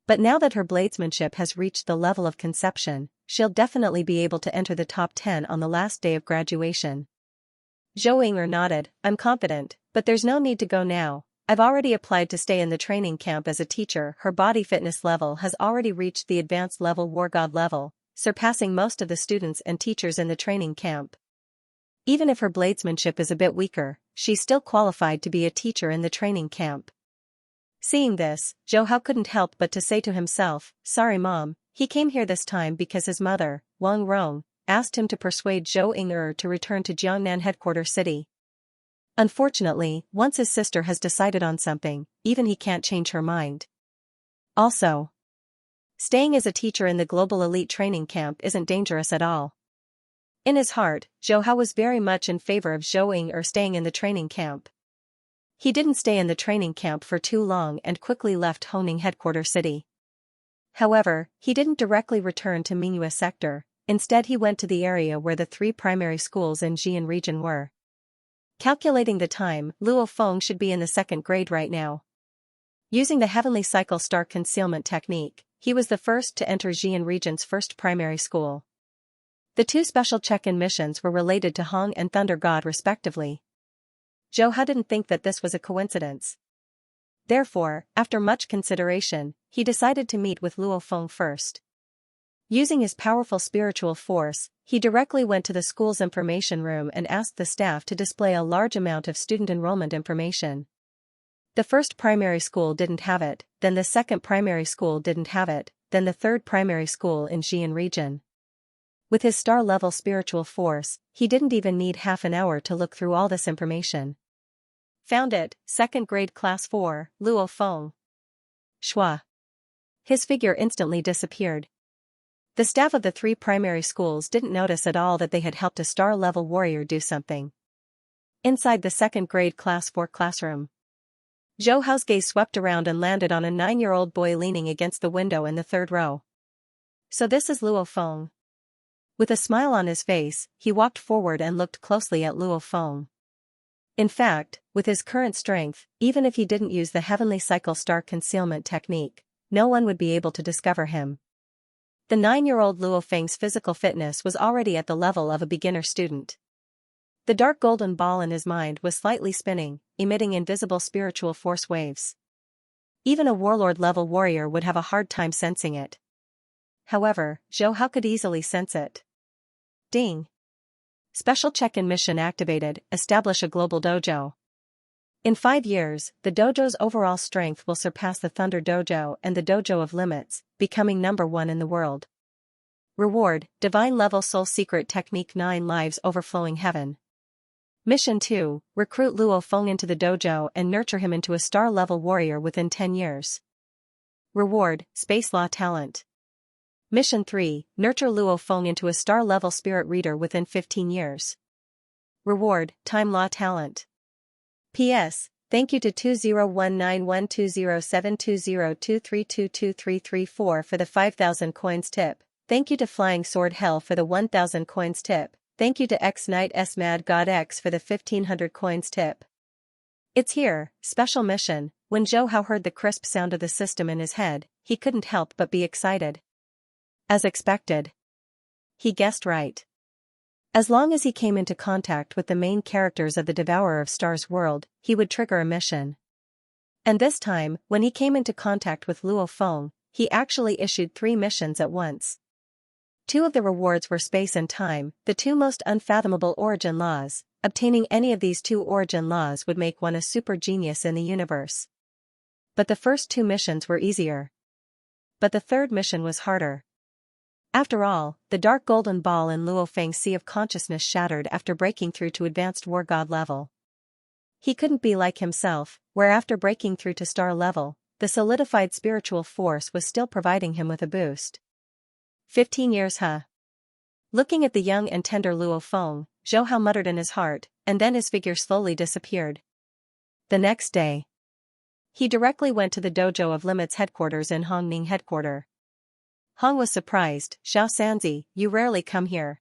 But now that her bladesmanship has reached the level of conception, she'll definitely be able to enter the top 10 on the last day of graduation. Zhou Ying'er nodded. I'm confident, but there's no need to go now. I've already applied to stay in the training camp as a teacher. Her body fitness level has already reached the advanced level war god level, surpassing most of the students and teachers in the training camp. Even if her bladesmanship is a bit weaker, she's still qualified to be a teacher in the training camp. Seeing this, Zhou Hao couldn't help but to say to himself, sorry mom, he came here this time because his mother, Wang Rong, asked him to persuade Zhou Ying'er to return to Jiangnan headquarters city. Unfortunately, once his sister has decided on something, even he can't change her mind. Also, staying as a teacher in the global elite training camp isn't dangerous at all. In his heart, Zhou Hao was very much in favor of Zhou Ying'er staying in the training camp. He didn't stay in the training camp for too long and quickly left Honing headquarters city. However, he didn't directly return to Mingyue sector, instead he went to the area where the 3 primary schools in Jian region were. Calculating the time, Luo Feng should be in the 2nd grade right now. Using the Heavenly Cycle Star Concealment technique, he was the first to enter Jian region's 1st primary school. The 2 special check-in missions were related to Hong and Thunder God respectively. Zhou Hao didn't think that this was a coincidence. Therefore, after much consideration, he decided to meet with Luo Feng first. Using his powerful spiritual force, he directly went to the school's information room and asked the staff to display a large amount of student enrollment information. The 1st primary school didn't have it, then the 2nd primary school didn't have it, then the 3rd primary school in Jian region. With his star-level spiritual force, he didn't even need half an hour to look through all this information. Found it, 2nd grade class 4, Luo Feng. Shua. His figure instantly disappeared. The staff of the 3 primary schools didn't notice at all that they had helped a star-level warrior do something. Inside the 2nd grade class 4 classroom, Zhou Hao's gaze swept around and landed on a 9-year-old boy leaning against the window in the 3rd row. So this is Luo Feng. With a smile on his face, he walked forward and looked closely at Luo Feng. In fact, with his current strength, even if he didn't use the Heavenly Cycle Star Concealment technique, no one would be able to discover him. The 9-year-old Luo Feng's physical fitness was already at the level of a beginner student. The dark golden ball in his mind was slightly spinning, emitting invisible spiritual force waves. Even a warlord-level warrior would have a hard time sensing it. However, Zhou Hao could easily sense it. Ding! Special check-in mission activated, establish a global dojo. In 5 years, the dojo's overall strength will surpass the Thunder Dojo and the Dojo of Limits, becoming number 1 in the world. Reward, Divine Level Soul Secret Technique 9 Lives Overflowing Heaven. Mission 2, recruit Luo Feng into the dojo and nurture him into a star-level warrior within 10 years. Reward, Space Law Talent. Mission 3, nurture Luo Feng into a star-level spirit reader within 15 years. Reward, Time Law Talent. P.S. Thank you to 201910072023223334 for the 5,000 coins tip. Thank you to Flying Sword Hell for the 1,000 coins tip. Thank you to X Knight S Mad God X for the 1,500 coins tip. It's here, special mission. When Zhou Hao heard the crisp sound of the system in his head, he couldn't help but be excited. As expected, he guessed right. As long as he came into contact with the main characters of the Devourer of Stars world, he would trigger a mission. And this time, when he came into contact with Luo Feng, he actually issued 3 missions at once. 2 of the rewards were space and time, the 2 most unfathomable origin laws. Obtaining any of these 2 origin laws would make one a super genius in the universe. But the first 2 missions were easier. But the 3rd mission was harder. After all, the dark golden ball in Luo Feng's sea of consciousness shattered after breaking through to advanced war god level. He couldn't be like himself, where after breaking through to star level, the solidified spiritual force was still providing him with a boost. 15 years huh? Looking at the young and tender Luo Feng, Zhou Hao muttered in his heart, and then his figure slowly disappeared. The next day, he directly went to the Dojo of Limits headquarters in Hongning headquarters. Hong was surprised. Xiao Sanzi, you rarely come here.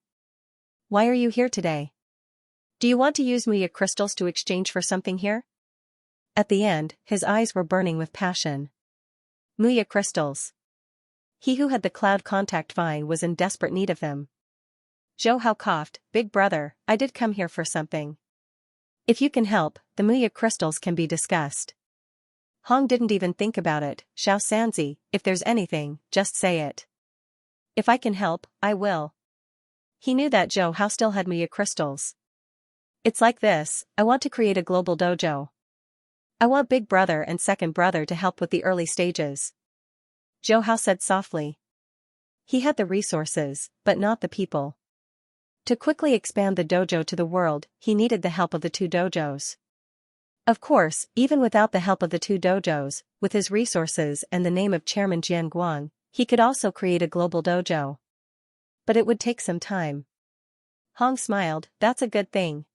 Why are you here today? Do you want to use Muya crystals to exchange for something here? At the end, his eyes were burning with passion. Muya crystals. He who had the cloud contact vine was in desperate need of them. Zhou Hao coughed. Big brother, I did come here for something. If you can help, the Muya crystals can be discussed. Hong didn't even think about it. Xianxia, if there's anything, just say it. If I can help, I will. He knew that Zhou Hao still had Muya crystals. It's like this, I want to create a global dojo. I want Big Brother and Second Brother to help with the early stages. Zhou Hao said softly. He had the resources, but not the people. To quickly expand the dojo to the world, he needed the help of the two dojos. Of course, even without the help of the two dojos, with his resources and the name of Chairman Jian Guang, he could also create a global dojo. But it would take some time. Hong smiled, that's a good thing.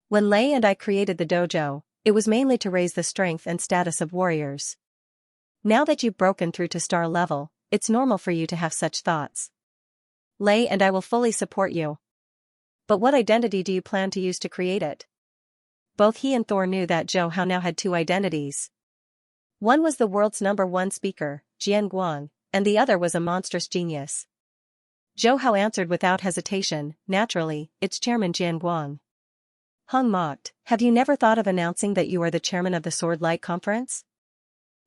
When Lei and I created the dojo, it was mainly to raise the strength and status of warriors. Now that you've broken through to star level, it's normal for you to have such thoughts. Lei and I will fully support you. But what identity do you plan to use to create it? Both he and Thor knew that Zhou Hao now had two identities. One was the world's #1 speaker, Jian Guang, and the other was a monstrous genius. Zhou Hao answered without hesitation, naturally, it's Chairman Jian Guang. Hong mocked, have you never thought of announcing that you are the chairman of the Sword Light Conference?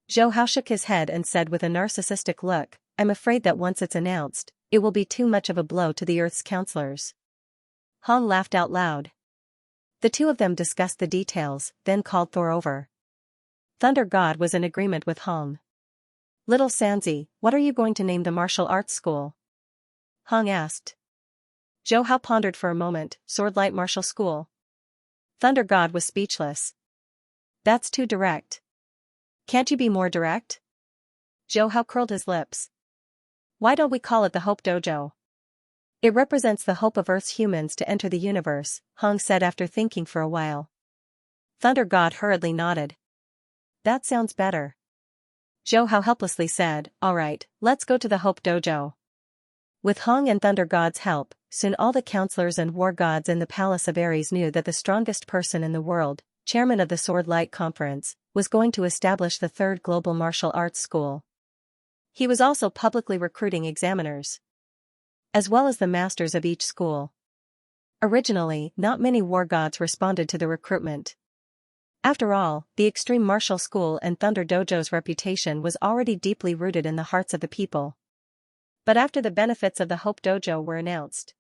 Zhou Hao shook his head and said with a narcissistic look, I'm afraid that once it's announced, it will be too much of a blow to the Earth's counselors. Hong laughed out loud. The two of them discussed the details, then called Thor over. Thunder God was in agreement with Hong. Little Xianxia, what are you going to name the martial arts school? Hong asked. Zhou Hao pondered for a moment, Sword Light Martial School. Thunder God was speechless. That's too direct. Can't you be more direct? Zhou Hao curled his lips. Why don't we call it the Hope Dojo? It represents the hope of Earth's humans to enter the universe, Hong said after thinking for a while. Thunder God hurriedly nodded. That sounds better. Zhou Hao helplessly said, all right, let's go to the Hope Dojo. With Hong and Thunder God's help, soon all the counselors and war gods in the Palace of Ares knew that the strongest person in the world, chairman of the Sword Light Conference, was going to establish the third global martial arts school. He was also publicly recruiting examiners, as well as the masters of each school. Originally, not many war gods responded to the recruitment. After all, the Extreme Martial School and Thunder Dojo's reputation was already deeply rooted in the hearts of the people. But after the benefits of the Hope Dojo were announced,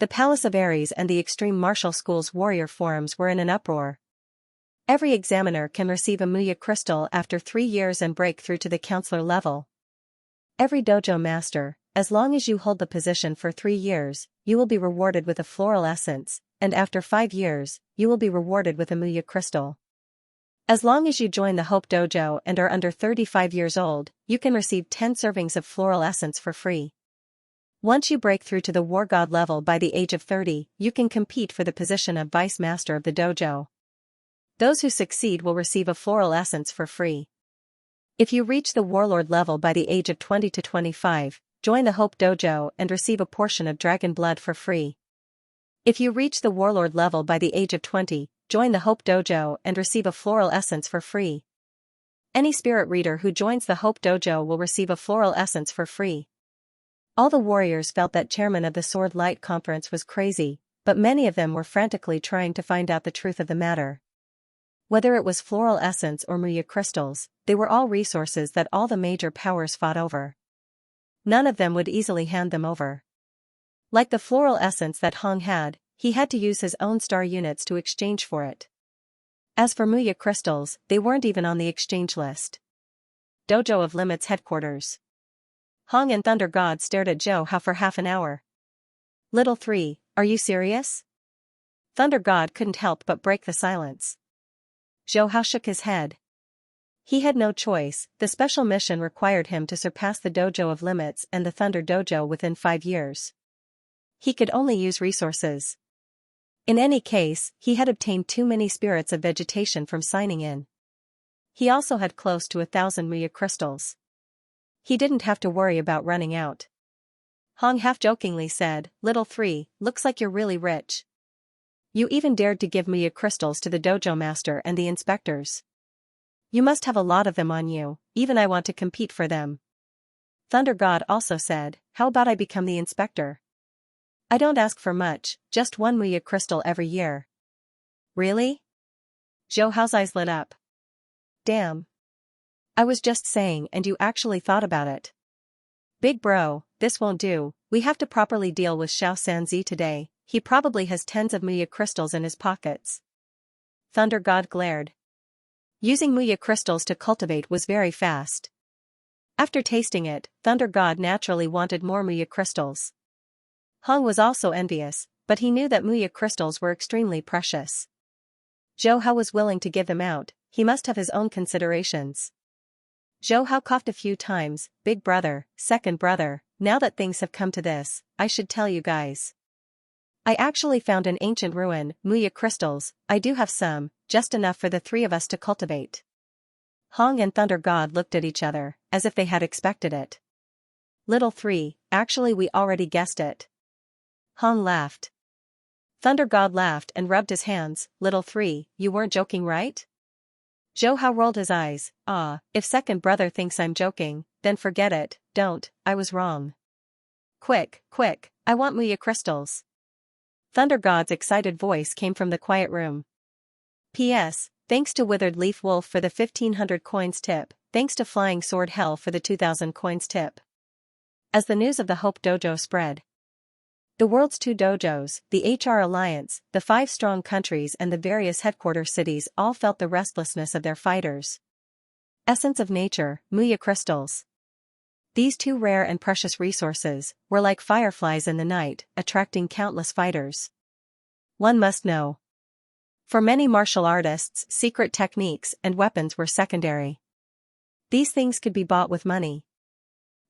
the Palace of Ares and the Extreme Martial School's warrior forums were in an uproar. Every examiner can receive a Muya crystal after 3 years and break through to the counselor level. Every dojo master, as long as you hold the position for 3 years, you will be rewarded with a floral essence, and after 5 years, you will be rewarded with a Muya crystal. As long as you join the Hope Dojo and are under 35 years old, you can receive 10 servings of floral essence for free. Once you break through to the War God level by the age of 30, you can compete for the position of Vice Master of the dojo. Those who succeed will receive a floral essence for free. If you reach the Warlord level by the age of 20 to 25, join the Hope Dojo and receive a portion of dragon blood for free. If you reach the Warlord level by the age of 20, join the Hope Dojo and receive a floral essence for free. Any spirit reader who joins the Hope Dojo will receive a floral essence for free. All the warriors felt that chairman of the Sword Light Conference was crazy, but many of them were frantically trying to find out the truth of the matter. Whether it was floral essence or Muya crystals, they were all resources that all the major powers fought over. None of them would easily hand them over. Like the floral essence that Hong had, he had to use his own star units to exchange for it. As for Muya crystals, they weren't even on the exchange list. Dojo of Limit's headquarters. Hong and Thunder God stared at Zhou Hao for half an hour. Little 3, are you serious? Thunder God couldn't help but break the silence. Zhou Hao shook his head. He had no choice, the special mission required him to surpass the Dojo of Limits and the Thunder Dojo within 5 years. He could only use resources. In any case, he had obtained too many spirits of vegetation from signing in. He also had close to 1,000 Muya crystals. He didn't have to worry about running out. Hong half-jokingly said, Little 3, looks like you're really rich. You even dared to give Muya crystals to the dojo master and the inspectors. You must have a lot of them on you, even I want to compete for them. Thunder God also said, how about I become the inspector? I don't ask for much, just 1 Muya crystal every year. Really? Zhou Hao's eyes lit up. Damn. I was just saying, and you actually thought about it. Big bro, this won't do. We have to properly deal with Xianxia today. He probably has tens of Muya crystals in his pockets. Thunder God glared. Using Muya crystals to cultivate was very fast. After tasting it, Thunder God naturally wanted more Muya crystals. Hong was also envious, but he knew that Muya crystals were extremely precious. Zhou Hao was willing to give them out, he must have his own considerations. Zhou Hao coughed a few times. Big brother, second brother, now that things have come to this, I should tell you guys. I actually found an ancient ruin, Muya crystals. I do have some, just enough for the three of us to cultivate. Hong and Thunder God looked at each other, as if they had expected it. Little three, actually we already guessed it. Hong laughed. Thunder God laughed and rubbed his hands. Little three, you weren't joking, right? Zhou Hao rolled his eyes. If second brother thinks I'm joking, then forget it, don't, I was wrong. Quick, quick, I want Muya crystals. Thunder God's excited voice came from the quiet room. P.S. Thanks to Withered Leaf Wolf for the 1500 coins tip, thanks to Flying Sword Hell for the 2000 coins tip. As the news of the Hope Dojo spread, the world's 2 dojos, the HR Alliance, the 5 strong countries and the various headquarter cities all felt the restlessness of their fighters. Essence of nature, Muya crystals. These 2 rare and precious resources were like fireflies in the night, attracting countless fighters. One must know. For many martial artists, secret techniques and weapons were secondary. These things could be bought with money.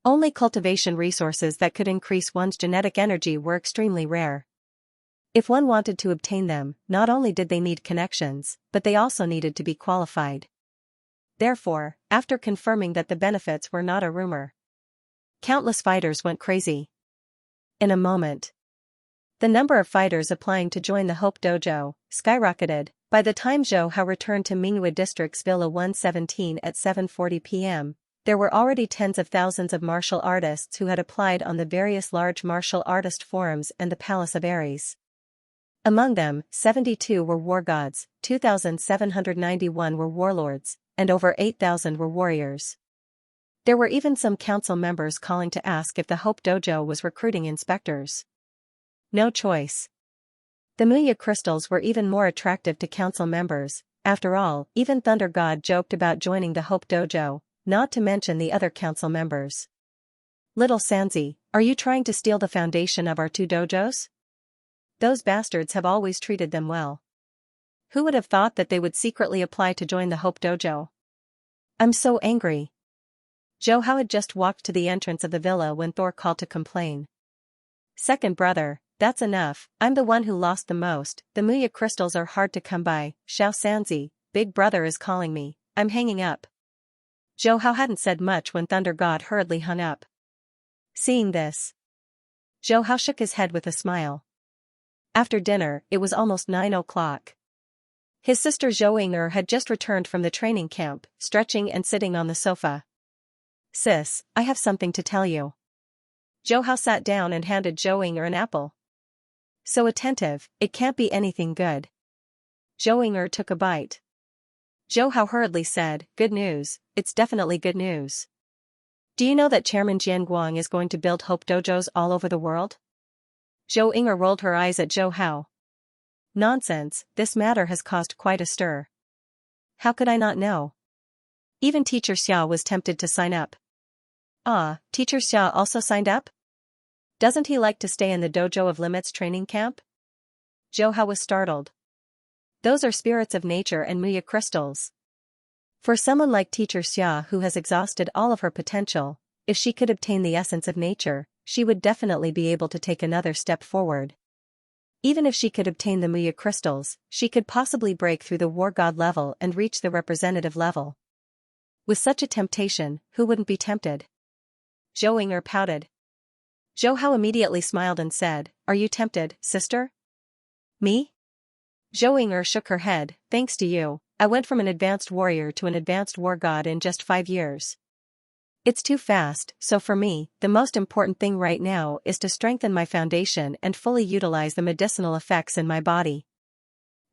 Only cultivation resources that could increase one's genetic energy were extremely rare. If one wanted to obtain them, not only did they need connections, but they also needed to be qualified. Therefore, after confirming that the benefits were not a rumor, countless fighters went crazy. In a moment, the number of fighters applying to join the Hope Dojo skyrocketed. By the time Zhou Hao returned to Mingyue District's Villa 117 at 7:40 p.m., there were already tens of thousands of martial artists who had applied on the various large martial artist forums and the Palace of Ares. Among them, 72 were war gods, 2,791 were warlords, and over 8,000 were warriors. There were even some council members calling to ask if the Hope Dojo was recruiting inspectors. No choice. The Muya crystals were even more attractive to council members. After all, even Thunder God joked about joining the Hope Dojo, not to mention the other council members. Little Sanzi, are you trying to steal the foundation of our 2 dojos? Those bastards have always treated them well. Who would have thought that they would secretly apply to join the Hope Dojo? I'm so angry. Zhou Hao had just walked to the entrance of the villa when Thor called to complain. Second brother, that's enough, I'm the one who lost the most, the Muya crystals are hard to come by. Xiao Sanzi, big brother is calling me, I'm hanging up. Zhou Hao hadn't said much when Thunder God hurriedly hung up. Seeing this, Zhou Hao shook his head with a smile. After dinner, it was almost 9 o'clock. His sister Zhou Ying'er had just returned from the training camp, stretching and sitting on the sofa. Sis, I have something to tell you. Zhou Hao sat down and handed Zhou Ying'er an apple. So attentive, it can't be anything good. Zhou Ying'er took a bite. Zhou Hao hurriedly said, good news, it's definitely good news. Do you know that Chairman Jian Guang is going to build Hope Dojos all over the world? Zhou Ying'er rolled her eyes at Zhou Hao. Nonsense, this matter has caused quite a stir. How could I not know? Even Teacher Xia was tempted to sign up. Teacher Xia also signed up? Doesn't he like to stay in the Dojo of Limits training camp? Zhou Hao was startled. Those are spirits of nature and Muya crystals. For someone like Teacher Xia who has exhausted all of her potential, if she could obtain the essence of nature, she would definitely be able to take another step forward. Even if she could obtain the Muya crystals, she could possibly break through the War God level and reach the representative level. With such a temptation, who wouldn't be tempted? Zhou Ying'er pouted. Zhou Hao immediately smiled and said, are you tempted, sister? Me? Zhou Ying'er shook her head, thanks to you, I went from an advanced warrior to an advanced war god in just 5 years. It's too fast, so for me, the most important thing right now is to strengthen my foundation and fully utilize the medicinal effects in my body.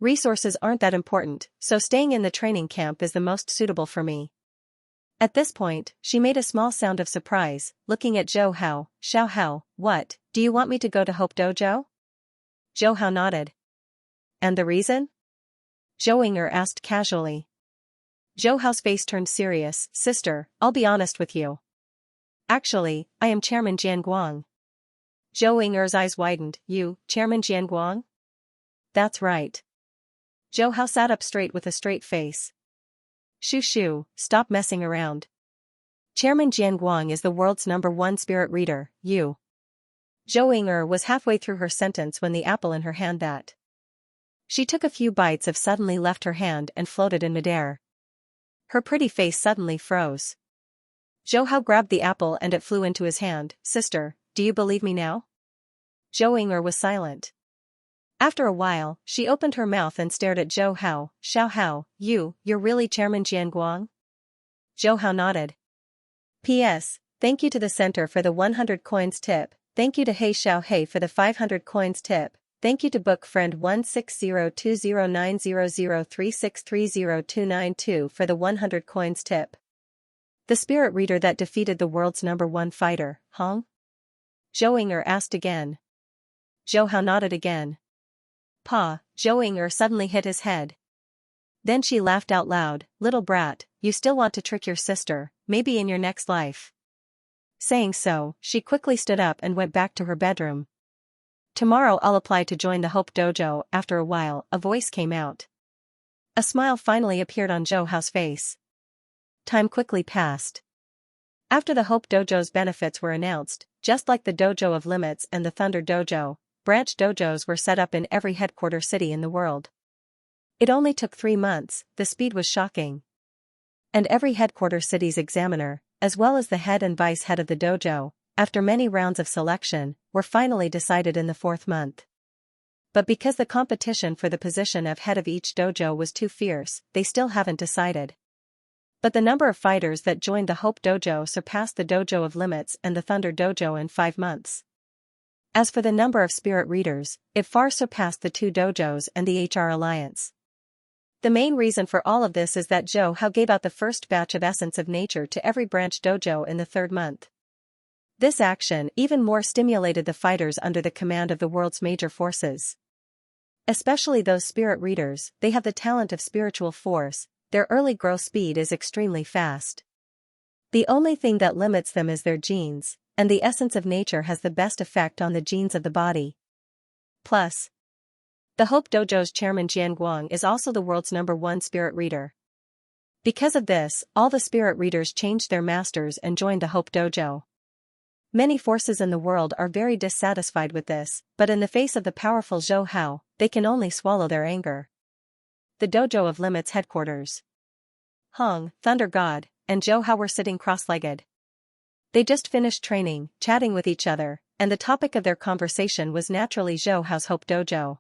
Resources aren't that important, so staying in the training camp is the most suitable for me. At this point, she made a small sound of surprise, looking at Zhou Hao. Xiao Hao, what, do you want me to go to Hope Dojo? Zhou Hao nodded. And the reason? Zhou Ying'er asked casually. Zhou Hao's face turned serious. Sister, I'll be honest with you. Actually, I am Chairman Jianguang. Zhou Ying'er's eyes widened. You, Chairman Jianguang? That's right. Zhou Hao sat up straight with a straight face. Shoo shoo, stop messing around. Chairman Jianguang is the world's #1 spirit reader, you. Zhou Ying'er was halfway through her sentence when the apple in her hand that. She took a few bites of suddenly left her hand and floated in midair. Her pretty face suddenly froze. Zhou Hao grabbed the apple and it flew into his hand. Sister, do you believe me now? Zhou Ying'er was silent. After a while, she opened her mouth and stared at Zhou Hao. Xiao Hao, you're really Chairman Jianguang? Zhou Hao nodded. P.S. Thank you to the center for the 100 coins tip. Thank you to Hei Xiao Hei for the 500 coins tip. Thank you to book friend 16020900363029 for the 100 coins tip. The spirit reader that defeated the world's #1 fighter, Hong? Zhou Ying'er asked again. Zhou Hao nodded again. Pa, Zhou Ying'er suddenly hit his head. Then she laughed out loud. Little brat, you still want to trick your sister, maybe in your next life. Saying so, she quickly stood up and went back to her bedroom. Tomorrow I'll apply to join the Hope Dojo. After a while, a voice came out. A smile finally appeared on Zhou Hao's face. Time quickly passed. After the Hope Dojo's benefits were announced, just like the Dojo of Limits and the Thunder Dojo, branch dojos were set up in every headquarter city in the world. It only took 3 months, the speed was shocking. And every headquarter city's examiner, as well as the head and vice head of the dojo, after many rounds of selection, were finally decided in the 4th month. But because the competition for the position of head of each dojo was too fierce, they still haven't decided. But the number of fighters that joined the Hope Dojo surpassed the Dojo of Limits and the Thunder Dojo in 5 months. As for the number of spirit readers, it far surpassed the 2 dojos and the HR Alliance. The main reason for all of this is that Zhou Hao gave out the first batch of Essence of Nature to every branch dojo in the 3rd month. This action even more stimulated the fighters under the command of the world's major forces. Especially those spirit readers, they have the talent of spiritual force, their early growth speed is extremely fast. The only thing that limits them is their genes, and the essence of nature has the best effect on the genes of the body. Plus, the Hope Dojo's chairman Jianguang is also the world's #1 spirit reader. Because of this, all the spirit readers changed their masters and joined the Hope Dojo. Many forces in the world are very dissatisfied with this, but in the face of the powerful Zhou Hao, they can only swallow their anger. The Dojo of Limits headquarters. Hong, Thunder God, and Zhou Hao were sitting cross-legged. They just finished training, chatting with each other, and the topic of their conversation was naturally Zhou Hao's Hope Dojo.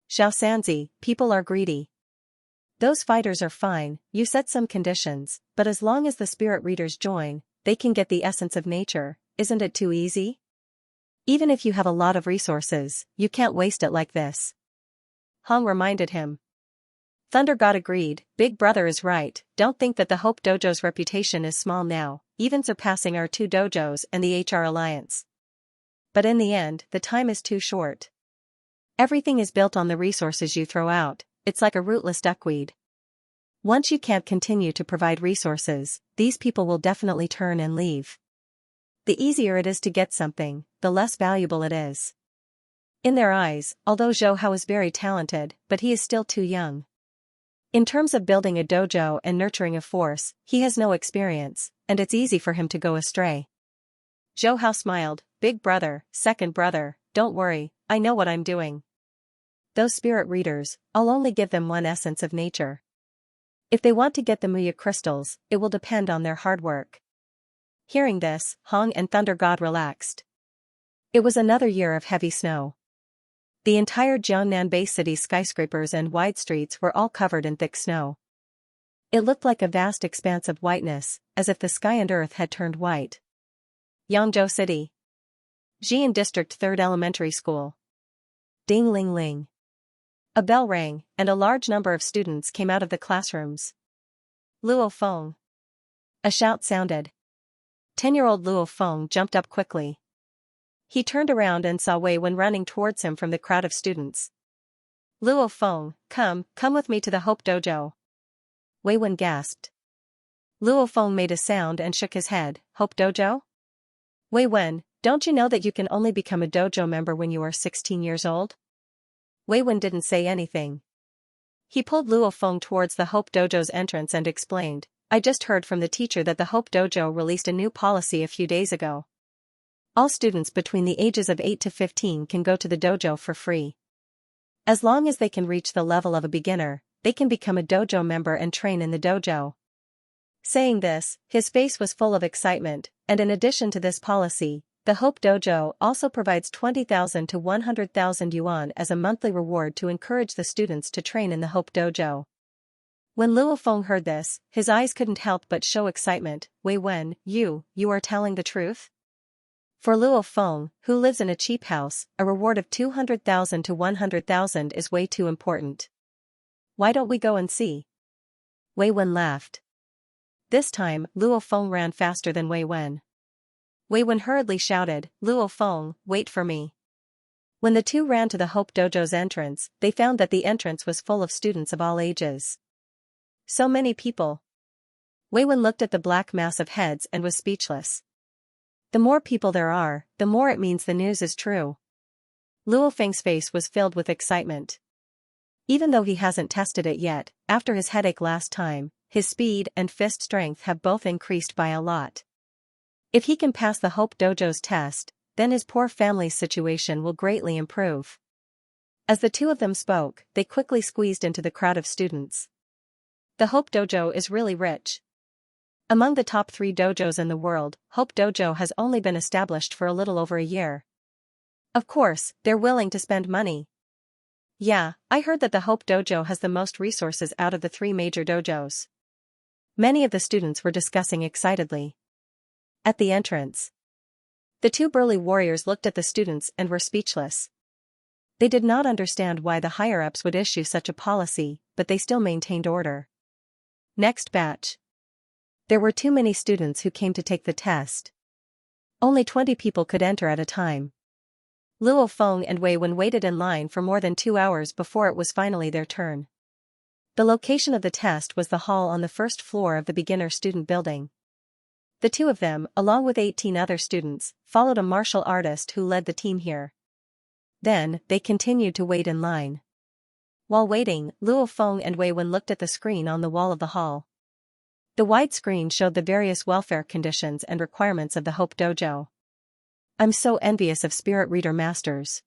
Xianxia, people are greedy. Those fighters are fine, you set some conditions, but as long as the spirit readers join, they can get the essence of nature. Isn't it too easy? Even if you have a lot of resources, you can't waste it like this. Hong reminded him. Thunder God agreed, Big Brother is right, don't think that the Hope Dojo's reputation is small now, even surpassing our 2 dojos and the HR Alliance. But in the end, the time is too short. Everything is built on the resources you throw out, it's like a rootless duckweed. Once you can't continue to provide resources, these people will definitely turn and leave. The easier it is to get something, the less valuable it is. In their eyes, although Zhou Hao is very talented, but he is still too young. In terms of building a dojo and nurturing a force, he has no experience, and it's easy for him to go astray. Zhou Hao smiled, Big Brother, second brother, don't worry, I know what I'm doing. Those spirit readers, I'll only give them 1 essence of nature. If they want to get the Muya crystals, it will depend on their hard work. Hearing this, Hong and Thunder God relaxed. It was another year of heavy snow. The entire Jiangnan Bay City's skyscrapers and wide streets were all covered in thick snow. It looked like a vast expanse of whiteness, as if the sky and earth had turned white. Yangzhou City. Xian District 3rd Elementary School. Ding ling ling. A bell rang, and a large number of students came out of the classrooms. Luo Feng. A shout sounded. 10-year-old Luo Feng jumped up quickly. He turned around and saw Wei Wen running towards him from the crowd of students. Luo Feng, come with me to the Hope Dojo. Wei Wen gasped. Luo Feng made a sound and shook his head. Hope Dojo? Wei Wen, don't you know that you can only become a dojo member when you are 16 years old? Wei Wen didn't say anything. He pulled Luo Feng towards the Hope Dojo's entrance and explained, I just heard from the teacher that the Hope Dojo released a new policy a few days ago. All students between the ages of 8 to 15 can go to the dojo for free. As long as they can reach the level of a beginner, they can become a dojo member and train in the dojo. Saying this, his face was full of excitement, and in addition to this policy, the Hope Dojo also provides 20,000 to 100,000 yuan as a monthly reward to encourage the students to train in the Hope Dojo. When Luo Feng heard this, his eyes couldn't help but show excitement. Wei Wen, you are telling the truth? For Luo Feng, who lives in a cheap house, a reward of 200,000 to 100,000 is way too important. Why don't we go and see? Wei Wen laughed. This time, Luo Feng ran faster than Wei Wen. Wei Wen hurriedly shouted, Luo Feng, wait for me. When the two ran to the Hope Dojo's entrance, they found that the entrance was full of students of all ages. So many people. Wei Wen looked at the black mass of heads and was speechless. The more people there are, the more it means the news is true. Luo Feng's face was filled with excitement. Even though he hasn't tested it yet, after his headache last time, his speed and fist strength have both increased by a lot. If he can pass the Hope Dojo's test, then his poor family's situation will greatly improve. As the two of them spoke, they quickly squeezed into the crowd of students. The Hope Dojo is really rich. Among the top 3 dojos in the world, Hope Dojo has only been established for a little over a year. Of course, they're willing to spend money. Yeah, I heard that the Hope Dojo has the most resources out of the 3 major dojos. Many of the students were discussing excitedly. At the entrance, the 2 burly warriors looked at the students and were speechless. They did not understand why the higher-ups would issue such a policy, but they still maintained order. Next batch. There were too many students who came to take the test. Only 20 people could enter at a time. Luo Feng and Wei Wen waited in line for more than 2 hours before it was finally their turn. The location of the test was the hall on the first floor of the beginner student building. The two of them, along with 18 other students, followed a martial artist who led the team here. Then, they continued to wait in line. While waiting, Luo Feng and Wei Wen looked at the screen on the wall of the hall. The wide screen showed the various welfare conditions and requirements of the Hope Dojo. I'm so envious of Spirit Reader Masters.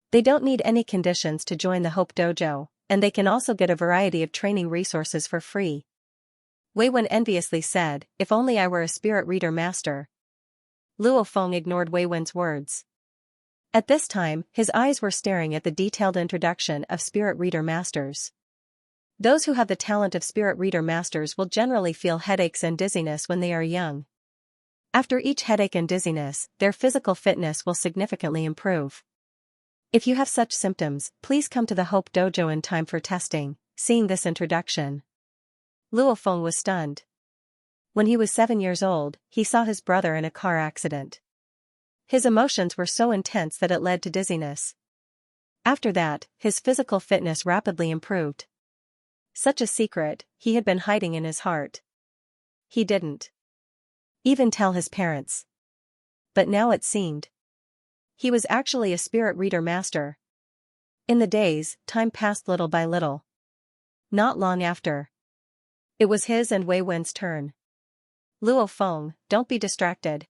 They don't need any conditions to join the Hope Dojo, and they can also get a variety of training resources for free. Wei Wen enviously said, if only I were a Spirit Reader Master. Luo Feng ignored Wei Wen's words. At this time, his eyes were staring at the detailed introduction of Spirit Reader Masters. Those who have the talent of Spirit Reader Masters will generally feel headaches and dizziness when they are young. After each headache and dizziness, their physical fitness will significantly improve. If you have such symptoms, please come to the Hope Dojo in time for testing. Seeing this introduction, Luo Feng was stunned. When he was 7 years old, he saw his brother in a car accident. His emotions were so intense that it led to dizziness. After that, his physical fitness rapidly improved. Such a secret, he had been hiding in his heart. He didn't even tell his parents. But now it seemed he was actually a Spirit Reader Master. In the days, time passed little by little. Not long after, it was his and Wei Wen's turn. Luo Feng, don't be distracted.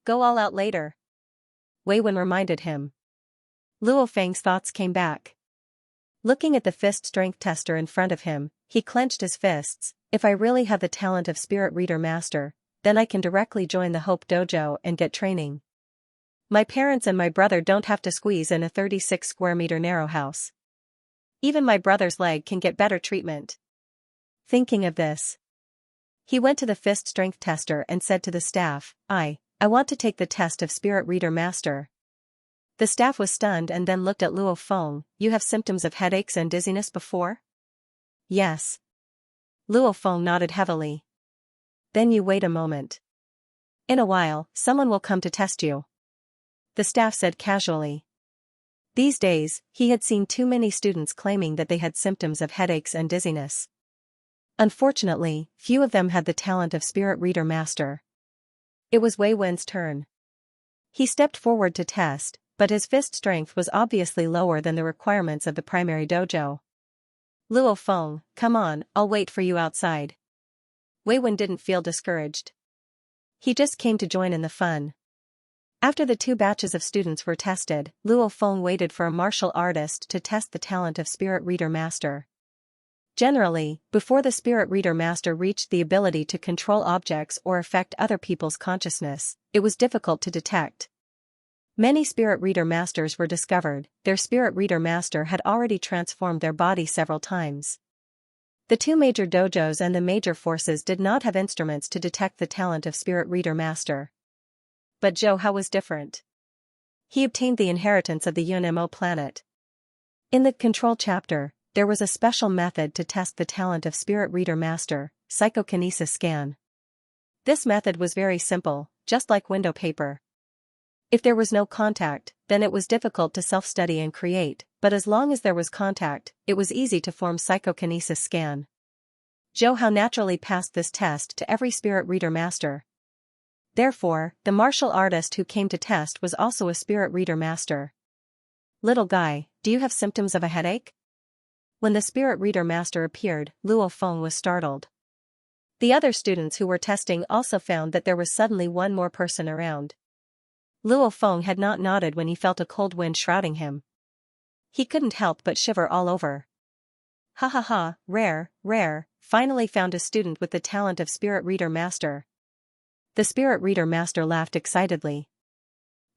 Go all out later. Wei Wen reminded him. Luo Feng's thoughts came back. Looking at the fist strength tester in front of him, he clenched his fists. If I really have the talent of Spirit Reader Master, then I can directly join the Hope Dojo and get training. My parents and my brother don't have to squeeze in a 36 square meter narrow house. Even my brother's leg can get better treatment. Thinking of this, he went to the fist strength tester and said to the staff, I want to take the test of Spirit Reader Master. The staff was stunned and then looked at Luo Feng. You have symptoms of headaches and dizziness before? Yes. Luo Feng nodded heavily. Then you wait a moment. In a while, someone will come to test you. The staff said casually. These days, he had seen too many students claiming that they had symptoms of headaches and dizziness. Unfortunately, few of them had the talent of Spirit Reader Master. It was Wei Wen's turn. He stepped forward to test, but his fist strength was obviously lower than the requirements of the primary dojo. Luo Feng, come on, I'll wait for you outside. Wei Wen didn't feel discouraged. He just came to join in the fun. After the 2 batches of students were tested, Luo Feng waited for a martial artist to test the talent of Spirit Reader Master. Generally, before the Spirit Reader Master reached the ability to control objects or affect other people's consciousness, it was difficult to detect. Many Spirit Reader Masters were discovered, their Spirit Reader Master had already transformed their body several times. The 2 major dojos and the major forces did not have instruments to detect the talent of Spirit Reader Master. But Zhou Hao was different. He obtained the inheritance of the Yunmo planet. In the control chapter, there was a special method to test the talent of Spirit Reader Master, psychokinesis scan. This method was very simple, just like window paper. If there was no contact, then it was difficult to self-study and create, but as long as there was contact, it was easy to form psychokinesis scan. Zhou Hao naturally passed this test to every Spirit Reader Master. Therefore, the martial artist who came to test was also a Spirit Reader Master. Little guy, do you have symptoms of a headache? When the Spirit Reader Master appeared, Luo Feng was startled. The other students who were testing also found that there was suddenly one more person around. Luo Feng had not nodded when he felt a cold wind shrouding him. He couldn't help but shiver all over. Ha ha ha, rare, finally found a student with the talent of Spirit Reader Master. The Spirit Reader Master laughed excitedly.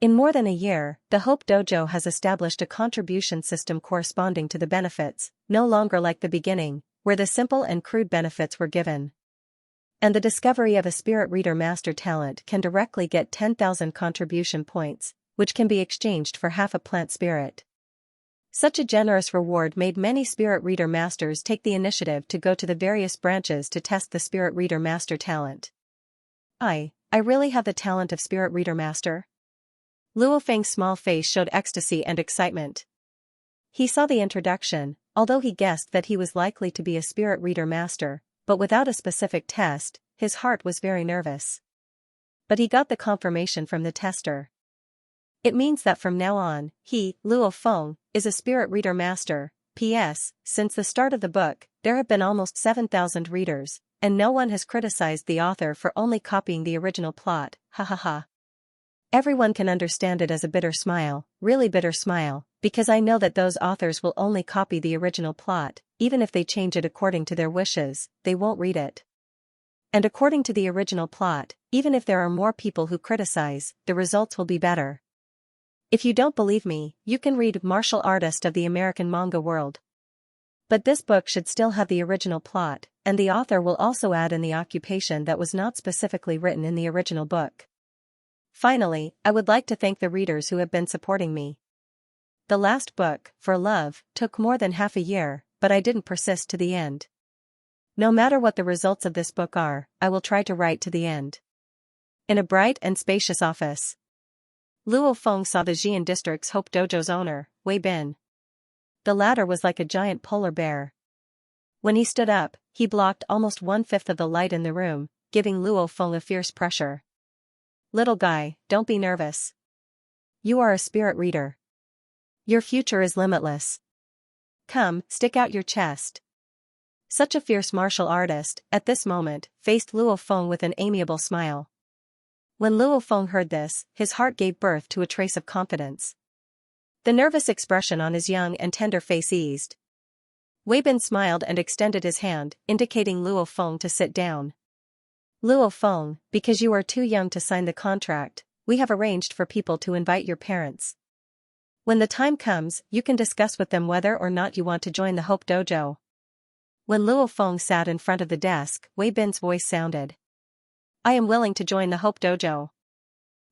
In more than a year, the Hope Dojo has established a contribution system corresponding to the benefits, no longer like the beginning, where the simple and crude benefits were given. And the discovery of a Spirit Reader Master talent can directly get 10,000 contribution points, which can be exchanged for half a plant spirit. Such a generous reward made many Spirit Reader Masters take the initiative to go to the various branches to test the Spirit Reader Master talent. I really have the talent of Spirit Reader Master? Luo Feng's small face showed ecstasy and excitement. He saw the introduction, although he guessed that he was likely to be a Spirit Reader Master, but without a specific test, his heart was very nervous. But he got the confirmation from the tester. It means that from now on, he, Luo Feng, is a Spirit Reader Master. P.S. Since the start of the book, there have been almost 7,000 readers, and no one has criticized the author for only copying the original plot, ha ha ha. Everyone can understand it as a bitter smile, really bitter smile, because I know that those authors will only copy the original plot, even if they change it according to their wishes, they won't read it. And according to the original plot, even if there are more people who criticize, the results will be better. If you don't believe me, you can read Martial Artist of the American Manga World. But this book should still have the original plot, and the author will also add in the occupation that was not specifically written in the original book. Finally, I would like to thank the readers who have been supporting me. The last book, For Love, took more than half a year, but I didn't persist to the end. No matter what the results of this book are, I will try to write to the end. In a bright and spacious office, Luo Feng saw the Xian District's Hope Dojo's owner, Wei Bin. The latter was like a giant polar bear. When he stood up, he blocked almost 1/5 of the light in the room, giving Luo Feng a fierce pressure. Little guy, don't be nervous. You are a Spirit Reader. Your future is limitless. Come, stick out your chest. Such a fierce martial artist, at this moment, faced Luo Feng with an amiable smile. When Luo Feng heard this, his heart gave birth to a trace of confidence. The nervous expression on his young and tender face eased. Wei Bin smiled and extended his hand, indicating Luo Feng to sit down. Luo Feng, because you are too young to sign the contract, we have arranged for people to invite your parents. When the time comes, you can discuss with them whether or not you want to join the Hope Dojo. When Luo Feng sat in front of the desk, Wei Bin's voice sounded. I am willing to join the Hope Dojo.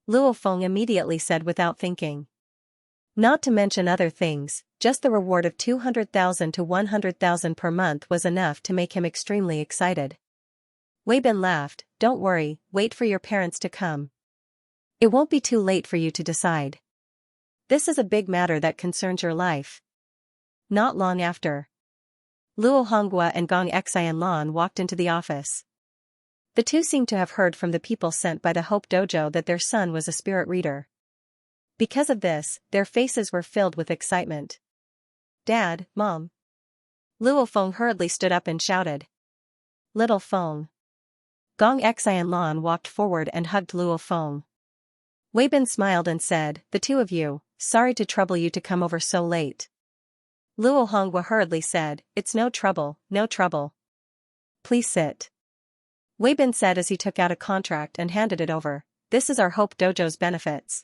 Luo Feng immediately said without thinking. Not to mention other things, just the reward of 200,000 to 100,000 per month was enough to make him extremely excited. Wei Bin laughed, "Don't worry, wait for your parents to come. It won't be too late for you to decide. This is a big matter that concerns your life." Not long after, Luo Honghua and Gong Xianlan walked into the office. The two seemed to have heard from the people sent by the Hope Dojo that their son was a spirit reader. Because of this, their faces were filled with excitement. "Dad, Mom." Luo Feng hurriedly stood up and shouted. "Little Feng." Gong Xianlan walked forward and hugged Luo Feng. Wei Bin smiled and said, "The two of you, sorry to trouble you to come over so late." Luo Honghua hurriedly said, "It's no trouble, no trouble. Please sit." Wei Bin said as he took out a contract and handed it over, "This is our Hope Dojo's benefits.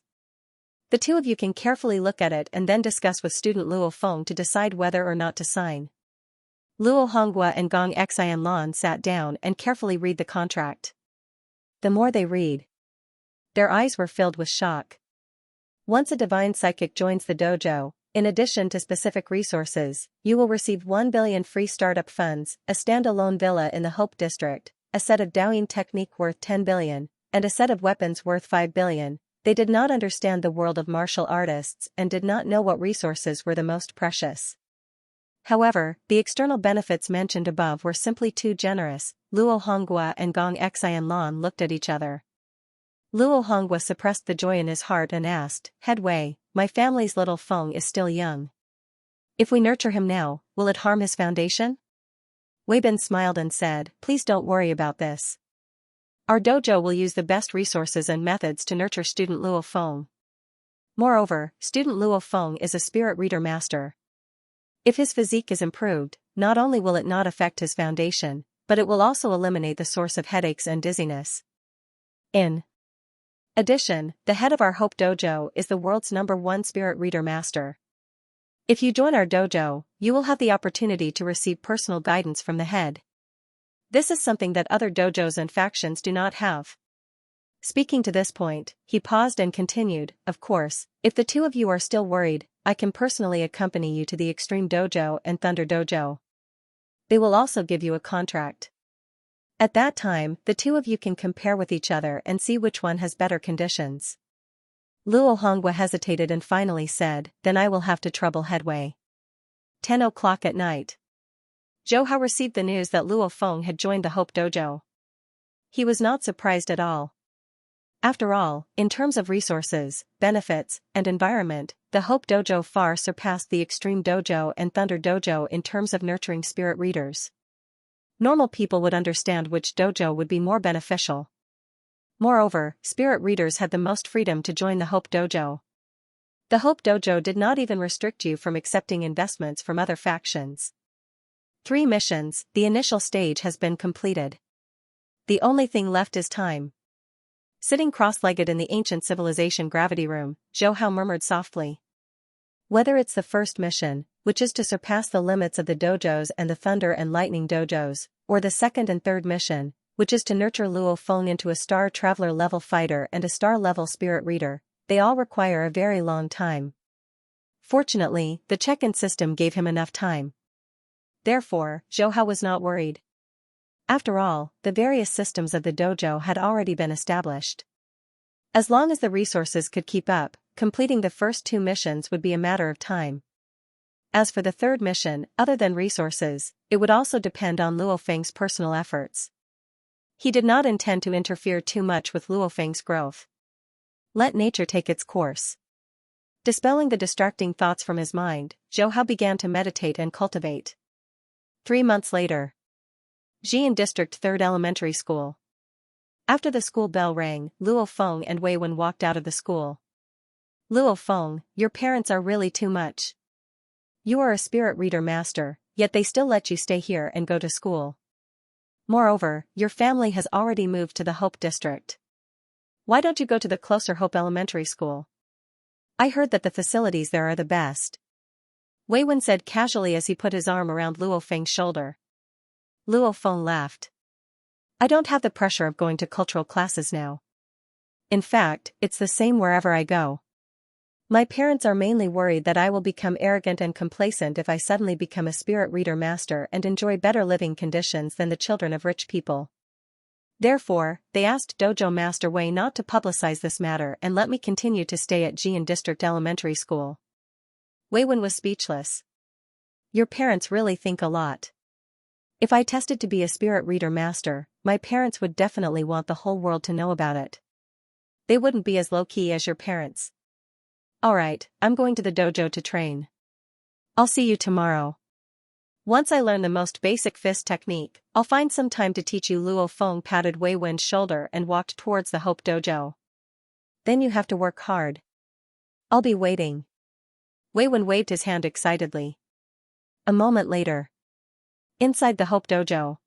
The two of you can carefully look at it and then discuss with student Luo Feng to decide whether or not to sign." Luo Honghua and Gong Xianlan sat down and carefully read the contract. The more they read, their eyes were filled with shock. Once a divine psychic joins the dojo, in addition to specific resources, you will receive 1 billion free startup funds, a standalone villa in the Hope District, a set of Daoyin technique worth 10 billion, and a set of weapons worth 5 billion. They did not understand the world of martial artists and did not know what resources were the most precious. However, the external benefits mentioned above were simply too generous. Luo Honghua and Gong Xianlan looked at each other. Luo Honghua suppressed the joy in his heart and asked, "Head Wei, my family's little Feng is still young. If we nurture him now, will it harm his foundation?" Wei Bin smiled and said, "Please don't worry about this. Our dojo will use the best resources and methods to nurture student Luo Feng. Moreover, student Luo Feng is a spirit reader master. If his physique is improved, not only will it not affect his foundation, but it will also eliminate the source of headaches and dizziness. In addition, the head of our Hope Dojo is the world's #1 spirit reader master. If you join our dojo, you will have the opportunity to receive personal guidance from the head. This is something that other dojos and factions do not have." Speaking to this point, he paused and continued, "Of course, if the two of you are still worried, I can personally accompany you to the Extreme Dojo and Thunder Dojo. They will also give you a contract. At that time, the two of you can compare with each other and see which one has better conditions." Luo Honghua hesitated and finally said, "Then I will have to trouble Head Wei." 10 o'clock at night. Zhou Hao received the news that Luo Feng had joined the Hope Dojo. He was not surprised at all. After all, in terms of resources, benefits, and environment, the Hope Dojo far surpassed the Extreme Dojo and Thunder Dojo in terms of nurturing spirit readers. Normal people would understand which dojo would be more beneficial. Moreover, spirit readers had the most freedom to join the Hope Dojo. The Hope Dojo did not even restrict you from accepting investments from other factions. 3 missions, the initial stage has been completed. The only thing left is time. Sitting cross-legged in the ancient civilization gravity room, Zhou Hao murmured softly. Whether it's the first mission, which is to surpass the limits of the dojos and the Thunder and Lightning dojos, or the second and third mission, which is to nurture Luo Feng into a Star Traveler level fighter and a Star level spirit reader, they all require a very long time. Fortunately, the check-in system gave him enough time. Therefore, Zhou Hao was not worried. After all, the various systems of the dojo had already been established. As long as the resources could keep up, completing the first 2 missions would be a matter of time. As for the third mission, other than resources, it would also depend on Luo Feng's personal efforts. He did not intend to interfere too much with Luo Feng's growth. Let nature take its course. Dispelling the distracting thoughts from his mind, Zhou Hao began to meditate and cultivate. 3 months later. Xian District 3rd Elementary School. After the school bell rang, Luo Feng and Wei Wen walked out of the school. "Luo Feng, your parents are really too much. You are a spirit reader master, yet they still let you stay here and go to school. Moreover, your family has already moved to the Hope District. Why don't you go to the closer Hope Elementary School? I heard that the facilities there are the best." Wei Wen said casually as he put his arm around Luo Feng's shoulder. Luo Feng laughed. "I don't have the pressure of going to cultural classes now. In fact, it's the same wherever I go. My parents are mainly worried that I will become arrogant and complacent if I suddenly become a spirit reader master and enjoy better living conditions than the children of rich people. Therefore, they asked Dojo Master Wei not to publicize this matter and let me continue to stay at Jian District Elementary School. Wei Wen was speechless. Your parents really think a lot. If I tested to be a spirit reader master, my parents would definitely want the whole world to know about it. They wouldn't be as low-key as your parents. Alright, I'm going to the dojo to train. I'll see you tomorrow. Once I learn the most basic fist technique, I'll find some time to teach you. Luo Feng patted Wei Wen's shoulder and walked towards the Hope Dojo. Then you have to work hard. I'll be waiting. Wei Wen waved his hand excitedly. A moment later. Inside the Hope Dojo.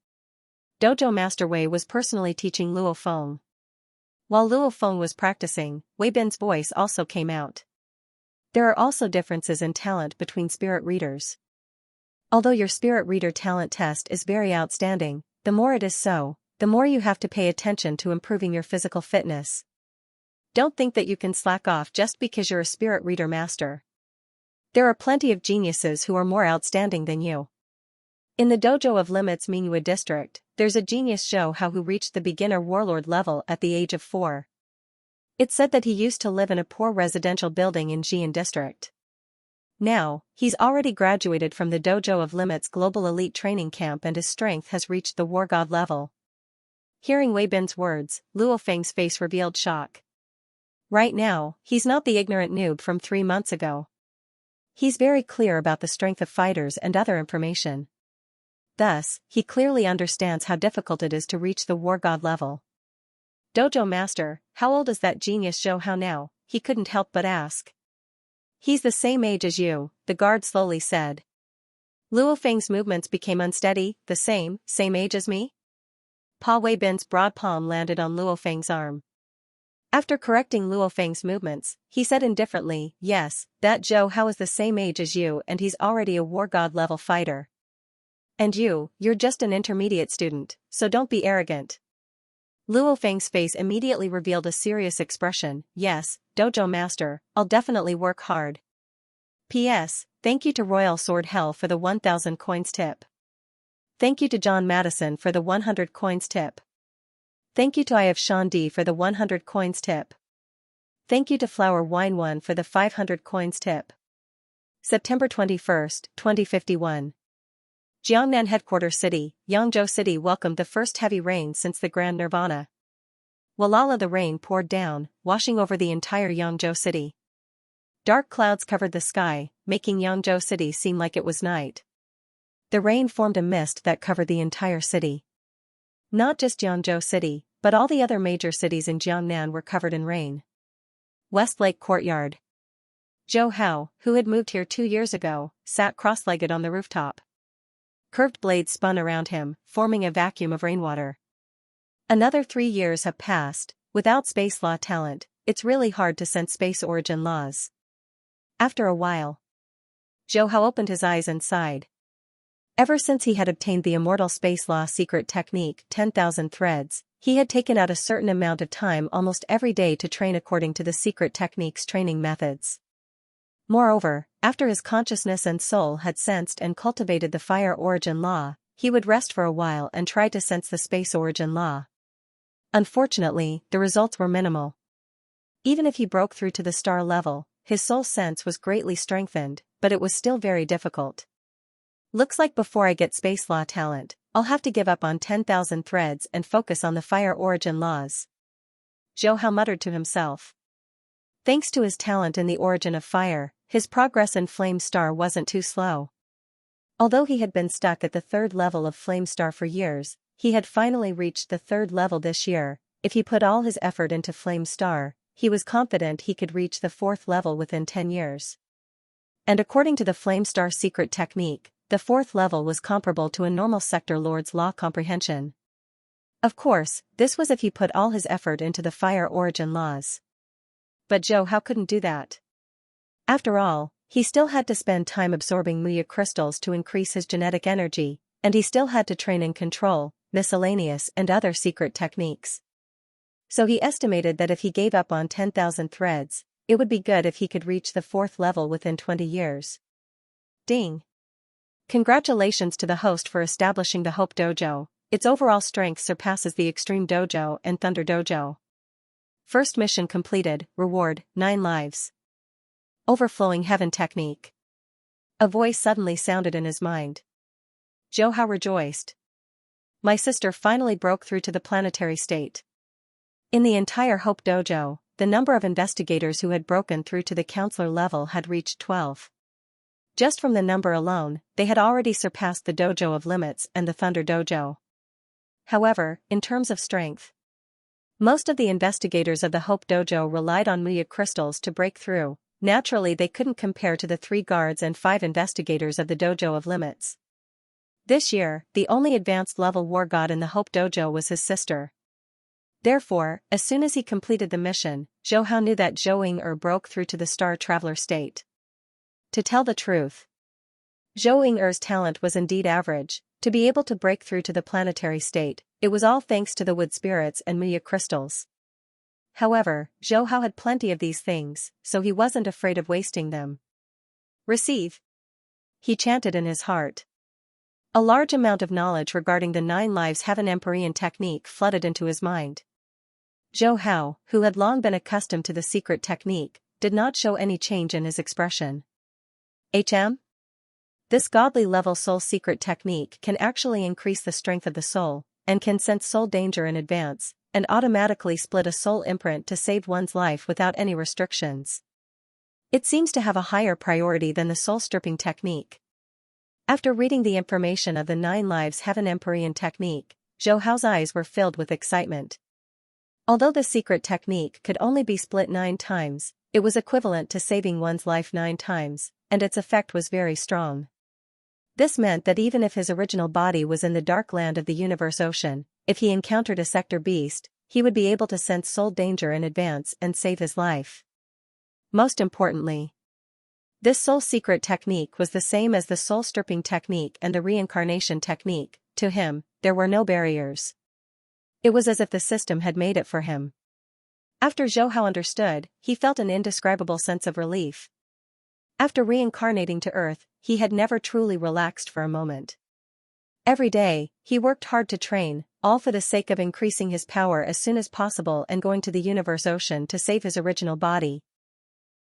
Dojo Master Wei was personally teaching Luo Feng. While Luo Feng was practicing, Wei Bin's voice also came out. There are also differences in talent between spirit readers. Although your spirit reader talent test is very outstanding, the more it is so, the more you have to pay attention to improving your physical fitness. Don't think that you can slack off just because you're a spirit reader master. There are plenty of geniuses who are more outstanding than you. In the dojo of Limit's Mingyue district, there's a genius Zhou Hao who reached the beginner warlord level at the age of 4. It's said that he used to live in a poor residential building in Jian district. Now, he's already graduated from the dojo of Limit's global elite training camp and his strength has reached the war god level. Hearing Wei Bin's words, Luo Feng's face revealed shock. Right now, he's not the ignorant noob from 3 months ago. He's very clear about the strength of fighters and other information. Thus, he clearly understands how difficult it is to reach the war god level. Dojo master, how old is that genius Zhou Hao now? He couldn't help but ask. He's the same age as you, the guard slowly said. Luo Feng's movements became unsteady. The same age as me? Pa Wei Bin's broad palm landed on Luo Feng's arm. After correcting Luo Feng's movements, he said indifferently, yes, that Zhou Hao is the same age as you and he's already a war god level fighter. And you're just an intermediate student, so don't be arrogant. Luo Feng's face immediately revealed a serious expression. Yes, dojo master, I'll definitely work hard. P.S. Thank you to Royal Sword Hell for the 1,000 coins tip. Thank you to John Madison for the 100 coins tip. Thank you to I have Sean D for the 100 coins tip. Thank you to Flower Wine 1 for the 500 coins tip. September 21st, 2051. Jiangnan Headquarters City, Yangzhou City welcomed the first heavy rain since the Grand Nirvana. Walala, the rain poured down, washing over the entire Yangzhou City. Dark clouds covered the sky, making Yangzhou City seem like it was night. The rain formed a mist that covered the entire city. Not just Yangzhou City, but all the other major cities in Jiangnan were covered in rain. West Lake Courtyard. Zhou Hao, who had moved here 2 years ago, sat cross-legged on the rooftop. Curved blades spun around him, forming a vacuum of rainwater. Another 3 years have passed. Without space law talent, it's really hard to sense space origin laws. After a while, Zhou Hao opened his eyes and sighed. Ever since he had obtained the immortal space law secret technique 10,000 threads, he had taken out a certain amount of time almost every day to train according to the secret technique's training methods. Moreover, after his consciousness and soul had sensed and cultivated the fire origin law, he would rest for a while and try to sense the space origin law. Unfortunately, the results were minimal. Even if he broke through to the star level, his soul sense was greatly strengthened, but it was still very difficult. Looks like before I get space law talent, I'll have to give up on 10,000 threads and focus on the fire origin laws. Zhou Hao muttered to himself. Thanks to his talent in the origin of fire, his progress in Flame Star wasn't too slow. Although he had been stuck at the 3rd level of Flame Star for years, he had finally reached the 3rd level this year. If he put all his effort into Flame Star, he was confident he could reach the 4th level within 10 years. And according to the Flame Star secret technique, the 4th level was comparable to a normal sector lord's law comprehension. Of course, this was if he put all his effort into the fire origin laws. But Zhou Hao couldn't do that. After all, he still had to spend time absorbing Muya crystals to increase his genetic energy, and he still had to train in control, miscellaneous and other secret techniques. So he estimated that if he gave up on 10,000 threads, It would be good if he could reach the 4th level within 20 years. Ding. Congratulations to the host for establishing the Hope Dojo. Its overall strength surpasses the Extreme Dojo and Thunder Dojo. First mission completed, reward, 9 lives. Overflowing Heaven Technique. A voice suddenly sounded in his mind. Zhou rejoiced. My sister finally broke through to the planetary state. In the entire Hope Dojo, the number of investigators who had broken through to the counselor level had reached 12. Just from the number alone, they had already surpassed the Dojo of Limits and the Thunder Dojo. However, in terms of strength, most of the investigators of the Hope Dojo relied on Muya crystals to break through. Naturally, they couldn't compare to the 3 guards and 5 investigators of the Dojo of Limits. This year, the only advanced level war god in the Hope Dojo was his sister. Therefore, as soon as he completed the mission, Zhou knew that Zhou Ying'er broke through to the Star Traveler state. To tell the truth, Zhou Ying'er's talent was indeed average. To be able to break through to the planetary state, it was all thanks to the wood spirits and Muya crystals. However, Zhou had plenty of these things, so he wasn't afraid of wasting them. Receive. He chanted in his heart. A large amount of knowledge regarding the 9 lives Heaven Empyrean technique flooded into his mind. Zhou, who had long been accustomed to the secret technique, did not show any change in his expression. This godly level soul secret technique can actually increase the strength of the soul, and can sense soul danger in advance, and automatically split a soul imprint to save one's life without any restrictions. It seems to have a higher priority than the soul stripping technique. After reading the information of the 9 lives Heaven Empyrean technique, Zhou's eyes were filled with excitement. Although the secret technique could only be split 9 times, it was equivalent to saving one's life 9 times, and its effect was very strong. This meant that even if his original body was in the dark land of the universe ocean, if he encountered a sector beast, he would be able to sense soul danger in advance and save his life. Most importantly, this soul secret technique was the same as the soul stripping technique and the reincarnation technique. To him, there were no barriers. It was as if the system had made it for him. After Zhou understood, he felt an indescribable sense of relief. After reincarnating to Earth, he had never truly relaxed for a moment. Every day, he worked hard to train, all for the sake of increasing his power as soon as possible and going to the universe ocean to save his original body.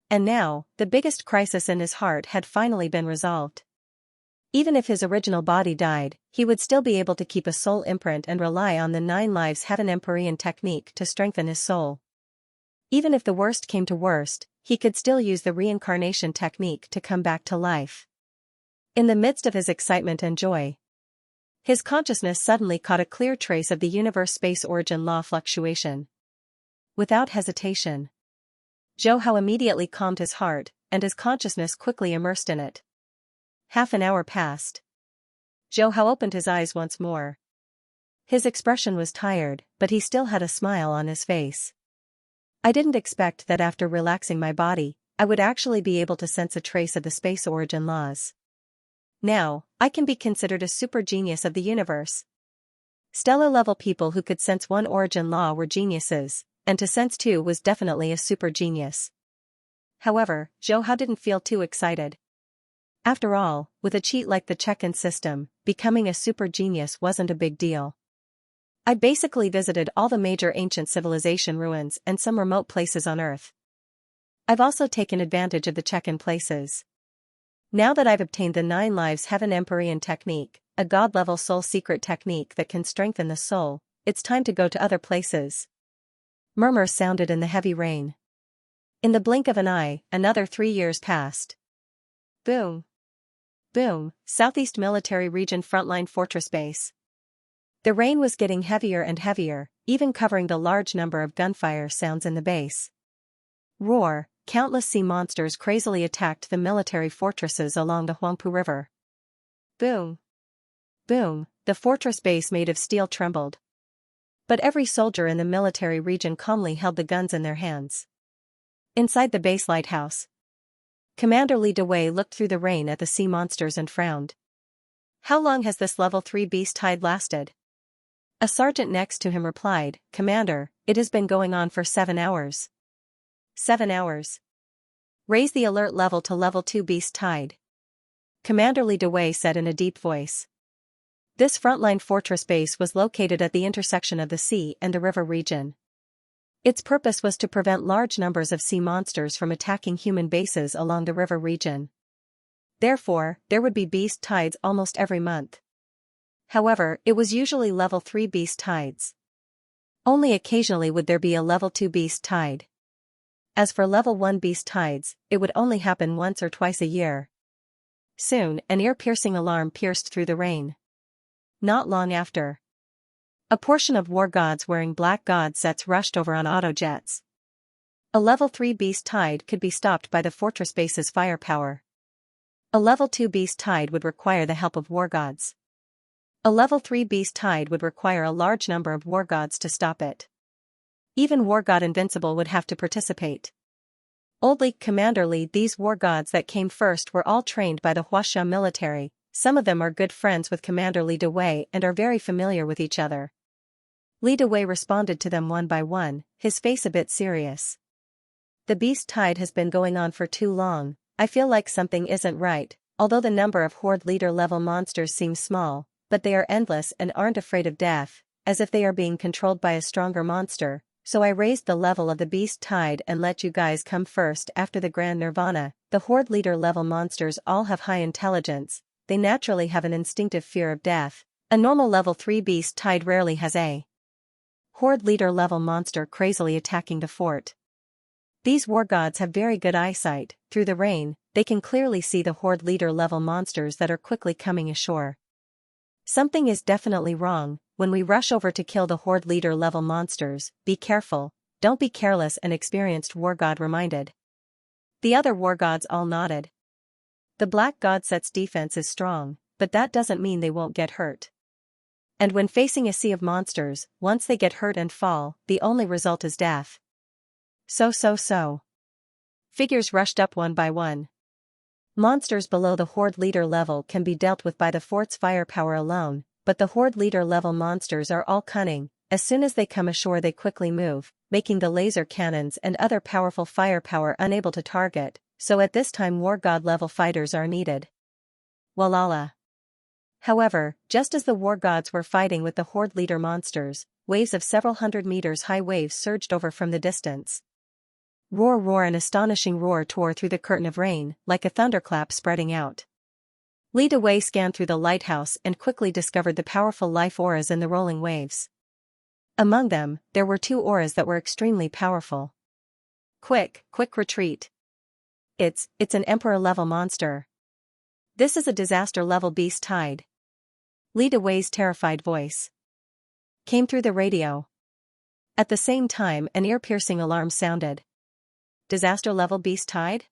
And now, the biggest crisis in his heart had finally been resolved. Even if his original body died, he would still be able to keep a soul imprint and rely on the 9 lives Heaven Empyrean technique to strengthen his soul. Even if the worst came to worst, he could still use the reincarnation technique to come back to life. In the midst of his excitement and joy, his consciousness suddenly caught a clear trace of the universe-space origin law fluctuation. Without hesitation, Zhou immediately calmed his heart, and his consciousness quickly immersed in it. Half an hour passed. Zhou opened his eyes once more. His expression was tired, but he still had a smile on his face. I didn't expect that after relaxing my body, I would actually be able to sense a trace of the space origin laws. Now, I can be considered a super genius of the universe. Stellar-level people who could sense one origin law were geniuses, and to sense 2 was definitely a super genius. However, Zhou didn't feel too excited. After all, with a cheat like the check-in system, becoming a super genius wasn't a big deal. I basically visited all the major ancient civilization ruins and some remote places on Earth. I've also taken advantage of the check-in places. Now that I've obtained the 9 lives Heaven Empyrean technique, a god-level soul secret technique that can strengthen the soul, it's time to go to other places. Murmurs sounded in the heavy rain. In the blink of an eye, another 3 years passed. Boom. Boom, Southeast Military Region Frontline Fortress Base. The rain was getting heavier and heavier, even covering the large number of gunfire sounds in the base. Roar, countless sea monsters crazily attacked the military fortresses along the Huangpu River. Boom. Boom, the fortress base made of steel trembled. But every soldier in the military region calmly held the guns in their hands. Inside the base lighthouse, Commander Li Dewei looked through the rain at the sea monsters and frowned. How long has this level 3 beast tide lasted? A sergeant next to him replied, Commander, it has been going on for 7 hours. 7 hours. Raise the alert level to level 2 beast tide. Commander Li Dewei said in a deep voice. This frontline fortress base was located at the intersection of the sea and the river region. Its purpose was to prevent large numbers of sea monsters from attacking human bases along the river region. Therefore, there would be beast tides almost every month. However, it was usually level 3 beast tides. Only occasionally would there be a level 2 beast tide. As for level 1 beast tides, it would only happen once or twice a year. Soon, an ear-piercing alarm pierced through the rain. Not long after, a portion of war gods wearing black god sets rushed over on auto-jets. A level 3 beast tide could be stopped by the fortress base's firepower. A level 2 beast tide would require the help of war gods. A level 3 beast tide would require a large number of war gods to stop it. Even war god Invincible would have to participate. Old League Commander Li, these war gods that came first were all trained by the Xianxia military. Some of them are good friends with Commander Li Dewei and are very familiar with each other. Li Dewei responded to them one by one, his face a bit serious. The beast tide has been going on for too long. I feel like something isn't right. Although the number of horde leader level monsters seems small, but they are endless and aren't afraid of death, as if they are being controlled by a stronger monster. So I raised the level of the beast tide and let you guys come first after the Grand Nirvana. The horde leader level monsters all have high intelligence. They naturally have an instinctive fear of death. A normal level 3 beast tide rarely has a horde leader level monster crazily attacking the fort. These war gods have very good eyesight. Through the rain, they can clearly see the horde leader level monsters that are quickly coming ashore. Something is definitely wrong. When we rush over to kill the horde leader level monsters, be careful, don't be careless, an experienced war god reminded. The other war gods all nodded. The black god set's defense is strong, but that doesn't mean they won't get hurt. And when facing a sea of monsters, once they get hurt and fall, the only result is death. So. Figures rushed up one by one. Monsters below the horde leader level can be dealt with by the fort's firepower alone, but the horde leader level monsters are all cunning. As soon as they come ashore they quickly move, making the laser cannons and other powerful firepower unable to target, so at this time war god level fighters are needed. Walala. However, just as the war gods were fighting with the horde leader monsters, waves of several hundred meters high waves surged over from the distance. Roar, an astonishing roar tore through the curtain of rain, like a thunderclap spreading out. Li Dewei scanned through the lighthouse and quickly discovered the powerful life auras in the rolling waves. Among them, there were 2 auras that were extremely powerful. Quick retreat. It's an emperor-level monster. This is a disaster-level beast tide. Li Dewei's terrified voice came through the radio. At the same time, an ear-piercing alarm sounded. Disaster-level beast tide?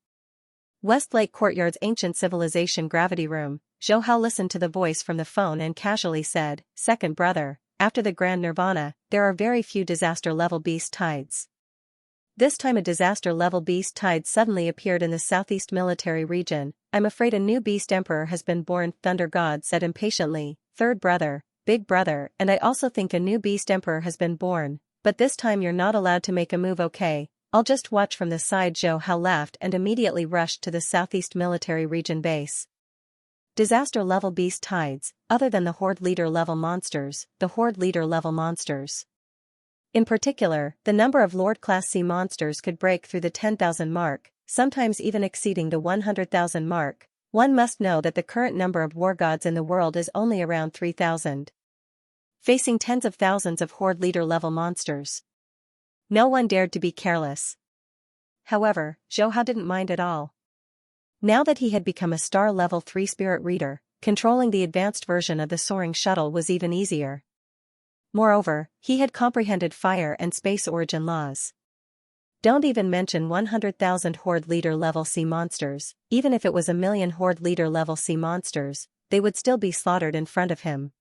Westlake Courtyard's ancient civilization gravity room. Zhou Hao listened to the voice from the phone and casually said, "Second brother, after the Grand Nirvana, there are very few disaster-level beast tides." This time a disaster-level beast tide suddenly appeared in the southeast military region. "I'm afraid a new beast emperor has been born," Thunder God said impatiently. "Third brother, big brother, and I also think a new beast emperor has been born, but this time you're not allowed to make a move, okay? I'll just watch from the side." Zhou Hao laughed and immediately rushed to the southeast military region base. Disaster-level beast tides, other than the horde leader-level monsters, the horde leader-level monsters. In particular, the number of Lord-class sea monsters could break through the 10,000 mark, sometimes even exceeding the 100,000 mark. One must know that the current number of war gods in the world is only around 3,000. Facing tens of thousands of horde leader-level monsters, no one dared to be careless. However, Zhou Hao didn't mind at all. Now that he had become a star level 3 spirit reader, controlling the advanced version of the soaring shuttle was even easier. Moreover, he had comprehended fire and space origin laws. Don't even mention 100,000 horde leader level sea monsters. Even if it was 1,000,000 horde leader level sea monsters, they would still be slaughtered in front of him.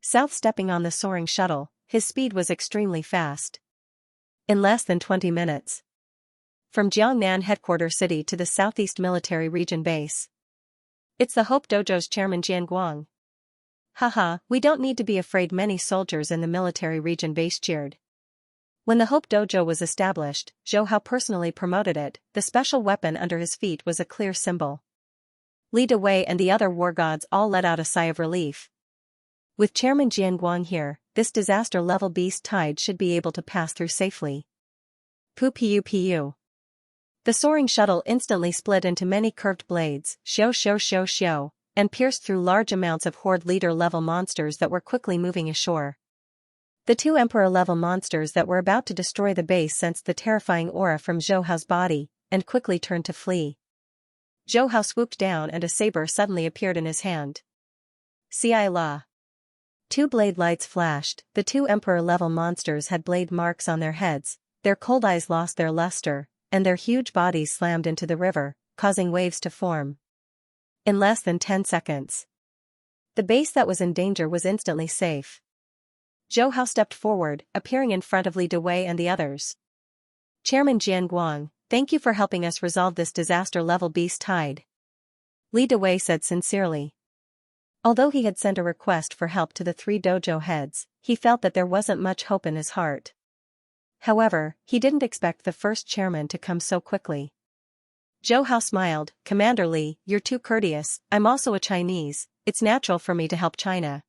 South stepping on the soaring shuttle, his speed was extremely fast. In less than 20 minutes. From Jiangnan headquarters city to the southeast military region base. "It's the Hope Dojo's chairman Jian Guang." "Haha, we don't need to be afraid," many soldiers in the military region base cheered. When the Hope Dojo was established, Zhou Hao personally promoted it. The special weapon under his feet was a clear symbol. Li Dawei and the other war gods all let out a sigh of relief. With Chairman Jianguang here, this disaster-level beast tide should be able to pass through safely. Pu. The soaring shuttle instantly split into many curved blades, xiao, and pierced through large amounts of Horde leader-level monsters that were quickly moving ashore. The two Emperor-level monsters that were about to destroy the base sensed the terrifying aura from Zhou Hao's body, and quickly turned to flee. Zhou Hao swooped down and a saber suddenly appeared in his hand. Ci La. Two blade lights flashed. The two Emperor-level monsters had blade marks on their heads, their cold eyes lost their luster, and their huge bodies slammed into the river, causing waves to form. In less than 10 seconds, the base that was in danger was instantly safe. Zhou Hao stepped forward, appearing in front of Li Dawei and the others. Chairman Jianguang, thank you for helping us resolve this disaster-level beast tide. Li Dawei said sincerely. Although he had sent a request for help to the 3 dojo heads, he felt that there wasn't much hope in his heart. However, he didn't expect the first chairman to come so quickly. Zhou Hao smiled, Commander Li, you're too courteous, I'm also a Chinese, it's natural for me to help China.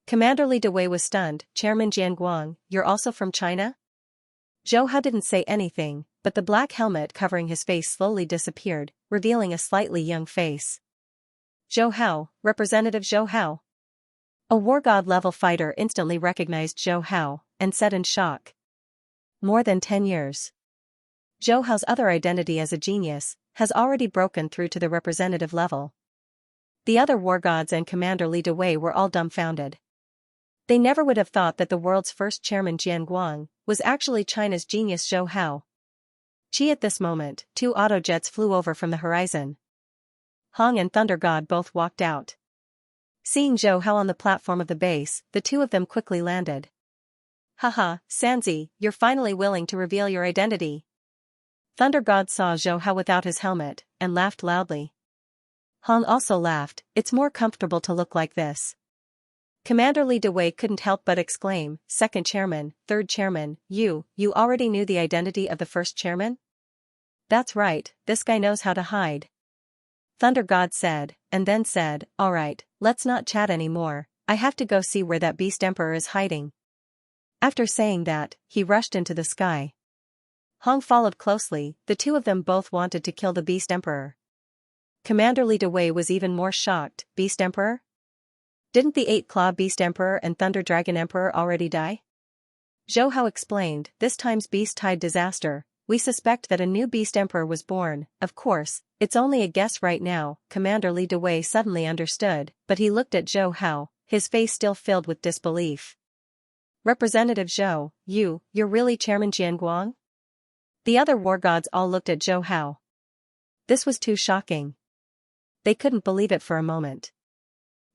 Commander Li Dawei was stunned, Chairman Jianguang, you're also from China? Zhou Hao didn't say anything, but the black helmet covering his face slowly disappeared, revealing a slightly young face. Zhou Hao, Representative Zhou Hao. A war god-level fighter instantly recognized Zhou Hao, and said in shock. More than 10 years. Zhou Hao's other identity as a genius has already broken through to the representative level. The other war gods and Commander Li Dawei were all dumbfounded. They never would have thought that the world's first chairman Jianguang was actually China's genius Zhou Hao. At this moment, 2 autojets flew over from the horizon. Hong and Thunder God both walked out. Seeing Zhou Hao on the platform of the base, the two of them quickly landed. Haha, Sanzi, you're finally willing to reveal your identity. Thunder God saw Zhou Hao without his helmet, and laughed loudly. Hong also laughed, it's more comfortable to look like this. Commander Li Dawei couldn't help but exclaim, second chairman, third chairman, you already knew the identity of the first chairman? That's right, this guy knows how to hide. Thunder God said, and then said, alright, let's not chat anymore, I have to go see where that beast emperor is hiding. After saying that, he rushed into the sky. Hong followed closely, the two of them both wanted to kill the beast emperor. Commander Li Dawei was even more shocked, beast emperor? Didn't the 8-claw beast emperor and thunder dragon emperor already die? Zhou Hao explained, this time's beast tide disaster, we suspect that a new beast emperor was born, of course, it's only a guess right now. Commander Li Dawei suddenly understood, but he looked at Zhou Hao, his face still filled with disbelief. Representative Zhou, you're really Chairman Jianguang? The other war gods all looked at Zhou Hao. This was too shocking. They couldn't believe it for a moment.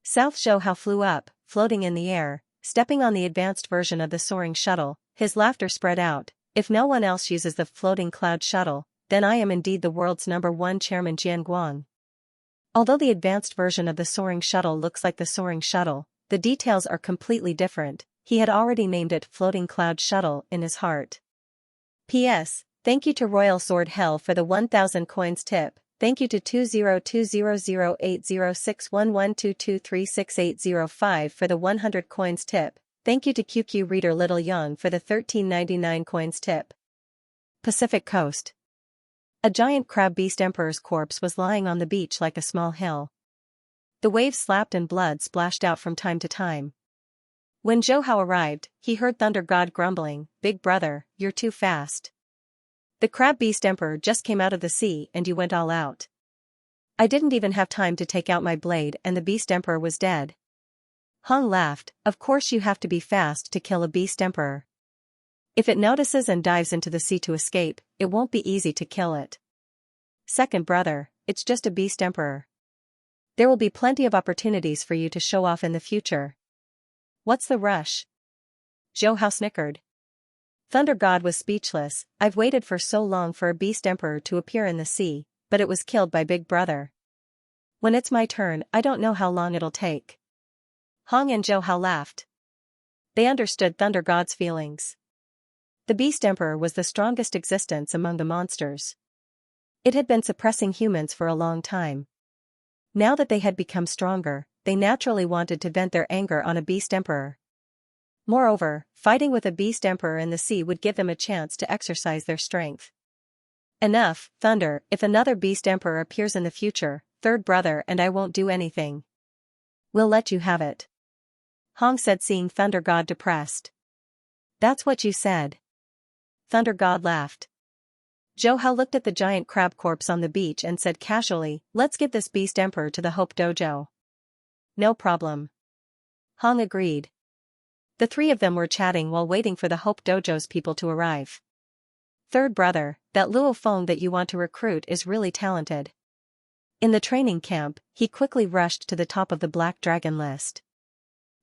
South Zhou Hao flew up, floating in the air, stepping on the advanced version of the soaring shuttle, his laughter spread out, if no one else uses the floating cloud shuttle, then I am indeed the world's #1 chairman Jianguang. Although the advanced version of the soaring shuttle looks like the soaring shuttle, the details are completely different, he had already named it Floating Cloud Shuttle in his heart. P.S. Thank you to Royal Sword Hell for the 1000 coins tip. Thank you to 20200806112236805 for the 100 coins tip. Thank you to QQ Reader Little Young for the 1399 coins tip. Pacific Coast. A giant crab beast emperor's corpse was lying on the beach like a small hill. The waves slapped and blood splashed out from time to time. When Zhou Hao arrived, he heard Thunder God grumbling, Big brother, you're too fast. The crab beast emperor just came out of the sea and you went all out. I didn't even have time to take out my blade and the beast emperor was dead. Hong laughed, of course you have to be fast to kill a beast emperor. If it notices and dives into the sea to escape, it won't be easy to kill it. Second brother, it's just a beast emperor. There will be plenty of opportunities for you to show off in the future. What's the rush? Zhou Hao snickered. Thunder God was speechless, I've waited for so long for a beast emperor to appear in the sea, but it was killed by Big Brother. When it's my turn, I don't know how long it'll take. Hong and Zhou Hao laughed. They understood Thunder God's feelings. The Beast Emperor was the strongest existence among the monsters. It had been suppressing humans for a long time. Now that they had become stronger, they naturally wanted to vent their anger on a Beast Emperor. Moreover, fighting with a Beast Emperor in the sea would give them a chance to exercise their strength. Enough, Thunder, if another Beast Emperor appears in the future, third brother and I won't do anything. We'll let you have it. Hong said, seeing Thunder God depressed. That's what you said. Thunder God laughed. Zhou Hao looked at the giant crab corpse on the beach and said casually, let's give this Beast Emperor to the Hope Dojo. No problem. Hong agreed. The three of them were chatting while waiting for the Hope Dojo's people to arrive. Third brother, that Luo Feng that you want to recruit is really talented. In the training camp, he quickly rushed to the top of the Black Dragon list.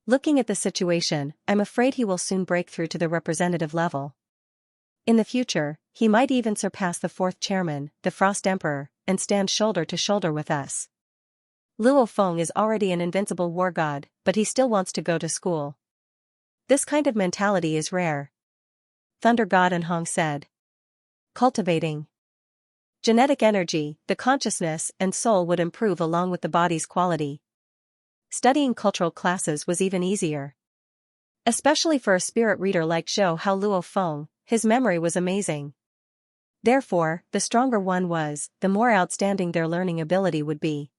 Looking at the situation, I'm afraid he will soon break through to the representative level. In the future, he might even surpass the fourth chairman, the Frost Emperor, and stand shoulder to shoulder with us. Luo Feng is already an invincible war god, but he still wants to go to school. This kind of mentality is rare. Thunder God and Hong said. Cultivating genetic energy, the consciousness and soul would improve along with the body's quality. Studying cultural classes was even easier. Especially for a spirit reader like Zhou Hao. Luo Feng, his memory was amazing. Therefore, the stronger one was, the more outstanding their learning ability would be.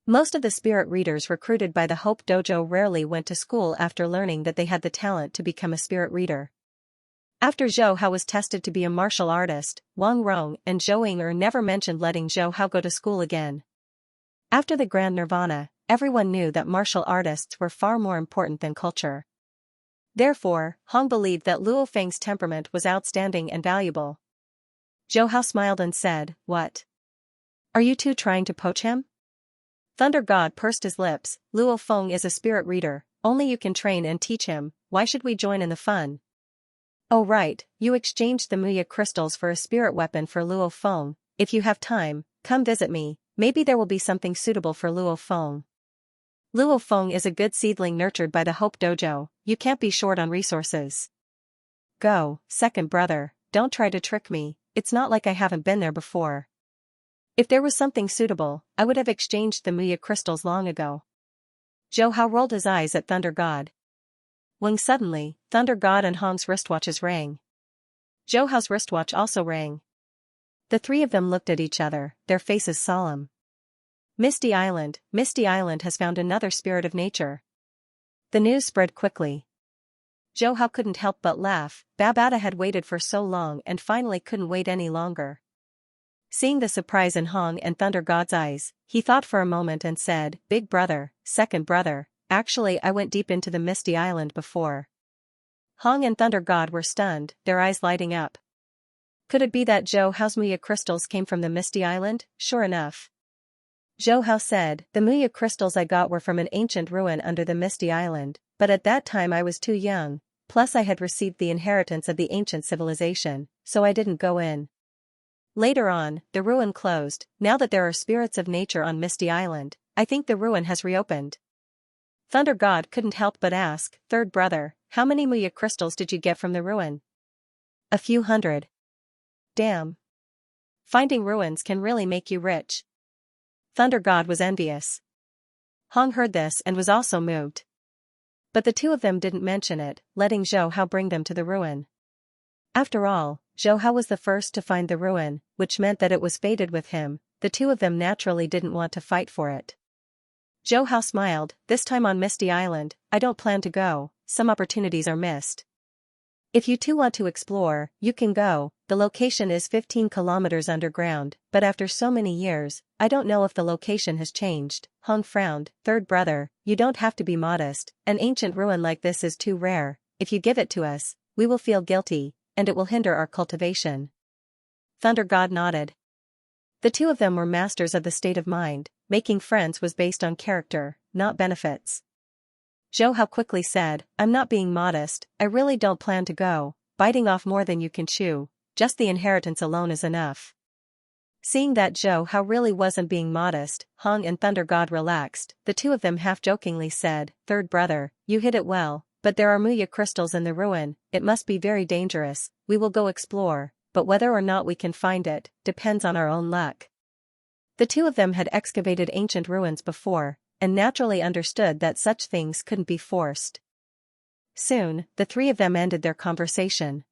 Most of the spirit readers recruited by the Hope Dojo rarely went to school after learning that they had the talent to become a spirit reader. After Zhou Hao was tested to be a martial artist, Wang Rong and Zhou Ying'er never mentioned letting Zhou Hao go to school again. After the Grand Nirvana, everyone knew that martial artists were far more important than culture. Therefore, Hong believed that Luo Feng's temperament was outstanding and valuable. Zhou Hao smiled and said, what? Are you two trying to poach him? Thunder God pursed his lips, Luo Feng is a spirit reader, only you can train and teach him, why should we join in the fun? Oh right, you exchanged the Muya crystals for a spirit weapon for Luo Feng. If you have time, come visit me, maybe there will be something suitable for Luo Feng. Luo Feng is a good seedling nurtured by the Hope Dojo, you can't be short on resources. Go, second brother, don't try to trick me, it's not like I haven't been there before. If there was something suitable, I would have exchanged the Muya crystals long ago. Zhou Hao rolled his eyes at Thunder God. When suddenly, Thunder God and Hong's wristwatches rang. Zhou Hao's wristwatch also rang. The three of them looked at each other, their faces solemn. Misty Island has found another spirit of nature. The news spread quickly. Zhou Hao couldn't help but laugh, Babata had waited for so long and finally couldn't wait any longer. Seeing the surprise in Hong and Thunder God's eyes, he thought for a moment and said, Big brother, second brother, actually I went deep into the Misty Island before. Hong and Thunder God were stunned, their eyes lighting up. Could it be that Zhou Hao's Muya crystals came from the Misty Island? Sure enough. Zhou Hao said, the Muya crystals I got were from an ancient ruin under the Misty Island, but at that time I was too young, plus I had received the inheritance of the ancient civilization, so I didn't go in. Later on, the ruin closed. Now that there are spirits of nature on Misty Island, I think the ruin has reopened. Thunder God couldn't help but ask, third brother, how many Muya crystals did you get from the ruin? A few hundred. Damn. Finding ruins can really make you rich. Thunder God was envious. Hong heard this and was also moved. But the two of them didn't mention it, letting Zhou Hao bring them to the ruin. After all, Zhou Hao was the first to find the ruin, which meant that it was fated with him. The two of them naturally didn't want to fight for it. Zhou Hao smiled, this time on Misty Island, I don't plan to go, some opportunities are missed. If you two want to explore, you can go, the location is 15 kilometers underground, but after so many years, I don't know if the location has changed. Hong frowned, third brother, you don't have to be modest, an ancient ruin like this is too rare, if you give it to us, we will feel guilty, and it will hinder our cultivation. Thunder God nodded. The two of them were masters of the state of mind, making friends was based on character, not benefits. Zhou Hao quickly said, I'm not being modest, I really don't plan to go, biting off more than you can chew, just the inheritance alone is enough. Seeing that Zhou Hao really wasn't being modest, Hong and Thunder God relaxed, the two of them half-jokingly said, third brother, you hit it well, but there are Muya crystals in the ruin, it must be very dangerous, we will go explore, but whether or not we can find it, depends on our own luck. The two of them had excavated ancient ruins before, and naturally understood that such things couldn't be forced. Soon, the three of them ended their conversation.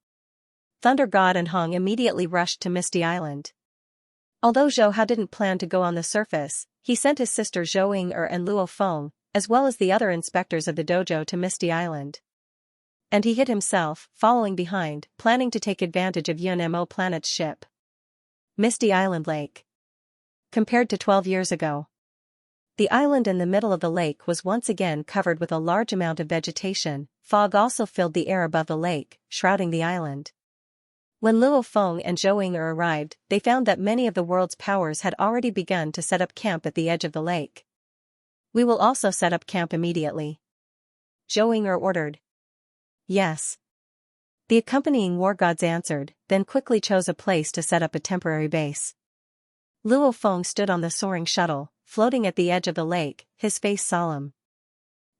Thunder God and Hong immediately rushed to Misty Island. Although Zhou Hao didn't plan to go on the surface, he sent his sister Zhou Ying'er and Luo Feng, as well as the other inspectors of the dojo to Misty Island. And he hid himself, following behind, planning to take advantage of Yunmo Planet's ship. Misty Island Lake. Compared to 12 years ago, the island in the middle of the lake was once again covered with a large amount of vegetation. Fog also filled the air above the lake, shrouding the island. When Luo Feng and Zhou Ying'er arrived, they found that many of the world's powers had already begun to set up camp at the edge of the lake. We will also set up camp immediately, Zhou Ying'er ordered. Yes. The accompanying war gods answered, then quickly chose a place to set up a temporary base. Luo Feng stood on the soaring shuttle, floating at the edge of the lake, his face solemn.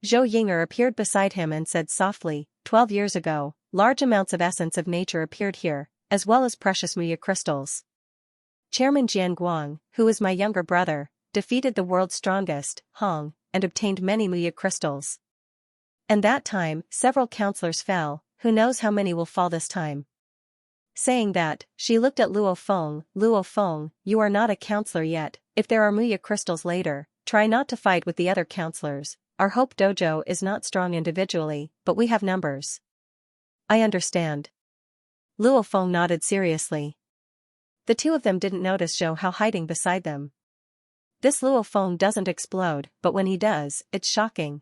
Zhou Ying'er appeared beside him and said softly, 12 years ago, large amounts of essence of nature appeared here, as well as precious Muya crystals. Chairman Jian Guang, who is my younger brother, defeated the world's strongest, Hong, and obtained many Muya crystals. And that time, several counselors fell, who knows how many will fall this time. Saying that, she looked at Luo Feng, you are not a counselor yet, if there are Muya crystals later, try not to fight with the other counselors, our Hope Dojo is not strong individually, but we have numbers. I understand. Luo Feng nodded seriously. The two of them didn't notice Zhou Hao hiding beside them. This Luo Feng doesn't explode, but when he does, it's shocking.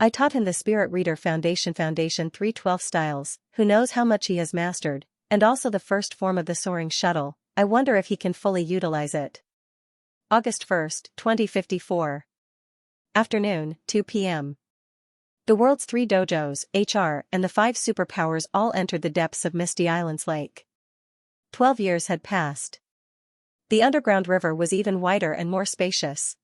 I taught him the Spirit Reader Foundation 312 styles, who knows how much he has mastered, and also the first form of the soaring shuttle, I wonder if he can fully utilize it. August 1, 2054. Afternoon, 2 p.m. The world's 3 dojos, HR, and the 5 superpowers all entered the depths of Misty Island's lake. 12 years had passed. The underground river was even wider and more spacious.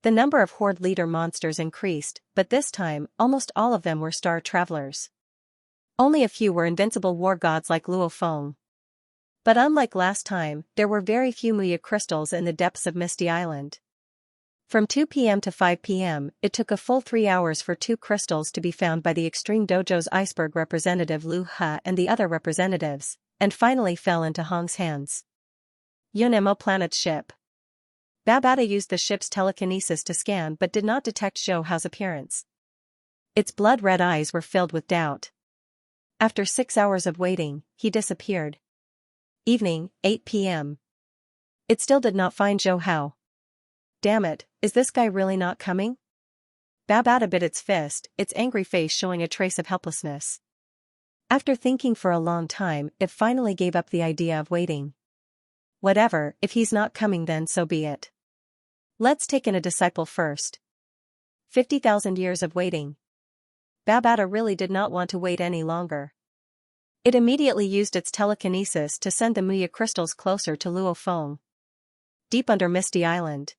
The number of Horde leader monsters increased, but this time, almost all of them were star travelers. Only a few were invincible war gods like Luo Feng. But unlike last time, there were very few Muya crystals in the depths of Misty Island. From 2 p.m. to 5 p.m., it took a full 3 hours for 2 crystals to be found by the Extreme Dojo's iceberg representative Lu Ha and the other representatives, and finally fell into Hong's hands. Yunmo Planet's ship. Babata used the ship's telekinesis to scan but did not detect Zhou Hao's appearance. Its blood-red eyes were filled with doubt. After 6 hours of waiting, he disappeared. Evening, 8 p.m. It still did not find Zhou Hao. Damn it, is this guy really not coming? Babata bit its fist, its angry face showing a trace of helplessness. After thinking for a long time, it finally gave up the idea of waiting. Whatever, if he's not coming then so be it. Let's take in a disciple first. 50,000 years of waiting. Babata really did not want to wait any longer. It immediately used its telekinesis to send the Muya crystals closer to Luo Feng. Deep under Misty Island.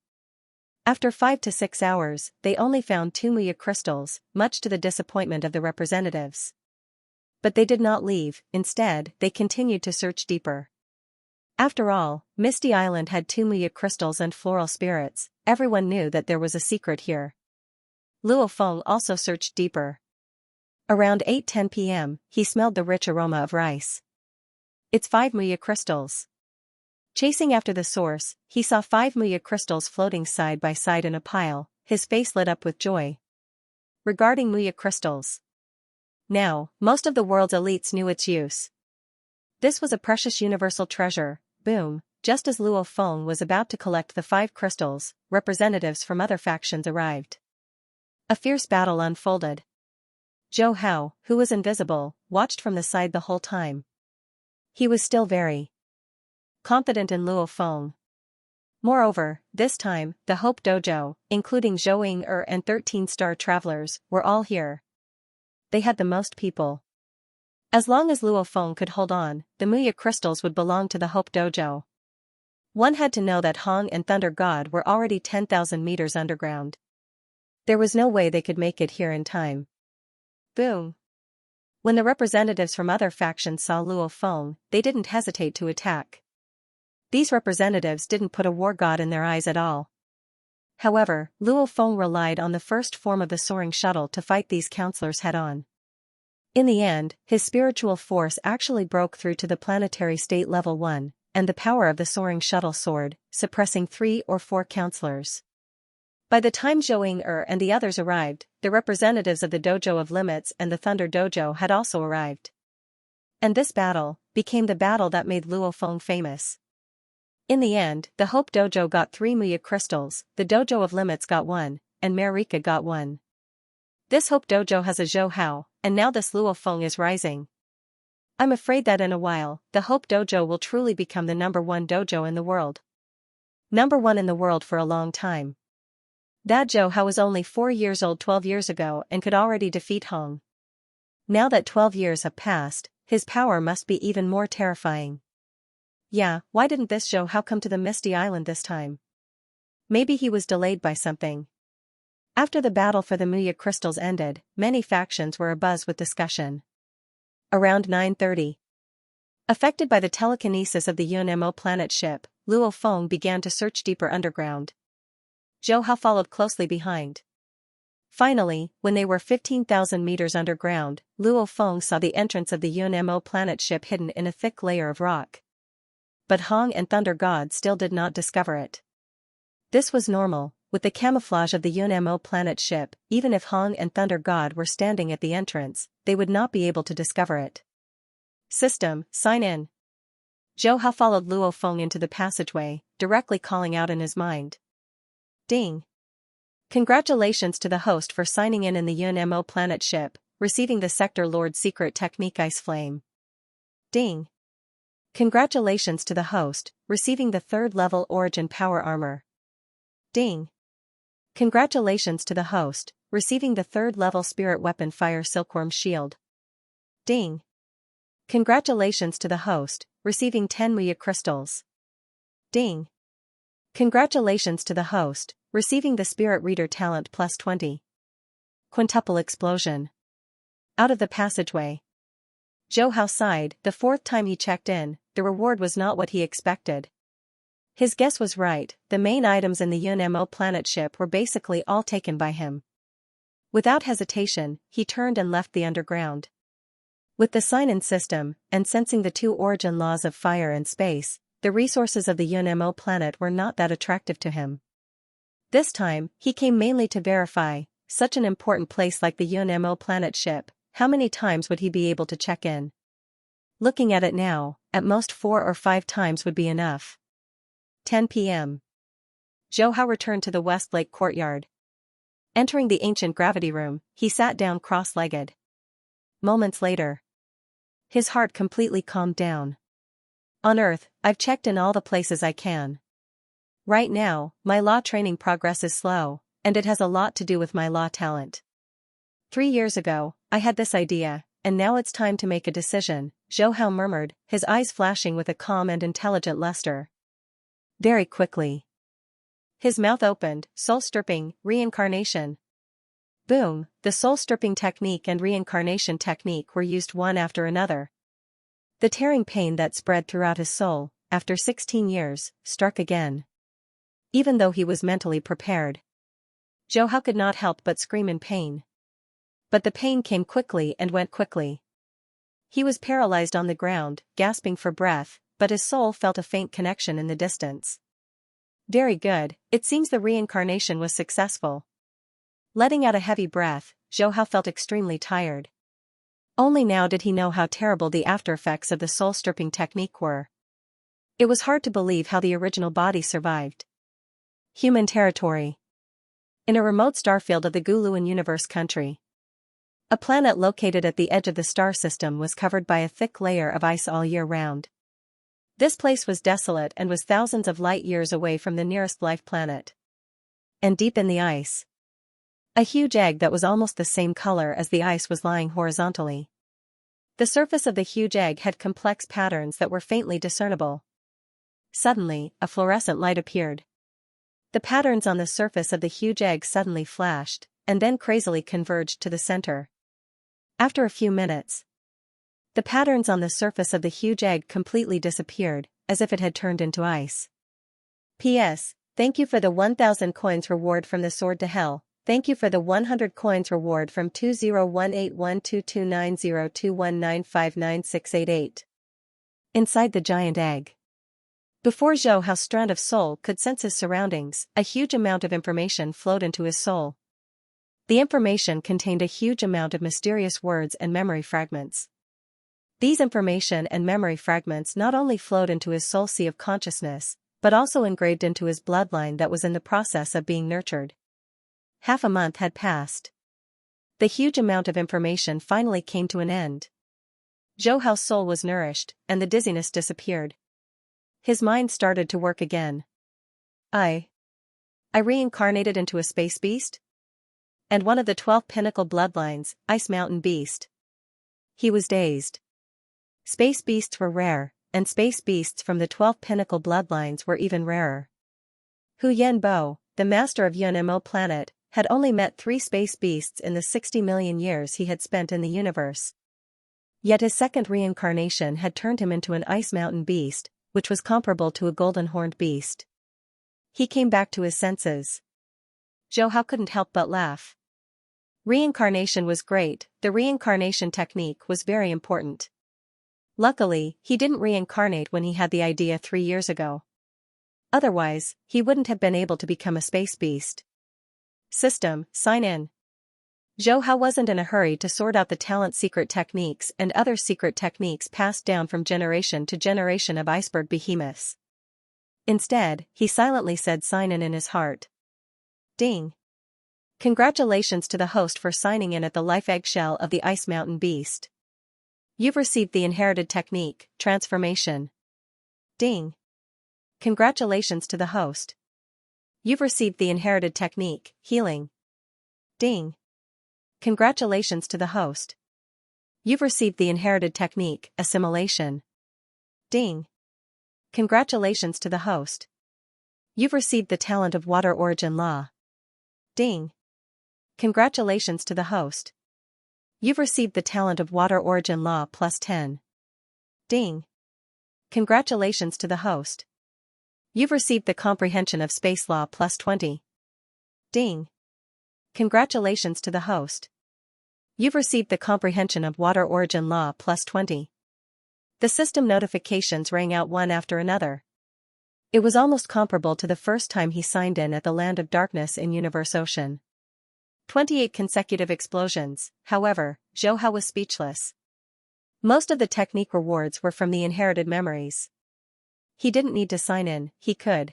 After 5 to 6 hours, they only found 2 Muya crystals, much to the disappointment of the representatives. But they did not leave, instead, they continued to search deeper. After all, Misty Island had 2 Muya crystals and floral spirits, everyone knew that there was a secret here. Luo Feng also searched deeper. Around 8:10 p.m., he smelled the rich aroma of rice. It's 5 Muya crystals. Chasing after the source, he saw 5 Muya crystals floating side by side in a pile, his face lit up with joy. Regarding Muya crystals. Now, most of the world's elites knew its use. This was a precious universal treasure. Boom, just as Luo Feng was about to collect the 5 crystals, representatives from other factions arrived. A fierce battle unfolded. Zhou Hao, who was invisible, watched from the side the whole time. He was still very confident in Luo Feng. Moreover, this time, the Hope Dojo, including Zhou Ying'er and 13 star travelers, were all here. They had the most people. As long as Luo Feng could hold on, the Muya crystals would belong to the Hope Dojo. One had to know that Hong and Thunder God were already 10,000 meters underground. There was no way they could make it here in time. Boom. When the representatives from other factions saw Luo Feng, they didn't hesitate to attack. These representatives didn't put a war god in their eyes at all. However, Luo Feng relied on the first form of the soaring shuttle to fight these counselors head-on. In the end, his spiritual force actually broke through to the planetary state level 1, and the power of the soaring shuttle soared, suppressing 3 or 4 counselors. By the time Zhou Ying-er and the others arrived, the representatives of the Dojo of Limits and the Thunder Dojo had also arrived. And this battle became the battle that made Luo Feng famous. In the end, the Hope Dojo got 3 Muya crystals, the Dojo of Limits got 1, and Marika got 1. This Hope Dojo has a Zhou Hao, and now this Luo Feng is rising. I'm afraid that in a while, the Hope Dojo will truly become the #1 dojo in the world. #1 in the world for a long time. That Zhou Hao was only 4 years old 12 years ago and could already defeat Hong. Now that 12 years have passed, his power must be even more terrifying. Yeah, why didn't this Zhou Hao come to the Misty Island this time? Maybe he was delayed by something. After the battle for the Muya crystals ended, many factions were abuzz with discussion. Around 9:30. Affected by the telekinesis of the Yunmo planet ship, Luo Feng began to search deeper underground. Zhou Hao followed closely behind. Finally, when they were 15,000 meters underground, Luo Feng saw the entrance of the Yunmo planet ship hidden in a thick layer of rock. But Hong and Thunder God still did not discover it. This was normal. With the camouflage of the Yunmo planet ship, even if Hong and Thunder God were standing at the entrance, they would not be able to discover it. System, sign in. Zhou Hao followed Luo Feng into the passageway, directly calling out in his mind. Ding. Congratulations to the host for signing in the Yunmo planet ship, receiving the Sector Lord Secret Technique Ice Flame. Ding. Congratulations to the host, receiving the 3rd level Origin Power Armor. Ding. Congratulations to the host, receiving the 3rd level Spirit Weapon Fire Silkworm Shield. Ding. Congratulations to the host, receiving 10 Muya crystals. Ding. Congratulations to the host, receiving the Spirit Reader Talent plus 20. Quintuple explosion. Out of the passageway. Zhou Hao sighed. The 4th time he checked in, the reward was not what he expected. His guess was right, the main items in the Yunmo planet ship were basically all taken by him. Without hesitation, he turned and left the underground. With the sign-in system, and sensing the 2 origin laws of fire and space, the resources of the Yunmo planet were not that attractive to him. This time, he came mainly to verify, such an important place like the Yunmo planet ship, how many times would he be able to check in? Looking at it now, at most 4 or 5 times would be enough. 10 p.m. Zhou Hao returned to the West Lake courtyard. Entering the ancient gravity room, he sat down cross-legged. Moments later, his heart completely calmed down. On Earth, I've checked in all the places I can. Right now, my law training progress is slow, and it has a lot to do with my law talent. 3 years ago, I had this idea, and now it's time to make a decision, Zhou Hao murmured, his eyes flashing with a calm and intelligent luster. Very quickly. His mouth opened, soul-stripping, reincarnation. Boom, the soul-stripping technique and reincarnation technique were used one after another. The tearing pain that spread throughout his soul, after 16 years, struck again. Even though he was mentally prepared. Zhou Hao could not help but scream in pain. But the pain came quickly and went quickly. He was paralyzed on the ground, gasping for breath, but his soul felt a faint connection in the distance. Very good, it seems the reincarnation was successful. Letting out a heavy breath, Zhou Hao felt extremely tired. Only now did he know how terrible the after-effects of the soul-stripping technique were. It was hard to believe how the original body survived. Human territory. In a remote starfield of the Guluan universe country. A planet located at the edge of the star system was covered by a thick layer of ice all year round. This place was desolate and was thousands of light years away from the nearest life planet. And deep in the ice, a huge egg that was almost the same color as the ice was lying horizontally. The surface of the huge egg had complex patterns that were faintly discernible. Suddenly, a fluorescent light appeared. The patterns on the surface of the huge egg suddenly flashed, and then crazily converged to the center. After a few minutes, the patterns on the surface of the huge egg completely disappeared, as if it had turned into ice. P.S. Thank you for the 1,000 coins reward from the Sword to Hell. Thank you for the 100 coins reward from 201812290219599688. Inside the giant egg. Before Zhou Hao's strand of soul could sense his surroundings, a huge amount of information flowed into his soul. The information contained a huge amount of mysterious words and memory fragments. These information and memory fragments not only flowed into his soul sea of consciousness, but also engraved into his bloodline that was in the process of being nurtured. Half a month had passed. The huge amount of information finally came to an end. Zhou Hao's soul was nourished, and the dizziness disappeared. His mind started to work again. I reincarnated into a space beast? And one of the 12 pinnacle bloodlines, Ice Mountain Beast. He was dazed. Space beasts were rare, and space beasts from the 12 pinnacle bloodlines were even rarer. Hu Yanbo, the master of Yunmo planet, had only met 3 space beasts in the 60 million years he had spent in the universe. Yet his second reincarnation had turned him into an Ice Mountain Beast, which was comparable to a golden-horned beast. He came back to his senses. Zhou Hao couldn't help but laugh. Reincarnation was great, the reincarnation technique was very important. Luckily, he didn't reincarnate when he had the idea 3 years ago. Otherwise, he wouldn't have been able to become a space beast. System, sign in. Zhou Hao wasn't in a hurry to sort out the talent secret techniques and other secret techniques passed down from generation to generation of iceberg behemoths. Instead, he silently said sign in his heart. Ding. Congratulations to the host for signing in at the life eggshell of the Ice Mountain Beast. You've received the inherited technique, transformation. Ding. Congratulations to the host. You've received the inherited technique, healing. Ding. Congratulations to the host. You've received the inherited technique, assimilation. Ding. Congratulations to the host. You've received the talent of water origin law. Ding. Congratulations to the host. You've received the talent of water origin law plus 10. Ding. Congratulations to the host. You've received the comprehension of space law plus 20. Ding. Congratulations to the host. You've received the comprehension of water origin law plus 20. The system notifications rang out one after another. It was almost comparable to the first time he signed in at the Land of Darkness in Universe Ocean. 28 consecutive explosions, however, Zhou Hao was speechless. Most of the technique rewards were from the inherited memories. He didn't need to sign in, he could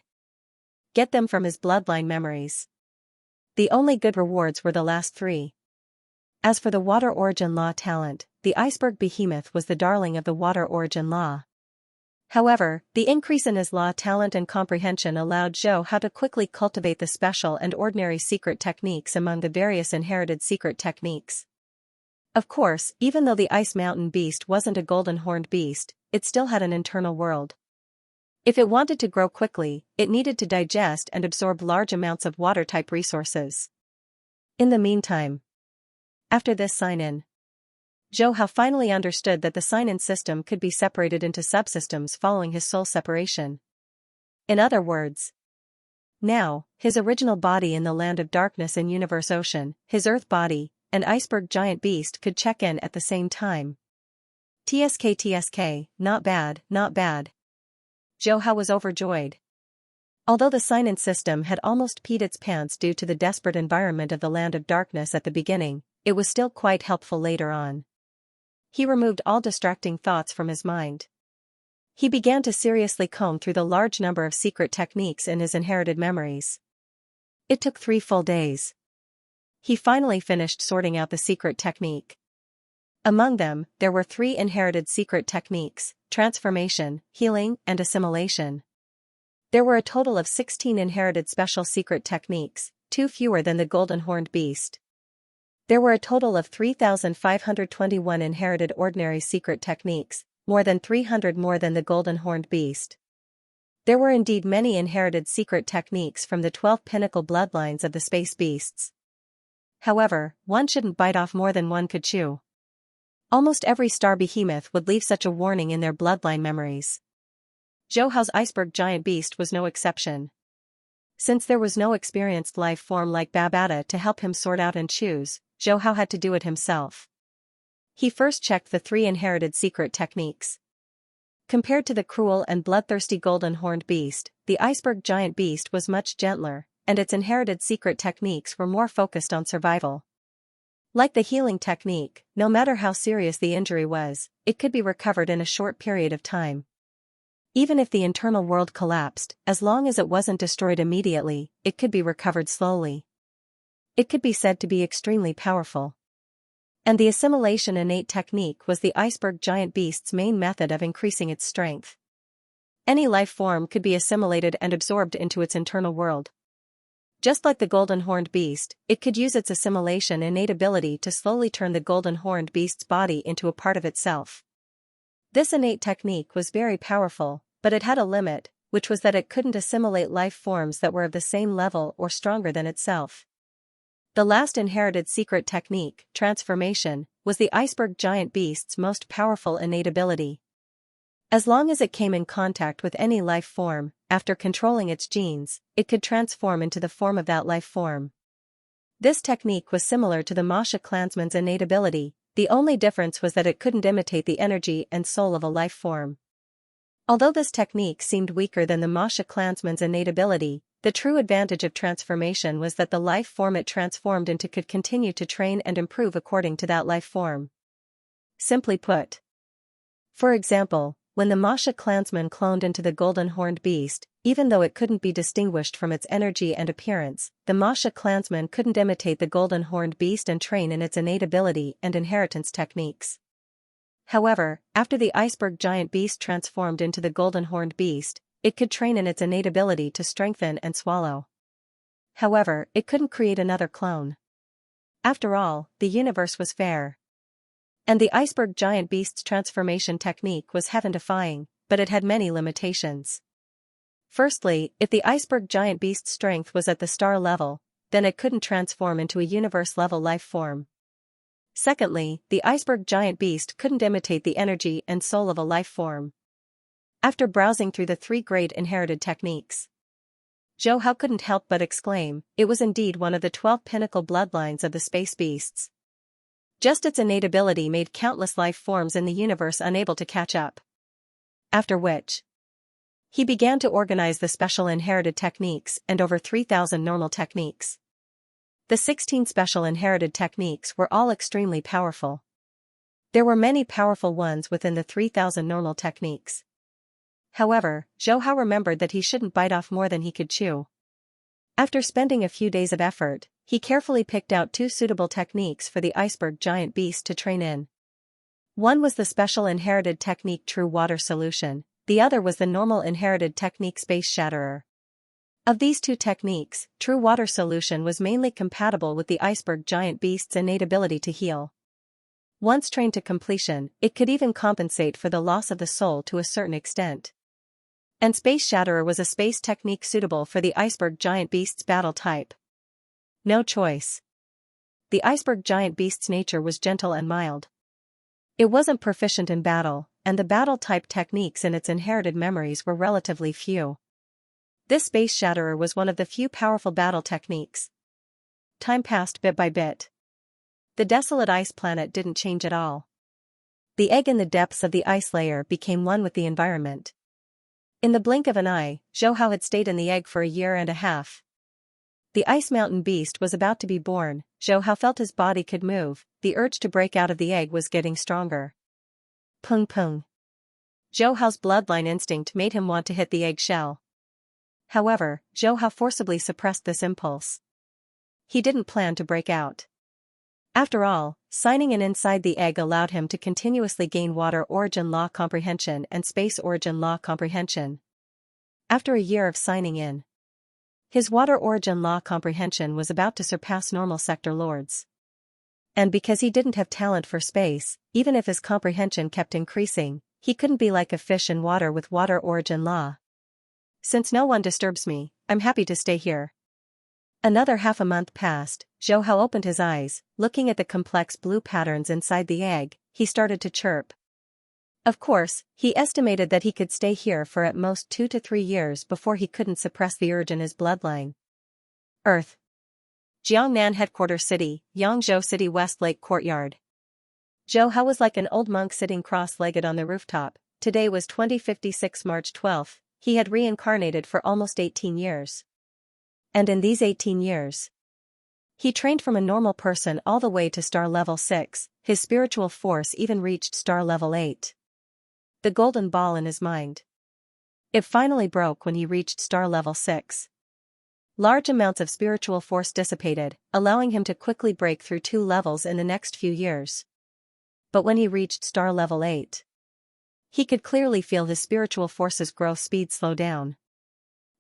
get them from his bloodline memories. The only good rewards were the last 3. As for the water origin law talent, the iceberg behemoth was the darling of the water origin law. However, the increase in his law talent and comprehension allowed Zhou Hao to quickly cultivate the special and ordinary secret techniques among the various inherited secret techniques. Of course, even though the Ice Mountain Beast wasn't a golden-horned beast, it still had an internal world. If it wanted to grow quickly, it needed to digest and absorb large amounts of water-type resources. In the meantime, after this sign-in, Zhou Hao finally understood that the sign-in system could be separated into subsystems following his soul separation. In other words, now, his original body in the Land of Darkness in Universe Ocean, his Earth body, and Iceberg Giant Beast could check in at the same time. TSK, not bad, not bad. Zhou Hao was overjoyed. Although the sign-in system had almost peed its pants due to the desperate environment of the Land of Darkness at the beginning, it was still quite helpful later on. He removed all distracting thoughts from his mind. He began to seriously comb through the large number of secret techniques in his inherited memories. It took 3 full days. He finally finished sorting out the secret technique. Among them, there were 3 inherited secret techniques: transformation, healing, and assimilation. There were a total of 16 inherited special secret techniques, 2 fewer than the golden-horned beast. There were a total of 3,521 inherited ordinary secret techniques, more than 300 more than the golden-horned beast. There were indeed many inherited secret techniques from the 12 pinnacle bloodlines of the space beasts. However, one shouldn't bite off more than one could chew. Almost every star behemoth would leave such a warning in their bloodline memories. Zhou iceberg giant beast was no exception. Since there was no experienced life form like Babata to help him sort out and choose, Zhou had to do it himself. He first checked the 3 inherited secret techniques. Compared to the cruel and bloodthirsty golden horned beast, the iceberg giant beast was much gentler, and its inherited secret techniques were more focused on survival. Like the healing technique, no matter how serious the injury was, it could be recovered in a short period of time. Even if the internal world collapsed, as long as it wasn't destroyed immediately, it could be recovered slowly. It could be said to be extremely powerful. And the assimilation innate technique was the iceberg giant beast's main method of increasing its strength. Any life form could be assimilated and absorbed into its internal world. Just like the golden horned beast, it could use its assimilation innate ability to slowly turn the golden horned beast's body into a part of itself. This innate technique was very powerful, but it had a limit, which was that it couldn't assimilate life forms that were of the same level or stronger than itself. The last inherited secret technique, transformation, was the iceberg giant beast's most powerful innate ability. As long as it came in contact with any life form, after controlling its genes, it could transform into the form of that life form. This technique was similar to the Masha clansman's innate ability, the only difference was that it couldn't imitate the energy and soul of a life form. Although this technique seemed weaker than the Masha clansman's innate ability, the true advantage of transformation was that the life form it transformed into could continue to train and improve according to that life form. Simply put. For example, when the Masha clansman cloned into the golden horned beast, even though it couldn't be distinguished from its energy and appearance, the Masha clansman couldn't imitate the golden horned beast and train in its innate ability and inheritance techniques. However, after the iceberg giant beast transformed into the golden horned beast, it could train in its innate ability to strengthen and swallow. However, it couldn't create another clone. After all, the universe was fair. And the iceberg giant beast's transformation technique was heaven-defying, but it had many limitations. Firstly, if the iceberg giant beast's strength was at the star level, then it couldn't transform into a universe-level life form. Secondly, the iceberg giant beast couldn't imitate the energy and soul of a life form. After browsing through the 3 great inherited techniques, Zhou couldn't help but exclaim, it was indeed one of the 12 pinnacle bloodlines of the space beasts. Just its innate ability made countless life forms in the universe unable to catch up. After which, he began to organize the special inherited techniques and over 3,000 normal techniques. The 16 special inherited techniques were all extremely powerful. There were many powerful ones within the 3,000 normal techniques. However, Zhou remembered that he shouldn't bite off more than he could chew. After spending a few days of effort, he carefully picked out 2 suitable techniques for the iceberg giant beast to train in. One was the special inherited technique True Water Solution, the other was the normal inherited technique Space Shatterer. Of these 2 techniques, True Water Solution was mainly compatible with the iceberg giant beast's innate ability to heal. Once trained to completion, it could even compensate for the loss of the soul to a certain extent. And Space Shatterer was a space technique suitable for the iceberg giant beast's battle type. No choice. The iceberg giant beast's nature was gentle and mild. It wasn't proficient in battle, and the battle type techniques in its inherited memories were relatively few. This Space Shatterer was one of the few powerful battle techniques. Time passed bit by bit. The desolate ice planet didn't change at all. The egg in the depths of the ice layer became one with the environment. In the blink of an eye, Zhou had stayed in the egg for a year and a half. The ice mountain beast was about to be born. Zhou felt his body could move, the urge to break out of the egg was getting stronger. Pung pung. Zhou's bloodline instinct made him want to hit the egg shell. However, Zhou forcibly suppressed this impulse. He didn't plan to break out. After all, signing in inside the egg allowed him to continuously gain water origin law comprehension and space origin law comprehension. After a year of signing in, his water origin law comprehension was about to surpass normal sector lords. And because he didn't have talent for space, even if his comprehension kept increasing, he couldn't be like a fish in water with water origin law. Since no one disturbs me, I'm happy to stay here. Another half a month passed. Zhou opened his eyes, looking at the complex blue patterns inside the egg. he started to chirp. Of course, he estimated that he could stay here for at most 2 to 3 years before he couldn't suppress the urge in his bloodline. Earth. Jiangnan Headquarters City, Yangzhou City West Lake Courtyard. Zhou Hao was like an old monk sitting cross-legged on the rooftop. Today was 2056 March 12th, he had reincarnated for almost 18 years. And in these 18 years, he trained from a normal person all the way to star level 6, his spiritual force even reached star level 8. The golden ball in his mind. It finally broke when he reached star level 6. Large amounts of spiritual force dissipated, allowing him to quickly break through 2 levels in the next few years. But when he reached star level 8, he could clearly feel his spiritual force's growth speed slow down.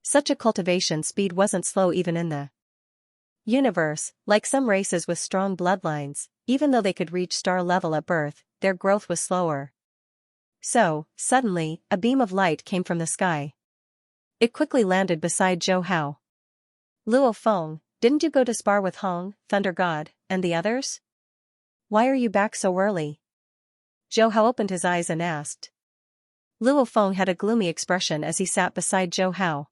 Such a cultivation speed wasn't slow even in the universe. Like some races with strong bloodlines, even though they could reach star level at birth, their growth was slower. So, suddenly, a beam of light came from the sky. It quickly landed beside Zhou Hao. Luo Feng, didn't you go to spar with Hong, Thunder God, and the others? Why are you back so early? Zhou Hao opened his eyes and asked. Luo Feng had a gloomy expression as he sat beside Zhou Hao.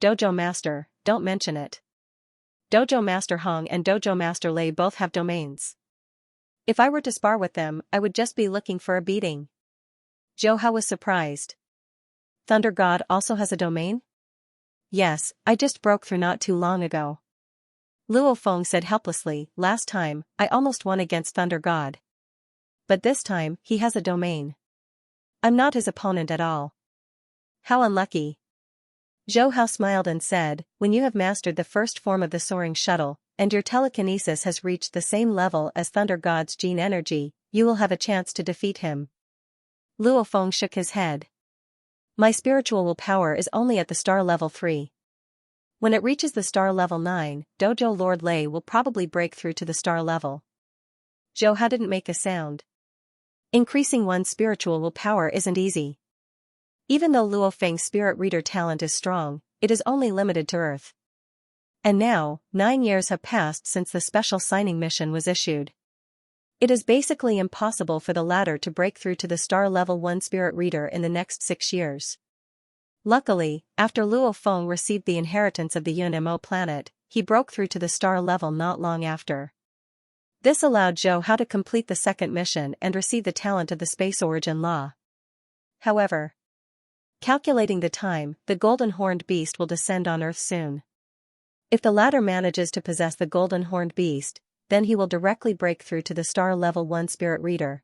Dojo Master, don't mention it. Dojo Master Hong and Dojo Master Lei both have domains. If I were to spar with them, I would just be looking for a beating. Zhou Hao was surprised. Thunder God also has a domain? Yes, I just broke through not too long ago. Luo Feng said helplessly, last time, I almost won against Thunder God. But this time, he has a domain. I'm not his opponent at all. How unlucky. Zhou Hao smiled and said, when you have mastered the first form of the soaring shuttle, and your telekinesis has reached the same level as Thunder God's gene energy, you will have a chance to defeat him. Luo Feng shook his head. My spiritual willpower is only at the star level 3. When it reaches the star level 9, Dojo Lord Lei will probably break through to the star level. Zhou Hao didn't make a sound. Increasing one's spiritual willpower isn't easy. Even though Luo Feng's spirit reader talent is strong, it is only limited to Earth. And now, 9 years have passed since the special signing mission was issued. It is basically impossible for the latter to break through to the star level 1 spirit reader in the next 6 years. Luckily, after Luo Feng received the inheritance of the Yunmo planet, he broke through to the star level not long after. This allowed Zhou Hao to complete the second mission and receive the talent of the space origin law. However, calculating the time, the golden horned beast will descend on Earth soon. If the latter manages to possess the golden horned beast, then he will directly break through to the star level 1 spirit reader.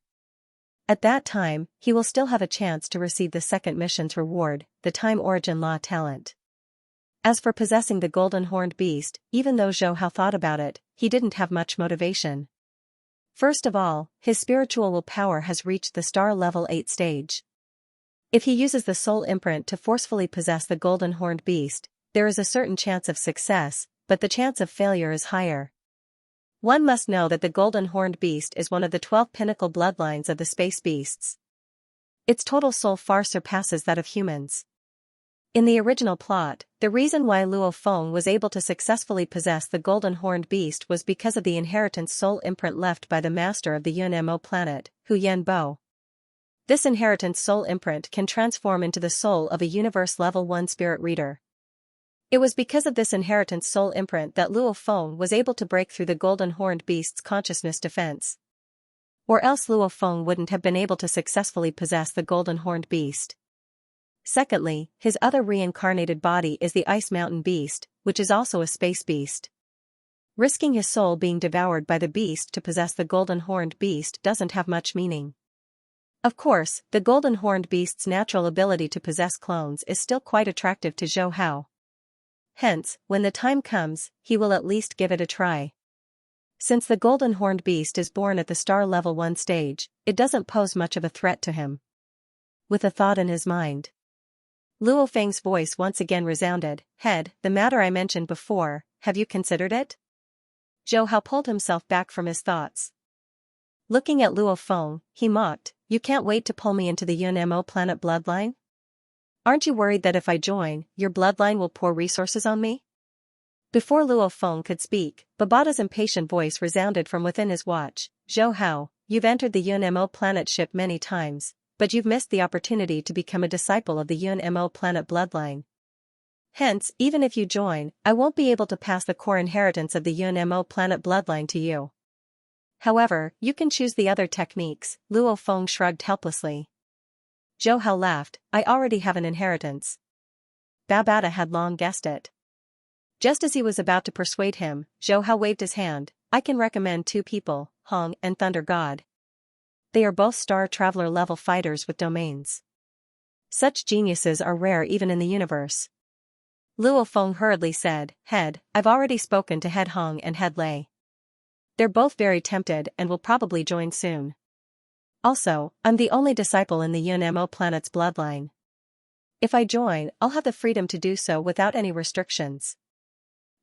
At that time, he will still have a chance to receive the second mission's reward, the time origin law talent. As for possessing the golden horned beast, even though Zhou Hao thought about it, he didn't have much motivation. First of all, his spiritual willpower has reached the star level 8 stage. If he uses the soul imprint to forcefully possess the golden horned beast, there is a certain chance of success, but the chance of failure is higher. One must know that the golden horned beast is one of the 12 pinnacle bloodlines of the space beasts. Its total soul far surpasses that of humans. In the original plot, the reason why Luo Feng was able to successfully possess the golden horned beast was because of the inheritance soul imprint left by the master of the Yunmo planet, Hu Yanbo. This inheritance soul imprint can transform into the soul of a universe level 1 spirit reader. It was because of this inheritance soul imprint that Luo Feng was able to break through the golden horned beast's consciousness defense. Or else Luo Feng wouldn't have been able to successfully possess the golden horned beast. Secondly, his other reincarnated body is the Ice Mountain Beast, which is also a space beast. Risking his soul being devoured by the beast to possess the golden horned beast doesn't have much meaning. Of course, the golden horned beast's natural ability to possess clones is still quite attractive to Zhou Hao. Hence, when the time comes, he will at least give it a try. Since the golden horned beast is born at the star level 1 stage, it doesn't pose much of a threat to him. With a thought in his mind, Luo Feng's voice once again resounded, "Head, the matter I mentioned before, have you considered it?" Zhou Hao pulled himself back from his thoughts. Looking at Luo Feng, he mocked, "You can't wait to pull me into the Yunmo planet bloodline? Aren't you worried that if I join, your bloodline will pour resources on me?" Before Luo Feng could speak, Babata's impatient voice resounded from within his watch, "Zhou Hao, you've entered the UNMO planet ship many times, but you've missed the opportunity to become a disciple of the UNMO planet bloodline. Hence, even if you join, I won't be able to pass the core inheritance of the UNMO planet bloodline to you. However, you can choose the other techniques, Luo Feng shrugged helplessly. Zhou Hao laughed, I already have an inheritance. Babata had long guessed it. Just as he was about to persuade him, Zhou Hao waved his hand, I can recommend two people, Hong and Thunder God. They are both Star Traveler level fighters with domains. Such geniuses are rare even in the universe. Luo Feng hurriedly said, Head, I've already spoken to Head Hong and Head Lei. They're both very tempted and will probably join soon. Also, I'm the only disciple in the UNMO planet's bloodline. If I join, I'll have the freedom to do so without any restrictions.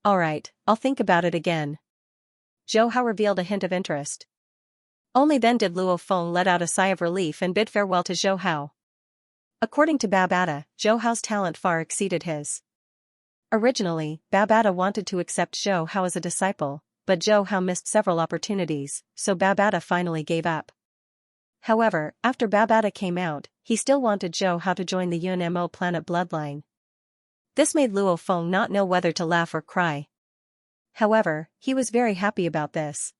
Alright, I'll think about it again. Zhou Hao revealed a hint of interest. Only then did Luo Feng let out a sigh of relief and bid farewell to Zhou Hao. According to Babata, Zhou Hao's talent far exceeded his. Originally, Babata wanted to accept Zhou Hao as a disciple, but Zhou Hao missed several opportunities, so Babata finally gave up. However, after Babata came out, he still wanted Zhou Hao to join the UNMO planet bloodline. This made Luo Feng not know whether to laugh or cry. However, he was very happy about this.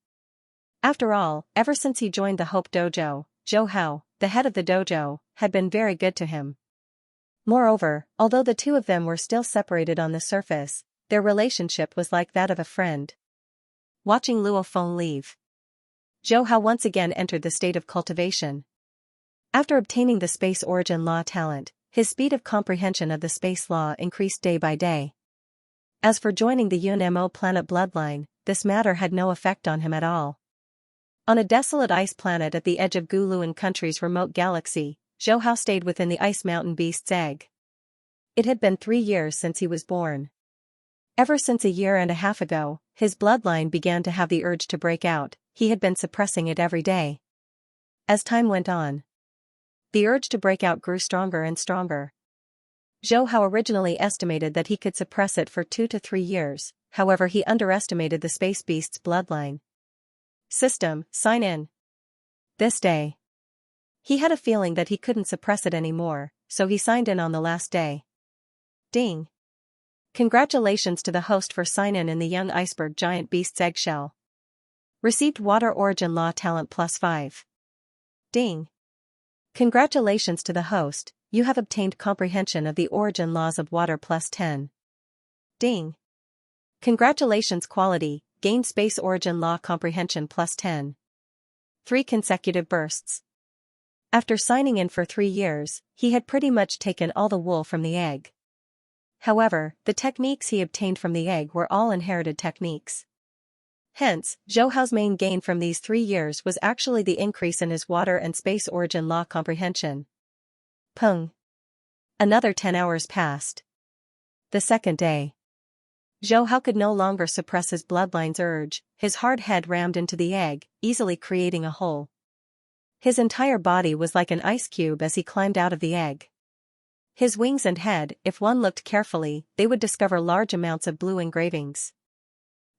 After all, ever since he joined the Hope Dojo, Zhou Hao, the head of the dojo, had been very good to him. Moreover, although the two of them were still separated on the surface, their relationship was like that of a friend. Watching Luo Feng leave, Zhou Hao once again entered the state of cultivation. After obtaining the space origin law talent, his speed of comprehension of the space law increased day by day. As for joining the UNMO planet bloodline, this matter had no effect on him at all. On a desolate ice planet at the edge of Guluan country's remote galaxy, Zhou Hao stayed within the ice mountain beast's egg. It had been 3 years since he was born. Ever since a year and a half ago, his bloodline began to have the urge to break out, he had been suppressing it every day. As time went on, the urge to break out grew stronger and stronger. Zhou Hao originally estimated that he could suppress it for 2 to 3 years, however he underestimated the space beast's bloodline. System, sign in. This day. He had a feeling that he couldn't suppress it anymore, so he signed in on the last day. Ding. Congratulations to the host for sign-in the young iceberg giant beast's eggshell. Received water origin law talent +5. Ding. Congratulations to the host, you have obtained comprehension of the origin laws of water +10. Ding. Congratulations quality, gained space origin law comprehension +10. 3 consecutive bursts. After signing in for 3 years, he had pretty much taken all the wool from the egg. However, the techniques he obtained from the egg were all inherited techniques. Hence, Zhou Hao's main gain from these 3 years was actually the increase in his water and space origin law comprehension. Pung. Another 10 hours passed. The second day. Zhou Hao could no longer suppress his bloodline's urge, his hard head rammed into the egg, easily creating a hole. His entire body was like an ice cube as he climbed out of the egg. His wings and head, if one looked carefully, they would discover large amounts of blue engravings.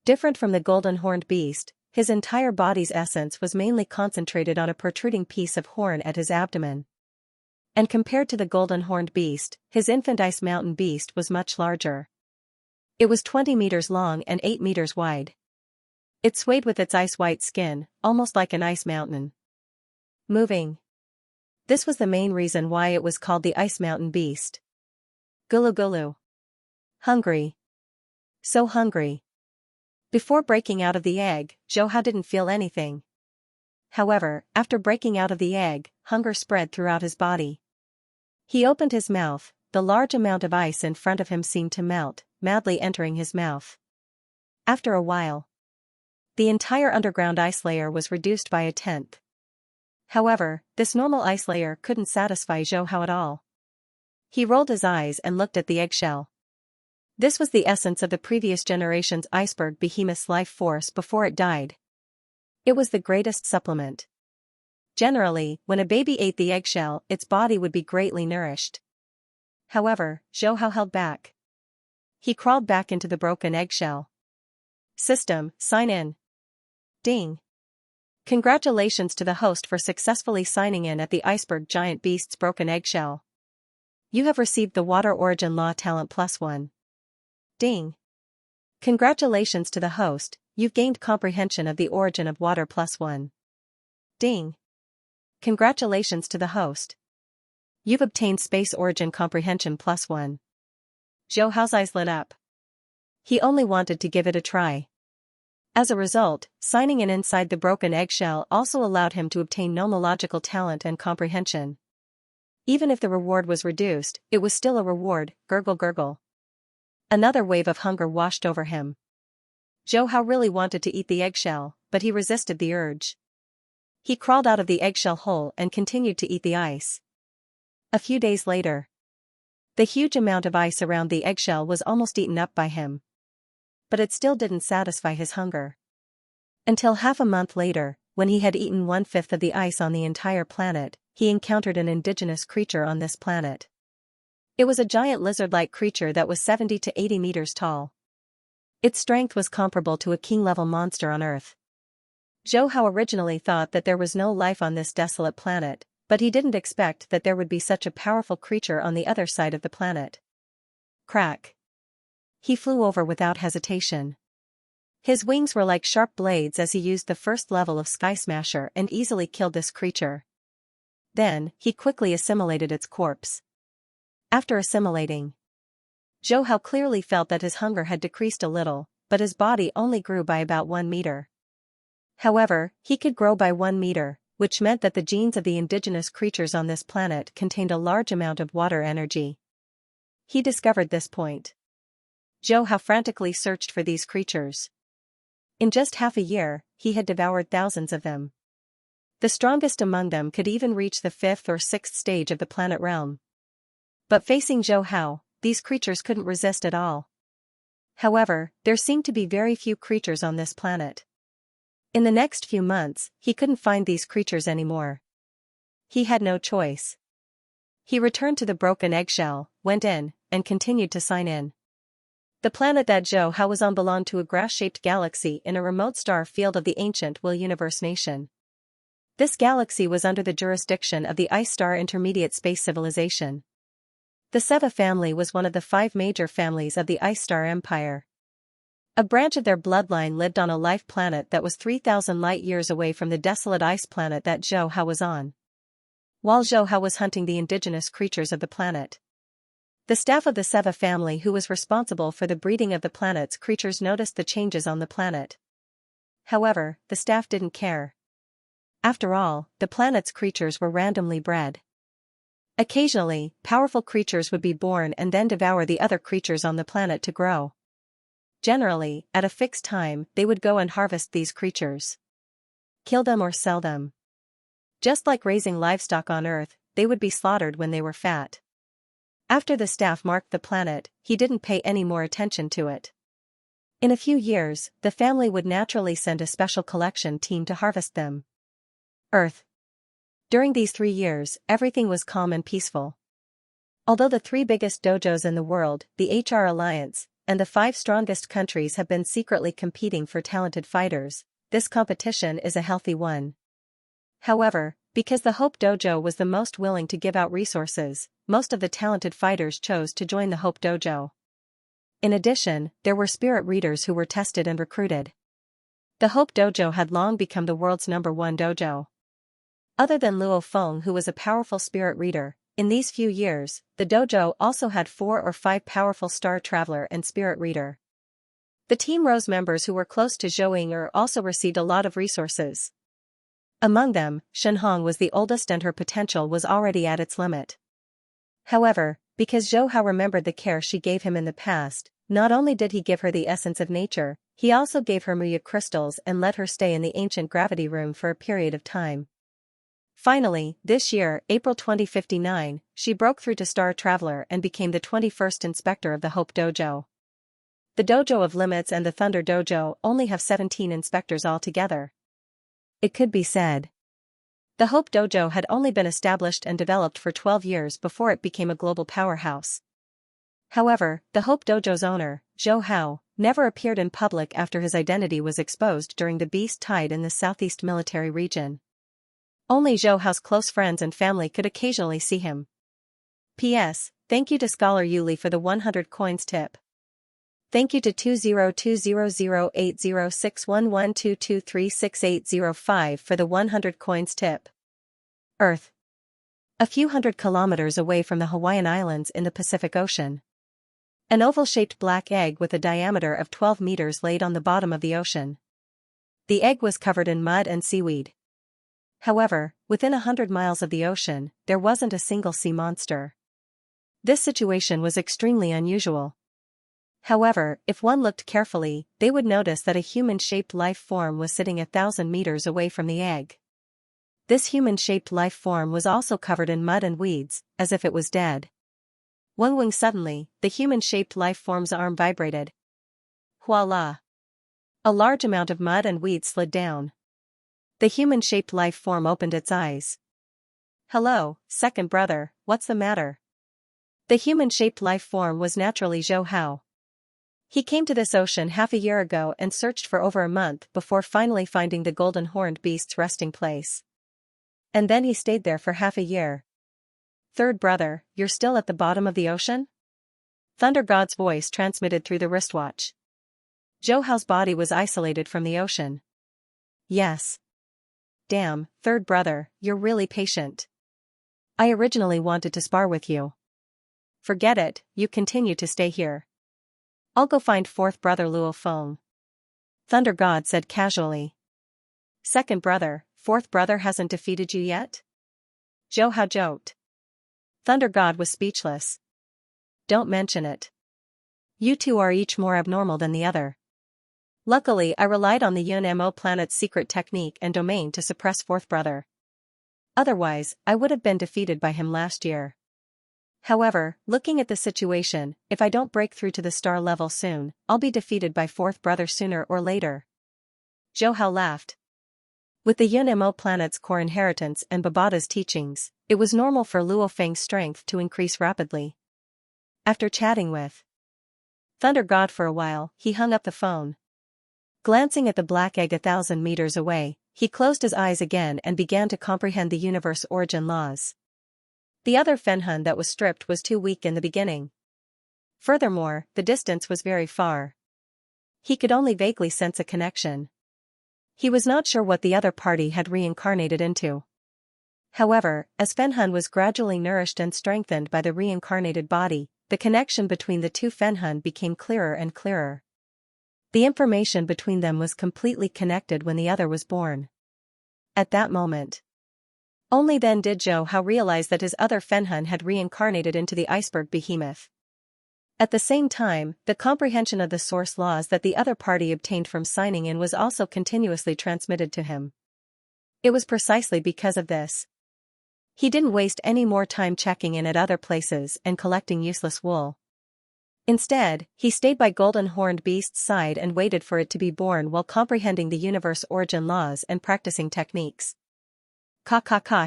Different from the golden horned beast, his entire body's essence was mainly concentrated on a protruding piece of horn at his abdomen. And compared to the golden horned beast, his infant ice mountain beast was much larger. It was 20 meters long and 8 meters wide. It swayed with its ice-white skin, almost like an ice mountain. Moving. This was the main reason why it was called the Ice Mountain Beast. Gulu gulu. Hungry. So hungry. Before breaking out of the egg, Zhou Hao didn't feel anything. However, after breaking out of the egg, hunger spread throughout his body. He opened his mouth, the large amount of ice in front of him seemed to melt, madly entering his mouth. After a while, the entire underground ice layer was reduced by 1/10. However, this normal ice layer couldn't satisfy Zhou Hao at all. He rolled his eyes and looked at the eggshell. This was the essence of the previous generation's iceberg behemoth's life force before it died. It was the greatest supplement. Generally, when a baby ate the eggshell, its body would be greatly nourished. However, Zhou Hao held back. He crawled back into the broken eggshell. System, sign in. Ding. Congratulations to the host for successfully signing in at the iceberg giant beast's broken eggshell. You have received the Water Origin Law Talent +1. Ding. Congratulations to the host, you've gained comprehension of the origin of water +1. Ding. Congratulations to the host. You've obtained Space Origin Comprehension +1. Zhou Hao's eyes lit up. He only wanted to give it a try. As a result, signing in inside the broken eggshell also allowed him to obtain nomological talent and comprehension. Even if the reward was reduced, it was still a reward, gurgle gurgle. Another wave of hunger washed over him. Zhou Hao really wanted to eat the eggshell, but he resisted the urge. He crawled out of the eggshell hole and continued to eat the ice. A few days later, the huge amount of ice around the eggshell was almost eaten up by him. But it still didn't satisfy his hunger. Until half a month later, when he had eaten 1/5 of the ice on the entire planet, he encountered an indigenous creature on this planet. It was a giant lizard-like creature that was 70 to 80 meters tall. Its strength was comparable to a king-level monster on Earth. Zhou Hao originally thought that there was no life on this desolate planet, but he didn't expect that there would be such a powerful creature on the other side of the planet. Crack. He flew over without hesitation. His wings were like sharp blades as he used the first level of Sky Smasher and easily killed this creature. Then, he quickly assimilated its corpse. After assimilating, Zhou Hao clearly felt that his hunger had decreased a little, but his body only grew by about 1 meter. However, he could grow by 1 meter, which meant that the genes of the indigenous creatures on this planet contained a large amount of water energy. He discovered this point. Zhou Hao frantically searched for these creatures. In just half a year, he had devoured thousands of them. The strongest among them could even reach the 5th or 6th stage of the planet realm. But facing Zhou Hao, these creatures couldn't resist at all. However, there seemed to be very few creatures on this planet. In the next few months, he couldn't find these creatures anymore. He had no choice. He returned to the broken eggshell, went in, and continued to sign in. The planet that Zhou Hao was on belonged to a grass-shaped galaxy in a remote star field of the ancient Will Universe nation. This galaxy was under the jurisdiction of the Ice Star Intermediate Space Civilization. The Seva family was one of the 5 major families of the Ice Star Empire. A branch of their bloodline lived on a life planet that was 3,000 light-years away from the desolate ice planet that Zhou Hao was on. While Zhou Hao was hunting the indigenous creatures of the planet, the staff of the Seva family who was responsible for the breeding of the planet's creatures noticed the changes on the planet. However, the staff didn't care. After all, the planet's creatures were randomly bred. Occasionally, powerful creatures would be born and then devour the other creatures on the planet to grow. Generally, at a fixed time, they would go and harvest these creatures. Kill them or sell them. Just like raising livestock on Earth, they would be slaughtered when they were fat. After the staff marked the planet, he didn't pay any more attention to it. In a few years, the family would naturally send a special collection team to harvest them. Earth. During these 3 years, everything was calm and peaceful. Although the 3 biggest dojos in the world, the HR Alliance, and the 5 strongest countries have been secretly competing for talented fighters, this competition is a healthy one. However, because the Hope Dojo was the most willing to give out resources, most of the talented fighters chose to join the Hope Dojo. In addition, there were spirit readers who were tested and recruited. The Hope Dojo had long become the world's #1 dojo. Other than Luo Feng, who was a powerful spirit reader, in these few years, the dojo also had 4 or 5 powerful star traveler and spirit reader. The Team Rose members who were close to Zhou Ying'er also received a lot of resources. Among them, Shenhong was the oldest and her potential was already at its limit. However, because Zhou Hao remembered the care she gave him in the past, not only did he give her the essence of nature, he also gave her Muya crystals and let her stay in the ancient gravity room for a period of time. Finally, this year, April 2059, she broke through to Star Traveler and became the 21st inspector of the Hope Dojo. The Dojo of Limits and the Thunder Dojo only have 17 inspectors altogether. It could be said. The Hope Dojo had only been established and developed for 12 years before it became a global powerhouse. However, the Hope Dojo's owner, Zhou Hao, never appeared in public after his identity was exposed during the Beast Tide in the Southeast Military Region. Only Zhou Hao's close friends and family could occasionally see him. P.S. Thank you to Scholar Yuli for the 100 coins tip. Thank you to 20200806112236805 for the 100 coins tip. Earth. A few hundred kilometers away from the Hawaiian Islands in the Pacific Ocean. An oval-shaped black egg with a diameter of 12 meters laid on the bottom of the ocean. The egg was covered in mud and seaweed. However, within 100 miles of the ocean, there wasn't a single sea monster. This situation was extremely unusual. However, if one looked carefully, they would notice that a human-shaped life form was sitting 1,000 meters away from the egg. This human-shaped life form was also covered in mud and weeds, as if it was dead. Wing suddenly, the human-shaped life form's arm vibrated. Voila! A large amount of mud and weeds slid down. The human-shaped life form opened its eyes. Hello, second brother, what's the matter? The human-shaped life form was naturally Zhou Hao. He came to this ocean half a year ago and searched for over a month before finally finding the golden horned beast's resting place. And then he stayed there for half a year. Third brother, you're still at the bottom of the ocean? Thunder God's voice transmitted through the wristwatch. Zhou Hao's body was isolated from the ocean. Yes. Damn, third brother, you're really patient. I originally wanted to spar with you. Forget it, you continue to stay here. I'll go find fourth brother Luo Feng. Thunder God said casually. Second brother, fourth brother hasn't defeated you yet? Zhou Hao joked. Thunder God was speechless. Don't mention it. You two are each more abnormal than the other. Luckily I relied on the Yunmo planet's secret technique and domain to suppress fourth brother. Otherwise, I would have been defeated by him last year. However, looking at the situation, if I don't break through to the star level soon, I'll be defeated by fourth brother sooner or later. Zhou Hao laughed. With the Yunmo planet's core inheritance and Babada's teachings, it was normal for Luo Feng's strength to increase rapidly. After chatting with Thunder God for a while, he hung up the phone. Glancing at the black egg 1,000 meters away, he closed his eyes again and began to comprehend the universe origin laws. The other Fenhun that was stripped was too weak in the beginning. Furthermore, the distance was very far. He could only vaguely sense a connection. He was not sure what the other party had reincarnated into. However, as Fenhun was gradually nourished and strengthened by the reincarnated body, the connection between the two Fenhun became clearer and clearer. The information between them was completely connected when the other was born. At that moment, only then did Zhou Hao realize that his other Fenhun had reincarnated into the iceberg behemoth. At the same time, the comprehension of the source laws that the other party obtained from signing in was also continuously transmitted to him. It was precisely because of this. He didn't waste any more time checking in at other places and collecting useless wool. Instead, he stayed by Golden Horned Beast's side and waited for it to be born while comprehending the universe origin laws and practicing techniques.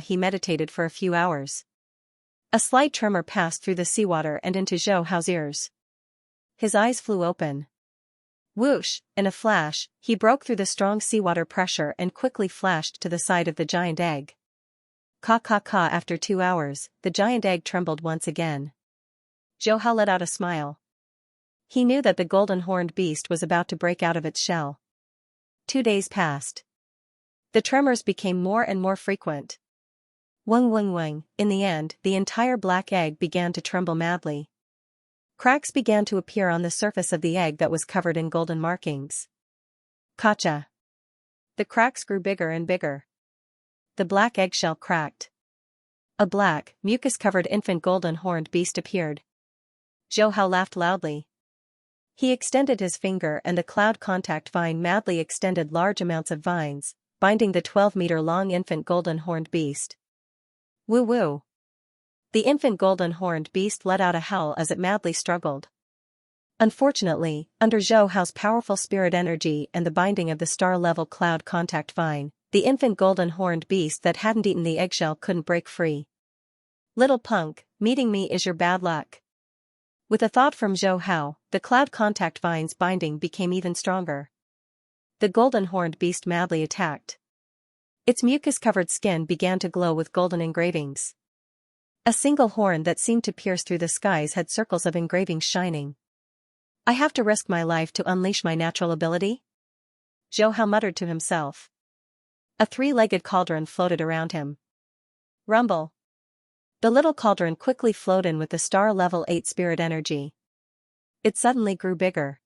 He meditated for a few hours. A slight tremor passed through the seawater and into Zhou Hao's ears. His eyes flew open. Whoosh, in a flash, he broke through the strong seawater pressure and quickly flashed to the side of the giant egg. After 2 hours, the giant egg trembled once again. Zhou Hao let out a smile. He knew that the golden horned beast was about to break out of its shell. 2 days passed. The tremors became more and more frequent. Wing. In the end, the entire black egg began to tremble madly. Cracks began to appear on the surface of the egg that was covered in golden markings. Kacha. The cracks grew bigger and bigger. The black eggshell cracked. A black, mucus-covered infant golden horned beast appeared. Zhou Hao laughed loudly. He extended his finger and the cloud contact vine madly extended large amounts of vines, binding the 12-meter-long infant golden horned beast. Woo-woo. The infant golden horned beast let out a howl as it madly struggled. Unfortunately, under Zhou Hao's powerful spirit energy and the binding of the star-level cloud contact vine, the infant golden horned beast that hadn't eaten the eggshell couldn't break free. Little punk, meeting me is your bad luck. With a thought from Zhou Hao, the cloud contact vine's binding became even stronger. The golden horned beast madly attacked. Its mucus-covered skin began to glow with golden engravings. A single horn that seemed to pierce through the skies had circles of engravings shining. I have to risk my life to unleash my natural ability? Zhou Hao muttered to himself. A three-legged cauldron floated around him. Rumble. The little cauldron quickly flowed in with the star level 8 spirit energy. It suddenly grew bigger.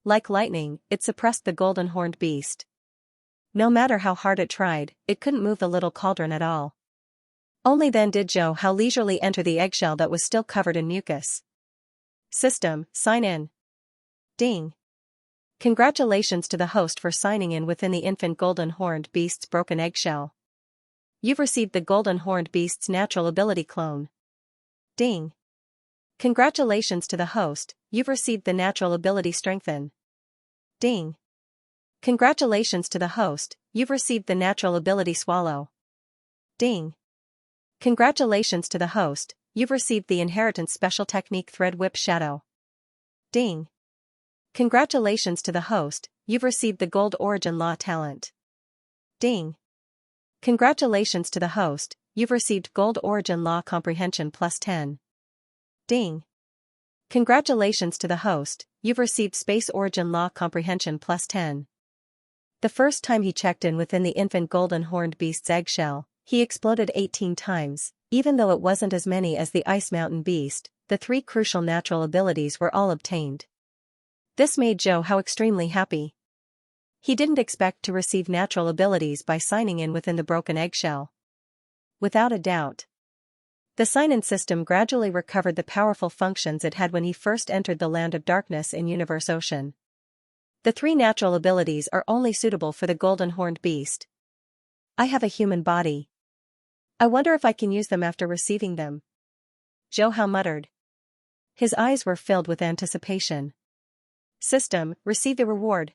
Like lightning, it suppressed the golden horned beast. No matter how hard it tried, it couldn't move the little cauldron at all. Only then did Zhou Hao leisurely enter the eggshell that was still covered in mucus. System, sign in. Ding. Congratulations to the host for signing in within the infant golden horned beast's broken eggshell. You've received the golden horned beast's natural ability clone. Ding. Congratulations to the host, you've received the natural ability strengthen. Ding. Congratulations to the host, you've received the natural ability swallow. Ding. Congratulations to the host, you've received the inheritance special technique thread whip shadow. Ding. Congratulations to the host, you've received the gold origin law talent. Ding. Congratulations to the host, you've received gold origin law comprehension plus 10. Ding. Congratulations to the host, you've received space origin law comprehension plus 10. The first time he checked in within the infant golden horned beast's eggshell, he exploded 18 times, even though it wasn't as many as the Ice Mountain beast. The three crucial natural abilities were all obtained. This made Zhou Hao extremely happy. He didn't expect to receive natural abilities by signing in within the broken eggshell. Without a doubt. The sign-in system gradually recovered the powerful functions it had when he first entered the land of darkness in Universe Ocean. The three natural abilities are only suitable for the golden horned beast. I have a human body. I wonder if I can use them after receiving them. Zhou Hao muttered. His eyes were filled with anticipation. System, receive the reward.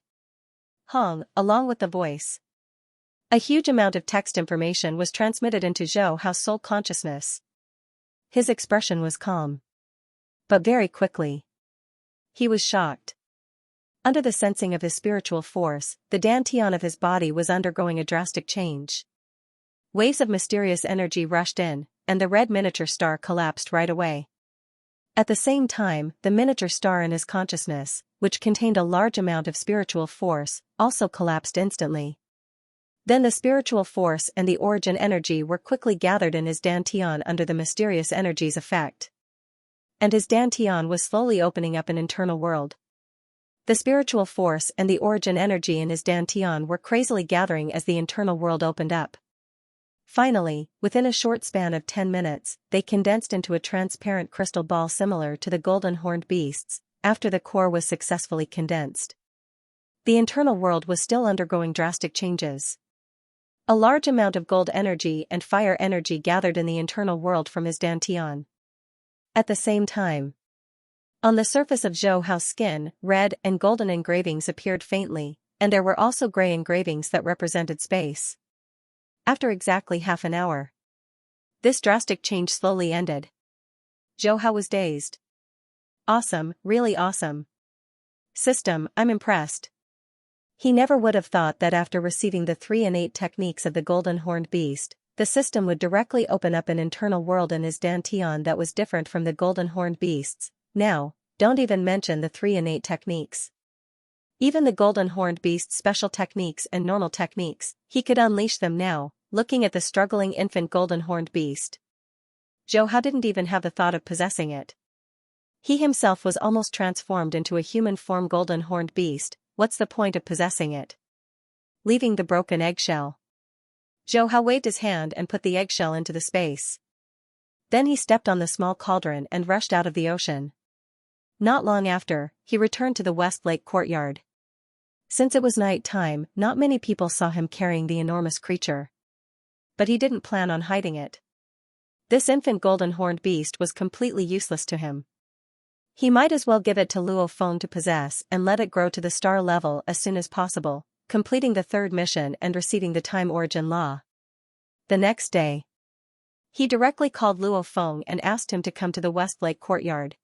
Hong, along with the voice. A huge amount of text information was transmitted into Zhou Hao's soul consciousness. His expression was calm. But very quickly. He was shocked. Under the sensing of his spiritual force, the dantian of his body was undergoing a drastic change. Waves of mysterious energy rushed in, and the red miniature star collapsed right away. At the same time, the miniature star in his consciousness, which contained a large amount of spiritual force, also collapsed instantly. Then the spiritual force and the origin energy were quickly gathered in his dantian under the mysterious energy's effect. And his dantian was slowly opening up an internal world. The spiritual force and the origin energy in his dantian were crazily gathering as the internal world opened up. Finally, within a short span of 10 minutes, they condensed into a transparent crystal ball similar to the golden horned beasts, after the core was successfully condensed. The internal world was still undergoing drastic changes. A large amount of gold energy and fire energy gathered in the internal world from his dantian. At the same time, on the surface of Zhou Hao's skin, red and golden engravings appeared faintly, and there were also gray engravings that represented space. After exactly half an hour, this drastic change slowly ended. Zhou Hao was dazed. Awesome, really awesome. System, I'm impressed. He never would have thought that after receiving the 3 innate techniques of the golden horned beast, the system would directly open up an internal world in his dantian that was different from the golden horned beast's. Now, don't even mention the 3 innate techniques. Even the golden horned beast's special techniques and normal techniques, he could unleash them now, looking at the struggling infant golden horned beast. Zhou Hao didn't even have the thought of possessing it. He himself was almost transformed into a human form golden horned beast. What's the point of possessing it? Leaving the broken eggshell. Zhou Hao waved his hand and put the eggshell into the space. Then he stepped on the small cauldron and rushed out of the ocean. Not long after, he returned to the West Lake courtyard. Since it was night time, not many people saw him carrying the enormous creature. But he didn't plan on hiding it. This infant golden horned beast was completely useless to him. He might as well give it to Luo Feng to possess and let it grow to the star level as soon as possible, completing the third mission and receiving the time origin law. The next day, he directly called Luo Feng and asked him to come to the West Lake courtyard.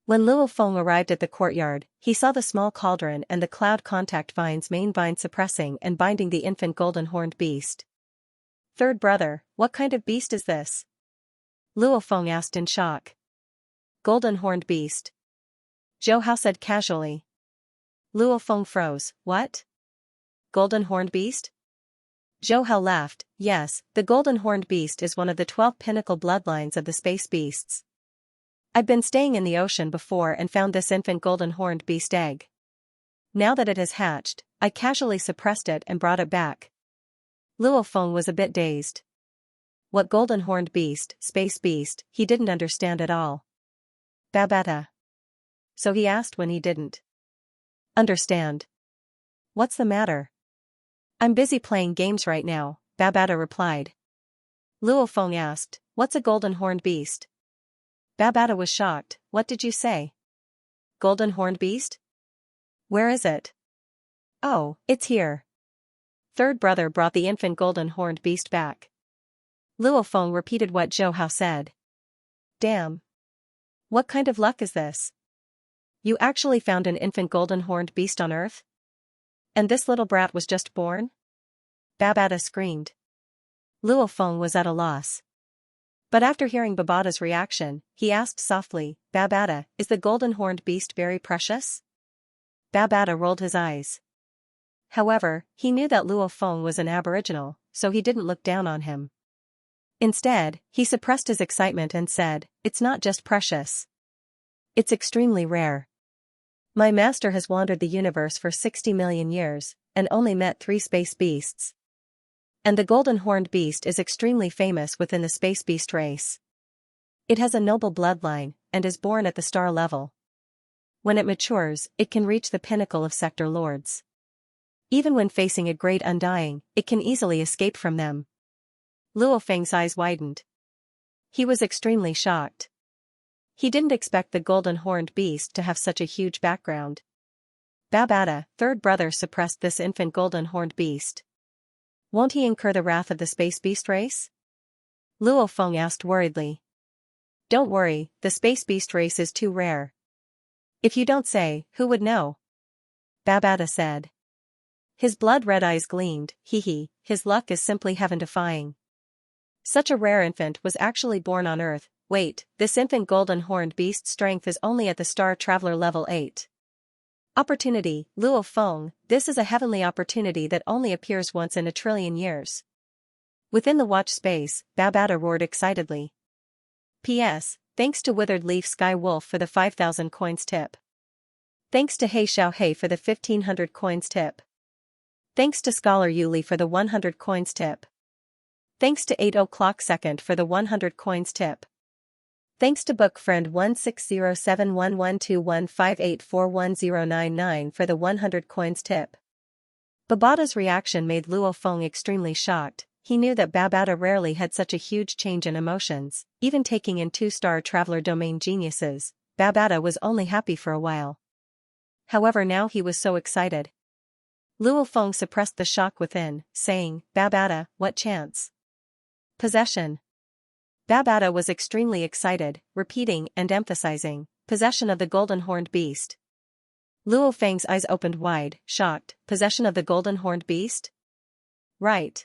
When Luo Feng arrived at the courtyard, he saw the small cauldron and the cloud contact vine's main vine suppressing and binding the infant golden-horned beast. Third brother, what kind of beast is this? Luo Feng asked in shock. Golden-horned beast. Zhou Hao said casually. Luo Feng froze. What? Golden-horned beast? Zhou Hao laughed. Yes, the golden-horned beast is one of the 12 pinnacle bloodlines of the space beasts. I've been staying in the ocean before and found this infant golden-horned beast egg. Now that it has hatched, I casually suppressed it and brought it back. Luo Feng was a bit dazed. What golden-horned beast, space beast, he didn't understand at all. Babata. So he asked when he didn't understand. What's the matter? I'm busy playing games right now, Babata replied. Luo Feng asked, what's a golden-horned beast? Babata was shocked. What did you say? Golden-horned beast? Where is it? Oh, it's here. Third brother brought the infant golden-horned beast back. Luo Feng repeated what Zhou Hao said. Damn. What kind of luck is this? You actually found an infant golden-horned beast on Earth? And this little brat was just born? Babata screamed. Luo Feng was at a loss. But after hearing Babata's reaction, he asked softly, Babata, is the golden-horned beast very precious? Babata rolled his eyes. However, he knew that Luo Feng was an aboriginal, so he didn't look down on him. Instead, he suppressed his excitement and said, it's not just precious. It's extremely rare. My master has wandered the universe for 60 million years, and only met 3 space beasts. And the golden-horned beast is extremely famous within the space beast race. It has a noble bloodline, and is born at the star level. When it matures, it can reach the pinnacle of sector lords. Even when facing a great undying, it can easily escape from them. Luo Feng's eyes widened. He was extremely shocked. He didn't expect the golden-horned beast to have such a huge background. Babata, third brother, suppressed this infant golden-horned beast. Won't he incur the wrath of the space beast race? Luo Feng asked worriedly. Don't worry, the space beast race is too rare. If you don't say, who would know? Babata said. His blood-red eyes gleamed. Hee, his luck is simply heaven-defying. Such a rare infant was actually born on Earth. Wait, this infant golden-horned beast's strength is only at the Star Traveler level 8. Opportunity, Luo Feng, this is a heavenly opportunity that only appears once in a trillion years. Within the watch space, Babata roared excitedly. P.S. Thanks to Withered Leaf Sky Wolf for the 5,000 coins tip. Thanks to Hei Xiao Hei for the 1,500 coins tip. Thanks to Scholar Yuli for the 100 coins tip. Thanks to 8 o'clock second for the 100 coins tip. Thanks to Bookfriend 1607112158410099 for the 100 coins tip. Babata's reaction made Luo Feng extremely shocked. He knew that Babata rarely had such a huge change in emotions, even taking in 2 Star Traveler domain geniuses. Babata was only happy for a while. However, now he was so excited. Luo Feng suppressed the shock within, saying, Babata, what chance? Possession. Babata was extremely excited, repeating and emphasizing, possession of the golden-horned beast. Luo Feng's eyes opened wide, shocked, possession of the golden-horned beast? Right.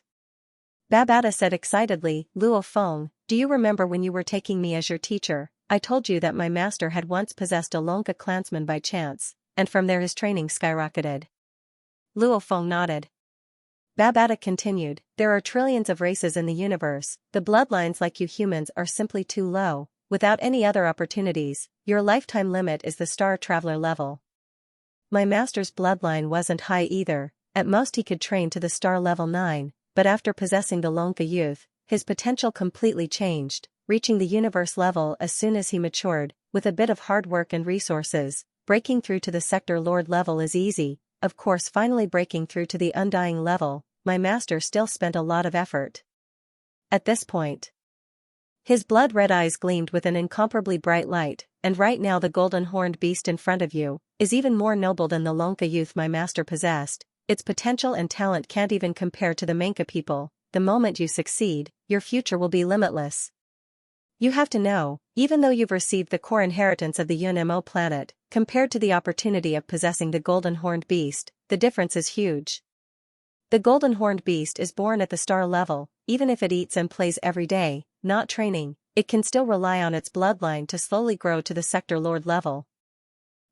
Babata said excitedly, Luo Feng, do you remember when you were taking me as your teacher? I told you that my master had once possessed a Lonka clansman by chance, and from there his training skyrocketed. Luo Feng nodded. Babata continued, there are trillions of races in the universe, the bloodlines like you humans are simply too low, without any other opportunities, your lifetime limit is the Star Traveler level. My master's bloodline wasn't high either, at most he could train to the star level 9, but after possessing the Lonka youth, his potential completely changed, reaching the universe level as soon as he matured, with a bit of hard work and resources, breaking through to the sector lord level is easy. Of course, finally breaking through to the undying level, my master still spent a lot of effort. At this point, his blood-red eyes gleamed with an incomparably bright light, and right now the golden-horned beast in front of you is even more noble than the Lonka youth my master possessed. Its potential and talent can't even compare to the Menka people. The moment you succeed, your future will be limitless. You have to know, Even though you've received the core inheritance of the Yunmo planet, compared to the opportunity of possessing the golden horned beast, the difference is huge. The golden horned beast is born at the star level. Even if it eats and plays every day, not training, it can still rely on its bloodline to slowly grow to the sector lord level.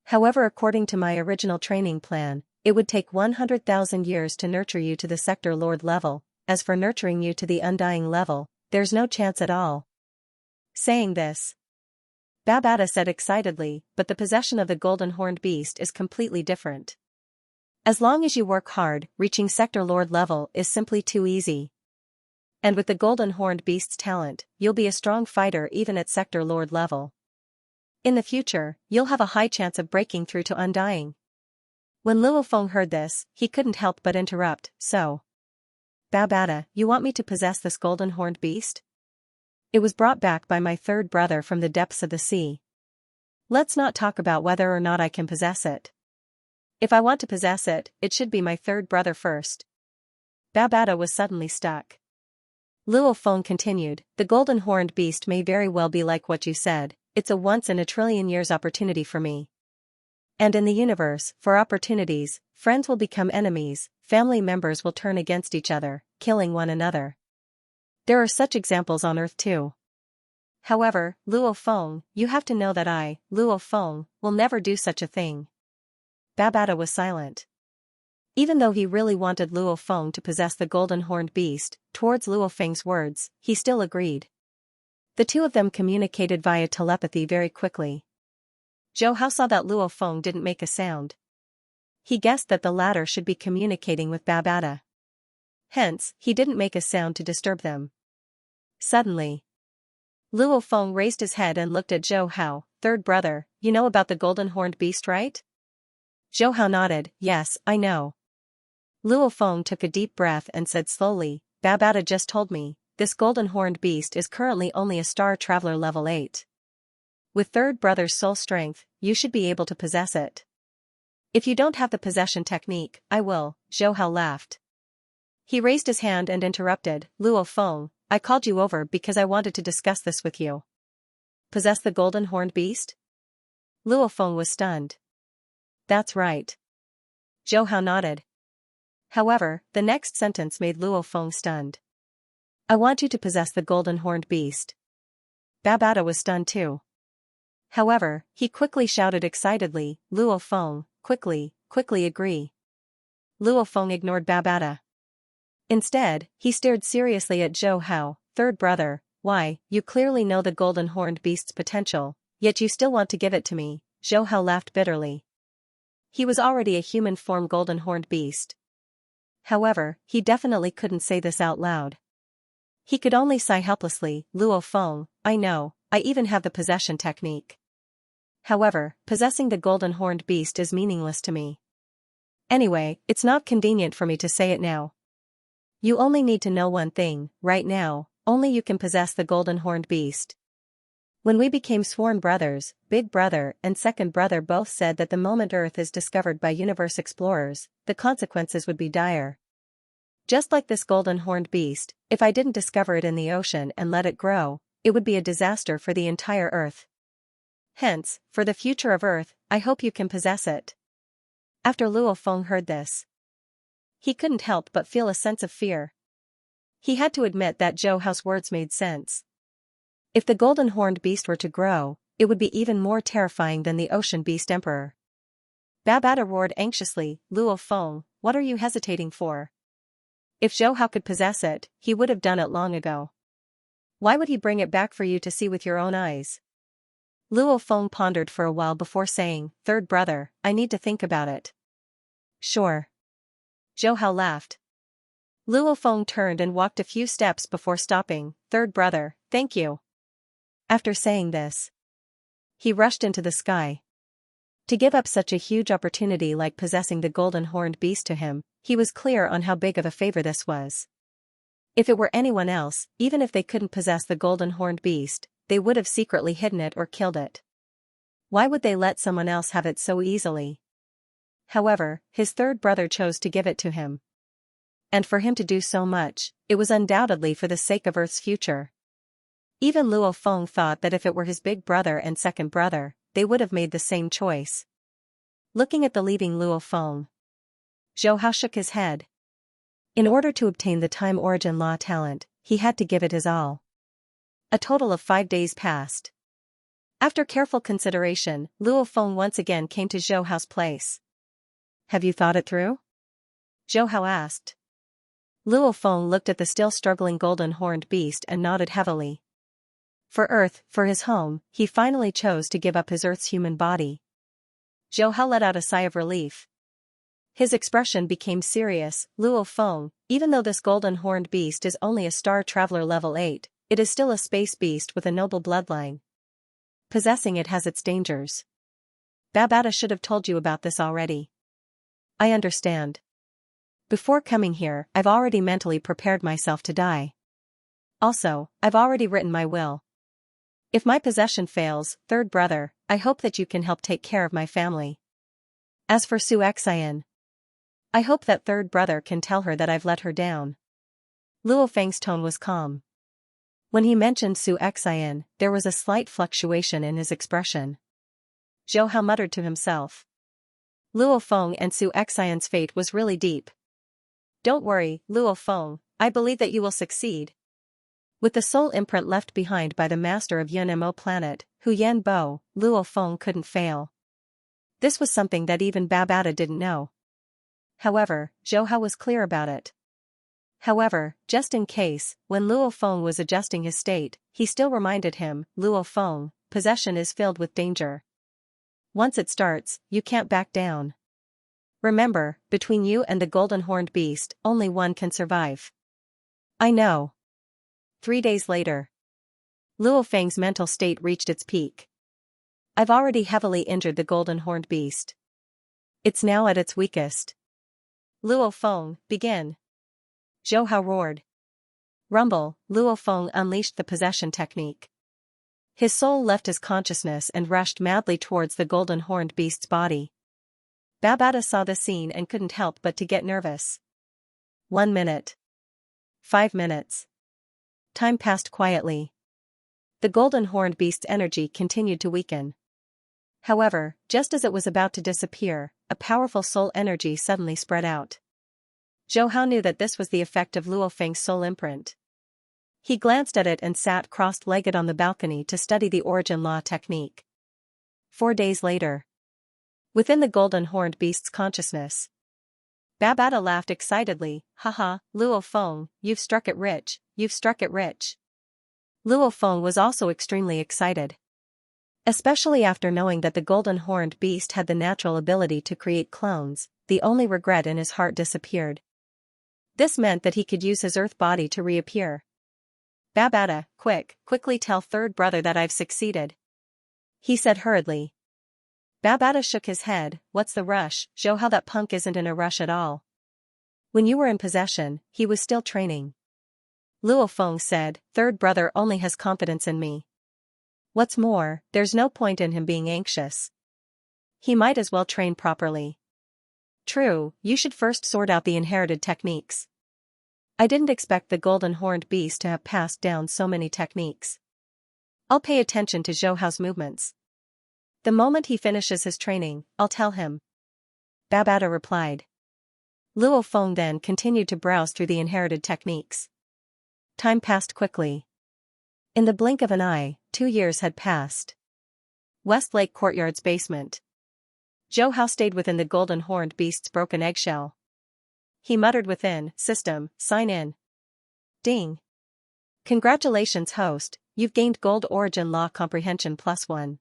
However, according to my original training plan, it would take 100,000 years to nurture you to the sector lord level. As for nurturing you to the undying level, there's no chance at all. Saying this, Babata said excitedly, but the possession of the golden horned beast is completely different. As long as you work hard, reaching sector lord level is simply too easy. And with the golden horned beast's talent, you'll be a strong fighter even at sector lord level. In the future, you'll have a high chance of breaking through to undying. When Luo Feng heard this, he couldn't help but interrupt. So, Babata, you want me to possess this golden horned beast? It was brought back by my third brother from the depths of the sea. Let's not talk about whether or not I can possess it. If I want to possess it, it should be my third brother first. Babata was suddenly stuck. Luo Feng continued, the golden horned beast may very well be like what you said, it's a once-in-a-trillion-years opportunity for me. And in the universe, for opportunities, friends will become enemies, family members will turn against each other, killing one another. There are such examples on Earth too. However, Luo Feng, you have to know that I, Luo Feng, will never do such a thing. Babata was silent. Even though he really wanted Luo Feng to possess the golden horned beast, towards Luo Feng's words, he still agreed. The two of them communicated via telepathy very quickly. Zhou Hao saw that Luo Feng didn't make a sound. He guessed that the latter should be communicating with Babata. Hence, he didn't make a sound to disturb them. Suddenly, Luo Feng raised his head and looked at Zhou Hao. Third brother, you know about the golden horned beast, right? Zhou Hao nodded. Yes, I know. Luo Feng took a deep breath and said slowly, Babata just told me, this golden horned beast is currently only a star traveler level 8. With third brother's soul strength, you should be able to possess it. If you don't have the possession technique, I will, Zhou Hao laughed. He raised his hand and interrupted, Luo Feng, I called you over because I wanted to discuss this with you. Possess the golden horned beast? Luo Feng was stunned. That's right. Zhou Hao nodded. However, the next sentence made Luo Feng stunned. I want you to possess the golden horned beast. Babata was stunned too. However, he quickly shouted excitedly, Luo Feng, quickly agree. Luo Feng ignored Babata. Instead, he stared seriously at Zhou Hao. Third brother, why, you clearly know the golden horned beast's potential, yet you still want to give it to me. Zhou Hao laughed bitterly. He was already a human form golden horned beast. However, he definitely couldn't say this out loud. He could only sigh helplessly. Luo Feng, I know, I even have the possession technique. However, possessing the golden horned beast is meaningless to me. Anyway, it's not convenient for me to say it now. You only need to know one thing, right now, only you can possess the golden horned beast. When we became sworn brothers, Big Brother and Second Brother both said that the moment Earth is discovered by universe explorers, the consequences would be dire. Just like this golden horned beast, if I didn't discover it in the ocean and let it grow, it would be a disaster for the entire Earth. Hence, for the future of Earth, I hope you can possess it. After Luo Feng heard this, he couldn't help but feel a sense of fear. He had to admit that Zhou Hao's words made sense. If the golden horned beast were to grow, it would be even more terrifying than the ocean beast emperor. Babata roared anxiously, Luo Feng, what are you hesitating for? If Zhou Hao could possess it, he would have done it long ago. Why would he bring it back for you to see with your own eyes? Luo Feng pondered for a while before saying, Third brother, I need to think about it. Sure. Zhou Hao laughed. Luo Feng turned and walked a few steps before stopping. Third brother, thank you. After saying this, he rushed into the sky. To give up such a huge opportunity like possessing the golden horned beast to him, he was clear on how big of a favor this was. If it were anyone else, even if they couldn't possess the golden horned beast, they would have secretly hidden it or killed it. Why would they let someone else have it so easily? However, his third brother chose to give it to him. And for him to do so much, it was undoubtedly for the sake of Earth's future. Even Luo Feng thought that if it were his big brother and second brother, they would have made the same choice. Looking at the leaving Luo Feng, Zhou Hao shook his head. In order to obtain the time origin law talent, he had to give it his all. A total of 5 days passed. After careful consideration, Luo Feng once again came to Zhou Hao's place. Have you thought it through? Zhou Hao asked. Luo Feng looked at the still struggling golden-horned beast and nodded heavily. For Earth, for his home, he finally chose to give up his Earth's human body. Zhou Hao let out a sigh of relief. His expression became serious. Luo Feng, even though this golden-horned beast is only a Star Traveler level 8, it is still a space beast with a noble bloodline. Possessing it has its dangers. Babata should have told you about this already. I understand. Before coming here, I've already mentally prepared myself to die. Also, I've already written my will. If my possession fails, third brother, I hope that you can help take care of my family. As for Xianxia, I hope that third brother can tell her that I've let her down. Luo Feng's tone was calm. When he mentioned Xianxia, there was a slight fluctuation in his expression. Zhou Hao muttered to himself. Luo Feng and Xianxia's fate was really deep. Don't worry, Luo Feng, I believe that you will succeed. With the soul imprint left behind by the master of Yunmo planet, Hu Yanbo, Luo Feng couldn't fail. This was something that even Babata didn't know. However, Zhou Hao was clear about it. However, just in case, when Luo Feng was adjusting his state, he still reminded him, Luo Feng, possession is filled with danger. Once it starts, you can't back down. Remember, between you and the golden-horned beast, only one can survive. I know. 3 days later. Luo Feng's mental state reached its peak. I've already heavily injured the golden-horned beast. It's now at its weakest. Luo Feng, begin. Zhou Hao roared. Rumble, Luo Feng unleashed the possession technique. His soul left his consciousness and rushed madly towards the golden-horned beast's body. Babata saw the scene and couldn't help but to get nervous. 1 minute. 5 minutes. Time passed quietly. The golden-horned beast's energy continued to weaken. However, just as it was about to disappear, a powerful soul energy suddenly spread out. Zhou Hao knew that this was the effect of Luo Feng's soul imprint. He glanced at it and sat crossed-legged on the balcony to study the origin law technique. 4 days later. Within the golden-horned beast's consciousness, Babata laughed excitedly, haha, Luo Feng, you've struck it rich, you've struck it rich. Luo Feng was also extremely excited. Especially after knowing that the golden-horned beast had the natural ability to create clones, the only regret in his heart disappeared. This meant that he could use his earth body to reappear. Babata, quickly tell third brother that I've succeeded. He said hurriedly. Babata shook his head, what's the rush, Zhou Hao, that punk isn't in a rush at all. When you were in possession, he was still training. Luo Feng said, third brother only has confidence in me. What's more, there's no point in him being anxious. He might as well train properly. True, you should first sort out the inherited techniques. I didn't expect the golden-horned beast to have passed down so many techniques. I'll pay attention to Zhou Hao's movements. The moment he finishes his training, I'll tell him. Babata replied. Luo Feng then continued to browse through the inherited techniques. Time passed quickly. In the blink of an eye, 2 years had passed. Westlake Courtyard's basement. Zhou Hao stayed within the golden-horned beast's broken eggshell. He muttered within, system, sign in. Ding. Congratulations host, you've gained Gold Origin Law Comprehension +1.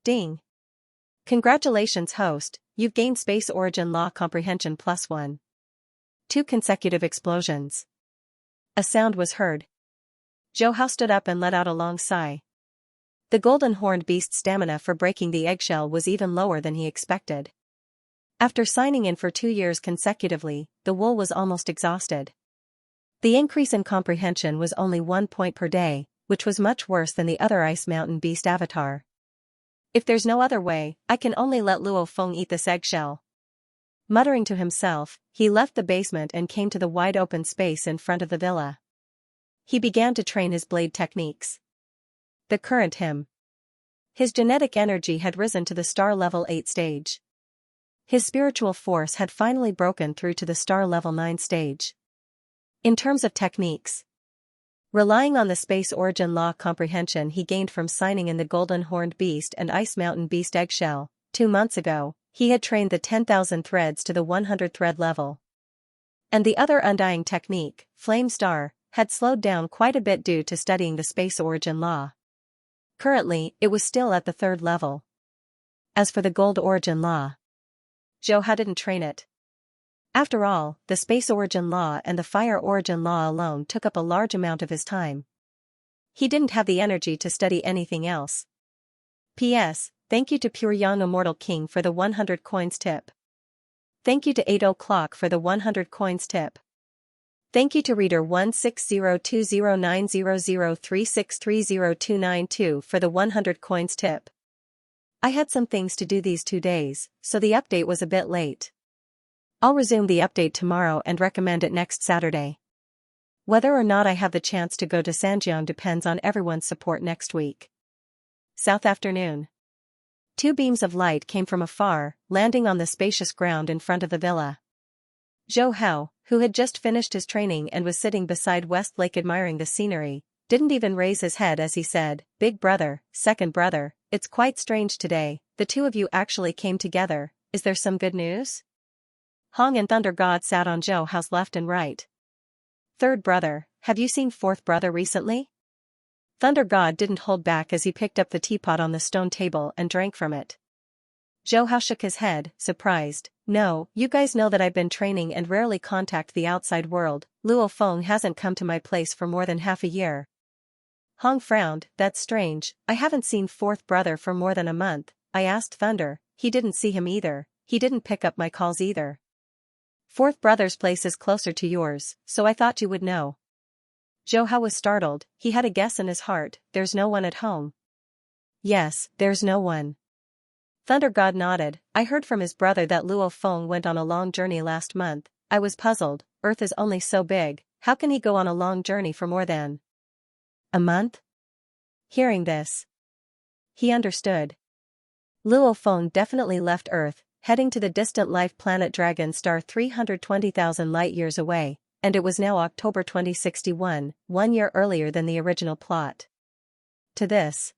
Ding. Congratulations host, you've gained Space Origin Law Comprehension +1. 2 consecutive explosions. A sound was heard. Zhou Hao stood up and let out a long sigh. The golden-horned beast's stamina for breaking the eggshell was even lower than he expected. After signing in for 2 years consecutively, the wool was almost exhausted. The increase in comprehension was only 1 point per day, which was much worse than the other Ice Mountain Beast avatar. If there's no other way, I can only let Luo Feng eat this eggshell. Muttering to himself, he left the basement and came to the wide open space in front of the villa. He began to train his blade techniques. The current him. His genetic energy had risen to the star level 8 stage. His spiritual force had finally broken through to the star level 9 stage. In terms of techniques, relying on the space origin law comprehension he gained from signing in the Golden Horned Beast and Ice Mountain Beast eggshell, 2 months ago, he had trained the 10,000 threads to the 100 thread level. And the other undying technique, Flame Star, had slowed down quite a bit due to studying the space origin law. Currently, it was still at the 3rd level. As for the Gold Origin Law, Zhou didn't train it. After all, the Space Origin Law and the Fire Origin Law alone took up a large amount of his time. He didn't have the energy to study anything else. P.S. Thank you to Pure Young Immortal King for the 100 coins tip. Thank you to 8 o'clock for the 100 coins tip. Thank you to reader 160209003630292 for the 100 coins tip. I had some things to do these 2 days, so the update was a bit late. I'll resume the update tomorrow and recommend it next Saturday. Whether or not I have the chance to go to Xianxia depends on everyone's support next week. South afternoon. 2 beams of light came from afar, landing on the spacious ground in front of the villa. Zhou Hao, who had just finished his training and was sitting beside West Lake admiring the scenery, didn't even raise his head as he said, "Big brother, second brother, it's quite strange today, the 2 of you actually came together, is there some good news?" Hong and Thunder God sat on Zhou Hao's left and right. "Third brother, have you seen fourth brother recently?" Thunder God didn't hold back as he picked up the teapot on the stone table and drank from it. Zhou Hao shook his head, surprised. "No, you guys know that I've been training and rarely contact the outside world. Luo Feng hasn't come to my place for more than half a year." Hong frowned. "That's strange, I haven't seen fourth brother for more than a month. I asked Thunder, he didn't see him either, he didn't pick up my calls either. Fourth brother's place is closer to yours, so I thought you would know." Zhou Hao was startled. He had a guess in his heart, there's no one at home. "Yes, there's no one." Thunder God nodded. "I heard from his brother that Luo Feng went on a long journey last month. I was puzzled, Earth is only so big, how can he go on a long journey for more than a month?" Hearing this, he understood. Luo Feng definitely left Earth, heading to the distant life planet Dragon Star 320,000 light-years away, and it was now October 2061, 1 year earlier than the original plot. To this,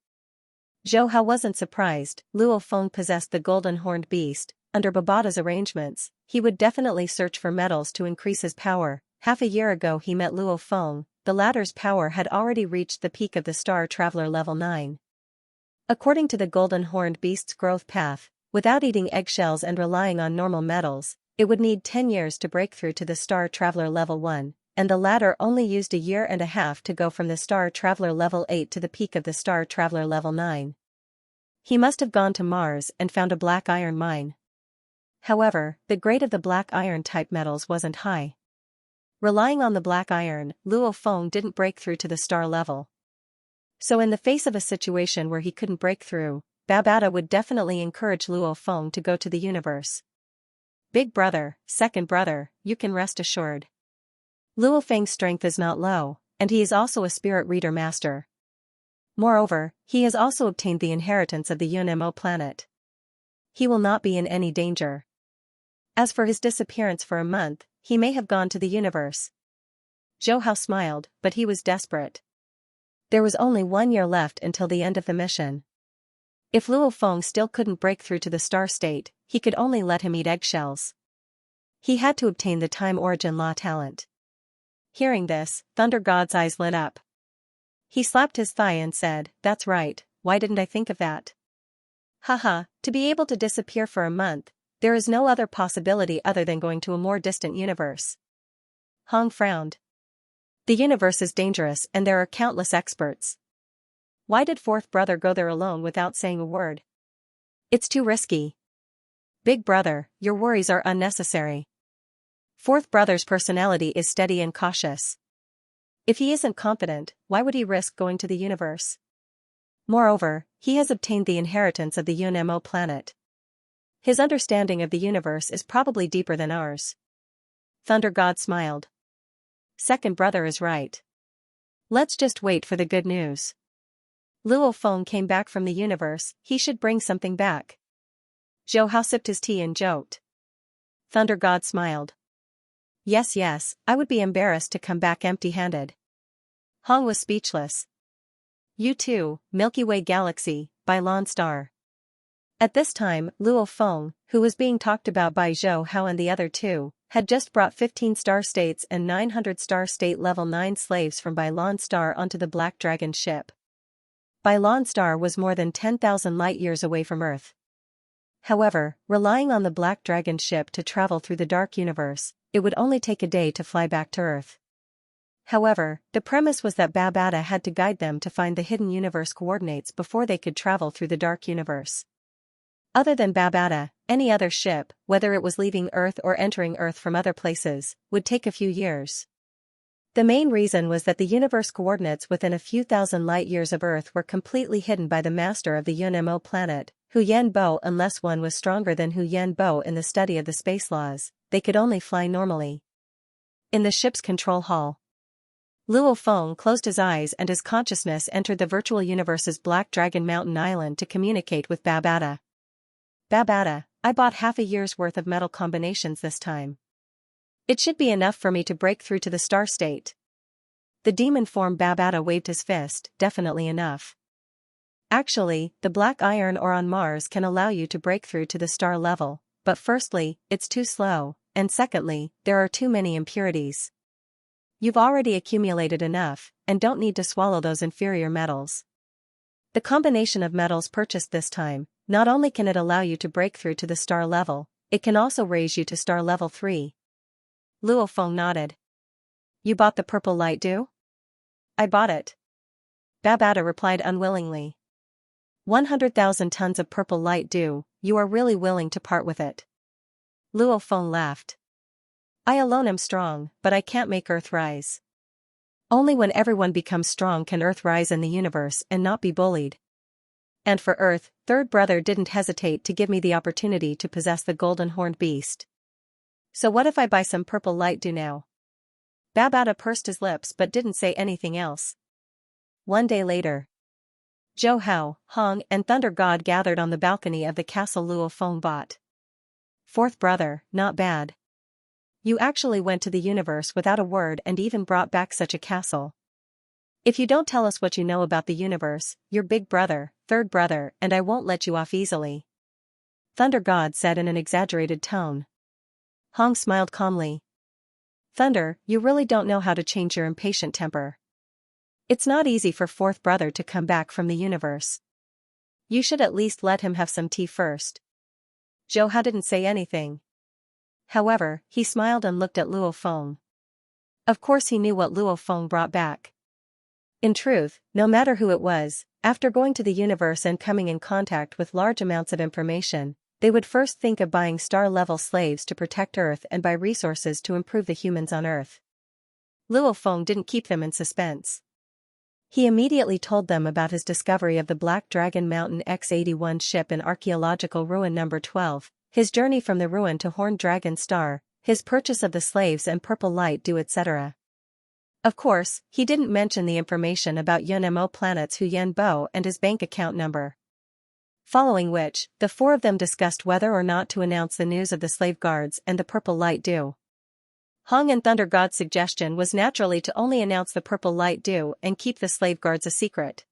Zhou Hao wasn't surprised. Luo Feng possessed the Golden Horned Beast. Under Babata's arrangements, he would definitely search for metals to increase his power. Half a year ago he met Luo Feng, the latter's power had already reached the peak of the Star Traveler level 9. According to the Golden Horned Beast's growth path, without eating eggshells and relying on normal metals, it would need 10 years to break through to the Star Traveler level 1, and the latter only used 1.5 years to go from the Star Traveler level 8 to the peak of the Star Traveler level 9. He must have gone to Mars and found a black iron mine. However, the grade of the black iron type metals wasn't high. Relying on the black iron, Luo Feng didn't break through to the star level. So in the face of a situation where he couldn't break through, Babata would definitely encourage Luo Feng to go to the universe. "Big brother, second brother, you can rest assured. Luo Feng's strength is not low, and he is also a spirit reader master. Moreover, he has also obtained the inheritance of the Yunmo planet. He will not be in any danger. As for his disappearance for a month, he may have gone to the universe." Zhou Hao smiled, but he was desperate. There was only 1 year left until the end of the mission. If Luo Feng still couldn't break through to the star state, he could only let him eat eggshells. He had to obtain the Time Origin Law talent. Hearing this, Thunder God's eyes lit up. He slapped his thigh and said, "That's right, why didn't I think of that? Haha, to be able to disappear for a month, there is no other possibility other than going to a more distant universe." Hong frowned. "The universe is dangerous and there are countless experts. Why did fourth brother go there alone without saying a word? It's too risky. Big brother, your worries are unnecessary. Fourth brother's personality is steady and cautious. If he isn't confident, why would he risk going to the universe? Moreover, he has obtained the inheritance of the Yunmo planet. His understanding of the universe is probably deeper than ours." Thunder God smiled. "Second brother is right. Let's just wait for the good news." Luo Feng came back from the universe, he should bring something back. Zhou Hao sipped his tea and joked. Thunder God smiled. Yes, I would be embarrassed to come back empty-handed. Hong was speechless. You too, Milky Way Galaxy, by Lone Star. At this time, Luo Feng, who was being talked about by Zhou Hao and the other two, had just brought 15 star states and 900 star state level 9 slaves from Bailon Star onto the Black Dragon ship. Bailon Star was more than 10,000 light-years away from Earth. However, relying on the Black Dragon ship to travel through the dark universe, it would only take a day to fly back to Earth. However, the premise was that Babata had to guide them to find the hidden universe coordinates before they could travel through the dark universe. Other than Babata, any other ship, whether it was leaving Earth or entering Earth from other places, would take a few years. The main reason was that the universe coordinates within a few thousand light-years of Earth were completely hidden by the master of the Yunmo planet, Hu Yanbo. Unless one was stronger than Hu Yanbo in the study of the space laws, they could only fly normally. In the ship's control hall, Luo Feng closed his eyes and his consciousness entered the virtual universe's Black Dragon Mountain Island to communicate with Babata. Babata, I bought half a year's worth of metal combinations this time. It should be enough for me to break through to the star state. The demon form Babata waved his fist, definitely enough. Actually, the black iron ore on Mars can allow you to break through to the star level, but firstly, it's too slow, and secondly, there are too many impurities. You've already accumulated enough, and don't need to swallow those inferior metals. The combination of metals purchased this time, not only can it allow you to break through to the star level, it can also raise you to star level 3. Luo Feng nodded. You bought the purple light dew? I bought it. Babata replied unwillingly. 100,000 tons of purple light dew, you are really willing to part with it? Luo Feng laughed. I alone am strong, but I can't make Earth rise. Only when everyone becomes strong can Earth rise in the universe and not be bullied. And for Earth, Third Brother didn't hesitate to give me the opportunity to possess the golden horned beast. So what if I buy some purple light dew now? Babata pursed his lips but didn't say anything else. One day later, Zhou Hao, Hong and Thunder God gathered on the balcony of the castle Luo Feng bought. Fourth brother, not bad. You actually went to the universe without a word and even brought back such a castle. If you don't tell us what you know about the universe, you're big brother, third brother, and I won't let you off easily. Thunder God said in an exaggerated tone. Hong smiled calmly. Thunder, you really don't know how to change your impatient temper. It's not easy for fourth brother to come back from the universe. You should at least let him have some tea first. Zhou Hao didn't say anything. However, he smiled and looked at Luo Feng. Of course he knew what Luo Feng brought back. In truth, no matter who it was, after going to the universe and coming in contact with large amounts of information, they would first think of buying star-level slaves to protect Earth and buy resources to improve the humans on Earth. Luo Feng didn't keep them in suspense. He immediately told them about his discovery of the Black Dragon Mountain X-81 ship in archaeological ruin number 12, his journey from the ruin to Horned Dragon Star, his purchase of the slaves and purple light dew, etc. Of course, he didn't mention the information about Yunmo planet's Hu Yanbo and his bank account number. Following which, the four of them discussed whether or not to announce the news of the slave guards and the purple light dew. Hong and Thunder God's suggestion was naturally to only announce the purple light dew and keep the slave guards a secret.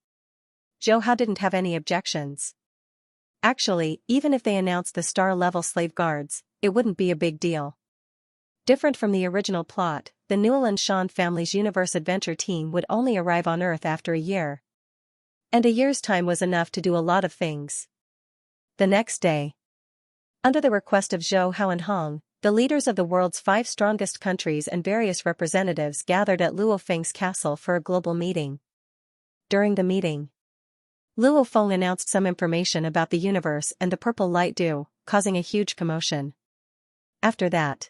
Zhou Hao didn't have any objections. Actually, even if they announced the star-level slave guards, it wouldn't be a big deal. Different from the original plot, the Newell and Sean family's universe adventure team would only arrive on Earth after a year. And a year's time was enough to do a lot of things. The next day, under the request of Zhou Hao and Hong, the leaders of the world's 5 strongest countries and various representatives gathered at Luo Feng's castle for a global meeting. During the meeting, Luo Feng announced some information about the universe and the purple light dew, causing a huge commotion. After that,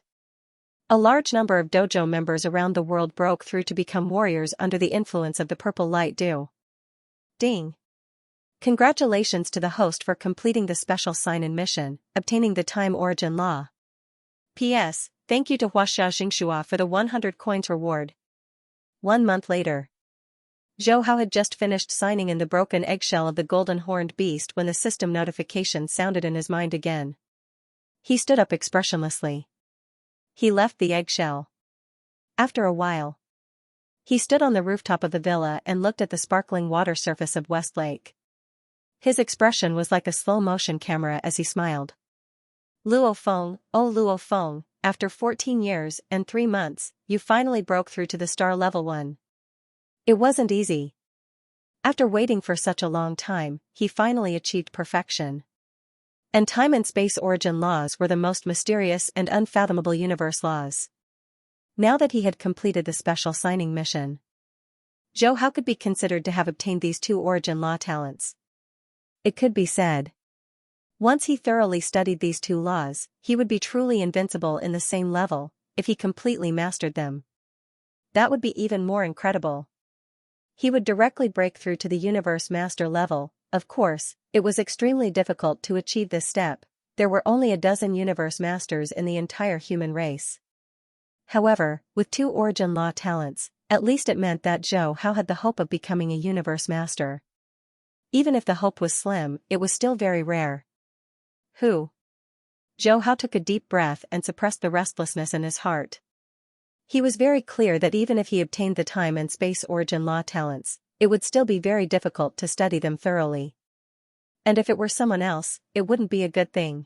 a large number of dojo members around the world broke through to become warriors under the influence of the purple light dew. Ding! Congratulations to the host for completing the special sign-in mission, obtaining the time origin law. P.S. Thank you to Xianxia for the 100 coins reward. 1 month later. Zhou Hao had just finished signing in the broken eggshell of the golden-horned beast when the system notification sounded in his mind again. He stood up expressionlessly. He left the eggshell. After a while, he stood on the rooftop of the villa and looked at the sparkling water surface of West Lake. His expression was like a slow-motion camera as he smiled. Luo Feng, oh Luo Feng, after 14 years and 3 months, you finally broke through to the star level 1. It wasn't easy. After waiting for such a long time, he finally achieved perfection. And time and space origin laws were the most mysterious and unfathomable universe laws. Now that he had completed the special signing mission, Zhou Hao could be considered to have obtained these 2 origin law talents. It could be said, once he thoroughly studied these 2 laws, he would be truly invincible in the same level, if he completely mastered them. That would be even more incredible. He would directly break through to the universe master level. Of course, it was extremely difficult to achieve this step. There were only a dozen universe masters in the entire human race. However, with 2 origin law talents, at least it meant that Zhou Hao had the hope of becoming a universe master. Even if the hope was slim, it was still very rare. Zhou Hao took a deep breath and suppressed the restlessness in his heart. He was very clear that even if he obtained the time and space origin law talents, it would still be very difficult to study them thoroughly. And if it were someone else, it wouldn't be a good thing.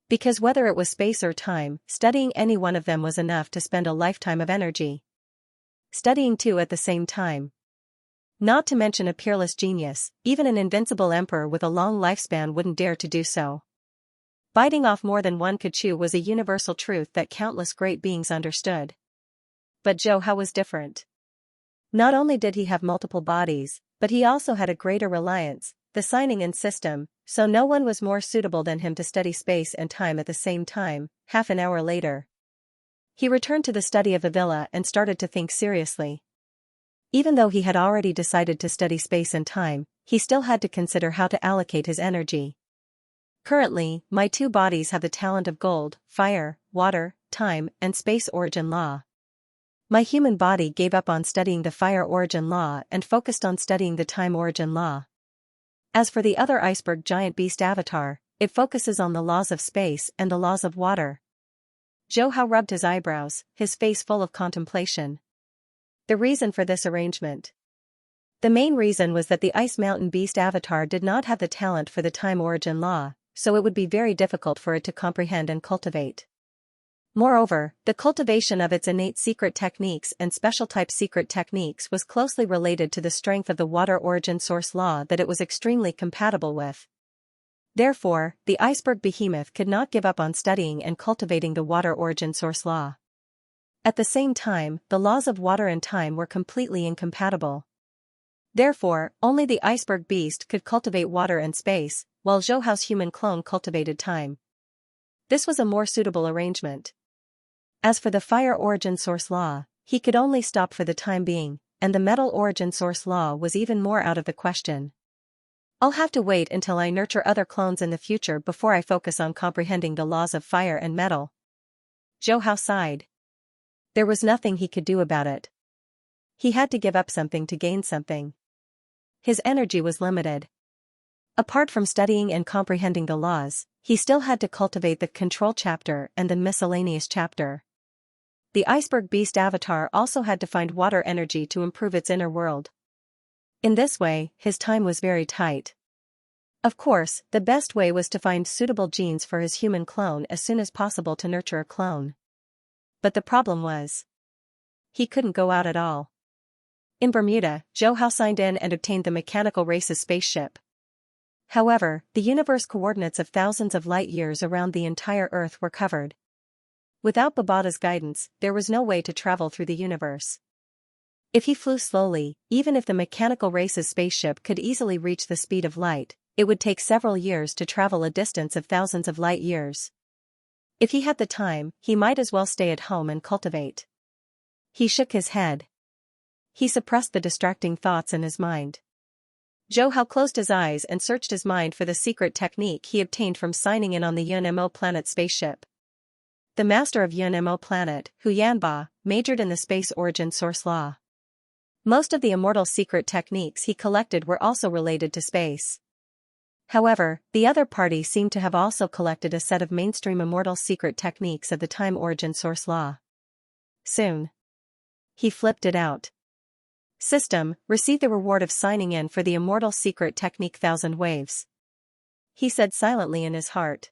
Because whether it was space or time, studying any one of them was enough to spend a lifetime of energy. Studying 2 at the same time. Not to mention a peerless genius, even an invincible emperor with a long lifespan wouldn't dare to do so. Biting off more than one could chew was a universal truth that countless great beings understood. But Zhou Hao was different. Not only did he have multiple bodies, but he also had a greater reliance, the signing in system, so no one was more suitable than him to study space and time at the same time. Half an hour later, he returned to the study of the villa and started to think seriously. Even though he had already decided to study space and time, he still had to consider how to allocate his energy. Currently, my 2 bodies have the talent of gold, fire, water, time, and space origin law. My human body gave up on studying the fire origin law and focused on studying the time origin law. As for the other iceberg giant beast avatar, it focuses on the laws of space and the laws of water. Zhou Hao rubbed his eyebrows, his face full of contemplation. The reason for this arrangement. The main reason was that the ice mountain beast avatar did not have the talent for the time origin law, so it would be very difficult for it to comprehend and cultivate. Moreover, the cultivation of its innate secret techniques and special type secret techniques was closely related to the strength of the water origin source law that it was extremely compatible with. Therefore, the iceberg behemoth could not give up on studying and cultivating the water origin source law. At the same time, the laws of water and time were completely incompatible. Therefore, only the iceberg beast could cultivate water and space, while Zhou Hao's human clone cultivated time. This was a more suitable arrangement. As for the fire origin source law, he could only stop for the time being, and the metal origin source law was even more out of the question. I'll have to wait until I nurture other clones in the future before I focus on comprehending the laws of fire and metal. Zhou Hao sighed. There was nothing he could do about it. He had to give up something to gain something. His energy was limited. Apart from studying and comprehending the laws, he still had to cultivate the control chapter and the miscellaneous chapter. The iceberg beast avatar also had to find water energy to improve its inner world. In this way, his time was very tight. Of course, the best way was to find suitable genes for his human clone as soon as possible to nurture a clone. But the problem was, he couldn't go out at all. In Bermuda, Zhou Hao signed in and obtained the mechanical race's spaceship. However, the universe coordinates of thousands of light-years around the entire Earth were covered. Without Babada's guidance, there was no way to travel through the universe. If he flew slowly, even if the mechanical race's spaceship could easily reach the speed of light, it would take several years to travel a distance of thousands of light-years. If he had the time, he might as well stay at home and cultivate. He shook his head. He suppressed the distracting thoughts in his mind. Zhou Hao closed his eyes and searched his mind for the secret technique he obtained from signing in on the Yunmo planet spaceship. The master of Yunmo planet, Hu Yanba, majored in the space origin source law. Most of the immortal secret techniques he collected were also related to space. However, the other party seemed to have also collected a set of mainstream immortal secret techniques of the time origin source law. Soon. He flipped it out. System, receive the reward of signing in for the immortal secret technique 1000 waves. He said silently in his heart.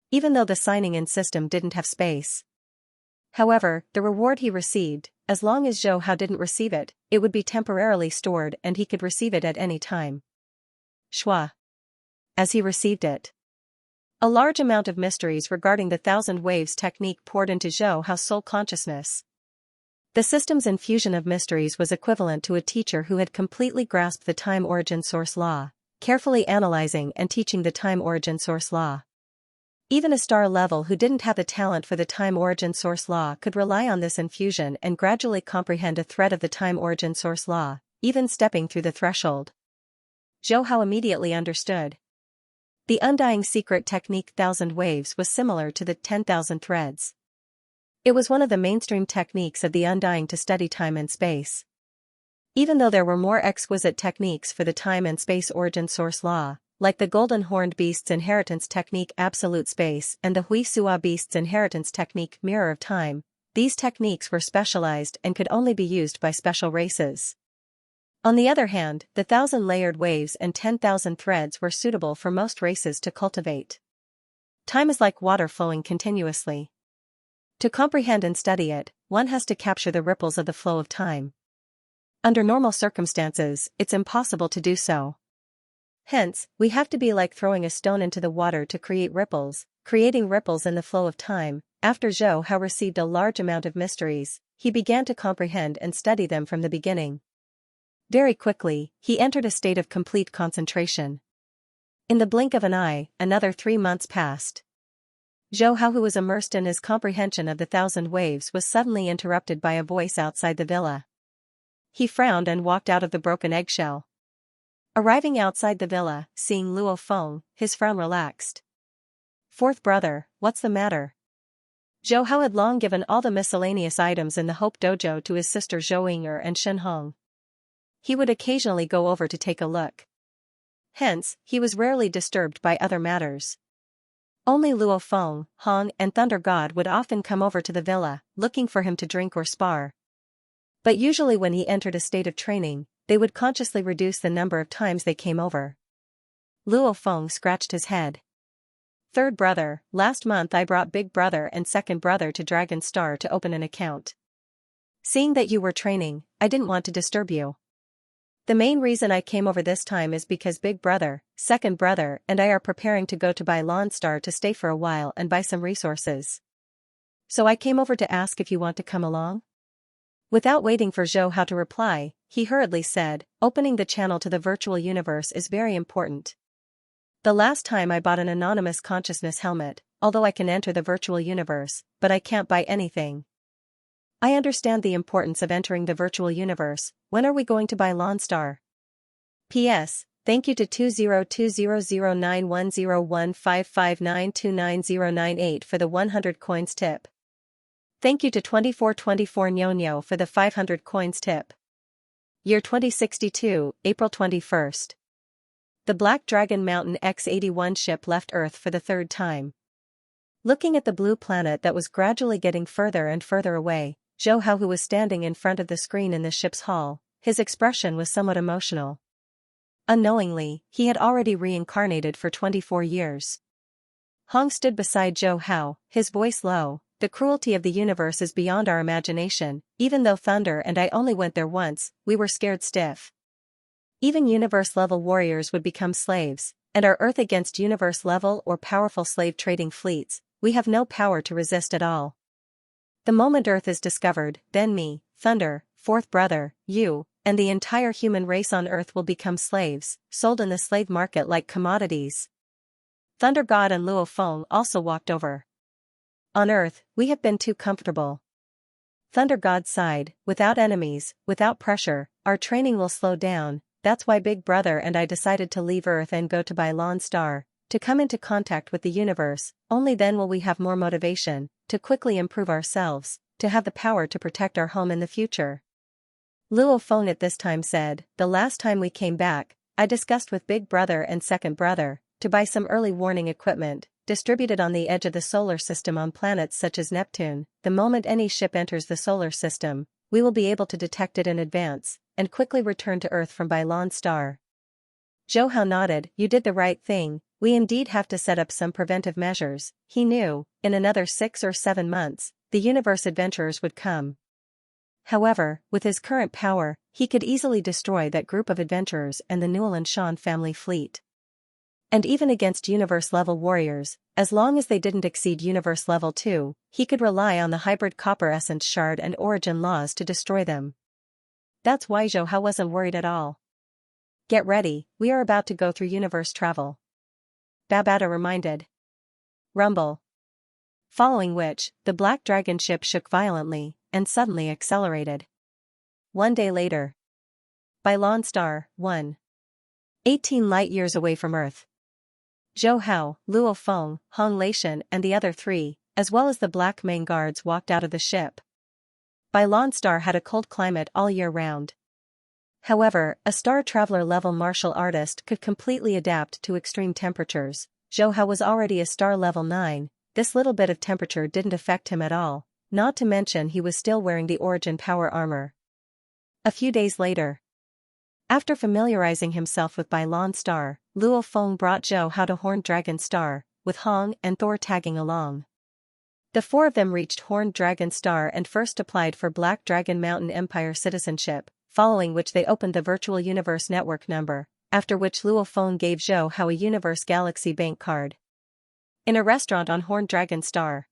Even though the signing in system didn't have space. However, the reward he received, as long as Zhou Hao didn't receive it, it would be temporarily stored and he could receive it at any time. Shua. As he received it. A large amount of mysteries regarding the 1000 waves technique poured into Zhou Hao's soul consciousness. The system's infusion of mysteries was equivalent to a teacher who had completely grasped the time origin source law, carefully analyzing and teaching the time origin source law. Even a star level who didn't have the talent for the time origin source law could rely on this infusion and gradually comprehend a thread of the time origin source law, even stepping through the threshold. Zhou Hao immediately understood. The undying secret technique 1000 waves was similar to the 10,000 threads. It was one of the mainstream techniques of the undying to study time and space. Even though there were more exquisite techniques for the time and space origin source law, like the golden horned beast's inheritance technique absolute space and the Hui Sua beast's inheritance technique mirror of time, these techniques were specialized and could only be used by special races. On the other hand, the 1000 layered waves and 10,000 threads were suitable for most races to cultivate. Time is like water flowing continuously. To comprehend and study it, one has to capture the ripples of the flow of time. Under normal circumstances, it's impossible to do so. Hence, we have to be like throwing a stone into the water to create ripples, creating ripples in the flow of time. After Zhou Hao received a large amount of mysteries, he began to comprehend and study them from the beginning. Very quickly, he entered a state of complete concentration. In the blink of an eye, another 3 months passed. Zhou Hao, who was immersed in his comprehension of the 1000 waves, was suddenly interrupted by a voice outside the villa. He frowned and walked out of the broken eggshell. Arriving outside the villa, seeing Luo Feng, his frown relaxed. Fourth brother, what's the matter? Zhou Hao had long given all the miscellaneous items in the Hope Dojo to his sister Zhou Ying'er and Shen Hong. He would occasionally go over to take a look. Hence, he was rarely disturbed by other matters. Only Luo Feng, Hong, and Thunder God would often come over to the villa, looking for him to drink or spar. But usually when he entered a state of training, they would consciously reduce the number of times they came over. Luo Feng scratched his head. Third brother, last month I brought big brother and second brother to Dragon Star to open an account. Seeing that you were training, I didn't want to disturb you. The main reason I came over this time is because big brother, second brother, and I are preparing to go to Bailon Star to stay for a while and buy some resources. So I came over to ask if you want to come along? Without waiting for Zhou Hao to reply, he hurriedly said, opening the channel to the virtual universe is very important. The last time I bought an anonymous consciousness helmet, although I can enter the virtual universe, but I can't buy anything. I understand the importance of entering the virtual universe. When are we going to buy Lon Star? P.S. Thank you to 20200910155929098 for the 100 coins tip. Thank you to 2424 Nyonyo for the 500 coins tip. Year 2062, April 21st. The Black Dragon Mountain X-81 ship left Earth for the third time. Looking at the blue planet that was gradually getting further and further away, Zhou Hao, who was standing in front of the screen in the ship's hull, his expression was somewhat emotional. Unknowingly, he had already reincarnated for 24 years. Hong stood beside Zhou Hao, his voice low. The cruelty of the universe is beyond our imagination. Even though Thunder and I only went there once, we were scared stiff. Even universe-level warriors would become slaves, and our Earth against universe-level or powerful slave trading fleets, we have no power to resist at all. The moment Earth is discovered, then me, Thunder, fourth brother, you, and the entire human race on Earth will become slaves, sold in the slave market like commodities. Thunder God and Luo Feng also walked over. On Earth, we have been too comfortable. Thunder God sighed, without enemies, without pressure, our training will slow down. That's why Big Brother and I decided to leave Earth and go to Bailon Star, to come into contact with the universe. Only then will we have more motivation, to quickly improve ourselves, to have the power to protect our home in the future. Luo Feng at this time said, "The last time we came back, I discussed with Big Brother and Second Brother to buy some early warning equipment, distributed on the edge of the solar system on planets such as Neptune. The moment any ship enters the solar system, we will be able to detect it in advance, and quickly return to Earth from Bailon Star." Zhou Hao nodded. "You did the right thing. We indeed have to set up some preventive measures." He knew, in another 6 or 7 months, the universe adventurers would come. However, with his current power, he could easily destroy that group of adventurers and the Newell Shan family fleet. And even against universe-level warriors, as long as they didn't exceed universe level 2, he could rely on the hybrid copper essence shard and origin laws to destroy them. That's why Zhou Hao wasn't worried at all. "Get ready, we are about to go through universe travel," Babata reminded. Rumble. Following which, the black dragon ship shook violently, and suddenly accelerated. 1 day later. Bailon Star, 1. 18 light-years away from Earth. Zhou Hao, Luo Feng, Hong Leishan and the other 3, as well as the black main guards walked out of the ship. Bailon Star had a cold climate all year round. However, a Star Traveler-level martial artist could completely adapt to extreme temperatures. Zhou Hao was already a Star level 9, this little bit of temperature didn't affect him at all, not to mention he was still wearing the Origin Power armor. A few days later. After familiarizing himself with Bailon Star, Luo Feng brought Zhou Hao to Horned Dragon Star, with Hong and Thor tagging along. The 4 of them reached Horned Dragon Star and first applied for Black Dragon Mountain Empire citizenship, following which they opened the Virtual Universe Network number, after which Luo Feng gave Zhou Hao a Universe Galaxy bank card. In a restaurant on Horned Dragon Star,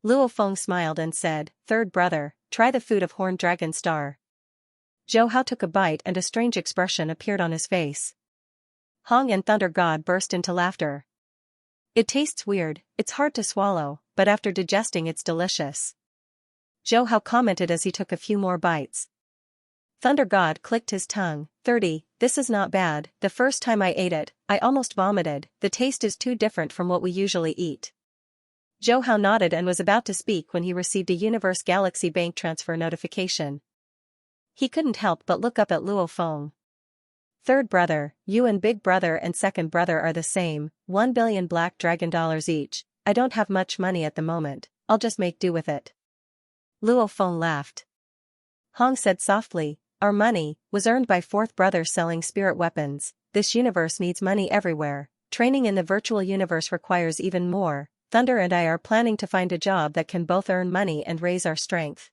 Luo Feng smiled and said, "Third brother, try the food of Horned Dragon Star." Zhou Hao took a bite and a strange expression appeared on his face. Hong and Thunder God burst into laughter. "It tastes weird, it's hard to swallow, but after digesting it's delicious," Zhou Hao commented as he took a few more bites. Thunder God clicked his tongue. 30, this is not bad. The first time I ate it, I almost vomited. The taste is too different from what we usually eat." Zhou Hao nodded and was about to speak when he received a Universe Galaxy bank transfer notification. He couldn't help but look up at Luo Feng. "Third brother, you and Big Brother and Second Brother are the same, 1 billion black dragon dollars each. I don't have much money at the moment, I'll just make do with it." Luo Feng laughed. Hong said softly, "Our money was earned by fourth brother selling spirit weapons. This universe needs money everywhere. Training in the virtual universe requires even more. Thunder and I are planning to find a job that can both earn money and raise our strength."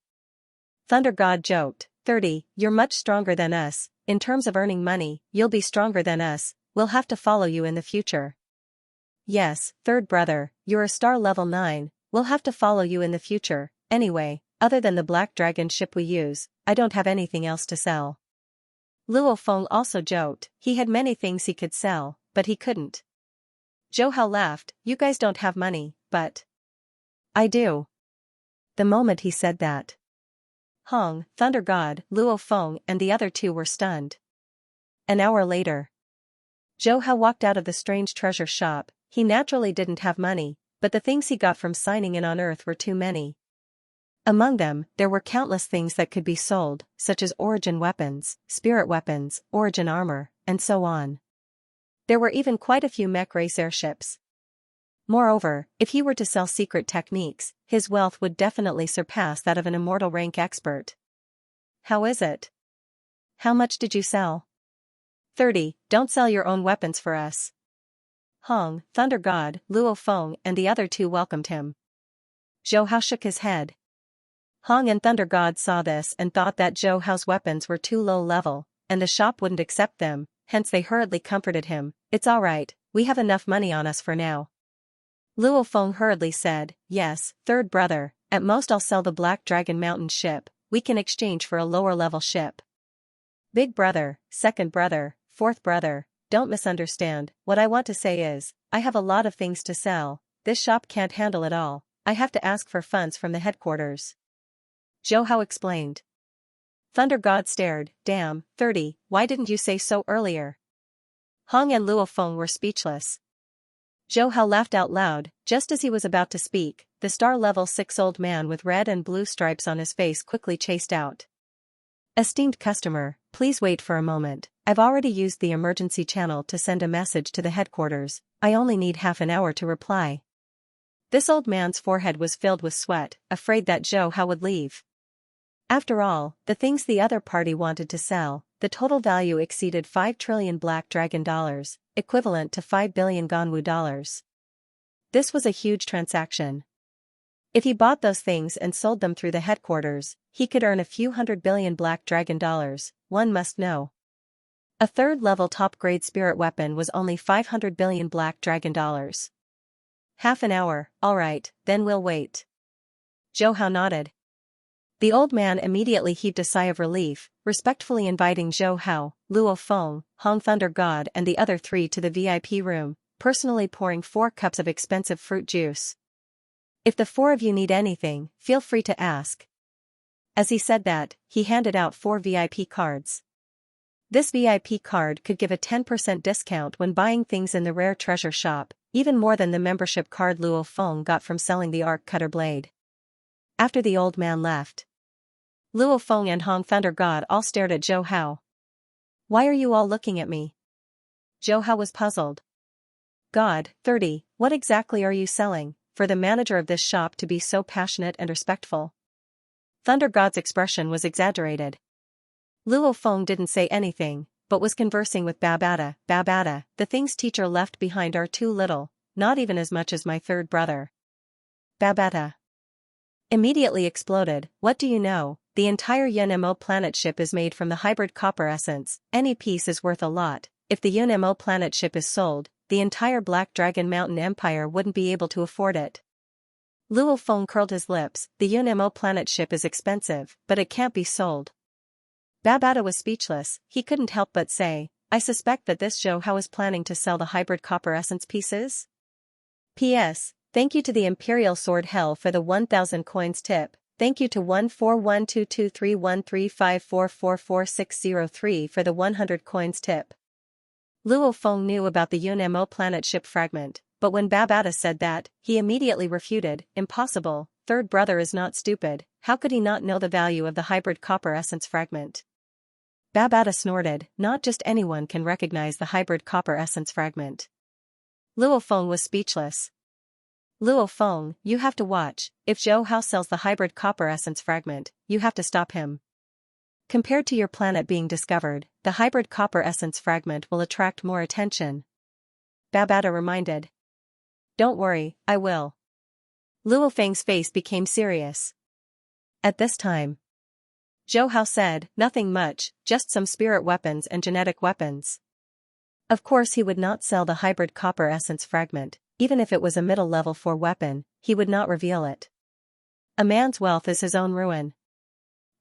Thunder God joked, 30, you're much stronger than us. In terms of earning money, you'll be stronger than us. We'll have to follow you in the future." "Yes, third brother, you're a Star level 9, we'll have to follow you in the future. Anyway, other than the Black Dragon ship we use, I don't have anything else to sell." Luo Feng also joked, he had many things he could sell, but he couldn't. Zhou Hao laughed, "You guys don't have money, but I do." The moment he said that, Hong, Thunder God, Luo Feng and the other 2 were stunned. An hour later. Zhou Hao walked out of the strange treasure shop. He naturally didn't have money, but the things he got from signing in on Earth were too many. Among them, there were countless things that could be sold, such as origin weapons, spirit weapons, origin armor, and so on. There were even quite a few mech race airships. Moreover, if he were to sell secret techniques, his wealth would definitely surpass that of an immortal rank expert. "How is it? How much did you sell?" 30, don't sell your own weapons for us." Hong, Thunder God, Luo Feng and the other 2 welcomed him. Zhou Hao shook his head. Hong and Thunder God saw this and thought that Zhou Hao's weapons were too low level, and the shop wouldn't accept them, hence they hurriedly comforted him, "It's alright, we have enough money on us for now." Luo Feng hurriedly said, "Yes, third brother, at most I'll sell the Black Dragon Mountain ship, we can exchange for a lower level ship." "Big brother, second brother, fourth brother, don't misunderstand, what I want to say is, I have a lot of things to sell, this shop can't handle it all, I have to ask for funds from the headquarters." Zhou Hao explained. Thunder God stared, "Damn, 30, why didn't you say so earlier?" Hong and Luo Feng were speechless. Zhou Hao laughed out loud. Just as he was about to speak, the Star level 6 old man with red and blue stripes on his face quickly chased out. Esteemed customer, please wait for a moment. I've already used the emergency channel to send a message to the headquarters. I only need half an hour to reply. This old man's forehead was filled with sweat, afraid that Zhou Hao would leave. After all, the things the other party wanted to sell, the total value exceeded 5 trillion black dragon dollars, equivalent to 5 billion Ganwu dollars. This was a huge transaction. If he bought those things and sold them through the headquarters, he could earn a few hundred billion black dragon dollars, one must know. A third-level top-grade spirit weapon was only 500 billion black dragon dollars. Half an hour, alright, then we'll wait. Zhou Hao nodded. The old man immediately heaved a sigh of relief, respectfully inviting Zhou Hao, Luo Feng, Hong Thunder God and the other three to the VIP room, personally pouring 4 cups of expensive fruit juice. If the 4 of you need anything, feel free to ask. As he said that, he handed out 4 VIP cards. This VIP card could give a 10% discount when buying things in the rare treasure shop, even more than the membership card Luo Feng got from selling the arc cutter blade. After the old man left, Luo Feng and Hong Thunder God all stared at Zhou Hao. Why are you all looking at me? Zhou Hao was puzzled. God, 30, what exactly are you selling, for the manager of this shop to be so passionate and respectful? Thunder God's expression was exaggerated. Luo Feng didn't say anything, but was conversing with Babata. Babata, the things teacher left behind are too little, not even as much as my third brother. Babata immediately exploded. What do you know? The entire Yunmo planet ship is made from the hybrid copper essence. Any piece is worth a lot. If the Yunmo planet ship is sold, the entire Black Dragon Mountain Empire wouldn't be able to afford it. Luo Feng curled his lips. The Yunmo planet ship is expensive, but it can't be sold. Babata was speechless. He couldn't help but say, I suspect that this Zhou Hao is planning to sell the hybrid copper essence pieces. P.S. Thank you to the Imperial Sword Hell for the 1000 coins tip. Thank you to 141223135444603 for the 100 coins tip. Luo Feng knew about the Yunmo planet ship fragment, but when Babata said that, he immediately refuted. Impossible, third brother is not stupid, how could he not know the value of the hybrid copper essence fragment? Babata snorted, not just anyone can recognize the hybrid copper essence fragment. Luo Feng was speechless. Luo Feng, you have to watch. If Zhou Hao sells the hybrid copper essence fragment, you have to stop him. Compared to your planet being discovered, the hybrid copper essence fragment will attract more attention. Babata reminded. Don't worry, I will. Luo Feng's face became serious. At this time, Zhou Hao said, nothing much, just some spirit weapons and genetic weapons. Of course he would not sell the hybrid copper essence fragment, even if it was a middle level 4 weapon, he would not reveal it. A man's wealth is his own ruin.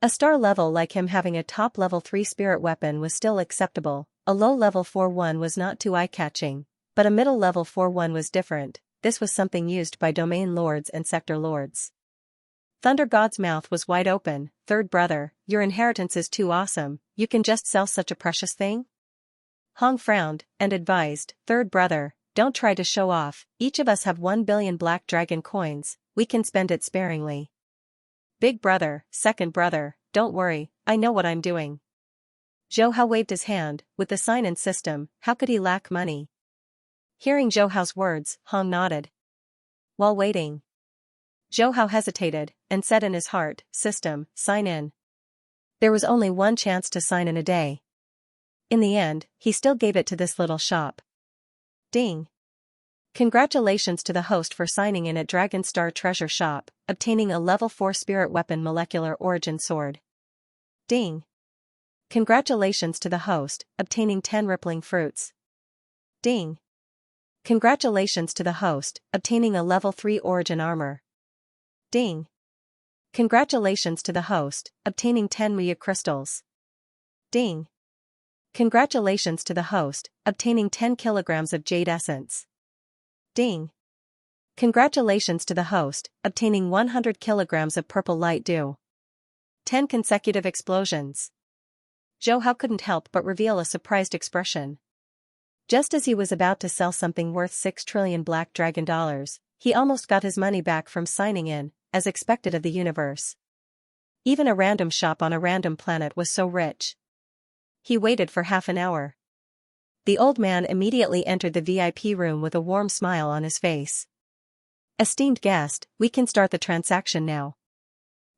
A star level like him having a top level 3 spirit weapon was still acceptable, a low level 4 one was not too eye-catching, but a middle level 4 one was different. This was something used by domain lords and sector lords. Thunder God's mouth was wide open. Third brother, your inheritance is too awesome, you can just sell such a precious thing? Hong frowned, and advised, third brother, don't try to show off, each of us have 1 billion black dragon coins, we can spend it sparingly. Big brother, second brother, don't worry, I know what I'm doing. Zhou Hao waved his hand, with the sign-in system, how could he lack money? Hearing Zhou Hao's words, Hong nodded. While waiting, Zhou Hao hesitated, and said in his heart, system, sign in. There was only one chance to sign in a day. In the end, he still gave it to this little shop. Ding. Congratulations to the host for signing in at Dragon Star Treasure Shop, obtaining a level 4 spirit weapon molecular origin sword. Ding. Congratulations to the host, obtaining 10 rippling fruits. Ding. Congratulations to the host, obtaining a level 3 origin armor. Ding. Congratulations to the host, obtaining 10 Muya crystals. Ding. Congratulations to the host, obtaining 10 kilograms of jade essence. Ding. Congratulations to the host, obtaining 100 kilograms of purple light dew. 10 consecutive explosions. Zhou Hao couldn't help but reveal a surprised expression. Just as he was about to sell something worth 6 trillion black dragon dollars, he almost got his money back from signing in, as expected of the universe. Even a random shop on a random planet was so rich. He waited for half an hour. The old man immediately entered the VIP room with a warm smile on his face. "Esteemed guest, we can start the transaction now."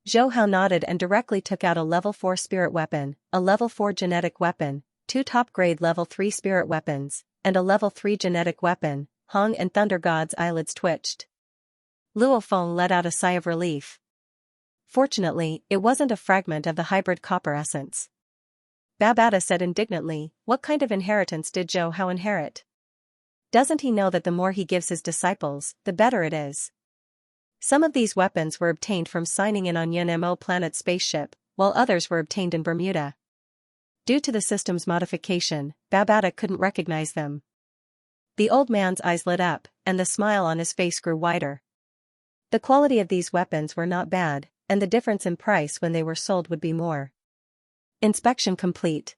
Zhou Hao nodded and directly took out a level 4 spirit weapon, a level 4 genetic weapon, 2 top-grade level 3 spirit weapons, and a level 3 genetic weapon. Hong and Thunder God's eyelids twitched. Luo Feng let out a sigh of relief. Fortunately, it wasn't a fragment of the hybrid copper essence. Babata said indignantly, "What kind of inheritance did Zhou Hao inherit? Doesn't he know that the more he gives his disciples, the better it is?" Some of these weapons were obtained from signing in on Yunmo planet's spaceship, while others were obtained in Bermuda. Due to the system's modification, Babata couldn't recognize them. The old man's eyes lit up, and the smile on his face grew wider. The quality of these weapons were not bad, and the difference in price when they were sold would be more. Inspection complete.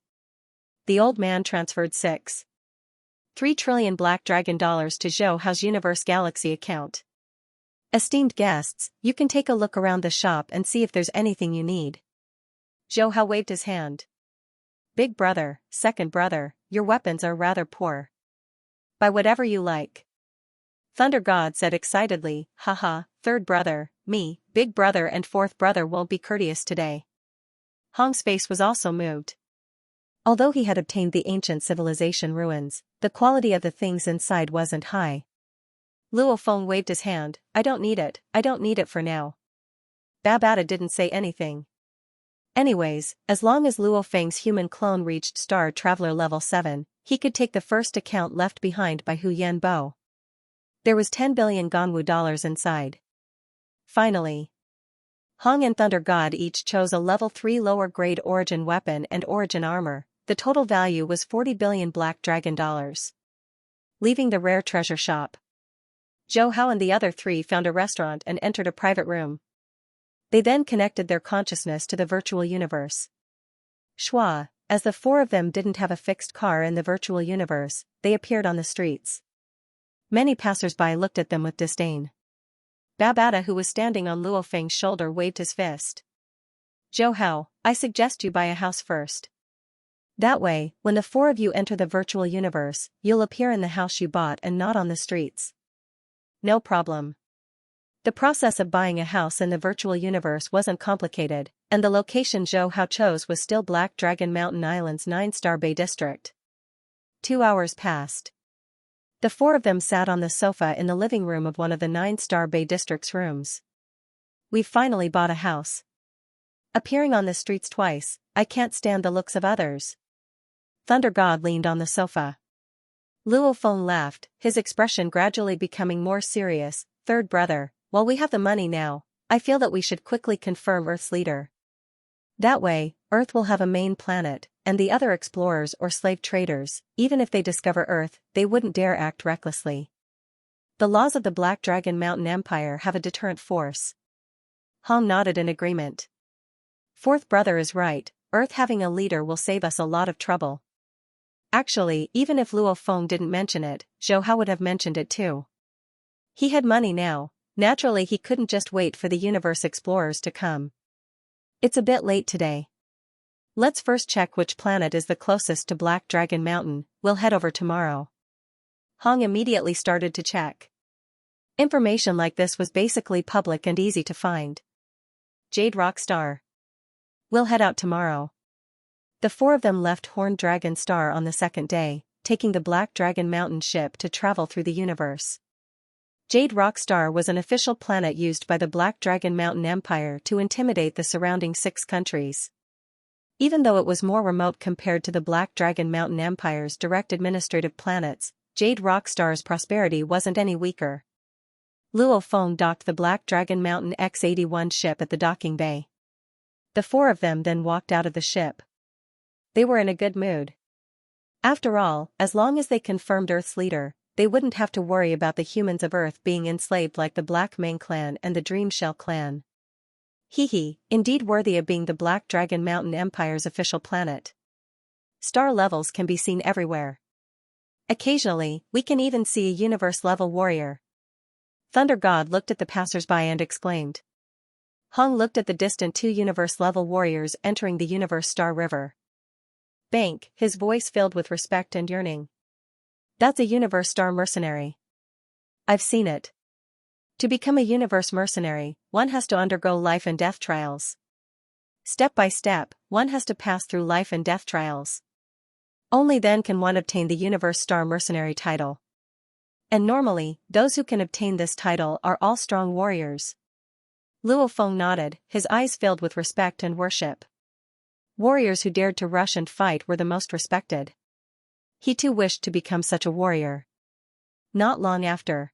The old man transferred 6.3 trillion Black Dragon dollars to Zhou Hao's Universe Galaxy account. "Esteemed guests, you can take a look around the shop and see if there's anything you need." Zhou Hao waved his hand. "Big brother, second brother, your weapons are rather poor. Buy whatever you like." Thunder God said excitedly, "Haha, third brother, me, big brother and fourth brother won't be courteous today." Hong's face was also moved. Although he had obtained the ancient civilization ruins, the quality of the things inside wasn't high. Luo Feng waved his hand, I don't need it for now." Babata didn't say anything. Anyways, as long as Luo Feng's human clone reached Star Traveler level 7, he could take the first account left behind by Hu Yanbo. There was 10 billion Gongwu dollars inside. Finally, Hong and Thunder God each chose a level 3 lower grade origin weapon and origin armor. The total value was 40 billion Black Dragon dollars. Leaving the rare treasure shop, Zhou Hao and the other three found a restaurant and entered a private room. They then connected their consciousness to the virtual universe. Schwa, as the four of them didn't have a fixed car in the virtual universe, they appeared on the streets. Many passers-by looked at them with disdain. Babata, who was standing on Luo Feng's shoulder, waved his fist. "Zhou Hao, I suggest you buy a house first. That way, when the four of you enter the virtual universe, you'll appear in the house you bought and not on the streets." "No problem." The process of buying a house in the virtual universe wasn't complicated, and the location Zhou Hao chose was still Black Dragon Mountain Island's 9-star Bay District. 2 hours passed. The four of them sat on the sofa in the living room of one of the 9-star Bay District's rooms. "We've finally bought a house. Appearing on the streets twice, I can't stand the looks of others." Thunder God leaned on the sofa. Luo Feng laughed, his expression gradually becoming more serious. "Third brother, while we have the money now, I feel that we should quickly confirm Earth's leader. That way, Earth will have a main planet, and the other explorers or slave traders, even if they discover Earth, they wouldn't dare act recklessly. The laws of the Black Dragon Mountain Empire have a deterrent force." Hong nodded in agreement. "Fourth brother is right, Earth having a leader will save us a lot of trouble." Actually, even if Luo Feng didn't mention it, Zhou Hao would have mentioned it too. He had money now. Naturally he couldn't just wait for the universe explorers to come. "It's a bit late today. Let's first check which planet is the closest to Black Dragon Mountain, we'll head over tomorrow." Hong immediately started to check. Information like this was basically public and easy to find. Jade Rock Star. "We'll head out tomorrow." The four of them left Horned Dragon Star on the second day, taking the Black Dragon Mountain ship to travel through the universe. Jade Rock Star was an official planet used by the Black Dragon Mountain Empire to intimidate the surrounding 6 countries. Even though it was more remote compared to the Black Dragon Mountain Empire's direct administrative planets, Jade Rock Star's prosperity wasn't any weaker. Luo Feng docked the Black Dragon Mountain X-81 ship at the docking bay. The four of them then walked out of the ship. They were in a good mood. After all, as long as they confirmed Earth's leader, they wouldn't have to worry about the humans of Earth being enslaved like the Black Mane clan and the Dreamshell clan. Indeed worthy of being the Black Dragon Mountain Empire's official planet. Star levels can be seen everywhere. Occasionally, we can even see a universe-level warrior. Thunder God looked at the passers-by and exclaimed. Hong looked at the distant two universe-level warriors entering the Universe Star River. Bank, his voice filled with respect and yearning. That's a Universe Star mercenary. I've seen it. To become a Universe mercenary, one has to undergo life and death trials. Step by step, one has to pass through life and death trials. Only then can one obtain the Universe Star mercenary title. And normally, those who can obtain this title are all strong warriors. Luo Feng nodded, his eyes filled with respect and worship. Warriors who dared to rush and fight were the most respected. He too wished to become such a warrior. Not long after,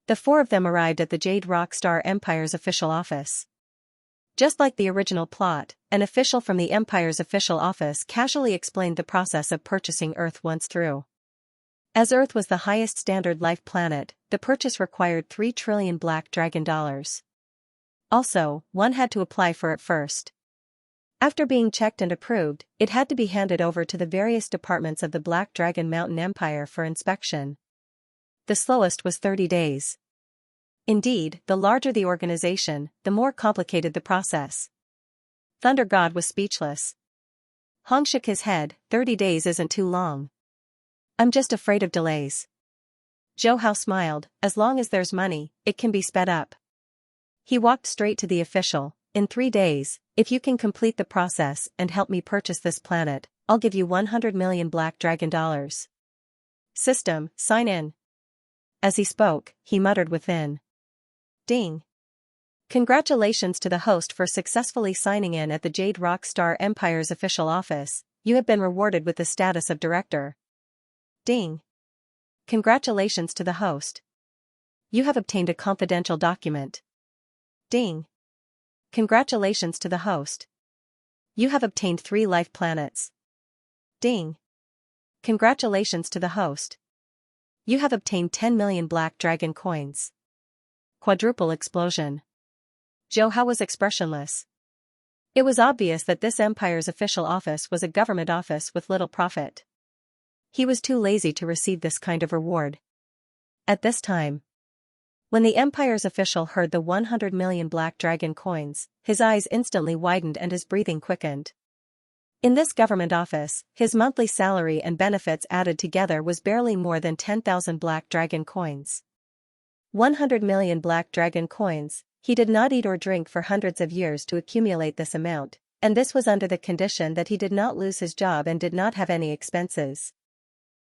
the four of them arrived at the Jade Rock Star Empire's official office. Just like the original plot, an official from the Empire's official office casually explained the process of purchasing Earth once through. As Earth was the highest standard life planet, the purchase required 3 trillion black dragon dollars. Also, one had to apply for it first. After being checked and approved, it had to be handed over to the various departments of the Black Dragon Mountain Empire for inspection. The slowest was 30 days. Indeed, the larger the organization, the more complicated the process. Thunder God was speechless. Hong shook his head, 30 days isn't too long. I'm just afraid of delays. Zhou Hao smiled, as long as there's money, it can be sped up. He walked straight to the official. In 3 days, if you can complete the process and help me purchase this planet, I'll give you 100 million black dragon dollars. System, sign in. As he spoke, he muttered within. Ding. Congratulations to the host for successfully signing in at the Jade Rock Star Empire's official office. You have been rewarded with the status of director. Ding. Congratulations to the host. You have obtained a confidential document. Ding. Congratulations to the host. You have obtained 3 life planets. Ding. Congratulations to the host. You have obtained 10 million black dragon coins. Quadruple explosion. Zhou Hao was expressionless. It was obvious that this empire's official office was a government office with little profit. He was too lazy to receive this kind of reward. At this time, when the empire's official heard the 100 million black dragon coins, his eyes instantly widened and his breathing quickened. In this government office, his monthly salary and benefits added together was barely more than 10,000 black dragon coins. 100 million black dragon coins. He did not eat or drink for hundreds of years to accumulate this amount, and this was under the condition that he did not lose his job and did not have any expenses.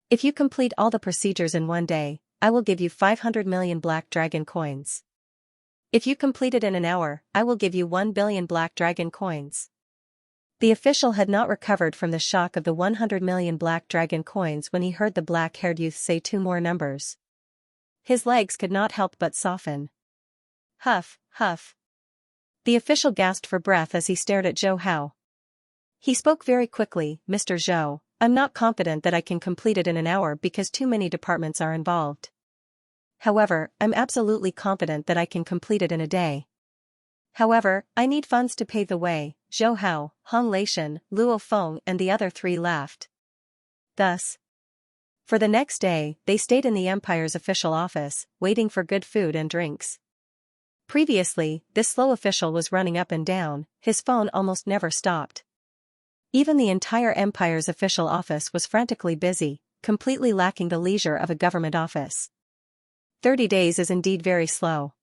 If you complete all the procedures in one day, I will give you 500 million black dragon coins. If you complete it in an hour, I will give you 1 billion black dragon coins. The official had not recovered from the shock of the 100 million black dragon coins when he heard the black-haired youth say 2 more numbers. His legs could not help but soften. Huff, huff. The official gasped for breath as he stared at Zhou Hao. He spoke very quickly, Mr. Zhou, I'm not confident that I can complete it in an hour because too many departments are involved. However, I'm absolutely confident that I can complete it in a day. However, I need funds to pave the way. Zhou Hao, Hong Leishan, Luo Feng and the other 3 laughed. Thus, for the next day, they stayed in the empire's official office, waiting for good food and drinks. Previously, this slow official was running up and down, his phone almost never stopped. Even the entire empire's official office was frantically busy, completely lacking the leisure of a government office. 30 days is indeed very slow.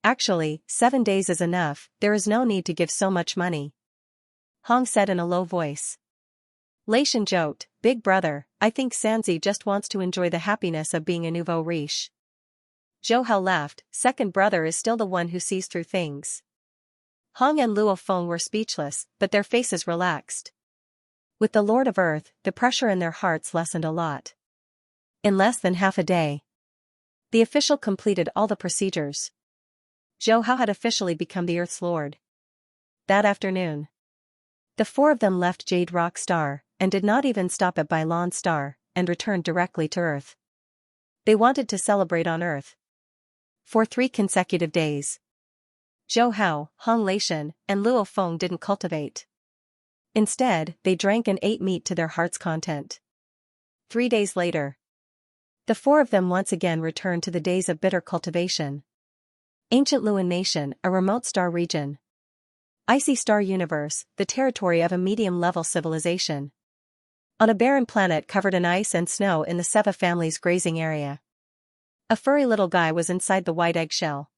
Actually, 7 days is enough, there is no need to give so much money. Hong said in a low voice. Leishan joked, Big brother, I think Sanzi just wants to enjoy the happiness of being a nouveau riche. Zhou Hao laughed, second brother is still the one who sees through things. Hong and Luo Feng were speechless, but their faces relaxed. With the Lord of Earth, the pressure in their hearts lessened a lot. In less than half a day, the official completed all the procedures. Zhou Hao had officially become the Earth's Lord. That afternoon, the 4 of them left Jade Rock Star, and did not even stop at Bailon Star, and returned directly to Earth. They wanted to celebrate on Earth. For 3 consecutive days, Zhou Hao, Hong Leishan, and Luo Feng didn't cultivate. Instead, they drank and ate meat to their heart's content. 3 days later, the 4 of them once again returned to the days of bitter cultivation. Ancient Luan Nation, a remote star region. Icy star universe, the territory of a medium-level civilization. On a barren planet covered in ice and snow in the Seva family's grazing area. A furry little guy was inside the white eggshell.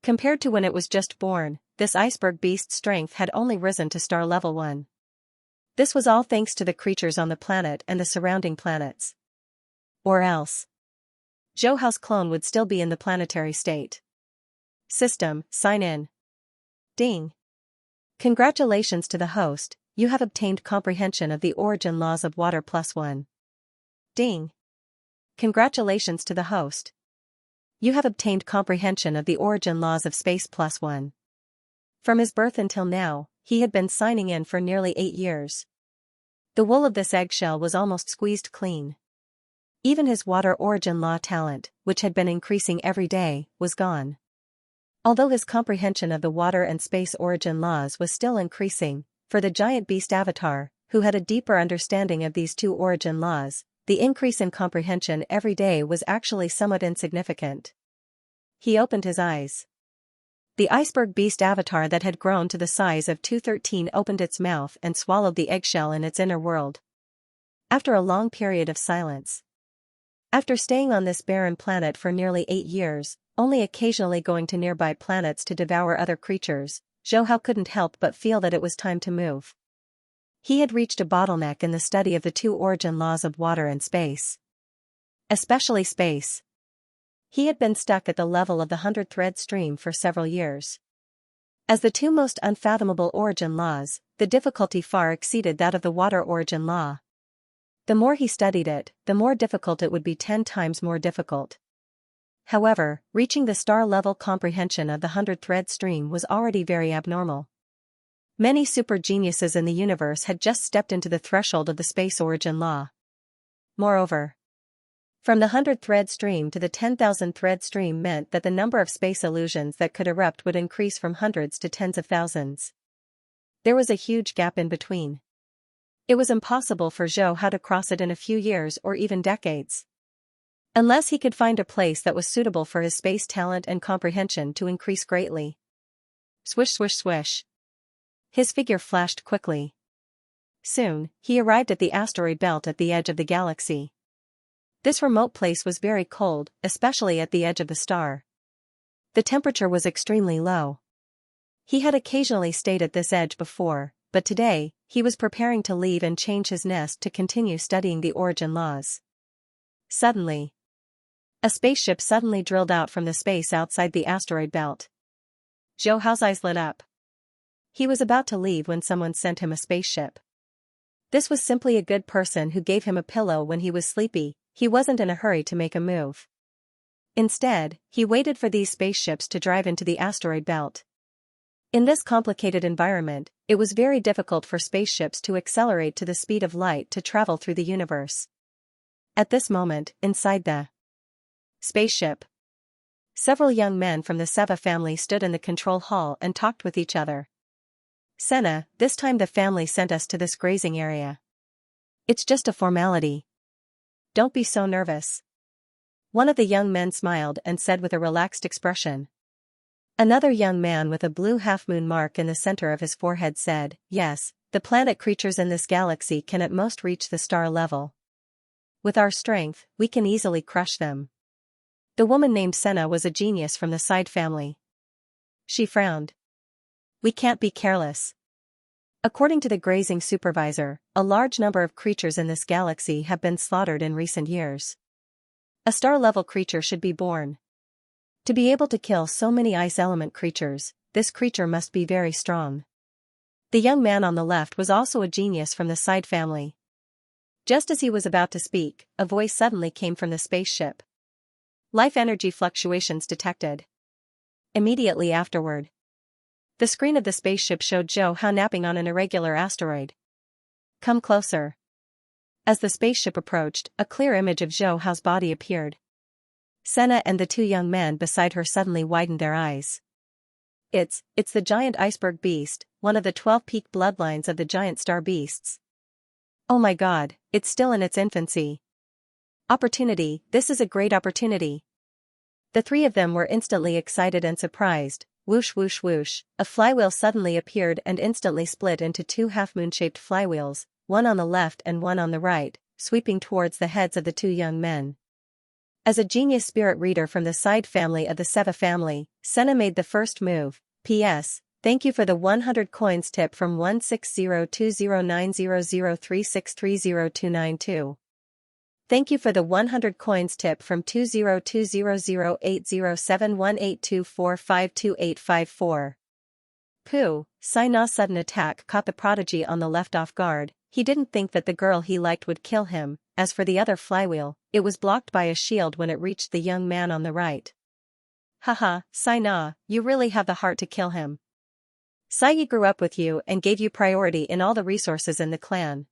Compared to when it was just born, this iceberg beast's strength had only risen to star level 1. This was all thanks to the creatures on the planet and the surrounding planets. Or else, Zhou Hao's clone would still be in the planetary state. System, sign in. Ding. Congratulations to the host, you have obtained comprehension of the origin laws of water +1. Ding. Congratulations to the host. You have obtained comprehension of the origin laws of space +1. From his birth until now, he had been signing in for nearly 8 years. The wool of this eggshell was almost squeezed clean. Even his water origin law talent, which had been increasing every day, was gone. Although his comprehension of the water and space origin laws was still increasing, for the giant beast avatar, who had a deeper understanding of these two origin laws, the increase in comprehension every day was actually somewhat insignificant. He opened his eyes. The iceberg beast avatar that had grown to the size of 213 opened its mouth and swallowed the eggshell in its inner world. After a long period of silence. After staying on this barren planet for nearly 8 years, only occasionally going to nearby planets to devour other creatures, Zhou Hao couldn't help but feel that it was time to move. He had reached a bottleneck in the study of the two origin laws of water and space. Especially space. He had been stuck at the level of the 100-thread stream for several years. As the two most unfathomable origin laws, the difficulty far exceeded that of the water origin law. The more he studied it, the more difficult it would be 10 times more difficult. However, reaching the star-level comprehension of the 100-thread stream was already very abnormal. Many super geniuses in the universe had just stepped into the threshold of the space origin law. Moreover, from the 100-thread stream to the 10,000-thread stream meant that the number of space illusions that could erupt would increase from hundreds to tens of thousands. There was a huge gap in between. It was impossible for Zhou Hao to cross it in a few years or even decades. Unless he could find a place that was suitable for his space talent and comprehension to increase greatly. Swish swish swish. His figure flashed quickly. Soon, he arrived at the asteroid belt at the edge of the galaxy. This remote place was very cold, especially at the edge of the star. The temperature was extremely low. He had occasionally stayed at this edge before, but today, he was preparing to leave and change his nest to continue studying the origin laws. Suddenly, a spaceship suddenly drilled out from the space outside the asteroid belt. Zhou Hao's eyes lit up. He was about to leave when someone sent him a spaceship. This was simply a good person who gave him a pillow when he was sleepy. He wasn't in a hurry to make a move. Instead, he waited for these spaceships to drive into the asteroid belt. In this complicated environment, it was very difficult for spaceships to accelerate to the speed of light to travel through the universe. At this moment, inside the spaceship, several young men from the Seva family stood in the control hall and talked with each other. Senna, this time the family sent us to this grazing area. It's just a formality. Don't be so nervous. One of the young men smiled and said with a relaxed expression. Another young man with a blue half-moon mark in the center of his forehead said, yes, the planet creatures in this galaxy can at most reach the star level. With our strength, we can easily crush them. The woman named Senna was a genius from the Side family. She frowned. We can't be careless. According to the grazing supervisor, a large number of creatures in this galaxy have been slaughtered in recent years. A star-level creature should be born. To be able to kill so many ice element creatures, this creature must be very strong. The young man on the left was also a genius from the Side family. Just as he was about to speak, a voice suddenly came from the spaceship. Life energy fluctuations detected. Immediately afterward, the screen of the spaceship showed Zhou Hao napping on an irregular asteroid. Come closer. As the spaceship approached, a clear image of Zhou Hao's body appeared. Senna and the two young men beside her suddenly widened their eyes. It's the giant iceberg beast, one of the 12 peak bloodlines of the giant star beasts. Oh my god, it's still in its infancy. Opportunity, this is a great opportunity. The three of them were instantly excited and surprised. Whoosh whoosh whoosh, a flywheel suddenly appeared and instantly split into two half-moon-shaped flywheels, one on the left and one on the right, sweeping towards the heads of the two young men. As a genius spirit reader from the side family of the Seva family, Senna made the first move. P.S. Thank you for the 100 coins tip from 160209003630292. Thank you for the 100 coins tip from 20200807182452854. Pooh, Xianxia's sudden attack caught the prodigy on the left off guard. He didn't think that the girl he liked would kill him. As for the other flywheel, it was blocked by a shield when it reached the young man on the right. Haha, Xianxia, you really have the heart to kill him. Sai grew up with you and gave you priority in all the resources in the clan.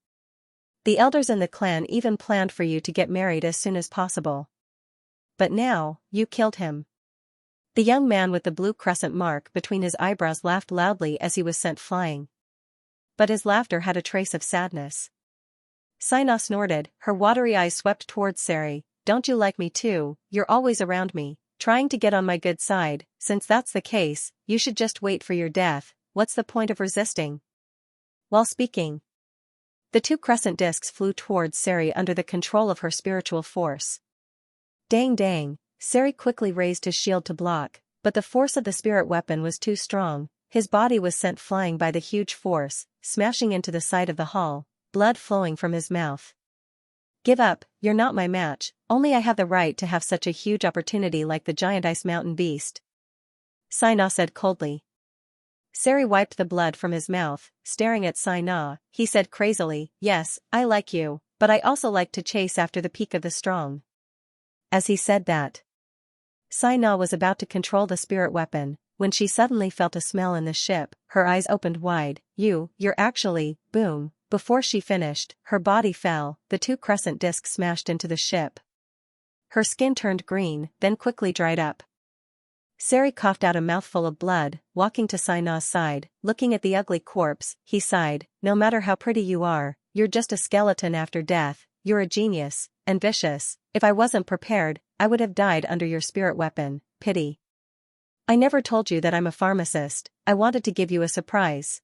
The elders in the clan even planned for you to get married as soon as possible. But now, you killed him. The young man with the blue crescent mark between his eyebrows laughed loudly as he was sent flying. But his laughter had a trace of sadness. Xianxia snorted, her watery eyes swept towards Sari. Don't you like me too? You're always around me, trying to get on my good side. Since that's the case, you should just wait for your death. What's the point of resisting? While speaking, the two crescent discs flew towards Sari under the control of her spiritual force. Dang dang, Sari quickly raised his shield to block, but the force of the spirit weapon was too strong. His body was sent flying by the huge force, smashing into the side of the hall, blood flowing from his mouth. Give up, you're not my match, only I have the right to have such a huge opportunity like the giant ice mountain beast. Xianxia said coldly. Sari wiped the blood from his mouth, staring at Xianxia. He said crazily, yes, I like you, but I also like to chase after the peak of the strong. As he said that, Xianxia was about to control the spirit weapon, when she suddenly felt a smell in the ship. Her eyes opened wide. You're actually, boom. Before she finished, her body fell, the two crescent discs smashed into the ship. Her skin turned green, then quickly dried up. Sari coughed out a mouthful of blood, walking to Xianxia's side, looking at the ugly corpse. He sighed, no matter how pretty you are, you're just a skeleton after death. You're a genius, and vicious. If I wasn't prepared, I would have died under your spirit weapon. Pity. I never told you that I'm a pharmacist. I wanted to give you a surprise.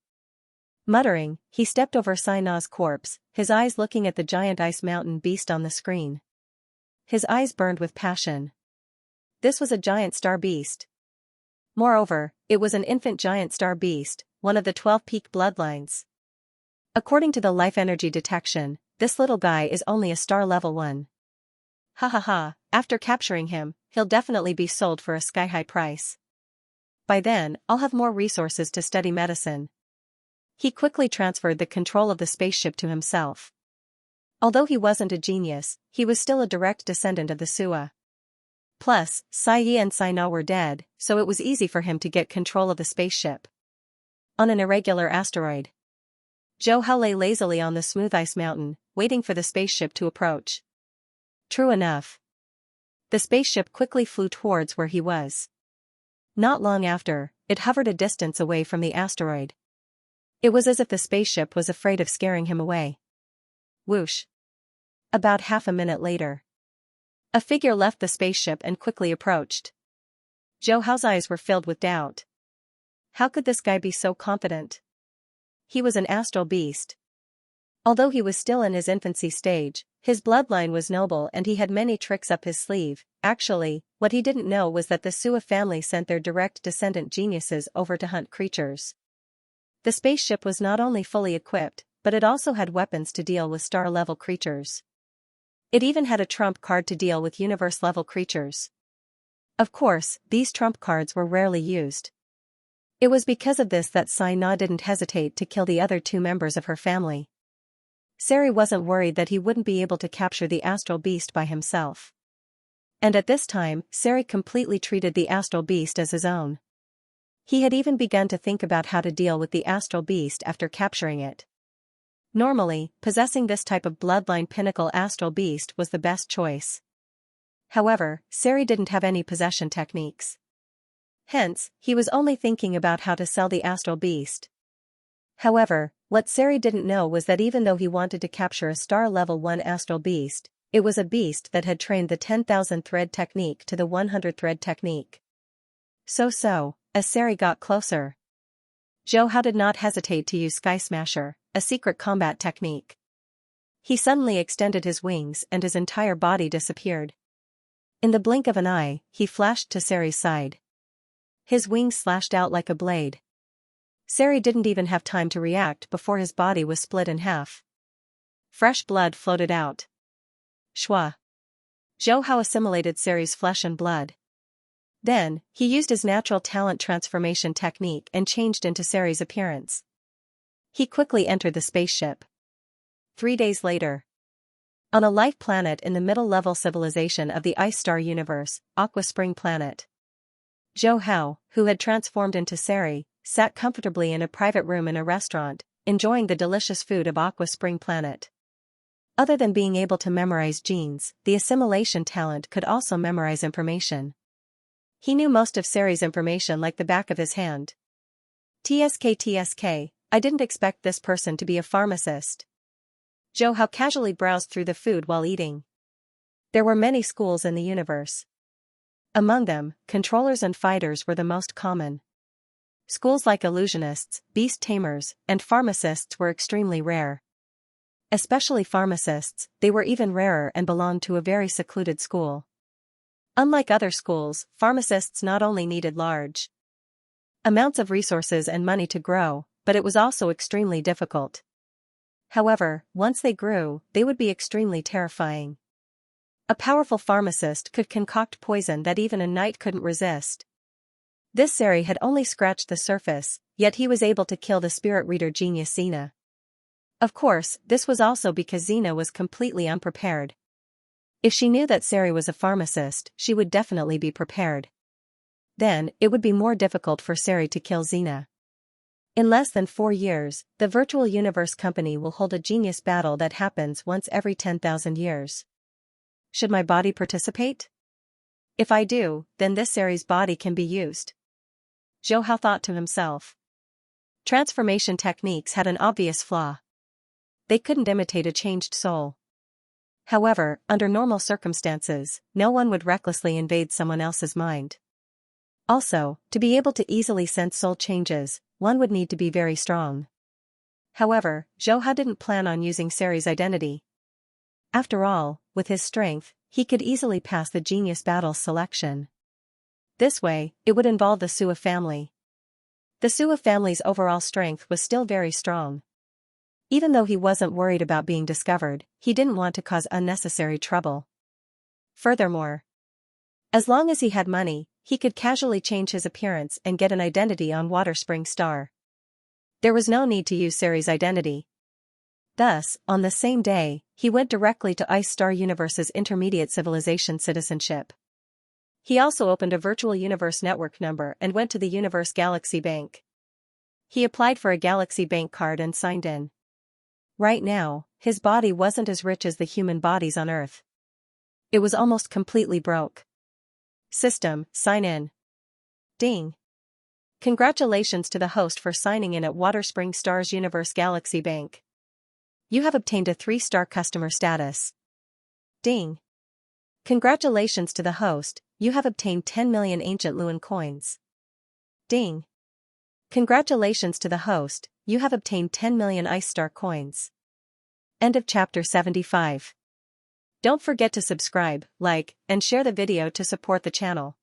Muttering, he stepped over Xianxia's corpse, his eyes looking at the giant ice mountain beast on the screen. His eyes burned with passion. This was a giant star beast. Moreover, it was an infant giant star beast, one of the 12 peak bloodlines. According to the life energy detection, this little guy is only a star level 1. Ha ha ha, after capturing him, he'll definitely be sold for a sky-high price. By then, I'll have more resources to study medicine. He quickly transferred the control of the spaceship to himself. Although he wasn't a genius, he was still a direct descendant of the Sua. Plus, Sai and Xianxia were dead, so it was easy for him to get control of the spaceship. On an irregular asteroid, Zhou Hao lay lazily on the smooth ice mountain, waiting for the spaceship to approach. True enough, the spaceship quickly flew towards where he was. Not long after, it hovered a distance away from the asteroid. It was as if the spaceship was afraid of scaring him away. Whoosh. About half a minute later, a figure left the spaceship and quickly approached. Zhou Hao's eyes were filled with doubt. How could this guy be so confident? He was an astral beast. Although he was still in his infancy stage, his bloodline was noble and he had many tricks up his sleeve. Actually, what he didn't know was that the Sua family sent their direct descendant geniuses over to hunt creatures. The spaceship was not only fully equipped, but it also had weapons to deal with star-level creatures. It even had a trump card to deal with universe-level creatures. Of course, these trump cards were rarely used. It was because of this that Xianxia didn't hesitate to kill the other two members of her family. Sari wasn't worried that he wouldn't be able to capture the astral beast by himself. And at this time, Sari completely treated the astral beast as his own. He had even begun to think about how to deal with the astral beast after capturing it. Normally, possessing this type of bloodline pinnacle astral beast was the best choice. However, Sari didn't have any possession techniques. Hence, he was only thinking about how to sell the astral beast. However, what Sari didn't know was that even though he wanted to capture a star level 1 astral beast, It was a beast that had trained the 10,000 thread technique to the 100 thread technique. As Sari got closer, Zhou Hao did not hesitate to use Sky Smasher, a secret combat technique. He suddenly extended his wings and his entire body disappeared. In the blink of an eye, he flashed to Sari's side. His wings slashed out like a blade. Sari didn't even have time to react before his body was split in half. Fresh blood floated out. Shua. Zhou Hao assimilated Sari's flesh and blood. Then, he used his natural talent transformation technique and changed into Sari's appearance. He quickly entered the spaceship. 3 days later. On a life planet in the middle-level civilization of the Ice Star universe, Aqua Spring Planet. Zhou Hao, who had transformed into Sari, sat comfortably in a private room in a restaurant, enjoying the delicious food of Aqua Spring Planet. Other than being able to memorize genes, the assimilation talent could also memorize information. He knew most of Sari's information like the back of his hand. TSK, I didn't expect this person to be a pharmacist. Zhou Hao casually browsed through the food while eating. There were many schools in the universe. Among them, controllers and fighters were the most common. Schools like illusionists, beast tamers, and pharmacists were extremely rare. Especially pharmacists, they were even rarer and belonged to a very secluded school. Unlike other schools, pharmacists not only needed large amounts of resources and money to grow, but it was also extremely difficult. However, once they grew, they would be extremely terrifying. A powerful pharmacist could concoct poison that even a knight couldn't resist. This Sari had only scratched the surface, yet he was able to kill the spirit reader genius Xena. Of course, this was also because Xena was completely unprepared. If she knew that Sari was a pharmacist, she would definitely be prepared. Then, it would be more difficult for Sari to kill Xena. In less than 4 years, the Virtual Universe Company will hold a genius battle that happens once every 10,000 years. Should my body participate? If I do, then this Sari's body can be used. Zhou Hao thought to himself. Transformation techniques had an obvious flaw. They couldn't imitate a changed soul. However, under normal circumstances, no one would recklessly invade someone else's mind. Also, to be able to easily sense soul changes, one would need to be very strong. However, Zhou Hao didn't plan on using Sari's identity. After all, with his strength, he could easily pass the genius battle selection. This way, it would involve the Sua family. The Sua family's overall strength was still very strong. Even though he wasn't worried about being discovered, he didn't want to cause unnecessary trouble. Furthermore, as long as he had money, he could casually change his appearance and get an identity on Water Spring Star. There was no need to use Sari's identity. Thus, on the same day, he went directly to Ice Star Universe's intermediate civilization citizenship. He also opened a virtual universe network number and went to the Universe Galaxy Bank. He applied for a Galaxy Bank card and signed in. Right now, his body wasn't as rich as the human bodies on Earth. It was almost completely broke. System, sign in. Ding. Congratulations to the host for signing in at Water Spring Star's Universe Galaxy Bank. You have obtained a 3-star customer status. Ding. Congratulations to the host, you have obtained 10 million ancient Luan coins. Ding. Congratulations to the host, you have obtained 10 million Ice Star coins. End of chapter 75. Don't forget to subscribe, like, and share the video to support the channel.